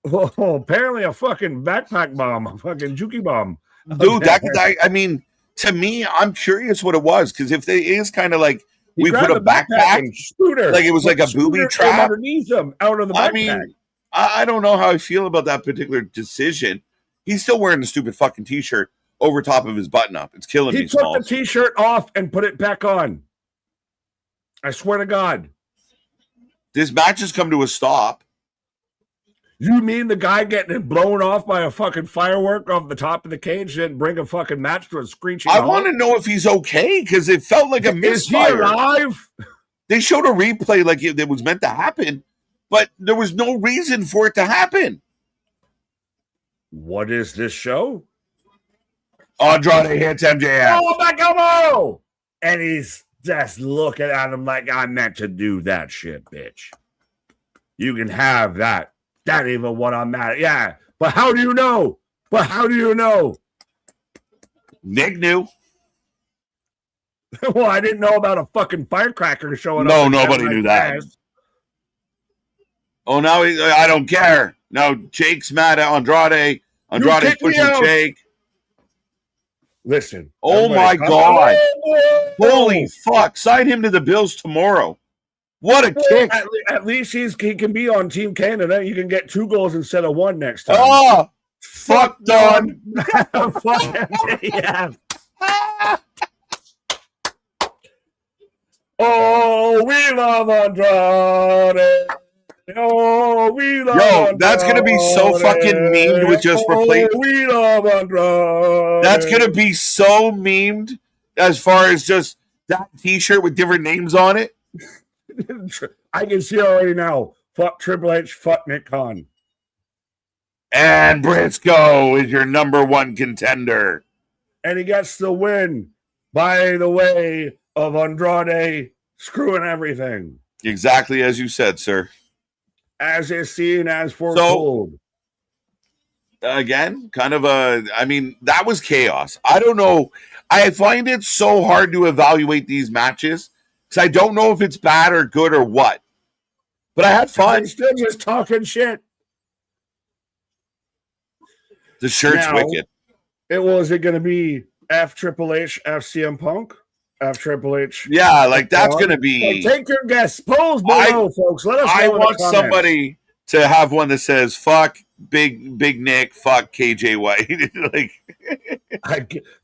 Oh, apparently a fucking backpack bomb, a fucking juki bomb. Dude, I mean, to me, I'm curious what it was, because if it is kind of like we put a backpack, scooter, like it was like a booby trap underneath them out of the backpack. I mean, I don't know how I feel about that particular decision. He's still wearing the stupid fucking t-shirt over top of his button up. It's killing me. He took the t-shirt off and put it back on. I swear to God. This match has come to a stop. You mean the guy getting blown off by a fucking firework off the top of the cage didn't bring a fucking match to a screeching halt? I want to know if he's okay, because it felt like a misfire. Is he alive? They showed a replay like it was meant to happen, but there was no reason for it to happen. What is this show? Andrade hits MJF. Oh, Macamo! And he's just looking at him like, I meant to do that shit, bitch. You can have that. That ain't even what I'm at. Yeah, but how do you know? Nick knew. Well, I didn't know about a fucking firecracker showing up. No, nobody knew that. Oh, now I don't care. Now Jake's mad at Andrade. Andrade's pushing Jake. Listen. Oh, my God. Holy fuck. Sign him to the Bills tomorrow. What a kick. At least he can be on Team Canada. You can get 2 goals instead of 1 next time. Oh, fuck Don. Fuck MJF. Oh, we love Andrade. Oh, we love Andrade. That's going to be so fucking memed with just replacing. Oh, we love Andrade. That's going to be so memed as far as just that t-shirt with different names on it. I can see already now. Fuck Triple H, fuck Nick Khan. And Briscoe is your number 1 contender. And he gets the win by the way of Andrade screwing everything. Exactly as you said, sir. As is seen, as foretold. Again, that was chaos. I don't know. I find it so hard to evaluate these matches because I don't know if it's bad or good or what. But I had fun. I'm still just talking shit. The shirt's wicked. Is it going to be F Triple H, F CM Punk, F Triple H? Yeah, like that's going to be. Take your guess. Polls below, folks. Let us know. I want somebody to have one that says "fuck Big Nick," "fuck KJ White."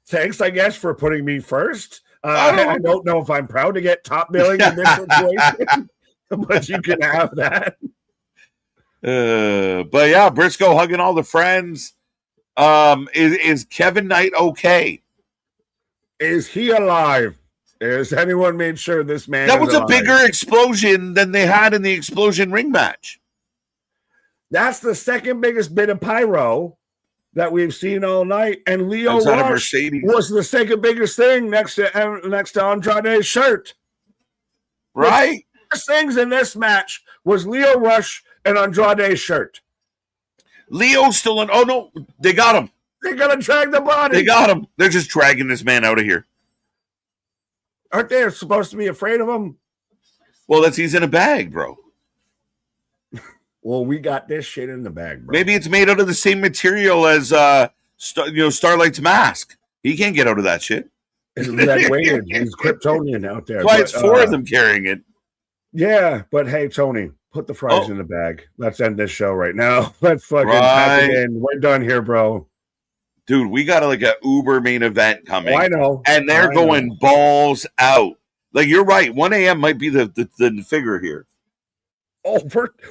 Thanks, I guess, for putting me first. I don't know if I'm proud to get top billing in this situation, but you can have that. But yeah, Briscoe hugging all the friends. Is Kevin Knight okay? Is he alive? Has anyone made sure this man That was alive? a bigger explosion than they had in the Explosion ring match. That's the second biggest bit of pyro that we've seen all night. And Leo Rush was the second biggest thing next to Andrade's shirt. Right? The first things in this match was Leo Rush and Andrade's shirt. Leo's still in. Oh, no. They got him. They're going to drag the body. They got him. They're just dragging this man out of here. Aren't they supposed to be afraid of him? Well, he's in a bag, bro. Well, we got this shit in the bag, bro. Maybe it's made out of the same material as Starlight's mask. He can't get out of that shit. He's Kryptonian out there. That's why it's 4 of them carrying it. Yeah, but hey, Tony, put the fries in the bag. Let's end this show right now. Let's fucking pack it in. We're done here, bro. Dude, we got a Uber main event coming. I know. And they're going balls out. Like, you're right. 1 a.m. might be the figure here. Oh,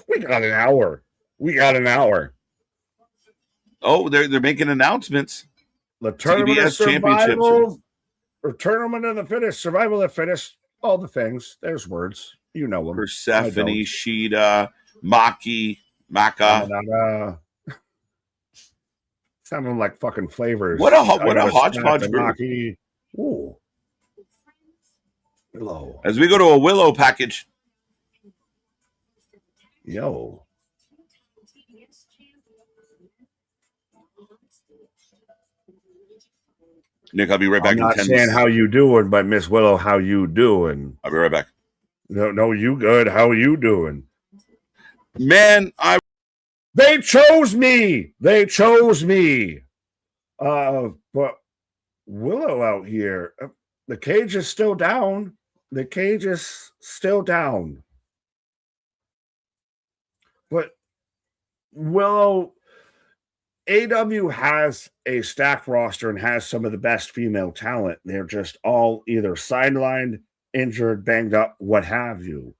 we got an hour. Oh, they're making announcements. The tournament TBS of survival, or tournament of the fittest, survival of the fittest, all the things. There's words. You know them. Persephone, Sheeta, Maki, Maka. Sounding like fucking flavors. What a hodgepodge group. Ooh. Willow. As we go to a Willow package. Yo. Nick, I'll be right back. I'm not saying how you doing, but Miss Willow, how you doing? I'll be right back. No, you good. How you doing? Man, They chose me. But Willow out here, the cage is still down. But Willow, AEW has a stacked roster and has some of the best female talent. They're just all either sidelined, injured, banged up, what have you.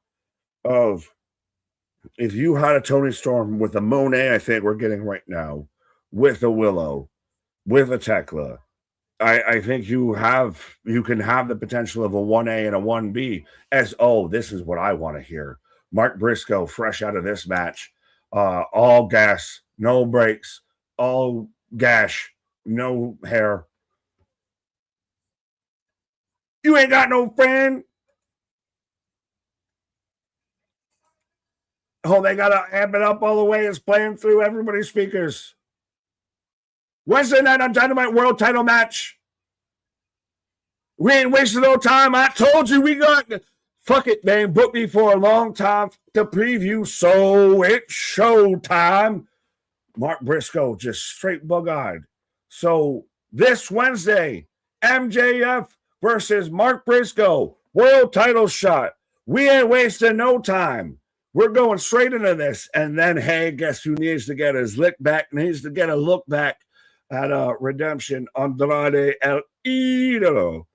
If you had a Tony Storm with a Monet, I think we're getting right now, with a Willow, with a Tekla, I think you can have the potential of a 1A and a 1B as, this is what I want to hear. Mark Briscoe, fresh out of this match, all gas, no brakes, all gash, no hair. You ain't got no friend. Oh, they got to amp it up all the way. It's playing through everybody's speakers. Wednesday night on Dynamite World Title match. We ain't wasting no time. I told you we got... Fuck it, man. Booked me for a long time to preview, so it's showtime. Mark Briscoe, just straight bug-eyed. So this Wednesday, MJF versus Mark Briscoe, world title shot. We ain't wasting no time. We're going straight into this. And then, hey, guess who needs to get his lick back? Needs to get a look back at Redemption. Andrade El Idolo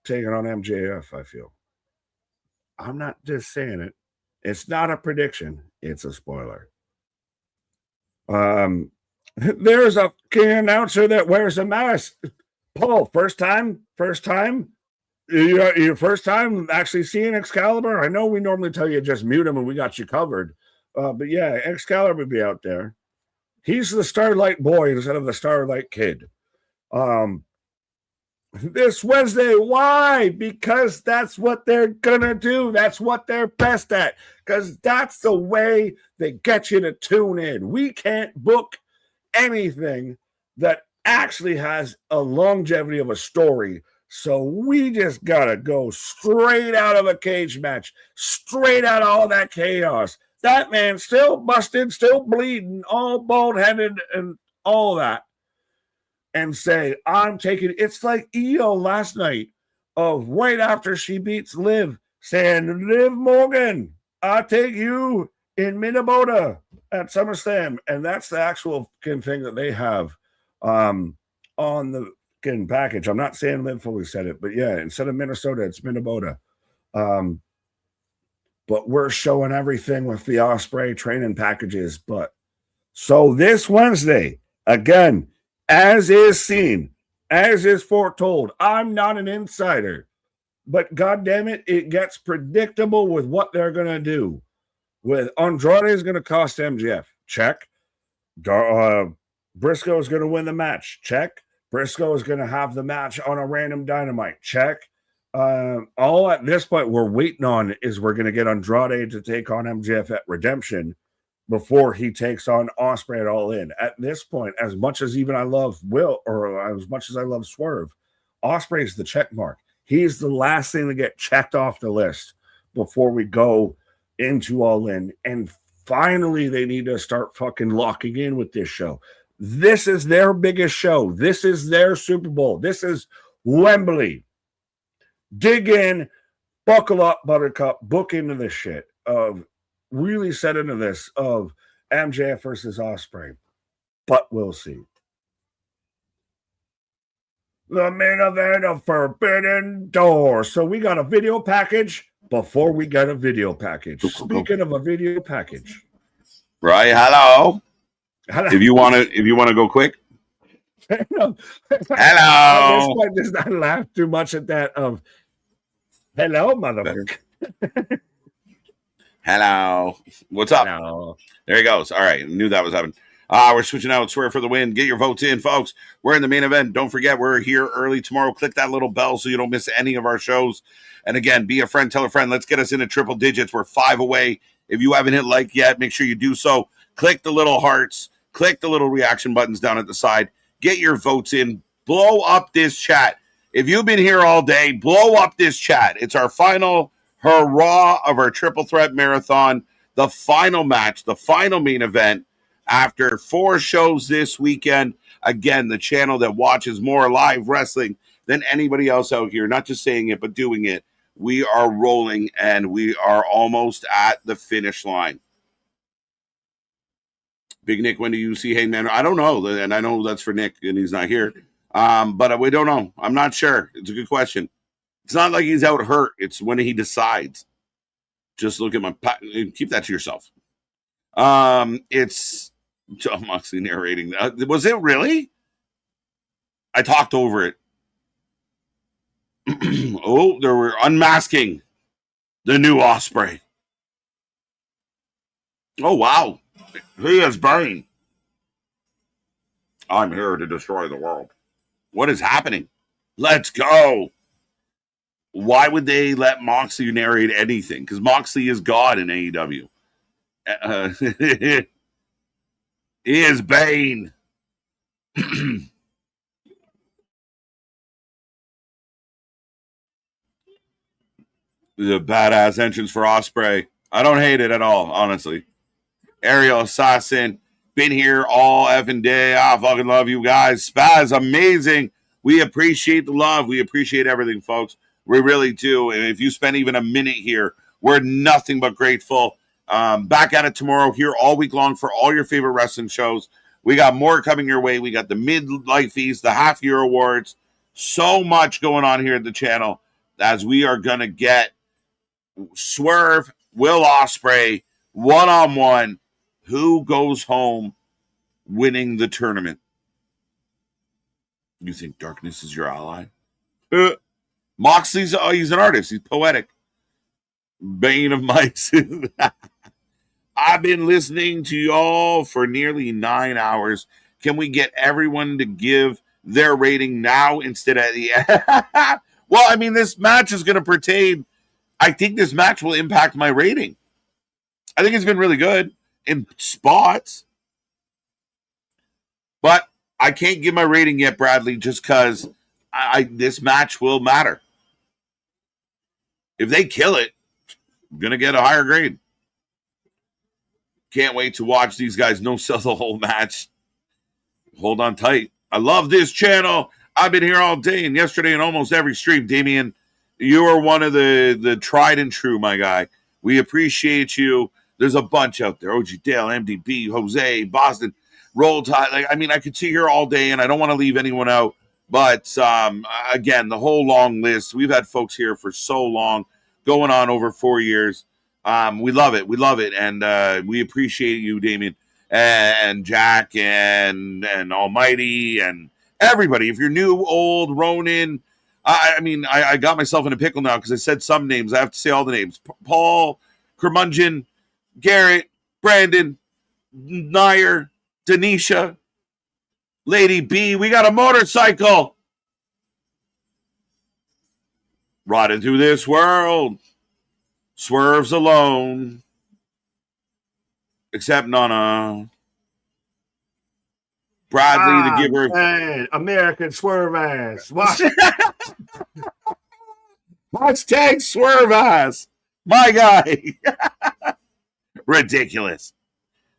taking on MJF, I feel. I'm not just saying it. It's not a prediction. It's a spoiler. There's a announcer that wears a mask. Paul, first time? Your first time actually seeing Excalibur? I know we normally tell you just mute him and we got you covered. But yeah, Excalibur would be out there. He's the Starlight Boy instead of the Starlight Kid. This Wednesday, why? Because that's what they're gonna do. That's what they're best at. Because that's the way they get you to tune in. We can't book anything that actually has a longevity of a story. So we just gotta go straight out of a cage match, straight out of all that chaos. That man still busted, still bleeding, all bald-headed and all that. And say, I'm taking, it's like Io last night of right after she beats Liv, saying, Liv Morgan, I'll take you in Minnesota at SummerSlam. And that's the actual thing that they have on the package. I'm not saying Liv fully said it, but yeah, instead of Minnesota, it's Minnesota. But we're showing everything with the Ospreay training packages. But so this Wednesday, again, as is seen, as is foretold, I'm not an insider, but God damn it, it gets predictable with what they're going to do. With Andrade is going to cost MJF. Check. Briscoe is going to win the match. Check. Briscoe is going to have the match on a random Dynamite. Check. All at this point we're waiting on is we're going to get Andrade to take on MJF at Redemption before he takes on Ospreay at All In. At this point, as much as even I love Will, or as much as I love Swerve, Ospreay is the check mark. He's the last thing to get checked off the list before we go into All In. And finally, they need to start fucking locking in with this show. This is their biggest show. This is their Super Bowl. This is Wembley. Dig in, buckle up, Buttercup, book into this shit of really set into this of MJF versus Ospreay. But we'll see. The main event of Forbidden Door. So we got a video package before we get a video package. Speaking of a video package. Right, hello. If you want to go quick. Hello. Hello. This one does not laugh too much at that of hello, motherfucker. Hello. What's up? Hello. There he goes. All right. Knew that was happening. We're switching out. Swear for the win. Get your votes in, folks. We're in the main event. Don't forget, we're here early tomorrow. Click that little bell so you don't miss any of our shows. And again, be a friend, tell a friend. Let's get us into triple digits. We're 5 away. If you haven't hit like yet, make sure you do so. Click the little hearts. Click the little reaction buttons down at the side. Get your votes in. Blow up this chat. If you've been here all day, blow up this chat. It's our final hurrah of our triple threat marathon, the final match, the final main event after 4 shows this weekend. Again, the channel that watches more live wrestling than anybody else out here. Not just saying it, but doing it. We are rolling, and we are almost at the finish line. Big Nick, when do you see Hangman? I don't know, and I know that's for Nick, and he's not here. But we don't know. I'm not sure. It's a good question. It's not like he's out hurt. It's when he decides. Just look at my... Keep that to yourself. It's John Moxley narrating. Was it really? I talked over it. Oh, they were unmasking the new Ospreay. Oh, wow. He is Bane. I'm here to destroy the world. What is happening? Let's go. Why would they let Moxley narrate anything? Because Moxley is God in AEW. He is Bane. The badass entrance for Ospreay. I don't hate it at all, honestly. Aerial Assassin. Been here all effing day. I fucking love you guys. Spaz, amazing. We appreciate the love. We appreciate everything, folks. We really do. And if you spend even a minute here, We're nothing but grateful. Back at it tomorrow, here all week long for all your favorite wrestling shows. We got more coming your way. We got the midlife-ies, the half-year awards. So much going on here at the channel as we are going to get Swerve, Will Ospreay, one-on-one. Who goes home winning the tournament? You think darkness is your ally? Moxley's he's an artist. He's poetic. Bane of my sin. I've been listening to y'all for nearly 9 hours. Can we get everyone to give their rating now instead of the end? Well, I mean, this match is going to pertain. I think this match will impact my rating. I think it's been really good in spots. But I can't give my rating yet, Bradley, just because this match will matter. If they kill it, I'm going to get a higher grade. Can't wait to watch these guys no-sell the whole match. Hold on tight. I love this channel. I've been here all day and yesterday and almost every stream. Damien, you are one of the tried and true, my guy. We appreciate you. There's a bunch out there. OG Dale, MDB, Jose, Boston, Roll Tide. Like, I mean, I could sit here all day and I don't want to leave anyone out. But again, the whole long list. We've had folks here for so long, going on over 4 years. We love it. We love it. And we appreciate you, Damien, and Jack, and Almighty, and everybody. If you're new, old, Ronan, I mean, I got myself in a pickle now because I said some names. I have to say all the names. Paul, Curmudgeon, Garrett, Brandon, Nair, Denisha, Lady B. We got a motorcycle. Riding through this world. Swerves alone. Except Nana. Bradley, the giver. Man, American Swerve ass. Hashtag Swerve ass. My guy. Ridiculous.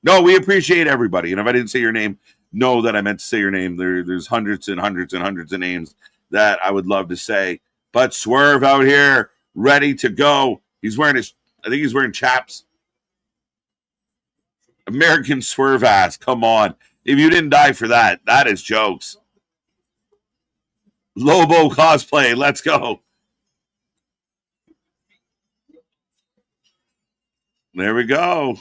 No, we appreciate everybody. And if I didn't say your name, know that I meant to say your name. There's hundreds and hundreds and hundreds of names that I would love to say. But Swerve out here, ready to go. He's wearing I think he's wearing chaps. American Swerve ass. Come on. If you didn't die for that, that is jokes. Lobo cosplay. Let's go. There we go.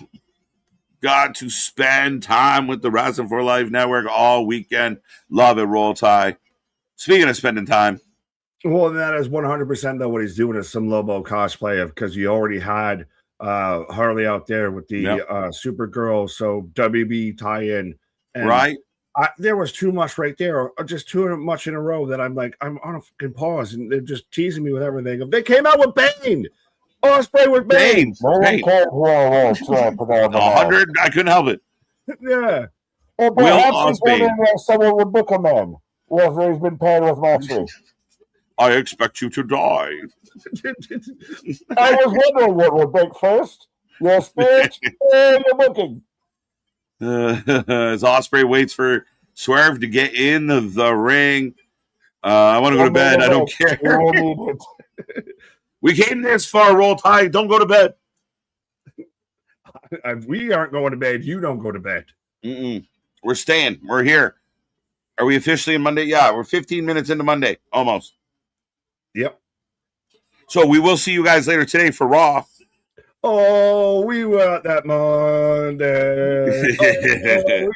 Got to spend time with the Wrestling for Life Network all weekend. Love it, Roll Tide. Speaking of spending time. Well, that is 100% though what he's doing is some Lobo cosplay because you already had Harley out there with the Supergirl, so WB tie-in. And right? There was too much right there, or just too much in a row that I'm like, I'm on a fucking pause, and they're just teasing me with everything. They came out with Bane. Ospreay with Bane. 100. I couldn't help it. Yeah. Or perhaps someone would book a man after he's been paired with Moxley. I expect you to die. I was wondering what would break first. Your spirit or your booking. As Ospreay waits for Swerve to get in the ring. I want to go to bed. I don't care. We came this far, Roll Tide. Don't go to bed. We aren't going to bed. You don't go to bed. We're staying. We're here. Are we officially in Monday? Yeah, we're 15 minutes into Monday. Almost. Yep. So we will see you guys later today for Raw. Oh, we got that Monday.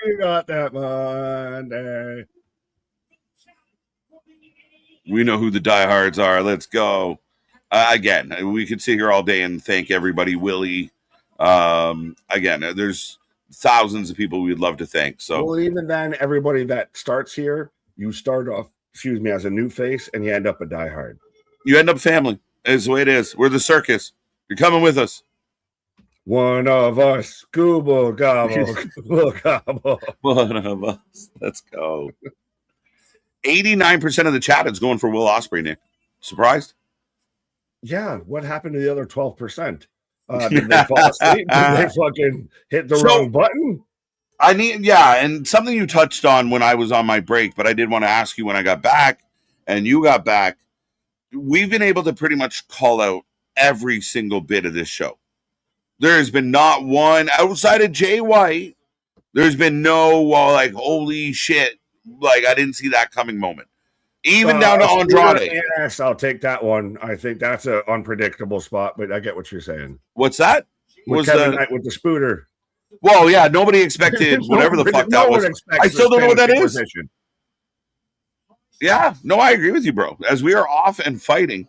We got that Monday. We know who the diehards are. Let's go. Again, we could sit here all day and thank everybody. Willie. Again, there's thousands of people we'd love to thank. So, well, even then, everybody that starts here, you start off, as a new face, and you end up a diehard. You end up family. It's the way it is. We're the circus. You're coming with us. One of us. Google gobble. Google gobble. One of us. Let's go. 89% of the chat is going for Will Ospreay, Nick. Surprised? Yeah. What happened to the other 12%? Did they fall asleep? Did they fucking hit the wrong button? And something you touched on when I was on my break, but I did want to ask you when I got back and you got back. We've been able to pretty much call out every single bit of this show. There has been not one outside of Jay White. There's been no like holy shit, like I didn't see that coming moment. Even down to Andrade. Yes, I'll take that one. I think that's an unpredictable spot, but I get what you're saying. What's that? With Kevin Knight with the spooter. Well, yeah, nobody expected whatever the fuck that was. I still don't know what that is. Position. Yeah, no, I agree with you, bro. As we are off and fighting.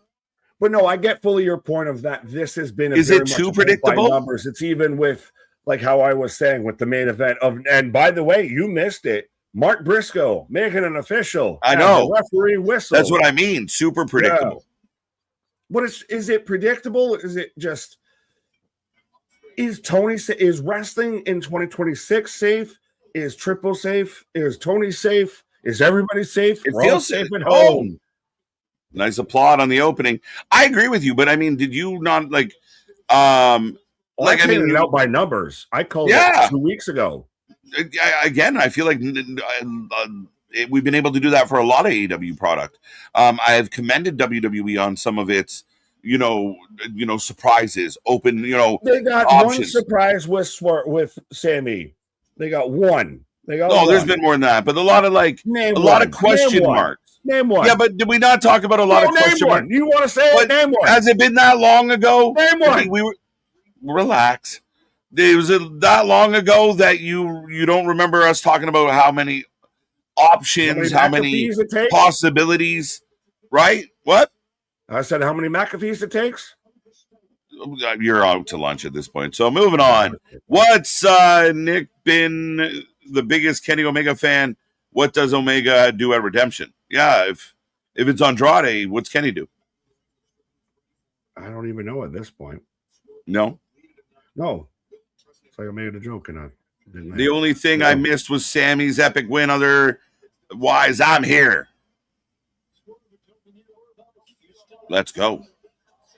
But no, I get fully your point of that. This has been is it too predictable? Numbers. It's even with like how I was saying with the main event of, and by the way, you missed it. Mark Briscoe making an official. I know. Referee whistle. That's what I mean. Super predictable. Yeah. But is it predictable? Is it just is wrestling in 2026 safe? Is Triple safe? Is Tony safe? Is everybody safe? It feels safe at home. Nice applaud on the opening. I agree with you, but I mean, did you not like? I mean, it out by numbers. I called it 2 weeks ago. Again, I feel like we've been able to do that for a lot of AEW product. I have commended WWE on some of its, surprises. Open, they got options. One surprise with Sammy. They got one. There's been more than that, but a lot of lot of question marks. Name one. Yeah, but did we not talk about a lot of question marks? You want to say it? Name one. Has it been that long ago? Name one. We were relax. It was that long ago that you don't remember us talking about how many options, how many possibilities, right? What? I said how many McAfees it takes. You're out to lunch at this point. So moving on. What's Nick been the biggest Kenny Omega fan? What does Omega do at Redemption? Yeah, if it's Andrade, what's Kenny do? I don't even know at this point. No. It's like I made a joke and the only thing I missed was Sammy's epic win. Otherwise, I'm here. Let's go.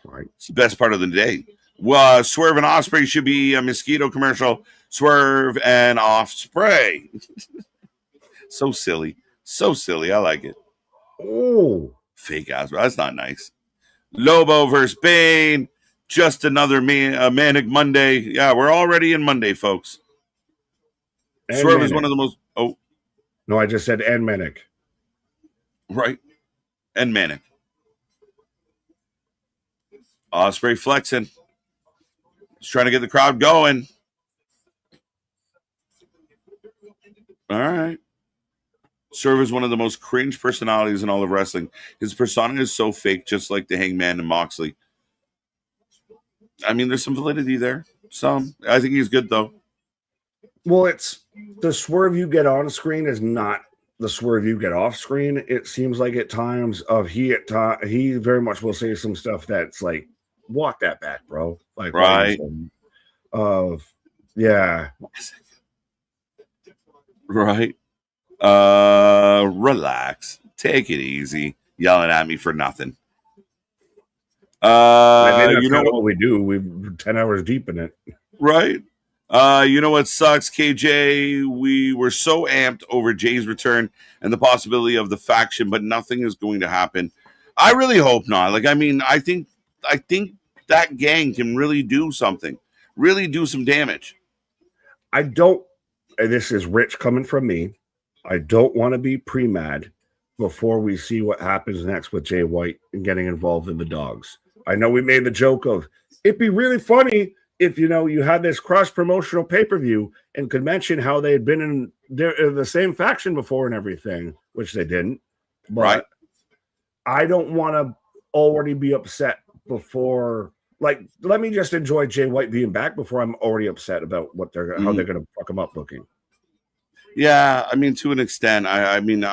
Right. It's the best part of the day. Well, Swerve and Osprey should be a mosquito commercial. Swerve and Osprey. So silly. I like it. Oh, fake ass. That's not nice. Lobo versus Bane. Just another manic Monday. Yeah, we're already in Monday, folks. And Swerve manic. is one of the most. Oh, no, I just said and manic. Right, and manic. Osprey flexing. He's trying to get the crowd going. All right. Swerve is one of the most cringe personalities in all of wrestling. His persona is so fake, just like the Hangman and Moxley. I mean, there's some validity there. Some. I think he's good, though. Well, it's the Swerve you get on screen is not the Swerve you get off screen. It seems like at times he very much will say some stuff that's like, walk that back, bro. Like, right. Yeah. Right. Relax. Take it easy. Yelling at me for nothing. You know what we do? We're 10 hours deep in it. Right. You know what sucks, KJ? We were so amped over Jay's return and the possibility of the faction, but nothing is going to happen. I really hope not. Like, I mean, I think that gang can really do something, really do some damage. This is Rich coming from me. I don't want to be pre-mad before we see what happens next with Jay White and getting involved in the dogs. I know we made the joke of it'd be really funny if you had this cross-promotional pay-per-view and could mention how they had been in the same faction before and everything, which they didn't. But right. I don't want to already be upset before. Like, let me just enjoy Jay White being back before I'm already upset about how they're going to fuck him up booking. Yeah, I mean, to an extent. I mean,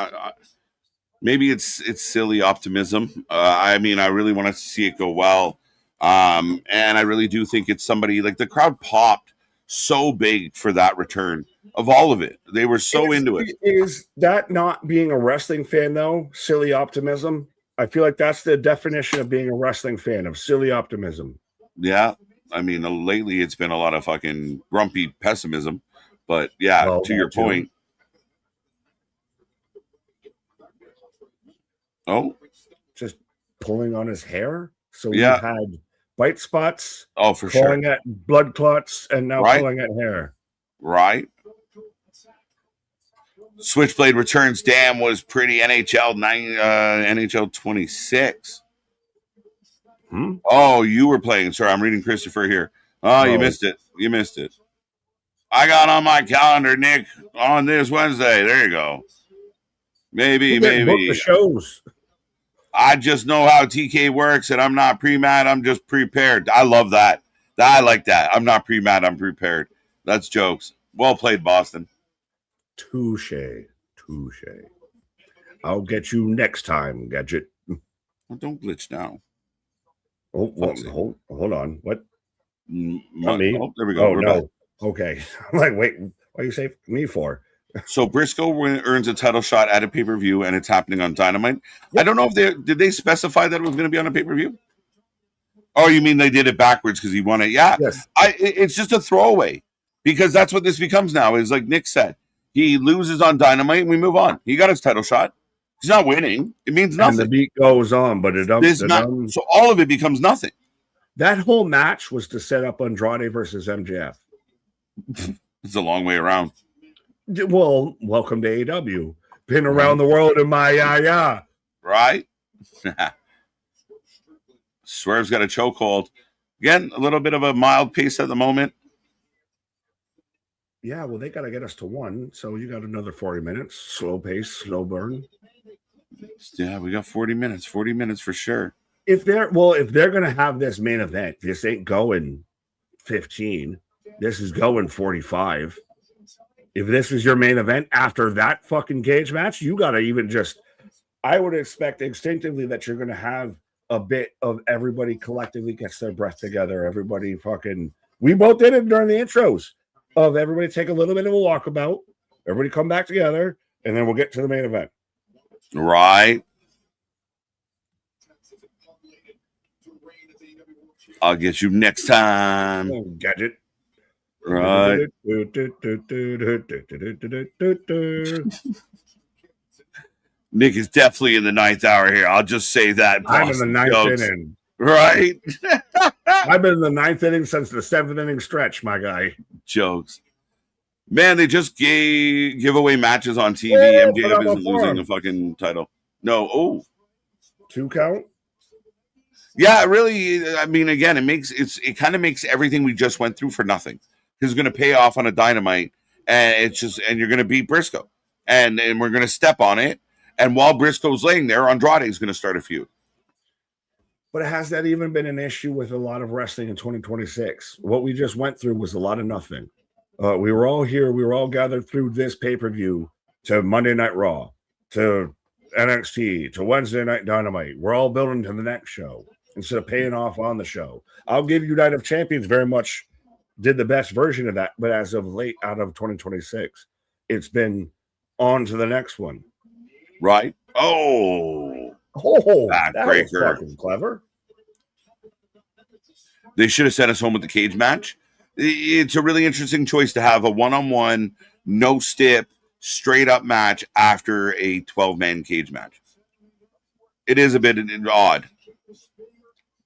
maybe it's silly optimism. I mean, I really want to see it go well. And I really do think it's somebody like the crowd popped so big for that return of all of it. They were so into it. Is that not being a wrestling fan, though? Silly optimism? I feel like that's the definition of being a wrestling fan, of silly optimism. Yeah. I mean, lately it's been a lot of fucking grumpy pessimism. But yeah, to your point. Just pulling on his hair. So yeah. we had bite spots, Oh, for sure. clawing at blood clots, and now Right. pulling at hair. Right. Switchblade Returns. Damn, was pretty. NHL 26. Oh, you were playing. Sorry, I'm reading Christopher here. Oh, you missed it. You missed it. I got on my calendar, Nick, on this Wednesday. There you go. Maybe. Book the shows. I just know how TK works, and I'm not pre-mad. I'm just prepared. I love that. I like that. I'm not pre-mad. I'm prepared. That's jokes. Well played, Boston. Touche. I'll get you next time, Gadget. Well, don't glitch now. Oh, hold on. What? Not me? Oh, there we go. Oh, We're no. back. Okay. I'm like, wait, what do you say me for? So Briscoe earns a title shot at a pay-per-view, and it's happening on Dynamite. Yep. I don't know if did they specify that it was going to be on a pay-per-view? Oh, you mean they did it backwards because he won it? Yeah. Yes. It's just a throwaway because that's what this becomes now. Is like Nick said, he loses on Dynamite, and we move on. He got his title shot. He's not winning. It means nothing. And the beat goes on, but so all of it becomes nothing. That whole match was to set up Andrade versus MJF. It's a long way around. Well, welcome to AEW. Been around the world in my yaya. Right? Swerve's got a chokehold. Again, a little bit of a mild pace at the moment. Yeah, well, they got to get us to 1, so you got another 40 minutes. Slow pace, slow burn. Yeah, we got 40 minutes. 40 minutes for sure. If they're going to have this main event, this ain't going 15. This is going 45. If this is your main event after that fucking cage match, you got to even just, I would expect instinctively that you're going to have a bit of everybody collectively gets their breath together. Everybody fucking, we both did it during the intros of everybody take a little bit of a walkabout, everybody come back together, and then we'll get to the main event. Right. I'll get you next time. Oh, Gadget. Right. Nick is definitely in the 9th hour here. I'll just say that. I'm in the 9th inning. Right. I've been in the 9th inning since the 7th inning stretch, my guy. Jokes. Man, they just give away matches on TV. MJF isn't losing a fucking title. No. Oh. 2 count? Yeah, really. I mean, again, it kind of makes everything we just went through for nothing. It's going to pay off on a Dynamite, and you're going to beat Briscoe, and we're going to step on it. And while Briscoe's laying there, Andrade's going to start a feud. But has that even been an issue with a lot of wrestling in 2026? What we just went through was a lot of nothing. We were all here. We were all gathered through this pay-per-view to Monday Night Raw, to NXT, to Wednesday Night Dynamite. We're all building to the next show instead of paying off on the show. I'll give you Night of Champions very much did the best version of that, but as of late, out of 2026, it's been on to the next one. Right? Oh, that was fucking clever. They should have sent us home with the cage match. It's a really interesting choice to have a one-on-one, no stip, straight up match after a 12-man cage match. It is a bit odd.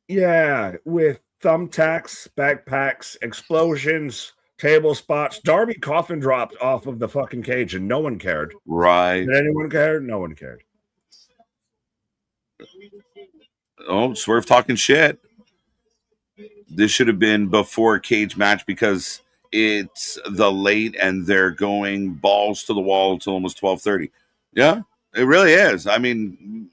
Yeah, with thumbtacks, backpacks, explosions, table spots. Darby coffin dropped off of the fucking cage and no one cared. Right. Did anyone care? No one cared. Oh, Swerve talking shit. This should have been before a cage match because it's the late and they're going balls to the wall until almost 12:30. Yeah, it really is. I mean,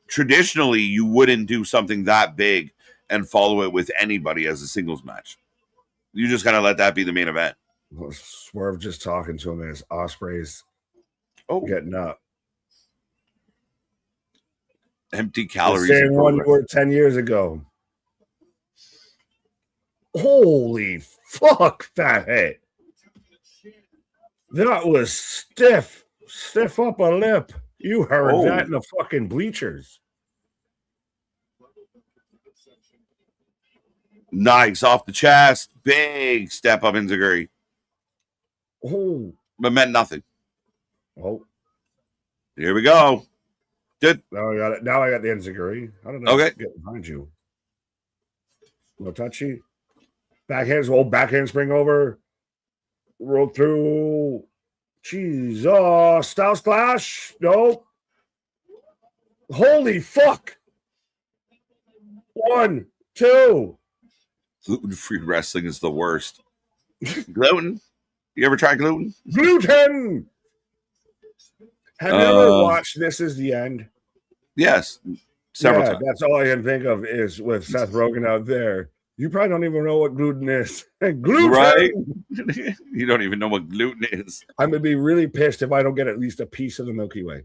traditionally, you wouldn't do something that big and follow it with anybody as a singles match. You just gotta let that be the main event. Swerve just talking to him as Ospreay's getting up. Empty calories. The same one you were 10 years ago. Holy fuck, that hit. That was stiff upper lip. You heard that in the fucking bleachers. Nice off the chest. Big step up in Zaguri. Oh. But meant nothing. Oh. Here we go. Good. Now I got it. Now I got the Enziguri. How did I get behind you? No touchy. Backhand spring over. Roll through. Jesus. Styles Clash. Nope. Holy fuck. 1, 2. Gluten-free wrestling is the worst. Gluten? You ever tried gluten? Gluten. Have you ever watched This Is the End? Yes. Several times. That's all I can think of is with Seth Rogen out there. You probably don't even know what gluten is. Gluten! Right? You don't even know what gluten is. I'm going to be really pissed if I don't get at least a piece of the Milky Way.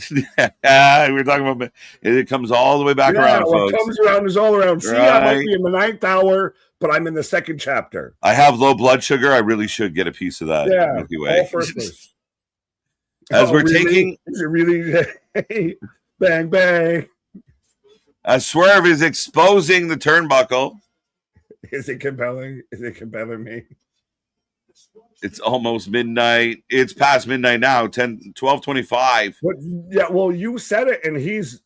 We're talking about it comes all the way back around, folks. What comes around is all around. See, I might be in the 9th hour, but I'm in the 2nd chapter. I have low blood sugar. I really should get a piece of that Milky Way. All first. As we're taking... Is it really... bang, bang. As Swerve is exposing the turnbuckle. Is it compelling? Is it compelling me? It's almost midnight. It's past midnight now, 12:25. Yeah, well, you said it, and he's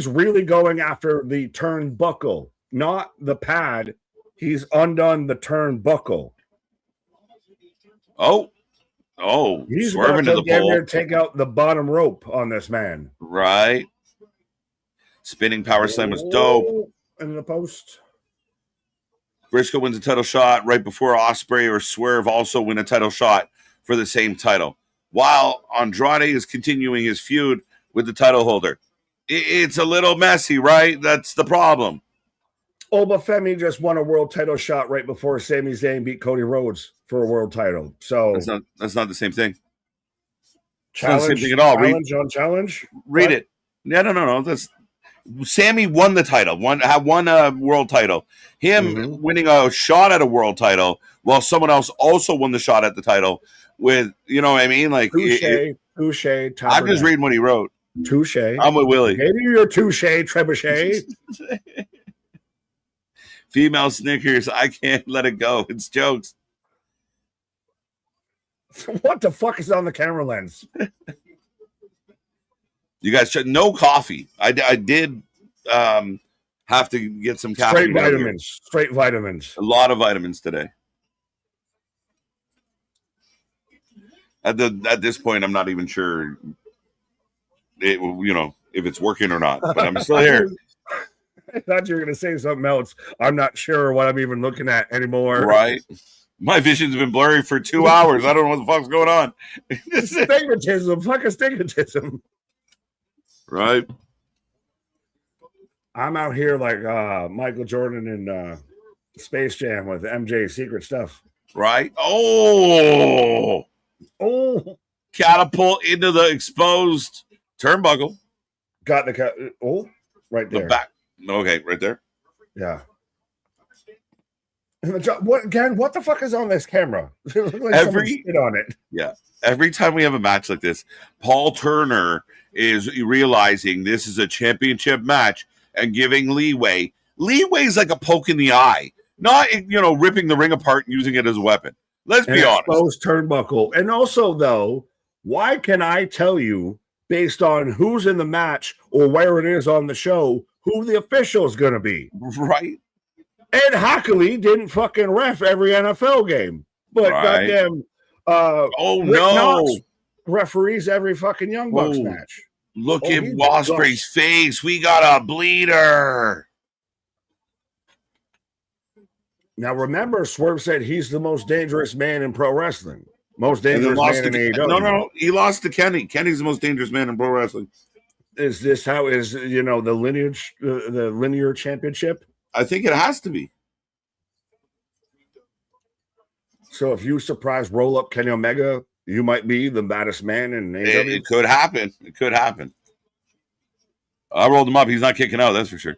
really going after the turnbuckle, not the pad. He's undone the turnbuckle. Oh, he's swerving to the pole. Take out the bottom rope on this man. Right. Spinning power slam was dope. In the post. Briscoe wins a title shot right before Ospreay or Swerve also win a title shot for the same title, while Andrade is continuing his feud with the title holder. It's a little messy, right? That's the problem. But Femi just won a world title shot right before Sami Zayn beat Cody Rhodes for a world title. So that's not the same thing. Challenge, it's not the same thing at all. Challenge. Read it. Yeah, no. That's Sammy won the title. Won a world title. Him winning a shot at a world title, while someone else also won the shot at the title. With you know what I mean? Like touche. I'm just reading what he wrote. Touche. I'm with Willie. Maybe you're touche, trebuchet. Female Snickers. I can't let it go. It's jokes. What the fuck is on the camera lens? You guys should no coffee. I did have to get some caffeine. Straight vitamins. A lot of vitamins today. At this point, I'm not even sure if it's working or not, but I'm still here. I thought you were going to say something else. I'm not sure what I'm even looking at anymore. Right. My vision's been blurry for 2 hours. I don't know what the fuck's going on. Stigmatism. Fucking stigmatism. Right. I'm out here like Michael Jordan in Space Jam with MJ Secret Stuff. Right. Oh. Catapult into the exposed turnbuckle. Got the right there. The back. Okay, right there. Yeah. What the fuck is on this camera? It like every on it. Yeah. Every time we have a match like this, Paul Turner is realizing this is a championship match and giving leeway. Leeway is like a poke in the eye, not ripping the ring apart and using it as a weapon. Let's be honest. Exposed turnbuckle. And also, though, why can I tell you, based on who's in the match or where it is on the show, who the official is going to be? Right. Ed Hockley didn't fucking ref every NFL game, but goddamn, Rick Knox referees every fucking Young Bucks match. Look at Ospreay's face. We got a bleeder. Now remember, Swerve said he's the most dangerous man in pro wrestling. Most dangerous man in AEW. No, he lost to Kenny. Kenny's the most dangerous man in pro wrestling. Is this how is the linear championship? I think it has to be. So if you surprise roll up Kenny Omega, you might be the baddest man in AEW. It could happen. It could happen. I rolled him up. He's not kicking out. That's for sure.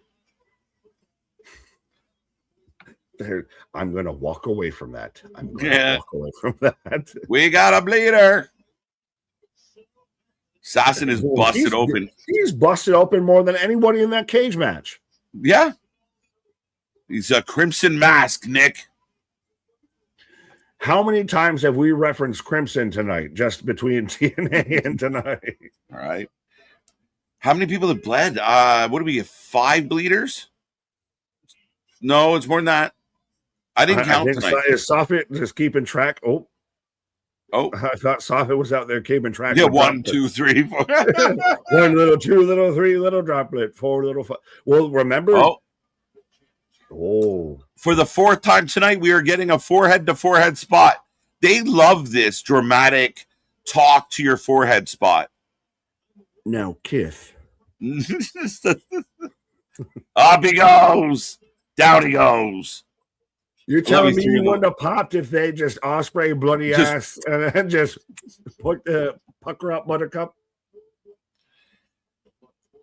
I'm going to walk away from that. Walk away from that. We got a bleeder. Assassin is busted open. He's busted open more than anybody in that cage match. Yeah. He's a Crimson Mask, Nick. How many times have we referenced Crimson tonight, just between TNA and tonight? All right. How many people have bled? What do we get? 5 bleeders? No, it's more than that. I didn't count think tonight. is Soffit just keeping track? Oh, I thought Soffit was out there keeping track. Yeah, 1, 2, 3, 4. 1 little, 2 little, 3 little droplet, 4 little. Well, remember. For the 4th time tonight, we are getting a forehead-to-forehead spot. They love this dramatic talk to your forehead spot. Now kiss. Up he goes. Down he goes. You're telling me you wouldn't have popped if they just Osprey bloody ass and then just put the pucker up Buttercup?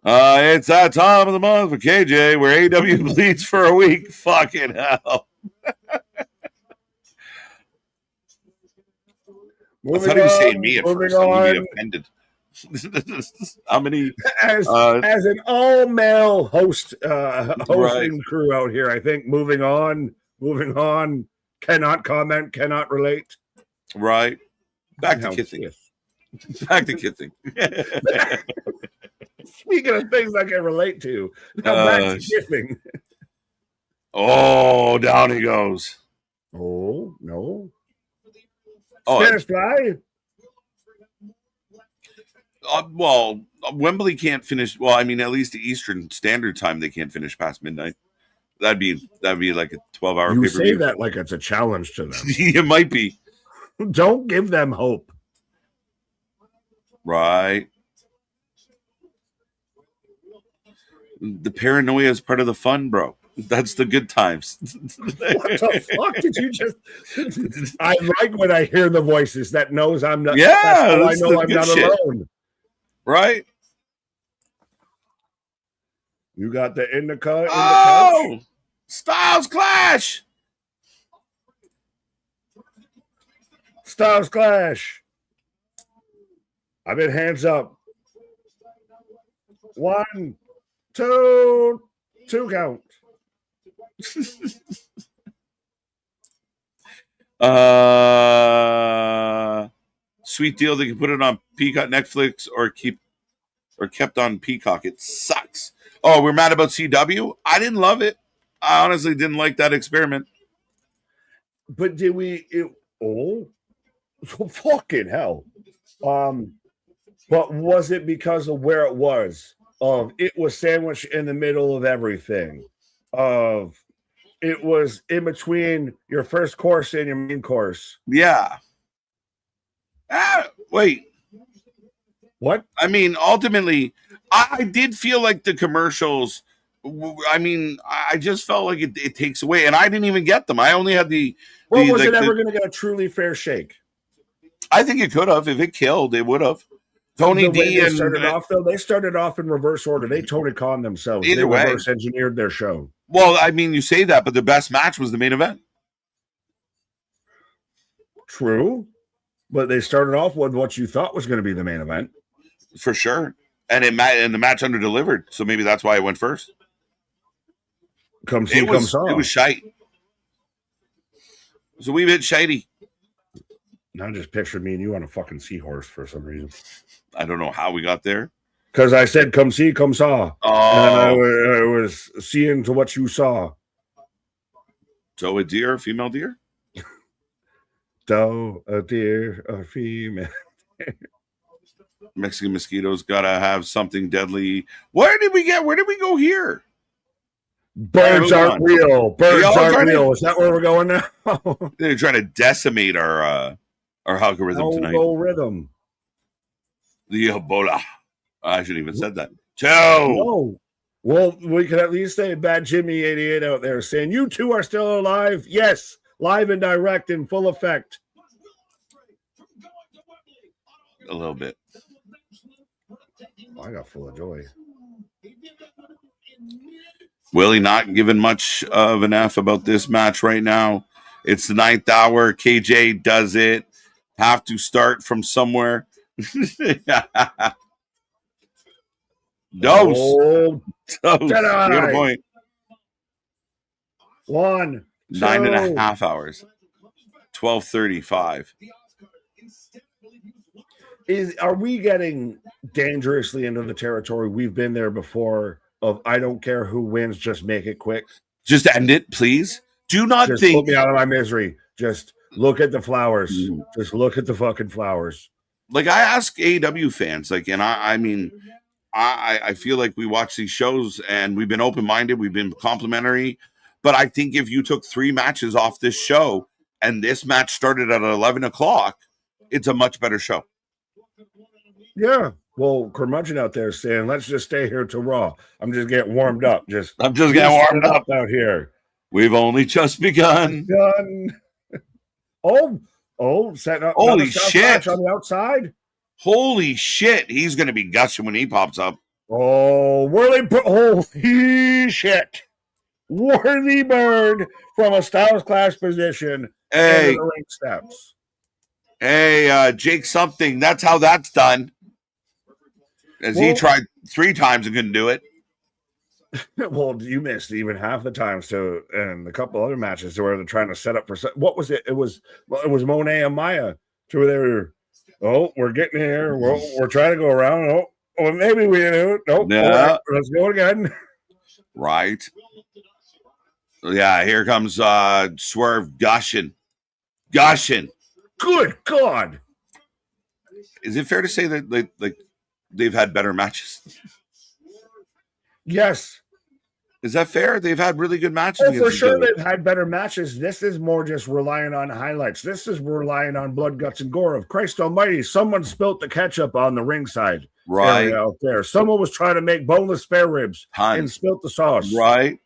It's that time of the month for KJ where AEW bleeds for a week. Fucking hell. I thought he was saying me at first. I'm going to be offended. How many? As an all-male hosting crew out here, I think moving on, cannot comment, cannot relate. Right. Back to kissing. Back to kissing. Speaking of things I can relate to, back to kissing. Oh, down he goes. Oh, no. Spanish fly? Well, Wembley can't finish. Well, I mean, at least the Eastern Standard Time, they can't finish past midnight. That'd be like a 12-hour pay-per-view. You say that like it's a challenge to them. It might be. Don't give them hope. Right. The paranoia is part of the fun, bro. That's the good times. What the fuck did you just? I like when I hear the voices that knows I'm not. Yeah, I know I'm not alone. Right. You got the indica. Oh, Styles Clash. Styles Clash. I've been hands up. 1, 2, 2 count. Sweet deal. They can put it on Peacock, Netflix, or kept on Peacock. It sucks. Oh, we're mad about CW. I didn't love it. I honestly didn't like that experiment. But did we? Fucking hell. But was it because of where it was? It was sandwiched in the middle of everything. It was in between your first course and your main course. Yeah. Wait. What? I mean, ultimately, I did feel like the commercials. I mean, I just felt like it takes away, and I didn't even get them. I only had the. Well, was it ever going to get a truly fair shake? I think it could have. If it killed, it would have. Tony D and they started off in reverse order. They Tony Khan themselves. Either they way, reverse engineered their show. Well, I mean, you say that, but the best match was the main event. True, but they started off with what you thought was going to be the main event, for sure, and the match under-delivered. So maybe that's why it went first. Come see, come saw. It was shite. So we bit shitey. Now I just pictured me and you on a fucking seahorse for some reason. I don't know how we got there. Because I said, come see, come saw. Oh. And I was seeing to what you saw. So a deer, a female deer? Doe, a deer, a female. Mexican mosquitoes gotta have something deadly. Where did we go here? Birds aren't real. Birds aren't real. Is that where we're going now? They're trying to decimate our algorithm tonight. Algorithm. The Ebola. I shouldn't even said that. No. Well, we could at least say Bad Jimmy 88 out there saying, you two are still alive. Yes. Live and direct in full effect. A little bit. I got full of joy. Willie not giving much of an F about this match right now. It's the 9th hour. KJ does it. Have to start from somewhere. Dose. Oh, Dose. Good point. 1, 2. 9.5 hours. 12:35. Are we getting dangerously into the territory we've been there before of I don't care who wins, just make it quick? Just end it, please. Do not Just think. put me out of my misery. Just look at the flowers. Just look at the fucking flowers. Like, I ask AEW fans, like, and I mean, I feel like we watch these shows and we've been open-minded, we've been complimentary, but I think if you took 3 matches off this show and this match started at 11 o'clock, it's a much better show. Yeah. Well, curmudgeon out there saying, let's just stay here till Raw. I'm just getting warmed up. I'm just getting warmed up out here. We've only just begun. Setting up. Holy shit. On the outside. Holy shit. He's going to be gushing when he pops up. Oh, holy shit. Worthy bird from a Styles Clash position. Hey. Into the ring steps. Hey, Jake something. That's how that's done. As he tried 3 times and couldn't do it. Well, you missed even half the times too, and a couple other matches where they're trying to set up for what was it? It was Monet and Maya to where they were. Oh, we're getting here. We're trying to go around. Oh, maybe we do. Nope. Yeah. Right, let's go again. Right. Yeah, here comes Swerve gushing. Good God. Is it fair to say that they've had better matches? Yes. Is that fair? They've had really good matches. Oh, for sure they've had better matches. This is more just relying on highlights. This is relying on blood, guts, and gore. Of Christ almighty, someone spilt the ketchup on the ringside. Right. Out there. Someone was trying to make boneless spare ribs and spilt the sauce. Right.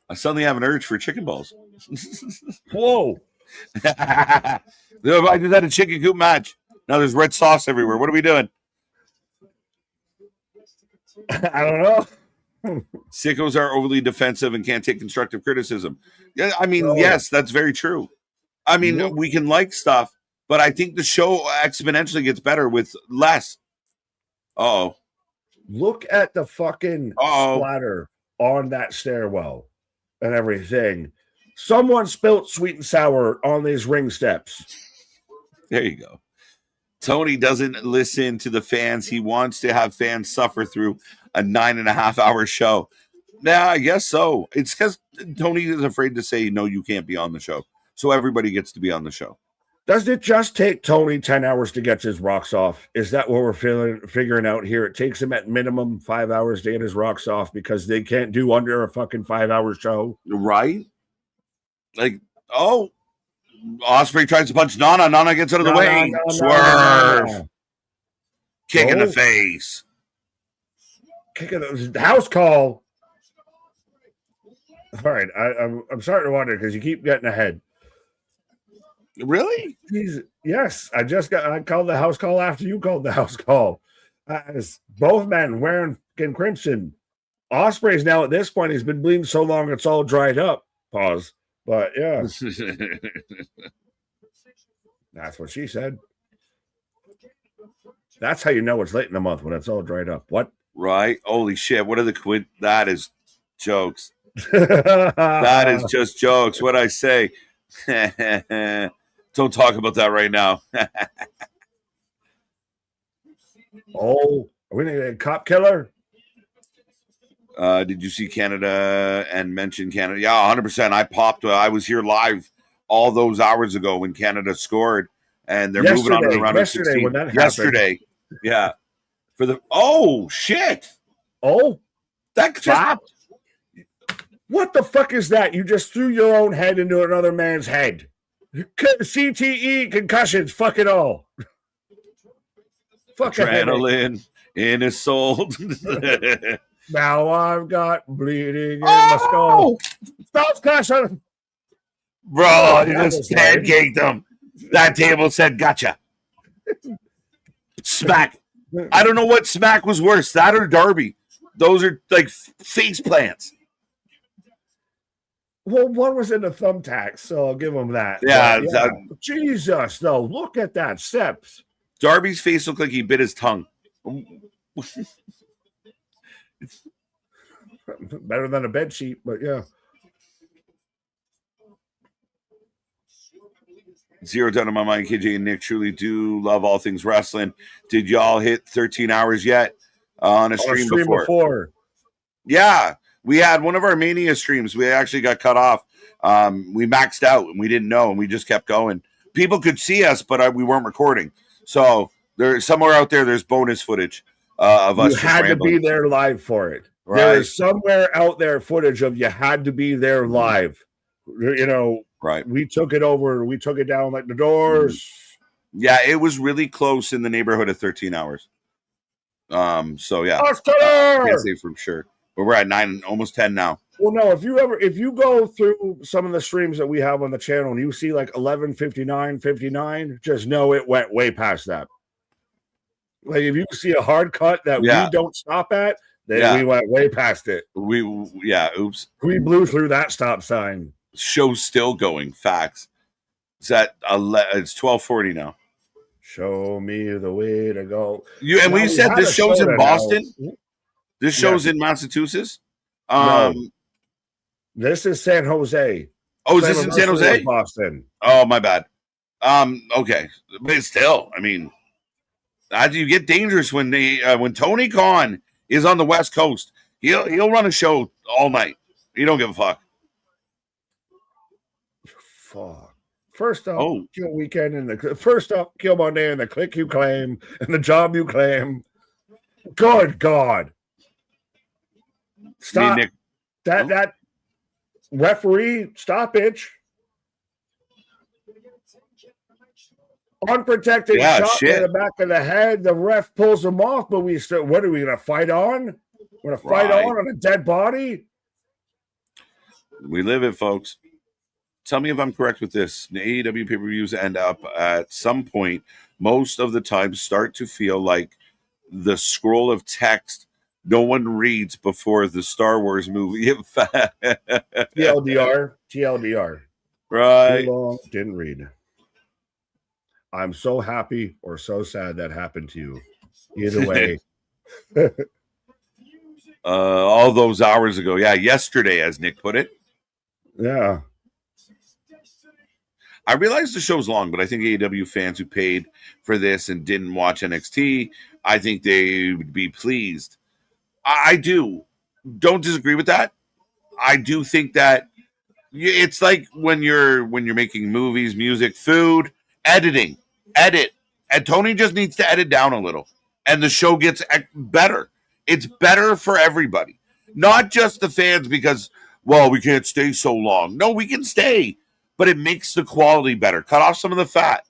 I suddenly have an urge for chicken balls. Whoa. I did that a chicken coop match. Now there's red sauce everywhere. What are we doing? I don't know. Sickos are overly defensive and can't take constructive criticism. Yeah, I mean, yes, that's very true. I mean, we can like stuff, but I think the show exponentially gets better with less. Oh, look at the fucking splatter on that stairwell and everything. Someone spilt sweet and sour on these ring steps. There you go. Tony doesn't listen to the fans. He wants to have fans suffer through a 9.5-hour show. Yeah, I guess so. It's because Tony is afraid to say, no, you can't be on the show. So everybody gets to be on the show. Does it just take Tony 10 hours to get his rocks off? Is that what we're figuring out here? It takes him at minimum 5 hours to get his rocks off because they can't do under a fucking 5-hour show. Right? Like, Ospreay tries to punch Nana. Nana gets out of the way. Swerve. Kick in the face. Kick in the house call. All right. I'm starting to wonder because you keep getting ahead. Really? Yes. I called the house call after you called the house call. As both men wearing crimson. Ospreay's now at this point, he's been bleeding so long it's all dried up. Pause. But yeah. That's what she said. That's how you know it's late in the month when it's all dried up. What? Right. Holy shit. What are the that is jokes. That is just jokes. What I say. Don't talk about that right now. Are we gonna get a cop killer? Did you see Canada and mention Canada? Yeah, 100%. I popped. I was here live all those hours ago when Canada scored, and they're moving on to the round of 16. When that happened. Yesterday, yeah. For the shit! That clapped. What the fuck is that? You just threw your own head into another man's head. CTE concussions. Fuck it all. Fuck adrenaline in his soul. Now I've got bleeding in my skull. Stop clashing. Bro, you just pancaked him. That table said, gotcha. Smack. I don't know what smack was worse, that or Darby. Those are like face plants. Well, one was in the thumbtacks, so I'll give him that. Yeah. Jesus, though. Look at that. Steps. Darby's face looked like he bit his tongue. Better than a bed sheet, but yeah. Zero down in my mind. KJ and Nick truly do love all things wrestling. Did y'all hit 13 hours yet on a stream before? Yeah. We had one of our Mania streams. We actually got cut off. We maxed out and we didn't know, and we just kept going. People could see us, but we weren't recording. So there's somewhere out there. There's bonus footage of us. You had to be there live for it. Right. There is somewhere out there footage of you had to be there live. You know, right? We took it over. We took it down like the doors. Yeah, it was really close in the neighborhood of 13 hours. So yeah, I can't say for sure, but we're at 9, almost 10 now. Well, no, if you go through some of the streams that we have on the channel and you see like 11:59, just know it went way past that. Like if you see a hard cut that we don't stop at, then we went way past it. Oops. We blew through that stop sign. Show's still going. Facts. It's at it's 12:40 now. Show me the way to go. And we said this show's in Boston. This show's in Massachusetts. No. This is San Jose. Oh, is this in San Jose? Boston. Oh, my bad. Okay, but still, I mean, you get dangerous when when Tony Khan is on the West Coast. He'll run a show all night. He don't give a fuck. Fuck. First up, kill weekend and kill Monday and the click you claim and the job you claim. Good God. Stop. That referee stoppage. Unprotected shot in the back of the head. The ref pulls him off, but what are we going to fight on? We're going to fight on a dead body? We live it, folks. Tell me if I'm correct with this. The AEW pay-per-views end up at some point, most of the time, start to feel like the scroll of text no one reads before the Star Wars movie. TLDR. Right. Too long, didn't read. I'm so happy or so sad that happened to you. Either way. All those hours ago. Yeah, yesterday, as Nick put it. Yeah. I realize the show's long, but I think AEW fans who paid for this and didn't watch NXT, I think they would be pleased. I do. Don't disagree with that. I do think that it's like when you're making movies, music, food, edit. And Tony just needs to edit down a little. And the show gets better. It's better for everybody. Not just the fans because, well, we can't stay so long. No, we can stay. But it makes the quality better. Cut off some of the fat.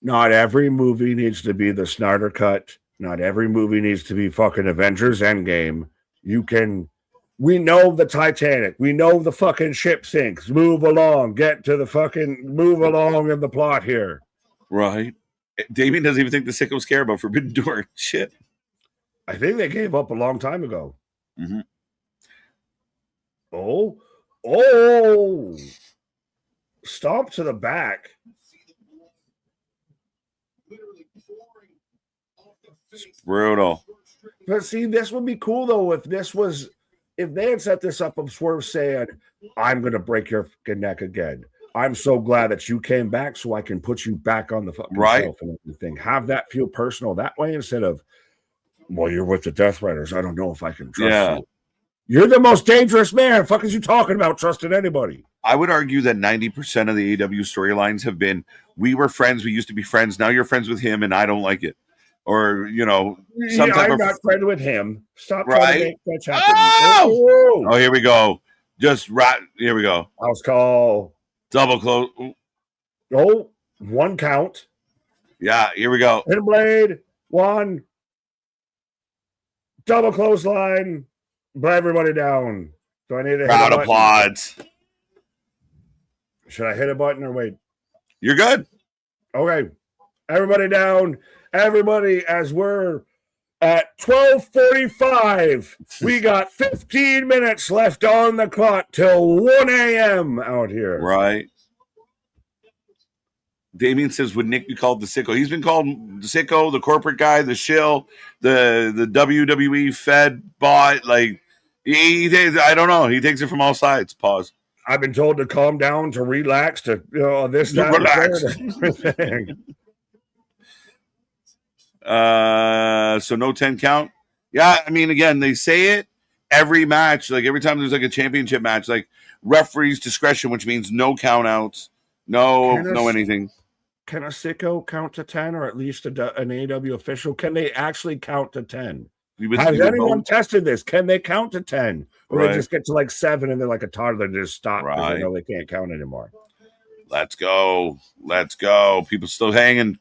Not every movie needs to be the Snyder Cut. Not every movie needs to be fucking Avengers Endgame. We know the Titanic. We know the fucking ship sinks. Move along. Move along in the plot here. Right. Damien doesn't even think the sickos care about Forbidden Door. Shit. I think they gave up a long time ago. Mm-hmm. Oh. Stomp to the back. It's brutal. But see, this would be cool though if they had set this up of Swerve saying, I'm gonna break your fucking neck again. I'm so glad that you came back so I can put you back on the fucking shelf and everything. Have that feel personal that way instead of, well, you're with the Death Riders. I don't know if I can trust you. You're the most dangerous man. The fuck is you talking about trusting anybody? I would argue that 90% of the AEW storylines have been, we were friends, we used to be friends, now you're friends with him and I don't like it. Or, I'm not friends with him. Stop trying to make that happen. Oh, here we go. Here we go. House call. Double close. Oh, one count. Yeah, here we go. Hit blade. One. Double clothesline. Put everybody down. Do I need to crowd applauds? Should I hit a button or wait? You're good. Okay. Everybody down. Everybody, as we're at 12:45, we got 15 minutes left on the clock till 1 a.m. out here. Right. Damien says, would Nick be called the sicko? He's been called the sicko, the corporate guy, the shill, the WWE Fed bot. Like, I don't know. He takes it from all sides. Pause. I've been told to calm down, to relax, to this, that, relax. So no 10 count. Yeah, I mean, again, they say it, every match, like every time there's like a championship match, like referee's discretion, which means no count outs, no anything. Can a sicko count to 10, or at least an AEW official? Can they actually count to 10? Has anyone tested this? Can they count to 10? Or they just get to like 7 and they're like a toddler, they just stop because they know they can't count anymore. Let's go. People still hanging.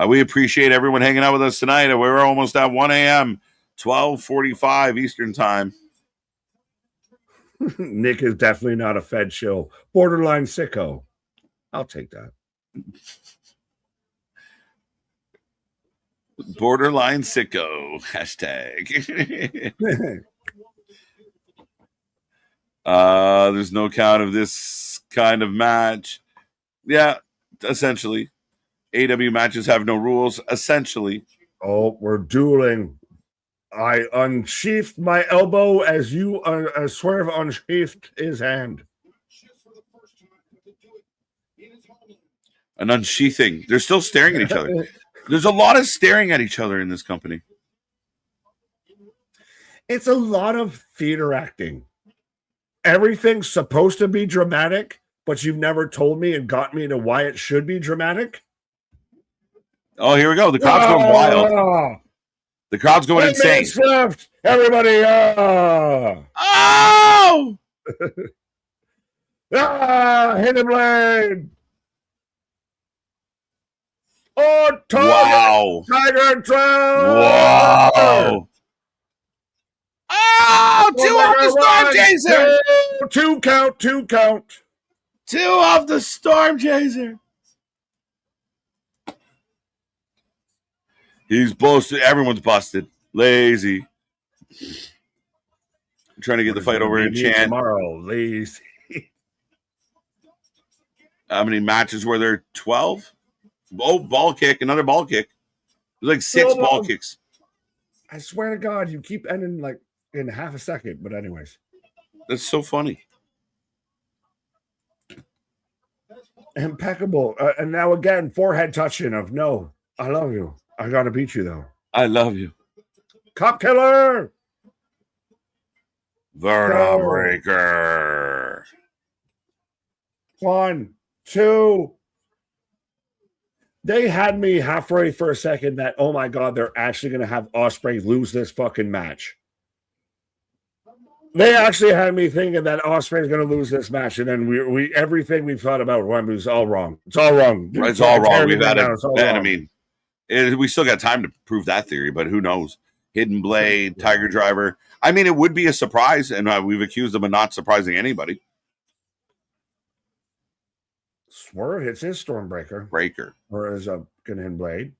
We appreciate everyone hanging out with us tonight. We're almost at 1 a.m., 12:45 Eastern time. Nick is definitely not a Fed show. Borderline sicko. I'll take that. Borderline sicko. Hashtag. There's no count of this kind of match. Yeah, essentially. AEW matches have no rules, essentially. Oh, we're dueling. I unsheathed my elbow as you Swerve unsheathed his hand. An unsheathing. They're still staring at each other. There's a lot of staring at each other in this company. It's a lot of theater acting. Everything's supposed to be dramatic, but you've never told me and got me to why it should be dramatic. Oh, here we go. The crowd's going wild. The crowd's going insane. Left. Everybody, Oh! Hidden blade. Oh, wow. Tiger Trap. Wow. Oh, two off the Storm Chaser. Two count. Two off the Storm Chaser. He's busted. Everyone's busted. Lazy. I'm trying to get the fight over in Chan. Tomorrow, lazy. How many matches were there? 12? Oh, ball kick. Another ball kick. There's like 6 ball kicks. I swear to God, you keep ending like in half a second. But anyways. That's so funny. Impeccable. And now again, forehead touching of no, I love you. I gotta beat you though. I love you. Cop killer. Vertebreaker. 1, 2. They had me halfway for a second that, oh my God, they're actually going to have Ospreay lose this fucking match. They actually had me thinking that Ospreay is going to lose this match, and then we everything we've thought about Wembley is all wrong. It's all wrong. It's all wrong. We've had it. I mean, we still got time to prove that theory, but who knows? Hidden Blade, Tiger Driver. I mean, it would be a surprise, and we've accused them of not surprising anybody. Swerve hits his Stormbreaker. Breaker. Or is a Hidden Blade.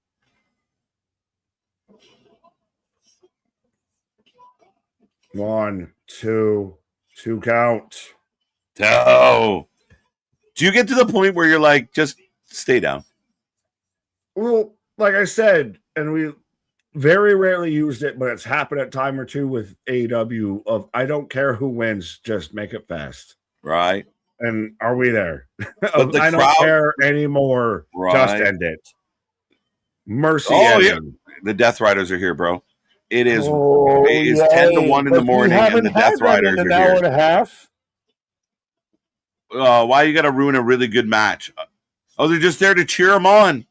One, two count. Oh. Do you get to the point where you're like, just stay down? Well, like I said, and we very rarely used it, but it's happened a time or two with AEW of I don't care who wins, just make it fast. Right. And are we there? I don't care anymore. Right. Just end it. Mercy. Oh, yeah. The Death Riders are here, bro. It is 10 to 1 in the morning, and the Death Riders are here. An hour and a half. Why you got to ruin a really good match? Oh, they're just there to cheer them on.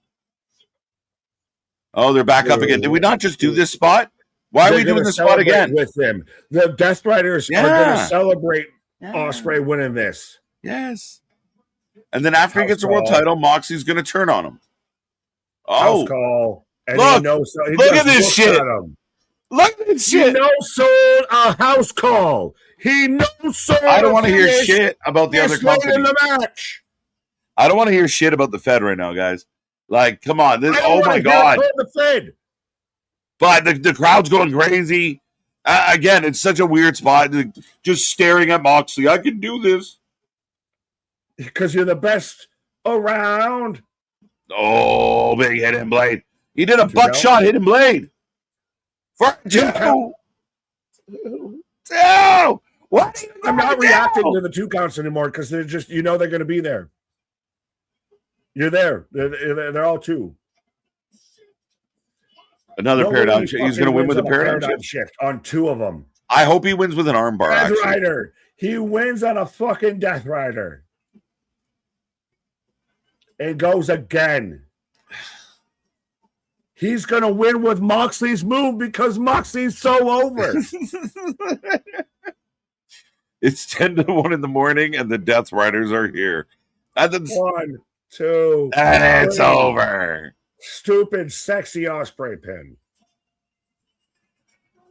Oh, they're back up again. Did we not just do this spot? Why are we doing this spot again? With them, the Death Riders are going to celebrate Ospreay winning this. Yes. And then after he gets the world title, Moxie's going to turn on him. Oh. House call. And look at this shit. Look at this shit. He no-sold a house call. He no-sold. I don't want to hear shit about the other company. In the match. I don't want to hear shit about the Fed right now, guys. Like, come on. Oh, my God. The Fed. But the crowd's going crazy. Again, it's such a weird spot. Just staring at Moxley. I can do this. Because you're the best around. Oh, big hidden blade. He did a buckshot hidden blade. For 2. 2. What? I'm not reacting to the 2 counts anymore because they're just, they're going to be there. You're there. They're all 2. Another paradigm shift. He's going to win with a paradigm shift on 2 of them. I hope he wins with an armbar. Death Actually, Rider. He wins on a fucking Death Rider. It goes again. He's going to win with Moxley's move because Moxley's so over. it's 10-1 in the morning, and the Death Riders are here. And 1, 2, and it's 3. over. Stupid, sexy Osprey pin.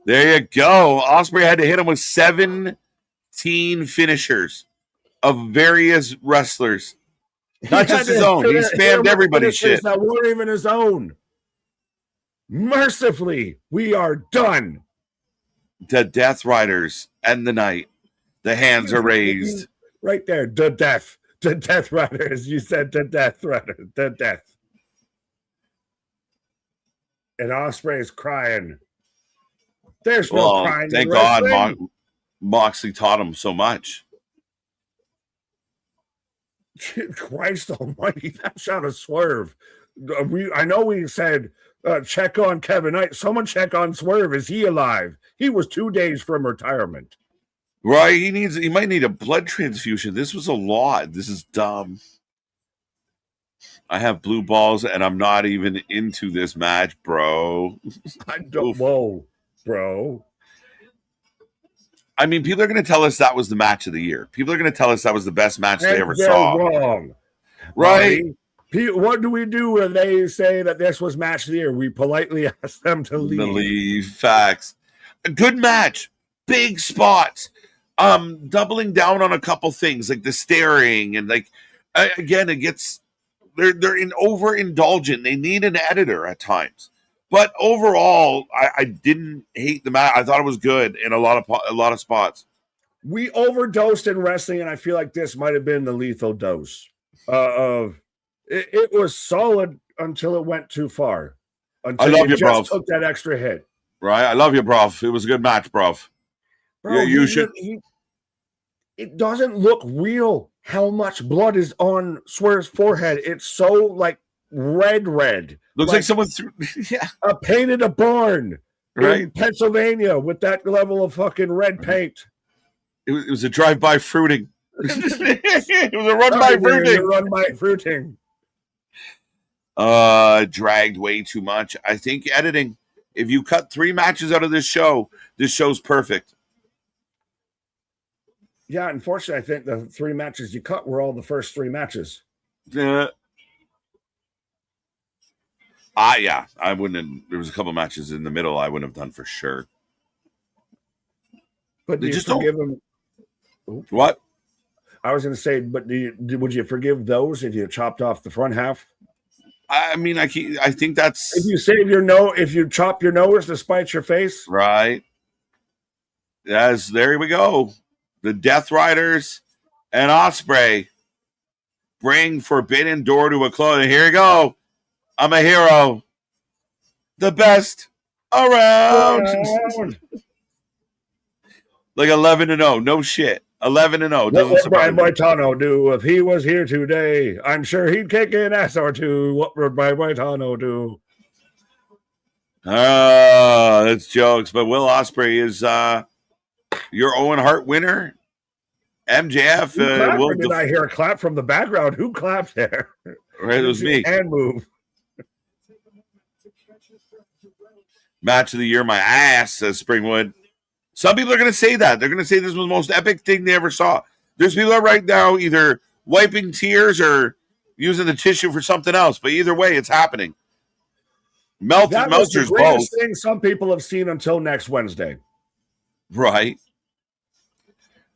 There you go. Osprey had to hit him with 17 finishers of various wrestlers. Not just his own. He spammed everybody's shit. That weren't even his own. Mercifully, we are done. The Death Riders and the night. The hands are raised. Right there. The Death Riders. You said the Death Rider. The Death. And Osprey is crying. There's no crying. Thank God Moxley taught him so much. Christ almighty, that shot a swerve. I know we said check on Kevin Knight. Someone check on Swerve. Is he alive? He was 2 days from retirement. Right, he might need a blood transfusion. This was a lot. This is dumb. I have blue balls and I'm not even into this match, bro. I don't. Whoa, bro. I mean, people are going to tell us that was the match of the year. People are going to tell us that was the best match they ever they're saw. Wrong, right? What do we do when they say that this was match of the year? We politely ask them to leave. Facts. A good match. Big spots. Doubling down on a couple things like the staring and like again, it gets they're overindulgent. They need an editor at times. But overall, I didn't hate the match. I thought it was good in a lot of spots. We overdosed in wrestling, and I feel like this might have been the lethal dose. It was solid until it went too far. I love you, bro. Took that extra hit. Right, I love you, bro. It was a good match, bro. Bro, you should. It doesn't look real. How much blood is on Swerve's forehead? It's so like red. Looks like someone threw painted a barn right in Pennsylvania with that level of fucking red paint. It was a drive-by fruiting. It was a run-by fruiting. Run-by fruiting. Dragged way too much. I think editing. If you cut 3 matches out of this show's perfect. Yeah, unfortunately, I think the 3 matches you cut were all the first 3 matches. Yeah, I wouldn't have. There was a couple matches in the middle I wouldn't have done for sure. But do you just forgive them? What? I was going to say, but would you forgive those if you chopped off the front half? I mean, I think that's if you save your nose, if you chop your nose to spite your face, right? Yes, there we go. The Death Riders and Osprey bring Forbidden Door to a close. And here you go. I'm a hero. The best around. Like 11-0. No shit. 11-0. What would Brian Boitano do if he was here today? I'm sure he'd kick an ass or two. What would Brian Boitano do? That's jokes. But Will Ospreay is your Owen Hart winner. MJF. Did I hear a clap from the background? Who clapped there? Right, it was me. Hand move. Match of the year, my ass, says Springwood. Some people are going to say that. They're going to say this was the most epic thing they ever saw. There's people right now either wiping tears or using the tissue for something else. But either way, it's happening. Meltzer's both. Thing some people have seen until next Wednesday. Right.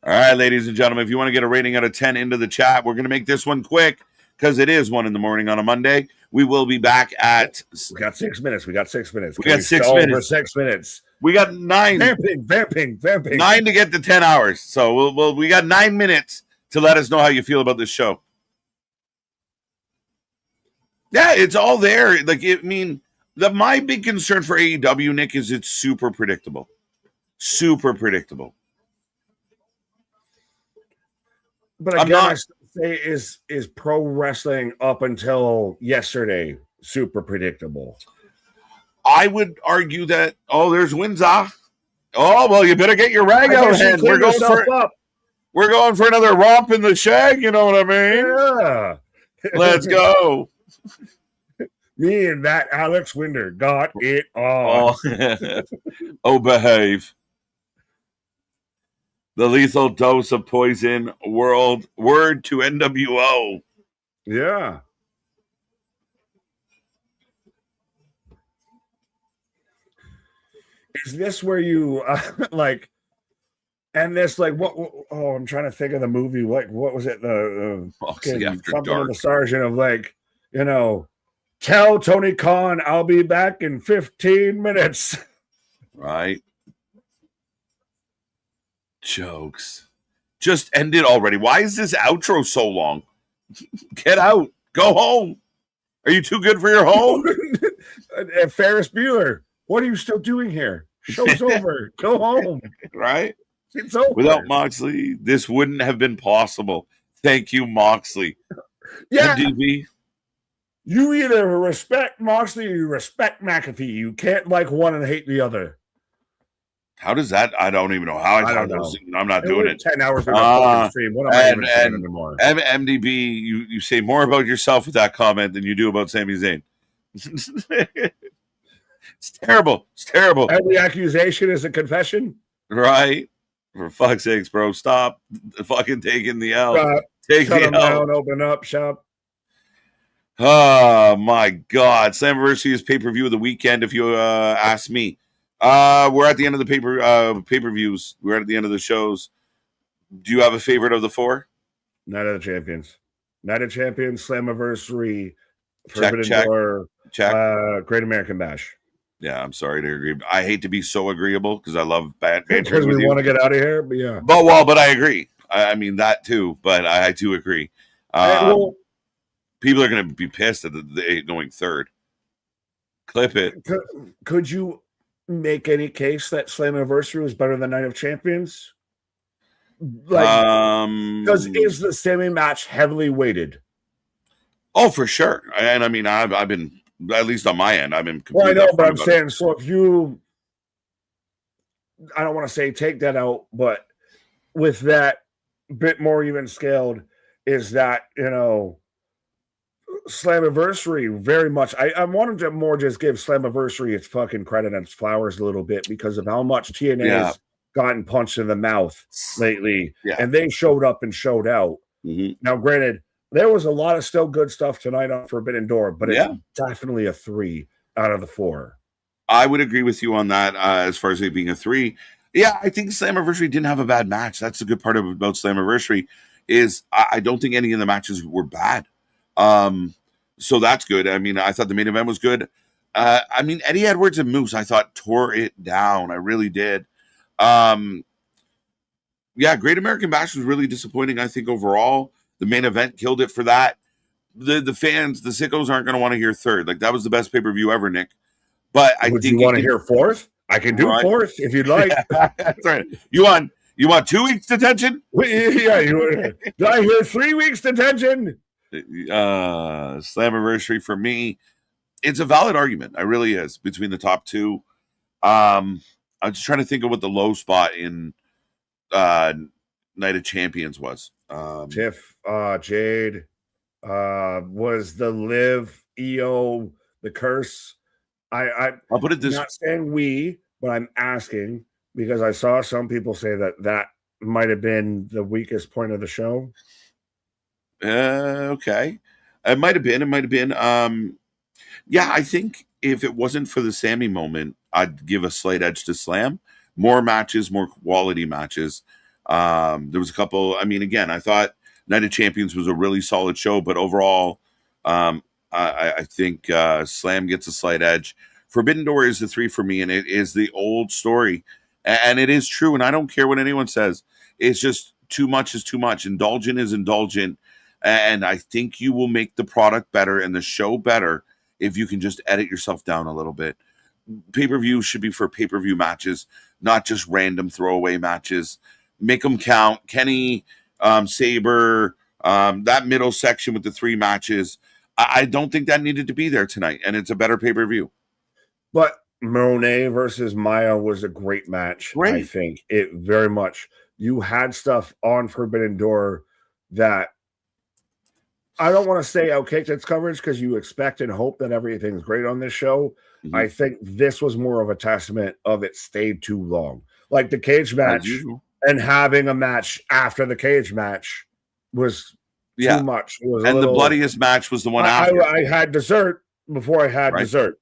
All right, ladies and gentlemen, if you want to get a rating out of 10 into the chat, we're going to make this one quick because it is 1 a.m. on a Monday. We will be back at... We got 6 minutes. We got 6 minutes. We got 6 minutes. For 6 minutes. We got 9. Vamping. 9 to get to 10 hours. So we got 9 minutes to let us know how you feel about this show. Yeah, it's all there. Like, my big concern for AEW, Nick, is it's super predictable. Super predictable. But again, I say is pro wrestling up until yesterday super predictable. I would argue that, there's Windsor. Oh, well, you better get your rag out, hand. We're going for another romp in the shag, you know what I mean? Yeah. Let's go. Me and that Alex Winder got it on. Oh, behave. The lethal dose of poison word to NWO. Yeah. Is this where you like? And this like what? Oh, I'm trying to think of the movie. What was it? The Moxley After something Dark. of the sergeant of like, you know, tell Tony Khan I'll be back in 15 minutes. Right. Jokes. Just end it already. Why is this outro so long? Get out. Go home. Are you too good for your home? And Ferris Bueller, what are you still doing here? Show's over. Go home. Right? It's over. Without Moxley, this wouldn't have been possible. Thank you, Moxley. Yeah. MDV. You either respect Moxley or you respect McAfee. You can't like one and hate the other. How does that? I don't even know how. I don't know. I'm not doing it. 10 hours in a stream. What am I even saying anymore? MDB, you say more about yourself with that comment than you do about Sami Zayn. It's terrible. It's terrible. Every accusation is a confession. Right? For fuck's sakes, bro. Stop fucking taking the L. Take Shut the them L. down, open up shop. Oh, my God. Slammiversary is pay-per-view of the weekend, if you ask me. We're at the end of the pay-per-views. We're at the end of the shows. Do you have a favorite of the four? Night of the Champions. Night of Champions, Slammiversary, Forbidden Door, Great American Bash. Yeah, I'm sorry to agree. I hate to be so agreeable because I love bad because we want to get out of here. But yeah, but I agree. I mean that too. But I do agree. People are going to be pissed at the going third. Clip it. Could you make any case that Slammiversary was better than Night of Champions? Like, because is the semi match heavily weighted? Oh, for sure. And I mean, I've been, at least on my end, I've been. Well, I know, but I'm saying, so if you, I don't want to say take that out, but with that bit more even scaled, is that, you know, Slammiversary very much. I wanted to more just give Slammiversary its fucking credit and its flowers a little bit because of how much TNA has gotten punched in the mouth lately, and they showed up and showed out. Mm-hmm. Now, granted, there was a lot of still good stuff tonight on Forbidden Door, but it's definitely a 3 out of the 4. I would agree with you on that as far as it being a 3. Yeah, I think Slammiversary didn't have a bad match. That's the good part about Slammiversary is I don't think any of the matches were bad. So that's good. I mean, I thought the main event was good. I mean, Eddie Edwards and Moose, I thought tore it down. I really did. Great American Bash was really disappointing, I think, overall. The main event killed it for that. The fans, the sickos aren't going to want to hear third. Like, that was the best payper-view ever, Nick. But I think you want to hear fourth? I can do fourth if you'd like. That's right. You want 2 weeks detention? Yeah. Did I hear 3 weeks detention? Slammiversary for me, it's a valid argument. It really is between the top two. I'm just trying to think of what the low spot in Night of Champions was. Tiff, Jade, was the Liv, EO, the curse. I'll put it this. Not saying but I'm asking because I saw some people say that might have been the weakest point of the show. Okay. It might have been. I think if it wasn't for the Sammy moment, I'd give a slight edge to Slam. More matches, more quality matches. There was a couple. I mean, again, I thought Night of Champions was a really solid show, but overall, I think Slam gets a slight edge. Forbidden Door is the 3 for me, and it is the old story. And it is true, and I don't care what anyone says. It's just too much is too much. Indulgent is indulgent. And I think you will make the product better and the show better if you can just edit yourself down a little bit. Pay-per-view should be for pay-per-view matches, not just random throwaway matches. Make them count. Kenny, Sabre, that middle section with the 3 matches. I don't think that needed to be there tonight, and it's a better pay-per-view. But Monet versus Maya was a great match. Great. I think it very much. You had stuff on Forbidden Door that I don't want to say outkicked its coverage because you expect and hope that everything's great on this show. Mhm. I think this was more of a testament of it stayed too long. Like the cage match and having a match after the cage match was too much. It was the bloodiest match was the one after. I had dessert before I had dessert.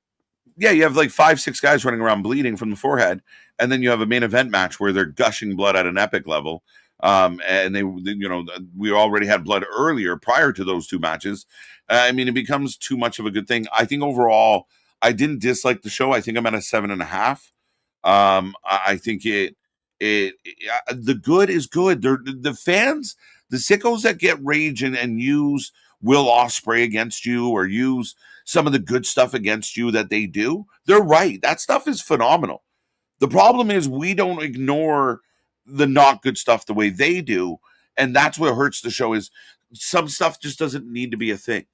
Yeah, you have like 5-6 guys running around bleeding from the forehead, and then you have a main event match where they're gushing blood at an epic level. And they, we already had blood earlier prior to those two matches. I mean, it becomes too much of a good thing. I think overall, I didn't dislike the show. I think I'm at a 7.5. I think the good is good. The fans, the sickos that get rage and use Will Ospreay against you or use some of the good stuff against you that they do, they're right. That stuff is phenomenal. The problem is we don't ignore the not good stuff the way they do, and that's what hurts the show. Is some stuff just doesn't need to be a thing.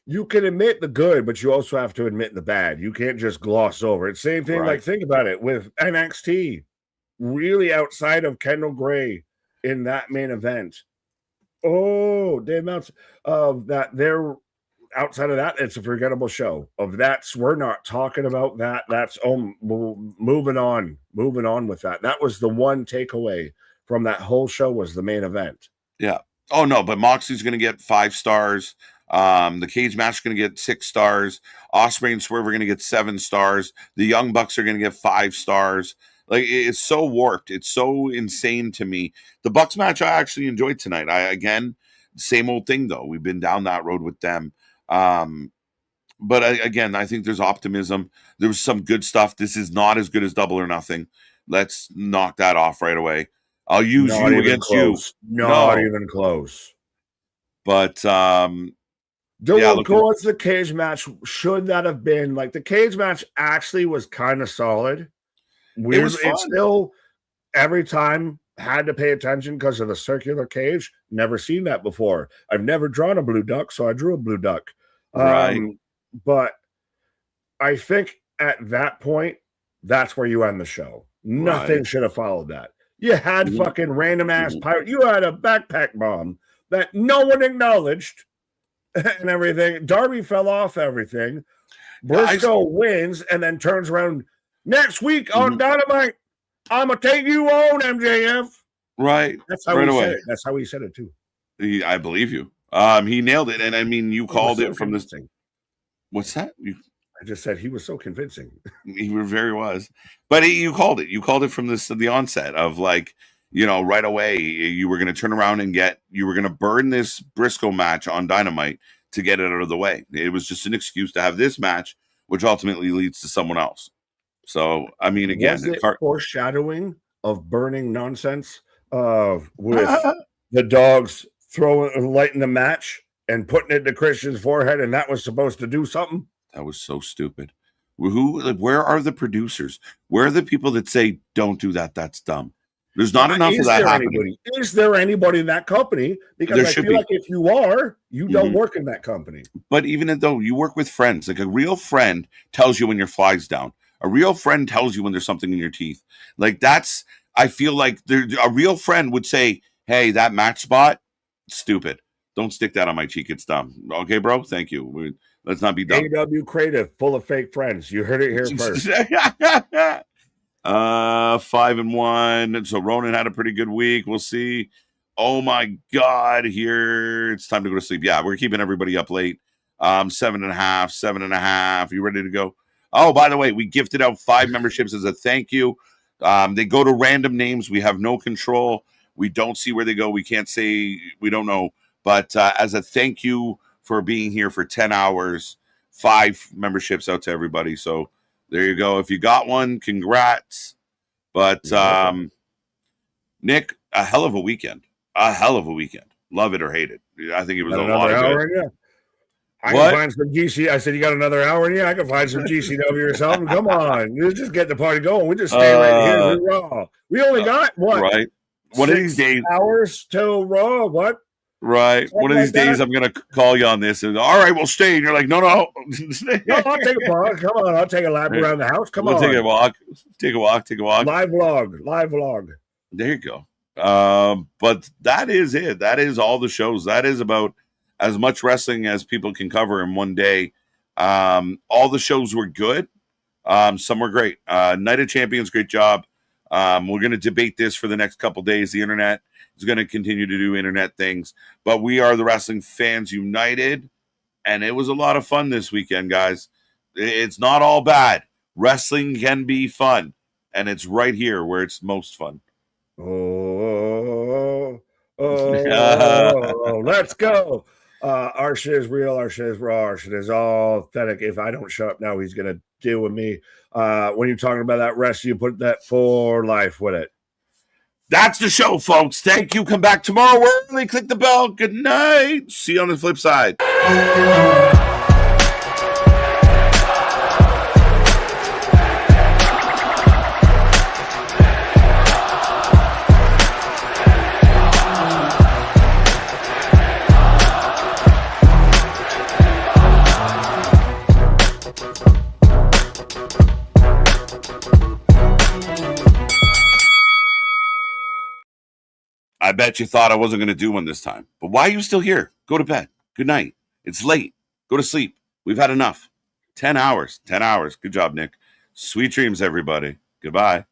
You can admit the good, but you also have to admit the bad. You can't just gloss over it. Same thing, like think about it with NXT. Really outside of Kendall Gray in that main event. Oh, the amounts of that they're outside of that, it's a forgettable show. We're not talking about that. That's moving on with that. That was the one takeaway from that whole show was the main event. Yeah. Oh no, but Moxley's going to get 5 stars. The cage match is going to get 6 stars. Ospreay and Swerve are going to get 7 stars. The Young Bucks are going to get 5 stars. Like, it's so warped. It's so insane to me. The Bucks match I actually enjoyed tonight. Same old thing though. We've been down that road with them. But I think there's optimism. There was some good stuff. This is not as good as Double or Nothing. Let's knock that off right away. I'll use you against close. You. Not even close. But the cage match should that have been like the cage match actually was kind of solid. It's still every time had to pay attention because of the circular cage. Never seen that before. I've never drawn a blue duck, so I drew a blue duck. But I think at that point, that's where you end the show. Nothing should have followed that. You had fucking random ass pirate. You had a backpack bomb that no one acknowledged and everything. Darby fell off everything. Briscoe wins and then turns around next week on Dynamite. I'm going to take you on, MJF. Right. That's how he said it. That's how he said it too. I believe you. He nailed it. And I mean, you called it from this thing. What's that? I just said he was so convincing. He very was. But you called it. You called it from the onset of like, right away, you were going to turn around and you were going to burn this Briscoe match on Dynamite to get it out of the way. It was just an excuse to have this match, which ultimately leads to someone else. So, I mean, again, was it foreshadowing of burning nonsense with the dogs lighting the match and putting it to Christian's forehead, and that was supposed to do something? That was so stupid. Where are the producers? Where are the people that say, don't do that? That's dumb. There's not enough of that happening. Is there anybody in that company? Because I feel like if you are, you don't work in that company. But even though you work with friends, like a real friend tells you when your fly's down. A real friend tells you when there's something in your teeth. Like I feel like a real friend would say, hey, that match spot, stupid. Don't stick that on my cheek. It's dumb. Okay, bro? Thank you. Let's not be dumb. AEW Creative, full of fake friends. You heard it here first. 5-1. So Ronan had a pretty good week. We'll see. Oh my God, here it's time to go to sleep. Yeah, we're keeping everybody up late. 7.5. You ready to go? Oh, by the way, we gifted out 5 memberships as a thank you. They go to random names. We have no control. We don't see where they go. We can't say, we don't know. But as a thank you for being here for 10 hours, 5 memberships out to everybody. So there you go. If you got one, congrats. But Nick, a hell of a weekend. Love it or hate it. I think it was a lot of good. Yeah. I can find some GC. I said, you got another hour? Yeah, I can find some GCW or something. Come on. Let's just get the party going. We just stay right here. We're Raw. We only got, what? Right. One of these days. Hours till Raw. What? Right. One of these days, I'm going to call you on this. And, all right, we'll stay. And you're like, no. No, I'll take a walk. Come on, I'll take a lap around the house. Come on. Take a walk. Take a walk. Live vlog. There you go. But that is it. That is all the shows. That is about as much wrestling as people can cover in one day. All the shows were good. Some were great. Night of Champions, great job. We're going to debate this for the next couple days. The internet is going to continue to do internet things, but we are the Wrestling Fans United, and it was a lot of fun this weekend, guys. It's not all bad. Wrestling can be fun, and it's right here where it's most fun. Let's go. Our shit is real. Our shit is raw. Our shit is all authentic. If I don't shut up now, he's going to deal with me. When you're talking about that rest, you put that for life with it. That's the show, folks. Thank you. Come back tomorrow early. Click the bell. Good night. See you on the flip side. I bet you thought I wasn't going to do one this time. But why are you still here? Go to bed. Good night. It's late. Go to sleep. We've had enough. 10 hours. 10 hours. Good job, Nick. Sweet dreams, everybody. Goodbye.